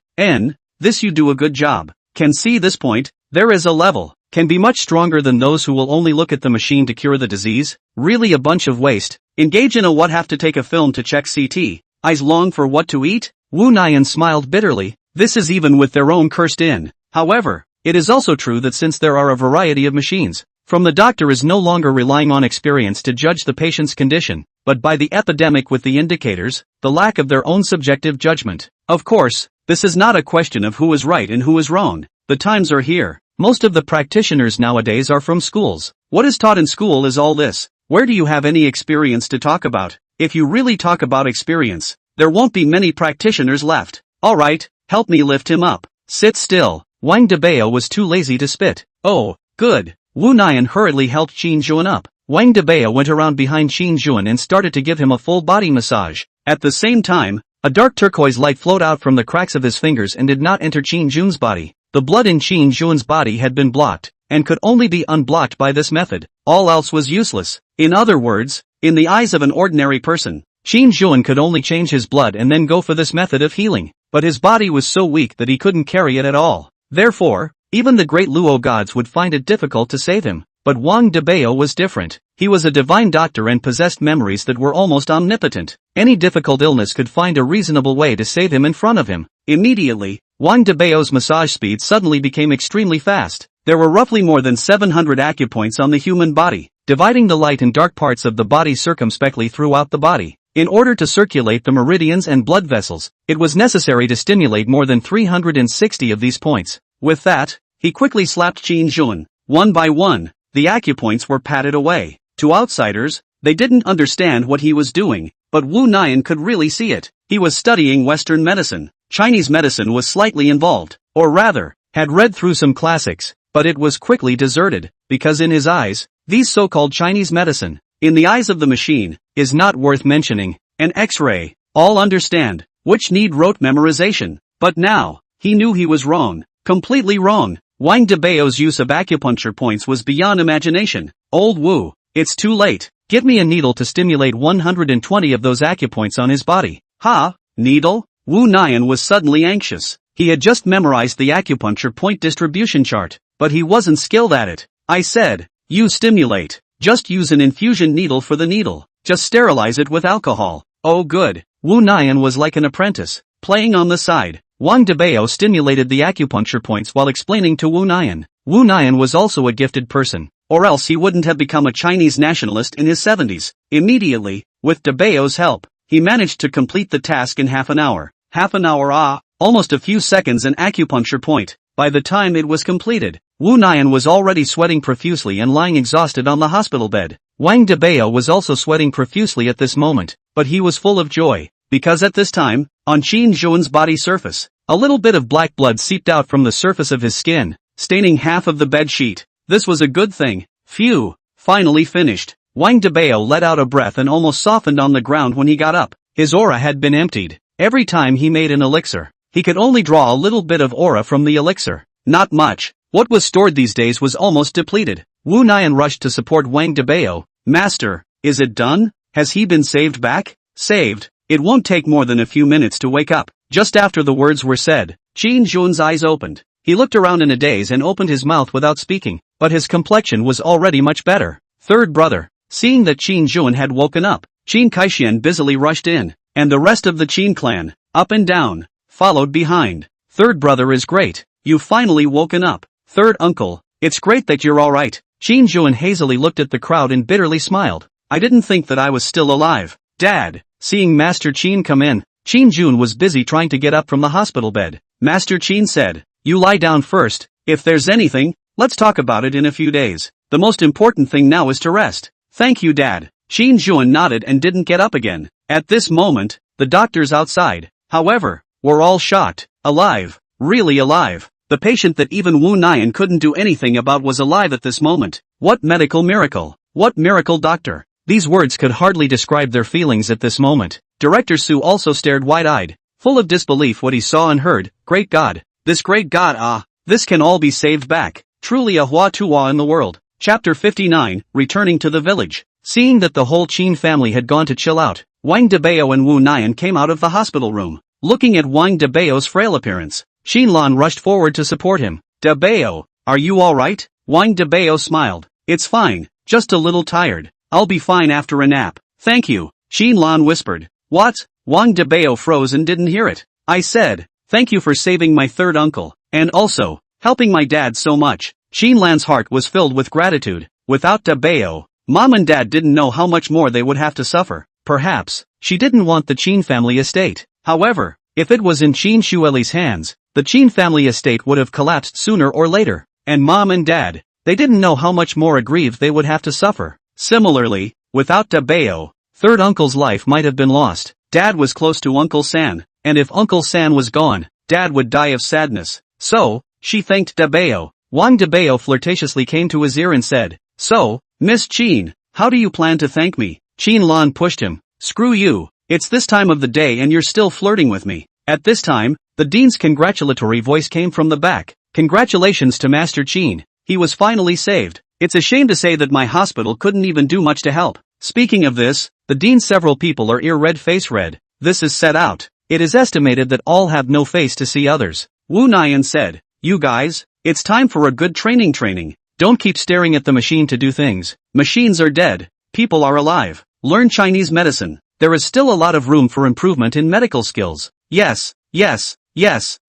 "This you do a good job. Can see this point, there is a level. Can be much stronger than those who will only look at the machine to cure the disease. Really a bunch of waste. Engage in a what have to take a film to check CT. Eyes long for what to eat?" Wu Nian smiled bitterly. This is even with their own cursed in. However, it is also true that since there are a variety of machines, from the doctor is no longer relying on experience to judge the patient's condition, but by the epidemic with the indicators, the lack of their own subjective judgment. Of course, this is not a question of who is right and who is wrong. The times are here. Most of the practitioners nowadays are from schools. What is taught in school is all this. Where do you have any experience to talk about? If you really talk about experience, there won't be many practitioners left. Alright, help me lift him up. Sit still. Wang Dabao was too lazy to spit. Oh, good. Wu Nian hurriedly helped Qin Zhuan up. Wang Dabao went around behind Qin Zhuan and started to give him a full body massage. At the same time, a dark turquoise light flowed out from the cracks of his fingers and did not enter Qin Zhuan's body. The blood in Qin Zhuan's body had been blocked, and could only be unblocked by this method. All else was useless. In other words, in the eyes of an ordinary person, Qin Zhuan could only change his blood and then go for this method of healing. But his body was so weak that he couldn't carry it at all. Therefore, even the great Luo gods would find it difficult to save him. But Wang Dabao was different. He was a divine doctor and possessed memories that were almost omnipotent. Any difficult illness could find a reasonable way to save him in front of him. Immediately, Wang Dabao's massage speed suddenly became extremely fast. There were roughly more than 700 acupoints on the human body, dividing the light and dark parts of the body circumspectly throughout the body. In order to circulate the meridians and blood vessels, it was necessary to stimulate more than 360 of these points. With that, he quickly slapped Qin Zhuan. One by one, the acupoints were patted away. To outsiders, they didn't understand what he was doing, but Wu Nian could really see it. He was studying Western medicine. Chinese medicine was slightly involved, or rather, had read through some classics, but it was quickly deserted, because in his eyes, these so-called Chinese medicine, in the eyes of the machine, is not worth mentioning. An X-ray, all understand, which need rote memorization. But now, he knew he was wrong, completely wrong. Wang Dabao's use of acupuncture points was beyond imagination. Old Wu, it's too late. Give me a needle to stimulate 120 of those acupoints on his body. Ha, needle? Wu Nian was suddenly anxious. He had just memorized the acupuncture point distribution chart, but he wasn't skilled at it. I said, you stimulate. Just use an infusion needle for the needle. Just sterilize it with alcohol. Oh good. Wu Nian was like an apprentice, playing on the side. Wang Dabao stimulated the acupuncture points while explaining to Wu Nian. Wu Nian was also a gifted person, or else he wouldn't have become a Chinese nationalist in his 70s. Immediately, with Dabao's help, he managed to complete the task in half an hour. Half an hour almost a few seconds an acupuncture point. By the time it was completed, Wu Nian was already sweating profusely and lying exhausted on the hospital bed. Wang Dabao was also sweating profusely at this moment, but he was full of joy, because at this time, on Qin Zhuan's body surface, a little bit of black blood seeped out from the surface of his skin, staining half of the bed sheet. This was a good thing. Phew, finally finished. Wang Dabao let out a breath and almost softened on the ground when he got up. His aura had been emptied. Every time he made an elixir, he could only draw a little bit of aura from the elixir. Not much. What was stored these days was almost depleted. Wu Nian rushed to support Wang Dabao. Master, is it done? Has he been saved back? Saved? It won't take more than a few minutes to wake up. Just after the words were said, Qin Zhuan's eyes opened. He looked around in a daze and opened his mouth without speaking, but his complexion was already much better. Third brother. Seeing that Qin Zhuan had woken up, Qin Kaixian busily rushed in, and the rest of the Qin clan, up and down, followed behind. Third brother is great. You've finally woken up. Third uncle, it's great that you're alright. Qin Zhuan hazily looked at the crowd and bitterly smiled. I didn't think that I was still alive. Dad. Seeing Master Qin come in, Qin Zhuan was busy trying to get up from the hospital bed. Master Qin said, you lie down first. If there's anything, let's talk about it in a few days. The most important thing now is to rest. Thank you Dad. Qin Zhuan nodded and didn't get up again. At this moment, the doctors outside, however, were all shocked. Alive. Really alive. The patient that even Wu Nian couldn't do anything about was alive at this moment. What medical miracle? What miracle, doctor? These words could hardly describe their feelings at this moment. Director Su also stared wide-eyed, full of disbelief what he saw and heard. Great God. This great God, this can all be saved back. Truly a Hua Tuwa in the world. Chapter 59, Returning to the Village. Seeing that the whole Qin family had gone to chill out, Wang Dabao and Wu Nian came out of the hospital room. Looking at Wang Dabao's frail appearance, Xinlan rushed forward to support him. Dabao, are you alright? Wang Dabao smiled. It's fine, just a little tired. I'll be fine after a nap. Thank you, Xinlan whispered. What? Wang Dabao froze and didn't hear it. I said, thank you for saving my third uncle, and also, helping my dad so much. Xinlan's heart was filled with gratitude. Without Dabao, Mom and Dad didn't know how much more they would have to suffer. Perhaps, she didn't want the Qin family estate. However, if it was in Qin Shueli's hands, the Qin family estate would have collapsed sooner or later. And Mom and Dad, they didn't know how much more aggrieved they would have to suffer. Similarly, without Dabao, third uncle's life might have been lost. Dad was close to Uncle San, and if Uncle San was gone, Dad would die of sadness. So, she thanked Dabao. Wang Dabao flirtatiously came to his ear and said, so, Miss Qin, how do you plan to thank me? Xinlan pushed him. Screw you, it's this time of the day and you're still flirting with me. At this time, the dean's congratulatory voice came from the back. Congratulations to Master Qin, he was finally saved. It's a shame to say that my hospital couldn't even do much to help. Speaking of this, the dean's several people are ear red face red. This is set out. It is estimated that all have no face to see others. Wu Nian said, you guys, it's time for a good training. Don't keep staring at the machine to do things. Machines are dead. People are alive. Learn Chinese medicine. There is still a lot of room for improvement in medical skills. Yes,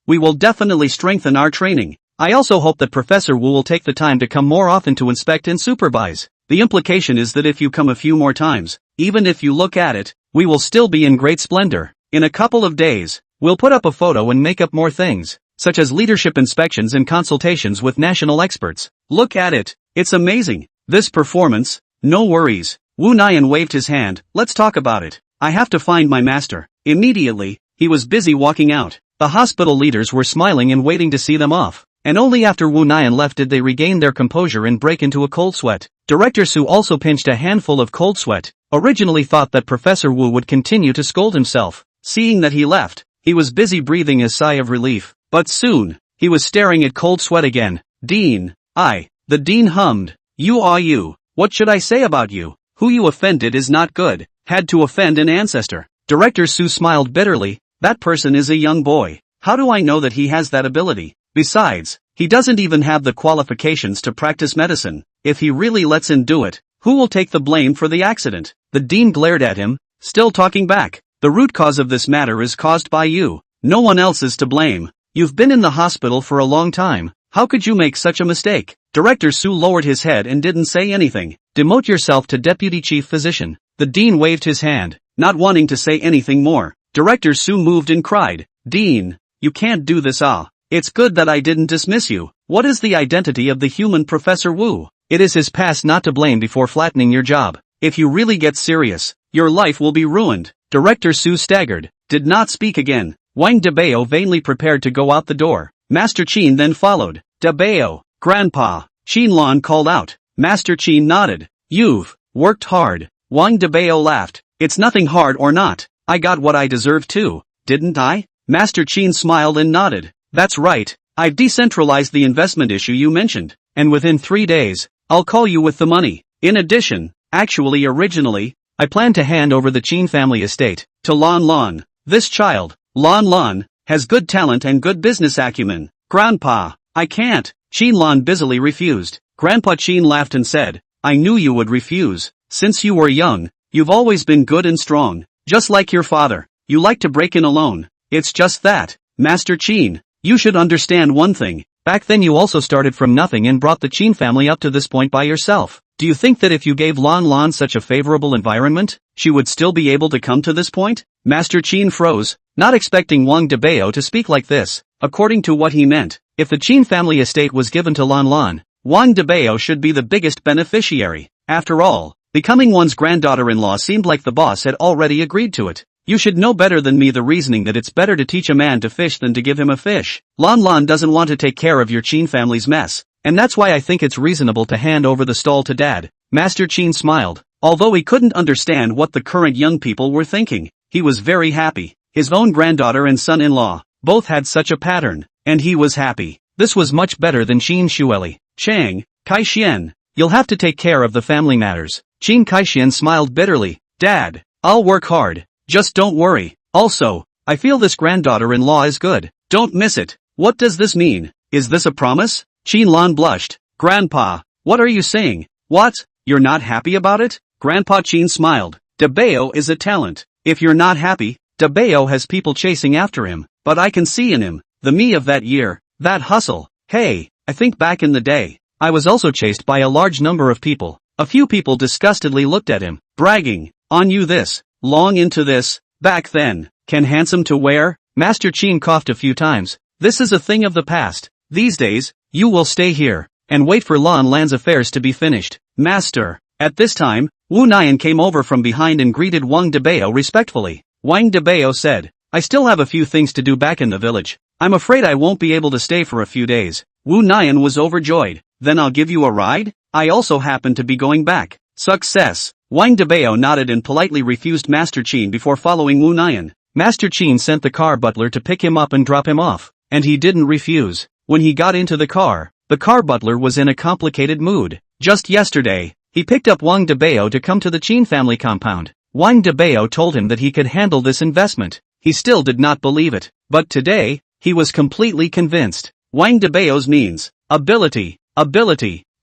we will definitely strengthen our training. I also hope that Professor Wu will take the time to come more often to inspect and supervise. The implication is that if you come a few more times, even if you look at it, we will still be in great splendor. In a couple of days, we'll put up a photo and make up more things, such as leadership inspections and consultations with national experts. Look at it, it's amazing. This performance, no worries. Wu Nian waved his hand, let's talk about it. I have to find my master. Immediately, he was busy walking out. The hospital leaders were smiling and waiting to see them off. And only after Wu Nian left did they regain their composure and break into a cold sweat. Director Su also pinched a handful of cold sweat. Originally thought that Professor Wu would continue to scold himself. Seeing that he left, he was busy breathing a sigh of relief. But soon, he was staring at cold sweat again. Dean, the dean hummed. You, what should I say about you? Who you offended is not good. Had to offend an ancestor. Director Su smiled bitterly. That person is a young boy. How do I know that he has that ability? Besides, he doesn't even have the qualifications to practice medicine. If he really lets him do it, who will take the blame for the accident? The dean glared at him, still talking back. The root cause of this matter is caused by you. No one else is to blame. You've been in the hospital for a long time. How could you make such a mistake? Director Su lowered his head and didn't say anything. Demote yourself to deputy chief physician. The dean waved his hand, not wanting to say anything more. Director Su moved and cried, Dean, you can't do this. It's good that I didn't dismiss you. What is the identity of the human Professor Wu? It is his past not to blame before flattening your job. If you really get serious, your life will be ruined. Director Su staggered, did not speak again. Wang Dabao vainly prepared to go out the door. Master Qin then followed. Dabao, Grandpa, Xinlan called out. Master Qin nodded. You've worked hard. Wang Dabao laughed. It's nothing hard or not. I got what I deserved too, didn't I? Master Qin smiled and nodded. That's right, I've decentralized the investment issue you mentioned, and within 3 days, I'll call you with the money. In addition, originally, I planned to hand over the Qin family estate to Lan Lan. This child, Lan Lan, has good talent and good business acumen. Grandpa, I can't. Xinlan busily refused. Grandpa Qin laughed and said, I knew you would refuse. Since you were young, you've always been good and strong. Just like your father, you like to break in alone. It's just that, Master Qin, you should understand one thing. Back then you also started from nothing and brought the Qin family up to this point by yourself. Do you think that if you gave Lan Lan such a favorable environment, she would still be able to come to this point? Master Qin froze, not expecting Wang Dabao to speak like this. According to what he meant, if the Qin family estate was given to Lan Lan, Wang Dabao should be the biggest beneficiary. After all, Becoming one's granddaughter-in-law seemed like the boss had already agreed to it. You should know better than me the reasoning that it's better to teach a man to fish than to give him a fish. Lan Lan doesn't want to take care of your Qin family's mess, and that's why I think it's reasonable to hand over the stall to Dad. Master Qin smiled. Although he couldn't understand what the current young people were thinking, he was very happy. His own granddaughter and son-in-law both had such a pattern, and he was happy. This was much better than Qin Shueli. Chang, Kai-Xian, you'll have to take care of the family matters. Qin Kai-Xian smiled bitterly. Dad, I'll work hard, just don't worry. Also, I feel this granddaughter-in-law is good. Don't miss it. What does this mean? Is this a promise? Qin Lan blushed. Grandpa, what are you saying? What? You're not happy about it? Grandpa Qin smiled. Dabao is a talent. If you're not happy, Dabao has people chasing after him, but I can see in him, the me of that year, that hustle. Hey, I think back in the day, I was also chased by a large number of people. A few people disgustedly looked at him, bragging, on you this, long into this, back then, can handsome to wear? Master Qin coughed a few times. This is a thing of the past. These days, you will stay here, and wait for Lan Lan's affairs to be finished. Master. At this time, Wu Nian came over from behind and greeted Wang Dabao respectfully. Wang Dabao said, I still have a few things to do back in the village. I'm afraid I won't be able to stay for a few days. Wu Nian was overjoyed. Then I'll give you a ride? I also happen to be going back. Success. Wang Dabao nodded and politely refused Master Qin before following Wu Nian. Master Qin sent the car butler to pick him up and drop him off, and he didn't refuse. When he got into the car butler was in a complicated mood. Just yesterday, he picked up Wang Dabao to come to the Qin family compound. Wang Dabao told him that he could handle this investment. He still did not believe it, but today, he was completely convinced. Wang Dabao's means, ability,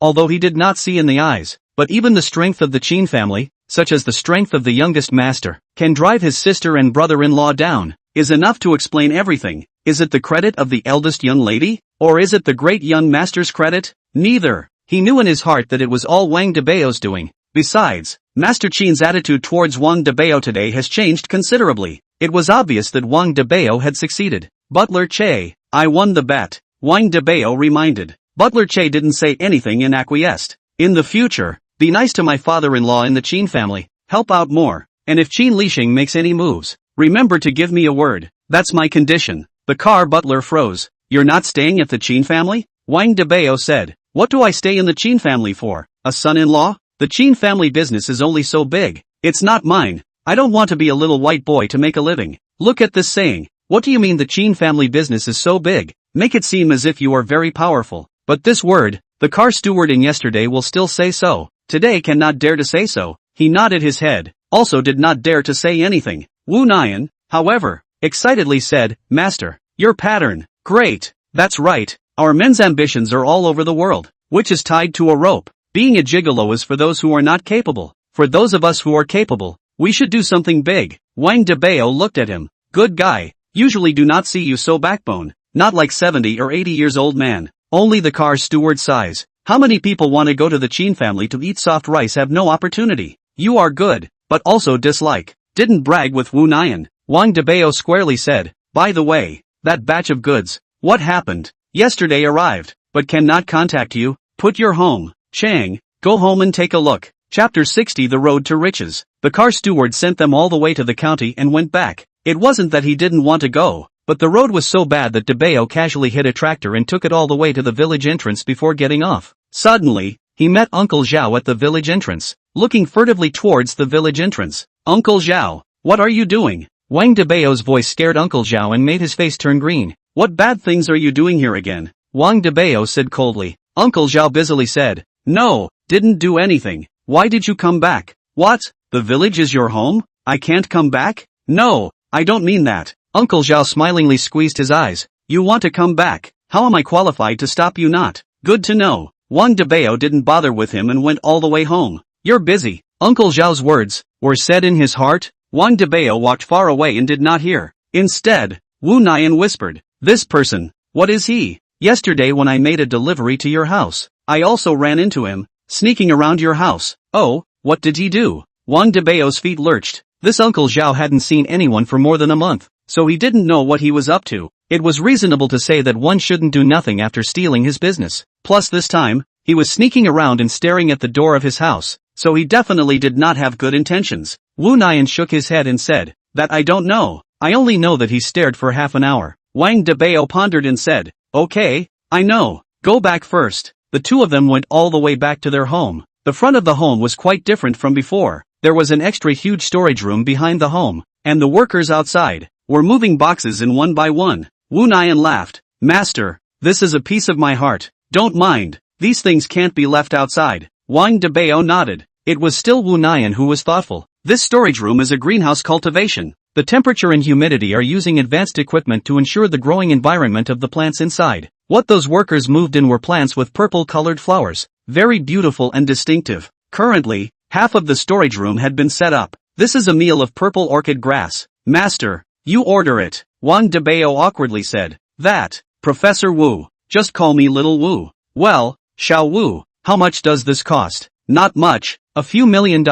although he did not see in the eyes, but even the strength of the Qin family, such as the strength of the youngest master, can drive his sister and brother-in-law down, is enough to explain everything. Is it the credit of the eldest young lady? Or is it the great young master's credit? Neither. He knew in his heart that it was all Wang Dabao's doing. Besides, Master Qin's attitude towards Wang Dabao today has changed considerably. It was obvious that Wang Dabao had succeeded. Butler Che, I won the bet, Wang Dabao reminded. Butler Che didn't say anything and acquiesced. In the future, be nice to my father-in-law in the Qin family, help out more, and if Qin Lixing makes any moves, remember to give me a word. That's my condition. The car butler froze. You're not staying at the Qin family? Wang Dabao said. What do I stay in the Qin family for? A son-in-law? The Qin family business is only so big. It's not mine. I don't want to be a little white boy to make a living. Look at this saying. What do you mean the Qin family business is so big? Make it seem as if you are very powerful. But this word, the car steward in yesterday will still say so. Today cannot dare to say so. He nodded his head, also did not dare to say anything. Wu Nian, however, excitedly said, Master, your pattern, great. That's right. Our men's ambitions are all over the world, which is tied to a rope. Being a gigolo is for those who are not capable. For those of us who are capable, we should do something big. Wang Dabao looked at him. Good guy. Usually do not see you so backbone. Not like 70 or 80 years old man. Only the car steward size. How many people want to go to the Qin family to eat soft rice have no opportunity. You are good, but also dislike. Didn't brag with Wu Nian. Wang Dabao squarely said, by the way, that batch of goods, what happened? Yesterday arrived, but cannot contact you. Put your home. Chang, go home and take a look. Chapter 60 The Road to Riches. The car steward sent them all the way to the county and went back. It wasn't that he didn't want to go, but the road was so bad that Dabao casually hit a tractor and took it all the way to the village entrance before getting off. Suddenly, he met Uncle Zhao at the village entrance, looking furtively towards the village entrance. Uncle Zhao, what are you doing? Wang Dabao's voice scared Uncle Zhao and made his face turn green. What bad things are you doing here again? Wang Dabao said coldly. Uncle Zhao busily said, no, didn't do anything. Why did you come back? What? The village is your home? I can't come back? No, I don't mean that. Uncle Zhao smilingly squeezed his eyes. You want to come back? How am I qualified to stop you not? Good to know. Wang Dabao didn't bother with him and went all the way home. You're busy. Uncle Zhao's words were said in his heart. Wang Dabao walked far away and did not hear. Instead, Wu Nian whispered, this person, what is he? Yesterday when I made a delivery to your house, I also ran into him, sneaking around your house. Oh, what did he do? Wang Dabao's feet lurched. This Uncle Zhao hadn't seen anyone for more than a month, so he didn't know what he was up to. It was reasonable to say that one shouldn't do nothing after stealing his business. Plus this time, he was sneaking around and staring at the door of his house, so he definitely did not have good intentions. Wu Nian shook his head and said, "That I don't know. I only know that he stared for half an hour." Wang Dabao pondered and said, "Okay, I know. Go back first." The two of them went all the way back to their home. The front of the home was quite different from before. There was an extra huge storage room behind the home, and the workers outside were moving boxes in one by one. Wu Nian laughed. "Master, this is a piece of my heart. Don't mind, these things can't be left outside." Wang Dabao nodded. It was still Wu Nian who was thoughtful. "This storage room is a greenhouse cultivation. The temperature and humidity are using advanced equipment to ensure the growing environment of the plants inside. What those workers moved in were plants with purple-colored flowers, very beautiful and distinctive. Currently, half of the storage room had been set up. This is a meal of purple orchid grass. Master, you order it," Wang Dabao awkwardly said. "That, Professor Wu, just call me Little Wu." "Well, Xiao Wu, how much does this cost?" "Not much, a few $1 million.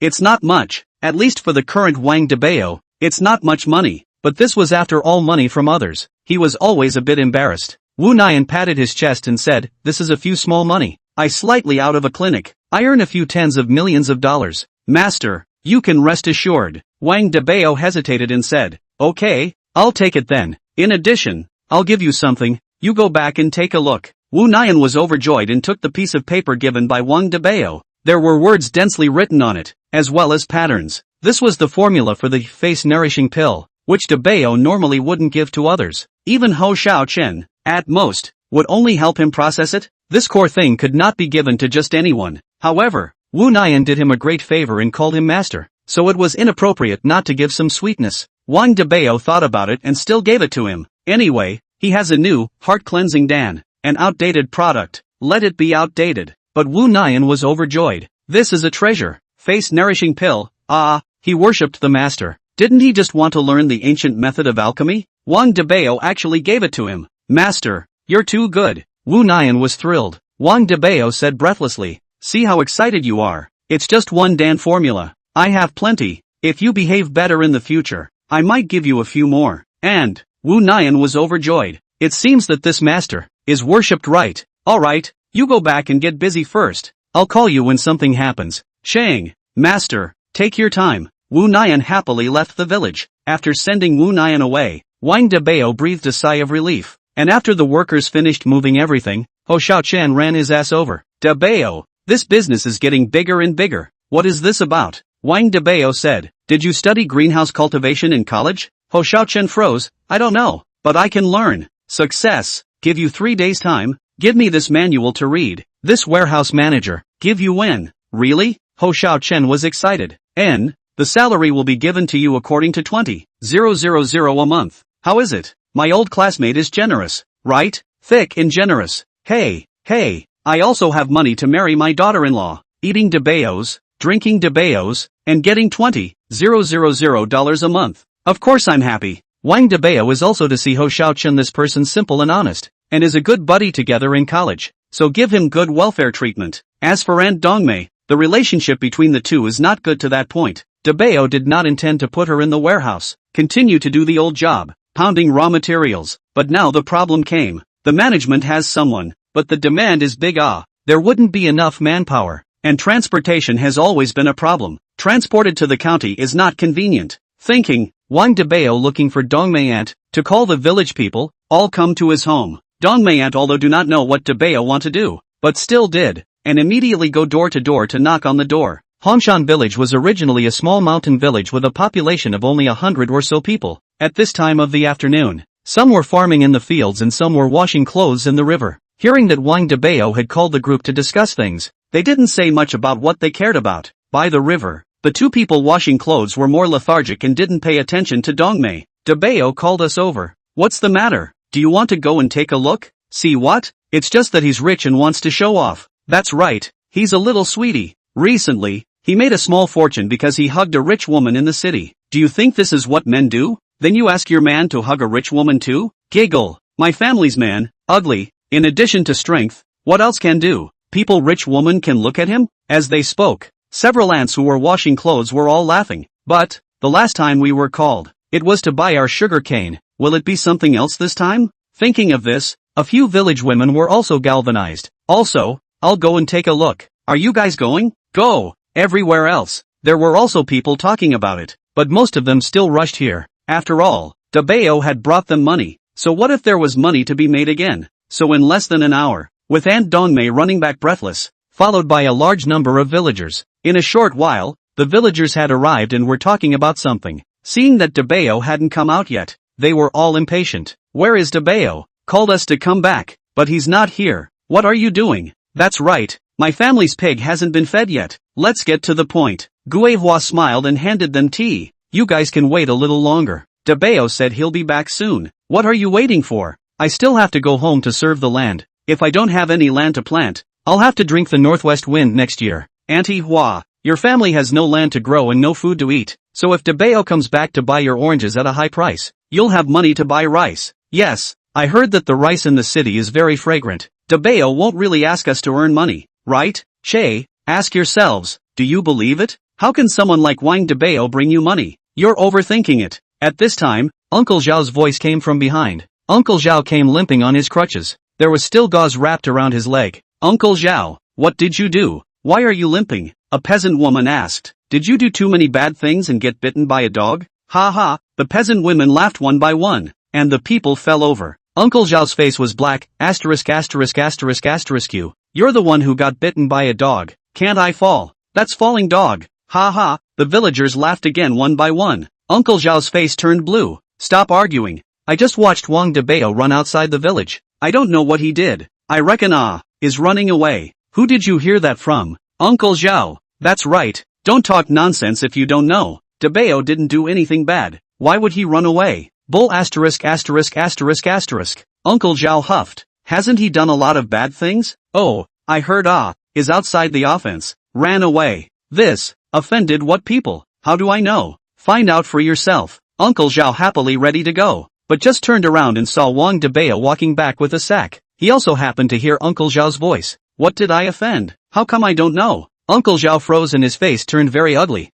It's not much, at least for the current Wang Dabao. It's not much money, but this was after all money from others. He was always a bit embarrassed. Wu Nian patted his chest and said, "This is a few small money. I slightly out of a clinic. I earn a few tens of millions of dollars. Master, you can rest assured." Wang Dabao hesitated and said, "Okay, I'll take it then. In addition, I'll give you something. You go back and take a look." Wu Nian was overjoyed and took the piece of paper given by Wang Dabao. There were words densely written on it, as well as patterns. This was the formula for the face-nourishing pill, which Dabao normally wouldn't give to others. Even Hou Xiaochen, at most, would only help him process it. This core thing could not be given to just anyone. However, Wu Nian did him a great favor and called him master, so it was inappropriate not to give some sweetness. Wang Dabao thought about it and still gave it to him. Anyway, he has a new, heart-cleansing Dan, an outdated product. Let it be outdated. But Wu Nian was overjoyed. This is a treasure. Face-nourishing pill. Ah, he worshipped the master. Didn't he just want to learn the ancient method of alchemy? Wang Dabao actually gave it to him. "Master, you're too good." Wu Nian was thrilled. Wang Dabao said breathlessly, "See how excited you are. It's just one Dan formula. I have plenty. If you behave better in the future, I might give you a few more." And Wu Nian was overjoyed. It seems that this master is worshipped right. "Alright, you go back and get busy first. I'll call you when something happens." "Shang, master, take your time." Wu Nian happily left the village. After sending Wu Nian away, Wang Dabao breathed a sigh of relief. And after the workers finished moving everything, Hou Xiaochen ran his ass over. "Dabao, this business is getting bigger and bigger. What is this about?" Wang Dabao said. "Did you study greenhouse cultivation in college?" Hou Xiaochen froze. "I don't know, but I can learn." "Success. Give you 3 days time. Give me this manual to read. This warehouse manager. Give you when?" "Really?" Hou Xiaochen was excited. The salary will be given to you according to 20,000 a month. How is it? My old classmate is generous, right? Thick and generous. Hey, I also have money to marry my daughter-in-law. Eating Dabaos, drinking Dabaos, and getting $20,000 a month. Of course I'm happy. Wang Dabao is also to see Hou Xiaochen. This person simple and honest, and is a good buddy together in college, so give him good welfare treatment. As for Aunt Dongmei, the relationship between the two is not good to that point. Dabao did not intend to put her in the warehouse, continue to do the old job, pounding raw materials, but now the problem came. The management has someone, but the demand is big. There wouldn't be enough manpower, and transportation has always been a problem. Transported to the county is not convenient. Thinking, Wang Dabao looking for Dongmei Aunt, to call the village people, all come to his home. Dongmei Aunt although do not know what Dabao want to do, but still did, and immediately go door to door to knock on the door. Hongshan village was originally a small mountain village with a population of only 100 or so people. At this time of the afternoon, some were farming in the fields and some were washing clothes in the river. Hearing that Wang Dabao had called the group to discuss things, they didn't say much about what they cared about. By the river, the two people washing clothes were more lethargic and didn't pay attention to Dongmei. "Dabao called us over. What's the matter? Do you want to go and take a look?" "See what? It's just that he's rich and wants to show off." "That's right, he's a little sweetie. Recently, he made a small fortune because he hugged a rich woman in the city. Do you think this is what men do? Then you ask your man to hug a rich woman too?" Giggle. "My family's man, ugly, in addition to strength, what else can do? People rich woman can look at him?" As they spoke, several aunts who were washing clothes were all laughing. "But, the last time we were called, it was to buy our sugar cane. Will it be something else this time?" Thinking of this, a few village women were also galvanized. "Also, I'll go and take a look." "Are you guys going?" "Go, everywhere else. There were also people talking about it, but most of them still rushed here. After all, Dabao had brought them money, so what if there was money to be made again? So in less than an hour, with Aunt Dongmei running back breathless, followed by a large number of villagers, in a short while, the villagers had arrived and were talking about something. Seeing that Dabao hadn't come out yet, they were all impatient. Where is Dabao? Called us to come back, but he's not here. What are you doing? That's right, my family's pig hasn't been fed yet. Let's get to the point. Guihua smiled and handed them tea. You guys can wait a little longer. Dabao said he'll be back soon. What are you waiting for? I still have to go home to serve the land. If I don't have any land to plant, I'll have to drink the northwest wind next year. Auntie Hua, your family has no land to grow and no food to eat, so if Dabao comes back to buy your oranges at a high price, you'll have money to buy rice. Yes, I heard that the rice in the city is very fragrant. Dabao won't really ask us to earn money, right? Shay, ask yourselves, do you believe it? How can someone like Wang Dabao bring you money? You're overthinking it. At this time, Uncle Zhao's voice came from behind. Uncle Zhao came limping on his crutches. There was still gauze wrapped around his leg. Uncle Zhao, what did you do? Why are you limping? A peasant woman asked. Did you do too many bad things and get bitten by a dog? Ha ha, the peasant women laughed one by one, and the people fell over. Uncle Zhao's face was black, *********. You're the one who got bitten by a dog. Can't I fall? That's falling dog. Ha ha, the villagers laughed again one by one. Uncle Zhao's face turned blue. Stop arguing. I just watched Wang Dabao run outside the village. I don't know what he did. I reckon is running away. Who did you hear that from? Uncle Zhao. That's right. Don't talk nonsense if you don't know. Dabao didn't do anything bad. Why would he run away? Bull *********. Uncle Zhao huffed. Hasn't he done a lot of bad things? Oh, I heard is outside the offense. Ran away. This, offended what people? How do I know? Find out for yourself. Uncle Zhao happily ready to go, but just turned around and saw Wang Dabao walking back with a sack. He also happened to hear Uncle Zhao's voice. What did I offend? How come I don't know? Uncle Zhao froze and his face turned very ugly.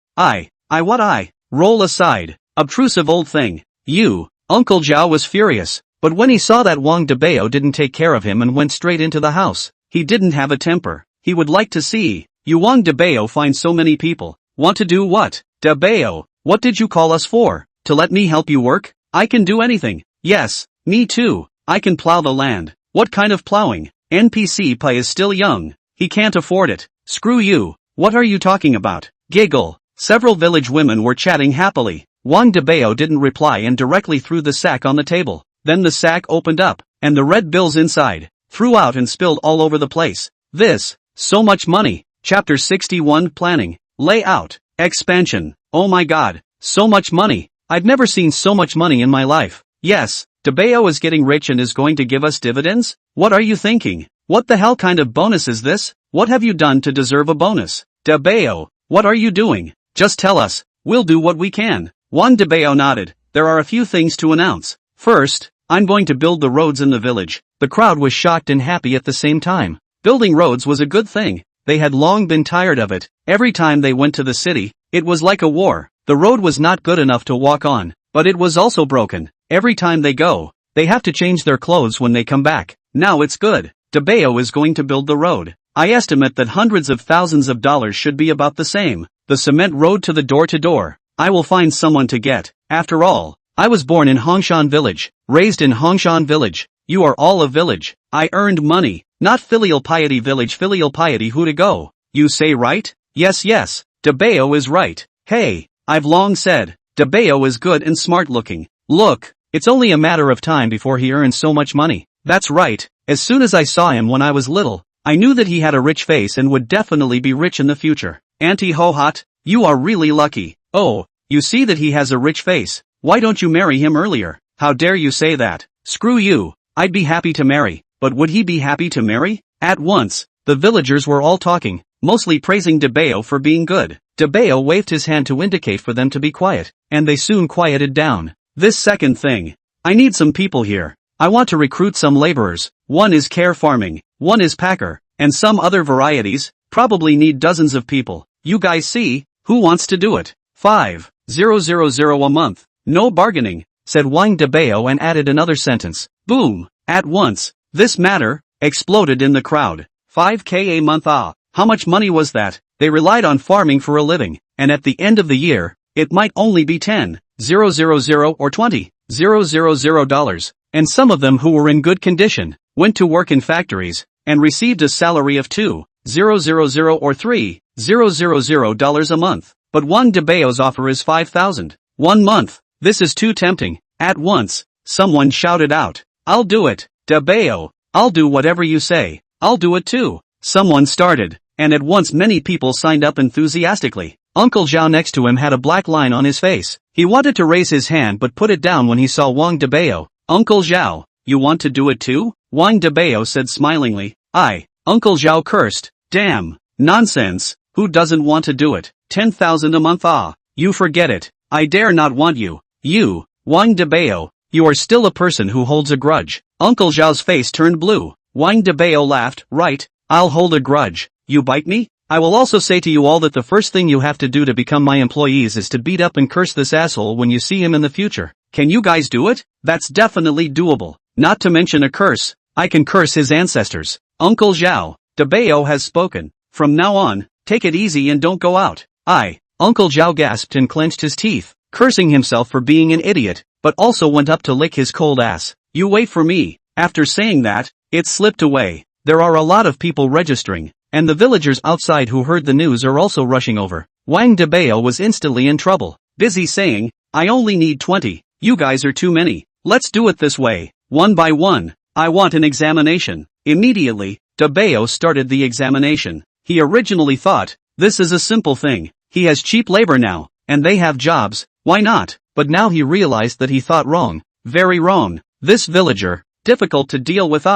Roll aside. Obtrusive old thing. You. Uncle Zhao was furious, but when he saw that Wang Dabao didn't take care of him and went straight into the house, he didn't have a temper. He would like to see you Wang Dabao find so many people. Want to do what? Dabao, what did you call us for? To let me help you work? I can do anything. Yes, me too. I can plow the land. What kind of plowing? NPC Pai is still young. He can't afford it. Screw you. What are you talking about? Giggle. Several village women were chatting happily. Wang Dabao didn't reply and directly threw the sack on the table. Then the sack opened up, and the red bills inside threw out and spilled all over the place. So much money. Chapter 61 Planning, Layout, Expansion. Oh my god, so much money. I've never seen so much money in my life. Yes, Dabao is getting rich and is going to give us dividends? What are you thinking? What the hell kind of bonus is this? What have you done to deserve a bonus? Dabao, what are you doing? Just tell us, we'll do what we can. Wang Dabao nodded. There are a few things to announce. First, I'm going to build the roads in the village. The crowd was shocked and happy at the same time. Building roads was a good thing. They had long been tired of it. Every time they went to the city, it was like a war. The road was not good enough to walk on, but it was also broken. Every time they go, they have to change their clothes when they come back. Now it's good. Dabao is going to build the road. I estimate that hundreds of thousands of dollars should be about the same. The cement road to the door. I will find someone to get. After all, I was born in Hongshan Village, raised in Hongshan Village. You are all a village. I earned money, not filial piety village filial piety who to go. You say right? Yes, Dabao is right. Hey, I've long said, Dabao is good and smart looking. Look, it's only a matter of time before he earns so much money. That's right, as soon as I saw him when I was little, I knew that he had a rich face and would definitely be rich in the future. Auntie Hohot, you are really lucky. Oh, you see that he has a rich face. Why don't you marry him earlier? How dare you say that? Screw you. I'd be happy to marry, but would he be happy to marry? At once, the villagers were all talking, mostly praising Dabao for being good. Dabao waved his hand to indicate for them to be quiet, and they soon quieted down. This second thing. I need some people here. I want to recruit some laborers. One is care farming, one is packer, and some other varieties. Probably need dozens of people. You guys see, who wants to do it? 5,000 a month. No bargaining, said Wang Dabao and added another sentence. Boom. At once, this matter exploded in the crowd. 5K a month. How much money was that? They relied on farming for a living, and at the end of the year, it might only be 10,000 or 20,000 dollars, and some of them who were in good condition, went to work in factories, and received a salary of 2,000 or 3,000 dollars a month. But Wang Dabao's offer is 5,000. 1 month. This is too tempting. At once, someone shouted out, "I'll do it, Dabao. I'll do whatever you say. I'll do it too." Someone started, and at once many people signed up enthusiastically. Uncle Zhao next to him had a black line on his face. He wanted to raise his hand but put it down when he saw Wang Dabao. "Uncle Zhao, you want to do it too?" Wang Dabao said smilingly. Uncle Zhao cursed. "Damn, nonsense, who doesn't want to do it? 10,000 a month, you forget it. I dare not want you. You, Wang Dabao, you are still a person who holds a grudge." Uncle Zhao's face turned blue. Wang Dabao laughed. "Right, I'll hold a grudge. You bite me? I will also say to you all that the first thing you have to do to become my employees is to beat up and curse this asshole when you see him in the future. Can you guys do it?" "That's definitely doable. Not to mention a curse. I can curse his ancestors." "Uncle Zhao, Dabao has spoken. From now on, take it easy and don't go out." Uncle Zhao gasped and clenched his teeth, cursing himself for being an idiot, but also went up to lick his cold ass. "You wait for me." After saying that, it slipped away. There are a lot of people registering, and the villagers outside who heard the news are also rushing over. Wang Dabao was instantly in trouble, busy saying, "I only need 20, you guys are too many. Let's do it this way, one by one. I want an examination." Immediately, Dabao started the examination. He originally thought, this is a simple thing. He has cheap labor now, and they have jobs, why not? But now he realized that he thought wrong, very wrong. This villager, difficult to deal with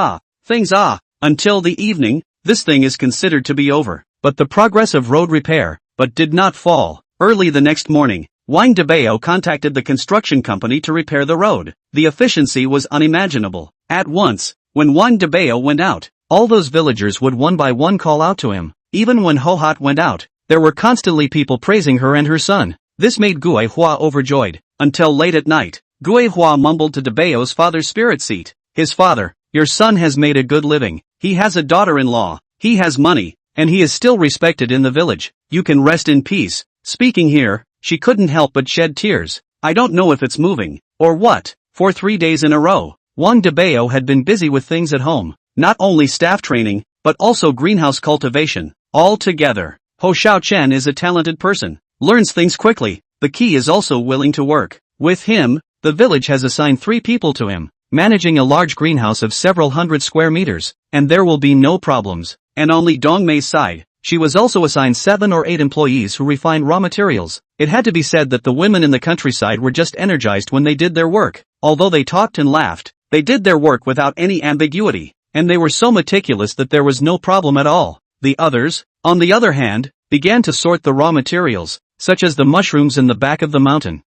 things until the evening, this thing is considered to be over. But the progress of road repair, but did not fall. Early the next morning, Wang Dabao contacted the construction company to repair the road. The efficiency was unimaginable. At once, when Wang Dabao went out, all those villagers would one by one call out to him. Even when Hohat went out, there were constantly people praising her and her son. This made Gui Hua overjoyed. Until late at night, Gui Hua mumbled to Dabao's father's spirit seat. "His father, your son has made a good living. He has a daughter-in-law. He has money, and he is still respected in the village. You can rest in peace." Speaking here, she couldn't help but shed tears. "I don't know if it's moving, or what." For 3 days in a row, Wang Dabao had been busy with things at home. Not only staff training, but also greenhouse cultivation. All together, Ho Xiaochen is a talented person, learns things quickly. The key is also willing to work. With him, the village has assigned 3 people to him, managing a large greenhouse of several hundred square meters, and there will be no problems. And on Li Dongmei's side, she was also assigned 7 or 8 employees who refined raw materials. It had to be said that the women in the countryside were just energized when they did their work. Although they talked and laughed, they did their work without any ambiguity, and they were so meticulous that there was no problem at all. The others, on the other hand, began to sort the raw materials, such as the mushrooms in the back of the mountain.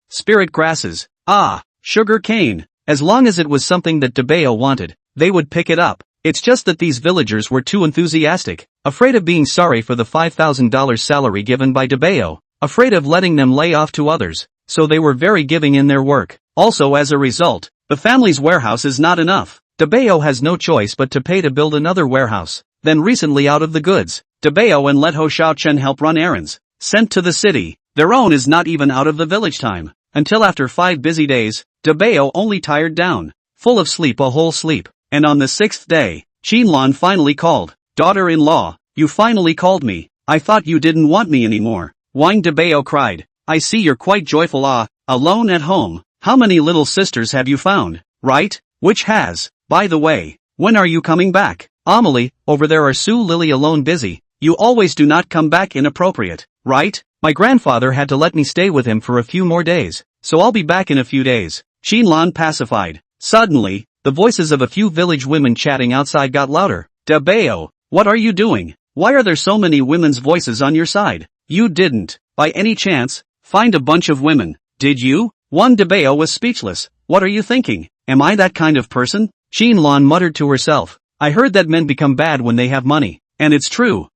Spirit grasses. Sugar cane. As long as it was something that Dabao wanted, they would pick it up. It's just that these villagers were too enthusiastic, afraid of being sorry for the $5,000 salary given by Dabao, afraid of letting them lay off to others, so they were very giving in their work. Also as a result, the family's warehouse is not enough. Dabao has no choice but to pay to build another warehouse. Then recently out of the goods, Dabao and let Ho Xiaochen help run errands, sent to the city. Their own is not even out of the village time. Until after 5 busy days, Dabao only tired down, full of sleep, a whole sleep. And on the 6th day, Qinlan finally called. "Daughter-in-law, you finally called me. I thought you didn't want me anymore." Wang Dabao cried. "I see you're quite joyful, alone at home. How many little sisters have you found, right? Which has, by the way, when are you coming back?" "Amelie, over there are Su Lily alone busy. You always do not come back inappropriate, right? My grandfather had to let me stay with him for a few more days, so I'll be back in a few days." Qinlan pacified. Suddenly, the voices of a few village women chatting outside got louder. "Dabao, what are you doing? Why are there so many women's voices on your side? You didn't, by any chance, find a bunch of women, did you?" Wang Dabao was speechless. "What are you thinking? Am I that kind of person?" Qinlan muttered to herself. "I heard that men become bad when they have money, and it's true.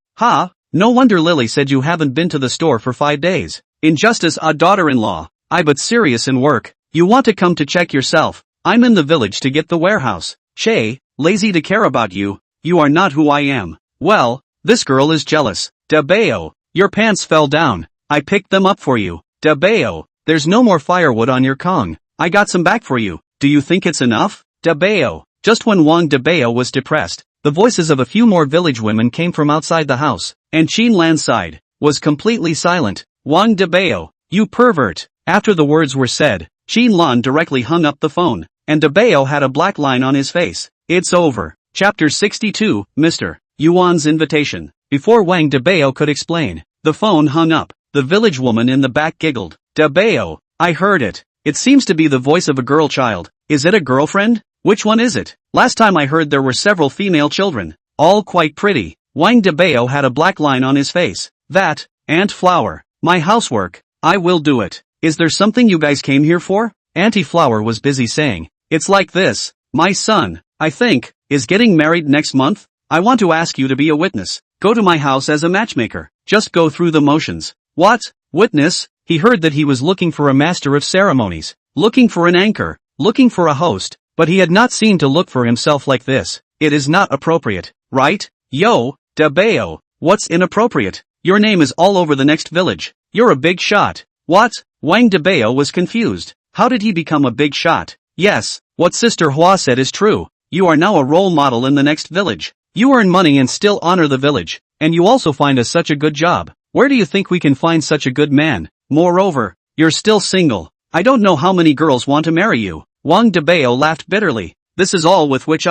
No wonder Lily said you haven't been to the store for 5 days. Injustice, daughter-in-law. But serious in work. You want to come to check yourself. I'm in the village to get the warehouse. Che, lazy to care about you. You are not who I am. Well, This girl is jealous. Dabao, your pants fell down. I picked them up for you. Dabao, there's no more firewood on your Kong. I got some back for you. Do you think it's enough? Dabao. Just when Wang Dabao was depressed, the voices of a few more village women came from outside the house, and Qin Lan's side was completely silent. Wang Dabao, you pervert. After the words were said, Qin Lan directly hung up the phone, and Dabao had a black line on his face. It's over. Chapter 62, Mr. Yuan's invitation. Before Wang Dabao could explain, the phone hung up. The village woman in the back giggled. Dabao, I heard it. It seems to be the voice of a girl child. Is it a girlfriend? Which one is it? Last time I heard there were several female children, all quite pretty. Wang Dabao had a black line on his face. That, Aunt Flower. My housework. I will do it. Is there something you guys came here for? Auntie Flower was busy saying. It's like this. My son, I think, is getting married next month. I want to ask you to be a witness. Go to my house as a matchmaker. Just go through the motions. What? Witness? He heard that he was looking for a master of ceremonies, looking for an anchor, looking for a host, but he had not seen to look for himself like this. It is not appropriate, right? Yo, Dabao, what's inappropriate? Your name is all over the next village. You're a big shot. What? Wang Dabao was confused. How did he become a big shot? Yes, what Sister Hua said is true. You are now a role model in the next village. You earn money and still honor the village, and you also find us such a good job. Where do you think we can find such a good man? Moreover, you're still single. I don't know how many girls want to marry you. Wang Dabao laughed bitterly. This is all with which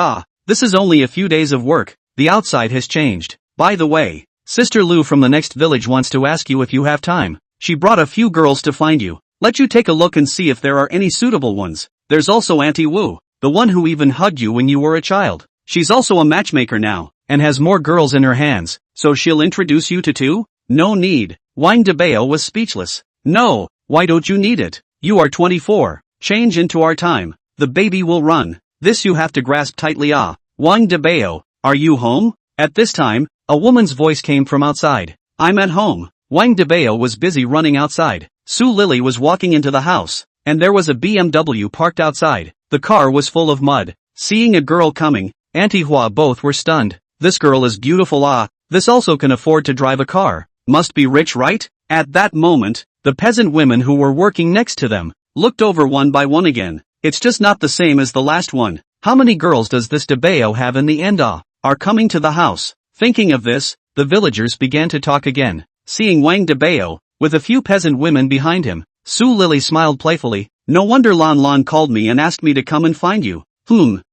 this is only a few days of work. The outside has changed. By the way, Sister Lu from the next village wants to ask you if you have time. She brought a few girls to find you. Let you take a look and see if there are any suitable ones. There's also Auntie Wu, the one who even hugged you when you were a child. She's also a matchmaker now, and has more girls in her hands, so she'll introduce you to two? No need. Wang Dabao was speechless. No, why don't you need it? You are 24. Change into our time. The baby will run. This you have to grasp tightly. Wang Dabao, are you home? At this time, a woman's voice came from outside. I'm at home. Wang Dabao was busy running outside. Su Lily was walking into the house, and there was a BMW parked outside. The car was full of mud. Seeing a girl coming, Auntie Hua both were stunned. This girl is beautiful. This also can afford to drive a car. Must be rich, right? At that moment, the peasant women who were working next to them looked over one by one again. It's just not the same as the last one. How many girls does this Dabao have in the end? Are coming to the house. Thinking of this, the villagers began to talk again. Seeing Wang Dabao, with a few peasant women behind him, Su Lily smiled playfully. No wonder Lan Lan called me and asked me to come and find you.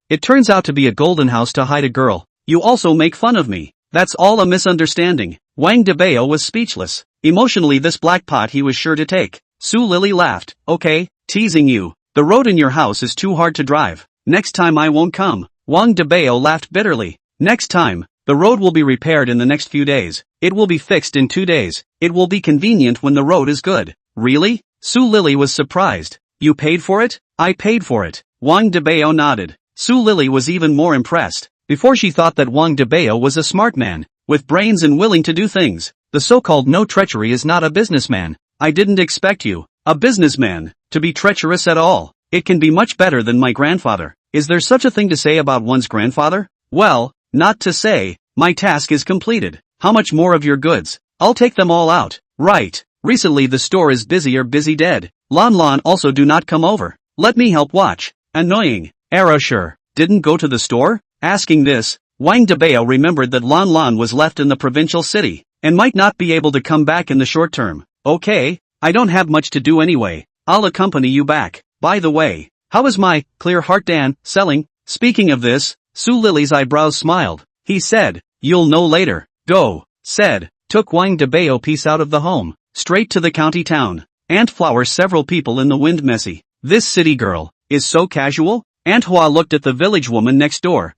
It turns out to be a golden house to hide a girl. You also make fun of me. That's all a misunderstanding. Wang Dabao was speechless. Emotionally, this black pot he was sure to take. Su Lily laughed. Okay, teasing you. The road in your house is too hard to drive. Next time I won't come. Wang Dabao laughed bitterly. Next time, the road will be repaired in the next few days. It will be fixed in 2 days. It will be convenient when the road is good. Really? Su Lily was surprised. You paid for it? I paid for it. Wang Dabao nodded. Su Lily was even more impressed. Before she thought that Wang Dabao was a smart man, with brains and willing to do things. The so-called no treachery is not a businessman. I didn't expect you, a businessman, to be treacherous at all. It can be much better than my grandfather. Is there such a thing to say about one's grandfather? Well, not to say. My task is completed. How much more of your goods? I'll take them all out. Right. Recently the store is busy or busy dead. Lan Lan also do not come over. Let me help watch. Annoying. Era sure. Didn't go to the store? Asking this, Wang Dabao remembered that Lan Lan was left in the provincial city, and might not be able to come back in the short term. Okay, I don't have much to do anyway. I'll accompany you back. By the way, how is my clear heart Dan selling? Speaking of this, Su Lily's eyebrows smiled. He said, you'll know later. Go, said, took Wang Dabao piece out of the home, straight to the county town. Aunt Flower several people in the wind messy. This city girl, is so casual? Aunt Hua looked at the village woman next door.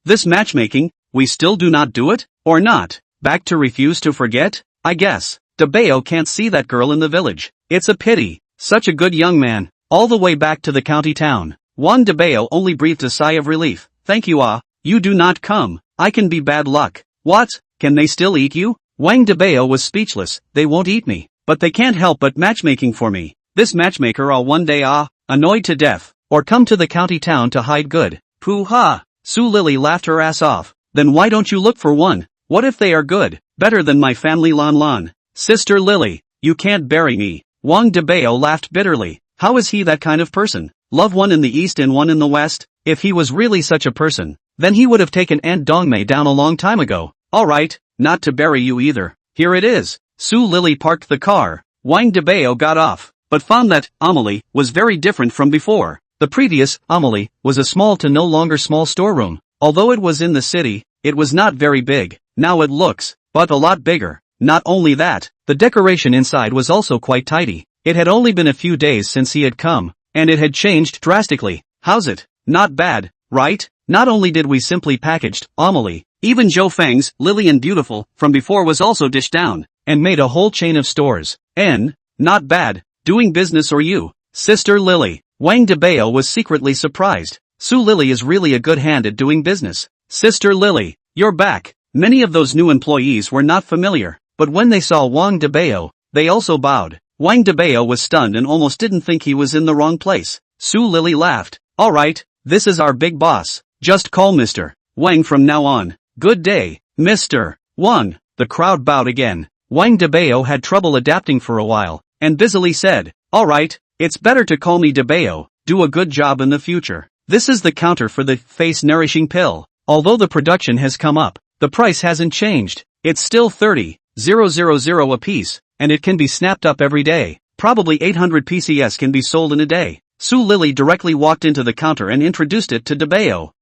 This matchmaking, we still do not do it? Or not? Back to refuse to forget? I guess. Dabao can't see that girl in the village. It's a pity. Such a good young man. All the way back to the county town. Wang Dabao only breathed a sigh of relief. Thank you you do not come. I can be bad luck. What? Can they still eat you? Wang Dabao was speechless. They won't eat me. But they can't help but matchmaking for me. This matchmaker I'll one day annoyed to death. Or come to the county town to hide good. Pooh ha. Su Lily laughed her ass off. Then why don't you look for one? What if they are good? Better than my family Lon Lon. Sister Lily, you can't bury me. Wang Dabao laughed bitterly. How is he that kind of person? Love one in the east and one in the west? If he was really such a person, then he would have taken Aunt Dongmei down a long time ago. Alright, not to bury you either. Here it is. Su Lily parked the car. Wang Dabao got off, but found that Amelie was very different from before. The previous Amelie was a small to no longer small storeroom. Although it was in the city, it was not very big. Now it looks, but a lot bigger. Not only that, the decoration inside was also quite tidy. It had only been a few days since he had come, and it had changed drastically. How's it? Not bad, right? Not only did we simply packaged Amelie, even Zhou Feng's Lily and Beautiful from before was also dished down, and made a whole chain of stores. Not bad. Doing business or you, Sister Lily? Wang Dabao was secretly surprised. Su Lily is really a good hand at doing business. Sister Lily, you're back. Many of those new employees were not familiar, but when they saw Wang Dabao, they also bowed. Wang Dabao was stunned and almost didn't think he was in the wrong place. Su Lily laughed. Alright, this is our big boss. Just call Mr. Wang from now on. Good day, Mr. Wang. The crowd bowed again. Wang Dabao had trouble adapting for a while, and busily said, Alright, it's better to call me Dabao. Do a good job in the future. This is the counter for the face-nourishing pill. Although the production has come up, the price hasn't changed. It's still 30,000 a piece, and it can be snapped up every day. Probably 800 PCS can be sold in a day. Su Lily directly walked into the counter and introduced it to Dabao.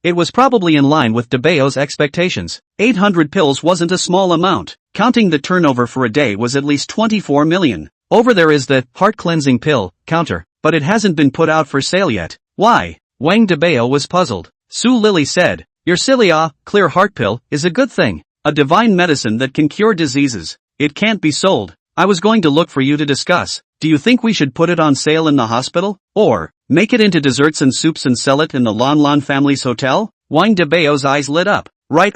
It was probably in line with Dabao's expectations. 800 pills wasn't a small amount. Counting the turnover for a day was at least 24 million. Over there is the heart-cleansing pill counter, but it hasn't been put out for sale yet. Why? Wang Dabao was puzzled. Su Lily said, Your silly clear heart pill is a good thing. A divine medicine that can cure diseases. It can't be sold. I was going to look for you to discuss. Do you think we should put it on sale in the hospital? Or make it into desserts and soups and sell it in the Lon Lon family's hotel? Wang Dabao's eyes lit up. Right,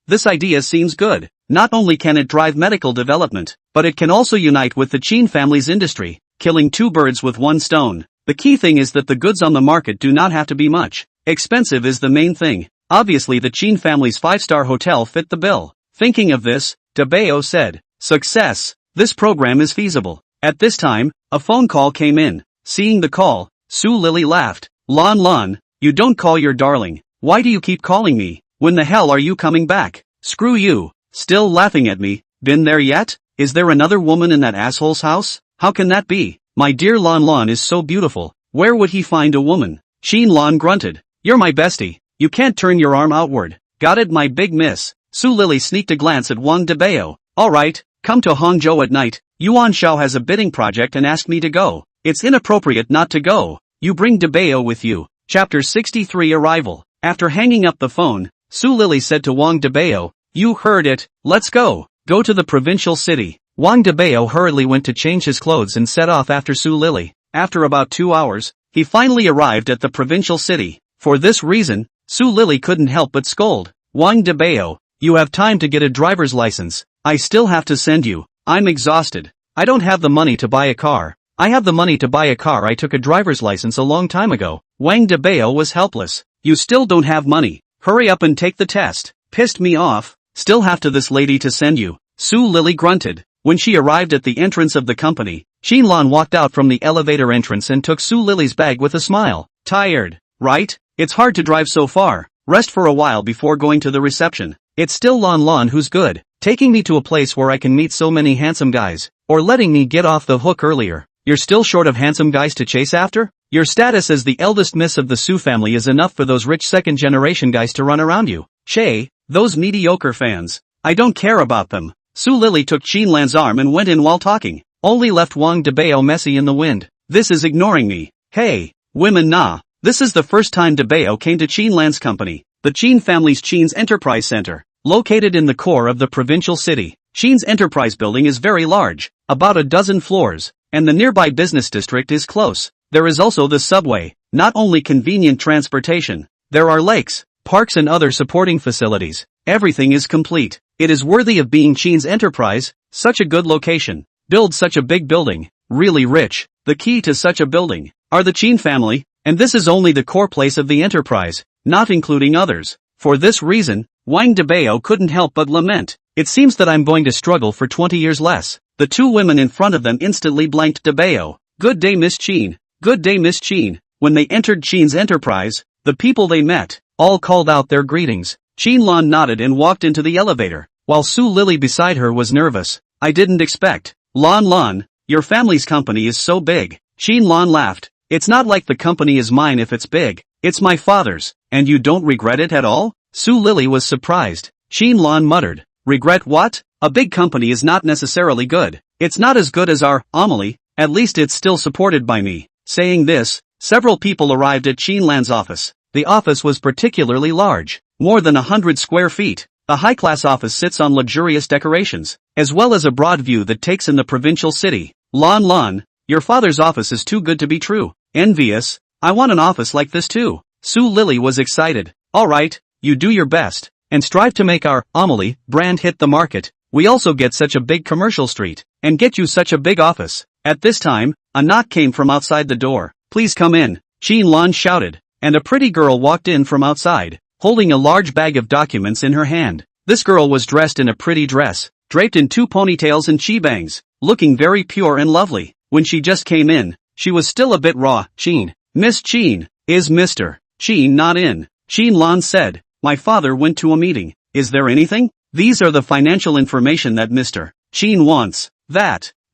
this idea seems good. Not only can it drive medical development, but it can also unite with the Qin family's industry, killing two birds with one stone. The key thing is that the goods on the market do not have to be much. Expensive is the main thing. Obviously the Qin family's 5-star hotel fit the bill. Thinking of this, Dabao said, Success. This program is feasible. At this time, a phone call came in. Seeing the call, Su Lily laughed. Lon Lon, you don't call your darling. Why do you keep calling me? When the hell are you coming back? Screw you. Still laughing at me? Been there yet? Is there another woman in that asshole's house? How can that be? My dear Lon Lon is so beautiful. Where would he find a woman? Sheen Lon grunted. You're my bestie. You can't turn your arm outward. Got it, my big miss. Su Lily sneaked a glance at Wang Dabao. Alright, come to Hangzhou at night. Yuan Shao has a bidding project and asked me to go. It's inappropriate not to go. You bring Dabao with you. Chapter 63 Arrival. After hanging up the phone, Su Lily said to Wang Dabao, You heard it, let's go. Go to the provincial city. Wang Dabao hurriedly went to change his clothes and set off after Su Lily. After about 2 hours, he finally arrived at the provincial city. For this reason, Su Lily couldn't help but scold. Wang Dabao, you have time to get a driver's license. I still have to send you. I'm exhausted. I don't have the money to buy a car. I have the money to buy a car. I took a driver's license a long time ago. Wang Dabao was helpless. You still don't have money. Hurry up and take the test. Pissed me off. Still have to this lady to send you. Su Lily grunted. When she arrived at the entrance of the company, Xinlan walked out from the elevator entrance and took Su Lily's bag with a smile. Tired, right? It's hard to drive so far. Rest for a while before going to the reception. It's still Lon Lon who's good. Taking me to a place where I can meet so many handsome guys. Or letting me get off the hook earlier. You're still short of handsome guys to chase after? Your status as the eldest miss of the Su family is enough for those rich second-generation guys to run around you. Che, those mediocre fans. I don't care about them. Su Lily took Xinlan's arm and went in while talking. Only left Wang Dabao messy in the wind. This is ignoring me. Hey, women nah. This is the first time Dabao came to Xinlan's company. The Qin family's Qin's Enterprise Center. Located in the core of the provincial city. Qin's Enterprise building is very large. About a dozen floors. And the nearby business district is close. There is also the subway. Not only convenient transportation. There are lakes, parks and other supporting facilities. Everything is complete. It is worthy of being Qin's Enterprise. Such a good location. Build such a big building. Really rich. The key to such a building are the Qin family, and this is only the core place of the enterprise, not including others. For this reason, Wang Dabao couldn't help but lament. It seems that I'm going to struggle for 20 years less. The two women in front of them instantly blanked Dabao. Good day, Miss Chin. Good day, Miss Chin. When they entered Chin's enterprise, the people they met all called out their greetings. Chin Lan nodded and walked into the elevator, while Su Lily beside her was nervous. I didn't expect. Lan, your family's company is so big. Chin Lan laughed. It's not like the company is mine if it's big. It's my father's. And you don't regret it at all? Su Lily was surprised. Chin Lan muttered. Regret what? A big company is not necessarily good. It's not as good as our Amelie, at least it's still supported by me. Saying this, several people arrived at Chin Lan's office. The office was particularly large, more than 100 square feet. The high-class office sits on luxurious decorations, as well as a broad view that takes in the provincial city. Lan, your father's office is too good to be true. Envious. I want an office like this too. Su Lily was excited. Alright, you do your best, and strive to make our Amelie brand hit the market. We also get such a big commercial street, and get you such a big office. At this time, a knock came from outside the door. Please come in, Chin Lan shouted, and a pretty girl walked in from outside, holding a large bag of documents in her hand. This girl was dressed in a pretty dress, draped in 2 ponytails and chibangs, looking very pure and lovely. When she just came in, she was still a bit raw. Chin. Miss Chin, is Mr. Chin not in? Chin Lan said, my father went to a meeting. Is there anything? These are the financial information that Mr. Chin wants.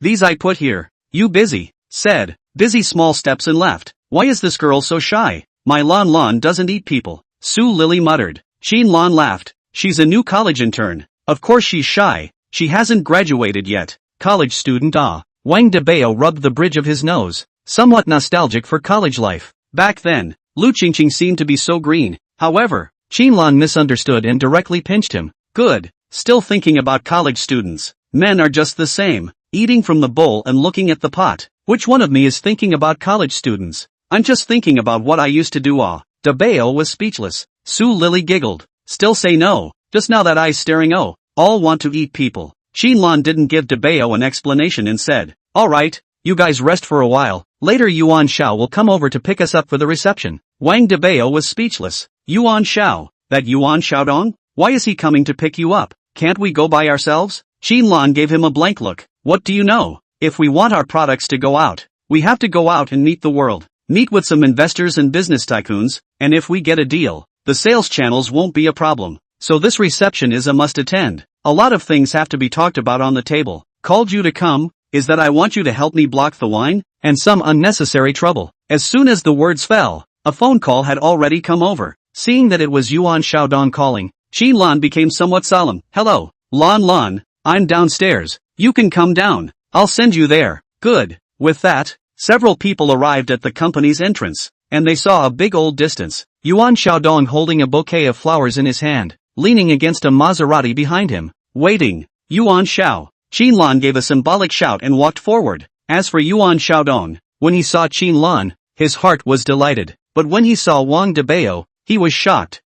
These I put here. You busy? Said. Busy small steps and left. Why is this girl so shy? My Lan doesn't eat people. Su Lily muttered. Chin Lan laughed. She's a new college intern. Of course she's shy. She hasn't graduated yet. College student Wang Dabao rubbed the bridge of his nose, somewhat nostalgic for college life. Back then, Lu Qingqing seemed to be so green. However, Chin Lan misunderstood and directly pinched him. Good. Still thinking about college students. Men are just the same. Eating from the bowl and looking at the pot. Which one of me is thinking about college students? I'm just thinking about what I used to do. Dabao was speechless. Su Lily giggled. Still say no. Just now that eyes staring all want to eat people. Chin Lan didn't give Dabao an explanation and said, alright, you guys rest for a while. Later Yuan Shao will come over to pick us up for the reception. Wang Dabao was speechless. Yuan Shao? That Yuan Xiaodong? Why is he coming to pick you up? Can't we go by ourselves? Chin Lan gave him a blank look. What do you know? If we want our products to go out, we have to go out and meet the world. Meet with some investors and business tycoons, and if we get a deal, the sales channels won't be a problem. So this reception is a must attend. A lot of things have to be talked about on the table. Called you to come, is that I want you to help me block the wine, and some unnecessary trouble. As soon as the words fell, a phone call had already come over. Seeing that it was Yuan Xiaodong calling, Chin Lan became somewhat solemn. Hello, Lan, I'm downstairs. You can come down. I'll send you there. Good. With that, several people arrived at the company's entrance, and they saw a big old distance. Yuan Xiaodong holding a bouquet of flowers in his hand, leaning against a Maserati behind him, waiting. Yuan Xiao. Chin Lan gave a symbolic shout and walked forward. As for Yuan Xiaodong, when he saw Chin Lan, his heart was delighted. But when he saw Wang Dabao, he was shocked.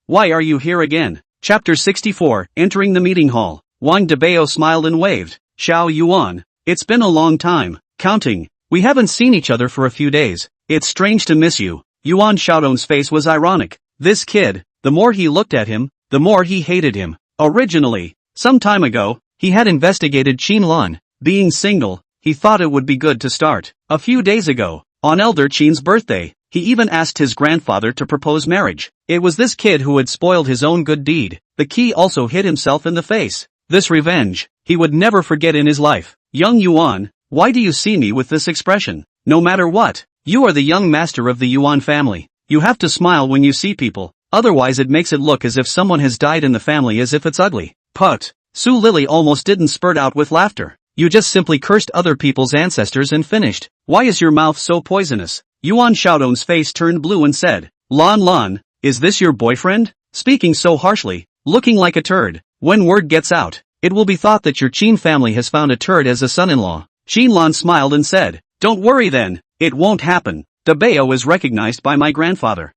Why are you here again? Chapter 64, Entering the Meeting Hall. Wang Dabao smiled and waved. Xiao Yuan, it's been a long time. Counting. We haven't seen each other for a few days. It's strange to miss you. Yuan Xiaodong's face was ironic. This kid, the more he looked at him, the more he hated him. Originally, some time ago, he had investigated Chin Lan. Being single, he thought it would be good to start. A few days ago, on Elder Chin's birthday, he even asked his grandfather to propose marriage. It was this kid who had spoiled his own good deed. The key also hit himself in the face. This revenge, he would never forget in his life. Young Yuan, why do you see me with this expression? No matter what, you are the young master of the Yuan family. You have to smile when you see people, otherwise it makes it look as if someone has died in the family as if it's ugly. Put. Su Lily almost didn't spurt out with laughter. You just simply cursed other people's ancestors and finished. Why is your mouth so poisonous? Yuan Xiaodong's face turned blue and said, Lan, is this your boyfriend? Speaking so harshly, looking like a turd. When word gets out, it will be thought that your Chin family has found a turd as a son-in-law. Chin Lan smiled and said, don't worry then, it won't happen. Dabao is recognized by my grandfather.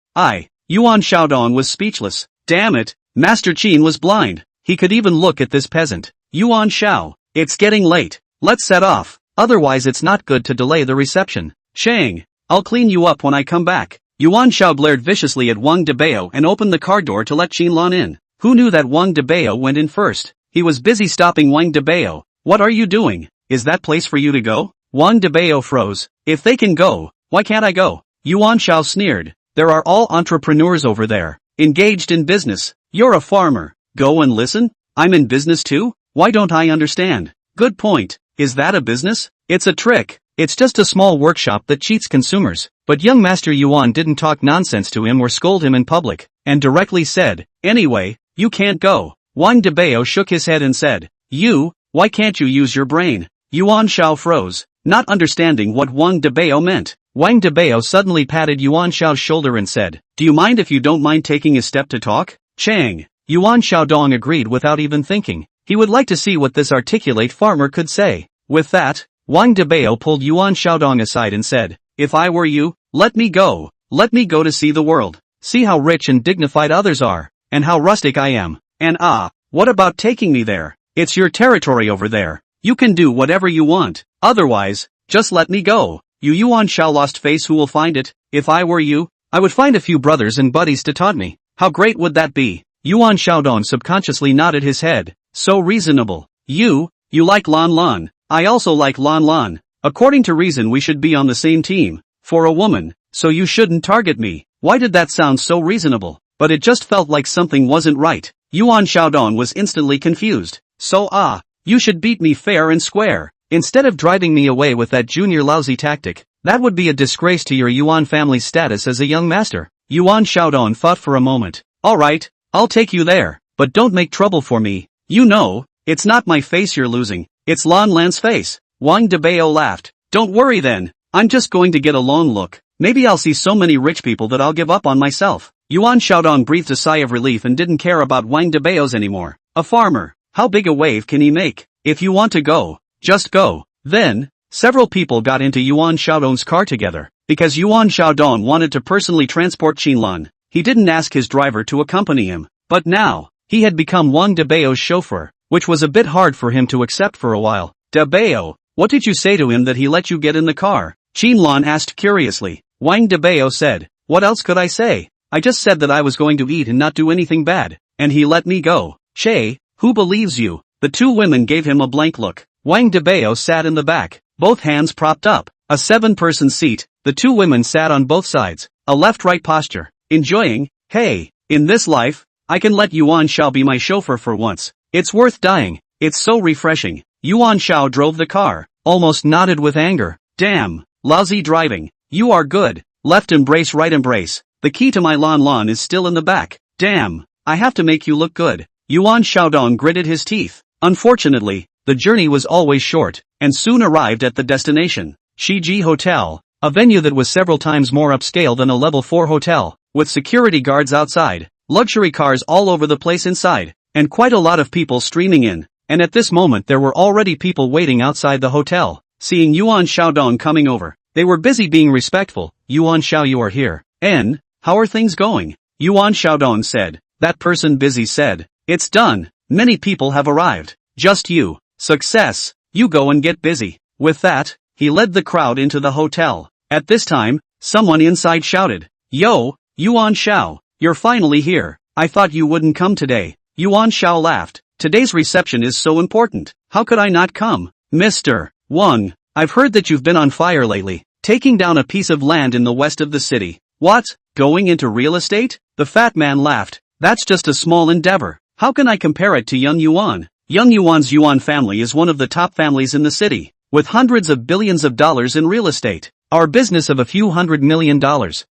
Yuan Xiaodong was speechless. Damn it, Master Chin was blind. He could even look at this peasant. Yuan Xiao, it's getting late. Let's set off. Otherwise it's not good to delay the reception. Shang, I'll clean you up when I come back. Yuan Shao glared viciously at Wang Dabao and opened the car door to let Qinlan in. Who knew that Wang Dabao went in first? He was busy stopping Wang Dabao. What are you doing? Is that place for you to go? Wang Dabao froze. If they can go, why can't I go? Yuan Shao sneered. There are all entrepreneurs over there, engaged in business. You're a farmer. Go and listen? I'm in business too? Why don't I understand? Good point. Is that a business? It's a trick. It's just a small workshop that cheats consumers. But young Master Yuan didn't talk nonsense to him or scold him in public, and directly said, anyway, you can't go. Wang Dabao shook his head and said, why can't you use your brain? Yuan Shao froze, not understanding what Wang Dabao meant. Wang Dabao suddenly patted Yuan Shao's shoulder and said, do you mind if you don't mind taking a step to talk? Chang. Yuan Xiaodong agreed without even thinking. He would like to see what this articulate farmer could say. With that, Wang Dabao pulled Yuan Xiaodong aside and said, if I were you, let me go. Let me go to see the world. See how rich and dignified others are, and how rustic I am. And what about taking me there? It's your territory over there. You can do whatever you want. Otherwise, just let me go. You Yuan Shao lost face. Who will find it? If I were you, I would find a few brothers and buddies to taunt me. How great would that be? Yuan Xiaodong subconsciously nodded his head. So reasonable. You like Lan Lan. I also like Lan Lan. According to reason we should be on the same team. For a woman, so you shouldn't target me. Why did that sound so reasonable? But it just felt like something wasn't right. Yuan Xiaodong was instantly confused. So you should beat me fair and square. Instead of driving me away with that junior lousy tactic, that would be a disgrace to your Yuan family's status as a young master. Yuan Xiaodong thought for a moment. Alright, I'll take you there, but don't make trouble for me. You know, it's not my face you're losing, it's Lan Lan's face. Wang Dabao laughed. Don't worry then, I'm just going to get a lone look. Maybe I'll see so many rich people that I'll give up on myself. Yuan Xiaodong breathed a sigh of relief and didn't care about Wang Dabao's anymore. A farmer, how big a wave can he make? If you want to go, just go. Then, several people got into Yuan Xiaodong's car together. Because Yuan Xiaodong wanted to personally transport Qinlan, he didn't ask his driver to accompany him. But now, he had become Wang Dabao's chauffeur, which was a bit hard for him to accept for a while. Dabao, what did you say to him that he let you get in the car? Qinlan asked curiously. Wang Dabao said, what else could I say? I just said that I was going to eat and not do anything bad, and he let me go. Che, who believes you? The two women gave him a blank look. Wang Dabao sat in the back, both hands propped up. A 7-person seat, the two women sat on both sides, a left-right posture, enjoying, hey, in this life, I can let Yuan Shao be my chauffeur for once. It's worth dying, it's so refreshing. Yuan Shao drove the car, almost nodded with anger. Damn, lousy driving. You are good. Left embrace, right embrace. The key to my Lan Lan is still in the back. Damn, I have to make you look good. Yuan Xiaodong gritted his teeth. Unfortunately, the journey was always short, and soon arrived at the destination. Shiji Hotel, a venue that was several times more upscale than a level 4 hotel, with security guards outside, luxury cars all over the place inside, and quite a lot of people streaming in. And at this moment there were already people waiting outside the hotel, seeing Yuan Xiaodong coming over. They were busy being respectful. Yuan Shao, you are here. How are things going? Yuan Xiaodong said. That person busy said. It's done. Many people have arrived. Just you. Success. You go and get busy. With that, he led the crowd into the hotel. At this time, someone inside shouted. Yo, Yuan Shao, you're finally here. I thought you wouldn't come today. Yuan Shao laughed. Today's reception is so important. How could I not come? Mr. Wang, I've heard that you've been on fire lately, taking down a piece of land in the west of the city. What? Going into real estate? The fat man laughed. That's just a small endeavor. How can I compare it to Young Yuan? Young Yuan's Yuan family is one of the top families in the city, with hundreds of billions of dollars in real estate. Our business of a few $100 million.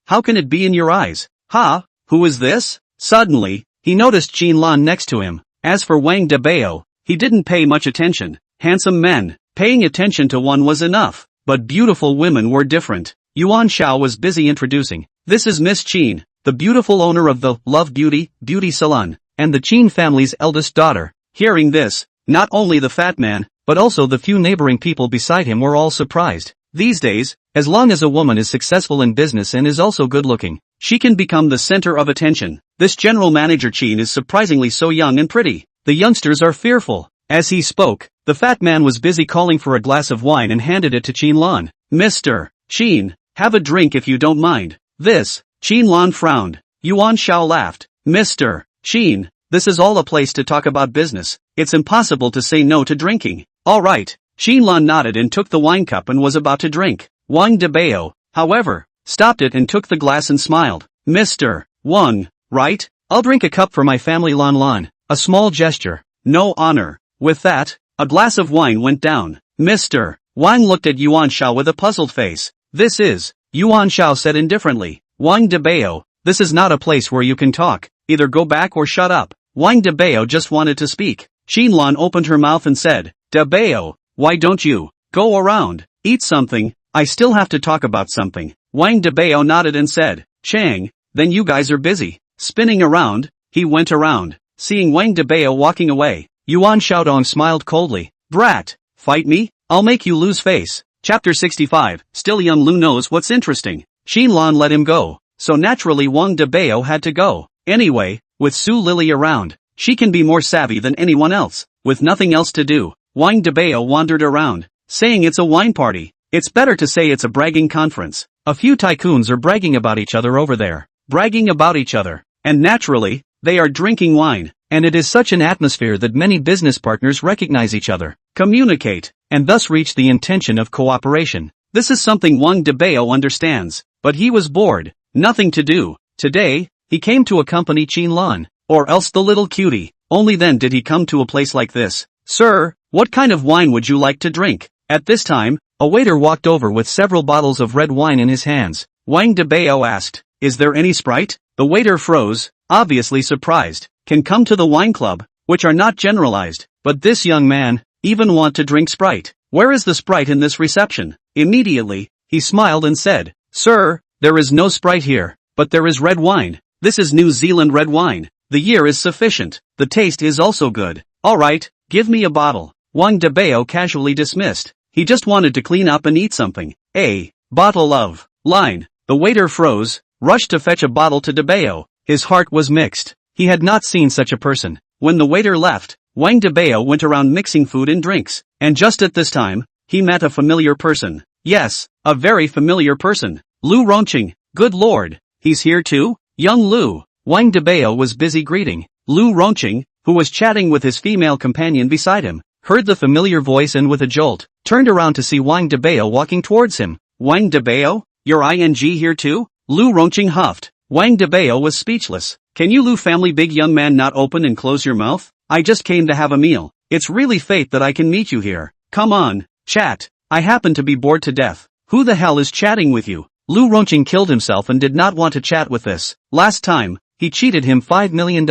How can it be in your eyes? Who is this? Suddenly, he noticed Qinlan next to him. As for Wang Dabao, he didn't pay much attention. Handsome men. Paying attention to one was enough, but beautiful women were different. Yuan Shao was busy introducing. This is Miss Qin, the beautiful owner of the Love Beauty Salon, and the Qin family's eldest daughter. Hearing this, not only the fat man, but also the few neighboring people beside him were all surprised. These days, as long as a woman is successful in business and is also good-looking, she can become the center of attention. This general manager Qin is surprisingly so young and pretty. The youngsters are fearful. As he spoke, the fat man was busy calling for a glass of wine and handed it to Qinlan. Mr. Qin, have a drink if you don't mind. This Qin Lan frowned. Yuan Shao laughed. Mr. Qin, this is all a place to talk about business. It's impossible to say no to drinking. Alright. Qin Lan nodded and took the wine cup and was about to drink. Wang Dabao, however, stopped it and took the glass and smiled. Mr. Wang, right? I'll drink a cup for my family Lan Lan. A small gesture. No honor. With that, a glass of wine went down. Mr. Wang looked at Yuan Shao with a puzzled face. This is, Yuan Shao said indifferently. Wang Dabao, this is not a place where you can talk. Either go back or shut up. Wang Dabao just wanted to speak. Qin Lan opened her mouth and said, Dabao, why don't you go around, eat something? I still have to talk about something. Wang Dabao nodded and said, Chang, then you guys are busy. Spinning around, he went around. Seeing Wang Dabao walking away, Yuan Shaodong smiled coldly. Brat, fight me? I'll make you lose face. Chapter 65, still young Lu knows what's interesting. Qin Lan let him go, so naturally Wang Dabao had to go. Anyway, with Su Lily around, she can be more savvy than anyone else. With nothing else to do, Wang Dabao wandered around, saying it's a wine party. It's better to say it's a bragging conference. A few tycoons are bragging about each other over there. Bragging about each other. And naturally, they are drinking wine. And it is such an atmosphere that many business partners recognize each other, communicate, and thus reach the intention of cooperation. This is something Wang Dabao understands. But he was bored. Nothing to do. Today, he came to accompany Qin Lan. Or else the little cutie. Only then did he come to a place like this. Sir, what kind of wine would you like to drink? At this time, a waiter walked over with several bottles of red wine in his hands. Wang Dabao asked, Is there any Sprite? The waiter froze, obviously surprised. Can come to the wine club, which are not generalized, but this young man, even want to drink Sprite. Where is the Sprite in this reception? Immediately, he smiled and said, Sir, there is no Sprite here, but there is red wine. This is New Zealand red wine. The year is sufficient. The taste is also good. Alright, give me a bottle. Wang Dabao casually dismissed. He just wanted to clean up and eat something. A bottle of line. The waiter froze, rushed to fetch a bottle to Dabao. His heart was mixed. He had not seen such a person. When the waiter left, Wang Dabao went around mixing food and drinks. And just at this time, he met a familiar person. Yes, a very familiar person. Lu Ronqing. Good lord, he's here too? Young Lu. Wang Dabao was busy greeting. Lu Ronqing, who was chatting with his female companion beside him, heard the familiar voice and with a jolt, turned around to see Wang Dabao walking towards him. Wang Dabao? Your ing here too? Lu Ronqing huffed. Wang Dabao was speechless. Can you Lu family big young man not open and close your mouth? I just came to have a meal. It's really fate that I can meet you here. Come on, chat. I happen to be bored to death. Who the hell is chatting with you? Lu Ronqing killed himself and did not want to chat with this. Last time, he cheated him $5 million,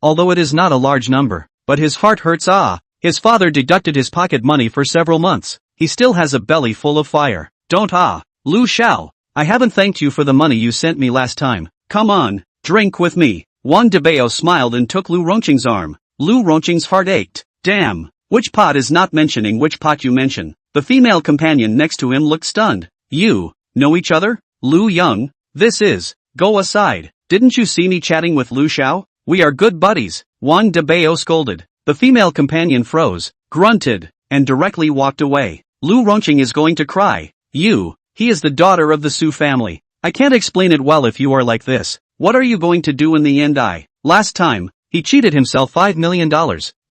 although it is not a large number. But his heart hurts. His father deducted his pocket money for several months. He still has a belly full of fire. Don't Lu Shao. I haven't thanked you for the money you sent me last time. Come on, drink with me. Wang Dabao smiled and took Lu Ronqing's arm. Lu Ronqing's heart ached. Damn. Which pot is not mentioning which pot you mention? The female companion next to him looked stunned. You know each other? Lu Young? This is. Go aside. Didn't you see me chatting with Lu Shao? We are good buddies. Wang Dabao scolded. The female companion froze, grunted, and directly walked away. Lu Ronqing is going to cry. He is the daughter of the Su family. I can't explain it well if you are like this. What are you going to do in the end? Last time, he cheated himself $5 million,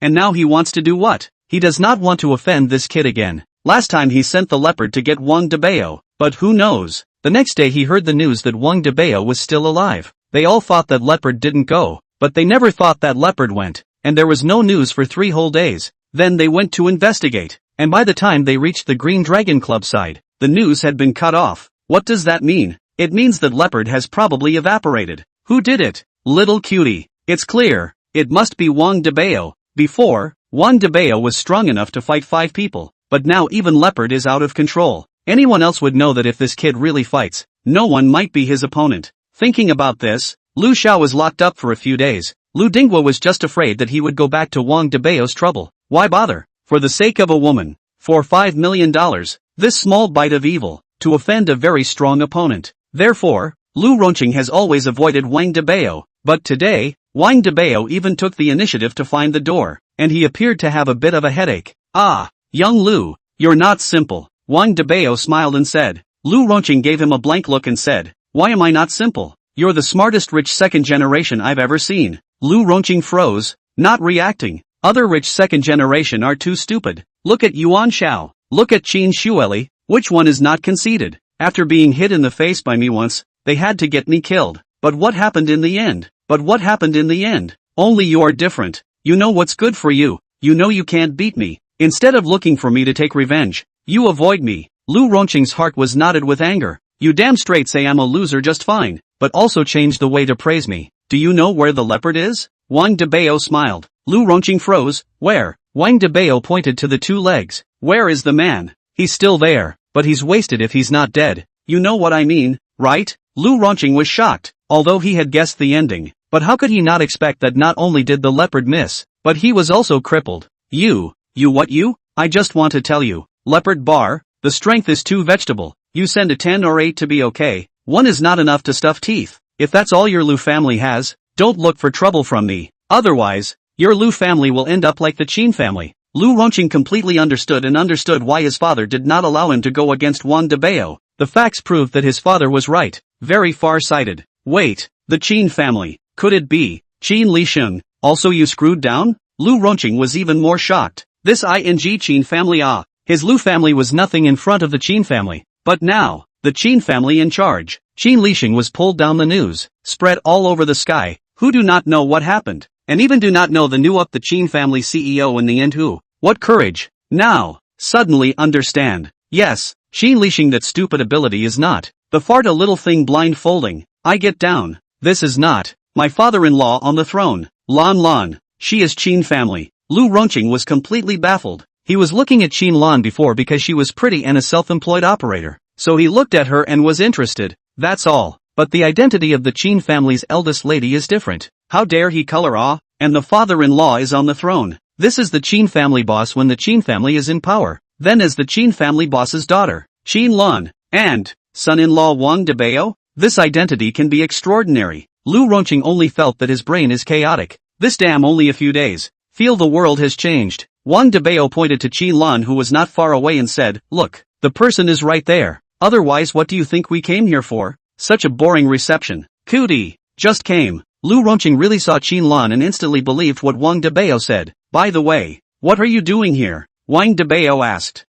and now he wants to do what? He does not want to offend this kid again. Last time he sent the leopard to get Wang Dabao, but who knows? The next day he heard the news that Wang Dabao was still alive. They all thought that leopard didn't go, but they never thought that leopard went, and there was no news for 3 whole days. Then they went to investigate, and by the time they reached the Green Dragon Club side, the news had been cut off. What does that mean? It means that leopard has probably evaporated. Who did it? Little cutie. It's clear. It must be Wang Dabao. Before, Wang Dabao was strong enough to fight 5 people, but now even leopard is out of control. Anyone else would know that if this kid really fights, no one might be his opponent. Thinking about this, Lu Shao was locked up for a few days. Lu Dinghua was just afraid that he would go back to Wang Dabao's trouble. Why bother? For the sake of a woman. For $5 million, this small bite of evil, to offend a very strong opponent. Therefore, Lu Ronqing has always avoided Wang Dabao, but today, Wang Dabao even took the initiative to find the door, and he appeared to have a bit of a headache. Young Lu, you're not simple. Wang Dabao smiled and said. Lu Ronqing gave him a blank look and said, why am I not simple? You're the smartest rich second generation I've ever seen. Lu Ronqing froze, not reacting. Other rich second generation are too stupid. Look at Yuan Shao. Look at Qin Shueli. Which one is not conceited? After being hit in the face by me once, they had to get me killed. But what happened in the end? Only you're different. You know what's good for you. You know you can't beat me. Instead of looking for me to take revenge, you avoid me. Lu Ronqing's heart was knotted with anger. You damn straight say I'm a loser just fine, but also change the way to praise me. Do you know where the leopard is? Wang Dabao smiled. Lu Ronqing froze. Where? Wang Dabao pointed to the two legs. Where is the man? He's still there, but he's wasted if he's not dead. You know what I mean, right? Lu Ronqing was shocked, although he had guessed the ending. But how could he not expect that not only did the leopard miss, but he was also crippled? You what you? I just want to tell you, leopard bar, the strength is too vegetable. You send a 10 or 8 to be okay. 1 is not enough to stuff teeth. If that's all your Lu family has, don't look for trouble from me. Otherwise, your Lu family will end up like the Qin family. Lu Ronqing completely understood why his father did not allow him to go against Wang Dabao. The facts proved that his father was right. Very far-sighted. Wait, the Qin family. Could it be Qin Lisheng? Also you screwed down? Lu Ronqing was even more shocked. This Qin family his Lu family was nothing in front of the Qin family. But now, the Qin family in charge. Qin Lisheng was pulled down the news, spread all over the sky. Who do not know what happened, and even do not know the new up the Qin family CEO in the end who? What courage. Now, suddenly understand. Yes, Qin Lisheng that stupid ability is not. The fart a little thing blindfolding. I get down. This is not. My father-in-law on the throne. Lan. She is Qin family. Lu Ronqing was completely baffled. He was looking at Qin Lan before because she was pretty and a self-employed operator. So he looked at her and was interested. That's all. But the identity of the Qin family's eldest lady is different. How dare he color and the father-in-law is on the throne. This is the Qin family boss when the Qin family is in power. Then as the Qin family boss's daughter, Qin Lan, and son-in-law Wang Dabao. This identity can be extraordinary. Lu Ronqing only felt that his brain is chaotic. This damn only a few days. Feel the world has changed. Wang Dabao pointed to Qin Lan who was not far away and said, look, the person is right there. Otherwise what do you think we came here for? Such a boring reception. Cootie. Just came. Lu Ronqing really saw Qin Lan and instantly believed what Wang Dabao said. By the way, what are you doing here? Wang Dabao asked.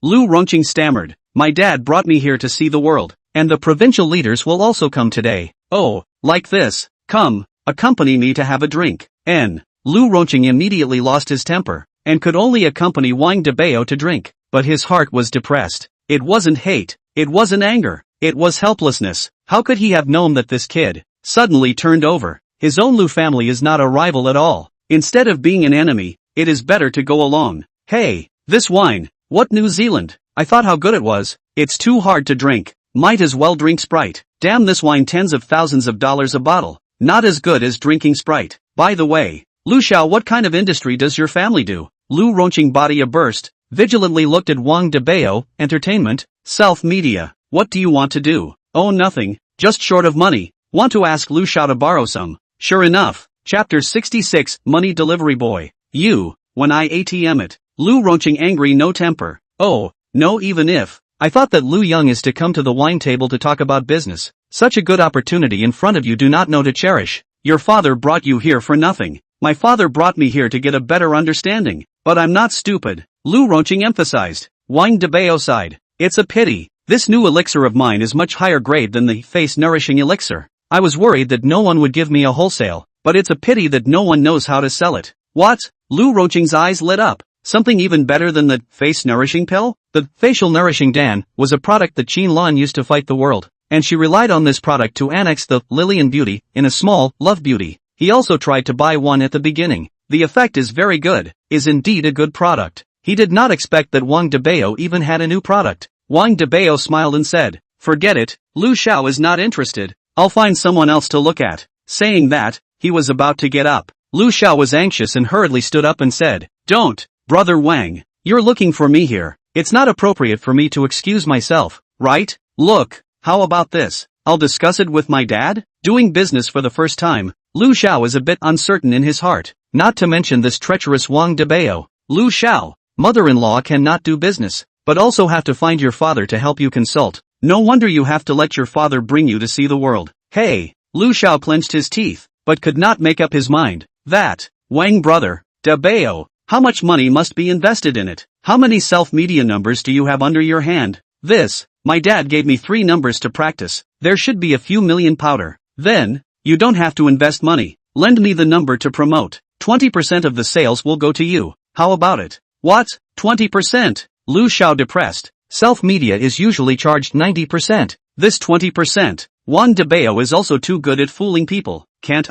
Lu Ronqing stammered. My dad brought me here to see the world, and the provincial leaders will also come today. Oh, like this. Come, accompany me to have a drink. Lu Ronqing immediately lost his temper, and could only accompany Wang Dabao to drink, but his heart was depressed. It wasn't hate, it wasn't anger, it was helplessness. How could he have known that this kid, suddenly turned over? His own Lu family is not a rival at all. Instead of being an enemy, it is better to go along. Hey, this wine, what New Zealand? I thought how good it was. It's too hard to drink. Might as well drink Sprite. Damn this wine tens of thousands of dollars a bottle. Not as good as drinking Sprite. By the way, Lu Xiao, what kind of industry does your family do? Lu Ronqing body a burst, vigilantly looked at Wang Dabao. Entertainment, self-media. What do you want to do? Oh nothing, just short of money. Want to ask Lu Xiao to borrow some. Sure enough. Chapter 66, Money Delivery Boy. You, when I ATM it. Lu Ronqing angry no temper. Oh, no even if. I thought that Lu Young is to come to the wine table to talk about business. Such a good opportunity in front of you do not know to cherish. Your father brought you here for nothing. My father brought me here to get a better understanding. But I'm not stupid. Lu Ronqing emphasized. Wang Dabao sighed. It's a pity. This new elixir of mine is much higher grade than the face-nourishing elixir. I was worried that no one would give me a wholesale, but it's a pity that no one knows how to sell it. What? Lu Ronqing's eyes lit up. Something even better than the face-nourishing pill? The facial nourishing Dan was a product that Qin Lan used to fight the world, and she relied on this product to annex the Lillian Beauty in a small Love Beauty. He also tried to buy one at the beginning. The effect is very good, is indeed a good product. He did not expect that Wang Dabao even had a new product. Wang Dabao smiled and said, forget it, Lu Xiao is not interested. I'll find someone else to look at. Saying that, he was about to get up. Lu Xiao was anxious and hurriedly stood up and said, don't, Brother Wang, you're looking for me here. It's not appropriate for me to excuse myself, right? Look, how about this? I'll discuss it with my dad? Doing business for the first time, Lu Xiao is a bit uncertain in his heart, not to mention this treacherous Wang Dabao. Lu Xiao, mother-in-law cannot do business, but also have to find your father to help you consult. No wonder you have to let your father bring you to see the world. Hey, Lu Xiao clenched his teeth, but could not make up his mind. That, Wang brother, Dabao, how much money must be invested in it? How many self-media numbers do you have under your hand? This, my dad gave me 3 numbers to practice. There should be a few million powder. Then, you don't have to invest money. Lend me the number to promote. 20% of the sales will go to you. How about it? What? 20%? Lu Xiao depressed. Self-media is usually charged 90%. This 20%. Wang Dabao is also too good at fooling people. Can't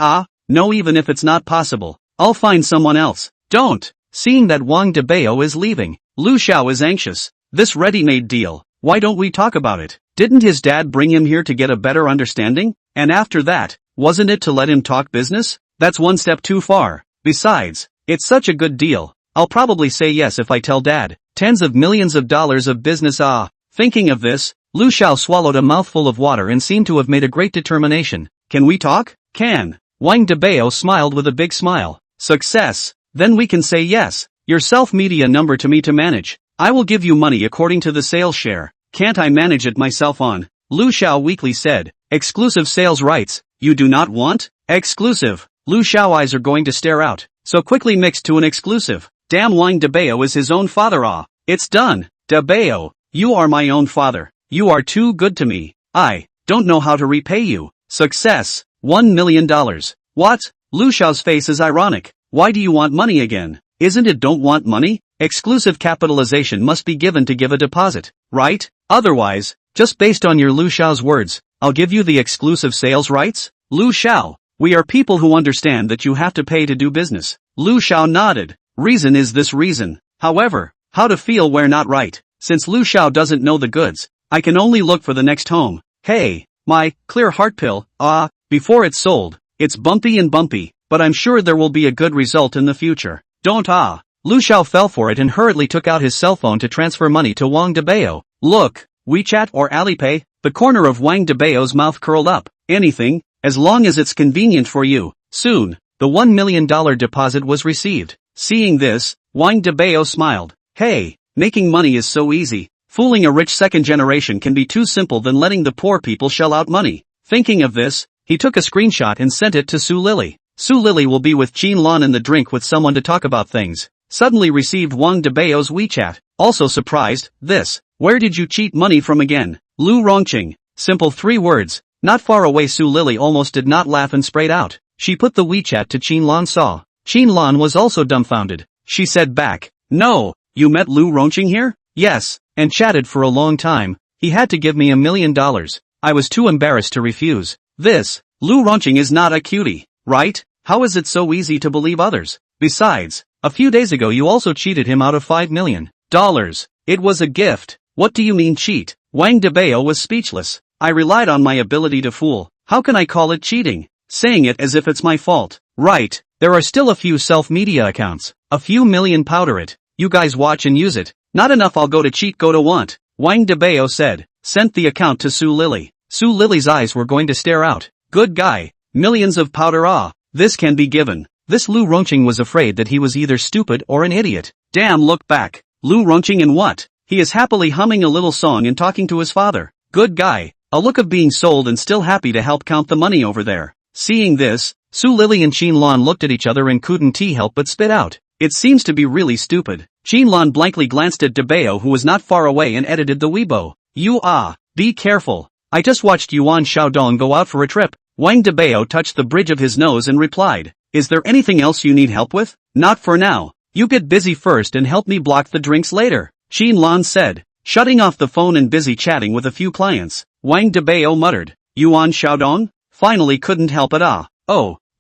No, even if it's not possible. I'll find someone else. Don't. Seeing that Wang Dabao is leaving, Lu Xiao is anxious. This ready-made deal, why don't we talk about it? Didn't his dad bring him here to get a better understanding? And after that, wasn't it to let him talk business? That's one step too far. Besides, it's such a good deal. I'll probably say yes if I tell dad. Tens of millions of dollars of business. Thinking of this, Lu Xiao swallowed a mouthful of water and seemed to have made a great determination. Can we talk? Can. Wang Dabao smiled with a big smile. Success. Then we can say yes. Your self-media number to me to manage. I will give you money according to the sales share. Can't I manage it myself on? Lu Xiao weakly said. Exclusive sales rights. You do not want? Exclusive. Lu Xiao eyes are going to stare out. So quickly mixed to an exclusive. Damn, Wang Dabao is his own father. It's done. Dabao, you are my own father. You are too good to me. I don't know how to repay you. Success. $1 million. What? Lu Xiao's face is ironic. Why do you want money again? Isn't it don't want money? Exclusive capitalization must be given to give a deposit, right? Otherwise, just based on your Lu Xiao's words, I'll give you the exclusive sales rights? Lu Xiao, we are people who understand that you have to pay to do business. Lu Xiao nodded. Reason is this reason. However, how to feel where not right. Since Lu Xiao doesn't know the goods, I can only look for the next home. Hey, my clear heart pill, before it's sold, it's bumpy and bumpy, but I'm sure there will be a good result in the future. Don't Lu Xiao fell for it and hurriedly took out his cell phone to transfer money to Wang Dabao. Look, WeChat or Alipay? The corner of Wang Dabao's mouth curled up. Anything, as long as it's convenient for you. Soon, the $1 million deposit was received. Seeing this, Wang Dabao smiled. Hey, making money is so easy. Fooling a rich second generation can be too simple than letting the poor people shell out money. Thinking of this, he took a screenshot and sent it to Su Lily. Su Lily will be with Qin Lan in the drink with someone to talk about things. Suddenly received Wang Dabao's WeChat. Also surprised, this. Where did you cheat money from again? Lu Rongqing. Simple 3 words. Not far away. Su Lily almost did not laugh and sprayed out. She put the WeChat to Qin Lan saw. Qin Lan was also dumbfounded. She said back, no, you met Lu Rongqing here? Yes, and chatted for a long time. He had to give me $1 million. I was too embarrassed to refuse. This, Lu Rongqing is not a cutie, right? How is it so easy to believe others? Besides, a few days ago you also cheated him out of $5 million. It was a gift. What do you mean cheat? Wang Dabao was speechless. I relied on my ability to fool. How can I call it cheating? Saying it as if it's my fault. Right, there are still a few self-media accounts. A few million powder it. You guys watch and use it. Not enough I'll go to cheat go to want. Wang Dabao said. Sent the account to Su Lily. Su Lily's eyes were going to stare out. Good guy. Millions of powder. This can be given. This Lu Rongqing was afraid that he was either stupid or an idiot. Damn, look back. Lu Rongqing and what? He is happily humming a little song and talking to his father. Good guy. A look of being sold and still happy to help count the money over there. Seeing this, Su Lily and Qin Lan looked at each other and couldn't help but spit out. It seems to be really stupid. Qin Lan blankly glanced at Dabao who was not far away and edited the Weibo. Be careful. I just watched Yuan Xiaodong go out for a trip. Wang Dabao touched the bridge of his nose and replied. Is there anything else you need help with? Not for now. You get busy first and help me block the drinks later. Qin Lan said, shutting off the phone and busy chatting with a few clients. Wang Dabao muttered. Yuan Xiaodong? Finally couldn't help it.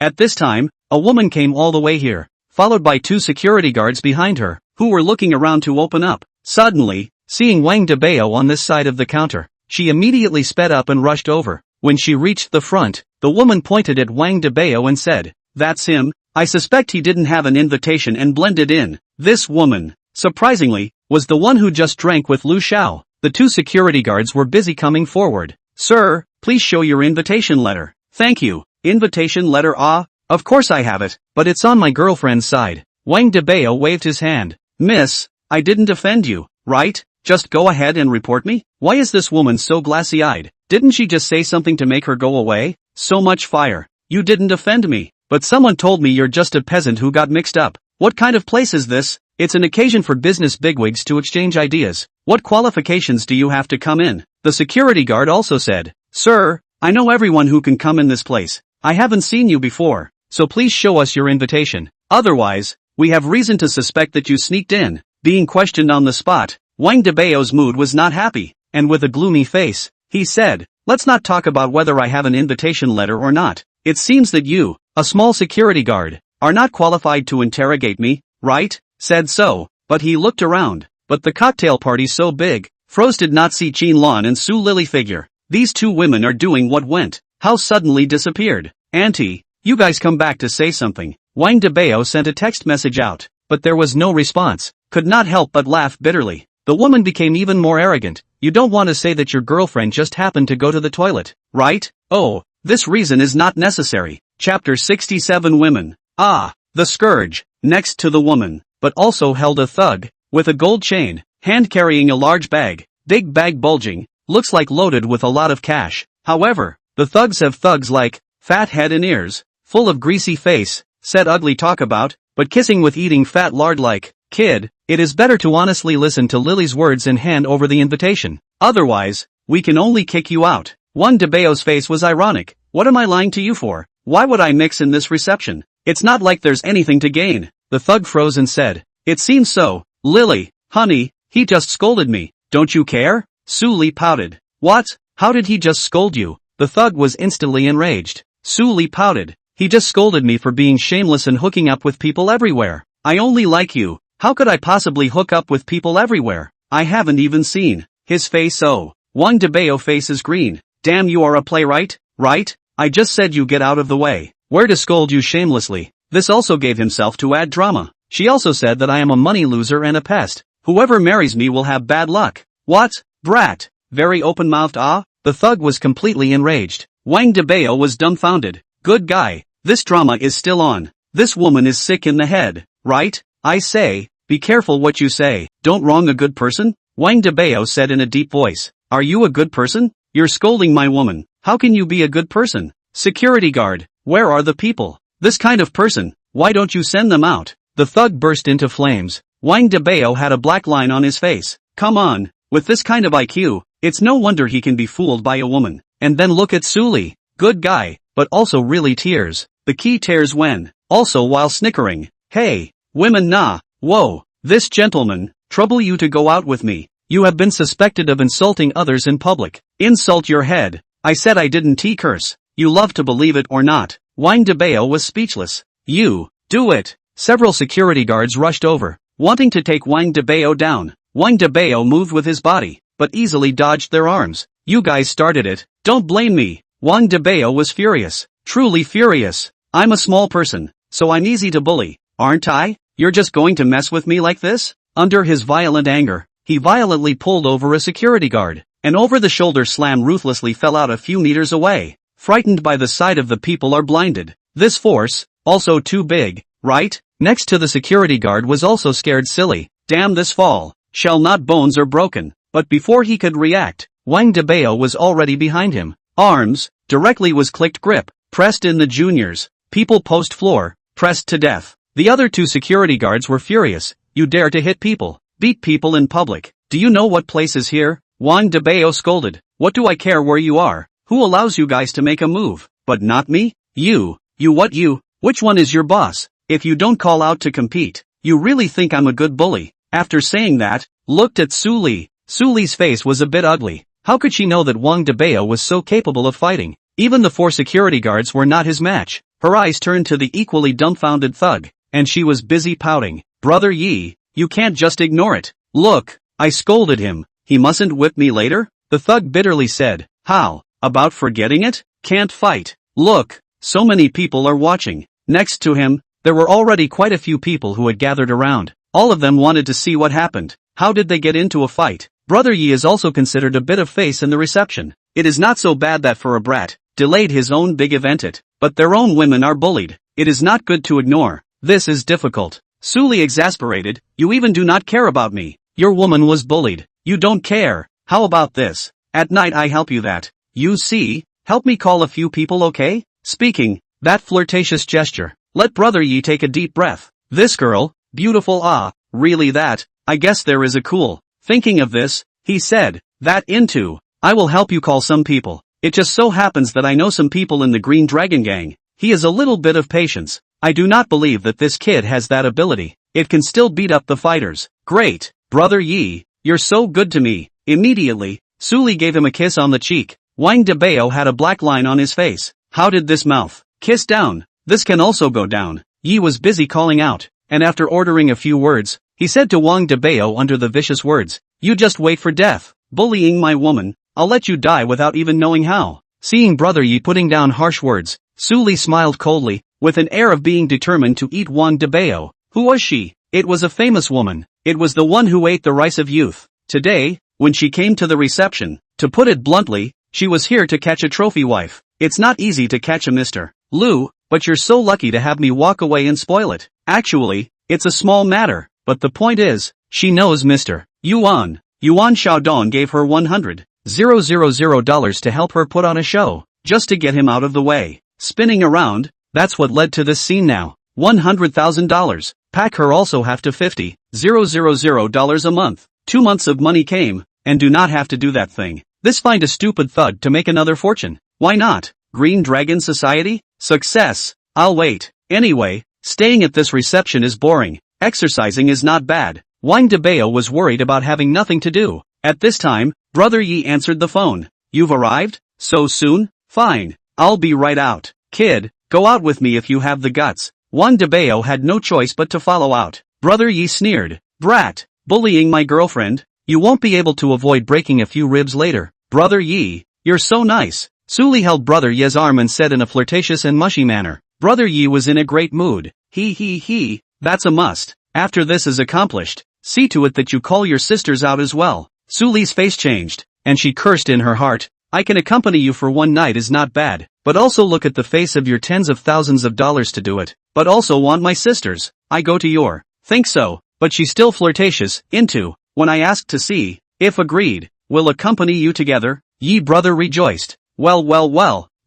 At this time, a woman came all the way here, followed by 2 security guards behind her, who were looking around to open up. Suddenly, seeing Wang Dabao on this side of the counter, she immediately sped up and rushed over. When she reached the front, the woman pointed at Wang Dabao and said, that's him. I suspect he didn't have an invitation and blended in. This woman, surprisingly, was the one who just drank with Lu Xiao. The 2 security guards were busy coming forward. Sir, please show your invitation letter. Thank you. Invitation letter? Of course I have it, but it's on my girlfriend's side. Wang Dabao waved his hand. Miss, I didn't offend you, right? Just go ahead and report me? Why is this woman so glassy-eyed? Didn't she just say something to make her go away? So much fire. You didn't offend me, but someone told me you're just a peasant who got mixed up. What kind of place is this? It's an occasion for business bigwigs to exchange ideas. What qualifications do you have to come in? The security guard also said, Sir, I know everyone who can come in this place. I haven't seen you before, so please show us your invitation. Otherwise, we have reason to suspect that you sneaked in. Being questioned on the spot, Wang Dabao's mood was not happy, and with a gloomy face, he said, Let's not talk about whether I have an invitation letter or not. It seems that you, a small security guard, are not qualified to interrogate me, right? Said so, but he looked around. But the cocktail party's so big, Froze did not see Qin Lan and Su Lily figure. These two women are doing what went. How suddenly disappeared. Auntie, you guys come back to say something. Wang Dabao sent a text message out, but there was no response. Could not help but laugh bitterly. The woman became even more arrogant. You don't want to say that your girlfriend just happened to go to the toilet, right? Oh, this reason is not necessary. Chapter 67 Women. Ah, the scourge, next to the woman, but also held a thug, with a gold chain, hand carrying a large bag, big bag bulging, looks like loaded with a lot of cash. However, the thugs have thugs like, fat head and ears, full of greasy face, said ugly talk about, but kissing with eating fat lard like, kid, it is better to honestly listen to Lily's words and hand over the invitation. Otherwise, we can only kick you out. Wang Dabao's face was ironic. What am I lying to you for? Why would I mix in this reception? It's not like there's anything to gain. The thug froze and said, It seems so. Lily, honey, he just scolded me. Don't you care? Su Li pouted. What? How did he just scold you? The thug was instantly enraged. Su Li pouted. He just scolded me for being shameless and hooking up with people everywhere. I only like you. How could I possibly hook up with people everywhere? I haven't even seen his face. Oh, Wang Dabao face is green. Damn, you are a playwright, right? I just said you get out of the way. Where to scold you shamelessly? This also gave himself to add drama. She also said that I am a money loser and a pest. Whoever marries me will have bad luck. What? Brat. Very open-mouthed. Ah? The thug was completely enraged. Wang Dabao was dumbfounded. Good guy. This drama is still on. This woman is sick in the head, right? I say, be careful what you say. Don't wrong a good person? Wang Dabao said in a deep voice. Are you a good person? You're scolding my woman. How can you be a good person? Security guard, where are the people? This kind of person, why don't you send them out? The thug burst into flames. Wang Dabao had a black line on his face. Come on, with this kind of IQ, it's no wonder he can be fooled by a woman. And then look at Su Li. Good guy, but also really tears. The key tears when, also while snickering. Hey, women nah, whoa, this gentleman, trouble you to go out with me. You have been suspected of insulting others in public. Insult your head. I said I didn't curse. You love to believe it or not. Wang Dabao was speechless. You, do it. Several security guards rushed over, wanting to take Wang Dabao down. Wang Dabao moved with his body, but easily dodged their arms. You guys started it. Don't blame me. Wang Dabao was furious. Truly furious. I'm a small person, so I'm easy to bully, aren't I? You're just going to mess with me like this? Under his violent anger, he violently pulled over a security guard. An over-the-shoulder slam ruthlessly fell out a few meters away. Frightened by the sight of the people are blinded. This force, also too big, right? Next to the security guard was also scared silly. Damn this fall. Shall not bones are broken. But before he could react, Wang Dabao was already behind him. Arms, directly was clicked grip, pressed in the juniors. People post floor, pressed to death. The other two security guards were furious. You dare to hit people, beat people in public. Do you know what place is here? Wang Dabao scolded. What do I care where you are? Who allows you guys to make a move? But not me? You what you? Which one is your boss? If you don't call out to compete, you really think I'm a good bully? After saying that, looked at Su Li. Su Li's face was a bit ugly. How could she know that Wang Dabao was so capable of fighting? Even the four security guards were not his match. Her eyes turned to the equally dumbfounded thug, and she was busy pouting. Brother Yi, you can't just ignore it. Look, I scolded him. He mustn't whip me later? The thug bitterly said. How about forgetting it? Can't fight. Look, so many people are watching. Next to him, there were already quite a few people who had gathered around. All of them wanted to see what happened. How did they get into a fight? Brother Yi is also considered a bit of face in the reception. It is not so bad that for a brat, delayed his own big event it, but their own women are bullied. It is not good to ignore. This is difficult. Su Li exasperated. You even do not care about me. Your woman was bullied. You don't care. How about this? At night I help you that. You see, help me call a few people, okay? Speaking, that flirtatious gesture, let Brother Yi take a deep breath. This girl, beautiful, really that, I guess there is a cool. Thinking of this, he said, that into, I will help you call some people. It just so happens that I know some people in the Green Dragon Gang. He has a little bit of patience. I do not believe that this kid has that ability. It can still beat up the fighters. Great, Brother Yi, you're so good to me. Immediately, Suli gave him a kiss on the cheek. Wang Dabao had a black line on his face. How did this mouth kiss down? This can also go down. Yi was busy calling out, and after ordering a few words, he said to Wang Dabao under the vicious words, you just wait for death. Bullying my woman, I'll let you die without even knowing how. Seeing Brother Yi putting down harsh words, Suli smiled coldly, with an air of being determined to eat Wang Dabao. Who was she? It was a famous woman. It was the one who ate the rice of youth. Today, when she came to the reception, to put it bluntly, she was here to catch a trophy wife. It's not easy to catch a Mr. Lu, but you're so lucky to have me walk away and spoil it. Actually, it's a small matter, but the point is, she knows Mr. Yuan. Yuan Xiaodong gave her $100,000 to help her put on a show, just to get him out of the way. Spinning around, that's what led to this scene now. $100,000. Pack her also have to $50,000 a month. 2 months of money came, and do not have to do that thing. This find a stupid thug to make another fortune. Why not? Green Dragon Society? Success. I'll wait. Anyway, staying at this reception is boring. Exercising is not bad. Wang Dabao was worried about having nothing to do. At this time, Brother Yi answered the phone. You've arrived? So soon? Fine. I'll be right out. Kid, go out with me if you have the guts. Wang Dabao had no choice but to follow out. Brother Yi sneered. Brat, bullying my girlfriend? You won't be able to avoid breaking a few ribs later. Brother Yi, you're so nice. Suli held Brother Yi's arm and said in a flirtatious and mushy manner. Brother Yi was in a great mood. He, that's a must. After this is accomplished, see to it that you call your sisters out as well. Suli's face changed, and she cursed in her heart. I can accompany you for one night is not bad, but also look at the face of your tens of thousands of dollars to do it. But also want my sisters. I go to your. Think so, but she's still flirtatious. Into. When I asked to see, if agreed, will accompany you together. Yi brother rejoiced. Well,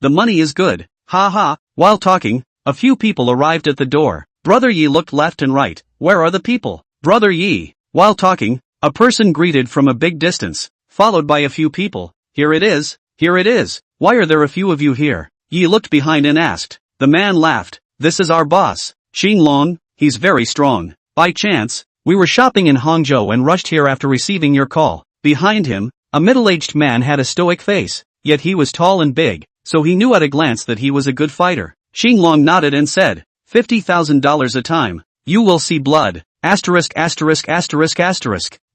the money is good. Ha ha. While talking, a few people arrived at the door. Brother Yi looked left and right. Where are the people? Brother Yi. While talking, a person greeted from a big distance, followed by a few people. Here it is. Why are there a few of you here? Yi looked behind and asked. The man laughed. This is our boss, Xinglong. He's very strong. By chance, we were shopping in Hangzhou and rushed here after receiving your call. Behind him, a middle-aged man had a stoic face, yet he was tall and big, so he knew at a glance that he was a good fighter. Xinglong nodded and said, $50,000 a time. You will see blood. Asterisk.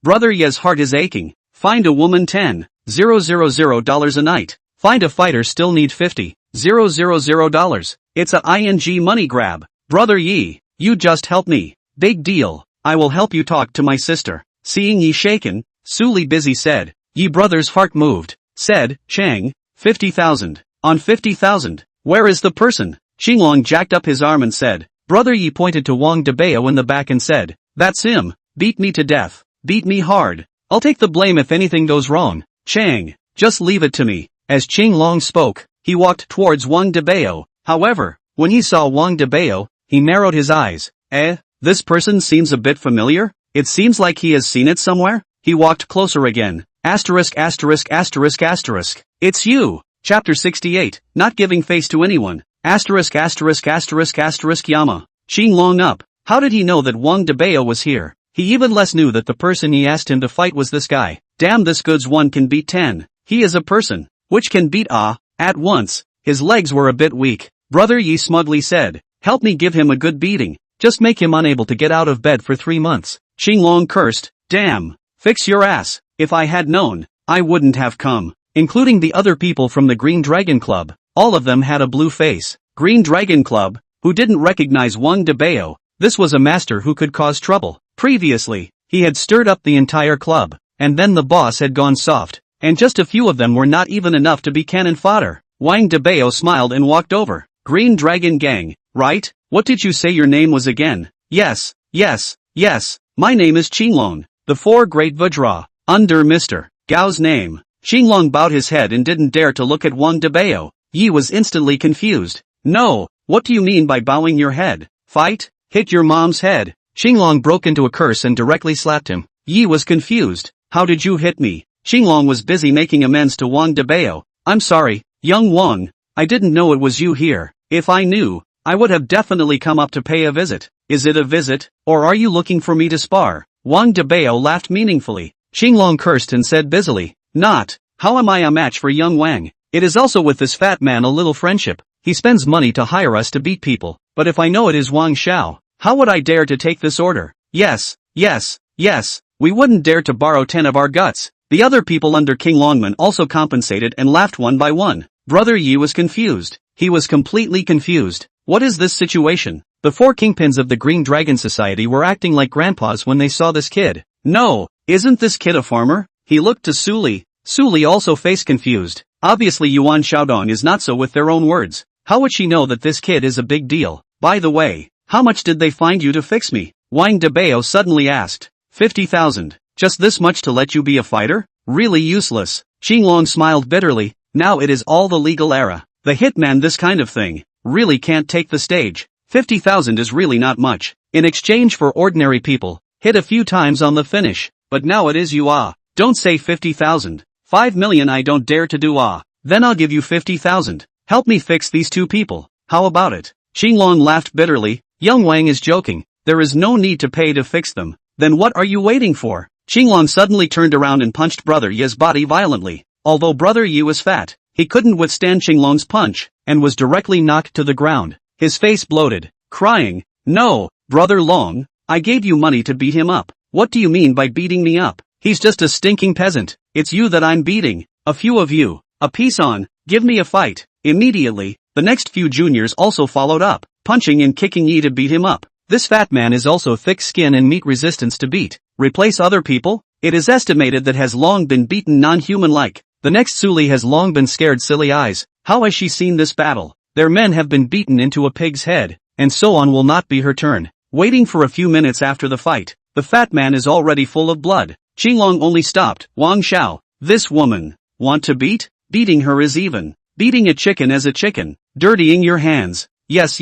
Brother Ye's heart is aching. Find a woman $10,000 a night. Find a fighter still need $50,000. It's a ing money grab. Brother Yi, you just help me. Big deal. I will help you talk to my sister. Seeing Yi shaken, Suli busy said. Yi brother's heart moved. Said, Chang, 50,000. On 50,000. Where is the person? Xinglong jacked up his arm and said. Brother Yi pointed to Wang Dabao in the back and said. That's him. Beat me to death. Beat me hard. I'll take the blame if anything goes wrong. Chang, just leave it to me. As Xinglong spoke, he walked towards Wang Dabao. However, when he saw Wang Dabao, he narrowed his eyes. This person seems a bit familiar. It seems like he has seen it somewhere. He walked closer again. Asterisk. It's you. Chapter 68. Not giving face to anyone. Asterisk. Yama. Xinglong up. How did he know that Wang Dabao was here? He even less knew that the person he asked him to fight was this guy. Damn, this goods one can beat 10. He is a person which can beat at once. His legs were a bit weak. Brother Yi smugly said, help me give him a good beating. Just make him unable to get out of bed for 3 months. Xinglong cursed. Damn. Fix your ass. If I had known, I wouldn't have come. Including the other people from the Green Dragon Club. All of them had a blue face. Green Dragon Club, who didn't recognize Wang Dabao. This was a master who could cause trouble. Previously, he had stirred up the entire club, and then the boss had gone soft, and just a few of them were not even enough to be cannon fodder. Wang Dabao smiled and walked over. Green Dragon Gang, right? What did you say your name was again? Yes. My name is Xinglong. The 4 Great Vajra. Under Mr. Gao's name. Xinglong bowed his head and didn't dare to look at Wang Dabao. Yi was instantly confused. No, what do you mean by bowing your head? Fight? Hit your mom's head. Xinglong broke into a curse and directly slapped him. Yi was confused. How did you hit me? Xinglong was busy making amends to Wang Dabao. I'm sorry, young Wang. I didn't know it was you here. If I knew, I would have definitely come up to pay a visit. Is it a visit, or are you looking for me to spar? Wang Dabao laughed meaningfully. Xinglong cursed and said busily, not. How am I a match for young Wang? It is also with this fat man a little friendship. He spends money to hire us to beat people, but if I know it is Wang Xiao, how would I dare to take this order? Yes, we wouldn't dare to borrow 10 of our guts. The other people under King Longman also compensated and laughed one by one. Brother Yi was confused. He was completely confused. What is this situation? The 4 kingpins of the Green Dragon Society were acting like grandpas when they saw this kid. No, isn't this kid a farmer? He looked to Suli. Suli also faced confused. Obviously Yuan Xiaodong is not so with their own words. How would she know that this kid is a big deal? By the way, how much did they find you to fix me? Wang Dabao suddenly asked. 50,000. Just this much to let you be a fighter? Really useless. Xinglong smiled bitterly. Now it is all the legal era. The hitman this kind of thing really can't take the stage. 50,000 is really not much. In exchange for ordinary people, hit a few times on the finish. But now it is you don't say 50,000. 5 million I don't dare to do Then I'll give you 50,000. Help me fix these 2 people. How about it? Xinglong laughed bitterly. Young Wang is joking. There is no need to pay to fix them. Then what are you waiting for? Xinglong suddenly turned around and punched Brother Yi's body violently. Although Brother Yi was fat, he couldn't withstand Xinglong's punch, and was directly knocked to the ground. His face bloated, crying, no, Brother Long, I gave you money to beat him up. What do you mean by beating me up? He's just a stinking peasant. It's you that I'm beating. A few of you. A piece on. Give me a fight. Immediately, the next few juniors also followed up, punching and kicking Yi to beat him up. This fat man is also thick skin and meat resistance to beat. Replace other people? It is estimated that has long been beaten non-human-like. The next Suli has long been scared silly eyes. How has she seen this battle? Their men have been beaten into a pig's head, and so on will not be her turn. Waiting for a few minutes after the fight, the fat man is already full of blood. Xinglong only stopped. Wang Xiao, this woman, want to beat? Beating her is even. Beating a chicken as a chicken. Dirtying your hands. Yes.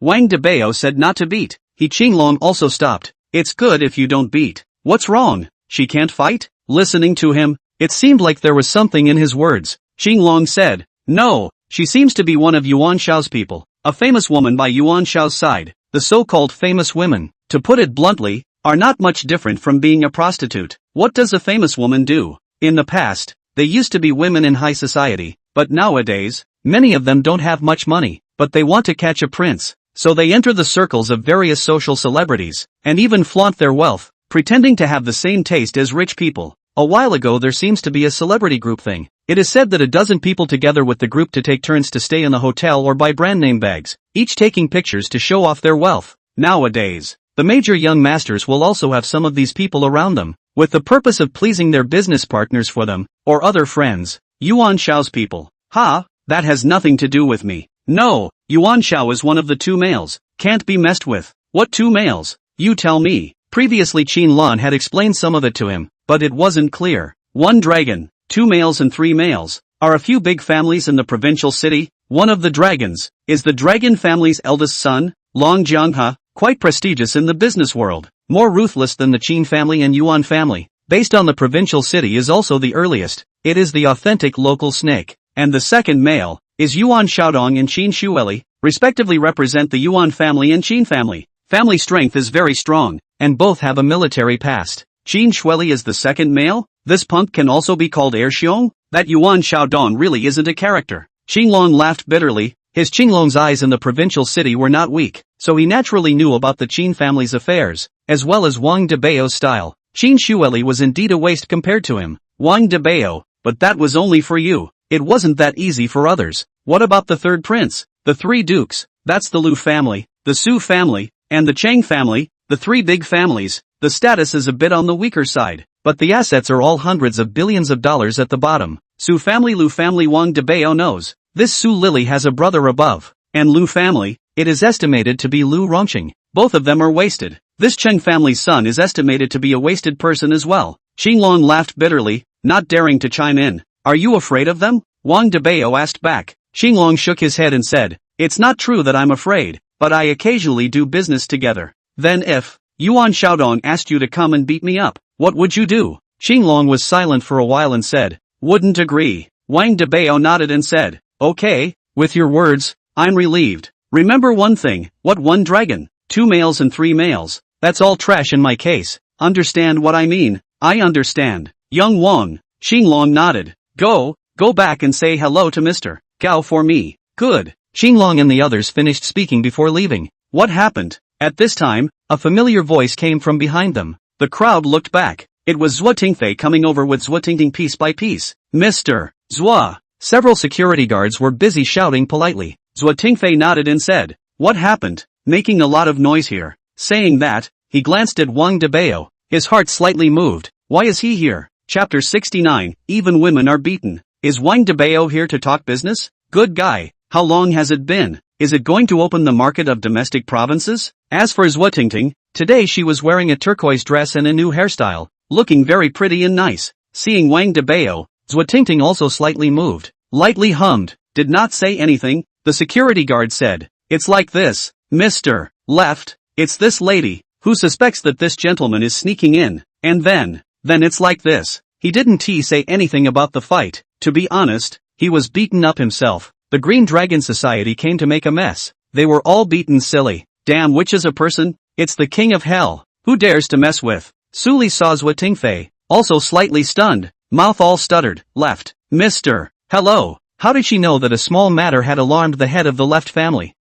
Wang Dabao said not to beat. Xinglong also stopped. It's good if you don't beat. What's wrong? She can't fight? Listening to him, it seemed like there was something in his words. Xinglong said, no, she seems to be one of Yuan Xiao's people. A famous woman by Yuan Xiao's side. The so-called famous women, to put it bluntly, are not much different from being a prostitute. What does a famous woman do? In the past, they used to be women in high society, but nowadays, many of them don't have much money, but they want to catch a prince. So they enter the circles of various social celebrities, and even flaunt their wealth, pretending to have the same taste as rich people. A while ago there seems to be a celebrity group thing. It is said that a dozen people together with the group to take turns to stay in the hotel or buy brand name bags, each taking pictures to show off their wealth. Nowadays, the major young masters will also have some of these people around them, with the purpose of pleasing their business partners for them, or other friends. Yuan Xiao's people. That has nothing to do with me. No, Yuan Xiao is one of the 2 males, can't be messed with. What 2 males? You tell me. Previously Qin Lan had explained some of it to him, but it wasn't clear. 1 dragon, 2 males and 3 males, are a few big families in the provincial city. One of the dragons, is the dragon family's eldest son, Long Jianghe, quite prestigious in the business world, more ruthless than the Qin family and Yuan family. Based on the provincial city is also the earliest, it is the authentic local snake. And the second male, is Yuan Xiaodong and Qin Xueli, respectively represent the Yuan family and Qin family. Family strength is very strong, and both have a military past. Qin Xueli is the second male? This punk can also be called Heir Xiong? That Yuan Xiaodong really isn't a character. Xinglong laughed bitterly. His Qinglong's eyes in the provincial city were not weak, so he naturally knew about the Qin family's affairs, as well as Wang Dabao's style. Qin Xueli was indeed a waste compared to him. Wang Dabao, but that was only for you. It wasn't that easy for others. What about the third prince? The 3 dukes, that's the Lu family, the Su family, and the Cheng family, the 3 big families. The status is a bit on the weaker side, but the assets are all hundreds of billions of dollars at the bottom. Su family, Lu family. Wang Dabao knows. This Su Lily has a brother above, and Lu family, it is estimated to be Lu Rongqing. Both of them are wasted. This Cheng family's son is estimated to be a wasted person as well. Xinglong laughed bitterly. not daring to chime in. Are you afraid of them? Wang Dabao asked back. Xinglong shook his head and said, it's not true that I'm afraid, but I occasionally do business together. Then if Yuan Xiaodong asked you to come and beat me up, what would you do? Xinglong was silent for a while and said, wouldn't agree. Wang Dabao nodded and said, okay, with your words, I'm relieved. Remember one thing, what one dragon, 2 males and 3 males, that's all trash in my case. Understand what I mean? I understand. Young Wang, Xinglong nodded. Go back and say hello to Mr. Gao for me. Good. Xinglong and the others finished speaking before leaving. What happened? At this time, a familiar voice came from behind them. The crowd looked back. It was Zhuo Tingfei coming over with Zhuo Tingting piece by piece. Mr. Zhuo. Several security guards were busy shouting politely. Zhuo Tingfei nodded and said, what happened? Making a lot of noise here. Saying that, he glanced at Wang Dabao. His heart slightly moved. Why is he here? Chapter 69, Even Women Are Beaten. Is Wang Dabao here to talk business? Good guy. How long has it been? Is it going to open the market of domestic provinces? As for Zhuo Tingting, today she was wearing a turquoise dress and a new hairstyle, looking very pretty and nice. Seeing Wang Dabao, Zhuo Tingting also slightly moved, lightly hummed, did not say anything. The security guard said, it's like this, Mr. Left, it's this lady, who suspects that this gentleman is sneaking in, and then it's like this. He didn't say anything about the fight. To be honest, he was beaten up himself. The Green Dragon Society came to make a mess. They were all beaten silly. Damn, which is a person? It's the king of hell. Who dares to mess with? Suli saw Zhuo Tingfei, also slightly stunned, mouth all stuttered. Left. Mr. Hello. How did she know that a small matter had alarmed the head of the Left family?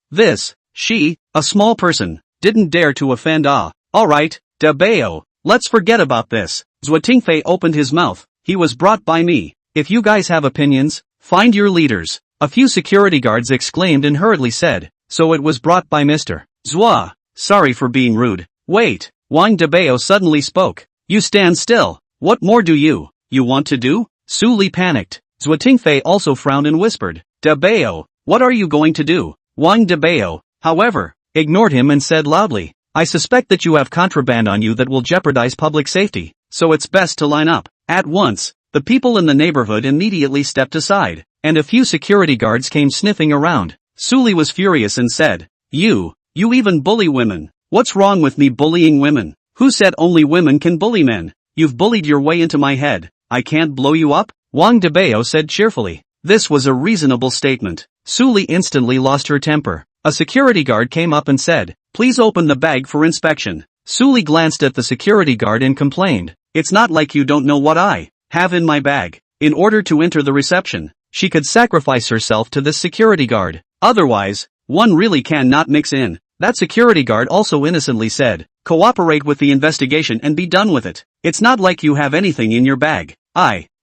She, a small person, didn't dare to offend. Alright, Dabao, let's forget about this. Zhuo Tingfei opened his mouth. He was brought by me. If you guys have opinions, find your leaders. A few security guards exclaimed and hurriedly said, so it was brought by Mr. Zhuo. Sorry for being rude. Wait, Wang Dabao suddenly spoke. You stand still. What more do you want to do? Su Li panicked. Zhuo Tingfei also frowned and whispered, Dabao, what are you going to do? Wang Dabao, however, ignored him and said loudly, I suspect that you have contraband on you that will jeopardize public safety, so it's best to line up. At once, the people in the neighborhood immediately stepped aside, and a few security guards came sniffing around. Suli was furious and said, You even bully women. What's wrong with me bullying women? Who said only women can bully men? You've bullied your way into my head. I can't blow you up? Wang Dabao said cheerfully. This was a reasonable statement. Suli instantly lost her temper. A security guard came up and said, Please open the bag for inspection. Suli glanced at the security guard and complained, It's not like you don't know what I have in my bag. In order to enter the reception, she could sacrifice herself to this security guard. Otherwise, one really cannot mix in. That security guard also innocently said, Cooperate with the investigation and be done with it. It's not like you have anything in your bag.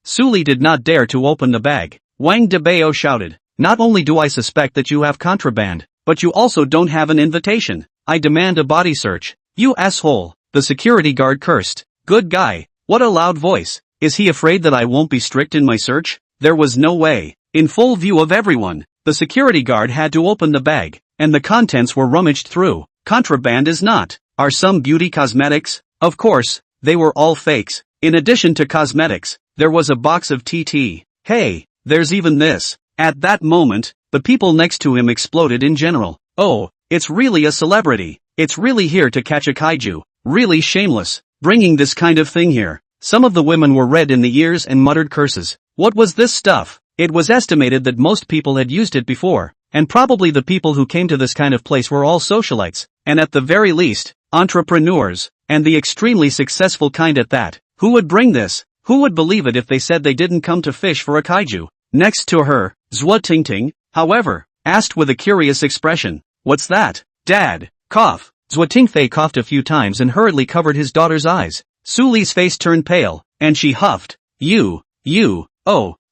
Suli did not dare to open the bag. Wang Dabao shouted, Not only do I suspect that you have contraband, but you also don't have an invitation. I demand a body search. You asshole. The security guard cursed. Good guy. What a loud voice. Is he afraid that I won't be strict in my search? There was no way. In full view of everyone, the security guard had to open the bag, and the contents were rummaged through. Contraband is not. Are some beauty cosmetics? Of course, they were all fakes. In addition to cosmetics, there was a box of TT. Hey, there's even this. At that moment, the people next to him exploded in general. Oh, it's really a celebrity. It's really here to catch a kaiju. Really shameless, bringing this kind of thing here. Some of the women were red in the ears and muttered curses. What was this stuff? It was estimated that most people had used it before, and probably the people who came to this kind of place were all socialites, and at the very least, entrepreneurs, and the extremely successful kind at that. Who would bring this? Who would believe it if they said they didn't come to fish for a kaiju? Next to her, Zhuo Tingting, however, asked with a curious expression, What's that? Dad, cough. Zhuo Tingfei coughed a few times and hurriedly covered his daughter's eyes. Su Li's face turned pale, and she huffed.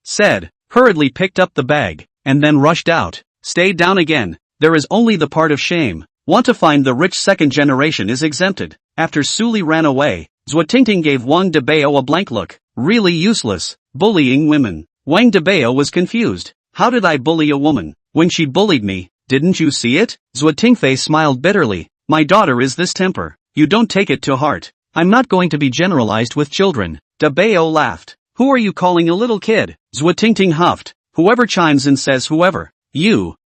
Said, hurriedly picked up the bag, and then rushed out. Stay down again. There is only the part of shame. Want to find the rich second generation is exempted. After Su Li ran away, Zhuo Tingting gave Wang Dabao a blank look. Really useless. Bullying women. Wang Dabao was confused. How did I bully a woman? When she bullied me, didn't you see it? Zhuo Tingfei smiled bitterly. My daughter is this temper. You don't take it to heart. I'm not going to be generalized with children. Dabao laughed. Who are you calling a little kid? Zhua Tingting huffed. Whoever chimes in says whoever. You.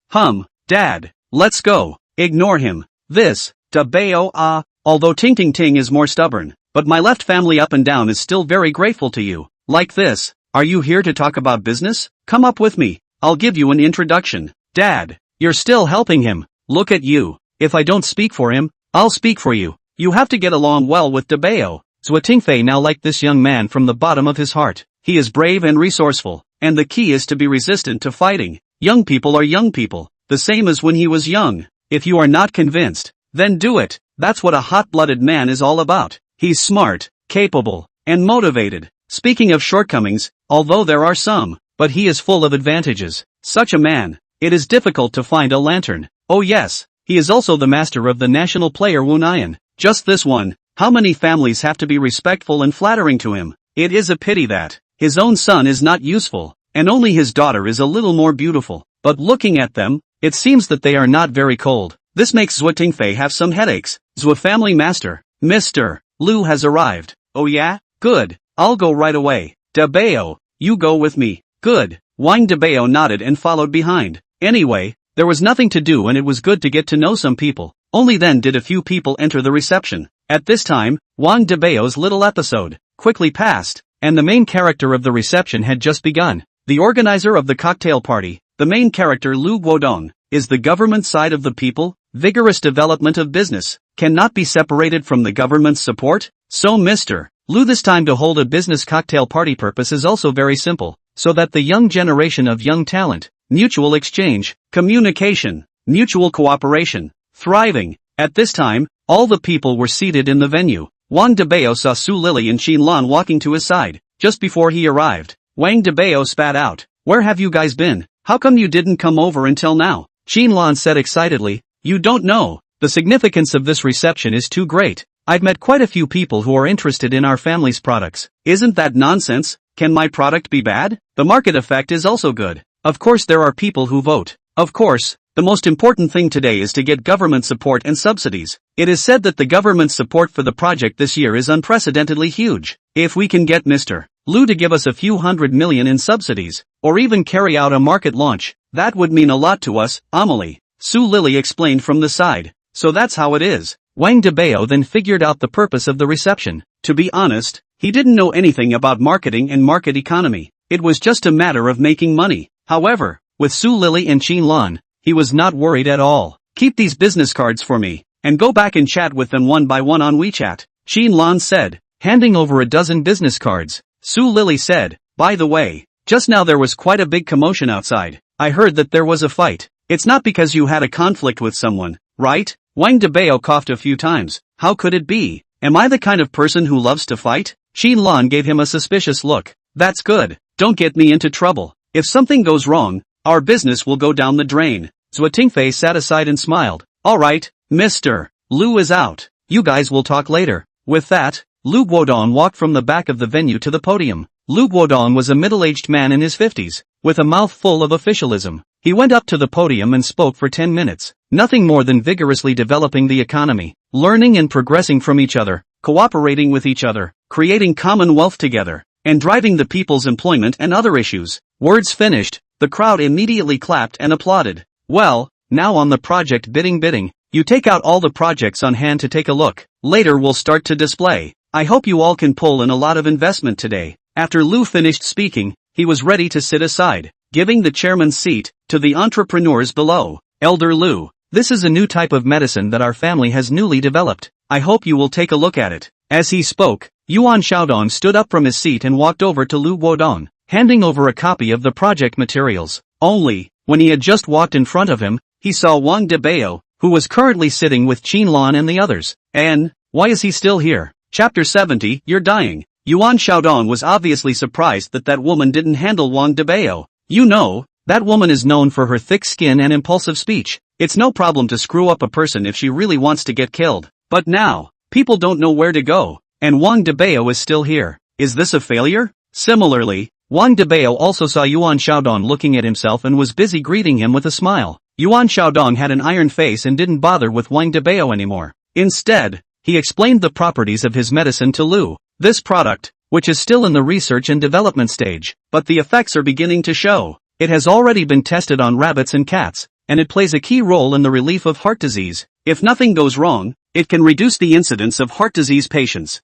Dad. Let's go. Ignore him. This. Dabao. Although Tingting Ting is more stubborn, but my left family up and down is still very grateful to you. Like this. Are you here to talk about business? Come up with me. I'll give you an introduction. Dad. You're still helping him. Look at you. If I don't speak for him, I'll speak for you. You have to get along well with Dabao. Zhua Tingfei now liked this young man from the bottom of his heart. He is brave and resourceful, and the key is to be resistant to fighting. Young people are young people, the same as when he was young. If you are not convinced, then do it. That's what a hot-blooded man is all about. He's smart, capable, and motivated. Speaking of shortcomings, although there are some, but he is full of advantages. Such a man. It is difficult to find a lantern. Oh yes, he is also the master of the national player Wu Nian. Just this one. How many families have to be respectful and flattering to him? It is a pity that his own son is not useful, and only his daughter is a little more beautiful. But looking at them, it seems that they are not very cold. This makes Zhua Tingfei have some headaches. Zhua family master, Mr. Lu has arrived. Oh yeah? Good. I'll go right away. Dabao, you go with me. Good. Wang Dabao nodded and followed behind. Anyway, there was nothing to do and it was good to get to know some people. Only then did a few people enter the reception. At this time, Wang Dabao's little episode quickly passed, and the main character of the reception had just begun. The organizer of the cocktail party, the main character Lu Guodong, is the government side of the people. Vigorous development of business cannot be separated from the government's support. So Mr. Lu this time to hold a business cocktail party purpose is also very simple, so that the young generation of young talent, mutual exchange, communication, mutual cooperation, thriving. At this time, all the people were seated in the venue. Wang Dabao saw Su Lily and Qin Lan walking to his side. Just before he arrived, Wang Dabao spat out. Where have you guys been? How come you didn't come over until now? Qin Lan said excitedly. You don't know. The significance of this reception is too great. I've met quite a few people who are interested in our family's products. Isn't that nonsense? Can my product be bad? The market effect is also good. Of course there are people who vote. Of course. The most important thing today is to get government support and subsidies. It is said that the government's support for the project this year is unprecedentedly huge. If we can get Mr. Lu to give us a few $100 million in subsidies, or even carry out a market launch, that would mean a lot to us. Amelie, Su Lily explained from the side. So that's how it is. Wang Dabao then figured out the purpose of the reception. To be honest, he didn't know anything about marketing and market economy. It was just a matter of making money. However, with Su Lily and Qin Lan, he was not worried at all. Keep these business cards for me, and go back and chat with them one by one on WeChat, Qin Lan said, handing over a dozen business cards. Su Lily said, by the way, just now there was quite a big commotion outside. I heard that there was a fight. It's not because you had a conflict with someone, right? Wang Dabao coughed a few times. How could it be? Am I the kind of person who loves to fight? Qin Lan gave him a suspicious look. That's good. Don't get me into trouble. If something goes wrong, our business will go down the drain. Zhua Tingfei sat aside and smiled. Alright, Mr. Lu is out. You guys will talk later. With that, Lu Guodong walked from the back of the venue to the podium. Lu Guodong was a middle-aged man in his 50s, with a mouth full of officialism. He went up to the podium and spoke for 10 minutes. Nothing more than vigorously developing the economy, learning and progressing from each other, cooperating with each other, creating common wealth together, and driving the people's employment and other issues. Words finished, the crowd immediately clapped and applauded. Well, now on the project bidding, you take out all the projects on hand to take a look. Later we'll start to display. I hope you all can pull in a lot of investment today. After Lu finished speaking, he was ready to sit aside, giving the chairman's seat to the entrepreneurs below. Elder Lu, this is a new type of medicine that our family has newly developed. I hope you will take a look at it. As he spoke, Yuan Xiaodong stood up from his seat and walked over to Lu Guodong, handing over a copy of the project materials. Only, when he had just walked in front of him, he saw Wang Dabao, who was currently sitting with Qin Lan and the others. And, why is he still here? Chapter 70, You're Dying. Yuan Xiaodong was obviously surprised that that woman didn't handle Wang Dabao. You know, that woman is known for her thick skin and impulsive speech. It's no problem to screw up a person if she really wants to get killed. But now, people don't know where to go, and Wang Dabao is still here. Is this a failure? Similarly, Wang Dabao also saw Yuan Xiaodong looking at himself and was busy greeting him with a smile. Yuan Xiaodong had an iron face and didn't bother with Wang Dabao anymore. Instead, he explained the properties of his medicine to Lu. This product, which is still in the research and development stage, but the effects are beginning to show. It has already been tested on rabbits and cats, and it plays a key role in the relief of heart disease. If nothing goes wrong, it can reduce the incidence of heart disease patients.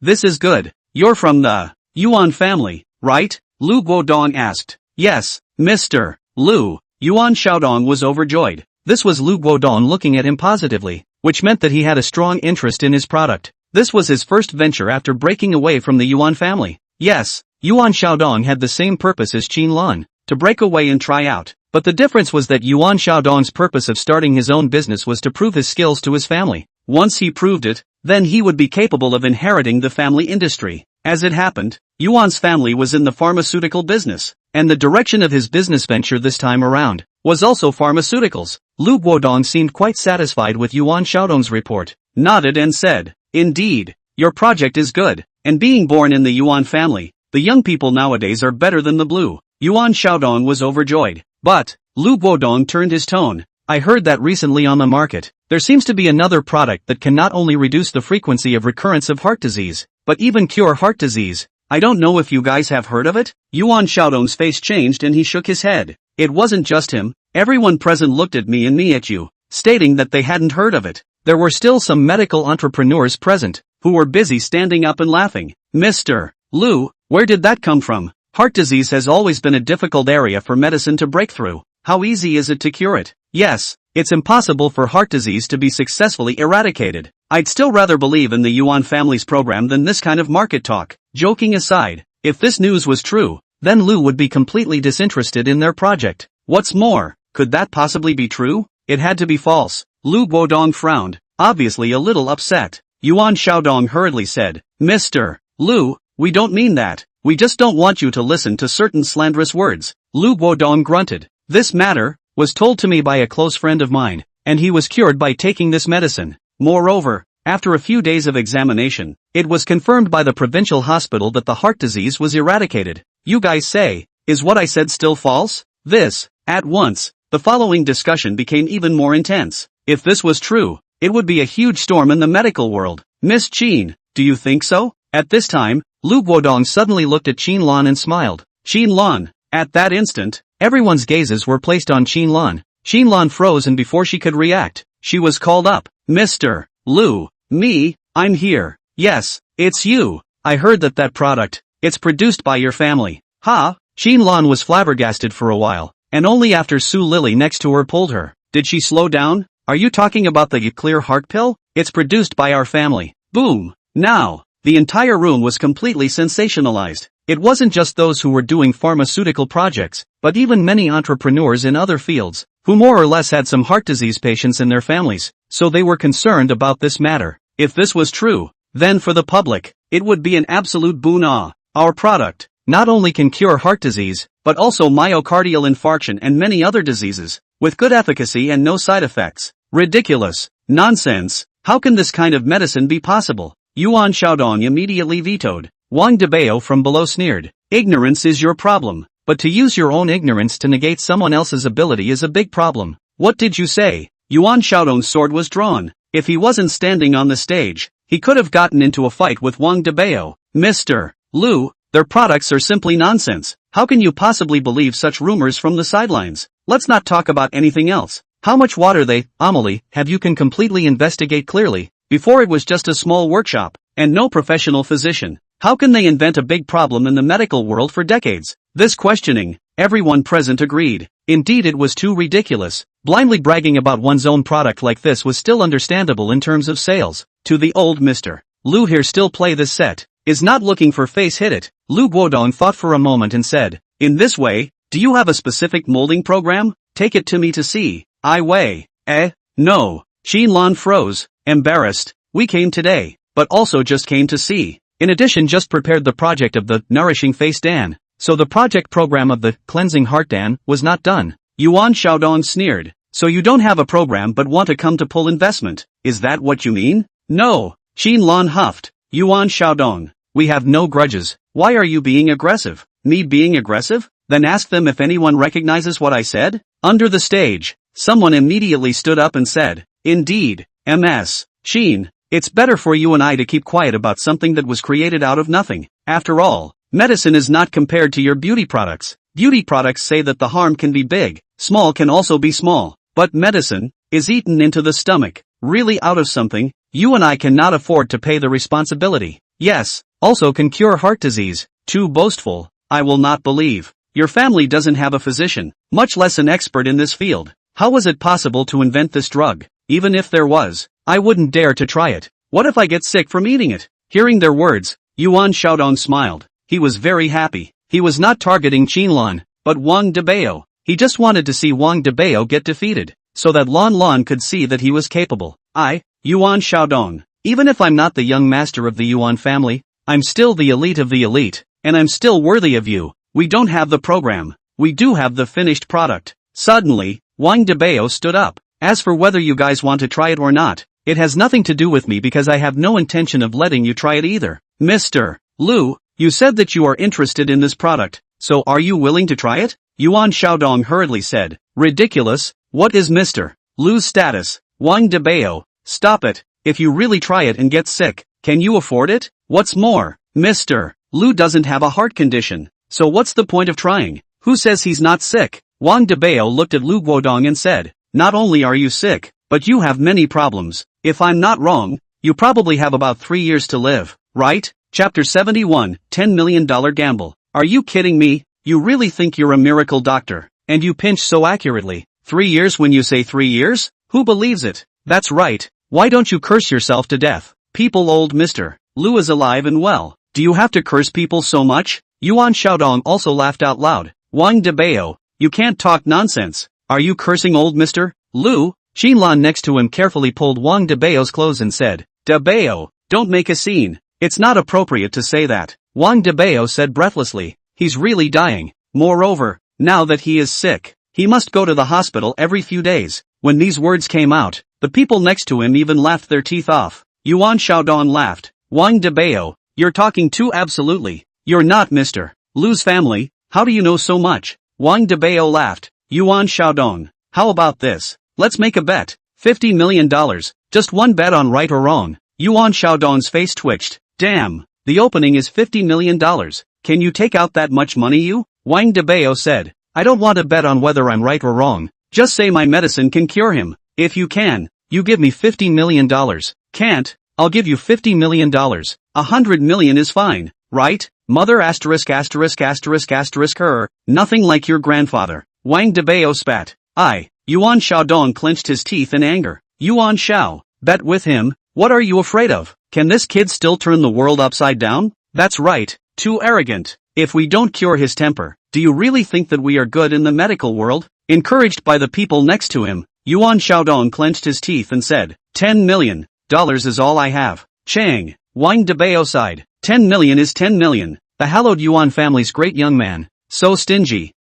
This is good. You're from the Yuan family, right? Lu Guodong asked. Yes, Mr. Lu. Yuan Xiaodong was overjoyed. This was Lu Guodong looking at him positively, which meant that he had a strong interest in his product. This was his first venture after breaking away from the Yuan family. Yes, Yuan Xiaodong had the same purpose as Qin Lan, to break away and try out. But the difference was that Yuan Xiaodong's purpose of starting his own business was to prove his skills to his family. Once he proved it, then he would be capable of inheriting the family industry. As it happened, Yuan's family was in the pharmaceutical business, and the direction of his business venture this time around was also pharmaceuticals. Lu Guodong seemed quite satisfied with Yuan Xiaodong's report, nodded and said, "Indeed, your project is good, and being born in the Yuan family, the young people nowadays are better than the blue." Yuan Xiaodong was overjoyed. But, Lu Guodong turned his tone. "I heard that recently on the market, there seems to be another product that can not only reduce the frequency of recurrence of heart disease, but even cure heart disease. I don't know if you guys have heard of it?" Yuan Xiaodong's face changed and he shook his head. It wasn't just him. Everyone present looked at me and me at you, stating that they hadn't heard of it. There were still some medical entrepreneurs present, who were busy standing up and laughing. "Mr. Lu, where did that come from? Heart disease has always been a difficult area for medicine to break through. How easy is it to cure it?" "Yes, it's impossible for heart disease to be successfully eradicated. I'd still rather believe in the Yuan family's program than this kind of market talk." Joking aside, if this news was true, then Lu would be completely disinterested in their project. What's more, could that possibly be true? It had to be false. Lu Guodong frowned, obviously a little upset. Yuan Xiaodong hurriedly said, "Mr. Lu, we don't mean that. We just don't want you to listen to certain slanderous words." Lu Guodong grunted. "This matter was told to me by a close friend of mine, and he was cured by taking this medicine. Moreover, after a few days of examination, it was confirmed by the provincial hospital that the heart disease was eradicated. You guys say, is what I said still false?" At once, the following discussion became even more intense. If this was true, it would be a huge storm in the medical world. "Miss Qin, do you think so?" At this time, Lu Guodong suddenly looked at Qin Lan and smiled. "Qin Lan." At that instant, everyone's gazes were placed on Qin Lan. Qin Lan froze, and before she could react, she was called up. "Mr. Lu, me, I'm here." "Yes, it's you. I heard that product, it's produced by your family." "Ha?" Qin Lan was flabbergasted for a while, and only after Su Lily next to her pulled her. Did she slow down? "Are you talking about the clear heart pill? It's produced by our family." Boom! Now, the entire room was completely sensationalized. It wasn't just those who were doing pharmaceutical projects, but even many entrepreneurs in other fields, who more or less had some heart disease patients in their families, so they were concerned about this matter. If this was true, then for the public, it would be an absolute boon. Our product not only can cure heart disease, but also myocardial infarction and many other diseases, with good efficacy and no side effects. Ridiculous. Nonsense. How can this kind of medicine be possible? Yuan Xiaodong immediately vetoed. Wang Dabao from below sneered. "Ignorance is your problem, but to use your own ignorance to negate someone else's ability is a big problem." "What did you say?" Yuan Xiaodong's sword was drawn. If he wasn't standing on the stage, he could have gotten into a fight with Wang Dabao. "Mr. Lu, their products are simply nonsense. How can you possibly believe such rumors from the sidelines? Let's not talk about anything else. How much water they, Amelie, have you can completely investigate clearly. Before it was just a small workshop, and no professional physician. How can they invent a big problem in the medical world for decades?" This questioning, everyone present agreed. Indeed, it was too ridiculous. Blindly bragging about one's own product like this was still understandable in terms of sales. To the old Mr. Lu here still play this set, is not looking for face hit it. Lu Guodong thought for a moment and said, "In this way, do you have a specific molding program? Take it to me to see." "I weigh." No. Qin Lan froze, embarrassed. "We came today, but also just came to see. In addition, just prepared the project of the Nourishing Face Dan, so the project program of the Cleansing Heart Dan was not done." Yuan Xiaodong sneered. "So you don't have a program but want to come to pull investment, is that what you mean?" "No." Qin Lan huffed. "Yuan Xiaodong, we have no grudges. Why are you being aggressive?" "Me being aggressive? Then ask them if anyone recognizes what I said." Under the stage, someone immediately stood up and said, "Indeed, Ms. Qin, it's better for you and I to keep quiet about something that was created out of nothing. After all, medicine is not compared to your beauty products. Beauty products say that the harm can be big, small can also be small, but medicine is eaten into the stomach, really out of something. You and I cannot afford to pay the responsibility. Yes, also can cure heart disease. Too boastful, I will not believe. Your family doesn't have a physician, much less an expert in this field. How was it possible to invent this drug? Even if there was, I wouldn't dare to try it. What if I get sick from eating it? Hearing their words, Yuan Xiaodong smiled. He was very happy. He was not targeting Qinlan, but Wang Dabao. He just wanted to see Wang Dabao get defeated, so that Lan Lan could see that he was capable. Yuan Xiaodong. Even if I'm not the young master of the Yuan family, I'm still the elite of the elite, and I'm still worthy of you. We don't have the program. We do have the finished product. Suddenly, Wang Dabao stood up. As for whether you guys want to try it or not, it has nothing to do with me because I have no intention of letting you try it either. Mr. Lu, you said that you are interested in this product, so are you willing to try it? Yuan Xiaodong hurriedly said. Ridiculous, what is Mr. Lu's status? Wang Dabao, stop it. If you really try it and get sick, can you afford it? What's more, Mr. Lu doesn't have a heart condition, so what's the point of trying? Who says he's not sick? Wang Dabao looked at Lu Guodong and said, not only are you sick, but you have many problems. If I'm not wrong, you probably have about 3 years to live, right? Chapter 71, $10 million Gamble. Are you kidding me? You really think you're a miracle doctor, and you pinch so accurately. 3 years when you say 3 years? Who believes it? That's right. Why don't you curse yourself to death? People, old Mr. Lu is alive and well. Do you have to curse people so much? Yuan Xiaodong also laughed out loud. Wang Dabao, you can't talk nonsense. Are you cursing old Mr. Lu? Qinlan next to him carefully pulled Wang Dabao's clothes and said, Dabao, don't make a scene. It's not appropriate to say that. Wang Dabao said breathlessly, he's really dying. Moreover, now that he is sick, he must go to the hospital every few days. When these words came out, the people next to him even laughed their teeth off. Yuan Xiaodong laughed. Wang Dabao, you're talking too absolutely. You're not Mr. Lu's family, how do you know so much? Wang Dabao laughed. Yuan Xiaodong, how about this? Let's make a bet. $50 million, just one bet on right or wrong. Yuan Xiaodong's face twitched. Damn, the opening is $50 million. Can you take out that much money you? Wang Dabao said, I don't want to bet on whether I'm right or wrong. Just say my medicine can cure him. If you can, you give me $50 million. Can't, I'll give you $50 million. $100 million is fine, right? Mother asterisk asterisk asterisk asterisk her, nothing like your grandfather. Wang Dabao spat. Yuan Xiaodong clenched his teeth in anger. Yuan Xiao, bet with him? What are you afraid of? Can this kid still turn the world upside down? That's right, too arrogant. If we don't cure his temper, do you really think that we are good in the medical world? Encouraged by the people next to him, Yuan Xiaodong clenched his teeth and said, $10 million is all I have. Chang, Wang Dabao sighed. 10 million is 10 million. The hallowed Yuan family's great young man. So stingy.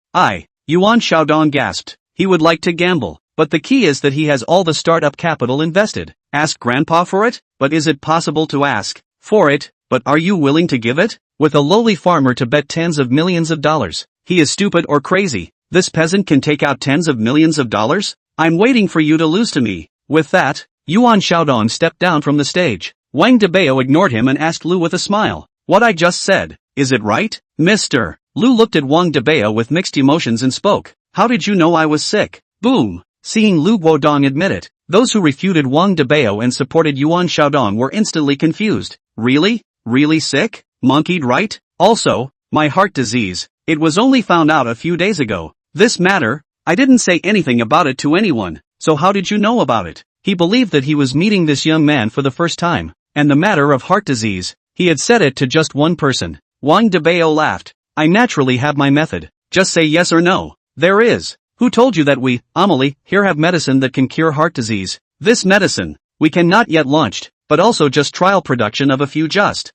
Yuan Xiaodong gasped. He would like to gamble, but the key is that he has all the startup capital invested. Ask Grandpa for it? But is it possible to ask for it? But are you willing to give it? With a lowly farmer to bet tens of millions of dollars. He is stupid or crazy. This peasant can take out tens of millions of dollars? I'm waiting for you to lose to me. With that, Yuan Xiaodong stepped down from the stage. Wang Dabao ignored him and asked Lu with a smile. What I just said, is it right? Mr. Lu looked at Wang Dabao with mixed emotions and spoke. How did you know I was sick? Boom. Seeing Lu Guodong admit it, those who refuted Wang Dabao and supported Yuan Xiaodong were instantly confused. Really? Really sick? Monkeyed right? Also, my heart disease, it was only found out a few days ago. This matter, I didn't say anything about it to anyone, so how did you know about it? He believed that he was meeting this young man for the first time, and the matter of heart disease, he had said it to just one person. Wang Dabao laughed. I naturally have my method. Just say yes or no. There is. Who told you that we, Amelie, here have medicine that can cure heart disease? This medicine, we cannot yet launched, but also just trial production of a few just.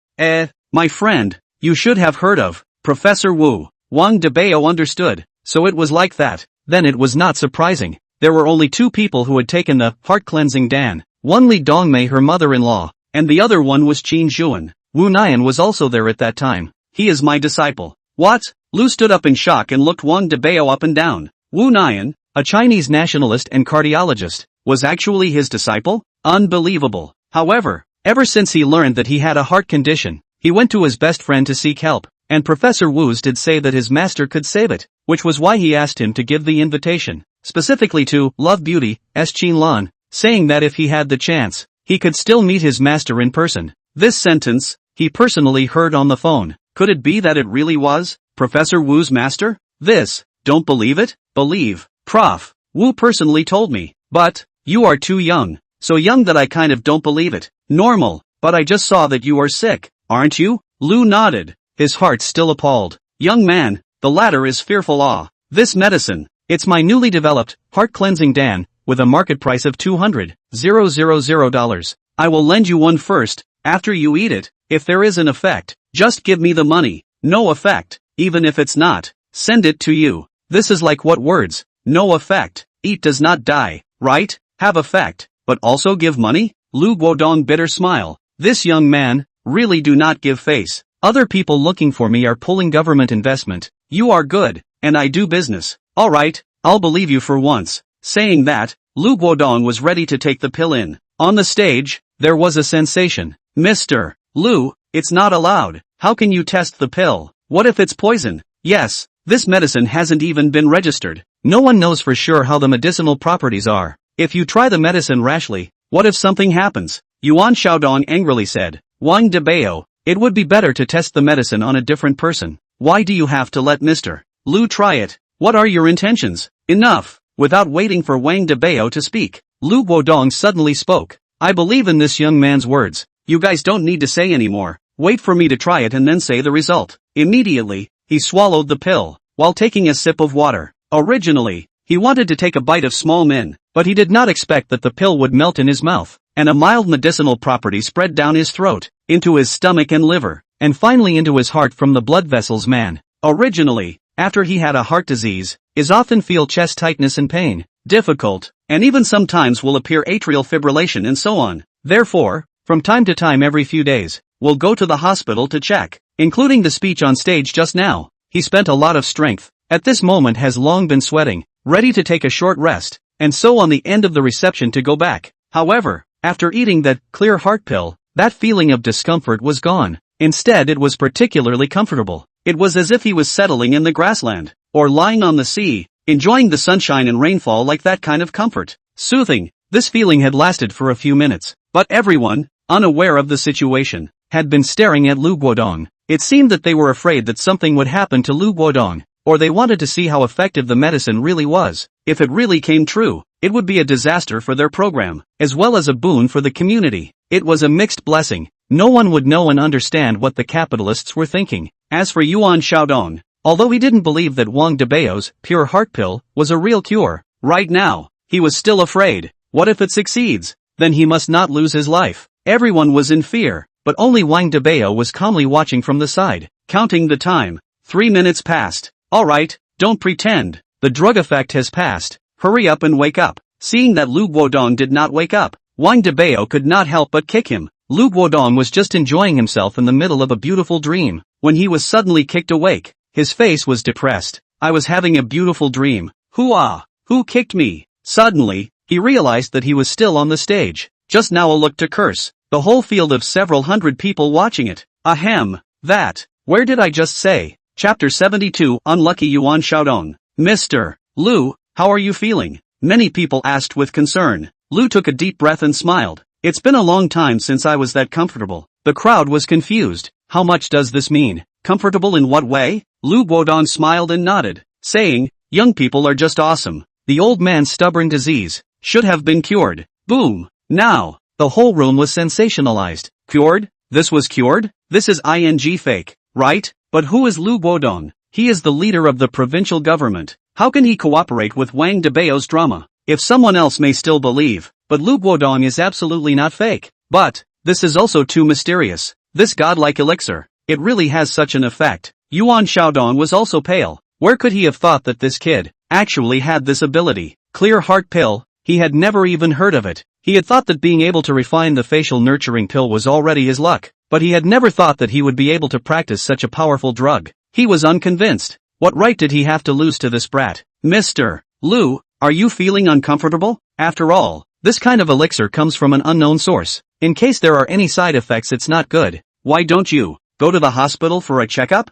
My friend, you should have heard of Professor Wu. Wang Dabao understood. So it was like that. Then it was not surprising. There were only two people who had taken the heart-cleansing Dan. One Li Dongmei, her mother-in-law, and the other one was Qin Zhuan. Wu Nian was also there at that time. He is my disciple. What? Lu stood up in shock and looked Wang Dabao up and down. Wu Nian, a Chinese nationalist and cardiologist, was actually his disciple? Unbelievable. However, ever since he learned that he had a heart condition, he went to his best friend to seek help, and Professor Wu's did say that his master could save it, which was why he asked him to give the invitation, specifically to Love Beauty, Lan, saying that if he had the chance, he could still meet his master in person. This sentence, he personally heard on the phone. Could it be that it really was Professor Wu's master? This, don't believe it? Believe. Prof. Wu personally told me. But, you are too young. So young that I kind of don't believe it. Normal, but I just saw that you are sick, aren't you? Lu nodded, his heart still appalled. Young man, the latter is fearful awe. This medicine, it's my newly developed, heart-cleansing Dan, with a market price of $200,000. I will lend you one first, after you eat it, if there is an effect, just give me the money. No effect, even if it's not, send it to you. This is like what words? No effect, eat does not die, right? Have effect, but also give money? Lu Guodong bitter smile. This young man, really do not give face. Other people looking for me are pulling government investment. You are good, and I do business. Alright, I'll believe you for once. Saying that, Lu Guodong was ready to take the pill in. On the stage, there was a sensation. Mr. Lu, it's not allowed. How can you test the pill? What if it's poison? Yes, this medicine hasn't even been registered. No one knows for sure how the medicinal properties are. If you try the medicine rashly, what if something happens? Yuan Xiaodong angrily said. Wang Dabao, it would be better to test the medicine on a different person. Why do you have to let Mr. Lu try it? What are your intentions? Enough. Without waiting for Wang Dabao to speak, Lu Guodong suddenly spoke. I believe in this young man's words. You guys don't need to say anymore. Wait for me to try it and then say the result. Immediately, he swallowed the pill, while taking a sip of water. Originally, he wanted to take a bite of small min, but he did not expect that the pill would melt in his mouth, and a mild medicinal property spread down his throat, into his stomach and liver, and finally into his heart from the blood vessels. Man, originally, after he had a heart disease, is often feel chest tightness and pain, difficult, and even sometimes will appear atrial fibrillation and so on. Therefore, from time to time every few days, we'll go to the hospital to check, including the speech on stage just now. He spent a lot of strength, at this moment has long been sweating, ready to take a short rest, and so on the end of the reception to go back. However, after eating that clear heart pill, that feeling of discomfort was gone. Instead it was particularly comfortable. It was as if he was settling in the grassland, or lying on the sea, enjoying the sunshine and rainfall like that kind of comfort. Soothing, this feeling had lasted for a few minutes, but everyone, unaware of the situation, had been staring at Lu Guodong. It seemed that they were afraid that something would happen to Lu Guodong, or they wanted to see how effective the medicine really was. If it really came true, it would be a disaster for their program, as well as a boon for the community. It was a mixed blessing. No one would know and understand what the capitalists were thinking. As for Yuan Xiaodong, although he didn't believe that Wang Dabao's pure heart pill was a real cure, right now, he was still afraid. What if it succeeds? Then he must not lose his life. Everyone was in fear, but only Wang Dabao was calmly watching from the side, counting the time. 3 minutes passed. Alright, don't pretend. The drug effect has passed. Hurry up and wake up. Seeing that Lu Guodong did not wake up, Wang Dabao could not help but kick him. Lu Guodong was just enjoying himself in the middle of a beautiful dream, when he was suddenly kicked awake. His face was depressed. I was having a beautiful dream. Who kicked me? Suddenly, he realized that he was still on the stage. Just now a look to curse. The whole field of several hundred people watching it. Ahem. That. Where did I just say? Chapter 72. Unlucky Yuan Xiaodong. Mr. Lu, how are you feeling? Many people asked with concern. Lu took a deep breath and smiled. It's been a long time since I was that comfortable. The crowd was confused. How much does this mean? Comfortable in what way? Lu Guodong smiled and nodded, saying, young people are just awesome. The old man's stubborn disease should have been cured. Boom. Now, the whole room was sensationalized. Cured? This was cured? This is ing fake, right? But who is Lu Guodong? He is the leader of the provincial government. How can he cooperate with Wang Dabao's drama? If someone else may still believe, but Lu Guodong is absolutely not fake. But, this is also too mysterious. This godlike elixir, it really has such an effect. Yuan Xiaodong was also pale. Where could he have thought that this kid actually had this ability? Clear heart pill, he had never even heard of it. He had thought that being able to refine the facial nurturing pill was already his luck, but he had never thought that he would be able to practice such a powerful drug. He was unconvinced. What right did he have to lose to this brat? Mr. Lu, are you feeling uncomfortable? After all, this kind of elixir comes from an unknown source. In case there are any side effects, it's not good. Why don't you Go to the hospital for a checkup?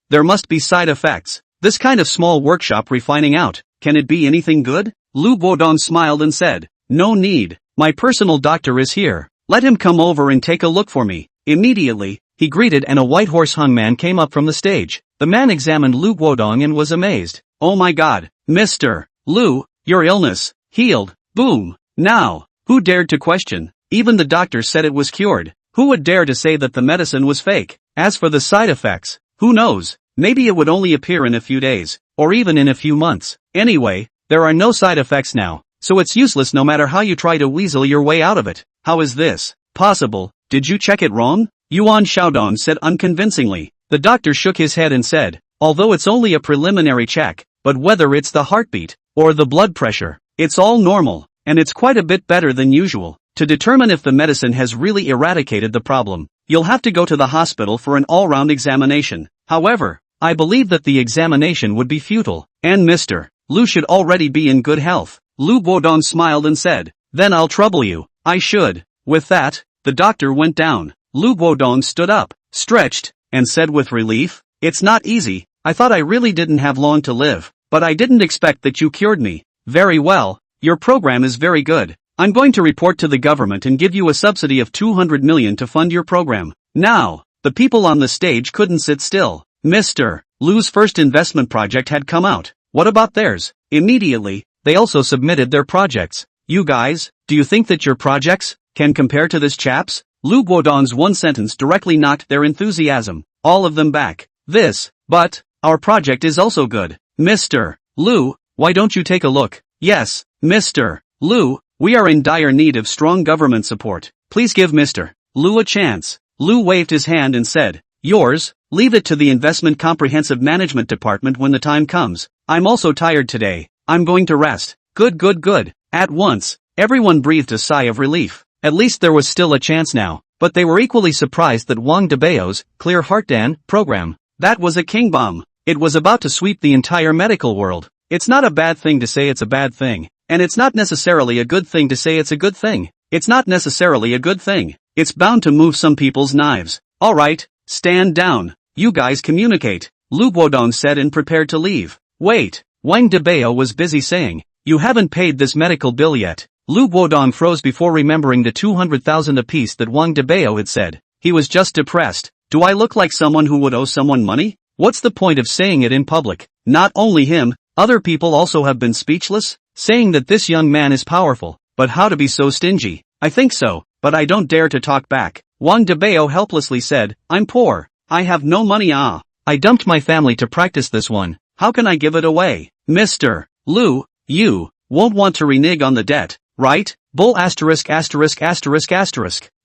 There must be side effects. This kind of small workshop refining out, can it be anything good? Lu Guodong smiled and said, no need, my personal doctor is here. Let him come over and take a look for me. Immediately, he greeted and a white horse-hung man came up from the stage. The man examined Lu Guodong and was amazed. Oh my god, Mr. Lu, your illness, healed, boom. Now, who dared to question? Even the doctor said it was cured. Who would dare to say that the medicine was fake? As for the side effects, who knows? Maybe it would only appear in a few days, or even in a few months. Anyway, there are no side effects now, so it's useless no matter how you try to weasel your way out of it. How is this possible? Did you check it wrong? Yuan Xiaodong said unconvincingly. The doctor shook his head and said, although it's only a preliminary check, but whether it's the heartbeat, or the blood pressure, it's all normal, and it's quite a bit better than usual. To determine if the medicine has really eradicated the problem, you'll have to go to the hospital for an all-round examination. However, I believe that the examination would be futile, and Mr. Lu should already be in good health. Lu Guodong smiled and said, then I'll trouble you. I should. With that, the doctor went down. Lu Guodong stood up, stretched, and said with relief, it's not easy, I thought I really didn't have long to live, but I didn't expect that you cured me. Very well, your program is very good. I'm going to report to the government and give you a subsidy of 200 million to fund your program. Now, the people on the stage couldn't sit still. Mr. Lu's first investment project had come out. What about theirs? Immediately, they also submitted their projects. You guys, do you think that your projects can compare to this chap's? Lu Guodong's one sentence directly knocked their enthusiasm, all of them back. But, our project is also good. Mr. Lu, why don't you take a look? Yes, Mr. Lu, we are in dire need of strong government support. Please give Mr. Lu a chance. Lu waved his hand and said, yours, leave it to the Investment Comprehensive Management Department when the time comes. I'm also tired today. I'm going to rest. Good. At once, everyone breathed a sigh of relief. At least there was still a chance now. But they were equally surprised that Wang Dabao's Clear Heart Dan program, that was a king bomb. It was about to sweep the entire medical world. It's not a bad thing to say it's a bad thing. And it's not necessarily a good thing to say it's a good thing. It's not necessarily a good thing. It's bound to move some people's knives. Alright, stand down. You guys communicate. Lu Guodong said and prepared to leave. Wait, Wang Dabao was busy saying, you haven't paid this medical bill yet. Lu Guodong froze before remembering the 200,000 apiece that Wang Dabao had said. He was just depressed. Do I look like someone who would owe someone money? What's the point of saying it in public? Not only him, other people also have been speechless, saying that this young man is powerful, but how to be so stingy? I think so, but I don't dare to talk back. Wang Dabao helplessly said, I'm poor. I have no money. I dumped my family to practice this one. How can I give it away? Mr. Lu, you won't want to renege on the debt, right? Bull *********.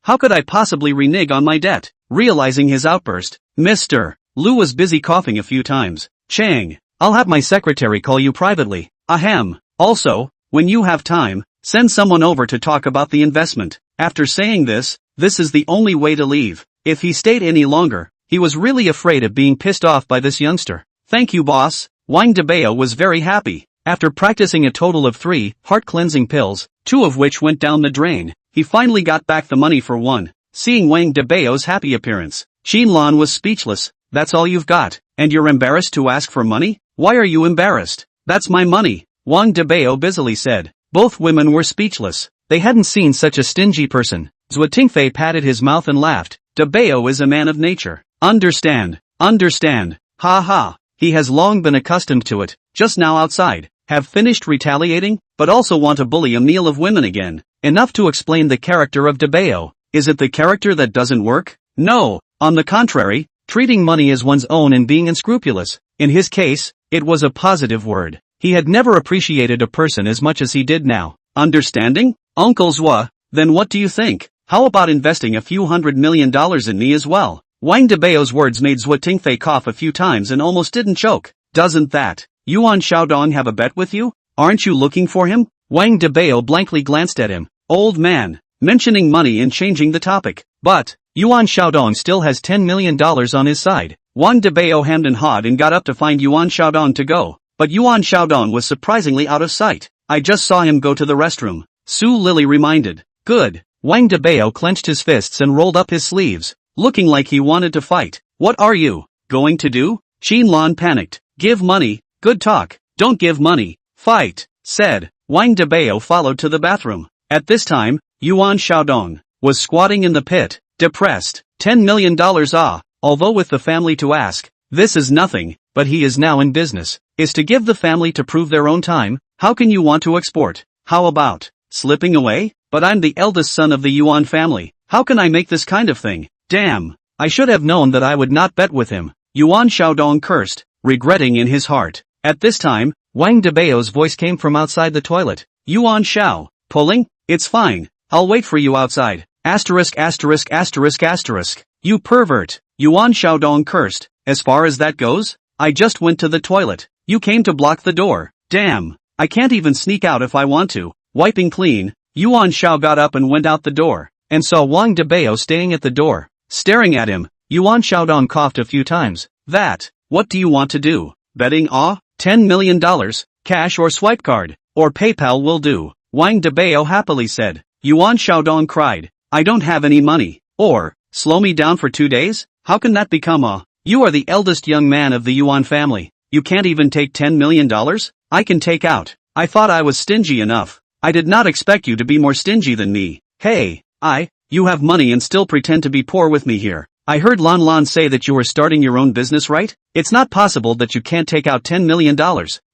How could I possibly renege on my debt? Realizing his outburst, Mr. Lu was busy coughing a few times. Chang, I'll have my secretary call you privately. Ahem. Also, when you have time, send someone over to talk about the investment. After saying this is the only way to leave. If he stayed any longer, he was really afraid of being pissed off by this youngster. Thank you, boss. Wang Dabao was very happy. After practicing a total of 3 heart-cleansing pills, 2 of which went down the drain, he finally got back the money for one. Seeing Wang Dabao's happy appearance, Qinlan was speechless. That's all you've got, and you're embarrassed to ask for money? Why are you embarrassed? That's my money, Wang Dabao busily said. Both women were speechless. They hadn't seen such a stingy person. Zhuo Tingfei patted his mouth and laughed. Dabao is a man of nature. Understand. Ha ha. He has long been accustomed to it. Just now outside. Have finished retaliating, but also want to bully a meal of women again. Enough to explain the character of Dabao. Is it the character that doesn't work? No. On the contrary, treating money as one's own and being unscrupulous. In his case, it was a positive word. He had never appreciated a person as much as he did now. Understanding? Uncle Zhua, then what do you think? How about investing a few $100 million in me as well? Wang Dabao's words made Zhuo Tingfei cough a few times and almost didn't choke. Doesn't that Yuan Xiaodong have a bet with you? Aren't you looking for him? Wang Dabao blankly glanced at him. Old man, mentioning money and changing the topic. But Yuan Xiaodong still has $10 million on his side. Wang Dabao hemmed and hawed and got up to find Yuan Xiaodong to go. But Yuan Xiaodong was surprisingly out of sight. I just saw him go to the restroom. Su Lily reminded. Good. Wang Dabao clenched his fists and rolled up his sleeves. looking like he wanted to fight. What are you going to do? Qianlong panicked. Give money, good talk, don't give money, fight, said. Wang Dabao followed to the bathroom. At this time, Yuan Xiaodong was squatting in the pit, depressed. $10 million although with the family to ask, this is nothing, but he is now in business, is to give the family to prove their own time. How can you want to export? How about slipping away? But I'm the eldest son of the Yuan family, how can I make this kind of thing? Damn, I should have known that I would not bet with him. Yuan Xiaodong cursed, regretting in his heart. At this time, Wang Dabao's voice came from outside the toilet. Yuan Xiao, pulling? It's fine, I'll wait for you outside. Asterisk asterisk asterisk asterisk. You pervert. Yuan Xiaodong cursed. As far as that goes? I just went to the toilet. You came to block the door. Damn, I can't even sneak out if I want to. Wiping clean, Yuan Xiao got up and went out the door, and saw Wang Dabao staying at the door, staring at him. Yuan Xiaodong coughed a few times. What do you want to do? Betting $10 million, cash or swipe card, or PayPal will do. Wang Dabao happily said. Yuan Xiaodong cried. I don't have any money. Or, slow me down for 2 days? How can that become You are the eldest young man of the Yuan family. You can't even take $10 million? I can take out. I thought I was stingy enough. I did not expect you to be more stingy than me. Hey, you have money and still pretend to be poor with me here. I heard Lan Lan say that you are starting your own business, right? It's not possible that you can't take out $10 million,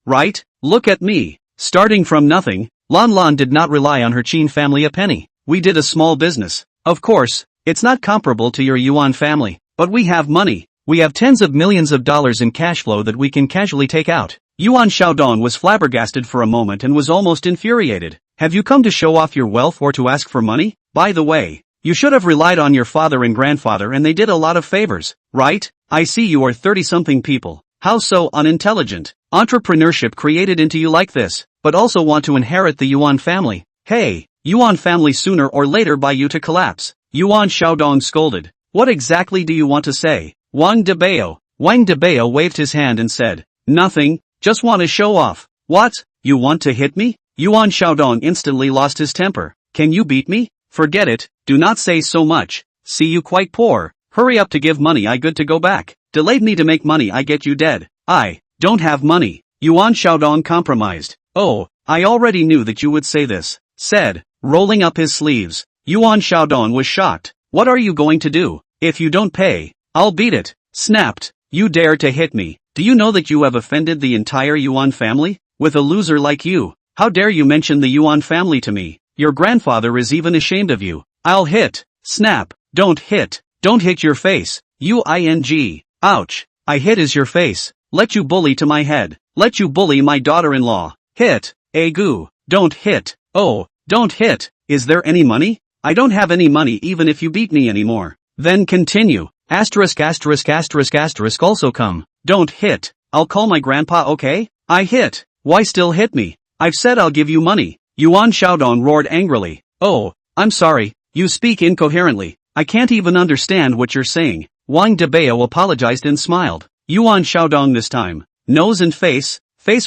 right? Look at me. Starting from nothing, Lan Lan did not rely on her Qin family a penny. We did a small business. Of course, it's not comparable to your Yuan family, but we have money. We have tens of millions of dollars in cash flow that we can casually take out. Yuan Xiaodong was flabbergasted for a moment and was almost infuriated. Have you come to show off your wealth or to ask for money? By the way, you should have relied on your father and grandfather and they did a lot of favors, right? I see you are 30-something people. How so unintelligent? Entrepreneurship created into you like this, but also want to inherit the Yuan family. Hey, Yuan family sooner or later buy you to collapse. Yuan Xiaodong scolded. What exactly do you want to say? Wang Dabao. Wang Dabao waved his hand and said, nothing, just want to show off. What? You want to hit me? Yuan Xiaodong instantly lost his temper. Can you beat me? Forget it, do not say so much. See you quite poor. Hurry up to give money I good to go back. Delayed me to make money I get you dead. I don't have money. Yuan Xiaodong compromised. Oh, I already knew that you would say this, said, rolling up his sleeves. Yuan Xiaodong was shocked. What are you going to do? If you don't pay, I'll beat it. Snapped. You dare to hit me. Do you know that you have offended the entire Yuan family? With a loser like you, how dare you mention the Yuan family to me? Your grandfather is even ashamed of you. I'll hit. Snap. Don't hit. Don't hit your face. UING. Ouch. I hit is your face. Let you bully to my head. Let you bully my daughter-in-law. Hit. Agoo. Don't hit. Oh, don't hit. Is there any money? I don't have any money even if you beat me anymore. Then continue. Asterisk asterisk asterisk asterisk also come. Don't hit. I'll call my grandpa, okay? I hit. Why still hit me? I've said I'll give you money. Yuan Xiaodong roared angrily. Oh, I'm sorry, you speak incoherently. I can't even understand what you're saying. Wang Dabao apologized and smiled. Yuan Xiaodong this time. Nose and face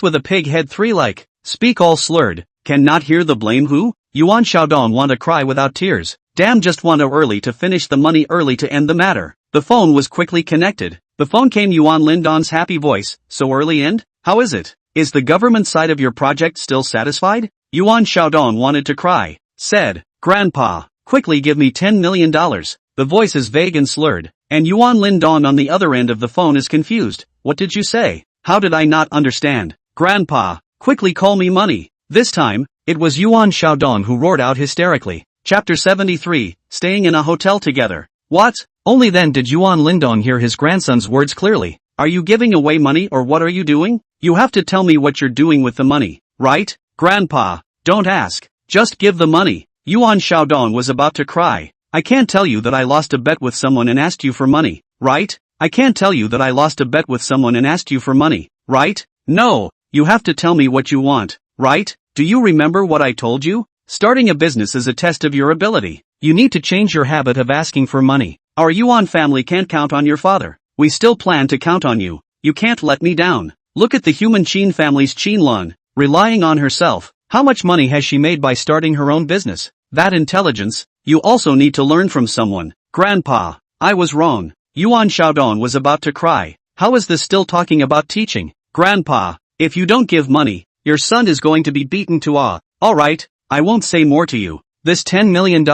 with a pig head 3 like. Speak all slurred. Can not hear the blame who? Yuan Xiaodong want to cry without tears. Damn, just want to early to finish the money early to end the matter. The phone was quickly connected. The phone came Yuan Lindon's happy voice. So early end? How is it? Is the government side of your project still satisfied? Yuan Xiaodong wanted to cry. Said, Grandpa, quickly give me $10 million. The voice is vague and slurred, and Yuan Lindon on the other end of the phone is confused. What did you say? How did I not understand? Grandpa, quickly call me money. This time, it was Yuan Xiaodong who roared out hysterically. Chapter 73, Staying in a Hotel Together. What? Only then did Yuan Lindon hear his grandson's words clearly. Are you giving away money or what are you doing? You have to tell me what you're doing with the money, right? Grandpa, don't ask. Just give the money. Yuan Xiaodong was about to cry. I can't tell you that I lost a bet with someone and asked you for money, right? I can't tell you that I lost a bet with someone and asked you for money, right? No, you have to tell me what you want, right? Do you remember what I told you? Starting a business is a test of your ability. You need to change your habit of asking for money. Our Yuan family can't count on your father. We still plan to count on you. You can't let me down. Look at the human Qin family's Qianlong, relying on herself. How much money has she made by starting her own business? That intelligence, you also need to learn from someone. Grandpa, I was wrong. Yuan Xiaodong was about to cry. How is this still talking about teaching? Grandpa, if you don't give money, your son is going to be beaten to awe. Alright, I won't say more to you. This $10 million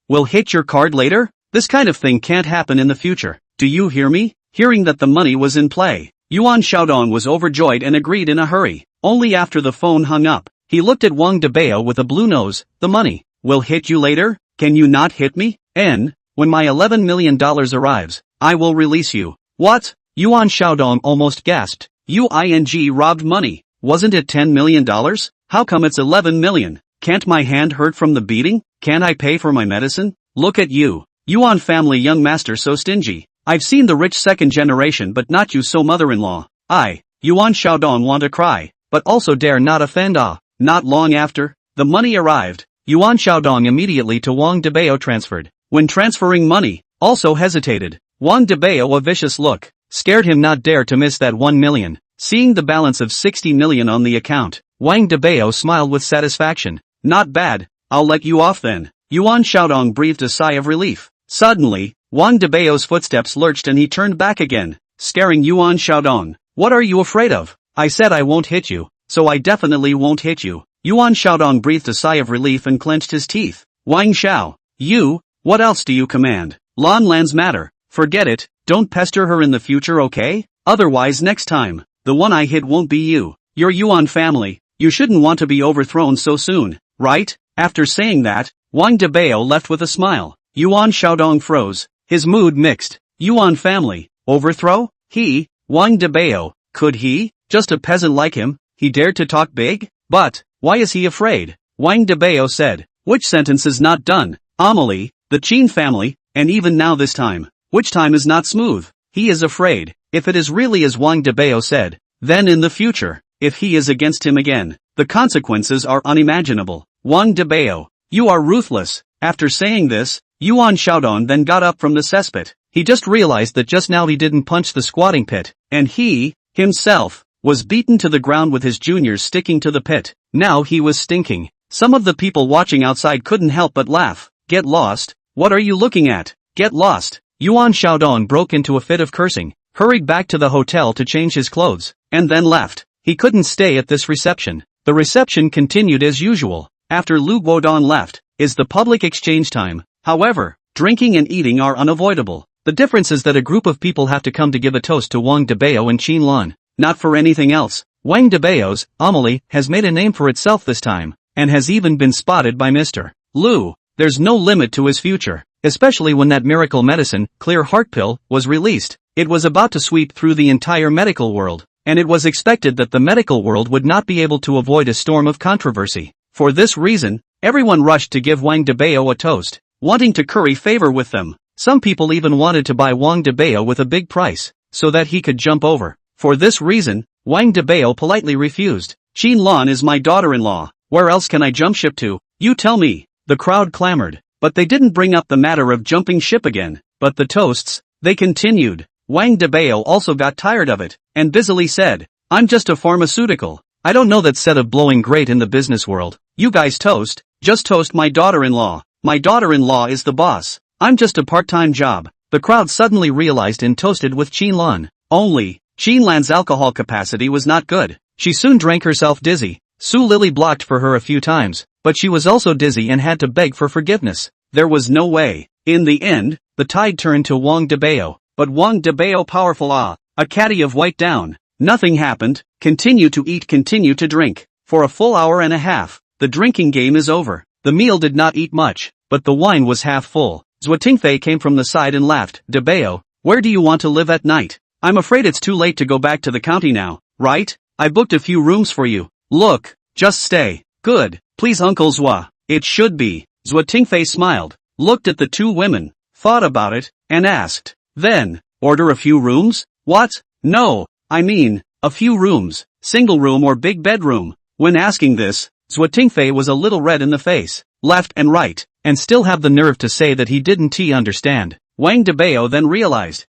will hit your card later? This kind of thing can't happen in the future. Do you hear me? Hearing that the money was in play, Yuan Xiaodong was overjoyed and agreed in a hurry. Only after the phone hung up, he looked at Wang Dabao with a blue nose. The money will hit you later? Can you not hit me? When my $11 million arrives, I will release you. What? Yuan Xiaodong almost gasped. You robbed money. Wasn't it $10 million? How come it's 11 million? Can't my hand hurt from the beating? Can't I pay for my medicine? Look at you. Yuan family young master so stingy. I've seen the rich second generation but not you so mother-in-law. Yuan Xiaodong want to cry, but also dare not offend. Not long after, the money arrived. Yuan Xiaodong immediately to Wang Dabao transferred. When transferring money, also hesitated. Wang Dabao a vicious look scared him not dare to miss that 1 million. Seeing the balance of 60 million on the account, Wang Dabao smiled with satisfaction. Not bad, I'll let you off then. Yuan Xiaodong breathed a sigh of relief. Suddenly, Wang Dabao's footsteps lurched and he turned back again, scaring Yuan Xiaodong. What are you afraid of? I said I won't hit you, so I definitely won't hit you. Yuan Xiaodong breathed a sigh of relief and clenched his teeth. Wang Xiao, what else do you command? Lan Lan's matter. Forget it, don't pester her in the future, okay? Otherwise next time, the one I hit won't be you. You're Yuan family, you shouldn't want to be overthrown so soon, right? After saying that, Wang Dabao left with a smile. Yuan Xiaodong froze, his mood mixed. Yuan family, overthrow? Wang Dabao, could he? Just a peasant like him, he dared to talk big? But, why is he afraid? Wang Dabao said, which sentence is not done? Amelie, the Qin family, and even now this time, which time is not smooth? He is afraid. If it is really as Wang Dabao said, then in the future, if he is against him again, the consequences are unimaginable. Wang Dabao, you are ruthless. After saying this, Yuan Xiaodong then got up from the cesspit. He just realized that just now he didn't punch the squatting pit, and he, himself, was beaten to the ground with his juniors sticking to the pit. Now he was stinking. Some of the people watching outside couldn't help but laugh. Get lost? What are you looking at? Get lost. Yuan Xiaodong broke into a fit of cursing, hurried back to the hotel to change his clothes, and then left. He couldn't stay at this reception. The reception continued as usual. After Lu Guodong left, is the public exchange time. However, drinking and eating are unavoidable. The difference is that a group of people have to come to give a toast to Wang Dabao and Qin Lan, not for anything else. Wang Dabao's Amelie has made a name for itself this time, and has even been spotted by Mr. Lu. There's no limit to his future, especially when that miracle medicine, Clear Heart Pill, was released. It was about to sweep through the entire medical world, and it was expected that the medical world would not be able to avoid a storm of controversy. For this reason, everyone rushed to give Wang Dabao a toast, wanting to curry favor with them. Some people even wanted to buy Wang Dabao with a big price, so that he could jump over. For this reason, Wang Dabao politely refused. Qin Lan is my daughter-in-law, where else can I jump ship to? You tell me. The crowd clamored, but they didn't bring up the matter of jumping ship again. But the toasts, they continued. Wang Dabao also got tired of it, and busily said, I'm just a pharmaceutical. I don't know that set of blowing great in the business world. You guys toast, just toast my daughter-in-law. My daughter-in-law is the boss. I'm just a part-time job. The crowd suddenly realized and toasted with Qin Lan. Only, Qin Lan's alcohol capacity was not good. She soon drank herself dizzy. Su Lily blocked for her a few times, but she was also dizzy and had to beg for forgiveness. There was no way. In the end, the tide turned to Wang Dabao, but Wang Dabao powerful a caddy of white down. Nothing happened. Continue to eat, continue to drink. For a full hour and a half, the drinking game is over. The meal did not eat much, but the wine was half full. Zhuo Tingfei came from the side and laughed. Dabao, where do you want to live at night? I'm afraid it's too late to go back to the county now, right? I booked a few rooms for you. Look, just stay. Good, please Uncle Zhuo. It should be. Zhuo Tingfei smiled, looked at the two women, thought about it, and asked, then, order a few rooms? What? No, I mean, a few rooms, single room or big bedroom. When asking this, Zhuo Tingfei was a little red in the face, left and right, and still have the nerve to say that he didn't understand. Wang Dabao then realized,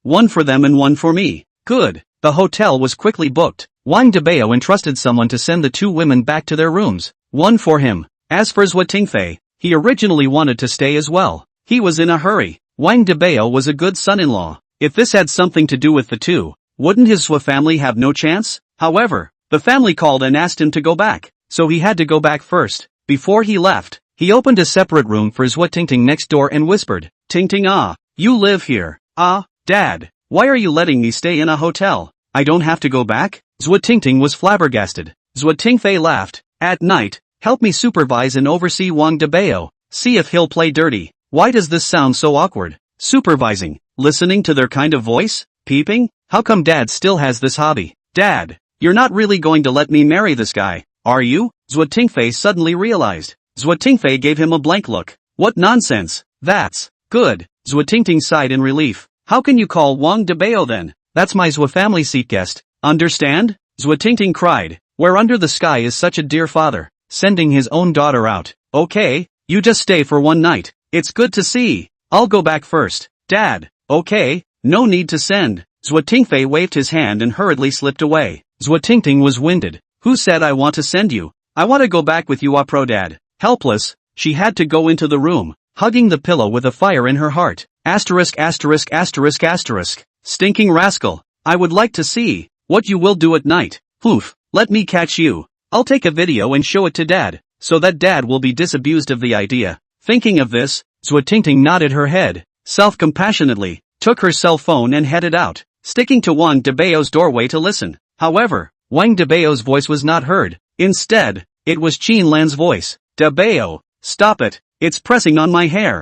one for them and one for me. Good. The hotel was quickly booked. Wang Dabao entrusted someone to send the two women back to their rooms, one for him. As for Zhuo Tingfei, he originally wanted to stay as well. He was in a hurry. Wang Dabao was a good son-in-law. If this had something to do with the two, wouldn't his Swa family have no chance? However, the family called and asked him to go back, so he had to go back first. Before he left, he opened a separate room for Zwa Tingting next door and whispered, Tingting, ah, you live here. Ah, Dad, why are you letting me stay in a hotel? I don't have to go back? Zwa Tingting was flabbergasted. Zwa Tingfei laughed. At night, help me supervise and oversee Wang Dabao, see if he'll play dirty. Why does this sound so awkward? Supervising, listening to their kind of voice, peeping? How come Dad still has this hobby? Dad, you're not really going to let me marry this guy, are you? Zwa Tingfei suddenly realized. Zwa Tingfei gave him a blank look. What nonsense, that's good. Zwa Tingting sighed in relief. How can you call Wang Dabao then? That's my Zwa family seat guest, understand? Zwa Tingting cried. Where under the sky is such a dear father, sending his own daughter out. Okay, you just stay for one night. It's good to see. I'll go back first. Dad, okay, no need to send. Zwa Tingfei waved his hand and hurriedly slipped away. Zwa Tingting was winded. Who said I want to send you? I want to go back with you, Pro Dad. Helpless, she had to go into the room, hugging the pillow with a fire in her heart. Asterisk asterisk asterisk asterisk. Stinking rascal. I would like to see what you will do at night. Poof, let me catch you. I'll take a video and show it to Dad, so that Dad will be disabused of the idea. Thinking of this, Zwa Tingting nodded her head, self-compassionately, took her cell phone and headed out, sticking to Wang Dabao's doorway to listen. However, Wang Dabao's voice was not heard. Instead, it was Qin Lan's voice. Dabao, stop it, it's pressing on my hair.